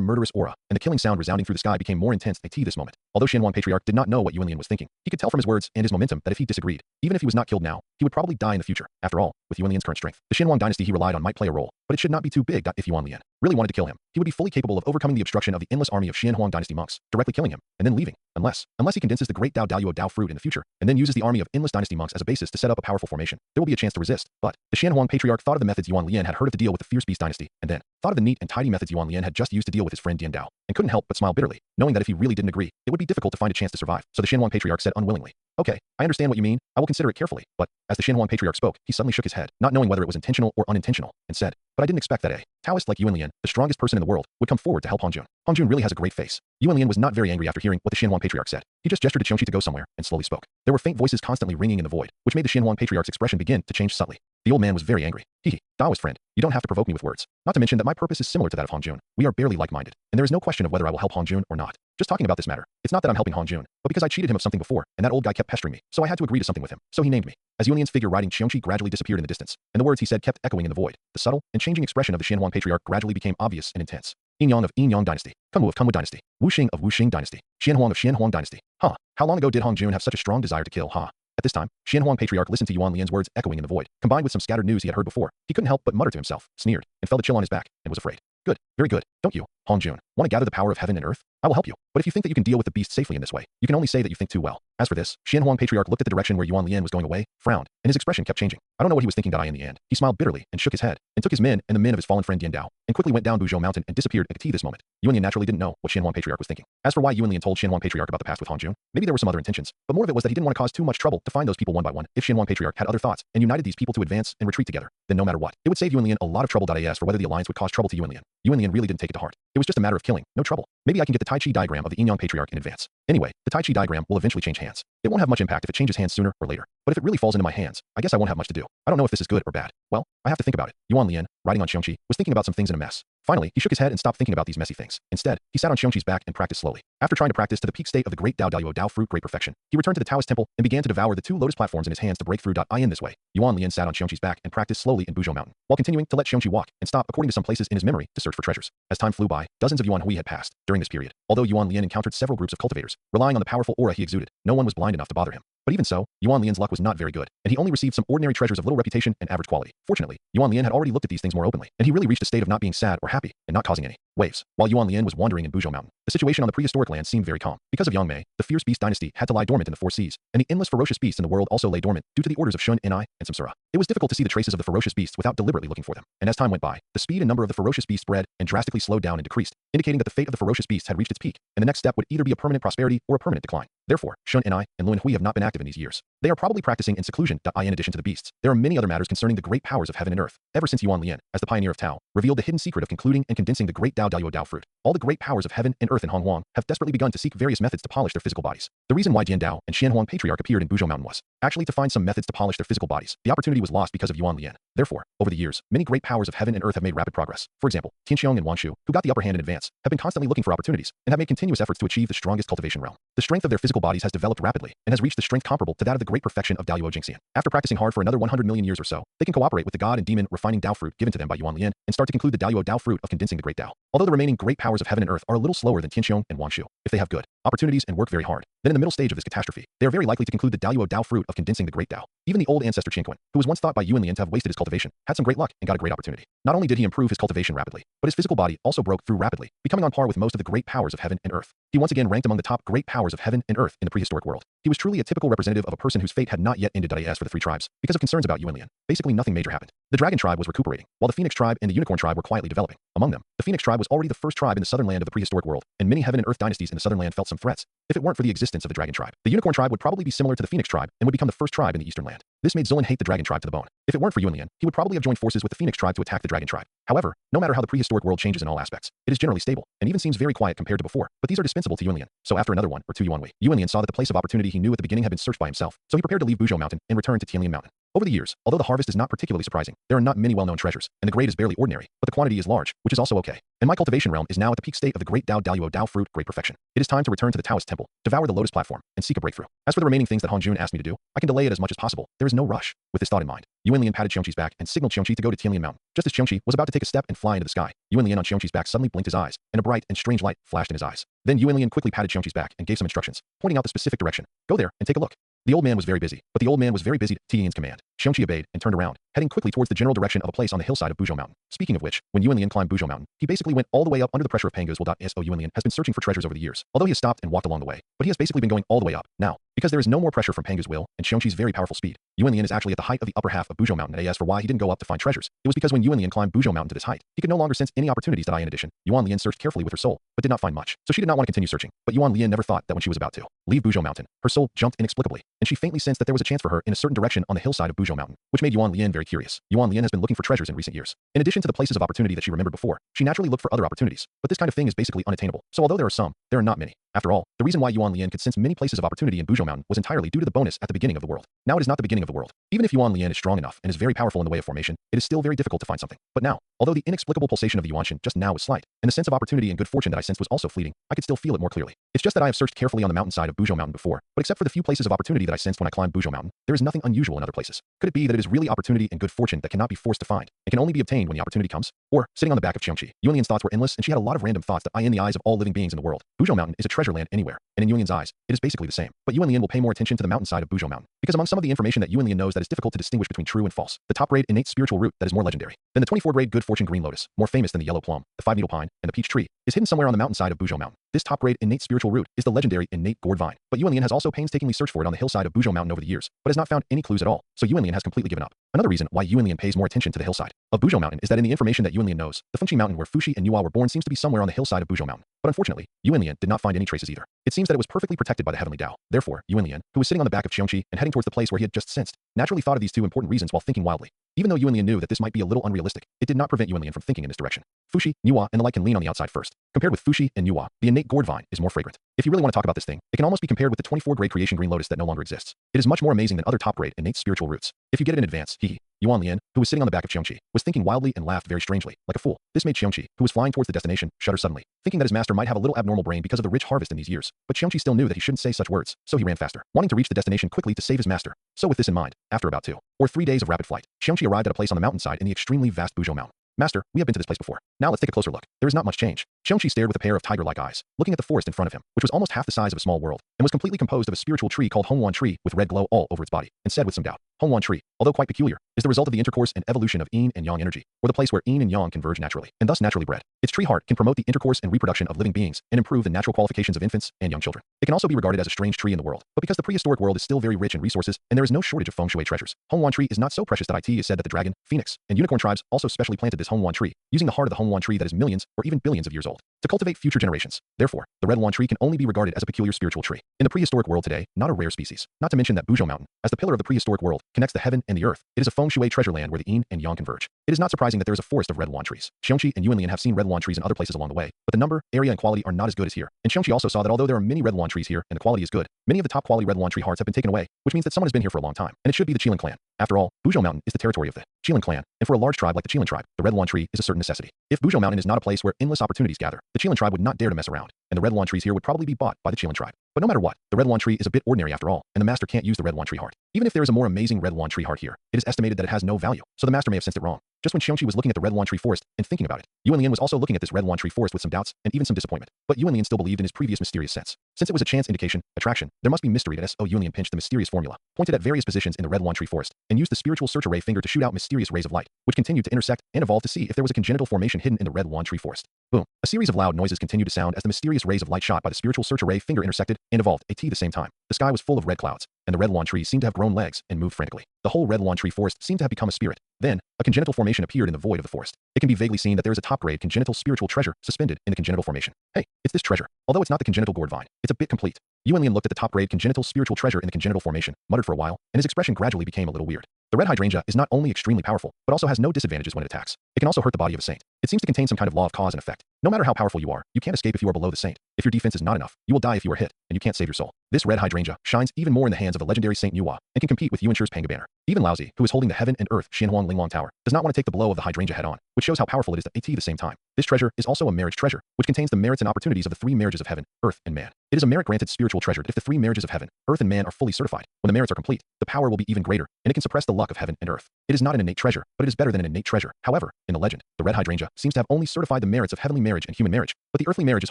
murderous aura, and the killing sound resounding through the sky became more intense at this moment. Although Xian Huang Patriarch did not know what Yuan Lian was thinking, he could tell from his words and his momentum that if he disagreed, even if he was not killed now, he would probably die in the future. After all, with Yuan Lian's current strength, the Xian Huang dynasty he relied on might play a role, but it should not be too big. If Yuan Lian really wanted to kill him, he would be fully capable of overcoming the obstruction of the endless army of Xian Huang dynasty monks, directly killing him, and then leaving, unless he condenses the great Dao fruit in the future, and then uses the army of endless dynasty monks as a basis to set up a powerful formation. There will be a chance to resist, but the Xian Huang Patriarch thought of the methods Yuan Lian had heard of to deal with the fierce beast dynasty, and then thought of the neat and tidy methods Yuan Lian had just used to deal with his friend Dian Dao, and couldn't help but smile bitterly, knowing that if he really didn't agree, it would be difficult to find a chance to survive. So the Xian Huang Patriarch said unwillingly, "Okay, I understand what you mean. I will consider it carefully." But as the Xian Huang Patriarch spoke, he suddenly shook his head, not knowing whether it was intentional or unintentional, and said, "But I didn't expect that a Taoist like Yuan Lian, the strongest person in the world, would come forward to help Hong Jun. Hong Jun really has a great face." Yuan Lian was not very angry after hearing what the Xian Huang Patriarch said. He just gestured to Qiongqi to go somewhere and slowly spoke. There were faint voices constantly ringing in the void, which made the Xian Huang Patriarch's expression begin to change subtly. The old man was very angry. "Hee, Taoist friend, you don't have to provoke me with words. Not to mention that my purpose is similar to that of Hong Jun. We are barely like-minded, and there is no question of whether I will help Hong Jun or not. Just talking about this matter, it's not that I'm helping Hong Jun, but because I cheated him of something before, and that old guy kept pestering me, so I had to agree to something with him. So he named me." As Yuan Lian's figure riding Qiongqi gradually disappeared in the distance, and the words he said kept echoing in the void, the subtle and changing expression of the Xian Huang Patriarch gradually became obvious and intense. Yin Yang of Yin Yang dynasty, Kunwu of Kunwu dynasty, Wu Xing of Wu Xing dynasty, Xian Huang of Xian Huang dynasty. Huh, how long ago did Hong Jun have such a strong desire to kill, huh? At this time, Xian Huang Patriarch listened to Yuan Lian's words echoing in the void, combined with some scattered news he had heard before. He couldn't help but mutter to himself, sneered, and felt a chill on his back, and was afraid. "Good, very good, don't you, Hong Jun, want to gather the power of heaven and earth? I will help you, but if you think that you can deal with the beast safely in this way, you can only say that you think too well." As for this, Xian Huang Patriarch looked at the direction where Yuan Lian was going away, frowned, and his expression kept changing. I don't know what he was thinking. In the end, he smiled bitterly and shook his head, and took his men and the men of his fallen friend Dian Dao, and quickly went down Buzhou Mountain and disappeared at this moment. Yuan Lian naturally didn't know what Xian Huang Patriarch was thinking. As for why Yuan Lian told Xian Huang Patriarch about the past with Hong Jun, maybe there were some other intentions, but more of it was that he didn't want to cause too much trouble to find those people one by one. If Xian Huang Patriarch had other thoughts and united these people to advance and retreat together, then no matter what, it would save Yuan Lian a lot of trouble. As for whether the alliance would cause trouble to Yuan Lian, Yuan Lian really didn't take it to heart. It was just a matter of killing, no trouble. Maybe I can get the Tai Chi diagram of the Yin Yang Patriarch in advance. Anyway, the Tai Chi diagram will eventually change hands. It won't have much impact if it changes hands sooner or later, but if it really falls into my hands, I guess I won't have much to do. I don't know if this is good or bad. Well, I have to think about it. Yuan Lian, riding on Qiongqi, was thinking about some things in a mess. Finally, he shook his head and stopped thinking about these messy things. Instead, he sat on Qiongqi's back and practiced slowly. After trying to practice to the peak state of the great Dao fruit great perfection, he returned to the Taoist temple and began to devour the 2 lotus platforms in his hands to break through. In this way, Yuan Lian sat on Xiongqi's back and practiced slowly in Buzhou Mountain, while continuing to let Xiongqi walk and stop according to some places in his memory to search for treasures. As time flew by, dozens of Yuan Hui had passed. During this period, although Yuan Lian encountered several groups of cultivators, relying on the powerful aura he exuded, no one was blind enough to bother him. But even so, Yuan Lian's luck was not very good, and he only received some ordinary treasures of little reputation and average quality. Fortunately, Yuan Lian had already looked at these things more openly, and he really reached a state of not being sad or happy and not causing any waves. While Yuan Lian was wandering in Buzhou Mountain, the situation on the prehistoric land seemed very calm. Because of Yang Mei, the fierce beast dynasty had to lie dormant in the 4 seas, and the endless ferocious beasts in the world also lay dormant due to the orders of Shun Enai and Samsara. It was difficult to see the traces of the ferocious beasts without deliberately looking for them. And as time went by, the speed and number of the ferocious beasts spread and drastically slowed down and decreased, indicating that the fate of the ferocious beasts had reached its peak, and the next step would either be a permanent prosperity or a permanent decline. Therefore, Shun Enai and Lun Hui have not been active in these years. They are probably practicing in seclusion. In addition to the beasts, there are many other matters concerning the great powers of heaven and earth. Ever since Yuan Lian, as the pioneer of Tao, revealed the hidden secret of concluding and condensing the great Dao fruit, all the great powers of heaven and earth in Honghuang have desperately begun to seek various methods to polish their physical bodies. The reason why Jian Dao and Xianhuang Patriarch appeared in Buzhou Mountain was actually to find some methods to polish their physical bodies. The opportunity was lost because of Yuan Lian. Therefore, over the years, many great powers of heaven and earth have made rapid progress. For example, Tianxiong and Wanshu, who got the upper hand in advance, have been constantly looking for opportunities and have made continuous efforts to achieve the strongest cultivation realm. The strength of their physical bodies has developed rapidly and has reached the strength comparable to that of the great perfection of Dao Jingxian. After practicing hard for another 100 million years or so, they can cooperate with the god and demon refining Dao fruit given to them by Yuan Lian and start to conclude the Dao fruit of condensing the great Dao. Although the remaining great powers of heaven and earth are a little slower than Tianxiong and Wanshu, if they have good opportunities and work very hard, then in the middle stage of this catastrophe, they are very likely to conclude the Dao fruit of condensing the great Dao. Even the old ancestor Qianquan, who was once thought by Yuan Lian to have wasted his cultivation, had some great luck and got a great opportunity. Not only did he improve his cultivation rapidly, but his physical body also broke through rapidly, becoming on par with most of the great powers of heaven and earth. He once again ranked among the top great powers of heaven and earth in the prehistoric world. He was truly a typical representative of a person whose fate had not yet ended. As for the 3 tribes, because of concerns about Yuan Lian, basically nothing major happened. The dragon tribe was recuperating, while the phoenix tribe and the unicorn tribe were quietly developing. Among them, the phoenix tribe was already the first tribe in the southern land of the prehistoric world, and many heaven and earth dynasties in the southern land felt some threats. If it weren't for the existence of the dragon tribe, the unicorn tribe would probably be similar to the phoenix tribe and would become the first tribe in the eastern land. This made Zilin hate the dragon tribe to the bone. If it weren't for Yuan Lian, he would probably have joined forces with the phoenix tribe to attack the dragon tribe. However, no matter how the prehistoric world changes in all aspects, it is generally stable, and even seems very quiet compared to before, but these are dispensable to Yuan Lian. So after another 1 or 2 Yuan Hui, Yuan Lian saw that the place of opportunity he knew at the beginning had been searched by himself, so he prepared to leave Buzhou Mountain and return to Tianlian Mountain. Over the years, although the harvest is not particularly surprising, there are not many well-known treasures, and the grade is barely ordinary, but the quantity is large, which is also okay. And my cultivation realm is now at the peak state of the great Dao fruit great perfection. It is time to return to the Taoist temple, devour the lotus platform, and seek a breakthrough. As for the remaining things that Hong Jun asked me to do, I can delay it as much as possible. There is no rush. With this thought in mind, Yuan Lian patted Xiongqi's back and signaled Xiongqi to go to Tianlian Mountain. Just as Xiongqi was about to take a step and fly into the sky, Yuan Lian on Xiongqi's back suddenly blinked his eyes, and a bright and strange light flashed in his eyes. Then Yuan Lian quickly patted Xiongqi's back and gave some instructions, pointing out the specific direction. Go there and take a look. The old man was very busy, but the old man was very busy to Tian's command. Xiongqi obeyed and turned around, heading quickly towards the general direction of a place on the hillside of Buzhou Mountain. Speaking of which, when Yuan Lian climbed Buzhou Mountain, he basically went all the way up under the pressure of Pango's will. So Yuan Lian has been searching for treasures over the years, although he has stopped and walked along the way, but he has basically been going all the way up. Now, because there is no more pressure from Pango's will and Xiongqi's very powerful speed, Yuan Lian is actually at the height of the upper half of Buzhou Mountain. As for why he didn't go up to find treasures, it was because when Yuan Lian climbed Buzhou Mountain to this height, he could no longer sense any opportunities. In addition, Yuan Lian searched carefully with her soul, but did not find much, so she did not want to continue searching. But Yuan Lian never thought that when she was about to leave Buzhou Mountain, her soul jumped inexplicably, and she faintly sensed that there was a chance for her in a certain direction on the hillside of Buzhou Mountain, which made Yuan Lian very curious. Yuan Lian has been looking for treasures in recent years. In addition to the places of opportunity that she remembered before, she naturally looked for other opportunities, but this kind of thing is basically unattainable. So although there are some, there are not many. After all, the reason why Yuan Lian could sense many places of opportunity in Buzhou Mountain was entirely due to the bonus at the beginning of the world. Now it is not the beginning of the world. Even if Yuan Lian is strong enough and is very powerful in the way of formation, it is still very difficult to find something. But now, although the inexplicable pulsation of the Yuanshan just now was slight, and the sense of opportunity and good fortune that I sensed was also fleeting, I could still feel it more clearly. It's just that I have searched carefully on the mountainside of Buzhou Mountain before, but except for the few places of opportunity that I sensed when I climbed Buzhou Mountain, there is nothing unusual in other places. Could it be that it is really opportunity and good fortune that cannot be forced to find, and can only be obtained when the opportunity comes? Or, sitting on the back of Xiongqi, Yuan Lian's thoughts were endless, and she had a lot of random thoughts that in the eyes of all living beings in the world, Buzhou Mountain is a treasure land anywhere, and in Yuan Lian's eyes, it is basically the same. But Yuan Lian will pay more attention to the mountainside of Buzhou Mountain, because among some of the information that Yuan Lian knows that is difficult to distinguish between true and false, the top grade innate spiritual root that is more legendary than the 24 grade good fortune green lotus, more famous than the yellow plum, the 5-needle pine, and the peach tree, is hidden somewhere on the mountainside of Buzhou Mountain. This top grade innate spiritual root is the legendary innate gourd vine, but Yuan Lian has also painstakingly searched for it on the hillside of Buzhou Mountain over the years, but has not found any clues at all, so Yuan Lian has completely given up. Another reason why Yuan Lian pays more attention to the hillside of Buzhou Mountain is that in the information that Yuan Lian knows, the Fengqi Mountain where Fuxi and Yuhua were born seems to be somewhere on the hillside of Buzhou Mountain. But unfortunately, Yuan Lian did not find any traces either. It seems that it was perfectly protected by the heavenly Dao. Therefore, Yuan Lian, who was sitting on the back of Xiongqi and heading towards the place where he had just sensed, naturally thought of these two important reasons while thinking wildly. Even though Yuan Lian knew that this might be a little unrealistic, it did not prevent Yuan Lian from thinking in this direction. Fuxi, Yuhua, and the like can lean on the outside first. Compared with Fuxi and Yuhua, the innate gourd vine is more fragrant. If you really want to talk about this thing, it can almost be compared with the 24 grade creation green lotus that no longer exists. It is much more amazing than other top grade innate spiritual roots. If you get it in advance, Yuan Lian, who was sitting on the back of Qiongqi, was thinking wildly and laughed very strangely, like a fool. This made Qiongqi, who was flying towards the destination, shudder suddenly, thinking that his master might have a little abnormal brain because of the rich harvest in these years. But Qiongqi still knew that he shouldn't say such words, so he ran faster, wanting to reach the destination quickly to save his master. So with this in mind, after about 2 or 3 days of rapid flight, Qiongqi arrived at a place on the mountainside in the extremely vast Buzhou Mountain. Master, we have been to this place before. Now let's take a closer look. There is not much change. Qiongqi stared with a pair of tiger-like eyes, looking at the forest in front of him, which was almost half the size of a small world, and was completely composed of a spiritual tree called Hongwan tree with red glow all over its body, and said with some doubt, Hongwan tree, although quite peculiar, is the result of the intercourse and evolution of yin and yang energy, or the place where yin and yang converge naturally, and thus naturally bred. Its tree heart can promote the intercourse and reproduction of living beings, and improve the natural qualifications of infants and young children. It can also be regarded as a strange tree in the world, but because the prehistoric world is still very rich in resources, and there is no shortage of feng shui treasures, Hongwan tree is not so precious that it is said that the dragon, phoenix, and unicorn tribes also specially planted this Hongwan tree, using the heart of the Hongwan tree that is millions or even billions of years old, to cultivate future generations. Therefore, the red Hongwan tree can only be regarded as a peculiar spiritual tree. In the prehistoric world today, not a rare species. Not to mention that Buzhou Mountain, as the pillar of the prehistoric world, connects the heaven and the earth. It is a feng shui treasure land where the yin and yang converge. It is not surprising that there is a forest of red Hongwan trees. Qiongqi and Yuan Lian have seen red Hongwan trees in other places along the way, but the number, area, and quality are not as good as here. And Qiongqi also saw that although there are many red Hongwan trees here and the quality is good, many of the top quality red Hongwan tree hearts have been taken away, which means that someone has been here for a long time, and it should be the Qilin clan. After all, Buzhou Mountain is the territory of the Qilin clan, and for a large tribe like the Qilin tribe, the red Hongwan tree is a certain necessity. If Buzhou Mountain is not a place where endless opportunities gather, the Qilin tribe would not dare to mess around, and the red Hongwan trees here would probably be bought by the Qilin tribe. But no matter what, the red Hongwan tree is a bit ordinary after all, and the master can't use the red Hongwan tree heart. Even if there is a more amazing red Hongwan tree heart here, it is estimated that it has no value, so the master may have sensed it wrong. Just when Qiongqi was looking at the red Hongwan tree forest and thinking about it, Yuan Lian was also looking at this red Hongwan tree forest with some doubts and even some disappointment. But Yuan Lian still believed in his previous mysterious sense. Since it was a chance indication, attraction, there must be mystery to so Yuan Lian pinched the mysterious formula, pointed at various positions in the red Hongwan tree forest, and used the spiritual search array finger to shoot out mysterious rays of light, which continued to intersect and evolve to see if there was a congenital formation hidden in the red Hongwan tree forest. Boom. A series of loud noises continued to sound as the mysterious rays of light shot by the spiritual search array finger intersected and evolved at the same time. The sky was full of red clouds, and the red Hongwan tree seemed to have grown legs and moved frantically. The whole red Hongwan tree forest seemed to have become a spirit. Then, a congenital formation appeared in the void of the forest. It can be vaguely seen that there is a top-grade congenital spiritual treasure suspended in the congenital formation. Hey, it's this treasure. Although it's not the congenital gourd vine, it's a bit complete. Yuan Lian looked at the top-grade congenital spiritual treasure in the congenital formation, muttered for a while, and his expression gradually became a little weird. The red hydrangea is not only extremely powerful, but also has no disadvantages when it attacks. It can also hurt the body of a saint. It seems to contain some kind of law of cause and effect. No matter how powerful you are, you can't escape if you are below the saint. If your defense is not enough, you will die if you are hit, and you can't save your soul. This red hydrangea shines even more in the hands of the legendary Saint Nuwa, and can compete with Yuanshir's Panga banner. Even Laozi, who is holding the heaven and earth Xianhuang Linglong Tower, does not want to take the blow of the hydrangea head on, which shows how powerful it is at the same time. This treasure is also a marriage treasure, which contains the merits and opportunities of the 3 marriages of heaven, earth, and man. It is a merit-granted spiritual treasure that if the 3 marriages of heaven, earth, and man are fully certified, when the merits are complete, the power will be even greater, and it can suppress the luck of heaven and earth. It is not an innate treasure, but it is better than an innate treasure. However, in the legend, the red hydrangea seems to have only certified the merits of heavenly marriage and human marriage, but the earthly marriage is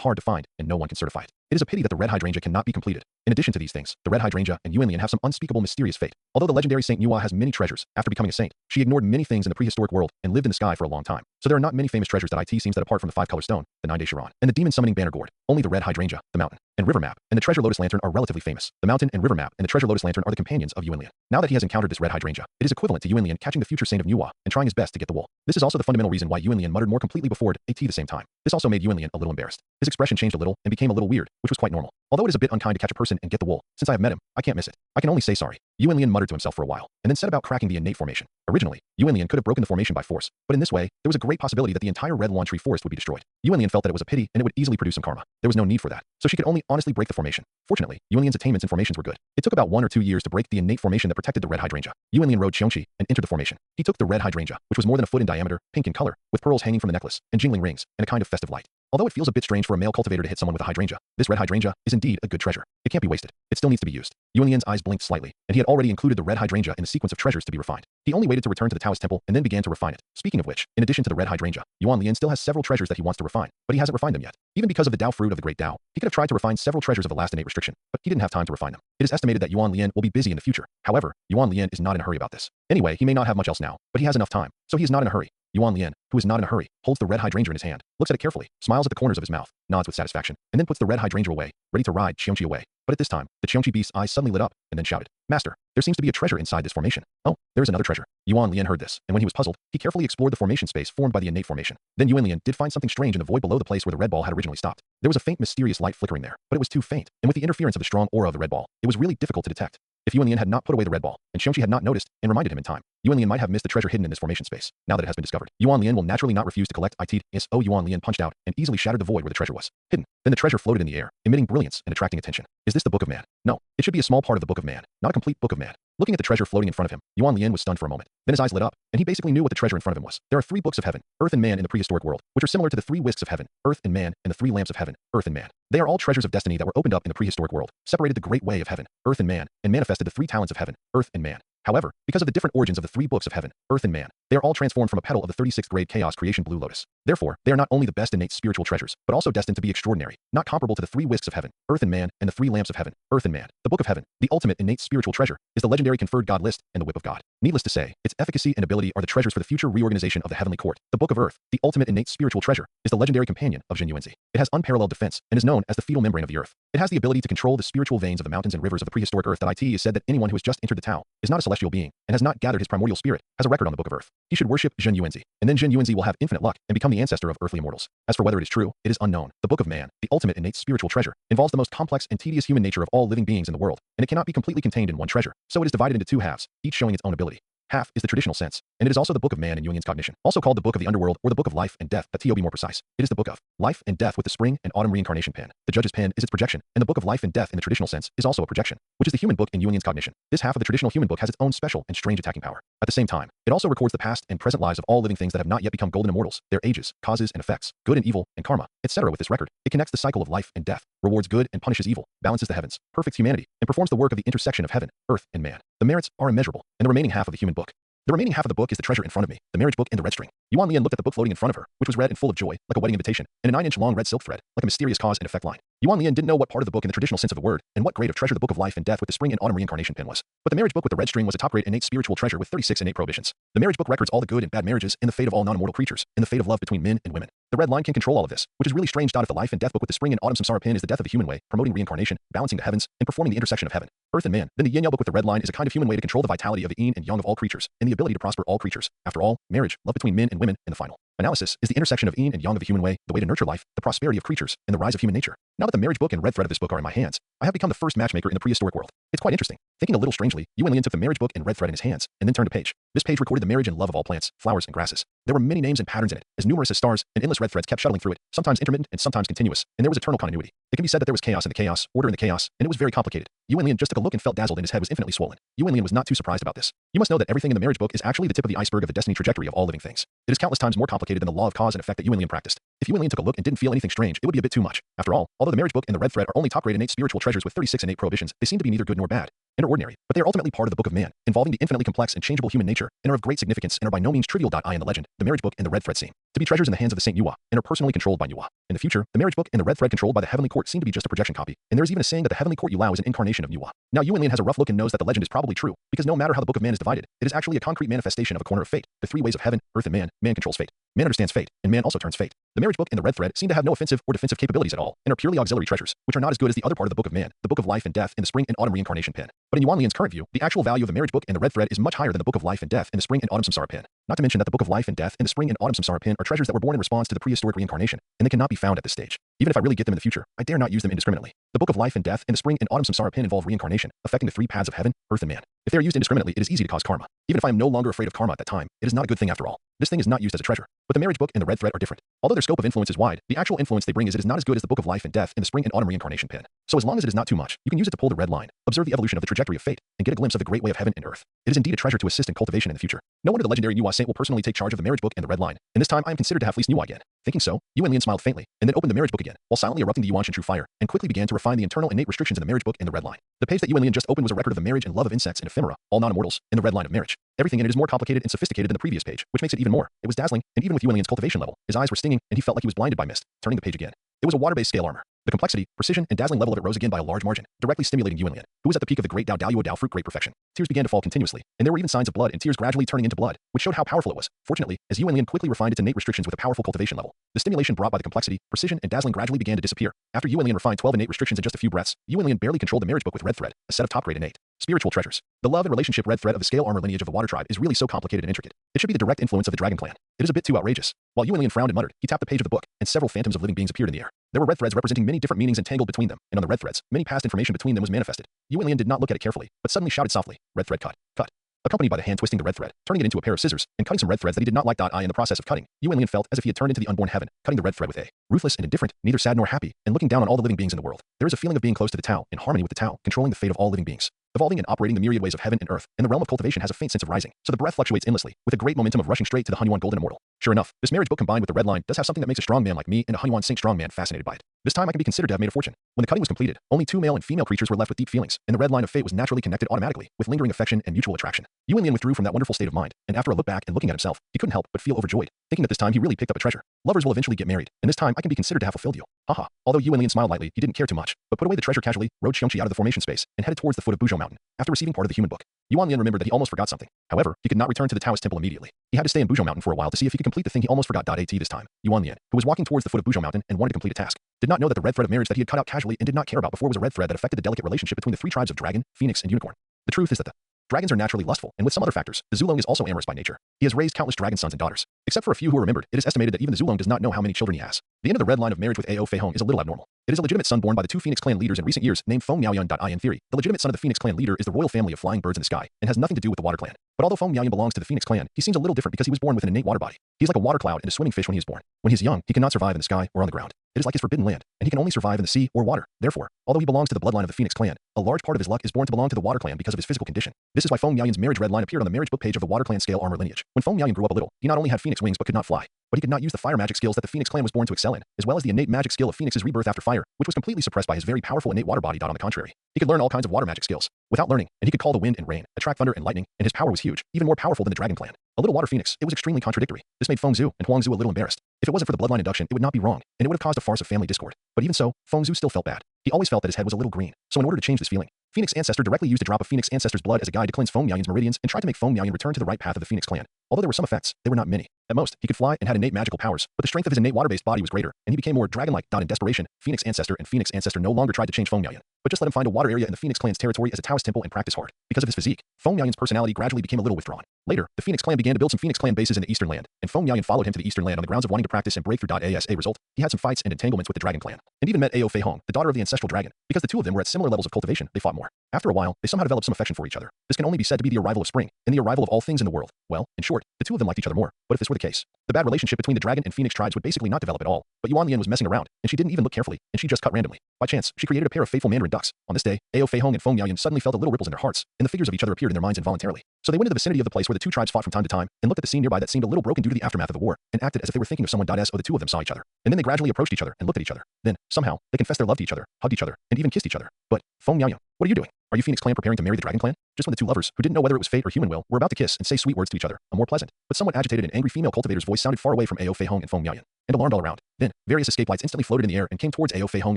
hard to find, and no one can certify it. It is a pity that the red hydrangea cannot be completed. In addition to these things, the red hydrangea and Yuan Lian have some unspeakable mysterious fate. Although the legendary Saint Nuwa has many treasures, after becoming a saint, she ignored many things in the prehistoric world and lived in the sky for a long time. So there are not many famous treasures that seems that apart from the 5-color stone, the 9-day Chiron, and the demon summoning banner gourd, only the red hydrangea, the mountain, and river map, and the treasure lotus lantern are relatively famous. The mountain and river map and the treasure lotus lantern are the companions of Yuan Lian. Now that he has encountered this red hydrangea, it is equivalent to Yuan Lian catching the future saint of Nuwa and trying his best to get the wool. This is also the fundamental reason why Yuan Lian muttered more completely before it at the same time. This also made Yuan Lian a little embarrassed. His expression changed a little and became a little weird, which was quite normal. Although it is a bit unkind to catch a person and get the wool, since I have met him, I can't miss it. I can only say sorry. Yuan Lian muttered to himself for a while, and then set about cracking the innate formation. Originally, Yuan Lian could have broken the formation by force, but in this way, there was a great possibility that the entire red Hongwan tree forest would be destroyed. Yuan Lian felt that it was a pity and it would easily produce some karma. There was no need for that, so she could only honestly break the formation. Fortunately, Yuan Lian's attainments in formations were good. It took about 1 or 2 years to break the innate formation that protected the red hydrangea. Yuan Lian rode Qiongqi and entered the formation. He took the red hydrangea, which was more than a foot in diameter, pink in color, with pearls hanging from the necklace, and jingling rings, and a kind of festive light. Although it feels a bit strange for a male cultivator to hit someone with a hydrangea, this red hydrangea is indeed a good treasure. It can't be wasted. It still needs to be used. Yuan Lian's eyes blinked slightly, and he had already included the red hydrangea in the sequence of treasures to be refined. He only waited to return to the Taoist temple and then began to refine it. Speaking of which, in addition to the red hydrangea, Yuan Lian still has several treasures that he wants to refine, but he hasn't refined them yet. Even because of the Tao fruit of the great Tao, he could have tried to refine several treasures of the last innate restriction, but he didn't have time to refine them. It is estimated that Yuan Lian will be busy in the future. However, Yuan Lian is not in a hurry about this. Anyway, he may not have much else now, but he has enough time, so he is not in a hurry. Yuan Lian, who is not in a hurry, holds the red hydrangea in his hand, looks at it carefully, smiles at the corners of his mouth, nods with satisfaction, and then puts the red hydrangea away, ready to ride Qiongqi away. But at this time, the Qiongqi beast's eyes suddenly lit up, and then shouted, "Master, there seems to be a treasure inside this formation." "Oh, there is another treasure." Yuan Lian heard this, and when he was puzzled, he carefully explored the formation space formed by the innate formation. Then Yuan Lian did find something strange in the void below the place where the red ball had originally stopped. There was a faint mysterious light flickering there, but it was too faint, and with the interference of the strong aura of the red ball, it was really difficult to detect. If Yuan Lian had not put away the red ball, and Qiongqi had not noticed and reminded him in time, Yuan Lian might have missed the treasure hidden in this formation space, now that it has been discovered. Yuan Lian will naturally not refuse to collect it. Yuan Lian punched out and easily shattered the void where the treasure was hidden. Then the treasure floated in the air, emitting brilliance and attracting attention. Is this the Book of Man? No, it should be a small part of the Book of Man, not a complete Book of Man. Looking at the treasure floating in front of him, Yuan Lian was stunned for a moment. Then his eyes lit up, and he basically knew what the treasure in front of him was. There are 3 books of heaven, earth and man in the prehistoric world, which are similar to the 3 whisks of heaven, earth and man, and the 3 lamps of heaven, earth and man. They are all treasures of destiny that were opened up in the prehistoric world, separated the great way of heaven, earth and man, and manifested the 3 talents of heaven, earth and man. However, because of the different origins of the 3 books of heaven, earth and man, they are all transformed from a petal of the 36th grade chaos creation blue lotus. Therefore, they are not only the best innate spiritual treasures, but also destined to be extraordinary, not comparable to the 3 whisks of heaven, earth and man, and the 3 lamps of heaven, earth and man. The Book of Heaven, the ultimate innate spiritual treasure, is the legendary conferred God list and the whip of God. Needless to say, its efficacy and ability are the treasures for the future reorganization of the heavenly court. The Book of Earth, the ultimate innate spiritual treasure, is the legendary companion of Jin Yuanzi. It has unparalleled defense and is known as the fetal membrane of the earth. It has the ability to control the spiritual veins of the mountains and rivers of the prehistoric earth. That it is said that anyone who has just entered the Tao is not a celestial being and has not gathered his primordial spirit has a record on the Book of Earth. He should worship Jin Yuanzi, and then Jin Yuanzi will have infinite luck and become the ancestor of earthly immortals. As for whether it is true, it is unknown. The Book of Man, the ultimate innate spiritual treasure, involves the most complex and tedious human nature of all living beings in the world, and it cannot be completely contained in one treasure, so it is divided into 2 halves, each showing its own ability. Half is the traditional sense, and it is also the Book of Man in Jungian's cognition, also called the Book of the Underworld or the Book of Life and Death, but to be more precise. It is the Book of Life and Death with the spring and autumn reincarnation pen. The judge's pen is its projection, and the Book of Life and Death in the traditional sense is also a projection, which is the human book in Jungian's cognition. This half of the traditional human book has its own special and strange attacking power. At the same time, it also records the past and present lives of all living things that have not yet become golden immortals, their ages, causes and effects, good and evil, and karma, etc. With this record, it connects the cycle of life and death, rewards good and punishes evil, balances the heavens, perfects humanity, and performs the work of the intersection of heaven, earth, and man. The merits are immeasurable, and the remaining half of the human book. The remaining half of the book is the treasure in front of me, the marriage book and the red string. Yuan Lian looked at the book floating in front of her, which was red and full of joy, like a wedding invitation, and a 9-inch long red silk thread, like a mysterious cause and effect line. Yuan Lian didn't know what part of the book in the traditional sense of the word, and what grade of treasure the Book of Life and Death with the spring and autumn reincarnation pen was. But the marriage book with the red string was a top grade innate spiritual treasure with 36 innate prohibitions. The marriage book records all the good and bad marriages and the fate of all non-immortal creatures, and the fate of love between men and women. The red line can control all of this, which is really strange. If the life and death book with the spring and autumn samsara pen is the death of the human way, promoting reincarnation, balancing the heavens, and performing the intersection of heaven, earth, and man, then the yin yang book with the red line is a kind of human way to control the vitality of the yin and yang of all creatures, and the ability to prosper all creatures. After all, marriage, love between men and women, and the final analysis is the intersection of yin and yang of the human way, the way to nurture life, the prosperity of creatures, and the rise of human nature. Now that the marriage book and red thread of this book are in my hands, I have become the first matchmaker in the prehistoric world. It's quite interesting. Thinking a little strangely, Yuan Lian took the marriage book and red thread in his hands, and then turned a page. This page recorded the marriage and love of all plants, flowers, and grasses. There were many names and patterns in it, as numerous as stars, and endless red threads kept shuttling through it, sometimes intermittent and sometimes continuous, and there was eternal continuity. It can be said that there was chaos in the chaos, order in the chaos, and it was very complicated. Yuan Lian just took a look and felt dazzled, and his head was infinitely swollen. Yuan Lian was not too surprised about this. You must know that everything in the marriage book is actually the tip of the iceberg of the destiny trajectory of all living things. It is countless times more complicated than the law of cause and effect that Yuan Lian practiced. If Yuan Lian took a look and didn't feel anything strange, it would be a bit too much. After all, although the marriage book and the red thread are only top-grade innate spiritual treasures with 36 innate prohibitions, they seem to be neither good nor bad, and are ordinary, but they are ultimately part of the Book of Man, involving the infinitely complex and changeable human nature, and are of great significance and are by no means trivial. I in the legend, the marriage book and the red thread seem to be treasures in the hands of the Saint Yuwa, and are personally controlled by Yuwa. In the future, the marriage book and the red thread controlled by the heavenly court seem to be just a projection copy, and there is even a saying that the heavenly court Yulao is an incarnation of Yuwa. Now Yuan Lian has a rough look and knows that the legend is probably true, because no matter how the Book of Man is divided, it is actually a concrete manifestation of a corner of fate, the 3 ways of heaven, earth, and man. Man controls fate. Man understands fate, and man also turns fate. The marriage book and the red thread seem to have no offensive or defensive capabilities at all, and are purely auxiliary treasures, which are not as good as the other part of the Book of Man, the Book of Life and Death, and the spring and autumn reincarnation pen. But in Yuan Lian's current view, the actual value of the marriage book and the red thread is much higher than the Book of Life and Death and the spring and autumn samsara pen. Not to mention that the Book of Life and Death and the spring and autumn samsara pen are treasures that were born in response to the prehistoric reincarnation, and they cannot be found at this stage. Even if I really get them in the future, I dare not use them indiscriminately. The Book of Life and Death and the spring and autumn samsara pen involve reincarnation, affecting the 3 paths of heaven, earth, and man. If they are used indiscriminately, it is easy to cause karma. Even if I am no longer afraid of karma at that time, it is not a good thing after all. This thing is not used as a treasure. But the marriage book and the red thread are different. Although their scope of influence is wide, the actual influence they bring is not as good as the Book of Life and Death and the spring and autumn reincarnation pen. So as long as it is not too much, you can use it to pull the red line, observe the evolution of the trajectory of fate, and get a glimpse of the great way of heaven and earth. It is indeed a treasure to assist in cultivation in the future. No wonder the legendary Nuwa saint will personally take charge of the marriage book and the red line, and this time I am considered to have fleeced Nuwa again. Thinking so, Yuan Lian smiled faintly, and then opened the marriage book again, while silently erupting the Yuanshan true fire, and quickly began to refine the internal innate restrictions in the marriage book and the red line. The page that Yuan Lian just opened was a record of the marriage and love of insects and ephemera, all non-immortals, in the red line of marriage. Everything in it is more complicated and sophisticated than the previous page, which makes it even more. It was dazzling, and even with Yuan Lian's cultivation level, his eyes were stinging, and he felt like he was blinded by mist. Turning the page again. It was a water-based scale armor. The complexity, precision, and dazzling level of it rose again by a large margin, directly stimulating Yuan Lian, who was at the peak of the great Dao fruit great perfection. Tears began to fall continuously, and there were even signs of blood and tears gradually turning into blood, which showed how powerful it was. Fortunately, as Yuan Lian quickly refined its innate restrictions with a powerful cultivation level, the stimulation brought by the complexity, precision, and dazzling gradually began to disappear. After Yuan Lian refined 12 innate restrictions in just a few breaths, Yuan Lian barely controlled the marriage book with red thread, a set of top-grade innate spiritual treasures. The love and relationship red thread of the scale armor lineage of the water tribe is really so complicated and intricate. It should be the direct influence of the dragon clan. It is a bit too outrageous. While Yuan Lian frowned and muttered, he tapped the page of the book, and several phantoms of living beings appeared in the air. There were red threads representing many different meanings entangled between them, and on the red threads, many past information between them was manifested. Yuan Lian did not look at it carefully, but suddenly shouted softly, "Red thread cut, cut." accompanied by the hand twisting the red thread, turning it into a pair of scissors, and cutting some red threads that he did not like. I, in the process of cutting, Yuan Lian felt as if he had turned into the unborn heaven, cutting the red thread with a ruthless and indifferent, neither sad nor happy, and looking down on all the living beings in the world. There is a feeling of being close to the Tao, in harmony with the Tao, controlling the fate of all living beings. Evolving and operating the myriad ways of heaven and earth, and the realm of cultivation has a faint sense of rising, so the breath fluctuates endlessly, with a great momentum of rushing straight to the Hunyuan golden immortal. Sure enough, this marriage book combined with the red line does have something that makes a strong man like me and a Hunyuan Saint strong man fascinated by it. This time I can be considered to have made a fortune. When the cutting was completed, only 2 male and female creatures were left with deep feelings, and the red line of fate was naturally connected automatically, with lingering affection and mutual attraction. Yuan Lian withdrew from that wonderful state of mind, and after a look back and looking at himself, he couldn't help but feel overjoyed, thinking that this time he really picked up a treasure. Lovers will eventually get married, and this time I can be considered to have fulfilled you. Haha. Although Yuan Lian smiled lightly, he didn't care too much, but put away the treasure casually, rode Xiongqi out of the formation space, and headed towards the foot of Buzhou Mountain. After receiving part of the human book, Yuan Lian remembered that he almost forgot something. However, he could not return to the Taoist temple immediately. He had to stay in Buzhou Mountain for a while to see if he could complete the thing he almost forgot. At this time, Yuan Lian, who was walking towards the foot of Buzhou Mountain and wanted to complete a task, did not know that the red thread of marriage that he had cut out casually and did not care about before was a red thread that affected the delicate relationship between the 3 tribes of dragon, phoenix, and unicorn. The truth is that the dragons are naturally lustful, and with some other factors, the Zulong is also amorous by nature. He has raised countless dragon sons and daughters. Except for a few who are remembered, it is estimated that even the Zulong does not know how many children he has. The end of the red line of marriage with Ao Fei Hong is a little abnormal. It is a legitimate son born by the 2 Phoenix clan leaders in recent years named Feng Miaoyun. In theory, the legitimate son of the Phoenix clan leader is the royal family of flying birds in the sky, and has nothing to do with the water clan. But although Feng Miaoyun belongs to the Phoenix clan, he seems a little different because he was born with an innate water body. He is like a water cloud and a swimming fish when he is born. When he is young, he cannot survive in the sky or on the ground. It is like his forbidden land, and he can only survive in the sea or water. Therefore, although he belongs to the bloodline of the Phoenix clan, a large part of his luck is born to belong to the water clan because of his physical condition. This is why Feng Miaoyun's marriage red line appeared on the marriage book page of the water clan scale armor lineage. When Feng Miaoyun grew up a little, he not only had phoenix wings but could not fly, but he could not use the fire magic skills that the Phoenix clan was born to excel in, as well as the innate magic skill of Phoenix's rebirth after fire, which was completely suppressed by his very powerful innate water body. On the contrary, he could learn all kinds of water magic skills without learning, and he could call the wind and rain, attract thunder and lightning, and his power was huge, even more powerful than the dragon clan. A little water phoenix, it was extremely contradictory. This made Feng Zhu and Huang Zhu a little embarrassed. If it wasn't for the bloodline induction, it would not be wrong, and it would have caused a farce of family discord. But even so, Feng Zhu still felt bad. He always felt that his head was a little green, so in order to change this feeling, Phoenix Ancestor directly used a drop of Phoenix Ancestor's blood as a guide to cleanse Feng Miaoyun's meridians and tried to make Feng Miaoyun return to the right path of the Phoenix clan. Although there were some effects, they were not many. At most, he could fly and had innate magical powers, but the strength of his innate water-based body was greater, and he became more dragon-like. In desperation, Phoenix Ancestor no longer tried to change Feng Miaoyun, but just let him find a water area in the Phoenix clan's territory as a Taoist temple and practice hard. Because of his physique, Feng Miaoyun's personality gradually became a little withdrawn. Later, the Phoenix clan began to build some Phoenix clan bases in the Eastern Land, and Feng Miaoyun followed him to the Eastern Land on the grounds of wanting to practice and break through. As a result, he had some fights and entanglements with the Dragon clan, and even met Ao Fei Hong, the daughter of the ancestral dragon. Because the two of them were at similar levels of cultivation, they fought more. After a while, they somehow developed some affection for each other. This can only be said to be the arrival of spring, and the arrival of all things in the world. Well, in short, the two of them liked each other more. But if this were the case, the bad relationship between the dragon and Phoenix tribes would basically not develop at all. But Yuan Lian was messing around, and she didn't even look carefully, and she just cut randomly. By chance, she created a pair of faithful mandarin ducks. On this day, Ao Fei Hong and Feng Miaoyun suddenly felt a little ripples in their hearts, and the figures of each other appeared in their minds involuntarily. So they went into the vicinity of the place where the two tribes fought from time to time, and looked at the scene nearby that seemed a little broken due to the aftermath of the war, and acted as if they were thinking of someone. So the two of them saw each other, and then they gradually approached each other and looked at each other. Then, somehow, they confessed their love to each other, hugged each other, and even kissed each other. But, Feng Miaoyun, what are you doing? Are you Phoenix clan preparing to marry the Dragon clan? Just when the two lovers, who didn't know whether it was fate or human will, were about to kiss and say sweet words to each other, a more pleasant, but somewhat agitated and angry female cultivator's voice sounded far away from Ao Fei Hong and Feng Miaoyun, and alarmed all around. Then, various escape lights instantly floated in the air and came towards Ao Fei Hong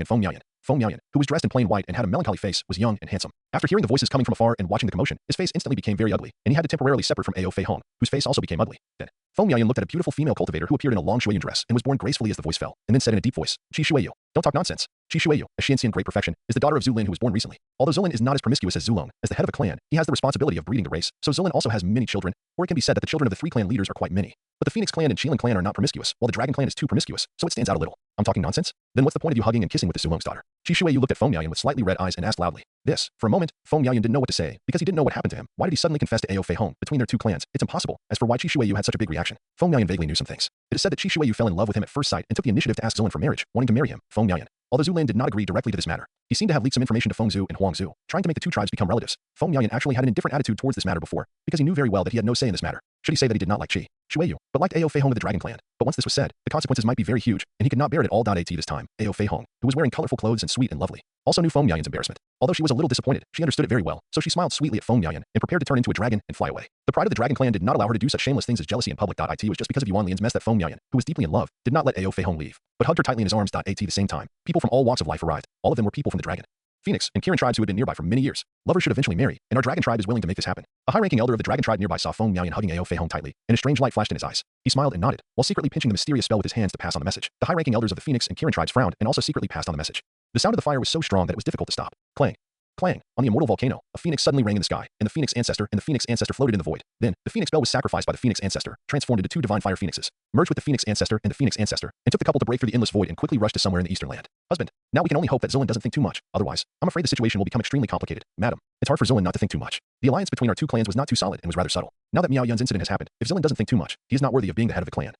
and Feng Miaoyun. Feng Miaoyun, who was dressed in plain white and had a melancholy face, was young and handsome. After hearing the voices coming from afar and watching the commotion, his face instantly became very ugly, and he had to temporarily separate from Ao Fei Hong, whose face also became ugly. Then, Feng Miaoyun looked at a beautiful female cultivator who appeared in a long shuiyun dress and was born gracefully as the voice fell, and then said in a deep voice, "Qi Shuiyu, don't talk nonsense. Qi Shuiyu, a Xianxian great perfection, is the daughter of Zulin who was born recently. Although Zulin is not as promiscuous as Zulong, as the head of a clan, he has the responsibility of breeding the race, so Zulin also has many children, or it can be said that the children of the 3 clan leaders are quite many. But the Phoenix clan and Qilin clan are not promiscuous, while the Dragon clan is too promiscuous, so it stands out a little. I'm talking nonsense? Then what's the point of you hugging and kissing with the Zulong's daughter?" Qi Shuiyu looked at Feng Miaoyun with slightly red eyes and asked loudly. This, for a moment, Feng Miaoyun didn't know what to say, because he didn't know what happened to him. Why did he suddenly confess to Ao Fei Hong between their 2 clans? It's impossible. As for why Qi Shuiyu had such a big reaction, Feng Miaoyun vaguely knew some things. It is said that Qi Shuiyu fell in love with him at first sight and took the initiative to ask Zulin for marriage, wanting to marry him, Feng Miaoyun. Although Zulin did not agree directly to this matter, he seemed to have leaked some information to Feng Zhu and Huang Zhu, trying to make the 2 tribes become relatives. Feng Miaoyun actually had an indifferent attitude towards this matter before, because he knew very well that he had no say in this matter. Should he say that he did not like Qi Shuiyu, but liked Ao Fei Hong of the Dragon clan? But once this was said, the consequences might be very huge, and he could not bear it at all. At this time, Ao Fei Hong, who was wearing colorful clothes and sweet and lovely, also knew Feng Miaoyun's embarrassment. Although she was a little disappointed, she understood it very well, so she smiled sweetly at Feng Miaoyun and prepared to turn into a dragon and fly away. The pride of the Dragon clan did not allow her to do such shameless things as jealousy in public. It was just because of Yuan Lian's mess that Feng Miaoyun, who was deeply in love, did not let Ao Fei Hong leave, but hugged her tightly in his arms. At the same time, people from all walks of life arrived. All of them were people from the Dragon, Phoenix, and Kirin tribes who had been nearby for many years. Lovers should eventually marry, and our Dragon tribe is willing to make this happen. A high-ranking elder of the Dragon tribe nearby saw Feng Miaoyun hugging Ao Fei Hong tightly, and a strange light flashed in his eyes. He smiled and nodded, while secretly pinching the mysterious spell with his hands to pass on the message. The high-ranking elders of the Phoenix and Kirin tribes frowned and also secretly passed on the message. The sound of the fire was so strong that it was difficult to stop. Clang. Clang! On the immortal volcano, a phoenix suddenly rang in the sky, and the phoenix ancestor floated in the void. Then, the phoenix bell was sacrificed by the phoenix ancestor, transformed into two divine fire phoenixes, merged with the phoenix ancestor and the phoenix ancestor, and took the couple to break through the endless void and quickly rushed to somewhere in the eastern land. Husband. Now we can only hope that Zilin doesn't think too much. Otherwise, I'm afraid the situation will become extremely complicated. Madam. It's hard for Zilin not to think too much. The alliance between our two clans was not too solid and was rather subtle. Now that Miao Yun's incident has happened, if Zilin doesn't think too much, he is not worthy of being the head of the clan.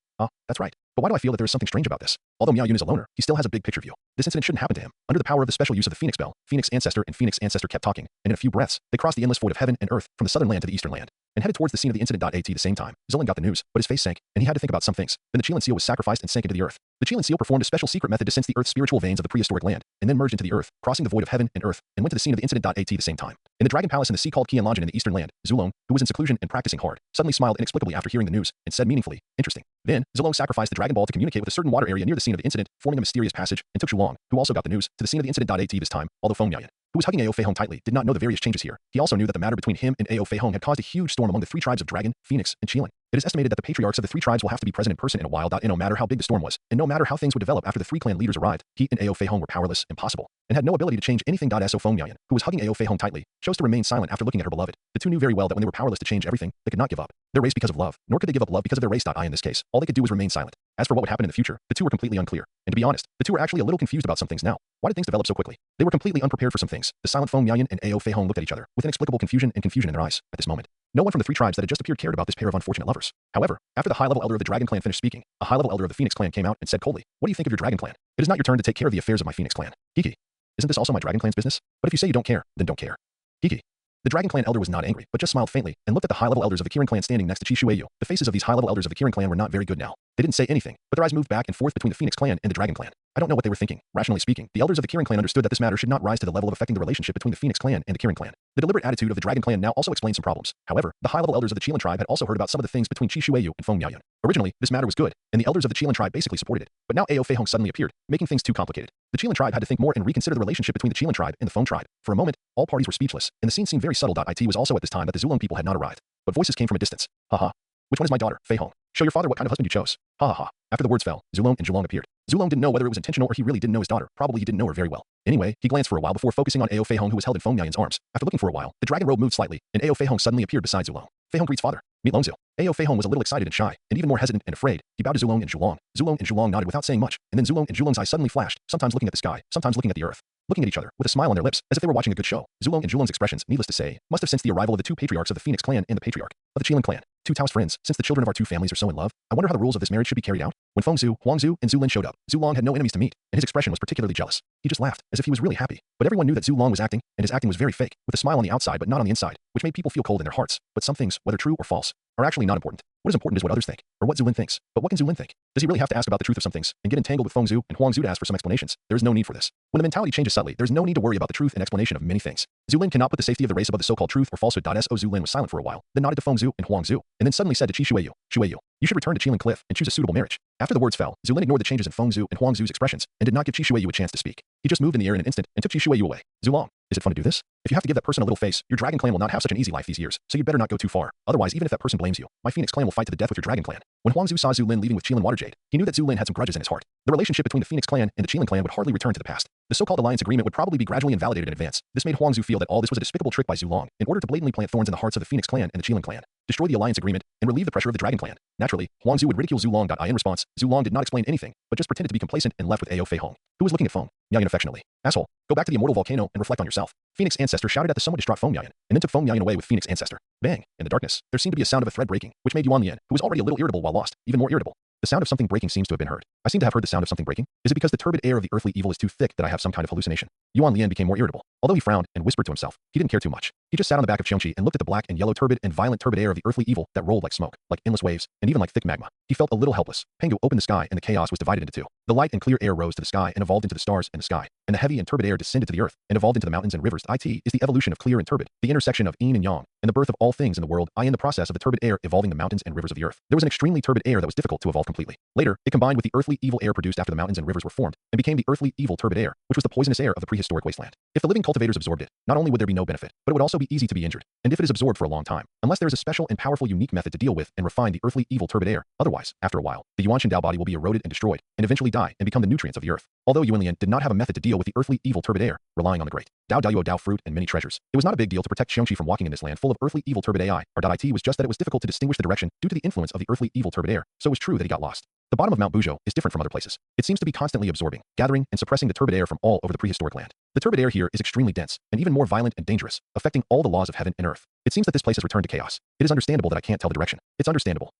That's right. But why do I feel that there is something strange about this? Although Miao Yun is a loner, he still has a big picture view. This incident shouldn't happen to him. Under the power of the special use of the Phoenix Bell, Phoenix Ancestor and Phoenix Ancestor kept talking, and in a few breaths, they crossed the endless void of heaven and earth from the southern land to the eastern land, and headed towards the scene of the incident. At the same time, Zilin got the news, but his face sank, and he had to think about some things. Then the Qilin seal was sacrificed and sank into the earth. The Qilin seal performed a special secret method to sense the earth's spiritual veins of the prehistoric land, and then merged into the earth, crossing the void of heaven and earth, and went to the scene of the incident. At the same time. In the dragon palace in the sea called Qianlongjian in the eastern land, Zulong, who was in seclusion and practicing hard, suddenly smiled inexplicably after hearing the news, and said meaningfully, interesting. Then, Zulong sacrificed the dragon ball to communicate with a certain water area near the scene of the incident, forming a mysterious passage, and took Zulong, who also got the news, to the scene of the incident. At this time, although Feng Miaoyan, who was hugging Ao Feihong tightly, did not know the various changes here, he also knew that the matter between him and Ao Feihong had caused a huge storm among the three tribes of Dragon, Phoenix, and Qilin. It is estimated that the patriarchs of the three tribes will have to be present in person in a while. No matter how big the storm was, and no matter how things would develop after the three clan leaders arrived, he and Ao Feihong were powerless, impossible, and had no ability to change anything. So Feng Miaoyan, who was hugging Ao Feihong tightly, chose to remain silent after looking at her beloved. The two knew very well that when they were powerless to change everything, they could not give up their race because of love, nor could they give up love because of their race. In this case, all they could do was remain silent. As for what would happen in the future, the two were completely unclear. And to be honest, the two were actually a little confused about some things now. Why did things develop so quickly? They were completely unprepared for some things. The silent Feng Miaoyan and Ao Feihong looked at each other with inexplicable confusion in their eyes at this moment. No one from the three tribes that had just appeared cared about this pair of unfortunate lovers. However, after the high-level elder of the Dragon Clan finished speaking, a high-level elder of the Phoenix Clan came out and said coldly, "What do you think of your Dragon Clan? It is not your turn to take care of the affairs of my Phoenix Clan. Kiki. Isn't this also my Dragon Clan's business? But if you say you don't care, then don't care. Kiki." The Dragon Clan elder was not angry, but just smiled faintly and looked at the high-level elders of the Kirin Clan standing next to Chi Shueyu. The faces of these high-level elders of the Kirin Clan were not very good now. They didn't say anything, but their eyes moved back and forth between the Phoenix Clan and the Dragon Clan. I don't know what they were thinking. Rationally speaking, the elders of the Kirin Clan understood that this matter should not rise to the level of affecting the relationship between the Phoenix Clan and the Kirin Clan. The deliberate attitude of the Dragon Clan now also explained some problems. However, the high-level elders of the Qilin tribe had also heard about some of the things between Chi Shueyu and Feng Miaoyan. Originally, this matter was good, and the elders of the Qilin tribe basically supported it. But now Ao Feihong suddenly appeared, making things too complicated. The Qilin tribe had to think more and reconsider the relationship between the Qilin tribe and the Feng tribe. For a moment, all parties were speechless, and the scene seemed very subtle. It was also at this time that the Zulong people had not arrived, but voices came from a distance. Haha. Which one is my daughter, Feihong? Show your father what kind of husband you chose. Ha ha ha. After the words fell, Zulong and Zhulong appeared. Zulong didn't know whether it was intentional or he really didn't know his daughter. Probably he didn't know her very well. Anyway, he glanced for a while before focusing on Ao Feihong, who was held in Feng Miaoyan's arms. After looking for a while, the dragon robe moved slightly, and Ao Feihong suddenly appeared beside Zulong. Feihong greets father. Meet Longzhu. Ao Feihong was a little excited and shy, and even more hesitant and afraid. He bowed to Zulong and Zhulong. Zulong and Zhulong nodded without saying much, and then Zulong and Zhulong's eyes suddenly flashed, sometimes looking at the sky, sometimes looking at the earth, looking at each other, with a smile on their lips, as if they were watching a good show. Zulong and Zhulong's expressions, needless to say, must have sensed the arrival of the two patriarchs of the Phoenix Clan and the patriarch of the Qilin Clan. Two Taoist friends, since the children of our two families are so in love, I wonder how the rules of this marriage should be carried out. When Fengzhu, Huangzhu, and Zulin showed up, Zulong had no enemies to meet, and his expression was particularly jealous. He just laughed, as if he was really happy. But everyone knew that Zulong was acting, and his acting was very fake, with a smile on the outside but not on the inside, which made people feel cold in their hearts. But some things, whether true or false, are actually not important. What is important is what others think, or what Zulin thinks. But what can Zulin think? Does he really have to ask about the truth of some things, and get entangled with Fengzhu and Huangzhu to ask for some explanations? There is no need for this. When the mentality changes subtly, there is no need to worry about the truth and explanation of many things. Zulin cannot put the safety of the race above the so-called truth or falsehood. So Zulin was silent for a while, then nodded to Fengzhu and Huangzhu, and then suddenly said to Chi Shueyu, Shueyu, you should return to Qilin Cliff and choose a suitable marriage. After the words fell, Zulin ignored the changes in Fengzhu and Huangzhu's expressions, and did not give Chi Shueyu a chance to speak. He just moved in the air in an instant and took Chi Shueyu away. Zulong, is it fun to do this? If you have to give that person a little face, your Dragon Clan will not have such an easy life these years, so you'd better not go too far. Otherwise, even if that person blames you, my Phoenix Clan will fight to the death with your Dragon Clan. When Huangzhu saw Zulin leaving with Qilin Waterjade, he knew that Zulin had some grudges in his heart. The relationship between the Phoenix Clan and the Qilin Clan would hardly return to the past. The so-called alliance agreement would probably be gradually invalidated in advance. This made Huangzhu feel that all this was a despicable trick by Zulong, in order to blatantly plant thorns in the hearts of the Phoenix Clan and the Qilin Clan, destroy the alliance agreement, and relieve the pressure of the Dragon Clan. Naturally, Huangzhu would ridicule Zulong. In response, Zulong did not explain anything, but just pretended to be complacent and left with Ao Feihong, who was looking at Feng Miaoyan affectionately. Asshole, go back to the immortal volcano and reflect on yourself. Phoenix Ancestor shouted at the somewhat distraught Feng Miaoyan, and then took Feng Miaoyan away with Phoenix Ancestor. Bang! In the darkness, there seemed to be a sound of a thread breaking, which made Yuan Lian, who was already a little irritable while lost, even more irritable. The sound of something breaking seems to have been heard. I seem to have heard the sound of something breaking. Is it because the turbid air of the earthly evil is too thick that I have some kind of hallucination? Yuan Lian became more irritable. Although he frowned and whispered to himself, he didn't care too much. He just sat on the back of Xiongqi and looked at the black and yellow turbid and violent turbid air of the earthly evil that rolled like smoke, like endless waves, and even like thick magma. He felt a little helpless. Pangu opened the sky and the chaos was divided into two. The light and clear air rose to the sky and evolved into the stars and the sky, and the heavy and turbid air descended to the earth and evolved into the mountains and rivers. It is the evolution of clear and turbid, the intersection of yin and yang, and the birth of all things in the world. In the process of the turbid air evolving the mountains and rivers of the earth, there was an extremely turbid air that was difficult to evolve completely. Later, it combined with the earthly earthly evil air produced after the mountains and rivers were formed, and became the earthly evil turbid air, which was the poisonous air of the prehistoric wasteland. If the living cultivators absorbed it, not only would there be no benefit, but it would also be easy to be injured, and if it is absorbed for a long time, unless there is a special and powerful unique method to deal with and refine the earthly evil turbid air, otherwise, after a while, the Yuan Dao body will be eroded and destroyed, and eventually die and become the nutrients of the earth. Although Yuan did not have a method to deal with the earthly evil turbid air, relying on the great Dao fruit and many treasures, it was not a big deal to protect Xiongqi from walking in this land full of earthly evil turbid AI. It was just that it was difficult to distinguish the direction due to the influence of the earthly evil turbid air, so it was true that he got lost. The bottom of Mount Buzhou is different from other places. It seems to be constantly absorbing, gathering, and suppressing the turbid air from all over the prehistoric land. The turbid air here is extremely dense, and even more violent and dangerous, affecting all the laws of heaven and earth. It seems that this place has returned to chaos. It is understandable that I can't tell the direction. It's understandable.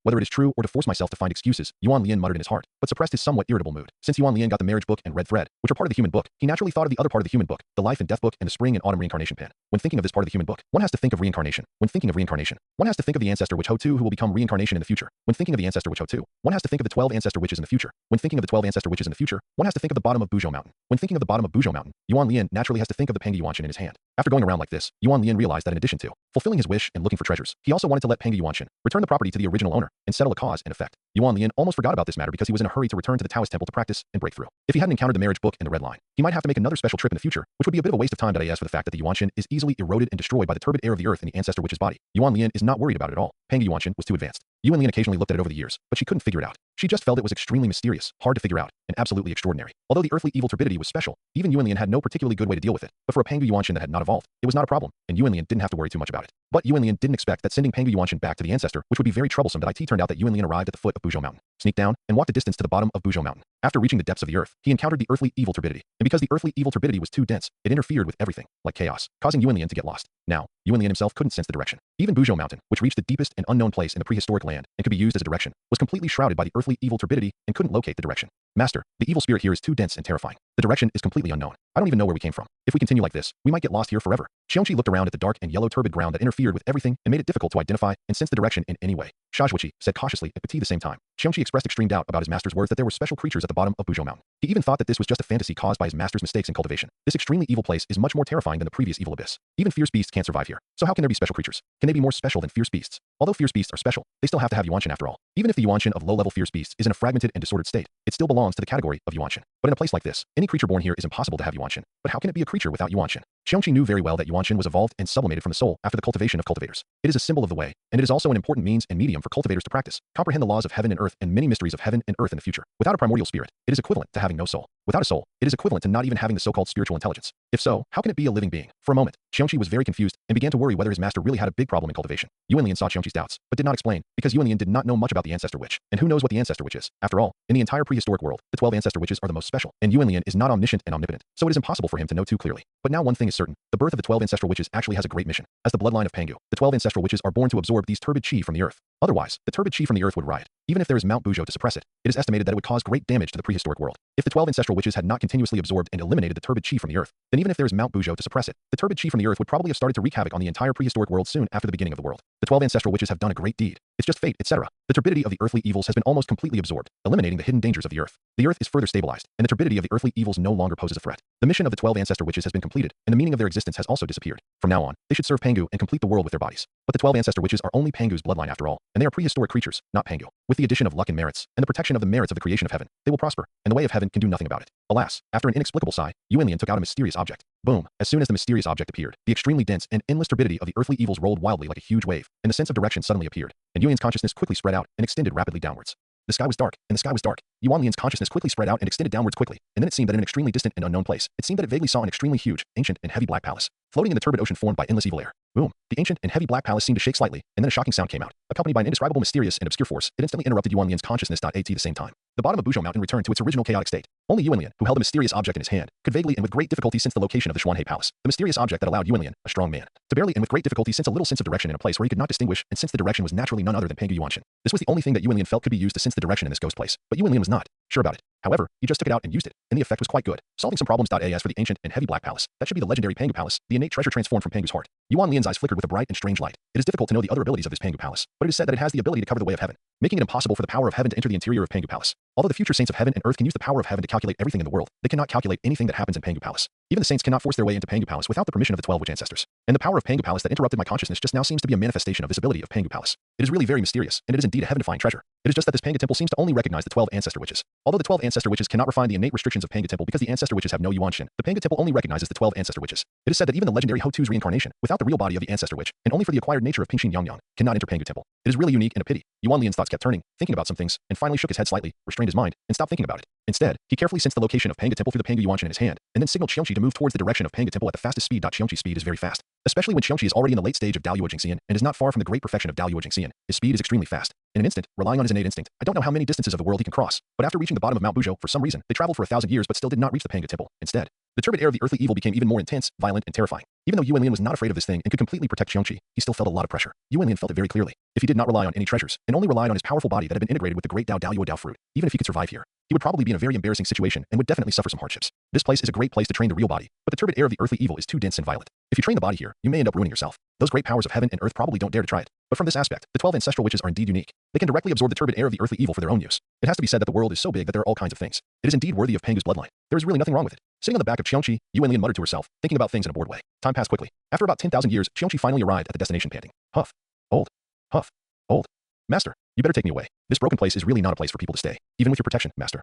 Whether it is true or to force myself to find excuses, Yuan Lian muttered in his heart, but suppressed his somewhat irritable mood. Since Yuan Lian got the marriage book and red thread, which are part of the human book, he naturally thought of the other part of the human book, the life and death book and the spring and autumn reincarnation pen. When thinking of this part of the human book, one has to think of reincarnation. When thinking of reincarnation, one has to think of the ancestor witch Ho-Tu who will become reincarnation in the future. When thinking of the ancestor witch Ho-Tu, one has to think of the 12 ancestor witches in the future. When thinking of the 12 ancestor witches in the future, one has to think of the bottom of Buzhou Mountain. When thinking of the bottom of Buzhou Mountain, Yuan Lian naturally has to think of the Panga Yuanshan in his hand. After going around like this, Yuan Lian realized that in addition to fulfilling his wish and looking for treasures, he also wanted to let Panga Yuanshan return the property to the original owner and settle a cause and effect. Yuan Lian almost forgot about this matter because he was in a hurry to return to the Taoist temple to practice and break through. If he hadn't encountered the marriage book and the red line, he might have to make another special trip in the future, which would be a bit of a waste of time. As for the fact that the Yuanshan is easily eroded and destroyed by the turbid air of the earth in the ancestor witch's body, Yuan Lian is not worried about it at all. Panga Yuanshan was too advanced. Yuan Lian occasionally looked at it over the years, but she couldn't figure it out. She just felt it was extremely mysterious, hard to figure out, and absolutely extraordinary. Although the earthly evil turbidity was special, even Yuan Lian had no particularly good way to deal with it. But for a Panga Yuanshan that had not evolved, it was not a problem, and Yuan Lian didn't have to worry too much about it. But Yuan Lian didn't expect that sending Panga Yuanshan back to the ancestor, which would be very troublesome. It turned out that Yuan Lian arrived at the foot of Buzhou Mountain, sneaked down, and walked a distance to the bottom of Buzhou Mountain. After reaching the depths of the earth, he encountered the earthly evil turbidity, and because the earthly evil turbidity was too dense, it interfered with everything, like chaos, causing Yuan Lian to get lost. Now, Yuan Lian himself couldn't sense the direction. Even Buzhou Mountain, which reached the deepest and unknown place in the prehistoric land and could be used as a direction, was completely shrouded by the earthly evil turbidity and couldn't locate the direction. Master, the evil spirit here is too dense and terrifying. The direction is completely unknown. I don't even know where we came from. If we continue like this, we might get lost here forever. Xiongqi looked around at the dark and yellow turbid ground that interfered with everything and made it difficult to identify and sense the direction in any way. Shazhuiqi said cautiously at the same time. Xiongqi expressed extreme doubt about his master's words that there were special creatures at the bottom of Buzhou Mountain. He even thought that this was just a fantasy caused by his master's mistakes in cultivation. This extremely evil place is much more terrifying than the previous evil abyss. Even fierce beasts can't survive here. So how can there be special creatures? Can they be more special than fierce beasts? Although fierce beasts are special, they still have to have Yuanshan after all. Even if the Yuanshan of low-level fierce beasts is in a fragmented and disordered state, it still belongs to the category of Yuanshan. But in a place like this, any creature born here is impossible to have Yuanshan. But how can it be a creature without Yuanshan? Xiongqi knew very well that Yuanshan was evolved and sublimated from the soul after the cultivation of cultivators. It is a symbol of the way, and it is also an important means and medium for cultivators to practice, comprehend the laws of heaven and earth and many mysteries of heaven and earth in the future. Without a primordial spirit, it is equivalent to having no soul. Without a soul, it is equivalent to not even having the so-called spiritual intelligence. If so, how can it be a living being? For a moment, Xiongqi was very confused and began to worry whether his master really had a big problem in cultivation. Yuan Lian saw Xiongqi's doubts, but did not explain, because Yuan Lian did not know much about the ancestor witch. And who knows what the ancestor witch is? After all, in the entire prehistoric world, the 12 ancestor witches are the most special, and Yuan Lian is not omniscient and omnipotent, so it is impossible for him to know too clearly. But now one thing is certain, the birth of the 12 ancestral witches actually has a great mission. As the bloodline of Pangu, the 12 ancestral witches are born to absorb these turbid chi from the earth. Otherwise, the turbid chi from the earth would riot. Even if there is Mount Buzhou to suppress it, it is estimated that it would cause great damage to the prehistoric world. If the 12 ancestral witches had not continuously absorbed and eliminated the turbid chi from the earth, then even if there is Mount Buzhou to suppress it, the turbid chi from the earth would probably have started to wreak havoc on the entire prehistoric world soon after the beginning of the world. The 12 ancestral witches have done a great deed. It's just fate, etc. The turbidity of the earthly evils has been almost completely absorbed, eliminating the hidden dangers of the earth. The earth is further stabilized, and the turbidity of the earthly evils no longer poses a threat. The mission of the 12 ancestor witches has been completed, and the meaning of their existence has also disappeared. From now on, they should serve Pangu and complete the world with their bodies. But the 12 ancestor witches are only Pangu's bloodline after all, and they are prehistoric creatures, not Pangu. With the addition of luck and merits, and the protection of the merits of the creation of heaven, they will prosper, and the way of heaven can do nothing about it. Alas, after an inexplicable sigh, Yuan Lian took out a mysterious object. Boom! As soon as the mysterious object appeared, the extremely dense and endless turbidity of the earthly evils rolled wildly like a huge wave, and the sense of direction suddenly appeared, and Yuan Lian's consciousness quickly spread out and extended rapidly downwards. The sky was dark, and the sky was dark. Yuan Lian's consciousness quickly spread out and extended downwards quickly, and then it seemed that in an extremely distant and unknown place, it seemed that it vaguely saw an extremely huge, ancient, and heavy black palace, floating in the turbid ocean formed by endless evil air. Boom! The ancient and heavy black palace seemed to shake slightly, and then a shocking sound came out, accompanied by an indescribable, mysterious, and obscure force. It instantly interrupted Yuan Lian's consciousness. At the same time, the bottom of Buzhou Mountain returned to its original chaotic state. Only Yuan Lian, who held a mysterious object in his hand, could vaguely and with great difficulty sense the location of the Xuanhe Palace. The mysterious object that allowed Yuan Lian, a strong man, to barely and with great difficulty sense a little sense of direction in a place where he could not distinguish, and since the direction was naturally none other than Pangu Yuanshan. This was the only thing that Yuan Lian felt could be used to sense the direction in this ghost place, but Yuan Lian was not sure about it. However, he just took it out and used it, and the effect was quite good, solving some problems. As for the ancient and heavy black palace, that should be the legendary Pangu Palace, the innate treasure transformed from Pangu's heart. Yuan Lian's eyes flickered with a bright and strange light. It is difficult to know the other abilities of this Pangu Palace, but it is said that it has the ability to cover the way of heaven. making it impossible for the power of heaven to enter the interior of Pangu Palace. Although the future saints of heaven and earth can use the power of heaven to calculate everything in the world, they cannot calculate anything that happens in Pangu Palace. Even the saints cannot force their way into Pangu Palace without the permission of the 12 witch ancestors. And the power of Pangu Palace that interrupted my consciousness just now seems to be a manifestation of this ability of Pangu Palace. It is really very mysterious, and it is indeed a heaven-defying treasure. It is just that this Pangu Temple seems to only recognize the 12 ancestor witches. Although the 12 ancestor witches cannot refine the innate restrictions of Pangu Temple because the ancestor witches have no Yuan Shin, the Pangu Temple only recognizes the 12 ancestor witches. It is said that even the legendary Ho-Tu's reincarnation, without the real body of the ancestor witch, and only for the acquired nature of Pingshin Yang, cannot enter Pangu Temple. It is really unique and a pity. Yuan Lian's thoughts kept turning, thinking about some things, and finally shook his head slightly, restrained his mind, and stopped thinking about it. Instead, he carefully sensed the location of Pangu Temple through the Pangu Yuan Shin in his hand, and then signaled Xiongqi to move towards the direction of Pangu Temple at the fastest speed. Xiongqi's speed is very fast, especially when Xiongqi is already in the late stage of Daluo Jingxian and is not far from the great perfection of Daluo Jingxian. His speed is extremely fast. In an instant, relying on his innate instinct, I don't know how many distances of the world he can cross, but after reaching the bottom of Mount Buzhou, for some reason, they traveled for 1,000 years but still did not reach the Pangu Temple. Instead, the turbid air of the earthly evil became even more intense, violent, and terrifying. Even though Yuan Lian was not afraid of this thing and could completely protect Xiongqi, he still felt a lot of pressure. Yuan Lian felt it very clearly. If he did not rely on any treasures, and only relied on his powerful body that had been integrated with the great Daluo Dao fruit, even if he could survive here, he would probably be in a very embarrassing situation and would definitely suffer some hardships. This place is a great place to train the real body, but the turbid air of the earthly evil is too dense and violent. If you train the body here, you may end up ruining yourself. Those great powers of heaven and earth probably don't dare to try it. But from this aspect, the 12 ancestral witches are indeed unique. They can directly absorb the turbid air of the earthly evil for their own use. It has to be said that the world is so big that there are all kinds of things. It is indeed worthy of Pangu's bloodline. There is really nothing wrong with it. Sitting on the back of Xiongqi, Yuan Lian muttered to herself, thinking about things in a bored way. Time passed quickly. After about 10,000 years, Xiongqi finally arrived at the destination panting. Huff. Old. Huff. Old. Master, you better take me away. This broken place is really not a place for people to stay. Even with your protection, master.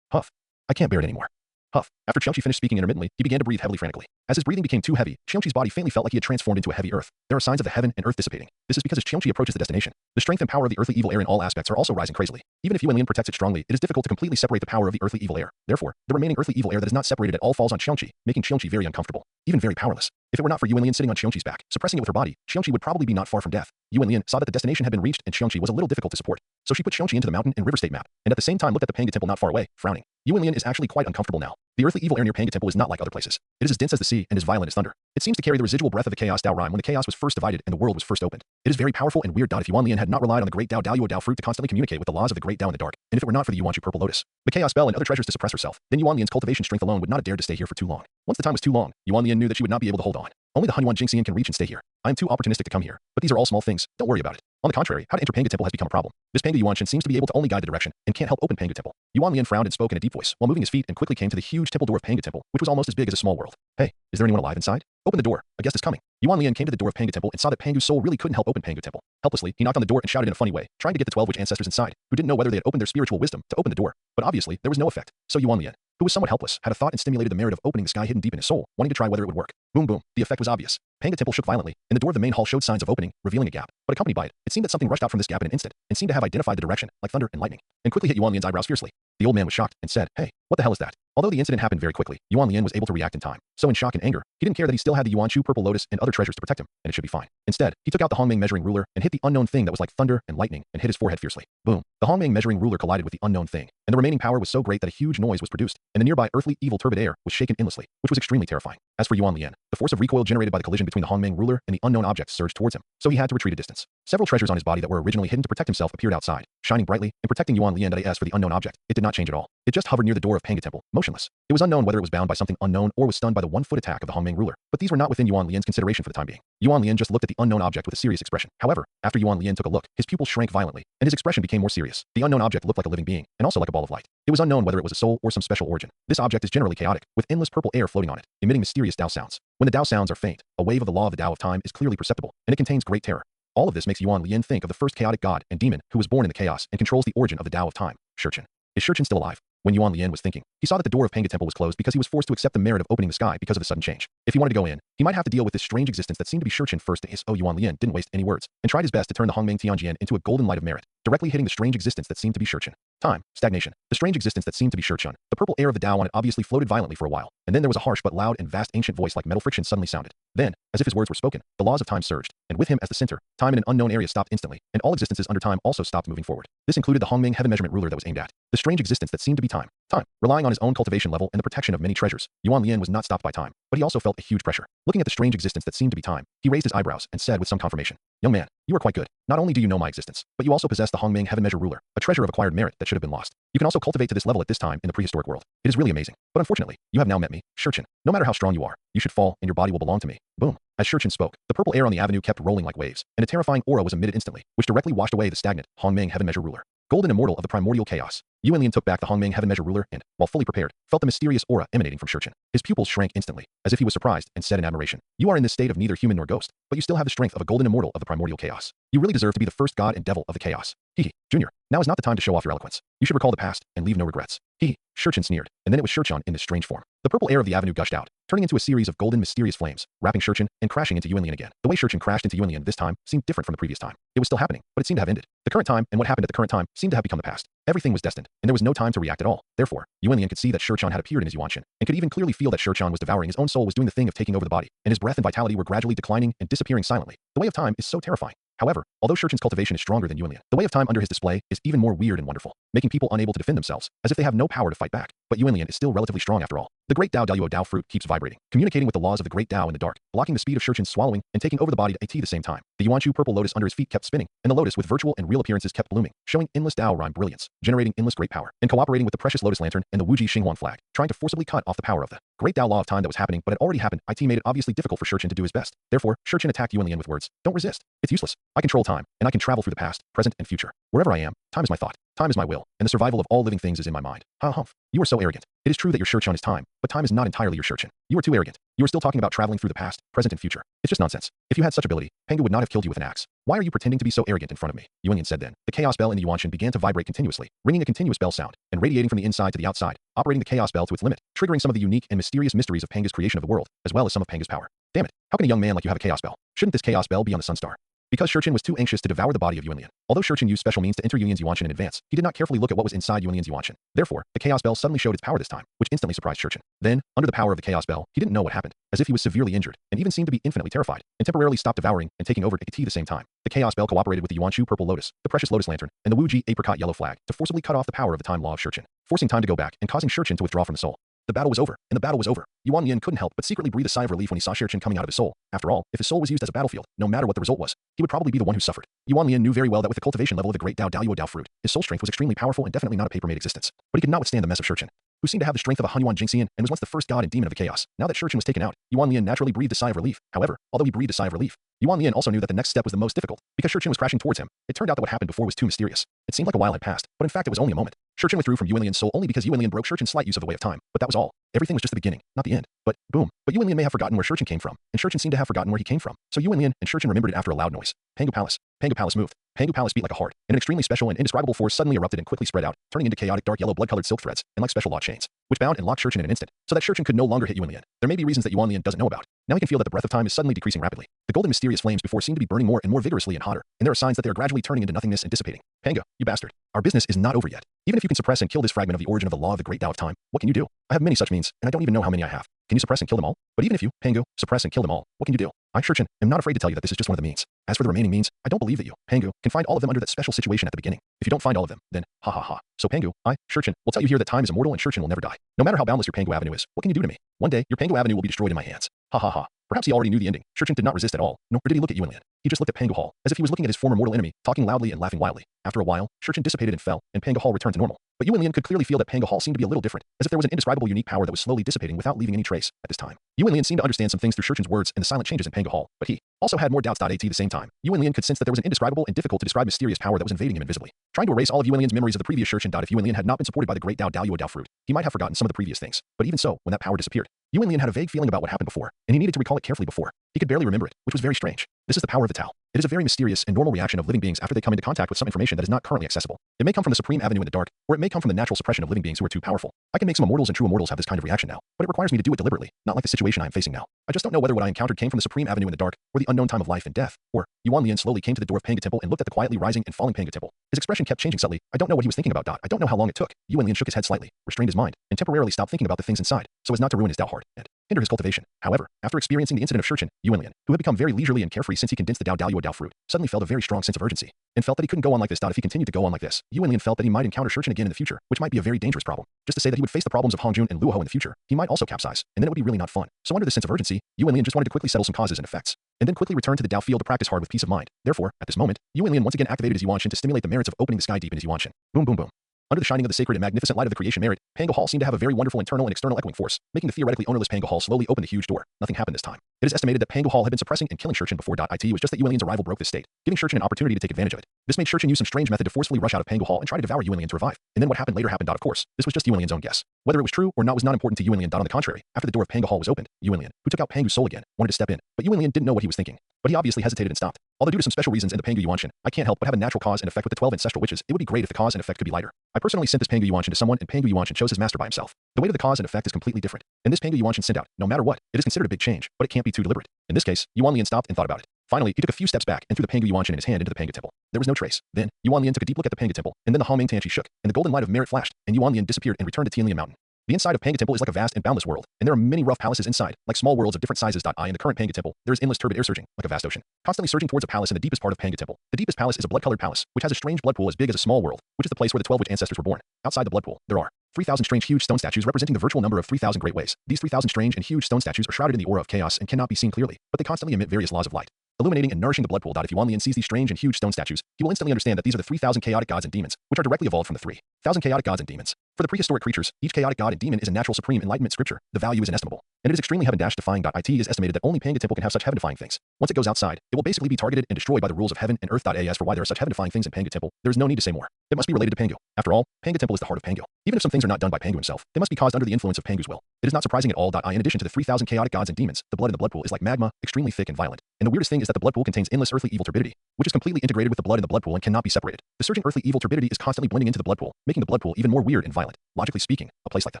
Huff. I can't bear it anymore. Huff. After Xiongqi finished speaking intermittently, he began to breathe heavily frantically. As his breathing became too heavy, Xiongqi's body faintly felt like he had transformed into a heavy earth. There are signs of the heaven and earth dissipating. This is because as Xiongqi approaches the destination, the strength and power of the earthly evil air in all aspects are also rising crazily. Even if Yuan Lian protects it strongly, it is difficult to completely separate the power of the earthly evil air. Therefore, the remaining earthly evil air that is not separated at all falls on Xiongqi, making Xiongqi very uncomfortable, even very powerless. If it were not for Yuan Lian sitting on Xiongqi's back, suppressing it with her body, Xiongqi would probably be not far from death. Yuan Lian saw that the destination had been reached and Xiongqi was a little difficult to support. So she put Xiongqi into the mountain and river state map, and at the same time looked at the Pangu Temple not far away, frowning. Yuan Lian is actually quite uncomfortable now. The earthly evil air near Pangu Temple is not like other places. It is as dense as the sea and as violent as thunder. It seems to carry the residual breath of the chaos Dao Rhyme when the chaos was first divided and the world was first opened. It is very powerful and weird. If Yuan Lian had not relied on the great Daluo Dao fruit to constantly communicate with the laws of the great Dao in the dark, and if it were not for the Yuan Shu purple lotus, the chaos bell and other treasures to suppress herself, then Yuan Lian's cultivation strength alone would not have dared to stay here for too long. Once the time was too long, Yuan Lian knew that she would not be able to hold on. Only the Hunyuan Jingxian can reach and stay here. I am too opportunistic to come here, but these are all small things. Don't worry about it. On the contrary, how to enter Pangu Temple has become a problem. This Pangu Yuan Shin seems to be able to only guide the direction and can't help open Pangu Temple. Yuan Lian frowned and spoke in a deep voice while moving his feet and quickly came to the huge temple door of Pangu Temple, which was almost as big as a small world. Hey, is there anyone alive inside? Open the door. A guest is coming. Yuan Lian came to the door of Pangu Temple and saw that Pangu's soul really couldn't help open Pangu Temple. Helplessly, he knocked on the door and shouted in a funny way, trying to get the 12 witch ancestors inside, who didn't know whether they had opened their spiritual wisdom to open the door. But obviously, there was no effect. So Yuan Lian, who was somewhat helpless, had a thought and stimulated the merit of opening the sky hidden deep in his soul, wanting to try whether it would work. Boom boom. The effect was obvious. Pangu Temple shook violently, and the door of the main hall showed signs of opening, revealing a gap. But accompanied by it, it seemed that something rushed out from this gap in an instant, and seemed to have identified the direction, like thunder and lightning, and quickly hit Yuan Lian's eyebrows fiercely. The old man was shocked and said, "Hey, what the hell is that?" Although the incident happened very quickly, Yuan Lian was able to react in time. So in shock and anger, he didn't care that he still had the Yuan Shu purple lotus and other treasures to protect him, and it should be fine. Instead, he took out the Hongmeng measuring ruler and hit the unknown thing that was like thunder and lightning and hit his forehead fiercely. Boom. The Hongmeng measuring ruler collided with the unknown thing, and the remaining power was so great that a huge noise was produced, and the nearby earthly evil turbid air was shaken endlessly, which was extremely terrifying. As for Yuan Lian, the force of recoil generated by the collision between the Hongmeng ruler and the unknown object surged towards him, so he had to retreat a distance. Several treasures on his body that were originally hidden to protect himself appeared outside, shining brightly and protecting Yuan Lian. As for the unknown object, it did not change at all. It just hovered near the door of Pangu Temple, motionless. It was unknown whether it was bound by something unknown or was stunned by the 1-foot attack of the Hongmeng ruler, but these were not within Yuan Lian's consideration for the time being. Yuan Lian just looked at the unknown object with a serious expression. However, after Yuan Lian took a look, his pupils shrank violently, and his expression became more serious. The unknown object looked like a living being, and also like a ball of light. It was unknown whether it was a soul or some special origin. This object is generally chaotic, with endless purple air floating on it, emitting mysterious Dao sounds. When the Dao sounds are faint, a wave of the law of the Dao of time is clearly perceptible, and it contains great terror. All of this makes Yuan Lian think of the first chaotic god and demon who was born in the chaos and controls the origin of the Dao of time, Shurchen. Is Shurchen still alive? When Yuan Lian was thinking, he saw that the door of Pangu Temple was closed because he was forced to accept the merit of opening the sky because of the sudden change. If he wanted to go in, he might have to deal with this strange existence that seemed to be Shurchen first. Yuan Lian didn't waste any words and tried his best to turn the Hongmeng Tianjian into a golden light of merit, directly hitting the strange existence that seemed to be Shurchen. Time, stagnation. The strange existence that seemed to be Shurchen. The purple air of the Dao on it obviously floated violently for a while, and then there was a harsh but loud and vast ancient voice like metal friction suddenly sounded. Then, as if his words were spoken, the laws of time surged, and with him as the center, time in an unknown area stopped instantly, and all existences under time also stopped moving forward. This included the Hongmeng heaven measurement ruler that was aimed at the strange existence that seemed to be time. Time. Relying on his own cultivation level and the protection of many treasures, Yuan Lian was not stopped by time, but he also felt a huge pressure. Looking at the strange existence that seemed to be time, he raised his eyebrows and said with some confirmation, "Young man, you are quite good. Not only do you know my existence, but you also possess the Hongmeng heaven measure ruler, a treasure of acquired merit that should have been lost. You can also cultivate to this level at this time in the prehistoric world. It is really amazing. But unfortunately, you have now met me, Shurchin. No matter how strong you are, you should fall, and your body will belong to me. Boom. As Shurchin spoke, the purple air on the avenue kept rolling like waves, and a terrifying aura was emitted instantly, which directly washed away the stagnant Hongming heaven measure ruler. Golden immortal of the primordial chaos. Yuanlian took back the Hongming heaven measure ruler and, while fully prepared, felt the mysterious aura emanating from Shurchin. His pupils shrank instantly, as if he was surprised, and said in admiration, "You are in this state of neither human nor ghost, but you still have the strength of a golden immortal of the primordial chaos. You really deserve to be the first god and devil of the chaos. Hehe, Junior, now is not the time to show off your eloquence. You should recall the past and leave no regrets." Hehe, Shurchin sneered, and then it was Shurchin in this strange form. The purple air of the avenue gushed out, turning into a series of golden mysterious flames, wrapping Shurchin and crashing into Yuanlian again. The way Shurchin crashed into Yuanlian this time seemed different from the previous time. It was still happening, but it seemed to have ended. The current time and what happened at the current time seemed to have become the past. Everything was destined, and there was no time to react at all. Therefore, Yuanlian could see that Shurchin had appeared in his Yuanshin, and could even clearly feel that Shurchin was devouring his own soul, was doing the thing of taking over the body, and his breath and vitality were gradually declining and disappearing silently. The way of time is so terrifying. However, although Shurchin's cultivation is stronger than Yuanlian, the way of time under his display is even more weird and wonderful, making people unable to defend themselves, as if they have no power to fight back. But Yuanlian is still relatively strong after all. The great Dao fruit keeps vibrating, communicating with the laws of the great Dao in the dark, blocking the speed of Shurchin's swallowing and taking over the body at the same time. The Yuanshu purple lotus under his feet kept spinning, and the lotus with virtual and real appearances kept blooming, showing endless Dao rhyme brilliance, generating endless great power, and cooperating with the precious lotus lantern and the Wuji Xinghuan flag, trying to forcibly cut off the power of the great Dao law of time that was happening but had already happened. It made it obviously difficult for Shurchin to do his best. Therefore, Shurchin attacked Yuanlian with words, "Don't resist. It's useless. I control time, and I can travel through the past, present, and future. Wherever I am, time is my thought. Time is my will, and the survival of all living things is in my mind. Ha humph. You are so arrogant. It is true that your Shurchin is time, but time is not entirely your Shurchin. You are too arrogant. You are still talking about traveling through the past, present, and future. It's just nonsense. If you had such ability, Pengu would not have killed you with an axe. Why are you pretending to be so arrogant in front of me?" Yuanlian said then. The chaos bell in the Yuanshin began to vibrate continuously, ringing a continuous bell sound, and radiating from the inside to the outside, operating the chaos bell to its limit, triggering some of the unique and mysterious mysteries of Pengu's creation of the world, as well as some of Pengu's power. Damn it, how can a young man like you have a chaos bell? Shouldn't this chaos bell be on the Sunstar? Because Shurchin was too anxious to devour the body of Yuanlian. Although Shurchin used special means to enter Yuanlian's Yuanshin in advance, he did not carefully look at what was inside Yuanlian's Yuanshin. Therefore, the Chaos Bell suddenly showed its power this time, which instantly surprised Shurchin. Then, under the power of the Chaos Bell, he didn't know what happened, as if he was severely injured, and even seemed to be infinitely terrified, and temporarily stopped devouring and taking over at the same time. The Chaos Bell cooperated with the Yuanshu Purple Lotus, the Precious Lotus Lantern, and the Wuji Apricot Yellow Flag to forcibly cut off the power of the time law of Shurchin, forcing time to go back and causing Shurchin to withdraw from the soul. The battle was over, and the battle was over. Yuanlian couldn't help but secretly breathe a sigh of relief when he saw Shurchin coming out of his soul. After all, if his soul was used as a battlefield, no matter what the result was, he would probably be the one who suffered. Yuanlian knew very well that with the cultivation level of the great Dao fruit, his soul strength was extremely powerful and definitely not a paper-made existence. But he could not withstand the mess of Shurchin, who seemed to have the strength of a Hunyuan Jingxian and was once the first god and demon of the chaos. Now that Shurchin was taken out, Yuanlian naturally breathed a sigh of relief. However, although he breathed a sigh of relief, Yuanlian also knew that the next step was the most difficult, because Shurchin was crashing towards him. It turned out that what happened before was too mysterious. It seemed like a while had passed, but in fact it was only a moment. Shurchin withdrew from Yuanlian's soul only because Yuanlian broke Shurchin's slight use of the way of time, but that was all. Everything was just the beginning, not the end. But, boom. But Yuanlian may have forgotten where Shurchin came from, and Shurchin seemed to have forgotten where he came from. So Yuanlian and Shurchin remembered it after a loud noise. Pengu Palace. Pengu Palace moved. Pengu Palace beat like a heart, and an extremely special and indescribable force suddenly erupted and quickly spread out, turning into chaotic dark yellow blood-colored silk threads, and like special law chains, which bound and locked Shurchin in an instant, so that Shurchin could no longer hit Yuanlian. There may be reasons that Yuanlian doesn't know about. Now he can feel that the breath of time is suddenly decreasing rapidly. The golden mysterious flames before seem to be burning more and more vigorously and hotter, and there are signs that they are gradually turning into nothingness and dissipating. Pengu, you bastard. Our business is not over yet. Even if you can suppress and kill this fragment of the origin of the law of the great Dao of time, what can you do? I have many such means, and I don't even know how many I have. Can you suppress and kill them all? But even if you, Pengu, suppress and kill them all, what can you do? I, Shurchin, am not afraid to tell you that this is just one of the means. As for the remaining means, I don't believe that you, Pengu, can find all of them under that special situation at the beginning. If you don't find all of them, then, ha ha ha. So Pengu, I, Shurchin, will tell you here that time is immortal and Shurchin will never die. No matter how boundless your Pengu Avenue is, what can you do to me? One day, your Pengu Avenue will be destroyed in my hands. Ha ha ha. Perhaps he already knew the ending. Shurchin did not resist at all, nor did he look at Yuanlian. He just looked at Pengu Hall, as if he was looking at his former mortal enemy, talking loudly and laughing wildly. After a while, Shurchin dissipated and fell, and Pengu Hall returned to normal. But Yuanlian could clearly feel that Pengu Hall seemed to be a little different, as if there was an indescribable unique power that was slowly dissipating without leaving any trace at this time. Yuanlian seemed to understand some things through Shurchin's words and the silent changes in Pengu Hall, but he also had more doubts. At the same time, Yuanlian could sense that there was an indescribable and difficult to describe mysterious power that was invading him invisibly, trying to erase all of Yuanlian's memories of the previous Shurchin. If Yuanlian had not been supported by the great Dao fruit, he might have forgotten some of the previous things. But even so, when that power disappeared, Yuanlian had a vague feeling about what happened before, and he needed to recall it carefully before. He could barely remember it, which was very strange. This is the power of the Tao. It is a very mysterious and normal reaction of living beings after they come into contact with some information that is not currently accessible. It may come from the supreme avenue in the dark, or it may come from the natural suppression of living beings who are too powerful. I can make some immortals and true immortals have this kind of reaction now, but it requires me to do it deliberately, not like the situation I am facing now. I just don't know whether what I encountered came from the supreme avenue in the dark, or the unknown time of life and death, or Yuanlian slowly came to the door of Pengu Temple and looked at the quietly rising and falling Pengu Temple. His expression kept changing subtly. I don't know what he was thinking about. I don't know how long it took. Yuanlian shook his head slightly, restrained his mind, and temporarily stopped thinking about the things inside, so as not to ruin his Dao heart and hinder his cultivation. However, after experiencing the incident of Shurchin, Yuanlian, who had become very leisurely and carefree since he condensed the Dao fruit, suddenly felt a very strong sense of urgency, and felt that he couldn't go on like this. If he continued to go on like this, Yuanlian felt that he might encounter Shurchin again in the future, which might be a very dangerous problem. Just to say that he would face the problems of Hongjun and Luoho in the future, he might also capsize, and then it would be really not fun. So under this sense of urgency, Yuanlian just wanted to quickly settle some causes and effects, and then quickly return to the Dao field to practice hard with peace of mind. Therefore, at this moment, Yuanlian once again activated his Yuanshin to stimulate the merits of opening the sky deep in his Yuanshin. Boom boom boom. Under the shining of the sacred and magnificent light of the creation merit, Pango Hall seemed to have a very wonderful internal and external echoing force, making the theoretically ownerless Pango Hall slowly open the huge door. Nothing happened this time. It is estimated that Pango Hall had been suppressing and killing Shurchin before. It was just that Yuanlian's arrival broke this state, giving Shurchin an opportunity to take advantage of it. This made Shurchin use some strange method to forcefully rush out of Pango Hall and try to devour Yuanlian to revive. And then what happened later happened. Of course, this was just Yuanlian's own guess. Whether it was true or not was not important to Yuanlian. On the contrary, after the door of Pango Hall was opened, Yuanlian, who took out Pangu's soul again, wanted to step in, but Yuanlian didn't know what he was thinking. But he obviously hesitated and stopped. Although due to some special reasons in the Pangu Yuanshan, I can't help but have a natural cause and effect with the 12 ancestral witches. It would be great if the cause and effect could be lighter. I personally sent this Pangu Yuanshan to someone, and Pangu Yuanshan chose his master by himself. The weight of the cause and effect is completely different. And this Pangu Yuanshan sent out, no matter what, it is considered a big change, but it can't be too deliberate. In this case, Yuanlian stopped and thought about it. Finally, he took a few steps back and threw the Pangu Yuanshan in his hand into the Pangu temple. There was no trace. Then, Yuanlian took a deep look at the Pangu temple, and then the Hong Tanshi shook, and the golden light of merit flashed, and Yuanlian disappeared and returned to Tianlian Mountain. The inside of Pangu Temple is like a vast and boundless world, and there are many rough palaces inside, like small worlds of different sizes. In the current Pangu Temple, there is endless turbid air surging, like a vast ocean, constantly surging towards a palace in the deepest part of Pangu Temple. The deepest palace is a blood-colored palace, which has a strange blood pool as big as a small world, which is the place where the 12 witch ancestors were born. Outside the blood pool, there are 3,000 strange huge stone statues representing the virtual number of 3,000 great ways. These 3,000 strange and huge stone statues are shrouded in the aura of chaos and cannot be seen clearly, but they constantly emit various laws of light, illuminating and nourishing the blood pool. If Yuanlian sees these strange and huge stone statues, he will instantly understand that these are the 3,000 chaotic gods and demons, which are directly evolved from the 3,000 chaotic gods and demons. For the prehistoric creatures, each chaotic god and demon is a natural supreme enlightenment scripture. The value is inestimable, and it is extremely heaven-defying. It is estimated that only Pangu Temple can have such heaven-defying things. Once it goes outside, it will basically be targeted and destroyed by the rules of heaven and earth. As for why there are such heaven-defying things in Pangu Temple, there is no need to say more. It must be related to Pangu. After all, Pangu Temple is the heart of Pangu. Even if some things are not done by Pangu himself, they must be caused under the influence of Pangu's will. It is not surprising at all. In addition to the 3,000 chaotic gods and demons, the blood in the blood pool is like magma, extremely thick and violent. And the weirdest thing is that the blood pool contains endless earthly evil turbidity, which is completely integrated with the blood in the blood pool and cannot be separated. The surging earthly evil turbidity is constantly blending into the blood pool, making the blood pool even more weird and violent. Logically speaking, a place like the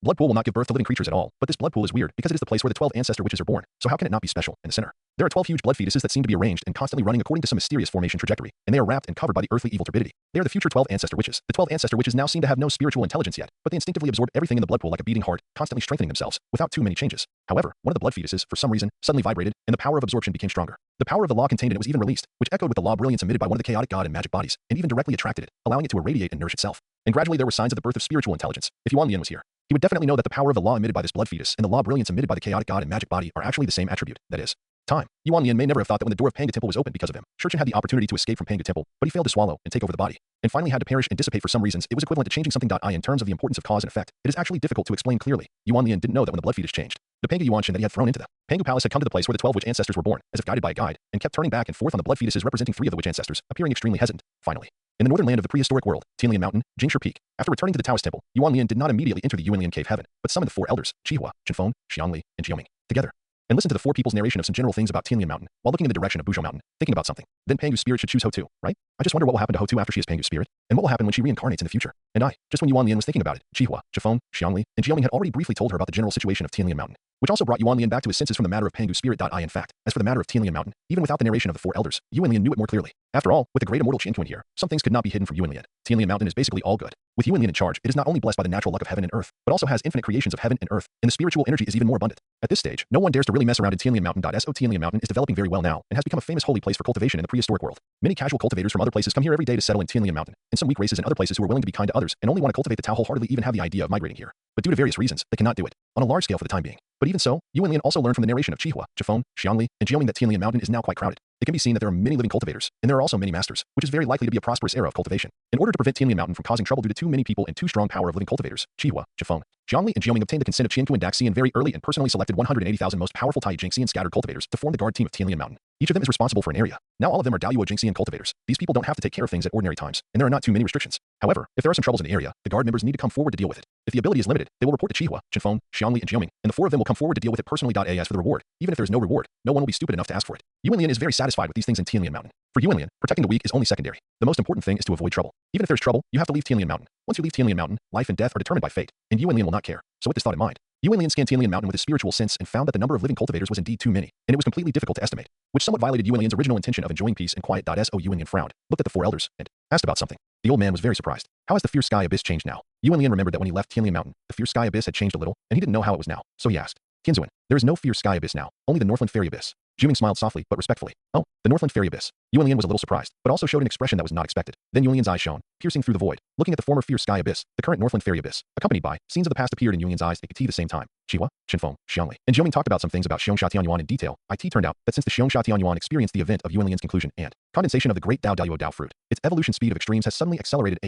blood pool will not give birth to living creatures at all, but this blood pool is weird because it is the place where the 12 ancestor witches are born. So how can it not be special in the center? There are 12 huge blood fetuses that seem to be arranged and constantly running according to some mysterious formation trajectory, and they are wrapped and covered by the earthly evil turbidity. They are the future 12 ancestor witches. The 12 ancestor witches now seem to have no spiritual intelligence yet, but they instinctively absorb everything in the blood pool like a beating heart, constantly strengthening themselves, without too many changes. However, one of the blood fetuses, for some reason, suddenly vibrated, and the power of absorption became stronger. The power of the law contained in it was even released, which echoed with the law brilliance emitted by one of the chaotic god and magic bodies, and even directly attracted it, allowing it to irradiate and nourish itself. And gradually there were signs of the birth of spiritual intelligence. If Yuanlian was here, he would definitely know that the power of the law emitted by this blood fetus and the law brilliance emitted by the chaotic god and magic body are actually the same attribute, that is, time. Yuanlian may never have thought that when the door of Pangu Temple was opened because of him, Shurchin had the opportunity to escape from Pangu Temple, but he failed to swallow and take over the body, and finally had to perish and dissipate for some reasons. It was equivalent to changing something. In terms of the importance of cause and effect, it is actually difficult to explain clearly. Yuanlian didn't know that when the blood fetus changed, the Pangu Yuanshan that he had thrown into the Pangu Palace had come to the place where the 12 witch ancestors were born, as if guided by a guide, and kept turning back and forth on the blood fetuses representing 3 of the witch ancestors, appearing extremely hesitant. Finally, in the northern land of the prehistoric world, Tianlian Mountain, Jingshi Peak, after returning to the Taoist Temple, Yuanlian did not immediately enter the Yuanlian Cave Heaven, but summoned the 4 elders, Qihua, Chenfeng, Xiangli, and Jioming, together, and listened to the 4 people's narration of some general things about Tianlian Mountain, while looking in the direction of Buzhou Mountain, thinking about something. Then Pangu's spirit should choose Ho Tu, right? I just wonder what will happen to Ho Tu after she is Pangu's spirit, and what will happen when she reincarnates in the future. And just when Yuanlian was thinking about it, Qihua, Chenfeng, Xiangli, and Jioming had already briefly told her about the general situation of Tianlian Mountain, which also brought Yuanlian back to his senses from the matter of Pangu's spirit. In fact, as for the matter of Tianlian Mountain, even without the narration of the 4 elders, Yuanlian knew it more clearly. After all, with the great immortal Qianquan here, some things could not be hidden from Yuanlian. Tianlian Mountain is basically all good. With Yuanlian in charge, it is not only blessed by the natural luck of heaven and earth, but also has infinite creations of heaven and earth, and the spiritual energy is even more abundant. At this stage, no one dares to really mess around in Tianlian Mountain. Tianlian Mountain is developing very well now, and has become a famous holy place for cultivation in the prehistoric world. Many casual cultivators from other places come here every day to settle in Tianlian Mountain, and some weak races in other places who are willing to be kind to others and only want to cultivate the Tao wholeheartedly even have the idea of migrating here. But due to various reasons, they cannot do it on a large scale for the time being. But even so, Yuanlian also learned from the narration of Qihua, Chenfeng, Xiangli, and Jioming that Tianlian Mountain is now quite crowded. It can be seen that there are many living cultivators, and there are also many masters, which is very likely to be a prosperous era of cultivation. In order to prevent Tianlian Mountain from causing trouble due to too many people and too strong power of living cultivators, Qihua, Chenfeng, Xiangli, and Jioming obtained the consent of Qianquan Daxian very early and personally selected 180,000 most powerful Tai Jingxian scattered cultivators to form the guard team of Tianlian Mountain. Each of them is responsible for an area. Now all of them are Daluo Jingxian cultivators. These people don't have to take care of things at ordinary times, and there are not too many restrictions. However, if there are some troubles in the area, the guard members need to come forward to deal with it. If the ability is limited, they will report to Qihua, Chenfeng, Xiangli, and Jioming, and the 4 of them will come forward to deal with it personally. As for the reward, even if there is no reward, no one will be stupid enough to ask for it. Yuanlian is very satisfied with these things in Tianlian Mountain. For Yuanlian, protecting the weak is only secondary. The most important thing is to avoid trouble. Even if there's trouble, you have to leave Tianlian Mountain. Once you leave Tianlian Mountain, life and death are determined by fate, and Yuanlian will not care. So with this thought in mind, Yuanlian scanned Tianlian Mountain with his spiritual sense and found that the number of living cultivators was indeed too many, and it was completely difficult to estimate, which somewhat violated Yuanlian's original intention of enjoying peace and quiet. Yuanlian frowned, looked at the 4 elders, and asked about something. The old man was very surprised. How has the fierce sky abyss changed now? Yuanlian remembered that when he left Tianlian Mountain, the fierce sky abyss had changed a little, and he didn't know how it was now. So he asked, Tianzuan, there is no fierce sky abyss now, only the Northland Fairy Abyss. Jioming smiled softly but respectfully. Oh, the Northland Fairy Abyss. Yuanlian was a little surprised, but also showed an expression that was not expected. Then Yuanlian's eyes shone, piercing through the void, looking at the former fierce sky abyss, the current Northland fairy abyss. Accompanied by scenes of the past appeared in Yuanlian's eyes at the same time. Qihua, Shenfeng, Xiangli, and Jiuming talked about some things about Xiong Tianyuan in detail. It turned out that since the Xiong Tianyuan experienced the event of Yuanlian's conclusion and condensation of the great Dao Daoyuo Dao fruit, its evolution speed of extremes has suddenly accelerated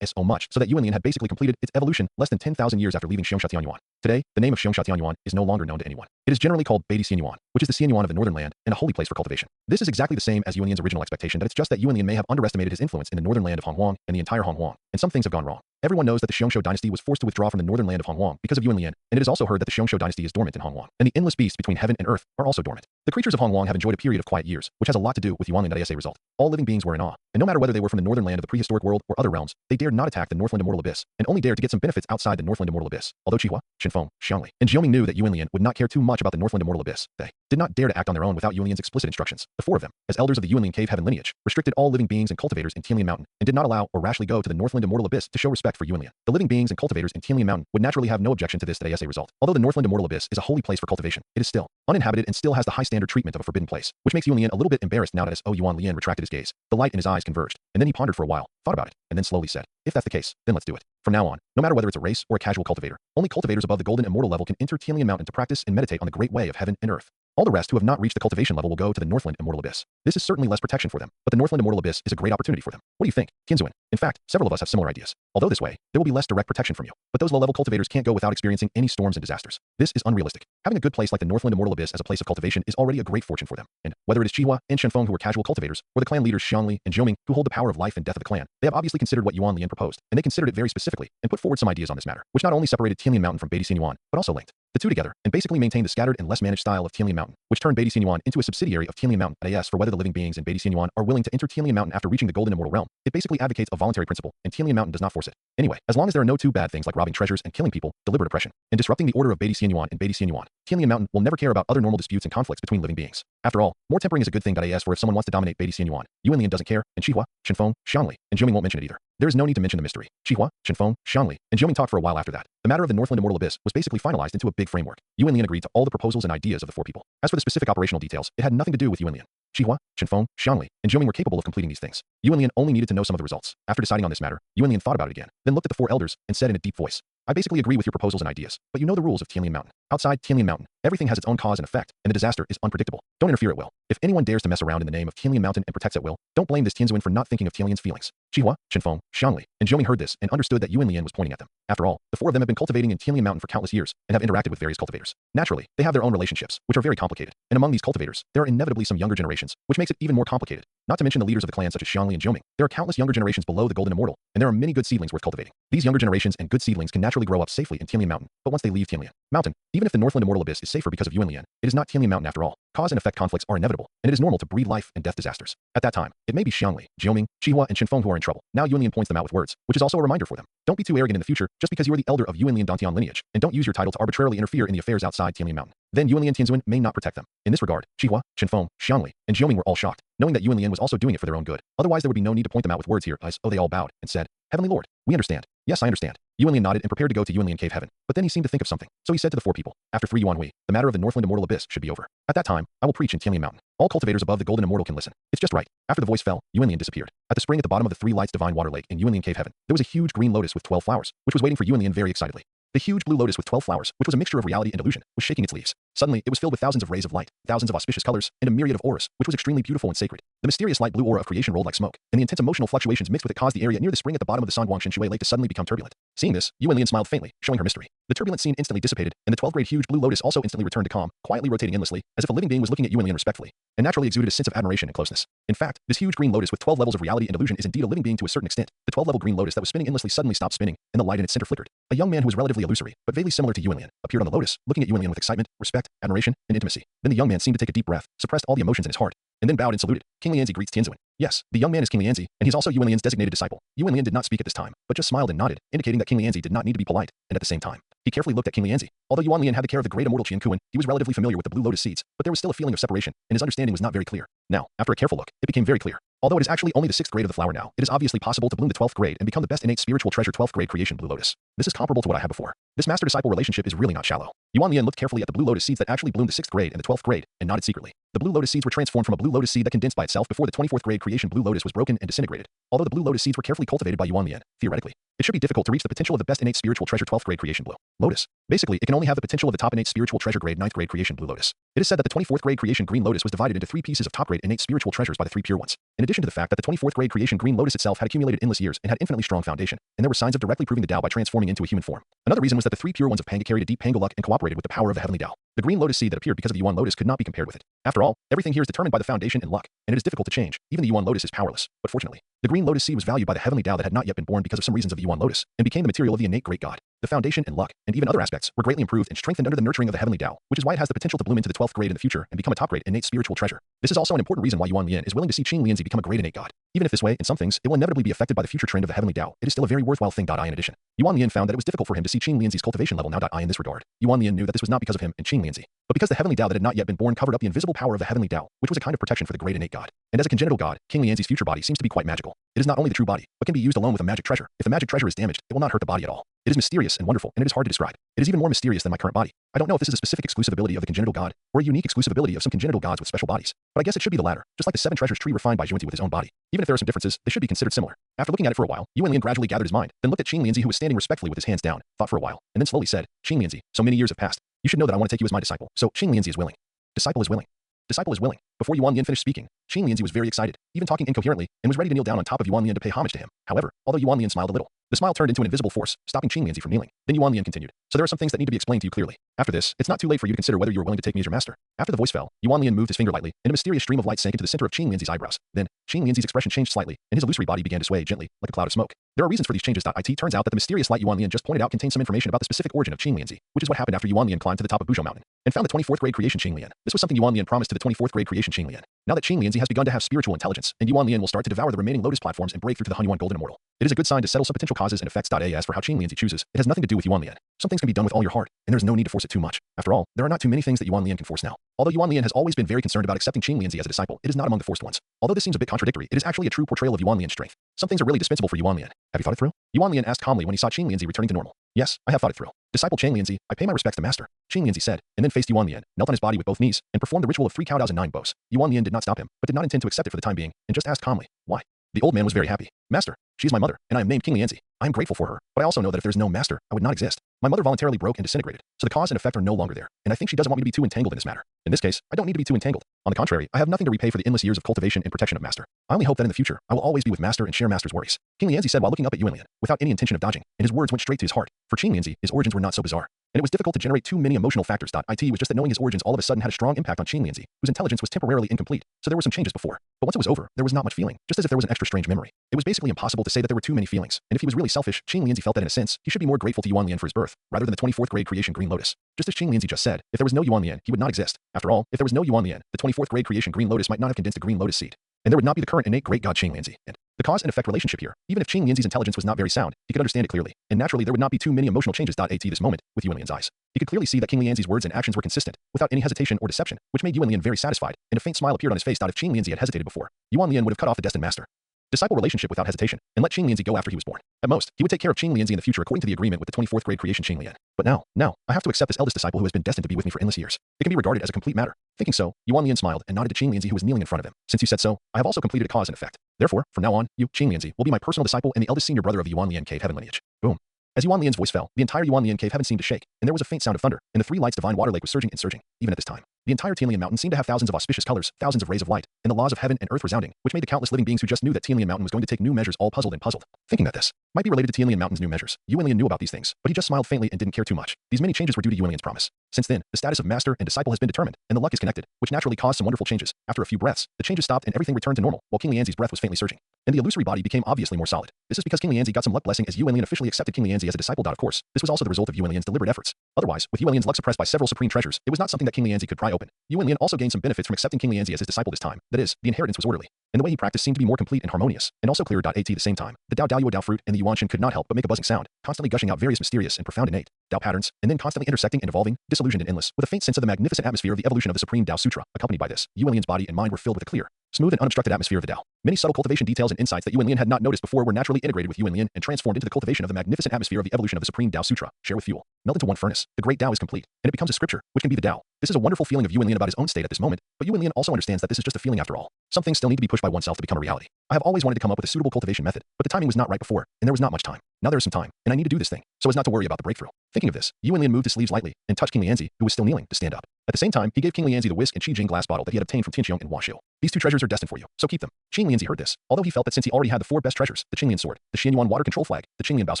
so much so that Yuanlian had basically completed its evolution less than 10,000 years after leaving Xiong Tianyuan. Today, the name of Xiong Tianyuan is no longer known to anyone. It is generally called Beidi Xianyuan, which is the Xianyuan of the northern land and a holy place for cultivation. This is exactly the same as Yuanlian's original expectation, that it's just that Yuanlian may have underestimated his influence in the northern land of Honghuang and the entire Honghuang, and some things have gone wrong. Everyone knows that the Xiongshou dynasty was forced to withdraw from the northern land of Honghuang because of Yuanlian, and it is also heard that the Xiongshou dynasty is dormant in Honghuang, and the endless beasts between heaven and earth are also dormant. The creatures of Honghuang have enjoyed a period of quiet years, which has a lot to do with Yuanlian.asa result. All living beings were in awe, and no matter whether they were from the northern land of the prehistoric world or other realms, they dared not attack the Northland Immortal Abyss, and only dared to get some benefits outside the Northland Immortal Abyss. Although Qihua, Shenfeng, Xiangli, and Jiuming knew that Yuanlian would not care too much about the Northland Immortal Abyss, they did not dare to act on their own without Yuanlian's explicit instructions. The four of them, as elders of the Yuanlian Cave Heaven lineage, restricted all living beings and cultivators in Tianlian Mountain, and did not allow or rashly go to the Northland Immortal Abyss to show respect for Yuanlian. The living beings and cultivators in Tianlian Mountain would naturally have no objection to this ASA result. Although the Northland Immortal Abyss is a holy place for cultivation, it is still uninhabited and still has the high standard treatment of a forbidden place, which makes Yuanlian a little bit embarrassed now that as Yuanlian retracted his gaze. The light in his eyes converged, and then he pondered for a while, thought about it, and then slowly said, if that's the case, then let's do it. From now on, no matter whether it's a race or a casual cultivator, only cultivators above the golden immortal level can enter Tianlian Mountain to practice and meditate on the great way of heaven and earth. All the rest who have not reached the cultivation level will go to the Northland Immortal Abyss. This is certainly less protection for them, but the Northland Immortal Abyss is a great opportunity for them. What do you think, Tianzuan? In fact, several of us have similar ideas. Although this way, there will be less direct protection from you, but those low-level cultivators can't go without experiencing any storms and disasters. This is unrealistic. Having a good place like the Northland Immortal Abyss as a place of cultivation is already a great fortune for them. And whether it is Qihua and Shenfeng who are casual cultivators, or the clan leaders Xiangli and Jiuming who hold the power of life and death of the clan, they have obviously considered what Yuanlian proposed, and they considered it very specifically, and put forward some ideas on this matter, which not only separated Tianlian Mountain from Beidi Xianyuan, but also linked the two together, and basically maintained the scattered and less managed style of Tianlian Mountain, which turned Beidi Xianyuan into a subsidiary of Tianlian Mountain. As for whether the living beings in Beidi Xianyuan are willing to enter Tianlian Mountain after reaching the golden immortal realm, it basically advocates a voluntary principle, and Tianlian Mountain does not force it. Anyway, as long as there are no two bad things like robbing treasures and killing people, deliberate oppression, and disrupting the order of Beidi Xianyuan and Beidi Xianyuan, Tianlian Mountain will never care about other normal disputes and conflicts between living beings. After all, more tempering is a good thing. As for if someone wants to dominate Beidi Xianyuan, Yuanlian doesn't care, and Qihua, Shenfeng, Xiangli, and Jiuming won't mention it either. There is no need to mention the mystery. Qihua, Shenfeng, Xiangli, and Jiuming talked for a while after that. The matter of the Northland Immortal Abyss was basically finalized into a big framework. Yuanlian agreed to all the proposals and ideas of the four people. As for the specific operational details, it had nothing to do with Yuanlian. Qihua, Shenfeng, Xiangli, and Jiuming were capable of completing these things. Yuanlian only needed to know some of the results. After deciding on this matter, Yuanlian thought about it again, then looked at the four elders and said in a deep voice, I basically agree with your proposals and ideas, but you know the rules of Tianlian Mountain. Outside Tianlian Mountain, everything has its own cause and effect, and the disaster is unpredictable. Don't interfere at will. If anyone dares to mess around in the name of Tianlian Mountain and protects at will, don't blame this Tianzuan for not thinking of Tianlian's feelings. Qihua, Shenfeng, Xiangli, and Jiuming heard this and understood that Yuanlian was pointing at them. After all, the four of them have been cultivating in Tianlian Mountain for countless years and have interacted with various cultivators. Naturally, they have their own relationships, which are very complicated, and among these cultivators, there are inevitably some younger generations, which makes it even more complicated. Not to mention the leaders of the clan such as Xiangli and Jiuming. There are countless younger generations below the golden immortal, and there are many good seedlings worth cultivating. These younger generations and good seedlings can naturally grow up safely in Tianlian Mountain, but once they leave Tianlian Mountain, even if the Northland Immortal Abyss is safer because of Yuanlian, it is not Tianlian Mountain after all. Cause and effect conflicts are inevitable, and it is normal to breed life and death disasters. At that time, it may be Xiangli, Jiuming, Qihua, and Shenfeng who are in trouble. Now Yuanlian points them out with words, which is also a reminder for them. Don't be too arrogant in the future just because you are the elder of Yuanlian Dantian lineage, and don't use your title to arbitrarily interfere in the affairs outside Tianlian Mountain. Then Yuanlian Tianzuan may not protect them. In this regard, Qihua, Shenfeng, Xiangli, and Jiuming were all shocked, knowing that Yuanlian was also doing it for their own good. Otherwise there would be no need to point them out with words here, as they all bowed and said, Heavenly Lord, we understand. Yes, I understand. Yuanlian nodded and prepared to go to Yuanlian Cave Heaven, but then he seemed to think of something. So he said to the four people, after 3 Yuan Hui, the matter of the Northland Immortal Abyss should be over. At that time, I will preach in Tianlian Mountain. All cultivators above the golden immortal can listen. It's just right. After the voice fell, Yuanlian disappeared. At the spring at the bottom of the 3 Lights Divine Water Lake in Yuanlian Cave Heaven, there was a huge green lotus with 12 flowers, which was waiting for Yuanlian very excitedly. The huge blue lotus with 12 flowers, which was a mixture of reality and illusion, was shaking its leaves. Suddenly, it was filled with thousands of rays of light, thousands of auspicious colors, and a myriad of auras, which was extremely beautiful and sacred. The mysterious light blue aura of creation rolled like smoke, and the intense emotional fluctuations mixed with it caused the area near the spring at the bottom of the Sangwang Shinshui Lake to suddenly become turbulent. Seeing this, Yuanlian smiled faintly, showing her mystery. The turbulent scene instantly dissipated, and the 12-grade huge blue lotus also instantly returned to calm, quietly rotating endlessly, as if a living being was looking at Yuanlian respectfully, and naturally exuded a sense of admiration and closeness. In fact, this huge green lotus with 12 levels of reality and illusion is indeed a living being to a certain extent. The 12-level green lotus that was spinning endlessly suddenly stopped spinning, and the light in its center flickered. A young man who was relatively illusory, but vaguely similar to Yuanlian, appeared on the lotus, looking at Yuanlian with excitement, respect, admiration, and intimacy. Then the young man seemed to take a deep breath, suppressed all the emotions in his heart, and then bowed and saluted. King Lianzi greets Tianzuan. Yes, the young man is King Lianzi, and he's also Yuanlian's designated disciple. Yuanlian did not speak at this time, but just smiled and nodded, indicating that King Lianzi did not need to be polite, and at the same time, he carefully looked at King Lianzi. Although Yuanlian had the care of the great immortal Qian Kuan, he was relatively familiar with the blue lotus seeds, but there was still a feeling of separation, and his understanding was not very clear. Now, after a careful look, it became very clear. Although it is actually only the 6th grade of the flower now, it is obviously possible to bloom the 12th grade and become the best innate spiritual treasure 12th grade creation blue lotus. This is comparable to what I had before. This master-disciple relationship is really not shallow. Yuan Lian looked carefully at the blue lotus seeds that actually bloomed the 6th grade and the 12th grade, and nodded secretly. The blue lotus seeds were transformed from a blue lotus seed that condensed by itself before the 24th grade creation blue lotus was broken and disintegrated. Although the blue lotus seeds were carefully cultivated by Yuan Lian, theoretically, it should be difficult to reach the potential of the best innate spiritual treasure 12th grade creation blue lotus. Basically, it can only have the potential of the top innate spiritual treasure grade 9th grade creation blue lotus. It is said that the 24th grade creation green lotus was divided into 3 pieces of top grade innate spiritual treasures by the 3 pure ones. In addition to the fact that the 24th grade creation green lotus itself had accumulated endless years and had infinitely strong foundation, and there were signs of directly proving the Tao by transforming into a human form. Another reason was that the 3 pure ones of Panga carried a deep Panga luck and cooperated with the power of the heavenly Tao. The green lotus seed that appeared because of the Yuan lotus could not be compared with it. After all, everything here is determined by the foundation and luck, and it is difficult to change. Even the Yuan lotus is powerless. But fortunately, the green lotus seed was valued by the heavenly Tao that had not yet been born because of some reasons of the Yuan lotus, and became the material of the innate great God. The foundation and luck, and even other aspects, were greatly improved and strengthened under the nurturing of the heavenly Tao, which is why it has the potential to bloom into the 12th grade in the future and become a top grade innate spiritual treasure. This is also an important reason why Yuan Lian is willing to see Qing Lianzi become a great innate God. Even if this way, in some things, it will inevitably be affected by the future trend of the heavenly Tao, it is still a very worthwhile thing. In addition, Yuan Lian found that it was difficult for him to see Qing Lianzi's cultivation level now. In this regard, Yuan Lian knew that this was not because of him and Qing Lianzi, but because the heavenly Tao that had not yet been born covered up the invisible power of the heavenly Tao, which was a kind of protection for the great innate God. And as a congenital God, Qing Lianzi's future body seems to be quite magical. It is not only the true body, but can be used alone with a magic treasure. If the magic treasure is damaged, it will not hurt the body at all. It is mysterious and wonderful, and it is hard to describe. It is even more mysterious than my current body. I don't know if this is a specific exclusive ability of the congenital God, or a unique exclusive ability of some congenital gods with special bodies. But I guess it should be the latter, just like the 7 treasures tree refined by Zhuanzi with his own body. Even if there are some differences, they should be considered similar. After looking at it for a while, Yuan Lian gradually gathered his mind, then looked at Qing Lianzi who was standing respectfully with his hands down, thought for a while, and then slowly said, Qing Lianzi, so many years have passed. You should know that I want to take you as my disciple. So Qing Lianzi is willing. Disciple is willing. Disciple is willing. Before Yuan Lian finished speaking, Qing Lianzi was very excited, even talking incoherently, and was ready to kneel down on top of Yuan Lian to pay homage to him. However, although Yuan Lian smiled a little, the smile turned into an invisible force, stopping Qing Lianzi from kneeling. Then Yuan Lian continued. So there are some things that need to be explained to you clearly. After this, it's not too late for you to consider whether you are willing to take me as your master. After the voice fell, Yuan Lian moved his finger lightly, and a mysterious stream of light sank into the center of Qing Lianzi's eyebrows. Then, Qing Lianzi's expression changed slightly, and his illusory body began to sway gently, like a cloud of smoke. There are reasons for these changes. It turns out that the mysterious light Yuan Lian just pointed out contains some information about the specific origin of Qing Lianzi, which is what happened after Yuan Lian climbed to the top of Buzhou Mountain and found the 24th grade creation Qing Lian. This was something Yuan Lian promised to the 24th grade creation Qing Lian. Now that Qing Lianzi has begun to have spiritual intelligence, and Yuan Lian will start to devour the remaining lotus platforms and break through to the Hunyuan Golden Immortal. It is a good sign to settle some potential causes and effects. As for how Qing Lianzi chooses, it has nothing to do with Yuan Lian. Some things can be done with all your heart, and there is no need to force it too much. After all, there are not too many things that Yuan Lian can force now. Although Yuan Lian has always been very concerned about accepting Qing Lianzi as a disciple, it is not among the forced ones. Although this seems a bit contradictory, it is actually a true portrayal of Yuan Lian's strength. Some things are really dispensable for Yuan Lian. Have you thought it through? Yuan Lian asked calmly when he saw Qing Lianzi returning to normal. Yes, I have thought it through. Disciple Qing Lianzi, I pay my respects to master. Qing Lianzi said, and then faced Yuan Lian, knelt on his body with both knees, and performed the ritual of 3 cow and 9 bows. Yuan Lian did not stop him, but did not intend to accept it for the time being, and just asked calmly, why? The old man was very happy. Master, she is my mother, and I am named Qing Lianzi. I am grateful for her, but I also know that if there is no master, I would not exist. My mother voluntarily broke and disintegrated, so the cause and effect are no longer there, and I think she doesn't want me to be too entangled in this matter. In this case, I don't need to be too entangled. On the contrary, I have nothing to repay for the endless years of cultivation and protection of master. I only hope that in the future, I will always be with master and share master's worries. Qing Lianzi said while looking up at Yuan Lian, without any intention of dodging, and his words went straight to his heart. For Qing Lianzi, his origins were not so bizarre, and it was difficult to generate too many emotional factors. It was just that knowing his origins all of a sudden had a strong impact on Qing Lianzi, whose intelligence was temporarily incomplete, so there were some changes before. But once it was over, there was not much feeling, just as if there was an extra strange memory. It was basically impossible to say that there were too many feelings, and if he was really selfish, Qing Lianzi felt that in a sense, he should be more grateful to Yuan Lian for his birth, rather than the 24th grade creation green lotus. Just as Qing Lianzi just said, if there was no Yuan Lian, he would not exist. After all, if there was no Yuan Lian, the 24th grade creation green lotus might not have condensed the green lotus seed, and there would not be the current innate great god Qing Lianzi. And the cause and effect relationship here, even if Qing Lianzi's intelligence was not very sound, he could understand it clearly, and naturally there would not be too many emotional changes. At this moment, with Yuan Lian's eyes, he could clearly see that Qing Lianzi's words and actions were consistent, without any hesitation or deception, which made Yuan Lian very satisfied, and a faint smile appeared on his face. If Qing Lianzi had hesitated before, Yuan Lian would have cut off the destined master disciple relationship without hesitation, and let Qing Lianzi go after he was born. At most, he would take care of Qing Lianzi in the future according to the agreement with the 24th grade creation Qing Lian. But now, I have to accept this eldest disciple who has been destined to be with me for endless years. It can be regarded as a complete matter. Thinking so, Yuan Lian smiled and nodded to Qing Lianzi who was kneeling in front of him. Since you said so, I have also completed a cause and effect. Therefore, from now on, you, Qing Lianzi, will be my personal disciple and the eldest senior brother of the Yuan Lian cave heaven lineage. Boom. As Yuan Lian's voice fell, the entire Yuan Lian cave heaven seemed to shake, and there was a faint sound of thunder, and the 3 lights divine water lake was surging and surging. Even at this time, the entire Tianlian mountain seemed to have thousands of auspicious colors, thousands of rays of light, and the laws of heaven and earth resounding, which made the countless living beings who just knew that Tianlian mountain was going to take new measures all puzzled and puzzled. Thinking that this might be related to Tianlian mountain's new measures, Yuan Lian knew about these things, but he just smiled faintly and didn't care too much. These many changes were due to Yuan Lian's promise. Since then, the status of master and disciple has been determined, and the luck is connected, which naturally caused some wonderful changes. After a few breaths, the changes stopped and everything returned to normal, while Qing Lianzi's breath was faintly surging, and the illusory body became obviously more solid. This is because Qing Lianzi got some luck blessing as Yuan Lian officially accepted Qing Lianzi as a disciple. Of course, this was also the result of Yuan Lian's deliberate efforts. Otherwise, with Yuan Lian's luck suppressed by several supreme treasures, it was not something that Qing Lianzi could pry open. Yuan Lian also gained some benefits from accepting Qing Lianzi as his disciple this time. That is, the inheritance was orderly, and the way he practiced seemed to be more complete and harmonious, and also clearer. At the same time, the Dao fruit and the Yuan Shen could not help but make a buzzing sound, constantly gushing out various mysterious and profound innate Dao patterns, and then constantly intersecting and evolving, disillusioned and endless, with a faint sense of the magnificent atmosphere of the evolution of the supreme Dao Sutra. Accompanied by this, Yuan Lian's body and mind were filled with a clear, Smooth and unobstructed atmosphere of the Tao. Many subtle cultivation details and insights that Yuan Lian had not noticed before were naturally integrated with Yuan Lian and transformed into the cultivation of the magnificent atmosphere of the evolution of the Supreme Tao Sutra. Share with fuel. Melt into one furnace. The great Tao is complete, and it becomes a scripture, which can be the Tao. This is a wonderful feeling of Yuan Lian about his own state at this moment, but Yuan Lian also understands that this is just a feeling after all. Some things still need to be pushed by oneself to become a reality. I have always wanted to come up with a suitable cultivation method, but the timing was not right before, and there was not much time. Now there is some time, and I need to do this thing, so as not to worry about the breakthrough. Thinking of this, Yuan Lian moved his sleeves lightly and touched King Lianzi, who was still kneeling, to stand up. At the same time, he gave King Lianzi the whisk and Qijing glass bottle that he had obtained from Tianqiong and Huaxiu. These two treasures are destined for you, so keep them. Qing Lianzi heard this, although he felt that since he already had the four best treasures, the Qinglian sword, the Xianyuan water control flag, the Qinglian Bao's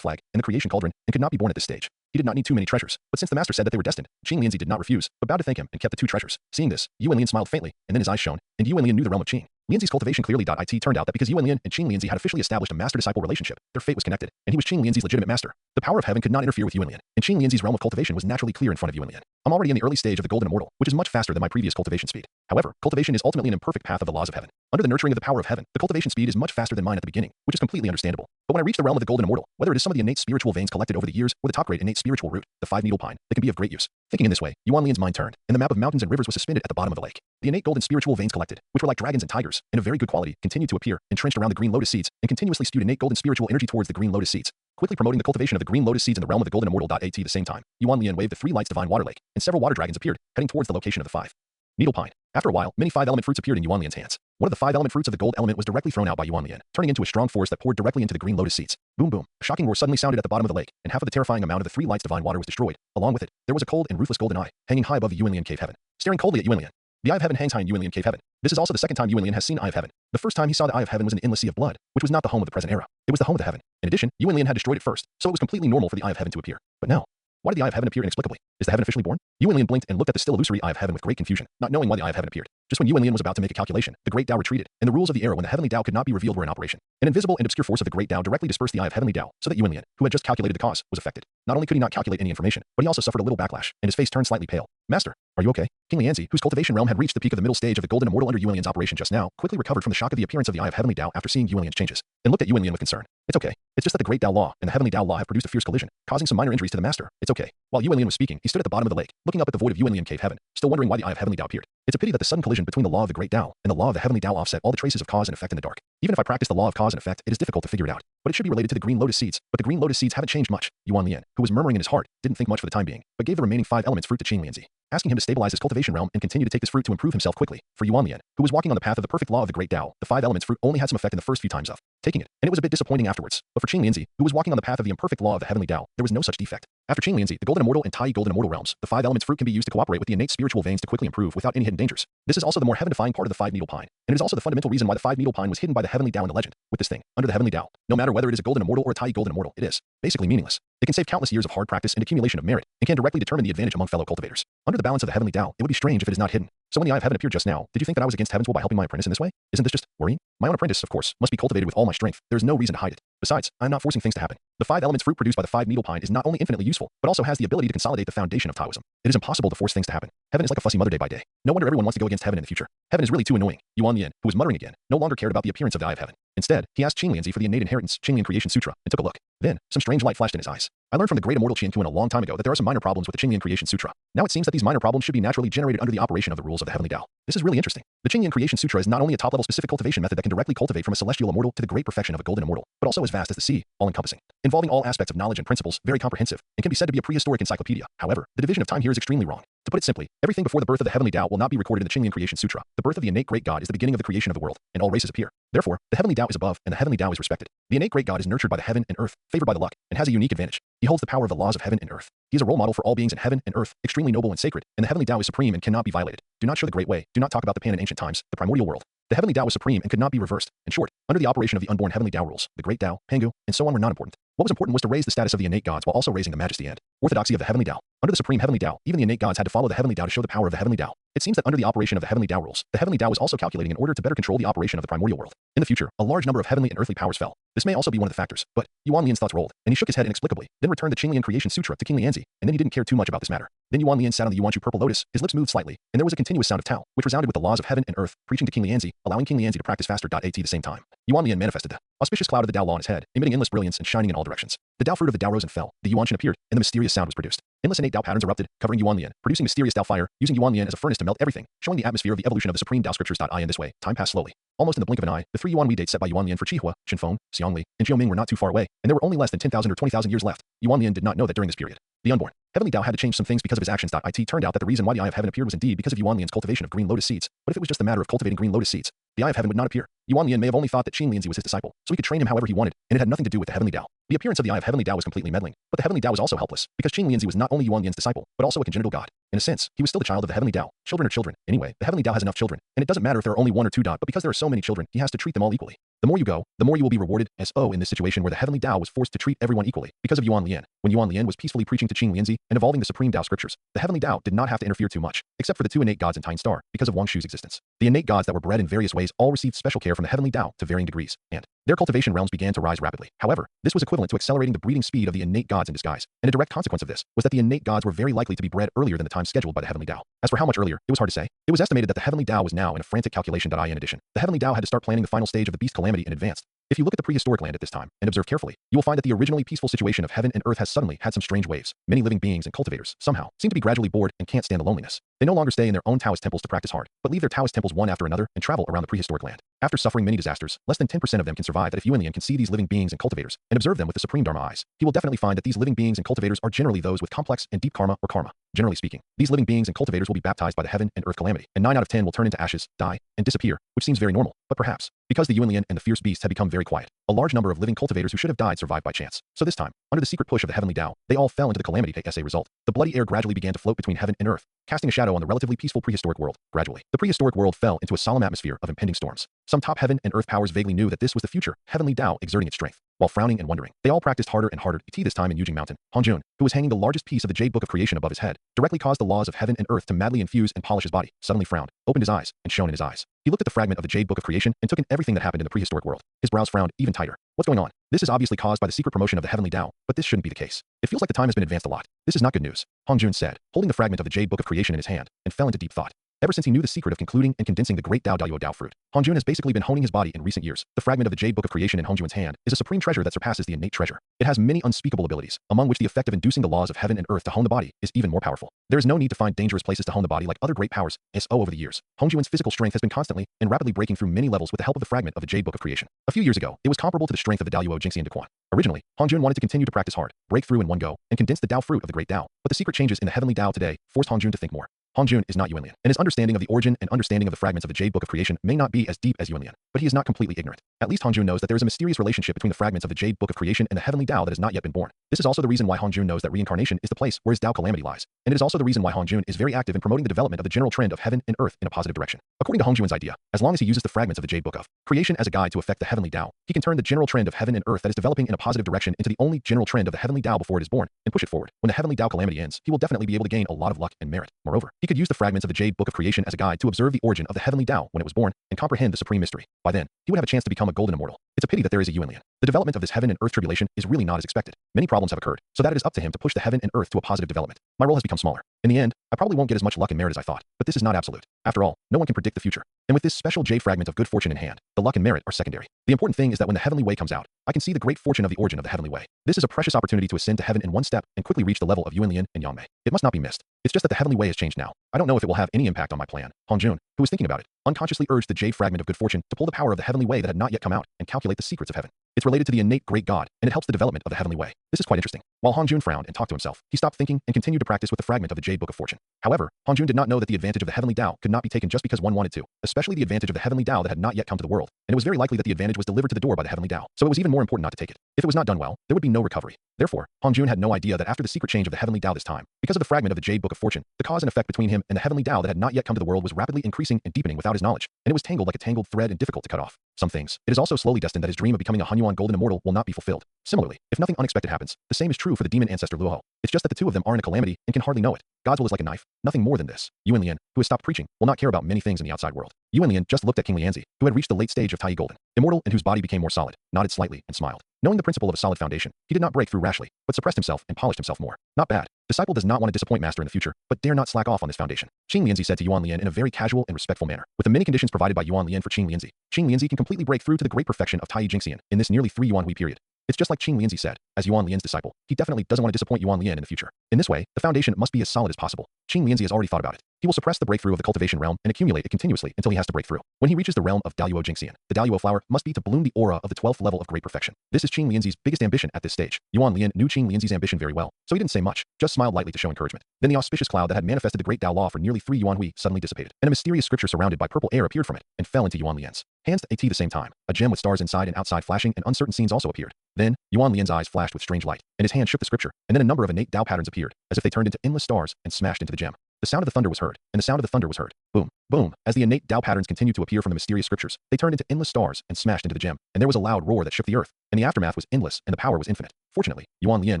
flag, and the creation cauldron, and could not be born at this stage. He did not need too many treasures, but since the master said that they were destined, Qing Lianzi did not refuse, but bowed to thank him and kept the two treasures. Seeing this, Yuan Lian smiled faintly, and then his eyes shone, and Yuan Lian knew the realm of Qing. Lianzi's cultivation clearly. It turned out that because Yuan Lian and Qing Lianzi had officially established a master-disciple relationship, their fate was connected, and he was Qing Lianzi's legitimate master. The power of heaven could not interfere with Yuan Lian, and Qing Lianzi's realm of cultivation was naturally clear in front of Yuan Lian. I'm already in the early stage of the Golden Immortal, which is much faster than my previous cultivation speed. However, cultivation is ultimately an imperfect path of the laws of heaven. Under the nurturing of the power of heaven, the cultivation speed is much faster than mine at the beginning, which is completely understandable. But when I reach the realm of the Golden Immortal, whether it is some of the innate spiritual veins collected over the years or the top grade innate spiritual root, the five-needle pine, they can be of great use. Thinking in this way, Yuan Lian's mind turned, and the map of mountains and rivers was suspended at the bottom of the lake. The innate golden spiritual veins collected, which were like dragons and tigers, and of very good quality, continued to appear, entrenched around the green lotus seeds, and continuously spewed innate golden spiritual energy towards the green lotus seeds, quickly promoting the cultivation of the green lotus seeds in the realm of the Golden Immortal. At the same time, Yuan Lian waved the three lights divine water lake, and several water dragons appeared, heading towards the location of the five-needle pine. After a while, many five-element fruits appeared in Yuan Lian's hands. One of the five-element fruits of the gold element was directly thrown out by Yuan Lian, turning into a strong force that poured directly into the green lotus seeds. Boom boom. A shocking roar suddenly sounded at the bottom of the lake, and half of the terrifying amount of the three lights divine water was destroyed. Along with it, there was a cold and ruthless golden eye, hanging high above the Yuan Lian cave heaven, staring coldly at Yuan Lian. The Eye of Heaven hangs high in Yuan Lian cave heaven. This is also the second time Yuan Lian has seen Eye of Heaven. The first time he saw the Eye of Heaven was in the endless sea of blood, which was not the home of the present era. It was the home of the heaven. In addition, Yuan Lian had destroyed it first, so it was completely normal for the Eye of Heaven to appear. But now, why did the Eye of Heaven appear inexplicably? Is the heaven officially born? Yuan Lian blinked and looked at the still illusory Eye of Heaven with great confusion, not knowing why the Eye of Heaven appeared. Just when Yuan Lian was about to make a calculation, the great Tao retreated, and the rules of the era when the heavenly Tao could not be revealed were in operation. An invisible and obscure force of the great Tao directly dispersed the Eye of Heavenly Tao, so that Yuan Lian, who had just calculated the cause, was affected. Not only could he not calculate any information, but he also suffered a little backlash, and his face turned slightly pale. Master, are you okay? King Lianzi, whose cultivation realm had reached the peak of the middle stage of the Golden Immortal under Yuan Lian's operation just now, quickly recovered from the shock of the appearance of the Eye of Heavenly Tao after seeing Yuan Lian's changes, and looked at Yuan Lian with concern. It's okay. It's just that the Great Tao Law and the Heavenly Tao Law have produced a fierce collision, causing some minor injuries to the master. It's okay. While Yuan Lian was speaking, he stood at the bottom of the lake, looking up at the void of Yuan Lian cave heaven, still wondering why the Eye of Heavenly Tao appeared. It's a pity that the sudden collision between the law of the Great Tao and the law of the Heavenly Tao offset all the traces of cause and effect in the dark. Even if I practice the law of cause and effect, it is difficult to figure it out. But it should be related to the green lotus seeds. But the green lotus seeds haven't changed much. Yuan Lian, who was murmuring in his heart, didn't think much for the time being, but gave the remaining five elements fruit to Qing Lianzi, asking him to stabilize his cultivation realm and continue to take this fruit to improve himself quickly. For Yuan Lian, who was walking on the path of the perfect law of the Great Tao, the five elements fruit only had some effect in the first few times of taking it, and it was a bit disappointing afterwards. But for Qing Lianzi, who was walking on the path of the imperfect law of the Heavenly Tao, there was no such defect. After Qing Lianzi, the Golden Immortal and Tai Golden Immortal realms, the five elements fruit can be used to cooperate with the innate spiritual veins to quickly improve without any hidden dangers. This is also the more heaven-defying part of the five-needle pine, and it is also the fundamental reason why the five-needle pine was hidden by the Heavenly Tao in the legend. With this thing, under the Heavenly Tao, no matter whether it is a Golden Immortal or a Tai Golden Immortal, it is basically meaningless. It can save countless years of hard practice and accumulation of merit, and can directly determine the advantage among fellow cultivators. Under the balance of the Heavenly Tao, it would be strange if it is not hidden. So when the Eye of Heaven appeared just now, did you think that I was against heaven's will by helping my apprentice in this way? Isn't this just worrying? My own apprentice, of course, must be cultivated with all my strength. There is no reason to hide it. Besides, I am not forcing things to happen. The five elements fruit produced by the five-needle pine is not only infinitely useful, but also has the ability to consolidate the foundation of Taoism. It is impossible to force things to happen. Heaven is like a fussy mother day by day. No wonder everyone wants to go against heaven in the future. Heaven is really too annoying. Yuan Lian, who was muttering again, no longer cared about the appearance of the Eye of Heaven. Instead, he asked Qing Lianzi for the innate inheritance, Qinglian Creation Sutra, and took a look. Then, some strange light flashed in his eyes. I learned from the great immortal Qian Kuan a long time ago that there are some minor problems with the Qinglian Creation Sutra. Now it seems that these minor problems should be naturally generated under the operation of the rules of the Heavenly Tao. This is really interesting. The Qinglian Creation Sutra is not only a top-level specific cultivation method that can directly cultivate from a celestial immortal to the great perfection of a golden immortal, but also as vast as the sea, all-encompassing, involving all aspects of knowledge and principles, very comprehensive, and can be said to be a prehistoric encyclopedia. However, the division of time here is extremely wrong. To put it simply, everything before the birth of the Heavenly Tao will not be recorded in the Qinglian Creation Sutra. The birth of the innate great God is the beginning of the creation of the world, and all races appear. Therefore, the Heavenly Tao is above, and the Heavenly Tao is respected. The innate great God is nurtured by the heaven and earth, favored by the luck, and has a unique advantage. He holds the power of the laws of heaven and earth. He is a role model for all beings in heaven and earth, extremely noble and sacred, and the Heavenly Tao is supreme and cannot be violated. Do not show the great way. Do not talk about the pan in ancient times, the primordial world. The Heavenly Tao was supreme and could not be reversed. In short, under the operation of the unborn Heavenly Tao rules, the great Tao, Pangu, and so on were not important. What was important was to raise the status of the innate gods while also raising the majesty and orthodoxy of the Heavenly Tao. Under the supreme Heavenly Tao, even the innate gods had to follow the Heavenly Tao to show the power of the Heavenly Tao. It seems that under the operation of the Heavenly Tao rules, the Heavenly Tao was also calculating in order to better control the operation of the primordial world. In the future, a large number of heavenly and earthly powers fell. This may also be one of the factors, but Yuan Lian's thoughts rolled, and he shook his head inexplicably, then returned the Qinglian Creation Sutra to King Lianzi, and then he didn't care too much about this matter. Then Yuan Lian sat on the Yuan Chu purple lotus, his lips moved slightly, and there was a continuous sound of Tao, which resounded with the laws of heaven and earth, preaching to King Lianzi, allowing King Lianzi to practice faster. At the same time, Yuan Lian manifested the auspicious cloud of the Tao law in his head, emitting endless brilliance and shining in all directions. The Tao fruit of the Tao rose and fell, the Yuan Shen appeared, and the mysterious sound was produced. Endless innate Tao patterns erupted, covering Yuan Lian, producing mysterious Tao fire, using Yuan Lian as a furnace to melt everything, showing the atmosphere of the evolution of the supreme Tao scriptures. In this way, time passed slowly. Almost in the blink of an eye, the 3 Yuan Wei dates set by Yuan Lian for Qihua, Shenfeng, Xiangli, and Jiuming were not too far away, and there were only less than 10,000 or 20,000 years left. Yuan Lian did not know that during this period, the unborn heavenly Tao had to change some things because of his actions. It turned out that the reason why the Eye of Heaven appeared was indeed because of Yuan Lian's cultivation of green lotus seeds. But if it was just a matter of cultivating green lotus seeds, the Eye of Heaven would not appear. Yuan Lian may have only thought that Qing Lianzi was his disciple, so he could train him however he wanted, and it had nothing to do with the heavenly Tao. The appearance of the Eye of Heavenly Tao was completely meddling, but the heavenly Tao was also helpless, because Qing Lianzi was not only Yuan Lian's disciple, but also a congenital god. In a sense, he was still the child of the heavenly Tao. Children are children. Anyway, the heavenly Tao has enough children, and it doesn't matter if there are only 1 or 2. But because there are so many children, he has to treat them all equally. The more you go, the more you will be rewarded, as in this situation where the heavenly Tao was forced to treat everyone equally, because of Yuan Lian. When Yuan Lian was peacefully preaching to Qing Lianzi and evolving the supreme Tao scriptures, the heavenly Tao did not have to interfere too much, except for the 2 innate gods in Tyne Star, because of Wang Shu's existence. The innate gods that were bred in various ways all received special care from the heavenly Tao to varying degrees, and their cultivation realms began to rise rapidly. However, this was equivalent to accelerating the breeding speed of the innate gods in disguise, and a direct consequence of this was that the innate gods were very likely to be bred earlier than the time scheduled by the heavenly Tao. As for how much earlier, it was hard to say. It was estimated that the heavenly Tao was now in a frantic calculation. In addition, the heavenly Tao had to start planning the final stage of the beast calamity in advance. If you look at the prehistoric land at this time and observe carefully, you will find that the originally peaceful situation of heaven and earth has suddenly had some strange waves. Many living beings and cultivators, somehow, seem to be gradually bored and can't stand the loneliness. They no longer stay in their own Taoist temples to practice hard, but leave their Taoist temples one after another and travel around the prehistoric land. After suffering many disasters, less than 10% of them can survive. That if Yuan Lian can see these living beings and cultivators and observe them with the supreme Dharma eyes, he will definitely find that these living beings and cultivators are generally those with complex and deep karma or karma. Generally speaking, these living beings and cultivators will be baptized by the heaven and earth calamity, and 9 out of 10 will turn into ashes, die, and disappear, which seems very normal. But perhaps, because the Yuan Lian and the fierce beasts had become very quiet, a large number of living cultivators who should have died survived by chance. So this time, under the secret push of the heavenly Tao, they all fell into the calamity. As a result, the bloody air gradually began to float between heaven and earth, casting a shadow on the relatively peaceful prehistoric world. Gradually, the prehistoric world fell into a solemn atmosphere of impending storms. Some top heaven and earth powers vaguely knew that this was the future heavenly Tao exerting its strength. While frowning and wondering, they all practiced harder and harder. This time in Yujing Mountain, Hongjun, who was hanging the largest piece of the Jade Book of Creation above his head, directly caused the laws of heaven and earth to madly infuse and polish his body, suddenly frowned, opened his eyes, and shone in his eyes. He looked at the fragment of the Jade Book of Creation and took in everything that happened in the prehistoric world. His brows frowned even tighter. What's going on? This is obviously caused by the secret promotion of the heavenly Tao, but this shouldn't be the case. It feels like the time has been advanced a lot. This is not good news, Hongjun said, holding the fragment of the Jade Book of Creation in his hand, and fell into deep thought. Ever since he knew the secret of concluding and condensing the great Dao fruit, Hongjun has basically been honing his body in recent years. The fragment of the Jade Book of Creation in Hongjun's hand is a supreme treasure that surpasses the innate treasure. It has many unspeakable abilities, among which the effect of inducing the laws of heaven and earth to hone the body is even more powerful. There is no need to find dangerous places to hone the body like other great powers. Over the years, Hongjun's physical strength has been constantly and rapidly breaking through many levels with the help of the fragment of the Jade Book of Creation. A few years ago, it was comparable to the strength of the Daoyuo Jingxian Dequan. Originally, Hongjun wanted to continue to practice hard, break through in one go, and condense the Dao fruit of the great Dao, but the secret changes in the heavenly Dao today forced Hongjun to think more. Hongjun is not Yuan Lian, and his understanding of the origin and understanding of the fragments of the Jade Book of Creation may not be as deep as Yuan Lian, but he is not completely ignorant. At least Hongjun knows that there is a mysterious relationship between the fragments of the Jade Book of Creation and the heavenly Dao that has not yet been born. This is also the reason why Hongjun knows that reincarnation is the place where his Dao calamity lies, and it is also the reason why Hongjun is very active in promoting the development of the general trend of heaven and earth in a positive direction. According to Hongjun's idea, as long as he uses the fragments of the Jade Book of Creation as a guide to affect the heavenly Dao, he can turn the general trend of heaven and earth that is developing in a positive direction into the only general trend of the heavenly Dao before it is born, and push it forward. When the heavenly Dao calamity ends, he will definitely be able to gain a lot of luck and merit. Moreover, he could use the fragments of the Jade Book of Creation as a guide to observe the origin of the heavenly Dao when it was born and comprehend the supreme mystery. By then, he would have a chance to become a golden immortal. It's a pity that there is a Yuan Lian. The development of this heaven and earth tribulation is really not as expected. Many problems have occurred, so that it is up to him to push the heaven and earth to a positive development. My role has become smaller. In the end, I probably won't get as much luck and merit as I thought, but this is not absolute. After all, no one can predict the future. And with this special J fragment of good fortune in hand, the luck and merit are secondary. The important thing is that when the heavenly way comes out, I can see the great fortune of the origin of the heavenly way. This is a precious opportunity to ascend to heaven in one step and quickly reach the level of Yuan Lian and Yang Mei. It must not be missed. It's just that the heavenly way has changed now. I don't know if it will have any impact on my plan. Hongjun, who was thinking about it, unconsciously urged the jade fragment of good fortune to pull the power of the heavenly way that had not yet come out and calculate the secrets of heaven. It's related to the innate great God, and it helps the development of the heavenly way. This is quite interesting. While Hongjun frowned and talked to himself, he stopped thinking and continued to practice with the fragment of the Jade Book of Fortune. However, Hongjun did not know that the advantage of the heavenly Dao could not be taken just because one wanted to, especially the advantage of the heavenly Dao that had not yet come to the world, and it was very likely that the advantage was delivered to the door by the heavenly Dao, so it was even more important not to take it. If it was not done well, there would be no recovery. Therefore, Hongjun had no idea that after the secret change of the heavenly Dao this time, because of the fragment of the Jade Book of Fortune, the cause and effect between him and the heavenly Dao that had not yet come to the world was rapidly increasing and deepening without his knowledge, and it was tangled like a tangled thread and difficult to cut off. Some things, it is also slowly destined that his dream of becoming a Hunyuan golden immortal will not be fulfilled. Similarly, if nothing unexpected happens, the same is true for the demon ancestor Luoho. It's just that the two of them are in a calamity and can hardly know it. God's will is like a knife, nothing more than this. Yuan Lian, who has stopped preaching, will not care about many things in the outside world. Yuan Lian just looked at King Lianzi, who had reached the late stage of Tai Golden, immortal and whose body became more solid, nodded slightly and smiled. Knowing the principle of a solid foundation, he did not break through rashly, but suppressed himself and polished himself more. Not bad. Disciple does not want to disappoint master in the future, but dare not slack off on this foundation. Qing Lianzi said to Yuan Lian in a very casual and respectful manner. With the many conditions provided by Yuan Lian for Qing Lianzi can completely break through to the great perfection of Tai Jingxian in this nearly 3 Yuan Hui period. It's just like Qing Lianzi said, as Yuan Lian's disciple, he definitely doesn't want to disappoint Yuan Lian in the future. In this way, the foundation must be as solid as possible. Qing Lianzi has already thought about it. He will suppress the breakthrough of the cultivation realm and accumulate it continuously until he has to break through. When he reaches the realm of Daluo Jingxian, the Daluo flower must be to bloom the aura of the 12th level of great perfection. This is Qing Lianzi's biggest ambition at this stage. Yuan Lian knew Qing Lianzi's ambition very well, so he didn't say much, just smiled lightly to show encouragement. Then the auspicious cloud that had manifested the great Dao law for nearly 3 Yuan Hui suddenly dissipated, and a mysterious scripture surrounded by purple air appeared from it and fell into Yuan Lian's hands at the same time. A gem with stars inside and outside flashing and uncertain scenes also appeared. Then, Yuan Lian's eyes flashed with strange light, and his hand shook the scripture, and then a number of innate Dao patterns appeared, as if they turned into endless stars and smashed into the gem. The sound of the thunder was heard, and the sound of the thunder was heard. Boom, boom. As the innate Dao patterns continued to appear from the mysterious scriptures, they turned into endless stars and smashed into the gem, and there was a loud roar that shook the earth, and the aftermath was endless, and the power was infinite. Fortunately, Yuan Lian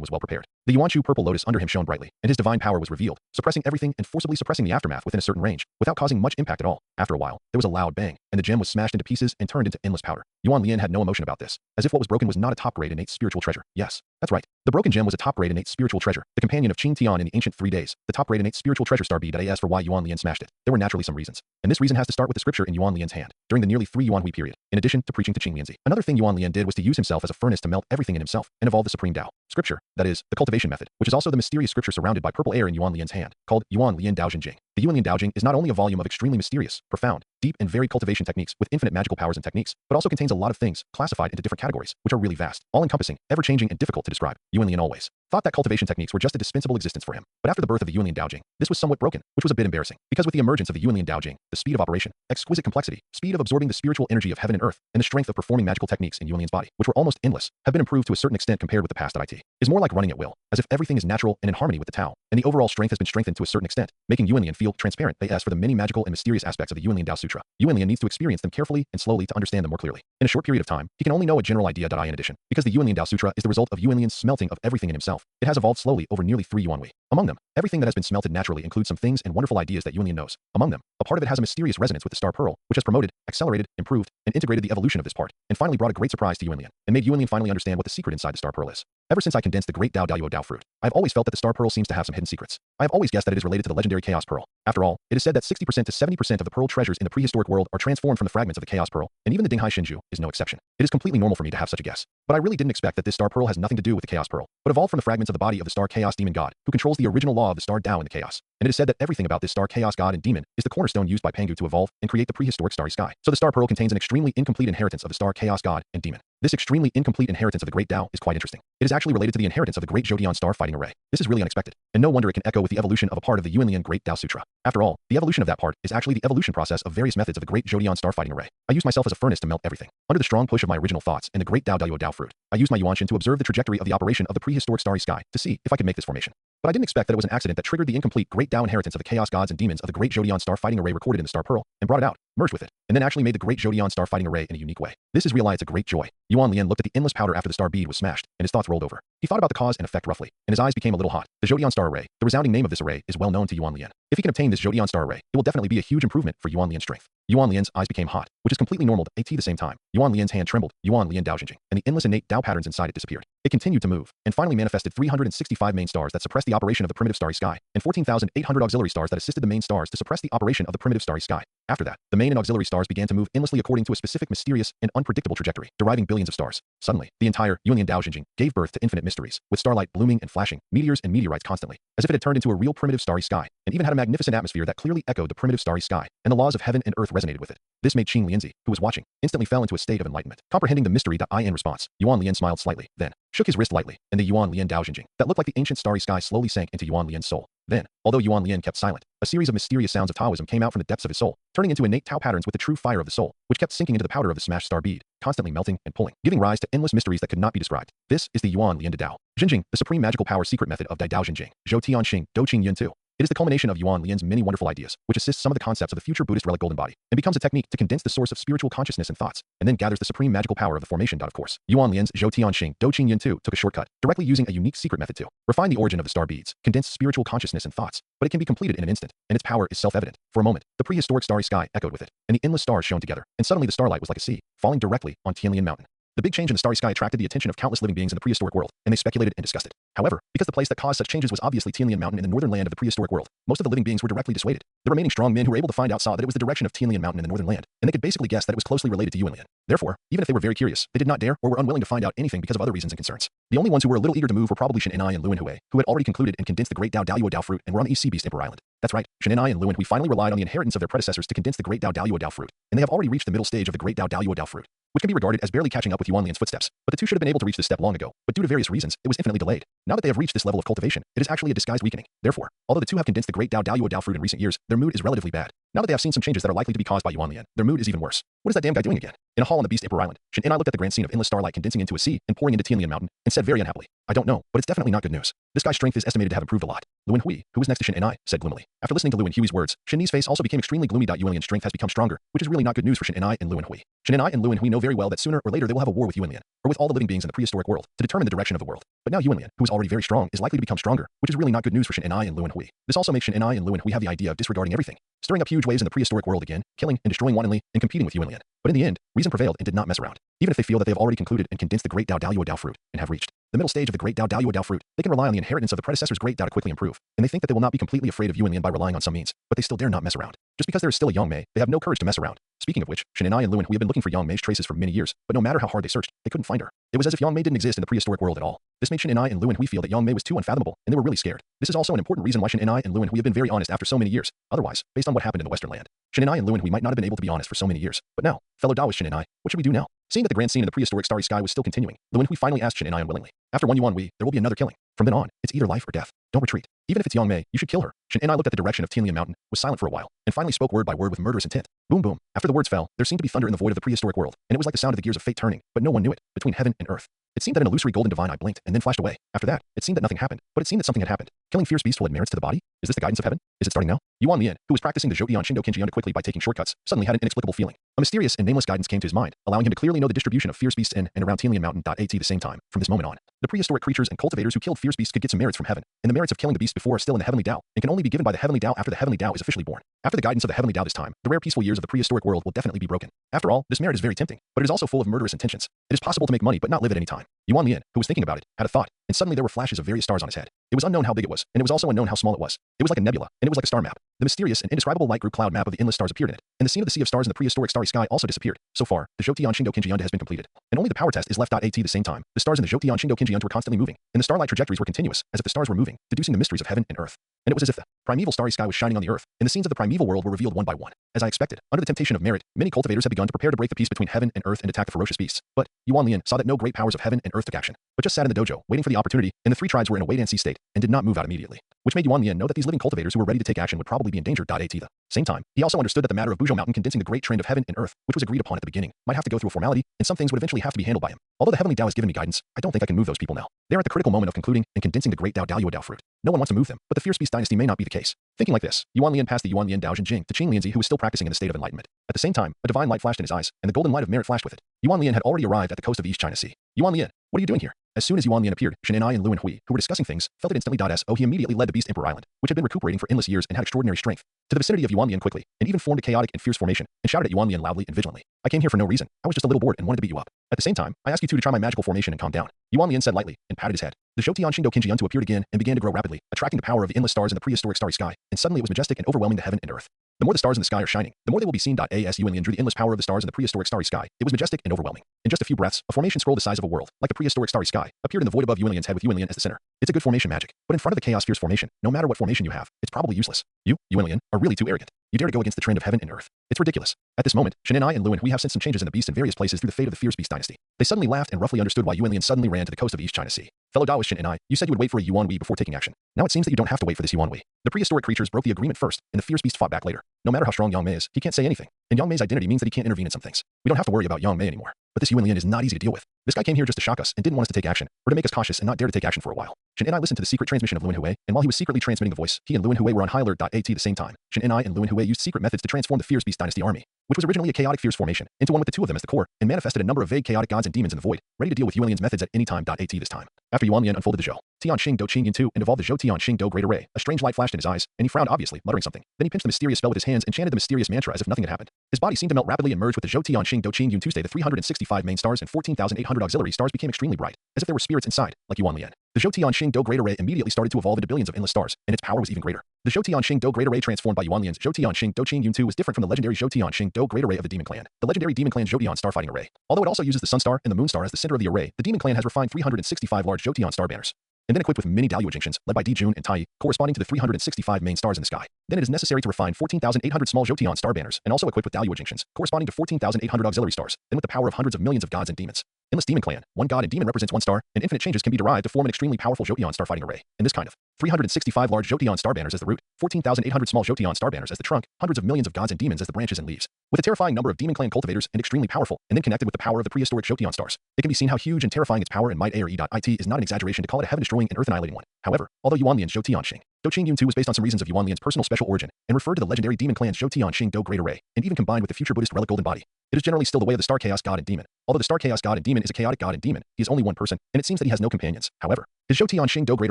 was well prepared. The Yuanshu purple lotus under him shone brightly, and his divine power was revealed, suppressing everything and forcibly suppressing the aftermath within a certain range, without causing much impact at all. After a while, there was a loud bang, and the gem was smashed into pieces and turned into endless powder. Yuan Lian had no emotion about this, as if what was broken was not a top-grade innate spiritual treasure. Yes, that's right. The broken gem was a top-grade innate spiritual treasure, the companion of Qing Tian in the ancient 3 days, the top-grade innate spiritual treasure star bead. As for why Yuan Lian smashed it, there were naturally some reasons, and this reason has to start with the scripture in Yuan Lian's hand during the nearly 3 Yuan Hui period, in addition to preaching to Qing Lianzi. Another thing Yuan Lian did was to use himself as a furnace to melt everything in himself and evolve the supreme Dao. Scripture, that is, the cultivation method, which is also the mysterious scripture surrounded by purple air in Yuan Lian's hand, called Yuan Lian Dao Jing. The Yuan Lian Dao Jing is not only a volume of extremely mysterious, profound, deep and varied cultivation techniques with infinite magical powers and techniques, but also contains a lot of things classified into different categories, which are really vast, all-encompassing, ever-changing and difficult to describe. Yuan Lian always thought that cultivation techniques were just a dispensable existence for him, but after the birth of the Yuan Lian Dao Jing, this was somewhat broken, which was a bit embarrassing, because with the emergence of the Yuan Lian Dao Jing, the speed of operation, exquisite complexity, speed of absorbing the spiritual energy of heaven and earth, and the strength of performing magical techniques in Yuan Lian's body, which were almost endless, have been improved to a certain extent compared with the past. It is more like running at will, as if everything is natural and in harmony with the Tao, and the overall strength has been strengthened to a certain extent, making Yuan Lian feel transparent. As for the many magical and mysterious aspects of the Yuan Lian Dao Sutra, Yuan Lian needs to experience them carefully and slowly to understand them more clearly. In a short period of time, he can only know a general idea. In addition, because the Yuan Lian Dao Sutra is the result of Yuan Lian's smelting of everything in himself, it has evolved slowly over nearly 3 Yuan Hui. Among them, everything that has been smelted naturally includes some things and wonderful ideas that Yuan Lian knows. Among them, a part of it has a mysterious resonance with the star pearl, which has promoted, accelerated, improved, and integrated the evolution of this part, and finally brought a great surprise to Yuan Lian, and made Yuan Lian finally understand what the secret inside the star pearl is. Ever since I condensed the great Dao Daluo Dao fruit, I have always felt that the star pearl seems to have some hidden secrets. I have always guessed that it is related to the legendary chaos pearl. After all, it is said that 60% to 70% of the pearl treasures in the prehistoric world are transformed from the fragments of the chaos pearl, and even the Dinghai Shinju is no exception. It is completely normal for me to have such a guess, but I really didn't expect that this star pearl has nothing to do with the chaos pearl, but evolved from the fragments of the body of the star chaos demon god, who controls the original law of the star Dao in the chaos. And it is said that everything about this star chaos god and demon is the cornerstone used by Pangu to evolve and create the prehistoric starry sky. So the star pearl contains an extremely incomplete inheritance of the star chaos god and demon. This extremely incomplete inheritance of the great Dao is quite interesting. It is actually related to the inheritance of the great Zhoutian star fighting array. This is really unexpected, and no wonder it can echo with the evolution of a part of the Yuan Lian Great Dao Sutra. After all, the evolution of that part is actually the evolution process of various methods of the great Zhoutian star fighting array. I used myself as a furnace to melt everything. Under the strong push of my original thoughts and the great Dao Daluo Dao fruit, I used my Yuanshin to observe the trajectory of the operation of the prehistoric starry sky to see if I could make this formation. But I didn't expect that it was an accident that triggered the incomplete great Dao inheritance of the chaos gods and demons of the great Zhoutian star fighting array recorded in the star pearl, and brought it out, merged with it, and then actually made the great Zhoutian star fighting array in a unique way. This is realized a great joy. Yuan Lian looked at the endless powder after the star bead was smashed, and his thoughts rolled over. He thought about the cause and effect roughly, and his eyes became a little hot. The Zhoutian star array, the resounding name of this array, is well known to Yuan Lian. If he can obtain this Zhoutian star array, it will definitely be a huge improvement for Yuan Lian's strength. Yuan Lian's eyes became hot, which is completely normal at the same time. Yuan Lian's hand trembled, Yuan Lian Dao Jingjing, and the endless innate Dao patterns inside it disappeared. It continued to move, and finally manifested 365 main stars that suppressed the operation of the primitive starry sky, and 14,800 auxiliary stars that assisted the main stars to suppress the operation of the primitive starry sky. After that, the main and auxiliary stars began to move endlessly according to a specific mysterious and unpredictable trajectory, deriving billions of stars. Suddenly, the entire Yuan Lian Dao Jingjing gave birth to infinite mysteries, with starlight blooming and flashing, meteors and meteorites constantly, as if it had turned into a real primitive starry sky, and even had a magnificent atmosphere that clearly echoed the primitive starry sky, and the laws of heaven and earth resonated with it. This made Qing Lianzi, who was watching, instantly fell into a state of enlightenment. Comprehending the mystery in response, Yuan Lian smiled slightly, then shook his wrist lightly, and the Yuan Lian Dao Jingjing that looked like the ancient starry sky slowly sank into Yuan Lian's soul. Then, although Yuan Lian kept silent, a series of mysterious sounds of Taoism came out from the depths of his soul, turning into innate Tao patterns with the true fire of the soul, which kept sinking into the powder of the smashed star bead, constantly melting and pulling, giving rise to endless mysteries that could not be described. This is the Yuan Lian Dao Jingjing, the supreme magical power secret method of Dai Dao Jingjing, Zhou Tian Xing, Do Qing Yun 2. It is the culmination of Yuan Lian's many wonderful ideas, which assists some of the concepts of the future Buddhist relic golden body, and becomes a technique to condense the source of spiritual consciousness and thoughts, and then gathers the supreme magical power of the formation. Of course, Yuan Lian's Zhou Tian Xing, Do Qing Yun 2 took a shortcut, directly using a unique secret method to refine the origin of the star beads, condense spiritual consciousness and thoughts, but it can be completed in an instant, and its power is self-evident. For a moment, the prehistoric starry sky echoed with it, and the endless stars shone together, and suddenly the starlight was like a sea, falling directly on Tianlian Mountain. The big change in the starry sky attracted the attention of countless living beings in the prehistoric world, and they speculated and discussed it. However, because the place that caused such changes was obviously Tianlian Mountain in the northern land of the prehistoric world, most of the living beings were directly dissuaded. The remaining strong men who were able to find out saw that it was the direction of Tianlian Mountain in the northern land, and they could basically guess that it was closely related to Yuanlian. Therefore, even if they were very curious, they did not dare or were unwilling to find out anything because of other reasons and concerns. The only ones who were a little eager to move were probably Shen and I and Luan Hui, who had already concluded and condensed the great Dao Daluo Dao fruit and were on the East Sea Beast Emperor Island. That's right, Shen and I and Luan Hui finally relied on the inheritance of their predecessors to condense the great Dao Daluo Dao fruit, and they have already reached the middle stage of the great Dao Daluo Dao fruit, which can be regarded as barely catching up with Yuanlian's footsteps. But the two should have been able to reach this step long ago, but due to various reasons, it was infinitely delayed. Now that they have reached this level of cultivation, it is actually a disguised weakening. Therefore, although the two have condensed the great Dao Daluo Dao fruit in recent years, their mood is relatively bad. Now that they have seen some changes that are likely to be caused by Yuanlian, their mood is even worse. What is that damn guy doing again? In a hall on the Beast Emperor Island, Shen and I looked at the grand scene of endless starlight condensing into a sea and pouring into Tianlian Mountain, and said very unhappily, I don't know, but it's definitely not good news. This guy's strength is estimated to have improved a lot. Luan Hui, who was next to Shen and I, said gloomily. After listening to Luan Hui's words, Shen Ni's face also became extremely gloomy. Yuanlian's strength has become stronger, which is really not good news for Shen and I and Luan Hui. Shen and I and Luan Hui know very well that sooner or later they will have a war with Yuanlian, or with all the living beings in the prehistoric world, to determine the direction of the world. But now Yuanlian, who is already very strong, is likely to become stronger, which is really not good news for Shen and I and Luan Hui. This also makes Shen and I and Luan Hui have the idea of disregarding everything, stirring up huge waves in the prehistoric world again, killing and destroying wantonly, and competing with Yuanlian. But in the end, reason prevailed and did not mess around. Even if they feel that they have already concluded and condensed the great Dao Daluo Dao fruit, and have reached the middle stage of the great Dao Daluo Dao fruit, they can rely on the inheritance of the predecessor's great Dao to quickly improve, and they think that they will not be completely afraid of Yuanlian by relying on some means, but they still dare not mess around. Just because there is still a Yang Mei, they have no courage to mess around. Speaking of which, Shen and I and Luan Hui have been looking for Yang Mei's traces for many years, but no matter how hard they searched, they couldn't find her. It was as if Yang Mei didn't exist in the prehistoric world at all. This made Shen and I and Luan Hui feel that Yang Mei was too unfathomable, and they were really scared. This is also an important reason why Shen and I and Luan Hui have been very honest after so many years. Otherwise, based on what happened in the Western Land, Shen and I and Luan Hui might not have been able to be honest for so many years. But now, fellow Taoist Shen and I, what should we do now? Seeing that the grand scene in the prehistoric starry sky was still continuing, Luan Hui finally asked Shen and I unwillingly. After one Yuan Hui, there will be another killing. From then on, it's either life or death. Don't retreat. Even if it's Yang Mei, you should kill her. Shen and I looked at the direction of Tianlian Mountain, was silent for a while, and finally spoke word by word with murderous intent. Boom boom. After the words fell, there seemed to be thunder in the void of the prehistoric world, and it was like the sound of the gears of fate turning, but no one knew it, between heaven and earth. It seemed that an illusory golden divine eye blinked and then flashed away. After that, it seemed that nothing happened, but it seemed that something had happened. Killing fierce beasts will add merits to the body? Is this the guidance of heaven? Is it starting now? Yuan Lian, who was practicing the Zhou Shindo Kinjianda quickly by taking shortcuts, suddenly had an inexplicable feeling. A mysterious and nameless guidance came to his mind, allowing him to clearly know the distribution of fierce beasts in and around Tianlian Mountain. At the same time, from this moment on, the prehistoric creatures and cultivators who killed fierce beasts could get some merits from heaven, and the merits of killing the beast before are still in the heavenly Dao, and can only be given by the heavenly Dao after the heavenly Dao is officially born. After the guidance of the heavenly Dao this time, the rare peaceful years of the prehistoric world will definitely be broken. After all, this merit is very tempting, but it is also full of murderous intentions. It is possible to make money but not live at any time. Yuan Lian, who was thinking about it, had a thought, and suddenly there were flashes of various stars on his head. It was unknown how big it was, and it was also unknown how small it was. It was like a nebula, and it was like a star map. The mysterious and indescribable light group cloud map of the endless stars appeared in it, and the scene of the sea of stars in the prehistoric starry sky also disappeared. So far, the Zhou Shindo Kinjianda has been completed, and only the power test is left. At the same time, the stars in the Zhou Shindo Kinjianda were constantly moving, and the starlight trajectories were continuous, as if the stars were moving, deducing the mysteries of heaven and earth. And it was as if the primeval starry sky was shining on the earth, and the scenes of the primeval world were revealed one by one. As I expected, under the temptation of merit, many cultivators have begun to prepare to break the peace between heaven and earth and attack the ferocious beasts. But Yuan Lian saw that no great powers of heaven and earth took action, but just sat in the dojo, waiting for the opportunity, and the three tribes were in a wait-and-see state, and did not move out immediately, which made Yuan Lian know that these living cultivators who were ready to take action would probably be endangered. At the same time, he also understood that the matter of Buzhou Mountain condensing the great trend of heaven and earth, which was agreed upon at the beginning, might have to go through a formality, and some things would eventually have to be handled by him. Although the heavenly Dao has given me guidance, I don't think I can move those people now. They are at the critical moment of concluding and condensing the great Dao Daluo Dao fruit. No one wants to move them, but the fierce beast dynasty may not be the case. Thinking like this, Yuan Lian passed the Yuan Lian Dao Jing to Qing Lianzi, who was still practicing in the state of enlightenment. At the same time, a divine light flashed in his eyes, and the golden light of merit flashed with it. Yuan Lian had already arrived at the coast of the East China Sea. Yuan Lian, what are you doing here? As soon as Yuan Lian appeared, Shen and I and Luan Hui, who were discussing things, felt it instantly. He immediately led the Beast Emperor Island, which had been recuperating for endless years and had extraordinary strength, to the vicinity of Yuan Lian quickly, and even formed a chaotic and fierce formation, and shouted at Yuan Lian loudly and vigilantly. I came here for no reason. I was just a little bored and wanted to beat you up. At the same time, I asked you two to try my magical formation and calm down. Yuan Lian said lightly, and patted his head. The Zhou Shindo Kinjianda appeared again and began to grow rapidly, attracting the power of the endless stars in the prehistoric starry sky, and suddenly it was majestic and overwhelming the heaven and earth. The more the stars in the sky are shining, the more they will be seen. As Yuan Lian drew the endless power of the stars in the prehistoric starry sky, it was majestic and overwhelming. In just a few breaths, a formation scroll the size of a world, like the prehistoric starry sky, appeared in the void above Yuan Lian's head with Yuan Lian as the center. It's a good formation magic, but in front of the chaos fierce formation, no matter what formation you have, it's probably useless. You, Yuan Lian, are really too arrogant. You dare to go against the trend of heaven and earth. It's ridiculous. At this moment, Shen and I and Luan Hui have sensed some changes in the beast in various places through the fate of the fierce beast dynasty. They suddenly laughed and roughly understood why Yuan Lian suddenly ran to the coast of East China Sea. Fellow Taoist Shen and I, you said you would wait for a Yuan Hui before taking action. Now it seems that you don't have to wait for this Yuan Hui. The prehistoric creatures broke the agreement first, and the fierce beast fought back later. No matter how strong Yang Mei is, he can't say anything. And Yang Mei's identity means that he can't intervene in some things. We don't have to worry about Yang Mei anymore. But this Yuan Lian is not easy to deal with. This guy came here just to shock us and didn't want us to take action, or to make us cautious and not dare to take action for a while. Shen and I listened to the secret transmission of Luan Hui, and while he was secretly transmitting the voice, he and Luan Hui were on high alert. At the same time, Shen and I and Luan Hui used secret methods to transform the fierce beast dynasty army, which was originally a chaotic fierce formation, into one with the two of them as the core, and manifested a number of vague chaotic gods and demons in the void, ready to deal with Yuan Lian's methods at any time. At this time, after Yuan Lian unfolded the Zhou Tian Xing Do Qing Yin 2 and evolved the Zhou Tian Xing Do Great Array. A strange light flashed in his eyes, and he frowned obviously, muttering something. Then he pinched the mysterious spell with his hands and chanted the mysterious mantra as if nothing had happened. His body seemed to melt rapidly and merge with the Zhou Tian Xing Do Qing Yin Tuesday. The 365 main stars and 14,800 auxiliary stars became extremely bright, as if there were spirits inside, like Yuan Lian. The Zhou Tian Xing Do Great Array immediately started to evolve into billions of endless stars, and its power was even greater. The Zhou Tian Xing Do Great Array transformed by Yuan Lian's Zhou Tian Xing Do Qing Yin 2 was different from the legendary Zhou Tian Xing Do Great Array of the Demon Clan. The legendary Demon Clan's Zhou Tian Star Fighting Array. Although it also uses the Sun Star and the Moon Star as the center of the array, the Demon Clan has refined 365 large Zhou Tian Star banners, and then equipped with many Daluo Jingshians, led by Di Jun and Tai, corresponding to the 365 main stars in the sky. Then it is necessary to refine 14,800 small Zhou Tian Star banners, and also equipped with Daluo Jingshians, corresponding to 14,800 auxiliary stars, then with the power of hundreds of millions of gods and demons. Endless Demon Clan. One god and demon represents one star, and infinite changes can be derived to form an extremely powerful Zhou Tian Star Fighting Array. In this kind of 365 large Zhou Tian Star banners as the root, 14,800 small Zhou Tian Star banners as the trunk, hundreds of millions of gods and demons as the branches and leaves. With a terrifying number of Demon Clan cultivators and extremely powerful, and then connected with the power of the prehistoric Zhou Tian stars, it can be seen how huge and terrifying its power and might are. Is not an exaggeration to call it a heaven-destroying and earth-annihilating one. However, although Yuan Lian's Zhou Tian Xing Do Qing Yin 2 was based on some reasons of Yuan Lian's personal special origin, and referred to the legendary Demon Clan's Zhou Tian Xing Do Great Array, and even combined with the future Buddhist relic Golden Body, it is generally still the way of the Star Chaos God and Demon. Although the Star Chaos God and Demon is a chaotic God and demon, he is only one person, and it seems that he has no companions. However, his Zhou Tian Xing Do Great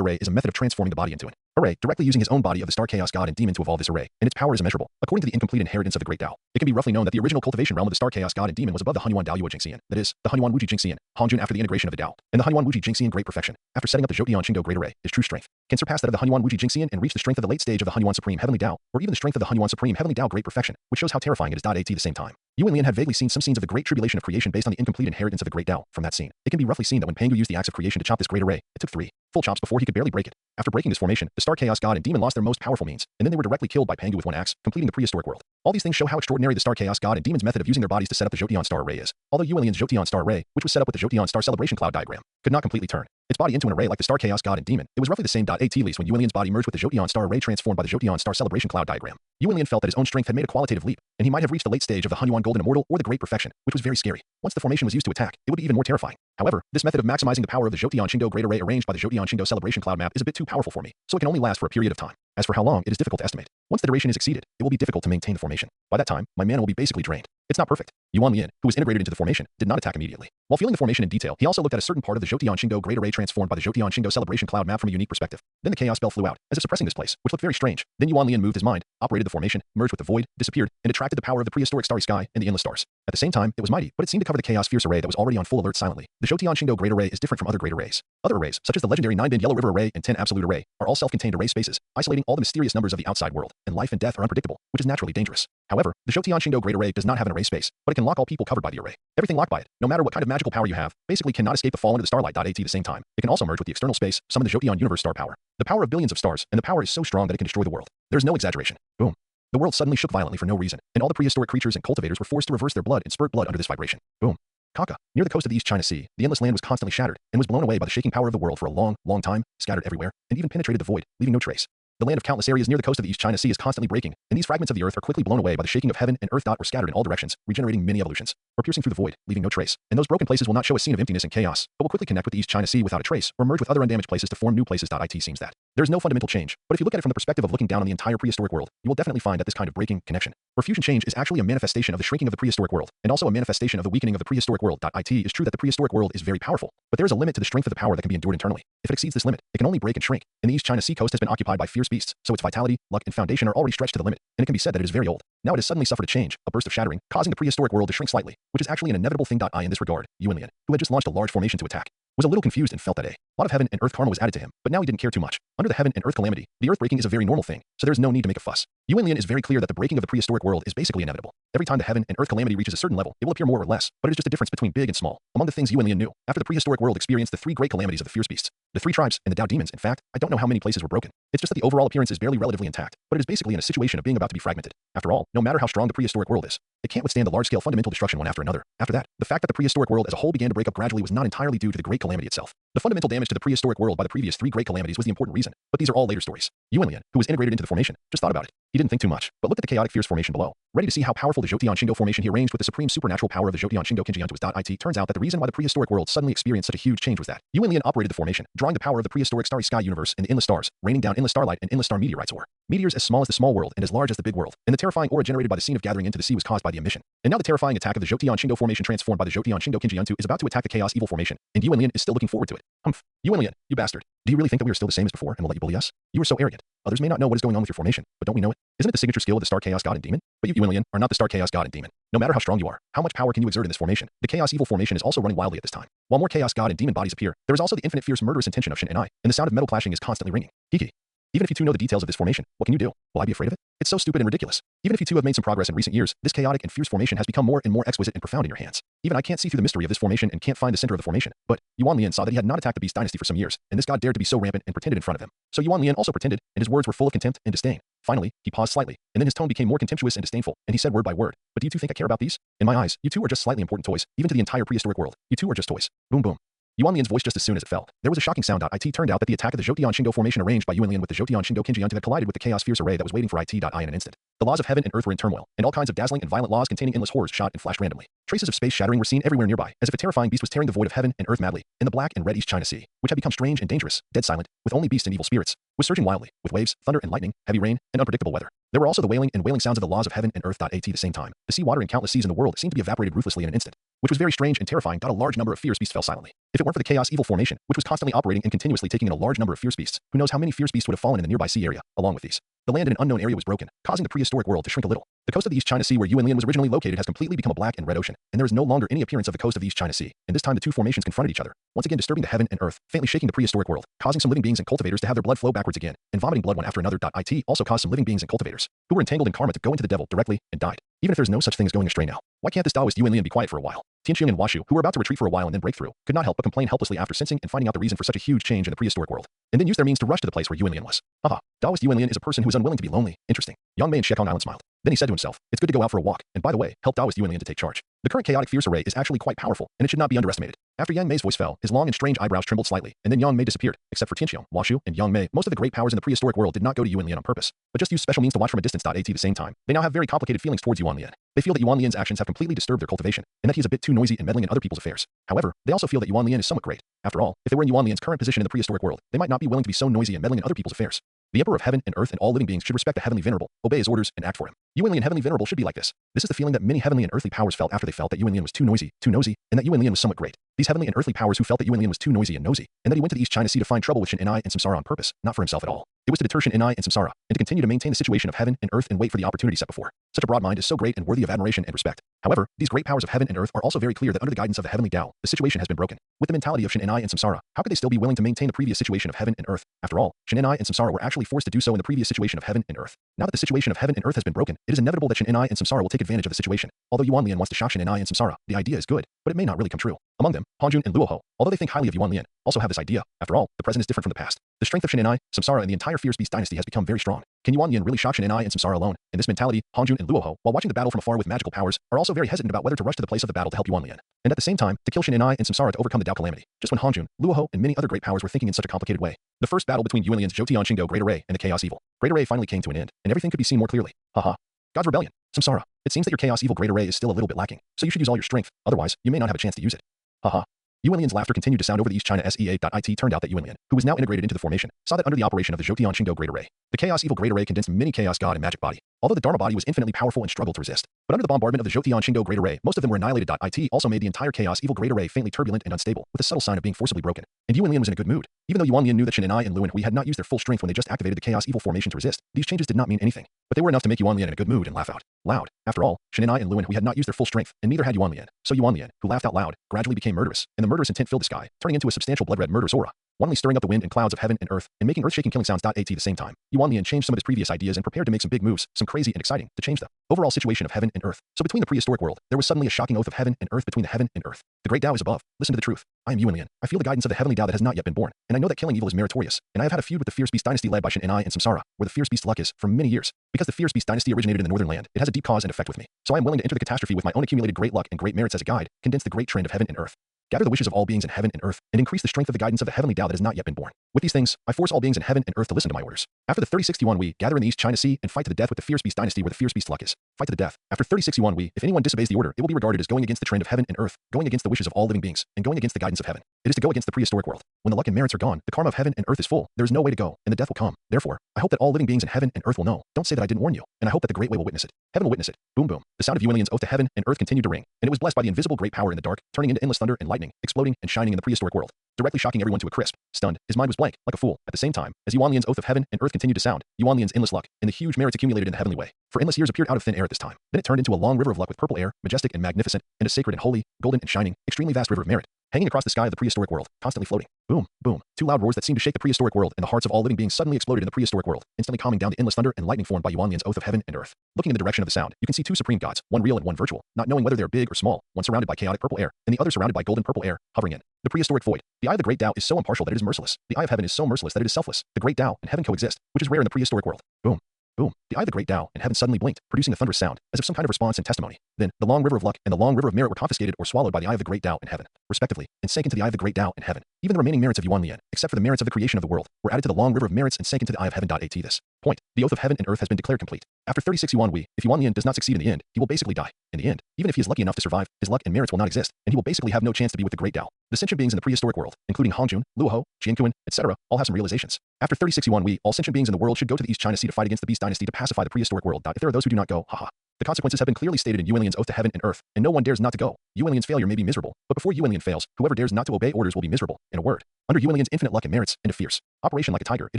Array is a method of transforming the body into an array, directly using his own body of the Star Chaos God and Demon to evolve this array, and its power is immeasurable. According to the incomplete inheritance of the Great Tao, it can be roughly known that the original cultivation realm of the Star Chaos God and Demon was above the Hunyuan Daluo Jingxian, that is, the Hunyuan Wuji Jingxian, Hongjun after the integration of the Tao, and the Hunyuan Wuji Jingxian Great Perfection, after setting up the Zhou Tian Xing Do Great Array, his true strength can surpass that of the Hunyuan Wuji Jingxian and reach the strength of the late stage of the Hunyuan Supreme Heavenly Tao, or even the strength of the Hunyuan Supreme Heavenly Tao Great Perfection, which shows how terrifying it is. At the same time, Yuan Lian had vaguely seen some scenes of the Great Tribulation of creation based on the incomplete inheritance of the Great Tao. From that scene, it can be roughly seen that when Pangu used the axe of creation to chop this great array, it took 3 full chops before he could barely break it. After breaking this formation, the Star Chaos God and Demon lost their most powerful means, and then they were directly killed by Pangu with one axe, completing the prehistoric world. All these things show how extraordinary the Star Chaos God and Demon's method of using their bodies to set up the Zhou Tian Star Array is. Although Yuan Lian's Zhou Tian Star Array, which was set up with the Zhou Tian Star Celebration Cloud diagram, could not completely turn its body into an array like the Star Chaos God and Demon, it was roughly the same. At least when Yuan Lian's body merged with the Zhou Tian Star Array transformed by the Zhou Tian Star Celebration Cloud diagram, Yuan Lian felt that his own strength had made a qualitative leap, and he might have reached the late stage of the Hunyuan Golden Immortal or the Great Perfection, which was very scary. Once the formation was used to attack, it would be even more terrifying. However, this method of maximizing the power of the Zhou Tian Xing Do Great Array arranged by the Zhou Tian Xing Do Celebration Cloud map is a bit too powerful for me, so it can only last for a period of time. As for how long, it is difficult to estimate. Once the duration is exceeded, it will be difficult to maintain the formation. By that time, my mana will be basically drained. It's not perfect. Yuan Lian, who was integrated into the formation, did not attack immediately. While feeling the formation in detail, he also looked at a certain part of the Zhou Tian Xing Do Great Array transformed by the Zhou Tian Xing Do Celebration Cloud map from a unique perspective. Then the chaos spell flew out, as if suppressing this place, which looked very strange. Then Yuan Lian moved his mind, operated the formation, merged with the void, disappeared, and attracted the power of the prehistoric starry sky and the endless stars. At the same time, it was mighty, but it seemed to cover the chaos fierce array that was already on full alert silently. The Zhou Tian Xing Do Great Array is different from other great arrays. Other arrays, such as the legendary 9-bin Yellow River Array and 10 Absolute Array, are all self-contained array spaces, isolating all the mysterious numbers of the outside world, and life and death are unpredictable, which is naturally dangerous. However, the Zhou Tian Xing Do Great Array does not have an array space, but it can lock all people covered by the array. Everything locked by it, no matter what kind of magical power you have, basically cannot escape the fall into the starlight. At the same time, it can also merge with the external space, summon the Zhou Tian Universe star power. The power of billions of stars, and the power is so strong that it can destroy the world. There is no exaggeration. Boom. The world suddenly shook violently for no reason, and all the prehistoric creatures and cultivators were forced to reverse their blood and spurt blood under this vibration. Boom. Kaka. Near the coast of the East China Sea, the endless land was constantly shattered, and was blown away by the shaking power of the world for a long, long time, scattered everywhere, and even penetrated the void, leaving no trace. The land of countless areas near the coast of the East China Sea is constantly breaking, and these fragments of the earth are quickly blown away by the shaking of heaven and earth. Or scattered in all directions, regenerating many evolutions, or piercing through the void, leaving no trace. And those broken places will not show a scene of emptiness and chaos, but will quickly connect with the East China Sea without a trace, or merge with other undamaged places to form new places. It seems that there is no fundamental change, but if you look at it from the perspective of looking down on the entire prehistoric world, you will definitely find that this kind of breaking, connection, or fusion change is actually a manifestation of the shrinking of the prehistoric world, and also a manifestation of the weakening of the prehistoric world. It is true that the prehistoric world is very powerful, but there is a limit to the strength of the power that can be endured internally. If it exceeds this limit, it can only break and shrink, and the East China Sea coast has been occupied by fierce beasts, so its vitality, luck, and foundation are already stretched to the limit, and it can be said that it is very old. Now it has suddenly suffered a change, a burst of shattering, causing the prehistoric world to shrink slightly, which is actually an inevitable thing. In this regard, Yuan Lian, who had just launched a large formation to attack, was a little confused and felt that a lot of heaven and earth karma was added to him, but now he didn't care too much. Under the heaven and earth calamity, the earth breaking is a very normal thing, so there is no need to make a fuss. Yuan Lian is very clear that the breaking of the prehistoric world is basically inevitable. Every time the heaven and earth calamity reaches a certain level, it will appear more or less, but it is just a difference between big and small. Among the things Yuan Lian knew, after the prehistoric world experienced the 3 great calamities of the fierce beasts, the 3 tribes, and the Tao demons. In fact, I don't know how many places were broken. It's just that the overall appearance is barely relatively intact, but it is basically in a situation of being about to be fragmented. After all, no matter how strong the prehistoric world is, it can't withstand the large-scale fundamental destruction one after another. After that, the fact that the prehistoric world as a whole began to break up gradually was not entirely due to the great calamity itself. The fundamental damage to the prehistoric world by the previous 3 great calamities was the important reason, but these are all later stories. Yuan Lian, who was integrated into the formation, just thought about it. He didn't think too much, but looked at the chaotic fierce formation below, ready to see how powerful the Zhou Tian Xing Do formation he arranged with the supreme supernatural power of the Zhou Tian Xing Do Kinjian was. It turns out that the reason why the prehistoric world suddenly experienced such a huge change was that Yuan Lian operated the formation, drawing the power of the prehistoric starry sky universe and the endless stars, raining down endless starlight and endless star meteorites, or meteors as small as the small world and as large as the big world, and the terrifying aura generated by the scene of gathering into the sea was caused by the emission. And now the terrifying attack of the Zhou Tian Xing Do formation transformed by the Zhou Tian Xing Do Kinjian 2 is about to attack the chaos evil formation, and Yuan Lian is still looking forward to it. Humph. You alien, you bastard. Do you really think that we are still the same as before and will let you bully us? You are so arrogant. Others may not know what is going on with your formation, but don't we know it? Isn't it the signature skill of the Star Chaos God and Demon? But you alien, are not the Star Chaos God and Demon. No matter how strong you are, how much power can you exert in this formation? The Chaos Evil formation is also running wildly at this time. While more Chaos God and Demon bodies appear, there is also the infinite fierce murderous intention of Shin and I, and the sound of metal clashing is constantly ringing. Kiki. Even if you two know the details of this formation, what can you do? Will I be afraid of it? It's so stupid and ridiculous. Even if you two have made some progress in recent years, this chaotic and fierce formation has become more and more exquisite and profound in your hands. Even I can't see through the mystery of this formation and can't find the center of the formation. But Yuan Lian saw that he had not attacked the Beast Dynasty for some years, and this god dared to be so rampant and pretended in front of him. So Yuan Lian also pretended, and his words were full of contempt and disdain. Finally, he paused slightly, and then his tone became more contemptuous and disdainful, and he said word by word, "But do you two think I care about these? In my eyes, you two are just slightly important toys, even to the entire prehistoric world. You two are just toys." Boom boom. Yuan Lian's voice just as soon as it fell. There was a shocking sound. It turned out that the attack of the Zhoutian Shingo formation arranged by Yuan Lian with the Zhoutian Shingo Kinjian had collided with the Chaos Fierce Array that was waiting for it. In an instant. The laws of heaven and earth were in turmoil, and all kinds of dazzling and violent laws containing endless horrors shot and flashed randomly. Traces of space shattering were seen everywhere nearby, as if a terrifying beast was tearing the void of heaven and earth madly. In the black and red East China Sea, which had become strange and dangerous, dead silent, with only beasts and evil spirits, was surging wildly, with waves, thunder and lightning, heavy rain, and unpredictable weather. There were also the wailing and wailing sounds of the laws of heaven and earth. At the same time, the sea water and countless seas in the world seemed to be evaporated ruthlessly in an instant, which was very strange and terrifying. A large number of fierce beasts fell silently. If it weren't for the Chaos Evil formation, which was constantly operating and continuously taking in a large number of fierce beasts, who knows how many fierce beasts would have fallen in the nearby sea area, along with these. The land in an unknown area was broken, causing the prehistoric world to shrink a little. The coast of the East China Sea where Yuan Lian was originally located has completely become a black and red ocean, and there is no longer any appearance of the coast of the East China Sea. And this time the two formations confronted each other, once again disturbing the heaven and earth, faintly shaking the prehistoric world, causing some living beings and cultivators to have their blood flow backwards again, and vomiting blood one after another. It also caused some living beings and cultivators, who were entangled in karma, to go into the devil directly and died. Even if there's no such thing as going astray now, why can't this Taoist Yuan Lian be quiet for a while? Tianqiang and Washu, who were about to retreat for a while and then break through, could not help but complain helplessly after sensing and finding out the reason for such a huge change in the prehistoric world, and then used their means to rush to the place where Yuan Lian was. Haha, Taoist Yuan Lian is a person who is unwilling to be lonely. Interesting. Yang Mei and Shekong Island smiled. Then he said to himself, "It's good to go out for a walk, and by the way, help Taoist Yuan Lian to take charge. The current chaotic fierce array is actually quite powerful, and it should not be underestimated." After Yang Mei's voice fell, his long and strange eyebrows trembled slightly, and then Yang Mei disappeared. Except for Tianqiang, Washu, and Yang Mei, most of the great powers in the prehistoric world did not go to Yuan Lian on purpose, but just used special means to watch from a distance. At the same time, they now have very complicated feelings towards Yuan Lian. They feel that Yuan Lian's actions have completely disturbed their cultivation, and that he is a bit too noisy and meddling in other people's affairs. However, they also feel that Yuan Lian is somewhat great. After all, if they were in Yuan Lian's current position in the prehistoric world, they might not be willing to be so noisy and meddling in other people's affairs. The Emperor of Heaven and Earth and all living beings should respect the Heavenly Venerable, obey his orders, and act for him. Yuan Lian Heavenly Venerable should be like this. This is the feeling that many heavenly and earthly powers felt after they felt that Yuan Lian was too noisy, too nosy, and that Yuan Lian was somewhat great. These heavenly and earthly powers who felt that Yuan Lian was too noisy and nosy, and that he went to the East China Sea to find trouble with Shin and I and Samsara on purpose, not for himself at all. It was to deter Shin and I and Samsara, and to continue to maintain the situation of heaven and earth and wait for the opportunity set before. Such a broad mind is so great and worthy of admiration and respect. However, these great powers of heaven and earth are also very clear that under the guidance of the heavenly Tao, the situation has been broken. With the mentality of Shin and I and Samsara, how could they still be willing to maintain the previous situation of heaven and earth? After all, Shin and I and Samsara were actually forced to do so in the previous situation of heaven and earth. Now that the situation of heaven and earth has been broken, it is inevitable that Shin and I and Samsara will take advantage of the situation. Although Yuan Lian wants to shock Shin and I and Samsara, the idea is good, but it may not really come true. Among them, Hanjun and Luoho, although they think highly of Yuan Lian, also have this idea. After all, the present is different from the past. The strength of Shin and I, Samsara, and the entire Fierce Beast dynasty has become very strong. Can Yuan Lian really shock Shin and I and Samsara alone? In this mentality, Hanjun and Luoho, while watching the battle from afar with magical powers, are also very hesitant about whether to rush to the place of the battle to help Yuan Lian, and at the same time, to kill Shin and I and Samsara to overcome the Tao calamity. Just when Hanjun, Luoho, and many other great powers were thinking in such a complicated way, the first battle between Yuan Lian's Zhoutian Shingo Great Array and the Chaos Evil Great Array finally came to an end, and everything could be seen more clearly. Haha. God's rebellion. Samsara, it seems that your Chaos Evil Great Array is still a little bit lacking, so you should use all your strength, otherwise, you may not have a chance to use it. Haha. Yuan Lian's laughter continued to sound over the East China SEA. It turned out that Yuan Lian, who was now integrated into the formation, saw that under the operation of the Zhoutian Shingo Great Array, the Chaos Evil Great Array condensed many Chaos God and Magic Body, although the Dharma Body was infinitely powerful and struggled to resist. But under the bombardment of the Zhoutian Shingo Great Array, most of them were annihilated. It also made the entire Chaos Evil Great Array faintly turbulent and unstable, with a subtle sign of being forcibly broken. And Yuan Lian was in a good mood. Even though Yuan Lian knew that Shin and I and Luan Hui had not used their full strength when they just activated the Chaos Evil formation to resist, these changes did not mean anything. But they were enough to make Yuan Lian in a good mood and laugh out loud. After all, Shin and I and Luan Hui had not used their full strength, and neither had Yuan Lian. So Yuan Lian, who laughed out loud, gradually became murderous, and the murderous intent filled the sky, turning into a substantial blood-red murderous aura, wantonly stirring up the wind and clouds of heaven and earth, and making earth-shaking killing sounds. At the same time, Yuan Lian changed some of his previous ideas and prepared to make some big moves, some crazy and exciting, to change the overall situation of heaven and earth. So between the prehistoric world, there was suddenly a shocking oath of heaven and earth between the heaven and earth. The great Tao is above. Listen to the truth. I am Yuan Lian. I feel the guidance of the heavenly Tao that has not yet been born, and I know that killing evil is meritorious, and I have had a feud with the Fierce Beast dynasty led by Shin and I and Samsara, where the Fierce Beast luck is, for many years. Because the Fierce Beast dynasty originated in the northern land, it has a deep cause and effect with me. So I am willing to enter the catastrophe with my own accumulated great luck and great merits as a guide, condense the great trend of heaven and earth, gather the wishes of all beings in heaven and earth, and increase the strength of the guidance of the heavenly Tao that has not yet been born. With these things, I force all beings in heaven and earth to listen to my orders. After the 36 Yuan, we gather in the East China Sea and fight to the death with the Fierce Beast dynasty where the Fierce Beast luck is. Fight to the death. After 36 Yuan, if anyone disobeys the order, it will be regarded as going against the trend of heaven and earth, going against the wishes of all living beings, and going against the guidance of heaven. It is to go against the prehistoric world. When the luck and merits are gone, the karma of heaven and earth is full. There is no way to go, and the death will come. Therefore, I hope that all living beings in heaven and earth will know. Don't say that I didn't warn you. And I hope that the great way will witness it. Heaven will witness it. Boom boom. The sound of Yuan Lian's oath to heaven and earth continued to ring, and it was blessed by the invisible great power in the dark, turning into endless thunder and lightning, exploding and shining in the prehistoric world. directly shocking everyone to a crisp. Stunned, his mind was blank, like a fool. At the same time, as Yuan Lian's oath of heaven and earth continued to sound, Yuan Lian's endless luck and the huge merits accumulated in the heavenly way for endless years appeared out of thin air at this time. Then it turned into a long river of luck with purple air, majestic and magnificent, and a sacred and holy, golden and shining, extremely vast river of merit, hanging across the sky of the prehistoric world, constantly floating. Boom, boom. Two loud roars that seemed to shake the prehistoric world and the hearts of all living beings suddenly exploded in the prehistoric world, instantly calming down the endless thunder and lightning formed by Yuan Lian's oath of heaven and earth. Looking in the direction of the sound, you can see two supreme gods, one real and one virtual, not knowing whether they're big or small, one surrounded by chaotic purple air, and the other surrounded by golden purple air, hovering in the prehistoric void. The eye of the great Tao is so impartial that it is merciless. The eye of heaven is so merciless that it is selfless. The great Tao and heaven coexist, which is rare in the prehistoric world. Boom. Boom. The eye of the great Tao and heaven suddenly blinked, producing a thunderous sound, as if some kind of response and testimony. Then, the long river of luck and the long river of merit were confiscated or swallowed by the eye of the great Tao and heaven, respectively, and sank into the eye of the great Tao and heaven. Even the remaining merits of Yuan Lian, except for the merits of the creation of the world, were added to the long river of merits and sank into the eye of heaven. At this point, the oath of heaven and earth has been declared complete. After 36 Yuan Wei, if Yuan Lian does not succeed in the end, he will basically die. In the end, even if he is lucky enough to survive, his luck and merits will not exist, and he will basically have no chance to be with the great Tao. The sentient beings in the prehistoric world, including Hongjun, Luoho, Jianquan, etc., all have some realizations. After 36 Yuan Wei, all sentient beings in the world should go to the East China Sea to fight against the Beast Dynasty to pacify the prehistoric world. If there are those who do not go, haha. The consequences have been clearly stated in Yuan Lian's oath to heaven and earth, and no one dares not to go. Yuan Lian's failure may be miserable, but before Yuan Lian fails, whoever dares not to obey orders will be miserable. In a word, under Yuan Lian's infinite luck and merits, and a fierce operation like a tiger, it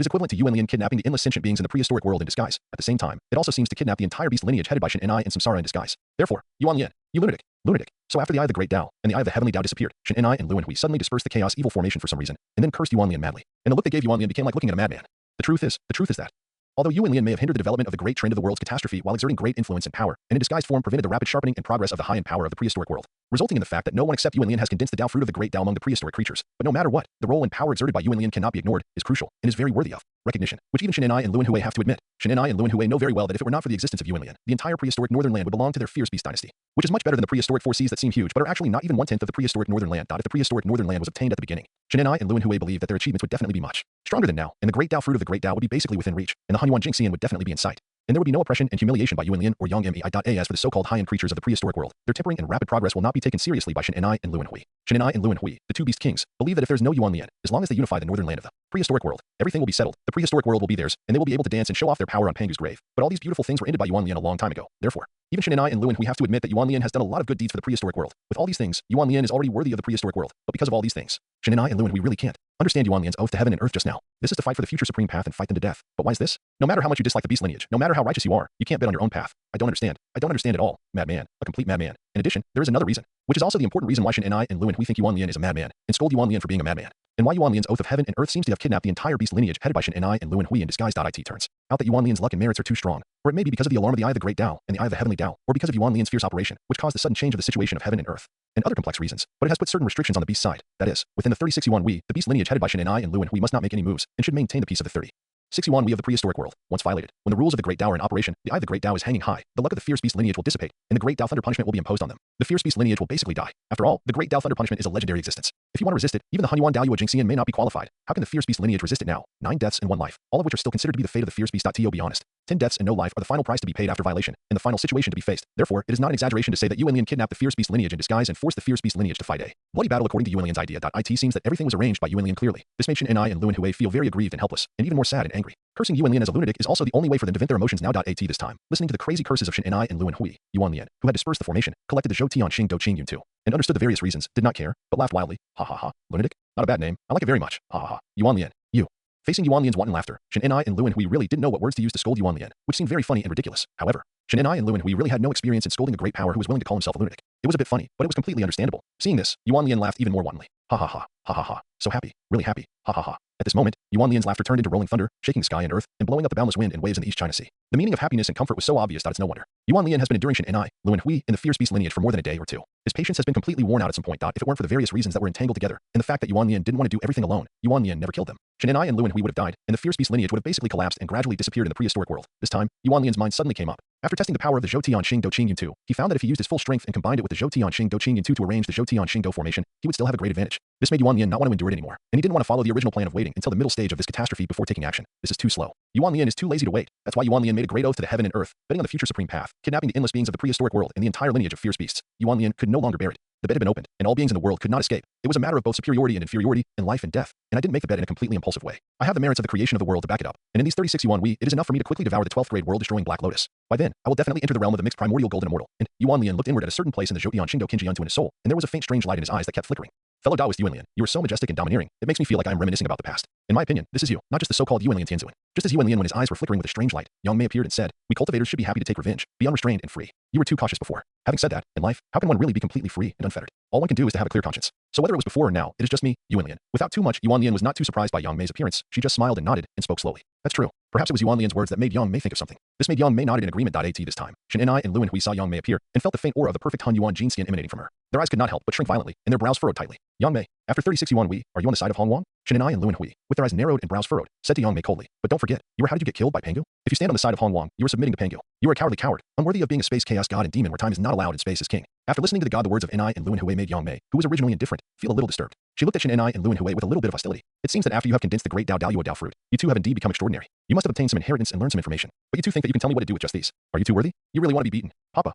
is equivalent to Yuan Lian kidnapping the endless sentient beings in the prehistoric world in disguise. At the same time, it also seems to kidnap the entire beast lineage headed by Shen Enai and Samsara in disguise. Therefore, Yuan Lian, you lunatic. Lunatic. So after the eye of the great Tao and the eye of the heavenly Tao disappeared, Shen Enai and Luan Hui suddenly dispersed the chaos evil formation for some reason, and then cursed Yuan Lian madly. And the look they gave Yuan Lian became like looking at a madman. The truth is that although Yuan Lian may have hindered the development of the great trend of the world's catastrophe while exerting great influence and power, and in disguised form prevented the rapid sharpening and progress of the high end power of the prehistoric world, resulting in the fact that no one except Yuan Lian has condensed the Tao fruit of the great Tao among the prehistoric creatures. But no matter what, the role and power exerted by Yuan Lian cannot be ignored, is crucial, and is very worthy of recognition, which even Shen Enai and Luan Hui have to admit. Shen Enai and Luan Hui know very well that if it were not for the existence of Yuan Lian, the entire prehistoric northern land would belong to their fierce beast dynasty, which is much better than the prehistoric four seas that seem huge but are actually not even 1/10 of the prehistoric northern land. If the prehistoric northern land was obtained at the beginning, Shen Enai and Luan Hui believe that their achievements would definitely be much stronger than now, and the great Tao fruit of the great Tao would be basically within reach, and the Hanyuan Jingxian would definitely be in sight. And there would be no oppression and humiliation by Yuan Lian or Yang Me. As for the so-called high-end creatures of the prehistoric world, their tempering and rapid progress will not be taken seriously by Shen Enai and Luan Hui. Shen Enai and Luan Hui, the two beast kings, believe that if there's no Yuan Lian, as long as they unify the northern land of the prehistoric world, everything will be settled. The prehistoric world will be theirs, and they will be able to dance and show off their power on Pangu's grave. But all these beautiful things were ended by Yuan Lian a long time ago. Therefore, even Shen Enai and Luan Hui have to admit that Yuan Lian has done a lot of good deeds for the prehistoric world. With all these things, Yuan Lian is already worthy of the prehistoric world. But because of all these things, Shen Enai and Luan Hui really can't understand Yuan Lian's oath to heaven and earth just now. This is to fight for the future supreme path and fight them to death. But why is this? No matter how much you dislike the beast lineage, no matter how righteous you are, you can't bet on your own path. I don't understand. I don't understand at all. Madman. A complete madman. In addition, there is another reason, which is also the important reason why Shen Enai and Luan Hui think Yuan Lian is a madman, and scold Yuan Lian for being a madman. And why Yuan Lian's oath of heaven and earth seems to have kidnapped the entire beast lineage headed by Shen Enai and Luan Hui in disguise. It turns out that Yuan Lian's luck and merits are too strong, or it may be because of the alarm of the eye of the great Tao and the eye of the heavenly Tao, or because of Yuan Lian's fierce operation, which caused the sudden change of the situation of heaven and earth, and other complex reasons. But it has put certain restrictions on the beast side. That is, within the 36 Yuan Wei, the beast lineage headed by Shen Enai and Luan Hui must not make any moves, and should maintain the peace of the 36 Yuan Wei of the prehistoric world. Once violated, when the rules of the great Tao are in operation, the eye of the great Tao is hanging high, the luck of the fierce beast lineage will dissipate, and the great Tao thunder punishment will be imposed on them. The fierce beast lineage will basically die. After all, the great Tao thunder punishment is a legendary existence. If you want to resist it, even the Hanyuan Daoyuo Jingxian may not be qualified. How can the fierce beast lineage resist it now? 9 deaths and 1 life, all of which are still considered to be the fate of the fierce beast. To be honest, 10 deaths and no life are the final price to be paid after violation, and the final situation to be faced. Therefore, it is not an exaggeration to say that Yuan Lian kidnapped the fierce beast lineage in disguise and forced the fierce beast lineage to fight a bloody battle according to Yuan Lian's idea. It seems that everything was arranged by Yuan Lian clearly. This made Shen Enai and Luan Hui feel very aggrieved and helpless, and even more sad and angry. Cursing Yuan Lian as a lunatic is also the only way for them to vent their emotions now. This time, listening to the crazy curses of Shen Enai and Luan Hui, Yuan Lian, who had dispersed the formation, collected the Zhou Tian Xing Do Qing Yun too, and understood the various reasons, did not care, but laughed wildly. Ha ha ha, lunatic? Not a bad name. I like it very much. Ha ha ha. Yuan Lian, you. Facing Yuan Lian's wanton laughter, Shen Enai and Luan Hui really didn't know what words to use to scold Yuan Lian, which seemed very funny and ridiculous. However, Shen Enai and Luan Hui really had no experience in scolding a great power who was willing to call himself a lunatic. It was a bit funny, but it was completely understandable. Seeing this, Yuan Lian laughed even more wantonly. Ha ha ha. Ha ha ha. So happy. Really happy. Ha ha ha. At this moment, Yuan Lian's laughter turned into rolling thunder, shaking sky and earth, and blowing up the boundless wind and waves in the East China Sea. The meaning of happiness and comfort was so obvious that it's no wonder. Yuan Lian has been enduring Shen Enai, Luan Hui, and the fierce beast lineage for more than a day or two. His patience has been completely worn out at some point. If it weren't for the various reasons that were entangled together, and the fact that Yuan Lian didn't want to do everything alone, Yuan Lian never killed them. Shen Enai and Luan Hui would have died, and the fierce beast lineage would have basically collapsed and gradually disappeared in the prehistoric world. This time, Yuan Lian's mind suddenly came up. After testing the power of the Zhou Tian Xing Do Qing Yun 2, he found that if he used his full strength and combined it with the Zhou Tian Xing Do Qing Yun 2 to arrange the Zhou Tian Xing Do formation, he would still have a great advantage. This made Yuan Lian not want to endure it anymore, and he didn't want to follow the original plan of waiting until the middle stage of this catastrophe before taking action. This is too slow. Yuan Lian is too lazy to wait. That's why Yuan Lian made a great oath to the heaven and earth, betting on the future supreme path, kidnapping the endless beings of the prehistoric world and the entire lineage of fierce beasts. Yuan Lian could no longer bear it. The bet had been opened, and all beings in the world could not escape. It was a matter of both superiority and inferiority, and life and death, and I didn't make the bet in a completely impulsive way. I have the merits of the creation of the world to back it up, and in these 36 Yuan Wei, it is enough for me to quickly devour the 12th grade world-destroying Black Lotus. By then, I will definitely enter the realm of the mixed primordial golden immortal. And Yuan Lian looked inward at a certain place in the Zhou Tian Xing Do Qing Yun 2 in his soul, and there was a faint strange light in his eyes that kept flickering. Fellow Taoist Yuanlian, you are so majestic and domineering, it makes me feel like I am reminiscing about the past. In my opinion, this is you, not just the so-called Yuanlian Tianzuan. Just as Yuanlian, when his eyes were flickering with a strange light, Yang Mei appeared and said, "We cultivators should be happy to take revenge, be unrestrained and free. You were too cautious before. Having said that, in life, how can one really be completely free and unfettered? All one can do is to have a clear conscience. So whether it was before or now, it is just me, Yuanlian." Without too much, Yuanlian was not too surprised by Yang Mei's appearance. She just smiled and nodded and spoke slowly. That's true. Perhaps it was Yuanlian's words that made Yang Mei think of something. This made Yang Mei nodded in agreement. At this time, Shen and I and Luan Hui saw Yang Mei appear and felt the faint aura of the perfect Han Yuan Jin skin emanating from her. Their eyes could not help but shrink violently, and their brows furrowed tightly. Yang Mei, after 36 Yuan Hui, are you on the side of Hong Wang? Shen and I and Luan Hui, with their eyes narrowed and brows furrowed, said to Yang Mei coldly, "But don't forget, how did you get killed by Pangu? If you stand on the side of Hong Wang, you are submitting to Pangu. You are a cowardly coward, unworthy of being a space chaos god and demon where time is not allowed and space is king." After listening to the god, the words of Enai and Luan Hui made Yang Mei, who was originally indifferent, feel a little disturbed. She looked at Shen Enai and Luan Hui with a little bit of hostility. It seems that after you have condensed the great Dao Dao Dao fruit, you two have indeed become extraordinary. You must have obtained some inheritance and learned some information. But you two think that you can tell me what to do with just these. Are you too worthy? You really want to be beaten? Papa.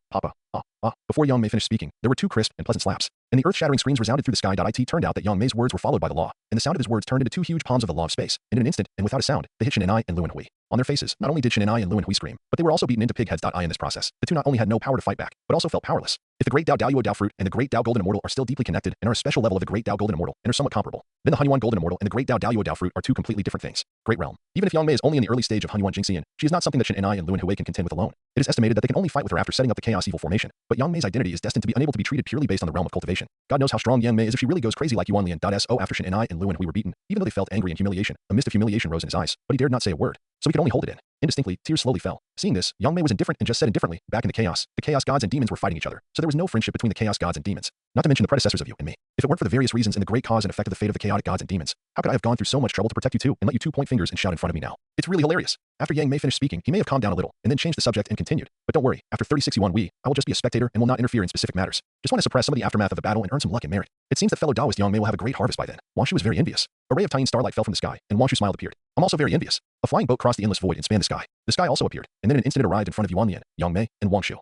Before Yang Mei finished speaking, there were two crisp and pleasant slaps, and the earth-shattering screams resounded through the sky. It turned out that Yang Mei's words were followed by the law, and the sound of his words turned into two huge palms of the law of space. And in an instant, and without a sound, they hit Shen Enai and Luan Hui. On their faces, not only did Shen Enai and Luan Hui scream, but they were also beaten into pig heads. In this process, the two not only had no power to fight back, but also felt powerless. If the great Dao Dao Dao fruit and the great Dao Golden Immortal are still deeply connected and are a special level of the great Dao Golden Immortal and are somewhat comparable, then the Hunyuan Golden Immortal and the great Dao Dao Dao fruit are two completely different things. Great realm. Even if Yang Mei is only in the early stage of Hunyuan Jingxian, she is not something that Shen Enai and Luan Hui can contend with alone. It is estimated that they can only fight with her after setting up the Chaos Evil formation, but Yang Mei's identity is destined to be unable to be treated purely based on the realm of cultivation. God knows how strong Yang Mei is if she really goes crazy like Yuanlian. So after Shen Enai and Luan Hui were beaten, even though they felt angry and humiliation, a mist of humiliation rose in his eyes, but he dared not say a word, so he could only hold it in. Indistinctly, tears slowly fell. Seeing this, Yang Mei was indifferent and just said indifferently, "Back in the chaos gods and demons were fighting each other, so there was no friendship between the chaos gods and demons. Not to mention the predecessors of you and me. If it weren't for the various reasons and the great cause and effect of the fate of the chaotic gods and demons, how could I have gone through so much trouble to protect you two and let you two point fingers and shout in front of me now? It's really hilarious." After Yang Mei finished speaking, he may have calmed down a little and then changed the subject and continued, "But don't worry, after 36 Yuan Hui, I will just be a spectator and will not interfere in specific matters. Just want to suppress some of the aftermath of the battle and earn some luck and merit. It seems that fellow Taoist Yang Mei will have a great harvest by then." Wangshu was very envious. A ray of tiny starlight fell from the sky, and Wangshu smiled appeared. "I'm also very envious." A flying boat crossed the endless void and spanned the sky. The sky also appeared, and then in an instant it arrived in front of Yuanlian, Yang Mei, and Wangshu.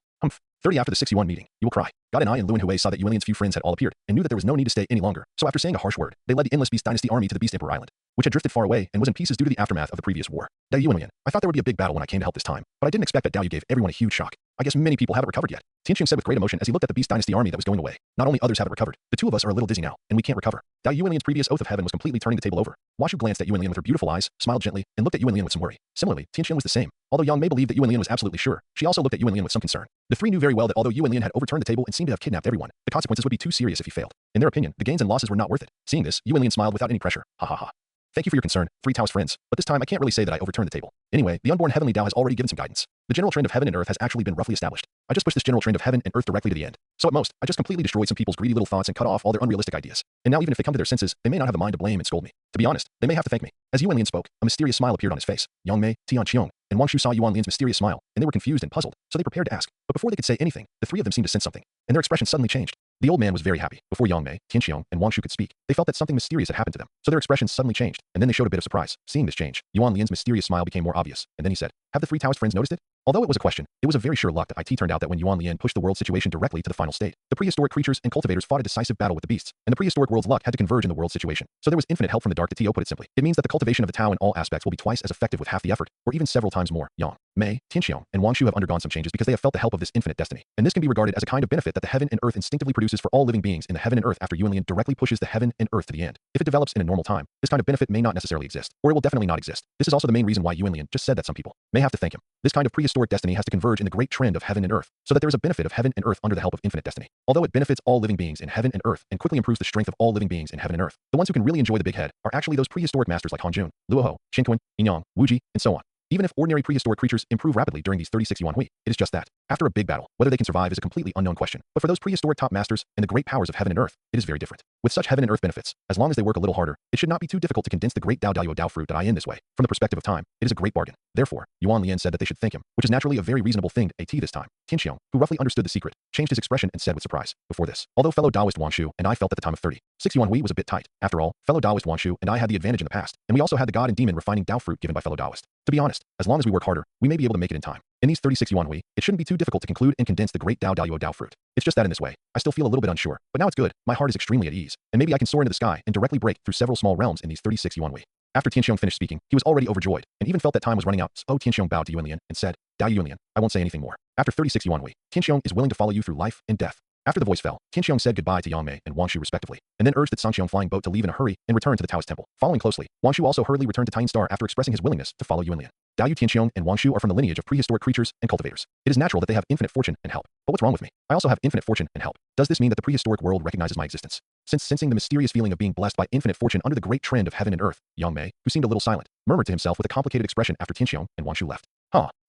30 after the 6 Yuan meeting, you will cry. God and I and Luan Hui saw that Yuanlian's few friends had all appeared, and knew that there was no need to stay any longer, so after saying a harsh word, they led the endless Beast Dynasty army to the Beast Emperor Island, which had drifted far away and was in pieces due to the aftermath of the previous war. Dao Yuanlian, I thought there would be a big battle when I came to help this time, but I didn't expect that Dao Yu gave everyone a huge shock. I guess many people haven't recovered yet. Tianqiang said with great emotion as he looked at the Beast Dynasty army that was going away. Not only others haven't recovered, the two of us are a little dizzy now, and we can't recover. Dao Yuanlian's previous oath of heaven was completely turning the table over. Washu glanced at Yuanlian with her beautiful eyes, smiled gently, and looked at Yuanlian with some worry. Similarly, Tianqiang was the same. Although Yang Mei believed that Yuanlian was absolutely sure, she also looked at Yuanlian with some concern. The three knew very well that although Yuanlian had overturned the table and seemed to have kidnapped everyone, the consequences would be too serious if he failed. In their opinion, the gains and losses were not worth it. Seeing this, Yuanlian smiled without any pressure. Ha ha ha. Thank you for your concern, Three Taoist friends, but this time I can't really say that I overturned the table. Anyway, the unborn heavenly Dao has already given some guidance. The general trend of heaven and earth has actually been roughly established. I just pushed this general trend of heaven and earth directly to the end. So at most, I just completely destroyed some people's greedy little thoughts and cut off all their unrealistic ideas. And now even if they come to their senses, they may not have the mind to blame and scold me. To be honest, they may have to thank me. As Yuanlian spoke, a mysterious smile appeared on his face. Yang Mei, Tianqiang, and Wangshu saw Yuanlian's mysterious smile, and they were confused and puzzled, so they prepared to ask. But before they could say anything, the three of them seemed to sense something, and their expression suddenly changed. The old man was very happy. Before Yang Mei, Tianqiang, and Wangshu could speak, they felt that something mysterious had happened to them, so their expressions suddenly changed, and then they showed a bit of surprise. Seeing this change, Yuanlian's mysterious smile became more obvious, and then he said, "Have the three Taoist friends noticed it?" Although it was a question, it was a very sure luck that it turned out that when Yuanlian pushed the world situation directly to the final state, the prehistoric creatures and cultivators fought a decisive battle with the beasts, and the prehistoric world's luck had to converge in the world situation. So there was infinite help from the dark. To put it simply, it means that the cultivation of the Tao in all aspects will be twice as effective with half the effort, or even several times more. Yang Mei, Tianqiang, and Wangshu have undergone some changes because they have felt the help of this infinite destiny, and this can be regarded as a kind of benefit that the heaven and earth instinctively produces for all living beings in the heaven and earth after Yuanlian directly pushes the heaven and earth to the end. If it develops in a normal time, this kind of benefit may not necessarily exist, or it will definitely not exist. This is also the main reason why Yuanlian just said that some people may have to thank him. This kind of prehistoric destiny has to converge in the great trend of heaven and earth, so that there is a benefit of heaven and earth under the help of infinite destiny. Although it benefits all living beings in heaven and earth and quickly improves the strength of all living beings in heaven and earth, the ones who can really enjoy the big head are actually those prehistoric masters like Hanjun, Luoho, Shinquan, Yinyang, Wuji, and so on. Even if ordinary prehistoric creatures improve rapidly during these 36 Yuan Hui, it is just that. After a big battle, whether they can survive is a completely unknown question. But for those prehistoric top masters and the great powers of heaven and earth, it is very different. With such heaven and earth benefits, as long as they work a little harder, it should not be too difficult to condense the great Dao Dao Dao fruit that I in this way. From the perspective of time, it is a great bargain. Therefore, Yuanlian said that they should thank him, which is naturally a very reasonable thing to this time. Tianqiang, who roughly understood the secret, changed his expression and said with surprise, before this, although fellow Taoist Wangshu and I felt that the time of 36 Yuan Hui was a bit tight. After all, fellow Taoist Wangshu and I had the advantage in the past, and we also had the god and demon refining Dao fruit given by fellow Taoist. To be honest, as long as we work harder, we may be able to make it in time. In these 36 Yuan Hui, it shouldn't be too difficult to conclude and condense the great Dao Dao Dao fruit. It's just that in this way, I still feel a little bit unsure, but now it's good. My heart is extremely at ease, and maybe I can soar into the sky and directly break through several small realms in these 36 Yuan Hui. After Tianqiang finished speaking, he was already overjoyed, and even felt that time was running out. So Tianqiang bowed to Yuanlian and said, "Dao Yuanlian, I won't say anything more. After 36 Yuan Hui, Tianqiang is willing to follow you through life and death." After the voice fell, Tianxiong said goodbye to Yang Mei and Wang Shu respectively, and then urged the Sangxiong flying boat to leave in a hurry and return to the Taoist temple. Following closely, Wang Shu also hurriedly returned to Tying Star after expressing his willingness to follow Yuanlian. Dao Yu, Tianxiong, and Wang Shu are from the lineage of prehistoric creatures and cultivators. It is natural that they have infinite fortune and help. But what's wrong with me? I also have infinite fortune and help. Does this mean that the prehistoric world recognizes my existence? Since sensing the mysterious feeling of being blessed by infinite fortune under the great trend of heaven and earth, Yang Mei, who seemed a little silent, murmured to himself with a complicated expression after Tianxiong and Wang Shu left.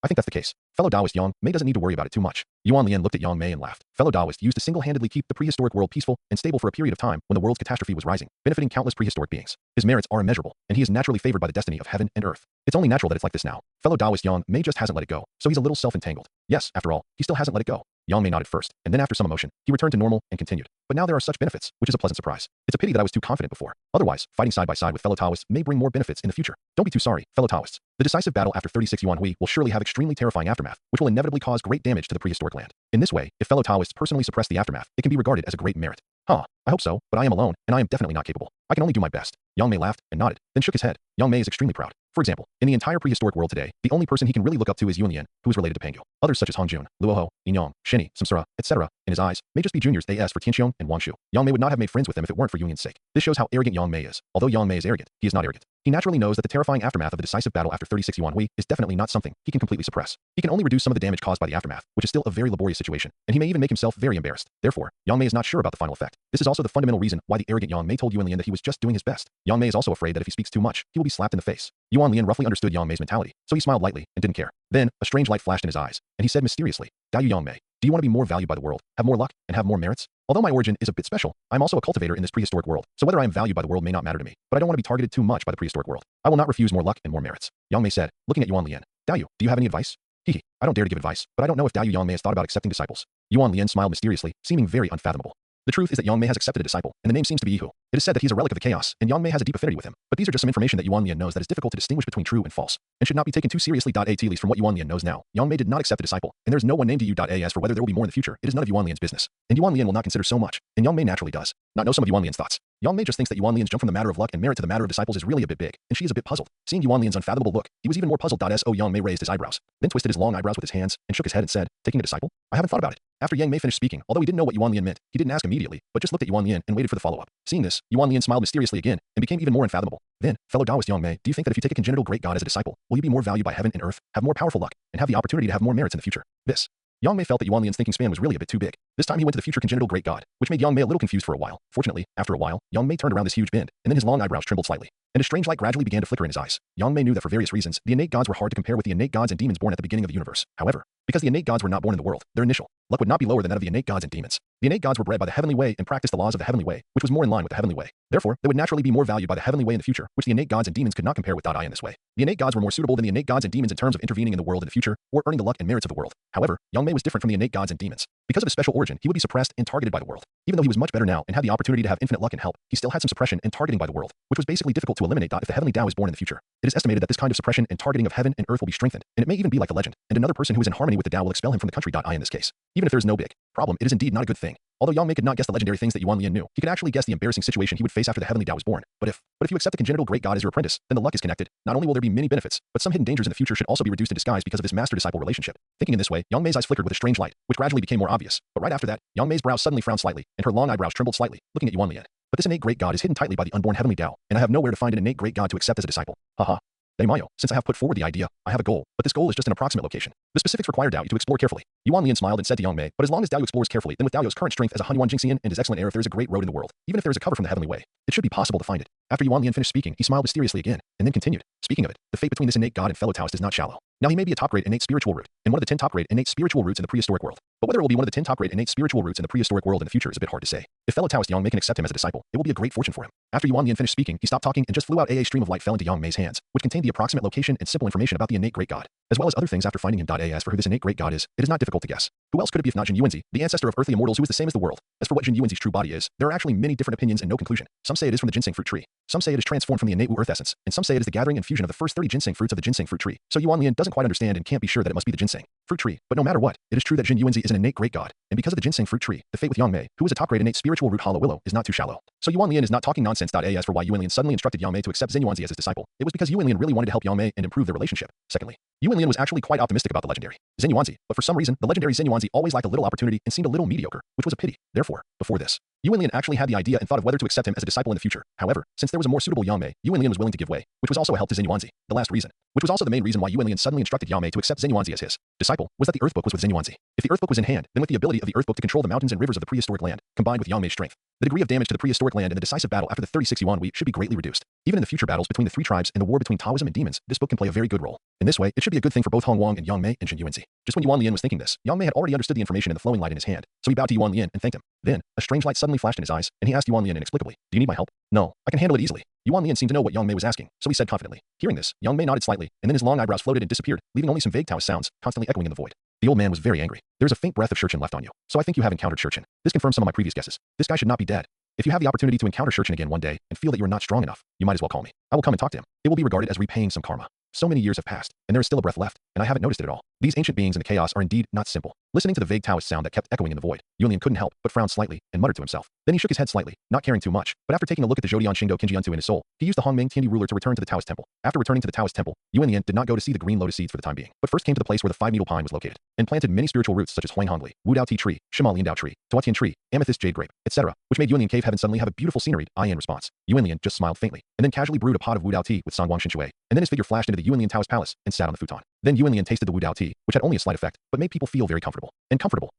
I think that's the case. Fellow Taoist Yang Mei doesn't need to worry about it too much. Yuan Lian looked at Yang Mei and laughed. Fellow Taoist used to single-handedly keep the prehistoric world peaceful and stable for a period of time when the world's catastrophe was rising, benefiting countless prehistoric beings. His merits are immeasurable, and he is naturally favored by the destiny of heaven and earth. It's only natural that it's like this now. Fellow Taoist Yang Mei just hasn't let it go, so he's a little self-entangled. Yes, after all, he still hasn't let it go. Yang Mei nodded first, and then after some emotion, he returned to normal and continued. But now there are such benefits, which is a pleasant surprise. It's a pity that I was too confident before. Otherwise, fighting side by side with fellow Taoists may bring more benefits in the future. Don't be too sorry, fellow Taoists. The decisive battle after 36 Yuan Hui will surely have extremely terrifying aftermath, which will inevitably cause great damage to the prehistoric land. In this way, if fellow Taoists personally suppress the aftermath, it can be regarded as a great merit. I hope so, but I am alone, and I am definitely not capable. I can only do my best. Yang Mei laughed and nodded, then shook his head. Yang Mei is extremely proud. For example, in the entire prehistoric world today, the only person he can really look up to is Yuanlian, who is related to Pangu. Others such as Hongjun, Luoho, Yinyong, Shini, Samsara, etc., in his eyes, may just be juniors as for Tianxiong and Wang Shu. Yang Mei would not have made friends with them if it weren't for Yuanlian's sake. This shows how arrogant Yang Mei is. Although Yang Mei is arrogant, he is not arrogant. He naturally knows that the terrifying aftermath of the decisive battle after 36 Yuan Hui is definitely not something he can completely suppress. He can only reduce some of the damage caused by the aftermath, which is still a very laborious situation, and he may even make himself very embarrassed. Therefore, Yang Mei is not sure about the final effect. This is also the fundamental reason why the arrogant Yang Mei told Yuanlian that he was just doing his best. Yang Mei is also afraid that if he speaks too much, he will be slapped in the face. Yuanlian roughly understood Yang Mei's mentality, so he smiled lightly and didn't care. Then, a strange light flashed in his eyes, and he said mysteriously, Dao Yu Yang Mei, do you want to be more valued by the world, have more luck, and have more merits? Although my origin is a bit special, I'm also a cultivator in this prehistoric world, so whether I am valued by the world may not matter to me, but I don't want to be targeted too much by the prehistoric world. I will not refuse more luck and more merits. Yang Mei said, looking at Yuan Lian. Dao Yu, do you have any advice? Hehe, I don't dare to give advice, but I don't know if Dao Yu Yang Mei has thought about accepting disciples. Yuan Lian smiled mysteriously, seeming very unfathomable. The truth is that Yang Mei has accepted a disciple, and the name seems to be Yihu. It is said that he is a relic of the chaos, and Yang Mei has a deep affinity with him. But these are just some information that Yuan Lian knows that is difficult to distinguish between true and false, and should not be taken too seriously. At least from what Yuan Lian knows now, Yang Mei did not accept the disciple, and there is no one named Yu. As for whether there will be more in the future, it is none of Yuan Lian's business. And Yuan Lian will not consider so much, and Yang Mei naturally does not know some of Yuan Lian's thoughts. Yang Mei just thinks that Yuan Lian's jump from the matter of luck and merit to the matter of disciples is really a bit big, and she is a bit puzzled. Seeing Yuan Lian's unfathomable look, he was even more puzzled. Yang Mei raised his eyebrows, then twisted his long eyebrows with his hands, and shook his head and said, taking a disciple? I haven't thought about it. After Yang Mei finished speaking, although he didn't know what Yuan Lian meant, he didn't ask immediately, but just looked at Yuan Lian and waited for the follow-up. Seeing this, Yuan Lian smiled mysteriously again, and became even more unfathomable. Then, fellow Taoist Yang Mei, do you think that if you take a congenital great god as a disciple, will you be more valued by heaven and earth, have more powerful luck, and have the opportunity to have more merits in the future? Yang Mei felt that Yuan Lian's thinking span was really a bit too big. This time he went to the future congenital great god, which made Yang Mei a little confused for a while. Fortunately, after a while, Yang Mei turned around this huge bend, and then his long eyebrows trembled slightly, and a strange light gradually began to flicker in his eyes. Yang Mei knew that for various reasons, the innate gods were hard to compare with the innate gods and demons born at the beginning of the universe. However, because the innate gods were not born in the world, their initial luck would not be lower than that of the innate gods and demons. The innate gods were bred by the heavenly way and practiced the laws of the heavenly way, which was more in line with the heavenly way. Therefore, they would naturally be more valued by the heavenly way in the future, which the innate gods and demons could not compare with. In this way, the innate gods were more suitable than the innate gods and demons in terms of intervening in the world in the future, or earning the luck and merits of the world. However, Yang Mei was different from the innate gods and demons. Because of his special origin, he would be suppressed and targeted by the world. Even though he was much better now and had the opportunity to have infinite luck and help, he still had some suppression and targeting by the world, which was basically difficult to eliminate. If the heavenly Tao is born in the future, it is estimated that this kind of suppression and targeting of heaven and earth will be strengthened, and it may even be like a legend, and another person who is in harmony with the Tao will expel him from the country. In this case, even if there is no big problem, it is indeed not a good thing. Although Yang Mei could not guess the legendary things that Yuan Lian knew, he could actually guess the embarrassing situation he would face after the heavenly Tao was born. But if you accept the congenital great god as your apprentice, then the luck is connected. Not only will there be many benefits, but some hidden dangers in the future should also be reduced in disguise because of this master-disciple relationship. Thinking in this way, Yang Mei's eyes flickered with a strange light, which gradually became more obvious. But right after that, Yang Mei's brows suddenly frowned slightly, and her long eyebrows trembled slightly, looking at Yuan Lian. But this innate great god is hidden tightly by the unborn heavenly Tao, and I have nowhere to find an innate great god to accept as a disciple. Mayo, since I have put forward the idea, I have a goal, but this goal is just an approximate location. The specifics require Dao Yu to explore carefully. Yuan Lian smiled and said to Yang Mei, but as long as Dao Yu explores carefully, then with Dao Yu's current strength as a Hunyuan Jingxian and his excellent air, if there is a great road in the world, even if there is a cover from the heavenly way, it should be possible to find it. After Yuan Lian finished speaking, he smiled mysteriously again, and then continued. Speaking of it, the fate between this innate god and fellow Taoist is not shallow. Now he may be a top-grade innate spiritual root, and one of the 10 top-grade innate spiritual roots in the prehistoric world. But whether it will be one of the 10 top-grade innate spiritual roots in the prehistoric world in the future is a bit hard to say. If fellow Taoist Yang Mei can accept him as a disciple, it will be a great fortune for him. After Yuan Lian finished speaking, he stopped talking and just flew out. A stream of light fell into Yang Mei's hands, which contained the approximate location and simple information about the innate great god, as well as other things after finding him. As for who this innate great god is, it is not difficult to guess. Who else could it be if not Jin Yuanzi, the ancestor of earthly immortals who is the same as the world? As for what Jin Yuanzi's true body is, there are actually many different opinions and no conclusion. Some say it is from the ginseng fruit tree. Some say it is transformed from the innate Wu earth essence, and some say it is the gathering and fusion of the first 30 ginseng fruits of the ginseng fruit tree. So Yuan Lian doesn't quite understand and can't be sure that it must be the ginseng fruit tree, but no matter what, it is true that Jin Yuanzi is an innate great god, and because of the ginseng fruit tree, the fate with Yang Mei, who is a top-grade innate spiritual root hollow willow, is not too shallow. So Yuan Lian is not talking nonsense. As for why Yuan Lian suddenly instructed Yang Mei to accept Zhen Yuanzi as his disciple, it was because Yuan Lian really wanted to help Yang Mei and improve their relationship. Secondly, Yuan Lian was actually quite optimistic about the legendary Zhen Yuanzi, but for some reason, the legendary Zhen Yuanzi always lacked a little opportunity and seemed a little mediocre, which was a pity. Therefore, before this, Yuan Lian actually had the idea and thought of whether to accept him as a disciple in the future. However, since there was a more suitable Yang Mei, Yuan Lian was willing to give way, which was also a help to Zhen Yuanzi. The last reason, which was also the main reason why Yuan Lian suddenly instructed Yang Mei to accept Zhen Yuanzi as his disciple, was that the Earth Book was with Zhen Yuanzi. If the Earth Book was in hand, then with the ability of the Earth Book to control the mountains and rivers of the prehistoric land, combined with Yang Mei's strength, the degree of damage to the prehistoric land in the decisive battle after the 36 Yuan Wei should be greatly reduced. Even in the future battles between the three tribes and the war between Taoism and demons, this book can play a very good role. In this way, it should be a good thing for both Hong Wang and Yang Mei and Jin Yuanzi. Just when Yuan Lian was thinking this, Yang Mei had already understood the information in the flowing light in his hand, so he bowed to Yuan Lian and thanked him. Then, a strange light suddenly flashed in his eyes, and he asked Yuan Lian inexplicably, "Do you need my help?" "No, I can handle it easily." Yuan Lian seemed to know what Yang Mei was asking, so he said confidently. Hearing this, Yang Mei nodded slightly, and then his long eyebrows floated and disappeared, leaving only some vague Taoist sounds, constantly echoing in the void. The old man was very angry. "There is a faint breath of Shurchen left on you, so I think you have encountered Shurchen. This confirms some of my previous guesses. This guy should not be dead. If you have the opportunity to encounter Shurchen again one day and feel that you are not strong enough, you might as well call me. I will come and talk to him. It will be regarded as repaying some karma. So many years have passed, and there is still a breath left, and I haven't noticed it at all. These ancient beings in the chaos are indeed not simple." Listening to the vague Taoist sound that kept echoing in the void, Yuan Lian couldn't help but frown slightly and muttered to himself. Then he shook his head slightly, not caring too much, but after taking a look at the Zhodian Xingdo Kinjiantu in his soul, he used the Hongming Tiandi ruler to return to the Taoist temple. After returning to the Taoist temple, Yuan Lian did not go to see the green lotus seeds for the time being, but first came to the place where the five-needle pine was located, and planted many spiritual roots such as Huang Hongli, Wu Dao Ti tree, Shima Lian Dao tree, Tuatian tree, Amethyst jade grape, etc., which made Yuan Lian Cave Heaven suddenly have a beautiful scenery. In response, Yuan Lian just smiled faintly, and then casually brewed a pot of Wu Dao tea with Sangwang Shinshui, and then his figure flashed into the Yuan Lian Taoist palace and sat on the futon. Then Yuan Lian tasted the Wu Dao tea, which had only a slight effect, but made people feel very comfortable,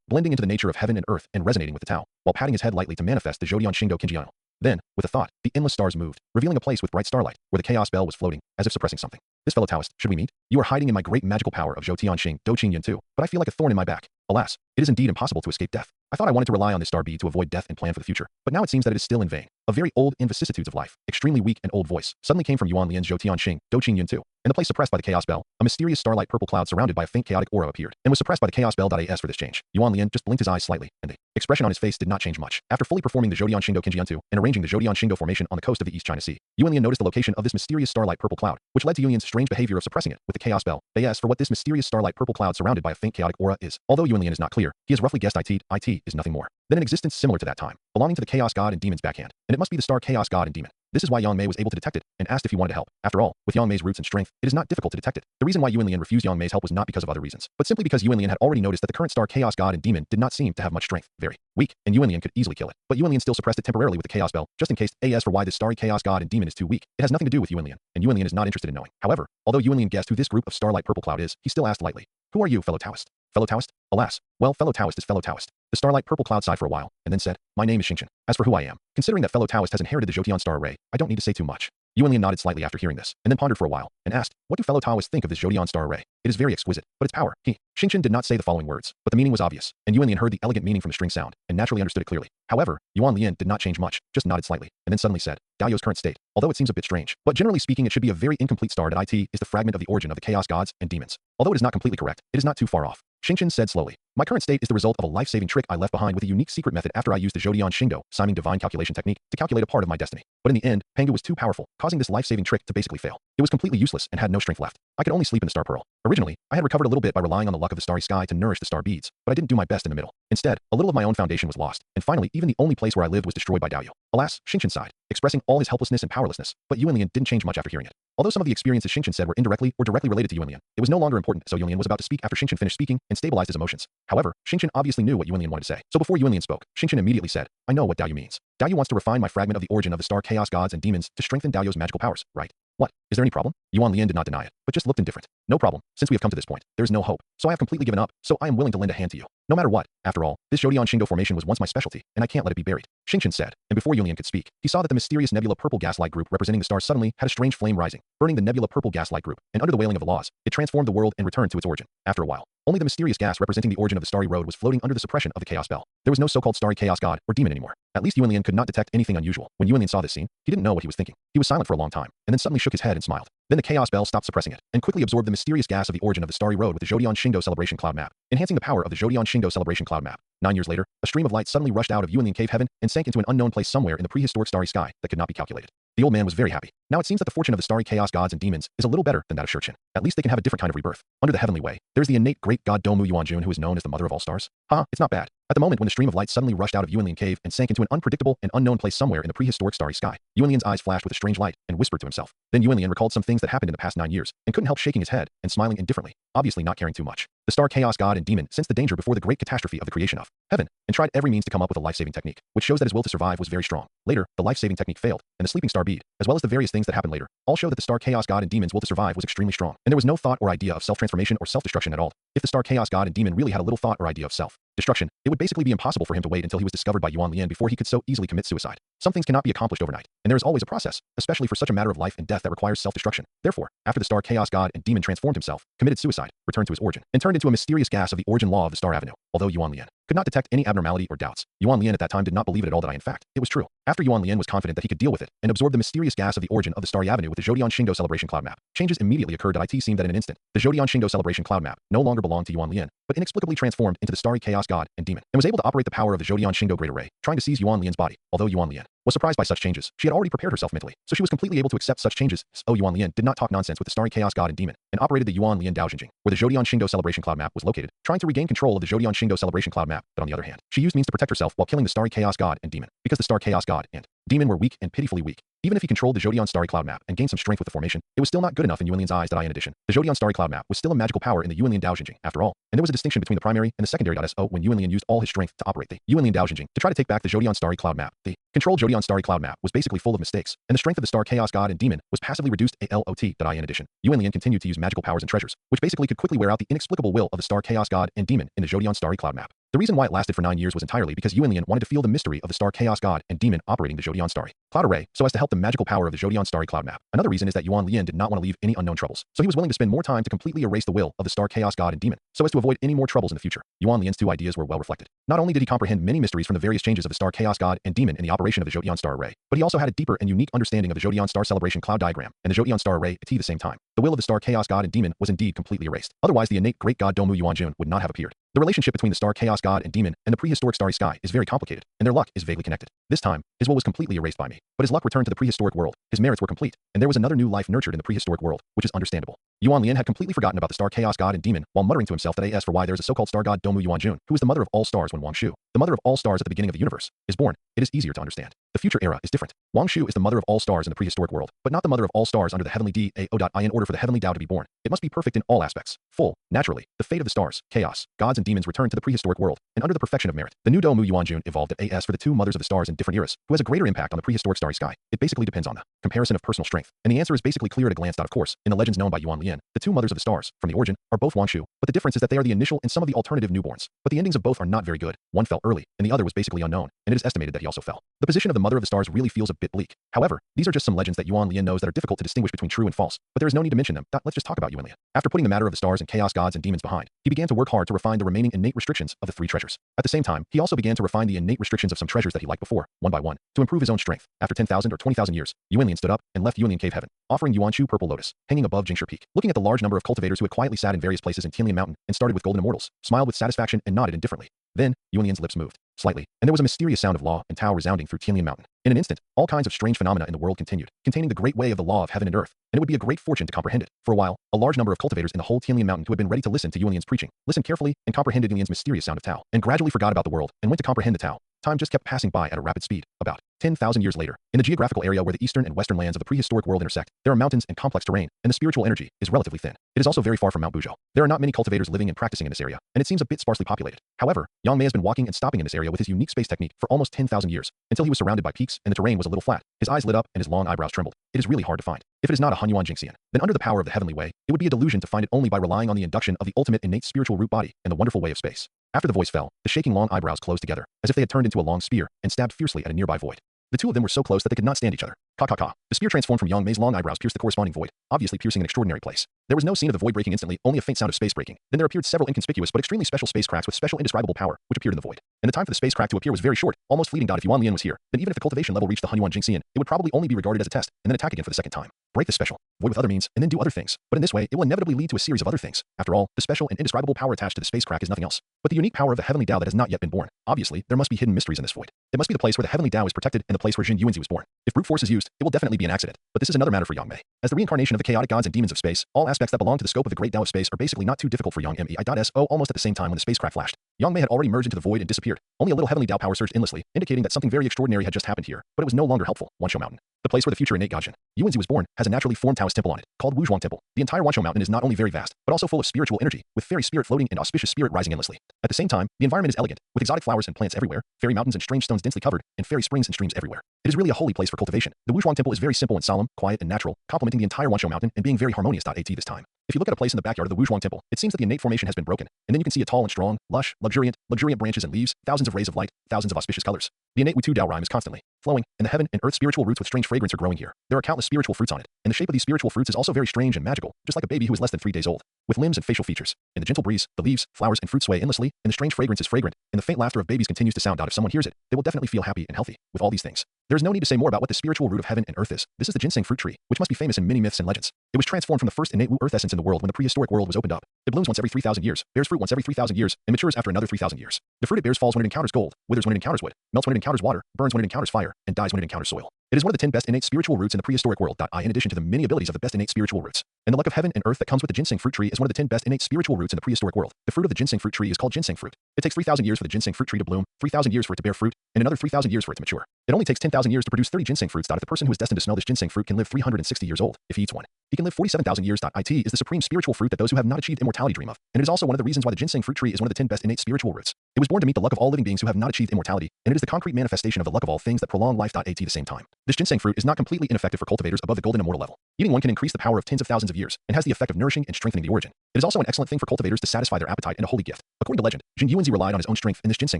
blending into the nature of heaven and earth and resonating with the Tao, while patting his head lightly to manifest the Zhodian Xingdo Kinjiano. Then, with a thought, the endless stars moved, revealing a place with bright starlight, where the chaos bell was floating, as if suppressing something. "This fellow Taoist, should we meet? You are hiding in my great magical power of Zhou Tianxing, Do Qing Yin too, but I feel like a thorn in my back. Alas, it is indeed impossible to escape death. I thought I wanted to rely on this star bead to avoid death and plan for the future, but now it seems that it is still in vain." A very old in vicissitudes of life, extremely weak and old voice suddenly came from Yuan Lian's Zhou Tianxing, Do Qing Yin too. In the place suppressed by the chaos bell, a mysterious starlight purple cloud surrounded by a faint chaotic aura appeared, and was suppressed by the chaos bell. As for this change, Yuan Lian just blinked his eyes slightly, and the expression on his face did not change much. After fully performing the Zhodian Xingdo Kinjiantu and arranging the Zhodian Xingdo formation on the coast of the East China Sea, Yuan Lian noticed the location of this mysterious starlight purple cloud, which led to Yuan Lian's strange behavior of suppressing it with the chaos bell. As for what this mysterious starlight purple cloud surrounded by a faint chaotic aura is, although Yuan Lian is not clear, he has roughly guessed it is nothing more than an existence similar to that time, belonging to the chaos god and demon's backhand, and it must be the star chaos god and demon. This is why Yang Mei was able to detect it and asked if he wanted to help. After all, with Yang Mei's roots and strength, it is not difficult to detect it. The reason why Yuan Lian refused Yang Mei's help was not because of other reasons, but simply because Yuan Lian had already noticed that the current star chaos god and demon did not seem to have much strength, very weak, and Yuan Lian could easily kill it. But Yuan Lian still suppressed it temporarily with the chaos bell, just in case. As for why this starry chaos god and demon is too weak, it has nothing to do with Yuan Lian, and Yuan Lian is not interested in knowing. However, although Yuan Lian guessed who this group of starlight purple cloud is, he still asked lightly, "Who are you, fellow Taoist?" "Fellow Taoist? Alas, well, fellow Taoist is fellow Taoist." The starlight purple cloud sighed for a while, and then said, "My name is Xingchen. As for who I am, considering that fellow Taoist has inherited the Zhoutian star array, I don't need to say too much." Yuan Lian nodded slightly after hearing this, and then pondered for a while, and asked, "What do fellow Taoists think of this Zhodian star array? It is very exquisite, but its power." Xingchen did not say the following words, but the meaning was obvious, and Yuan Lian heard the elegant meaning from the string sound, and naturally understood it clearly. However, Yuan Lian did not change much, just nodded slightly, and then suddenly said, "Dao's current state, although it seems a bit strange, but generally speaking it should be a very incomplete star. It is the fragment of the origin of the chaos gods and demons. Although it is not completely correct, it is not too far off." Xingchen said slowly, "My current state is the result of a life-saving trick I left behind with a unique secret method after I used the Zhodian Xingdo, Siming divine calculation technique, to calculate a part of my destiny. But in the end, Pangu was too powerful, causing this life-saving trick to basically fail. It was completely useless and had no strength left. I could only sleep in the star pearl. Originally, I had recovered a little bit by relying on the luck of the starry sky to nourish the star beads, but I didn't do my best in the middle. Instead, a little of my own foundation was lost, and finally, even the only place where I lived was destroyed by Daoyu." Alas, Xingchen sighed, expressing all his helplessness and powerlessness, but Yuan Lian didn't change much after hearing it. Although some of the experiences Xingchen said were indirectly or directly related to Yuan Lian, it was no longer important, so Yuan Lian was about to speak after Xingchen finished speaking and stabilized his emotions. However, Xingchen obviously knew what Yuan Lian wanted to say, so before Yuan Lian spoke, Xingchen immediately said, "I know what Daoyu means. Daoyu wants to refine my fragment of the origin of the star chaos gods and demons to strengthen Daoyu's magical powers, right? What? Is there any problem?" Yuan Lian did not deny it, but just looked indifferent. "No problem. Since we have come to this point, there is no hope, so I have completely given up, so I am willing to lend a hand to you. No matter what, after all, this Zhodian Xingdo formation was once my specialty, and I can't let it be buried." Xingchen said, and before Yuan Lian could speak, he saw that the mysterious nebula purple gaslight group representing the stars suddenly had a strange flame rising, burning the nebula purple gaslight group, and under the wailing of the laws, it transformed the world and returned to its origin. After a while, only the mysterious gas representing the origin of the starry road was floating under the suppression of the chaos bell. There was no so-called starry chaos god or demon anymore. At least Yuan Lian could not detect anything unusual. When Yuan Lian saw this scene, he didn't know what he was thinking. He was silent for a long time, and then suddenly shook his head and smiled. Then the chaos bell stopped suppressing it, and quickly absorbed the mysterious gas of the origin of the starry road with the Zhodian Xingdo celebration cloud map, enhancing the power of the Zhodian Xingdo celebration cloud map. 9 years later, a stream of light suddenly rushed out of Yuan Lian cave heaven and sank into an unknown place somewhere in the prehistoric starry sky that could not be calculated. The old man was very happy. Now it seems that the fortune of the starry chaos gods and demons is a little better than that of Shurchin. At least they can have a different kind of rebirth. Under the heavenly way, there's the innate great god Domu Yuanjun who is known as the mother of all stars. Haha, it's not bad. At the moment when the stream of light suddenly rushed out of Yuanlian cave and sank into an unpredictable and unknown place somewhere in the prehistoric starry sky, Yuanlian's eyes flashed with a strange light and whispered to himself. Then Yuanlian recalled some things that happened in the past 9 years and couldn't help shaking his head and smiling indifferently, obviously not caring too much. The star chaos god and demon sensed the danger before the great catastrophe of the creation of heaven and tried every means to come up with a life-saving technique, which shows that his will to survive was very strong. Later, the life-saving technique failed, and the sleeping star bead, as well as the various things that happened later, all show that the star chaos god and demon's will to survive was extremely strong, and there was no thought or idea of self-transformation or self-destruction at all. If the star chaos god and demon really had a little thought or idea of self-destruction, it would basically be impossible for him to wait until he was discovered by Yuan Lian before he could so easily commit suicide. Some things cannot be accomplished overnight, and there is always a process, especially for such a matter of life and death that requires self-destruction. Therefore, after the star chaos god and demon transformed himself, committed suicide, returned to his origin, and turned into a mysterious gas of the origin law of the Star Avenue, although Yuan Lian could not detect any abnormality or doubts. Yuan Lian at that time did not believe it at all that in fact, it was true. After Yuan Lian was confident that he could deal with it and absorb the mysterious gas of the origin of the Starry Avenue with the Zhodian Shingo celebration cloud map, changes immediately occurred that it seemed that in an instant, the Zhodian Shingo celebration cloud map no longer belonged to Yuan Lian, but inexplicably transformed into the starry chaos god and demon, and was able to operate the power of the Zhodian Shingo great array, trying to seize Yuan Lian's body. Although Yuan Lian was surprised by such changes, she had already prepared herself mentally, so she was completely able to accept such changes. So Yuan Lian did not talk nonsense with the starry chaos god and demon, and operated the Yuan Lian Daojinjing, where the Zhodian Shingo celebration cloud map was located, trying to regain control of the Zhodian Shingo celebration cloud map, but on the other hand, she used means to protect herself while killing the starry chaos god and demon, because the star chaos god and demon were weak and pitifully weak. Even if he controlled the Zhodian Starry Cloud Map and gained some strength with the formation, it was still not good enough in Yuanlian's eyes. In addition, the Zhodian Starry Cloud Map was still a magical power in the Yuanlian Daojinjing, after all, and there was a distinction between the primary and the secondary. So when Yuanlian used all his strength to operate the Yuanlian Daojinjing to try to take back the Zhodian Starry Cloud Map, the controlled Zhodian Starry Cloud Map was basically full of mistakes, and the strength of the Star Chaos God and Demon was passively reduced a lot. In addition, Yuanlian continued to use magical powers and treasures, which basically could quickly wear out the inexplicable will of the Star Chaos God and Demon in the Zhodian Starry Cloud Map. The reason why it lasted for 9 years was entirely because Yuanlian wanted to feel the mystery of the Star Chaos God and Demon operating the Zhodian Starry Cloud Array so as to help the magical power of the Zhodian Starry Cloud Map. Another reason is that Yuan Lian did not want to leave any unknown troubles, so he was willing to spend more time to completely erase the will of the Star Chaos God and Demon so as to avoid any more troubles in the future. Yuan Lian's two ideas were well reflected. Not only did he comprehend many mysteries from the various changes of the Star Chaos God and Demon in the operation of the Zhodian Star Array, but he also had a deeper and unique understanding of the Zhodian Star Celebration Cloud Diagram and the Zhodian Star Array at the same time. The will of the Star Chaos God and Demon was indeed completely erased. Otherwise, the innate great god Domu Yuanjun would not have appeared. The relationship between the Star Chaos God and Demon and the prehistoric starry sky is very complicated, and their luck is vaguely connected. This time, his will was completely erased by me, but his luck returned to the prehistoric world, his merits were complete, and there was another new life nurtured in the prehistoric world, which is understandable. Yuan Lian had completely forgotten about the Star Chaos God and Demon while muttering to himself that as for why there is a so-called star god Domu Yuanjun, who is the mother of all stars when Wang Shu, the mother of all stars at the beginning of the universe, is born, it is easier to understand. The future era is different. Wang Shu is the mother of all stars in the prehistoric world, but not the mother of all stars under the heavenly Dao. In order for the heavenly Dao to be born, it must be perfect in all aspects, full. Naturally, the fate of the stars, chaos, gods and demons returned to the prehistoric world, and under the perfection of merit, the new Domu Yuanjun evolved at as for the two mothers of the stars in different eras, who has a greater impact on the prehistoric starry sky. It basically depends on the comparison of personal strength, and the answer is basically clear at a glance. Of course, in the legends known by Yuan Lian, the two mothers of the stars, from the origin, are both Wang Shu, but the difference is that they are the initial and some of the alternative newborns. But the endings of both are not very good. One fell early, and the other was basically unknown, and it is estimated that he also fell. The position of the mother of the stars really feels a bit bleak. However, these are just some legends that Yuan Lian knows that are difficult to distinguish between true and false, but there is no need to mention them. Let's just talk about Yuan Lian. After putting the matter of the stars and chaos gods and demons behind, he began to work hard to refine the remaining innate restrictions of the three treasures. At the same time, he also began to refine the innate restrictions of some treasures that he liked before, one by one, to improve his own strength. After 10,000 or 20,000 years, Yuan Lian stood up and left Yuanlian Cave Heaven, offering Yuanshu Purple Lotus, hanging above Jingshi Peak. Looking at the large number of cultivators who had quietly sat in various places in Tianlian Mountain and started with golden immortals, smiled with satisfaction and nodded indifferently. Then, Yuanlian's lips moved slightly, and there was a mysterious sound of law and Tao resounding through Tianlian Mountain. In an instant, all kinds of strange phenomena in the world continued, containing the great way of the law of heaven and earth, and it would be a great fortune to comprehend it. For a while, a large number of cultivators in the whole Tianlian Mountain who had been ready to listen to Yuanlian's preaching, listened carefully and comprehended Yuanlian's mysterious sound of Tao, and gradually forgot about the world and went to comprehend the Tao. Time just kept passing by at a rapid speed. About 10,000 years later, in the geographical area where the eastern and western lands of the prehistoric world intersect, there are mountains and complex terrain, and the spiritual energy is relatively thin. It is also very far from Mount Buzhou. There are not many cultivators living and practicing in this area, and it seems a bit sparsely populated. However, Yang Mei has been walking and stopping in this area with his unique space technique for almost 10,000 years, until he was surrounded by peaks and the terrain was a little flat. His eyes lit up and his long eyebrows trembled. It is really hard to find. If it is not a Hunyuan Jingxian, then under the power of the heavenly way, it would be a delusion to find it only by relying on the induction of the ultimate innate spiritual root body and the wonderful way of space. After the voice fell, the shaking long eyebrows closed together, as if they had turned into a long spear, and stabbed fiercely at a nearby void. The two of them were so close that they could not stand each other. Ka ka ka. The spear transformed from Yang Mei's long eyebrows pierced the corresponding void, obviously piercing an extraordinary place. There was no scene of the void breaking instantly, only a faint sound of space breaking. Then there appeared several inconspicuous but extremely special space cracks with special indescribable power, which appeared in the void. And the time for the space crack to appear was very short, almost fleeting. If Yuan Lian was here, then even if the cultivation level reached the Hunyuan Jingxian, it would probably only be regarded as a test, and then attack again for the second time. break the special, void with other means, and then do other things. But in this way, it will inevitably lead to a series of other things. After all, the special and indescribable power attached to the space crack is nothing else but the unique power of the heavenly Tao that has not yet been born. Obviously, there must be hidden mysteries in this void. It must be the place where the heavenly Tao is protected and the place where Jin Yuanzi was born. If brute force is used, it will definitely be an accident. But this is another matter for Yang Mei. As the reincarnation of the chaotic gods and demons of space, all aspects that belong to the scope of the great Tao of space are basically not too difficult for Yang Mei.So almost at the same time when the spacecraft flashed. Yang Mei had already merged into the void and disappeared. Only a little heavenly Tao power surged endlessly, indicating that something very extraordinary had just happened here, but it was no longer helpful. Wansho Mountain. The place where the future innate Gaijin Yuanzi was born has a naturally formed Taoist temple on it, called Wuzhuang Temple. The entire Wansho Mountain is not only very vast, but also full of spiritual energy, with fairy spirit floating and auspicious spirit rising endlessly. At the same time, the environment is elegant, with exotic flowers and plants everywhere, fairy mountains and strange stones densely covered, and fairy springs and streams everywhere. It is really a holy place for cultivation. The Wuzhuang Temple is very simple and solemn, quiet and natural, complementing the entire Wansho Mountain and being very harmonious.At this time. If you look at a place in the backyard of the Wuzhuang Temple, it seems that the innate formation has been broken, and then you can see a tall and strong, lush, luxuriant branches and leaves, thousands of rays of light, thousands of auspicious colors. The innate Wu Tu Dao rhyme is constantly flowing, and the heaven and earth spiritual roots with strange fragrance are growing here. There are countless spiritual fruits on it, and the shape of these spiritual fruits is also very strange and magical, just like a baby who is less than 3 days old, with limbs and facial features. In the gentle breeze, the leaves, flowers, and fruit sway endlessly, and the strange fragrance is fragrant, and the faint laughter of babies continues to sound out. If someone hears it, they will definitely feel happy and healthy. With all these things, there is no need to say more about what the spiritual root of heaven and earth is. This is the ginseng fruit tree, which must be famous in many myths and legends. It was transformed from the first innate Wu earth essence in the world when the prehistoric world was opened up. It blooms once every 3,000 years, bears fruit once every 3,000 years, and matures after another 3,000 years. The fruit it bears falls when it encounters gold, withers when it encounters wood, melts when it encounters water, burns when it encounters fire, and dies when it encounters soil. It is one of the 10 best innate spiritual roots in the prehistoric world.In addition to the many abilities of the best innate spiritual roots. And the luck of heaven and earth that comes with the ginseng fruit tree is one of the 10 best innate spiritual roots in the prehistoric world. The fruit of the ginseng fruit tree is called ginseng fruit. It takes 3,000 years for the ginseng fruit tree to bloom, 3,000 years for it to bear fruit, and another 3,000 years for it to mature. It only takes 10,000 years to produce 30 ginseng fruits. If the person who is destined to smell this ginseng fruit can live 360 years old, if he eats one, he can live 47,000 years.It is the supreme spiritual fruit that those who have not achieved immortality dream of, and it is also one of the reasons why the ginseng fruit tree is one of the 10 best innate spiritual roots. It was born to meet the luck of all living beings who have not achieved immortality, and it is the concrete manifestation of the luck of all things that prolong life.At the same time. This ginseng fruit is not completely ineffective for cultivators above the golden immortal level. Eating one can increase the power of tens of thousands of years, and has the effect of nourishing and strengthening the origin. It is also an excellent thing for cultivators to satisfy their appetite and a holy gift. According to legend, Jin Yuanzi relied on his own strength in this ginseng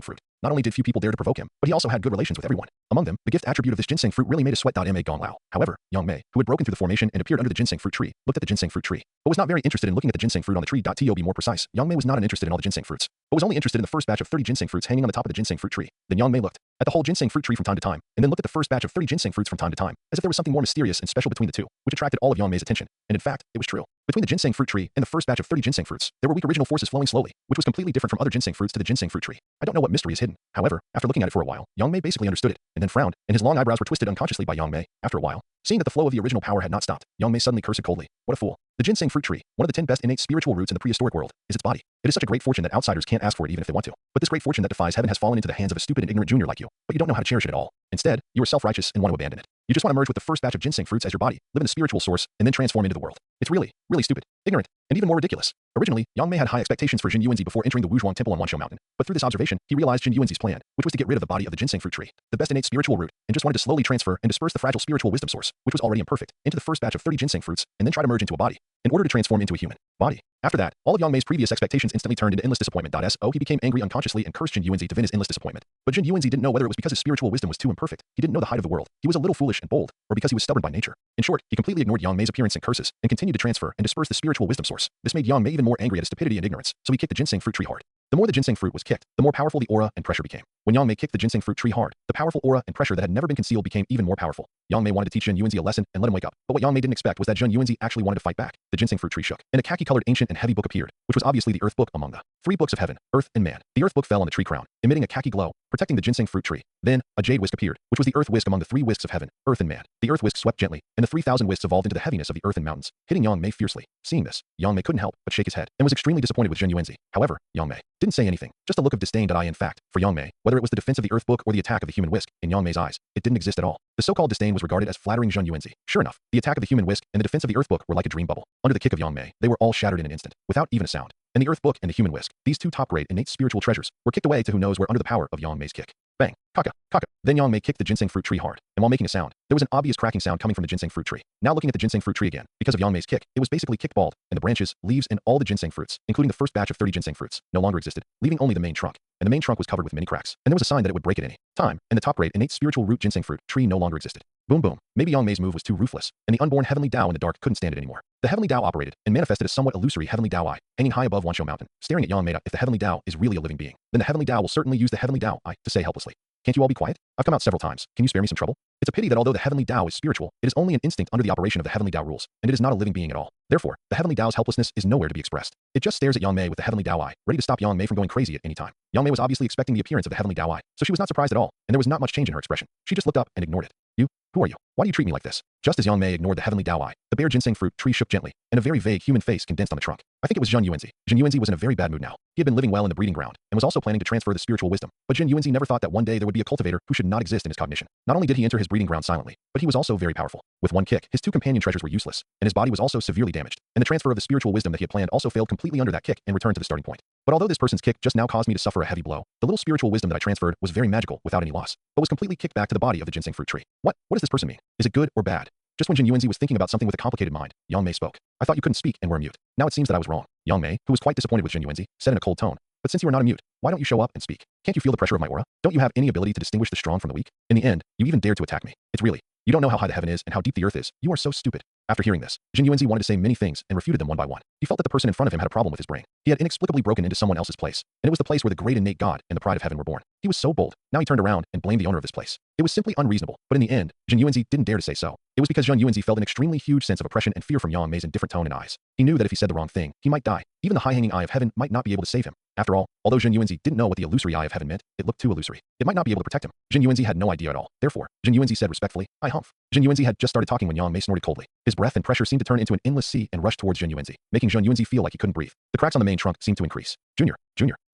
fruit. Not only did few people dare to provoke him, but he also had good relations with everyone. Among them, the gift attribute of this ginseng fruit really made a sweat.Ma Gong Lao. However, Yang Mei, who had broken through the formation and appeared under the ginseng fruit tree, looked at the ginseng fruit tree, but was not very interested in looking at the ginseng fruit on the tree.To be more precise, Yang Mei was not interested in all the ginseng fruits, but was only interested in the first batch of 30 ginseng fruits hanging on the top of the ginseng fruit tree. Then Yang Mei looked at the whole ginseng fruit tree from time to time, and then looked at the first batch of 30 ginseng fruits from time to time, as if there was something more mysterious and special between the two, which attracted all of Yang Mei's attention. And in fact, it was true. Between the ginseng fruit tree and the first batch of 30 ginseng fruits, there were weak original forces flowing slowly, which was completely different from other ginseng fruits to the ginseng fruit tree. I don't know what mystery is hidden. However, after looking at it for a while, Yang Mei basically understood it, and then frowned, and his long eyebrows were twisted unconsciously by Yang Mei. After a while, seeing that the flow of the original power had not stopped, Yang Mei suddenly cursed coldly. What a fool. The ginseng fruit tree, one of the 10 best innate spiritual roots in the prehistoric world, is its body. It is such a great fortune that outsiders can't ask for it even if they want to. But this great fortune that defies heaven has fallen into the hands of a stupid and ignorant junior like you, but you don't know how to cherish it at all. Instead, you are self-righteous and want to abandon it. You just want to merge with the first batch of ginseng fruits as your body, live in the spiritual source, and then transform into the world. It's really, really stupid, ignorant, and even more ridiculous. Originally, Yang Mei had high expectations for Jin Yuanzi before entering the Wuzhuang Temple on Wansho Mountain, but through this observation, he realized Jin Yuanzi's plan, which was to get rid of the body of the ginseng fruit tree, the best innate spiritual root, and just wanted to slowly transfer and disperse the fragile spiritual wisdom source, which was already imperfect, into the first batch of 30 ginseng fruits, and then try to merge into a body, in order to transform into a human body. After that, all of Yang Mei's previous expectations instantly turned into endless disappointment.So he became angry unconsciously and cursed Jin Yuanzi to vent his endless disappointment. But Jin Yuanzi didn't know whether it was because his spiritual wisdom was too imperfect, he didn't know the height of the world, he was a little foolish and bold, or because he was stubborn by nature. In short, he completely ignored Yang Mei's appearance and curses, and continued to transfer and disperse the spiritual wisdom source. This made Yang Mei even more angry at his stupidity and ignorance, so he kicked the ginseng fruit tree hard. The more the ginseng fruit was kicked, the more powerful the aura and pressure became. When Yang Mei kicked the ginseng fruit tree hard, the powerful aura and pressure that had never been concealed became even more powerful. Yang Mei wanted to teach Jin Yuanzi a lesson and let him wake up, but what Yang Mei didn't expect was that Jin Yuanzi actually wanted to fight back. The ginseng fruit tree shook, and a khaki-colored ancient and heavy book appeared, which was obviously the earth book among the 3 books of heaven, earth, and man. The earth book fell on the tree crown, emitting a khaki glow, protecting the ginseng fruit tree. Then, a jade whisk appeared, which was the earth whisk among the 3 whisks of heaven, earth, and man. The earth whisk swept gently, and the 3,000 whisks evolved into the heaviness of the earth and mountains, hitting Yang Mei fiercely. Seeing this, Yang Mei couldn't help but shake his head, and was extremely disappointed with Jin Yuanzi. However, Yang Mei didn't say anything, just a look of disdain.In fact, for Yang Mei, whether it was the defense of the earth book or the attack of the human whisk, in Yang Mei's eyes, it didn't exist at all. The so-called disdain was regarded as flattering Jin Yuanzi. Sure enough, the attack of the human whisk and the defense of the earth book were like a dream bubble. Under the kick of Yang Mei, they were all shattered in an instant, without even a sound. And the earth book and the human whisk, these 2 top-grade innate spiritual treasures, were kicked away to who knows where under the power of Yang Mei's kick. Bang! Kaka! Kaka! Then Yang Mei kicked the ginseng fruit tree hard, and while making a sound, there was an obvious cracking sound coming from the ginseng fruit tree. Now looking at the ginseng fruit tree again, because of Yang Mei's kick, it was basically kicked bald, and the branches, leaves, and all the ginseng fruits, including the first batch of 30 ginseng fruits, no longer existed, leaving only the main trunk. And the main trunk was covered with many cracks, and there was a sign that it would break at any time, and the top-grade innate spiritual root ginseng fruit tree no longer existed. Boom boom. Maybe Yang Mei's move was too ruthless, and the unborn heavenly Tao in the dark couldn't stand it anymore. The heavenly Tao operated and manifested a somewhat illusory heavenly Tao eye, hanging high above Wansho Mountain, staring at Yang Mei. If the heavenly Tao is really a living being, then the heavenly Tao will certainly use the heavenly Tao eye to say helplessly, Can't you all be quiet? I've come out several times. Can you spare me some trouble? It's a pity that although the heavenly Tao is spiritual, it is only an instinct under the operation of the heavenly Tao rules, and it is not a living being at all. Therefore, the heavenly Tao's helplessness is nowhere to be expressed. It just stares at Yang Mei with the heavenly Tao eye, ready to stop Yang Mei from going crazy at any time. Yang Mei was obviously expecting the appearance of the heavenly Tao eye, so she was not surprised at all, and there was not much change in her expression. She just looked up and ignored it. You? Who are you? Why do you treat me like this? Just as Yang Mei ignored the heavenly Dao eye, the bare ginseng fruit tree shook gently, and a very vague human face condensed on the trunk. I think it was Zhen Yuanzi. Zhen Yuanzi was in a very bad mood now. He had been living well in the breeding ground, and was also planning to transfer the spiritual wisdom. But Zhen Yuanzi never thought that one day there would be a cultivator who should not exist in his cognition. Not only did he enter his breeding ground silently, but he was also very powerful. With one kick, his two companion treasures were useless, and his body was also severely damaged. And the transfer of the spiritual wisdom that he had planned also failed completely under that kick and returned to the starting point. But although this person's kick just now caused me to suffer a heavy blow, the little spiritual wisdom that I transferred was very magical without any loss, but was completely kicked back to the body of the ginseng fruit tree. What does this person mean? Is it good or bad? Just when Zhen Yuanzi was thinking about something with a complicated mind, Yang Mei spoke. I thought you couldn't speak and were mute. Now it seems that I was wrong. Yang Mei, who was quite disappointed with Zhen Yuanzi, said in a cold tone. But since you are not a mute, why don't you show up and speak? Can't you feel the pressure of my aura? Don't you have any ability to distinguish the strong from the weak? In the end, you even dared to attack me. It's really, you don't know how high the heaven is and how deep the earth is. You are so stupid. After hearing this, Zhen Yuanzi wanted to say many things and refuted them one by one. He felt that the person in front of him had a problem with his brain. He had inexplicably broken into someone else's place, and it was the place where the great innate God and the pride of heaven were born. He was so bold. Now he turned around and blamed the owner of this place. It was simply unreasonable, but in the end, Zhen Yuanzi didn't dare to say so. It was because Zhen Yuanzi felt an extremely huge sense of oppression and fear from Yang Mei's indifferent tone and eyes. He knew that if he said the wrong thing, he might die. Even the high-hanging eye of heaven might not be able to save him. After all, although Zhen Yuanzi didn't know what the illusory eye of heaven meant, it looked too illusory. It might not be able to protect him. Zhen Yuanzi had no idea at all. Therefore, Zhen Yuanzi said respectfully, I humph. Zhen Yuanzi had just started talking when Yang Mei snorted coldly. His breath and pressure seemed to turn into an endless sea and rush towards Zhen Yuanzi, making Zhen Yuanzi feel like he couldn't breathe. The cracks on the main trunk seemed to increase. Junior.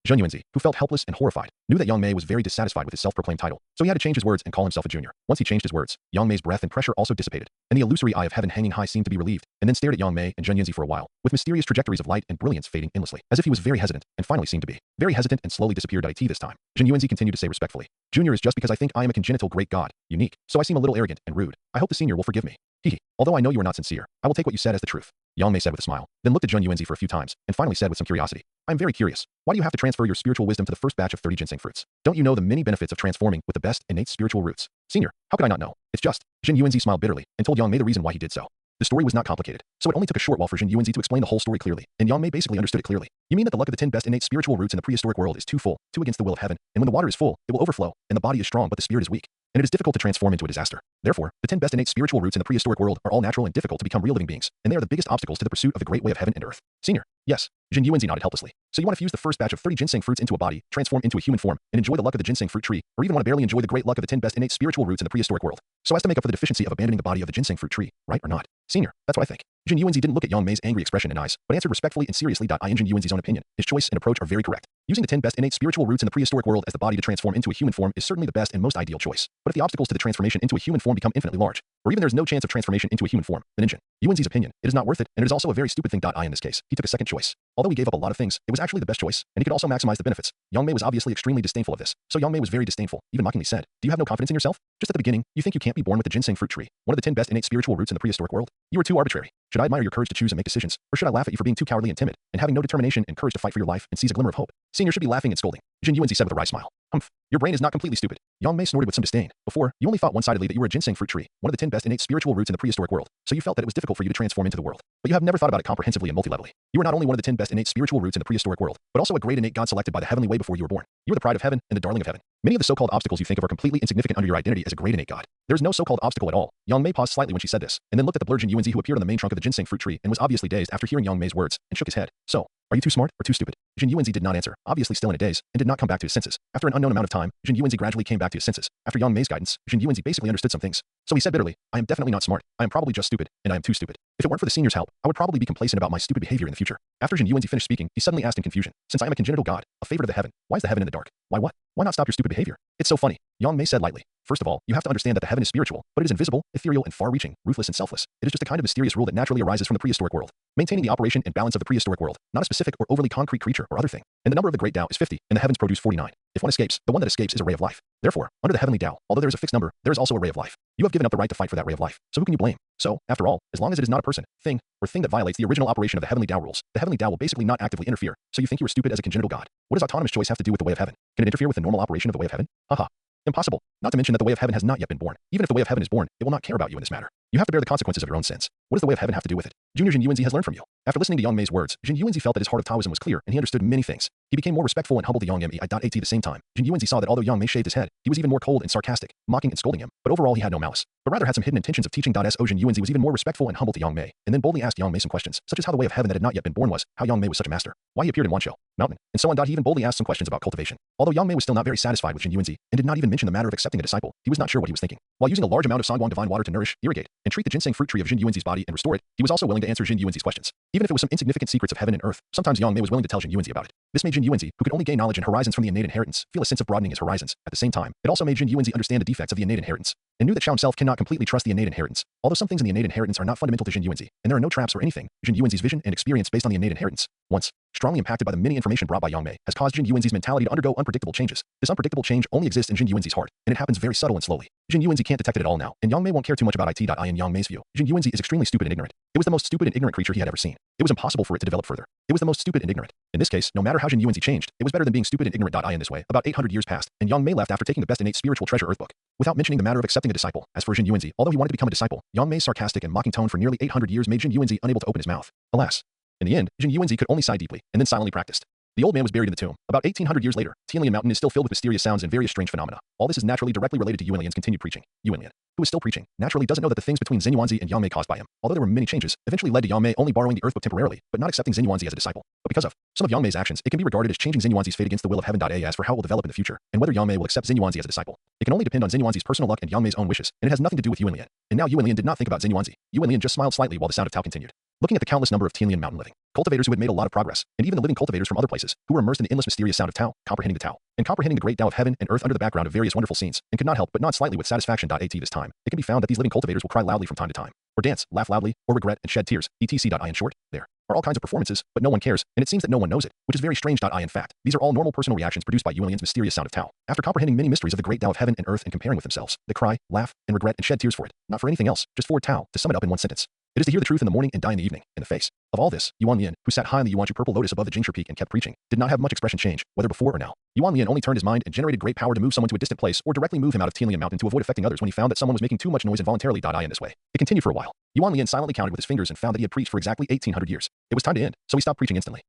Zhen Yuanzi, who felt helpless and horrified, knew that Yang Mei was very dissatisfied with his self-proclaimed title, so he had to change his words and call himself a junior. Once he changed his words, Yang Mei's breath and pressure also dissipated, and the illusory eye of heaven hanging high seemed to be relieved, and then stared at Yang Mei and Zhen Yuanzi for a while, with mysterious trajectories of light and brilliance fading endlessly, as if he was very hesitant, and finally seemed to be. Very hesitant and slowly disappeared. It this time. Zhen Yuanzi continued to say respectfully, Junior is just because I think I am a congenital great god, unique, so I seem a little arrogant and rude. I hope the senior will forgive me. Hee. Although I know you are not sincere, I will take what you said as the truth. Yang Mei said with a smile, then looked at Zhen Yuanzi for a few times, and finally said with some curiosity, I am very curious. Why do you have to transfer your spiritual wisdom to the first batch of 30 ginseng fruits? Don't you know the many benefits of transforming with the best innate spiritual roots? Senior, how could I not know? It's just. Zhen Yuanzi smiled bitterly and told Yang Mei the reason why he did so. The story was not complicated, so it only took a short while for Zhen Yuanzi to explain the whole story clearly, and Yang Mei basically understood it clearly. You mean that the luck of the 10 best innate spiritual roots in the prehistoric world is too full, too against the will of heaven, and when the water is full, it will overflow, and the body is strong but the spirit is weak, and it is difficult to transform into a disaster. Therefore, the 10 best innate spiritual roots in the prehistoric world are all natural and difficult to become real living beings, and they are the biggest obstacles to the pursuit of the great way of heaven and earth. Senior, yes. Zhen Yuanzi nodded helplessly. So you want to fuse the first batch of 30 ginseng fruits into a body, transform into a human form, and enjoy the luck of the ginseng fruit tree, or even want to barely enjoy the great luck of the 10 best innate spiritual roots in the prehistoric world, so as to make up for the deficiency of abandoning the body of the ginseng fruit tree, right or not? Senior, that's what I think. Zhen Yuanzi didn't look at Yang Mei's angry expression and eyes, but answered respectfully and seriously. In Zhen Yuanzi's own opinion, his choice and approach are very correct. Using the 10 best innate spiritual roots in the prehistoric world as the body to transform into a human form is certainly the best and most ideal choice. But if the obstacles to the transformation into a human form become infinitely large, or even there is no chance of transformation into a human form, then in Zhen Yuanzi's opinion, it is not worth it, and it is also a very stupid thing. In this case, he took a second choice. Although he gave up a lot of things, it was actually the best choice, and he could also maximize the benefits. Yang Mei was obviously extremely disdainful of this, so Yang Mei was very disdainful, even mockingly said, do you have no confidence in yourself? Just at the beginning, you think you can't be born with the ginseng fruit tree, one of the 10 best innate spiritual roots in the prehistoric world? You are too arbitrary. Should I admire your courage to choose and make decisions, or should I laugh at you for being too cowardly and timid, and having no determination and courage to fight for your life and seize a glimmer of hope? Senior should be laughing and scolding. Zhen Yuanzi said with a wry smile. Humph. Your brain is not completely stupid. Yang Mei snorted with some disdain. Before, you only thought one-sidedly that you were a ginseng fruit tree, one of the 10 best innate spiritual roots in the prehistoric world, so you felt that it was difficult for you to transform into the world. But you have never thought about it comprehensively and multilevelly. You are not only one of the 10 best innate spiritual roots in the prehistoric world, but also a great innate god selected by the heavenly way before you were born. You are the pride of heaven and the darling of heaven. Many of the so-called obstacles you think of are completely insignificant under your identity as a great innate god. There is no so-called obstacle at all. Yang Mei paused slightly when she said this, and then looked at the blurred Zhen Yuanzi who appeared on the main trunk of the ginseng fruit tree and was obviously dazed after hearing Yang Mei's words, and shook his head. So, are you too smart or too stupid? Zhen Yuanzi did not answer, obviously still in a daze, and did not come back to his senses. After an unknown amount of time, Zhen Yuanzi gradually came back to his senses. After Yang Mei's guidance, Zhen Yuanzi basically understood some things. So he said bitterly, I am definitely not smart. I am probably just stupid, and I am too stupid. If it weren't for the senior's help, I would probably be complacent about my stupid behavior in the future. After Zhen Yuanzi finished speaking, he suddenly asked in confusion, since I am a congenital god, a favorite of the heaven, why is the heaven in the dark? Why what? Why not stop your stupid behavior? It's so funny. Yang Mei said lightly. First of all, you have to understand that the heaven is spiritual, but it is invisible, ethereal, and far-reaching, ruthless and selfless. It is just a kind of mysterious rule that naturally arises from the prehistoric world, maintaining the operation and balance of the prehistoric world, not a specific or overly concrete creature or other thing. And the number of the great Tao is 50, and the heavens produce 49. If one escapes, the one that escapes is a ray of life. Therefore, under the heavenly Tao, although there is a fixed number, there is also a ray of life. You have given up the right to fight for that ray of life, so who can you blame? So, after all, as long as it is not a person, thing, or thing that violates the original operation of the heavenly Tao rules, the heavenly Tao will basically not actively interfere. So you think you are stupid as a congenital god? What does autonomous choice have to do with the way of heaven? Can it interfere with the normal operation of the way of heaven? Haha. Impossible. Not to mention that the way of heaven has not yet been born. Even if the way of heaven is born, it will not care about you in this matter. You have to bear the consequences of your own sins. What does the way of heaven have to do with it? Junior Jin Yuanzi has learned from you. After listening to Yang Mei's words, Jin Yuanzi felt that his heart of Taoism was clear and he understood many things. He became more respectful and humble to Yang Mei at the same time. Jin Yuanzi saw that although Yang Mei shaved his head, he was even more cold and sarcastic, mocking and scolding him, but overall he had no malice, but rather had some hidden intentions of teaching. So Jin Yuanzi was even more respectful and humble to Yang Mei, and then boldly asked Yang Mei some questions, such as how the way of heaven that had not yet been born was, how Yang Mei was such a master, why he appeared in Wanshou Mountain, and so on. He even boldly asked some questions about cultivation. Although Yang Mei was still not very satisfied with Jin Yuanzi and did not even mention the matter of accepting a disciple, he was not sure what he was thinking. While using a large amount of Sangwang divine water to nourish, irrigate, and treat the ginseng fruit tree of Jin Yuanzi's body and restore it, he was also willing to answer Jin Yuanzi's questions. Even if it was some insignificant secrets of heaven and earth, sometimes Yang Mei was willing to tell Jin Yuanzi about it. This made Jin Yuanzi, who could only gain knowledge and horizons from the innate inheritance, feel a sense of broadening his horizons. At the same time, it also made Jin Yuanzi understand the defects of the innate inheritance, and knew that Shao himself cannot completely trust the innate inheritance. Although some things in the innate inheritance are not fundamental to Jin Yuanzi, and there are no traps or anything, Jin Yuanzi's vision and experience based on the innate inheritance, once strongly impacted by the many information brought by Yang Mei, has caused Jin Yuanzi's mentality to undergo unpredictable changes. This unpredictable change only exists in Jin Yuanzi's heart, and it happens very subtle and slowly. Jin Yuanzi can't detect it at all now, and Yang Mei won't care too much about it. In Yang Mei's view, Jin Yuanzi is extremely stupid and ignorant. It was the most stupid and ignorant creature he had ever seen. It was impossible for it to develop further. It was the most stupid and ignorant. In this case, no matter how Jin Yuanzi changed, it was better than being stupid and ignorant. In this way, about 800 years passed, and Yang Mei left after taking the best innate spiritual treasure Earth book, without mentioning the matter of accepting a disciple. As for Jin Yuanzi, although he wanted to become a disciple, Yang Mei's sarcastic and mocking tone for nearly 800 years made Jin Yuanzi unable to open his mouth. Alas. In the end, Jin Yuanzi could only sigh deeply, and then silently practiced. The old man was buried in the tomb. About 1800 years later, Tianlian Mountain is still filled with mysterious sounds and various strange phenomena. All this is naturally directly related to Yuanlian's continued preaching. Yuanlian, who is still preaching, naturally doesn't know that the things between Zhen Yuanzi and Yang Mei caused by him, although there were many changes, eventually led to Yang Mei only borrowing the Earth book temporarily, but not accepting Zhen Yuanzi as a disciple. But because of some of Yang Mei's actions, it can be regarded as changing Zhen Yuanzi's fate against the will of heaven. As for how it will develop in the future, and whether Yang Mei will accept Zhen Yuanzi as a disciple, it can only depend on Zhen Yuanzi's personal luck and Yang Mei's own wishes, and it has nothing to do with Yuanlian. And now Yuanlian did not think about Zhen Yuanzi. Yuanlian just smiled slightly while the sound of Tao continued. Looking at the countless number of Tianlian Mountain living cultivators who had made a lot of progress, and even the living cultivators from other places, who were immersed in the endless mysterious sound of Tao, comprehending the Tao, and comprehending the great Tao of heaven and earth under the background of various wonderful scenes, and could not help but nod slightly with satisfaction. This time, it can be found that these living cultivators will cry loudly from time to time, or dance, laugh loudly, or regret and shed tears, etc. In short, there are all kinds of performances, but no one cares, and it seems that no one knows it, which is very strange. In fact, these are all normal personal reactions produced by Yuanlian's mysterious sound of Tao. After comprehending many mysteries of the great Tao of heaven and earth and comparing with themselves, they cry, laugh, and regret and shed tears for it, not for anything else, just for Tao. To sum it up in one sentence, it is to hear the truth in the morning and die in the evening, in the face of all this. Yuanlian, who sat high in the Yuanshu purple lotus above the Jingshu peak and kept preaching, did not have much expression change, whether before or now. Yuanlian only turned his mind and generated great power to move someone to a distant place or directly move him out of Tianlian Mountain to avoid affecting others when he found that someone was making too much noise involuntarily. In this way, it continued for a while. Yuanlian silently counted with his fingers and found that he had preached for exactly 1800 years. It was time to end, so he stopped preaching instantly.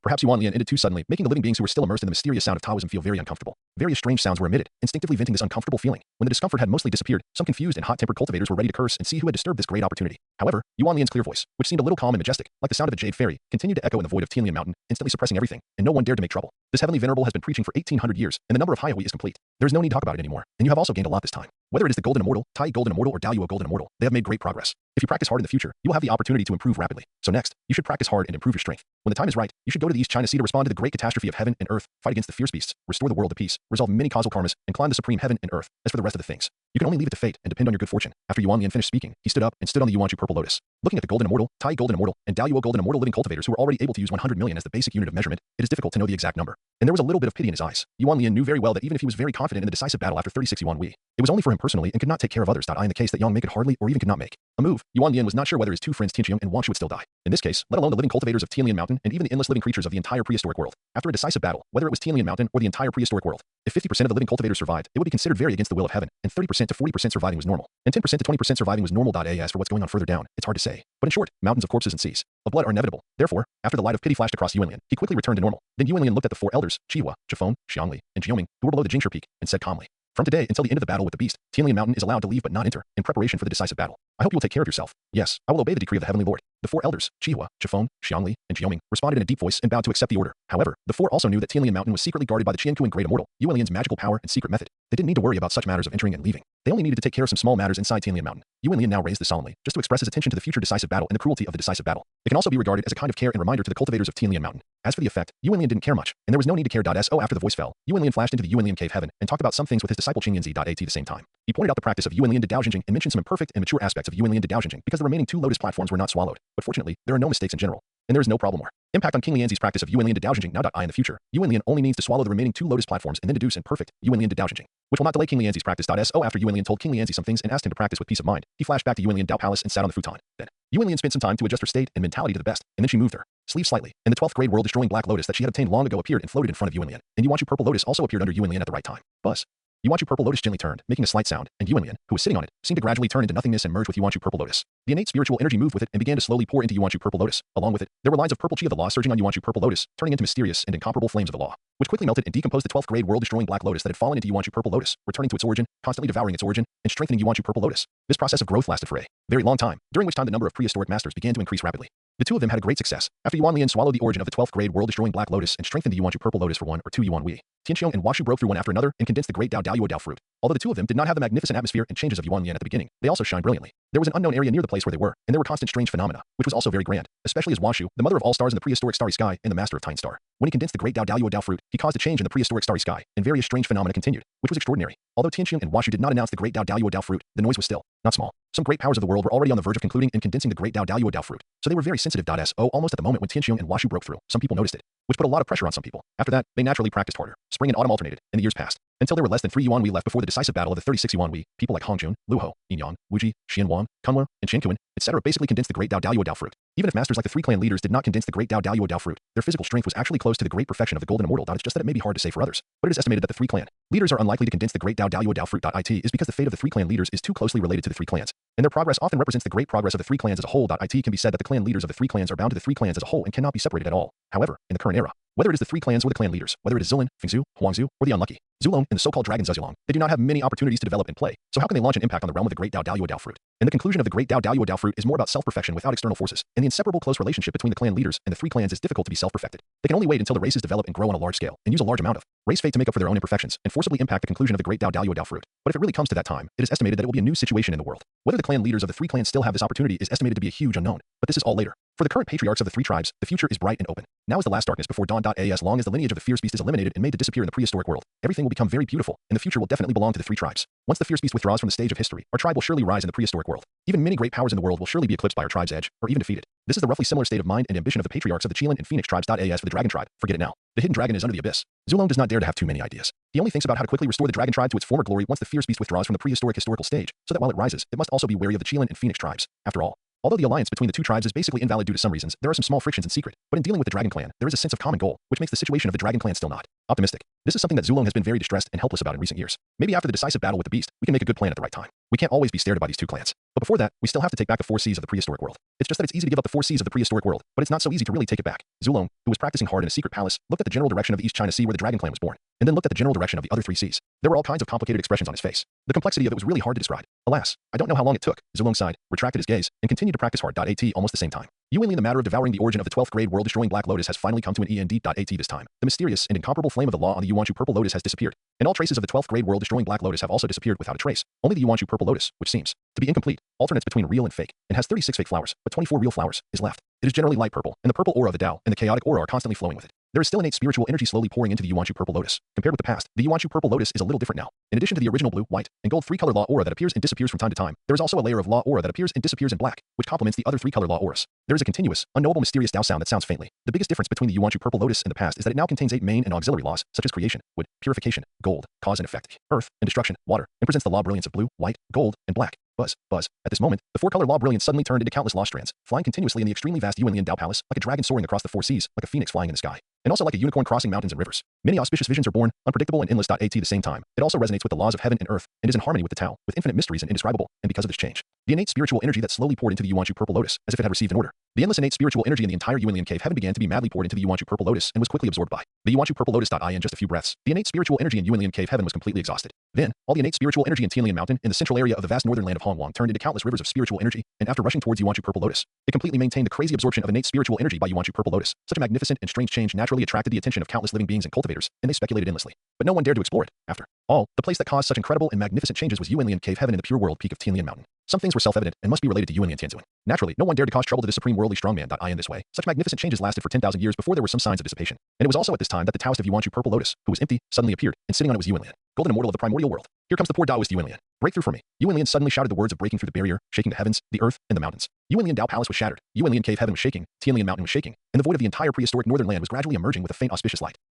Perhaps Yuanlian ended too suddenly, making the living beings who were still immersed in the mysterious sound of Taoism feel very uncomfortable. Various strange sounds were emitted, instinctively venting this uncomfortable feeling. When the discomfort had mostly disappeared, some confused and hot-tempered cultivators were ready to curse and see who had disturbed this great opportunity. However, Yuanlian's clear voice, which seemed a little calm and majestic, like the sound of a jade fairy, continued to echo in the void of Tianlian Mountain, instantly suppressing everything, and no one dared to make trouble. This heavenly venerable has been preaching for 1800 years, and the number of Haihui is complete. There is no need to talk about it anymore, and you have also gained a lot this time. Whether it is the Golden Immortal, Tai Golden Immortal, or Daoyuo Golden Immortal, they have made great progress. If you practice hard in the future, you will have the opportunity to improve rapidly. So next, you should practice hard and improve your strength. When the time is right, you should go to the East China Sea to respond to the great catastrophe of heaven and earth, fight against the fierce beasts, restore the world to peace, resolve many causal karmas, and climb the supreme heaven and earth. As for the rest of the things, you can only leave it to fate and depend on your good fortune. After Yuanlian finished speaking, he stood up and stood on the Yuanshu purple lotus. Looking at the Golden Immortal, Tai Golden Immortal, and Daoyuo Golden Immortal living cultivators who were already able to use 100 million as the basic unit of measurement, it is difficult to know the exact number. And there was a little bit of pity in his eyes. Yuanlian knew very well that even if he was very confident in the decisive battle after 36 Yuan Wei, it was only for him personally and could not take care of others. In the case that Yang Mei could hardly or even could not make a move, Yuanlian was not sure whether his two friends Tianqiang and Wangshu would still die. In this case, let alone the living cultivators of Tianlian Mountain and even the endless living creatures of the entire prehistoric world. After a decisive battle, whether it was Tianlian Mountain or the entire prehistoric world, if 50% of the living cultivators survived, it would be considered very against the will of heaven, and 30% to 40% surviving was normal, and 10% to 20% surviving was normal. As for what's going on further down, it's hard to say. But in short, mountains of corpses and seas of blood are inevitable. Therefore, after the light of pity flashed across Yuanlian, he quickly returned to normal. Then Yuanlian looked at the four elders, Chihua, Chifeng, Xiangli, and Jioming, who were below the Jingshu peak, and said calmly, "From today until the end of the battle with the beast, Tianlian Mountain is allowed to leave but not enter, in preparation for the decisive battle. I hope you will take care of yourself. Yes, I will obey the decree of the Heavenly Lord." The four elders, Chihua, Chifeng, Xiangli, and Jioming, responded in a deep voice and bowed to accept the order. However, the four also knew that Tianlian Mountain was secretly guarded by the Qiankuan Great Immortal, Yuanlian's magical power and secret method. They didn't need to worry about such matters of entering and leaving. They only needed to take care of some small matters inside Tianlian Mountain. Yuanlian now raised this solemnly, just to express his attention to the future decisive battle and the cruelty of the decisive battle. It can also be regarded as a kind of care and reminder to the cultivators of Tianlian Mountain. As for the effect, Yuanlian didn't care much, and there was no need to care. After the voice fell, Yuanlian flashed into the Yuanlian cave heaven and talked about some things with his disciple Qingyanzi. At the same time, he pointed out the practice of Yuanlian de Daojinjing and mentioned some imperfect and mature aspects of Yuanlian de Daojinjing because the remaining two lotus platforms were not swallowed. But fortunately, there are no mistakes in general, and there is no problem or impact on King Lianzi's practice of Yuanlian de Daojinjing. In the future, Yuanlian only needs to swallow the remaining two lotus platforms and then deduce in perfect Yuanlian de Daojinjing, which will not delay King Lianzi's practice. After Yuanlian told King Lianzi some things and asked him to practice with peace of mind, he flashed back to Yuanlian Dao Palace and sat on the futon. Then, Yuanlian spent some time to adjust her state and mentality to the best, and then she moved her sleeve slightly, and the 12th grade world-destroying black lotus that she had obtained long ago appeared and floated in front of Yuanlian, and Yuanshu purple lotus also appeared under Yuanlian at the right time. Buzz. Yuanchu Purple Lotus gently turned, making a slight sound, and Yuanlian, who was sitting on it, seemed to gradually turn into nothingness and merge with Yuanchu Purple Lotus. The innate spiritual energy moved with it and began to slowly pour into Yuanchu Purple Lotus. Along with it, there were lines of purple chi of the law surging on Yuanchu Purple Lotus, turning into mysterious and incomparable flames of the law, which quickly melted and decomposed the 12th grade world-destroying Black Lotus that had fallen into Yuanchu Purple Lotus, returning to its origin, constantly devouring its origin, and strengthening Yuanchu Purple Lotus. This process of growth lasted for a very long time, during which time the number of prehistoric masters began to increase rapidly. The two of them had a great success. After Yuanlian swallowed the origin of the 12th grade world-destroying Black Lotus and strengthened the Yuanchu Purple Lotus for 1 or 2 Yuan Wei, Tianqiong and Washu broke through one after another and condensed the great Dao Dao Dao fruit. Although the two of them did not have the magnificent atmosphere and changes of Yuanlian at the beginning, they also shined brilliantly. There was an unknown area near the place where they were, and there were constant strange phenomena, which was also very grand, especially as Washu, the mother of all stars in the prehistoric starry sky and the master of Titan Star. When he condensed the great Dao Dao Dao fruit, he caused a change in the prehistoric starry sky, and various strange phenomena continued, which was extraordinary. Although Tianqiong and Washu did not announce the great Dao Dao Dao fruit, the noise was still not small. Some great powers of the world were already on the verge of concluding and condensing the great Dao Dao Dao fruit, so they were very sensitive. So almost at the moment when Tianqiong and Washu broke through, some people noticed it, which put a lot of pressure on some people. After that, they naturally practiced harder. Spring and autumn alternated, and the years passed, until there were less than 3 Yuan Wei left before the decisive battle of the 36 Yuan Wei. People like Hong Jun, Lu Ho, Yin Yang, Wu Ji, Xian Wang, Kunlu, and Chen Kuan, etc. basically condensed the great Dao Dao Dao fruit. Even if masters like the 3 clan leaders did not condense the great Dao Dao Dao fruit, their physical strength was actually close to the great perfection of the golden immortal. It's just that it may be hard to say for others, but it is estimated that the 3 clan leaders are unlikely to condense the great Dao Dao Dao fruit. It is because the fate of the 3 clan leaders is too closely related to the 3 clans, and their progress often represents the great progress of the 3 clans as a whole. It can be said that the clan leaders of the 3 clans are bound to the 3 clans as a whole and cannot be separated at all. However, in the current era, whether it is the 3 clans or the clan leaders, whether it is Zilin, Fengzhu, Huangzhu, or the unlucky Zulong and the so-called dragon Zezulong, they do not have many opportunities to develop and play, so how can they launch an impact on the realm of the great Dao Dao Dao fruit? And the conclusion of the great Dao Dao Dao fruit is more about self-perfection without external forces, and the inseparable close relationship between the clan leaders and the 3 clans is difficult to be self-perfected. They can only wait until the races develop and grow on a large scale, and use a large amount of race fate to make up for their own imperfections, and forcibly impact the conclusion of the great Dao Dao Dao fruit. But if it really comes to that time, it is estimated that it will be a new situation in the world. Whether the clan leaders of the 3 clans still have this opportunity is estimated to be a huge unknown, but this is all later. For the current patriarchs of the 3 tribes, the future is bright and open. Now is the last darkness before dawn. As long as the lineage of the fierce beast is eliminated and made to disappear in the prehistoric world, everything will become very beautiful, and the future will definitely belong to the 3 tribes. Once the fierce beast withdraws from the stage of history, our tribe will surely rise in the prehistoric world. Even many great powers in the world will surely be eclipsed by our tribe's edge, or even defeated. This is the roughly similar state of mind and ambition of the patriarchs of the Qilin and Phoenix tribes. As for the dragon tribe, forget it now. The hidden dragon is under the abyss. Zulong does not dare to have too many ideas. He only thinks about how to quickly restore the dragon tribe to its former glory once the fierce beast withdraws from the prehistoric historical stage, so that while it rises, it must also be wary of the Qilin and Phoenix tribes. After all, although the alliance between the 2 tribes is basically invalid due to some reasons, there are some small frictions in secret. But in dealing with the Dragon Clan, there is a sense of common goal, which makes the situation of the Dragon Clan still not optimistic. This is something that Zulong has been very distressed and helpless about in recent years. Maybe after the decisive battle with the beast, we can make a good plan at the right time. We can't always be stared by these 2 clans. But before that, we still have to take back the 4 Cs of the prehistoric world. It's just that it's easy to give up the 4 Cs of the prehistoric world, but it's not so easy to really take it back. Zulong, who was practicing hard in a secret palace, looked at the general direction of the East China Sea where the Dragon Clan was born, and then looked at the general direction of the other 3 Cs. There were all kinds of complicated expressions on his face. The complexity of it was really hard to describe. Alas, I don't know how long it took. Zulong sighed, retracted his gaze, and continued to practice hard. Almost the same time. Yuanli, the matter of devouring the origin of the 12th grade world-destroying Black Lotus has finally come to an end. This time, the mysterious and incomparable flame of the law on the Yuanchu Purple Lotus has disappeared, and all traces of the 12th grade world-destroying Black Lotus have also disappeared without a trace. Only the Yuanchu Purple Lotus, which seems to be incomplete, alternates between real and fake, and has 36 fake flowers, but 24 real flowers, is left. It is generally light purple, and the purple aura of the Tao and the chaotic aura are constantly flowing with it. There is still innate spiritual energy slowly pouring into the Yuanchu Purple Lotus. Compared with the past, the Yuanchu Purple Lotus is a little different now. In addition to the original blue, white, and gold 3-color law aura that appears and disappears from time to time, there is also a layer of law aura that appears and disappears in black, which complements the other 3-color law auras. There is a continuous, unknowable mysterious Tao sound that sounds faintly. The biggest difference between the Yuanchu Purple Lotus and the past is that it now contains 8 main and auxiliary laws, such as creation, wood, purification, gold, cause and effect, earth, and destruction, water, and presents the law brilliance of blue, white, gold, and black. Buzz, buzz. At this moment, the 4-color law brilliance suddenly turned into countless law strands, flying continuously in the extremely vast Yuanlian Dao Palace, like a dragon soaring across the 4 seas, like a phoenix flying in the sky, and also like a unicorn crossing mountains and rivers. Many auspicious visions are born, unpredictable and endless. At the same time, it also resonates with the laws of heaven and earth, and is in harmony with the Tao, with infinite mysteries and indescribable, and because of this change, the innate spiritual energy that slowly poured into the Yuanchu Purple Lotus, as if it had received an order. The endless innate spiritual energy in the entire Yuanlian cave heaven began to be madly poured into the Yuanchu Purple Lotus and was quickly absorbed by the Yuanchu Purple Lotus. In just a few breaths, the innate spiritual energy in Yuanlian cave heaven was completely exhausted. Then, all the innate spiritual energy in Tianlian Mountain, in the central area of the vast northern land of Hongwang, turned into countless rivers of spiritual energy, and after rushing towards Yuanchu Purple Lotus, it completely maintained the crazy absorption of innate spiritual energy by Yuanchu Purple Lotus. Such a magnificent and strange change naturally attracted the attention of countless living beings and cultivators, and they speculated endlessly. But no one dared to explore it. After all, the place that caused such incredible and magnificent changes was Yuanlian cave heaven in the pure world peak of Tianlian Mountain. Some things were self-evident and must be related to Yuanlian Tianzuan. Naturally, no one dared to cause trouble to this supreme worldly strongman. In this way, such magnificent changes lasted for 10,000 years before there were some signs of dissipation. And it was also at this time that the Taoist of Yuanchu Purple Lotus, who was empty, suddenly appeared, and sitting on it was Yuanlian, golden immortal of the primordial world. Here comes the poor Taoist Yuanlian. Break through for me. Yuanlian suddenly shouted the words of breaking through the barrier, shaking the heavens, the earth, and the mountains. Yuanlian Dao Palace was shattered. Yuanlian cave heaven was shaking. Tianlian Mountain was shaking. And the void of the entire prehistoric northern land was gradually emerging with a faint auspicious light.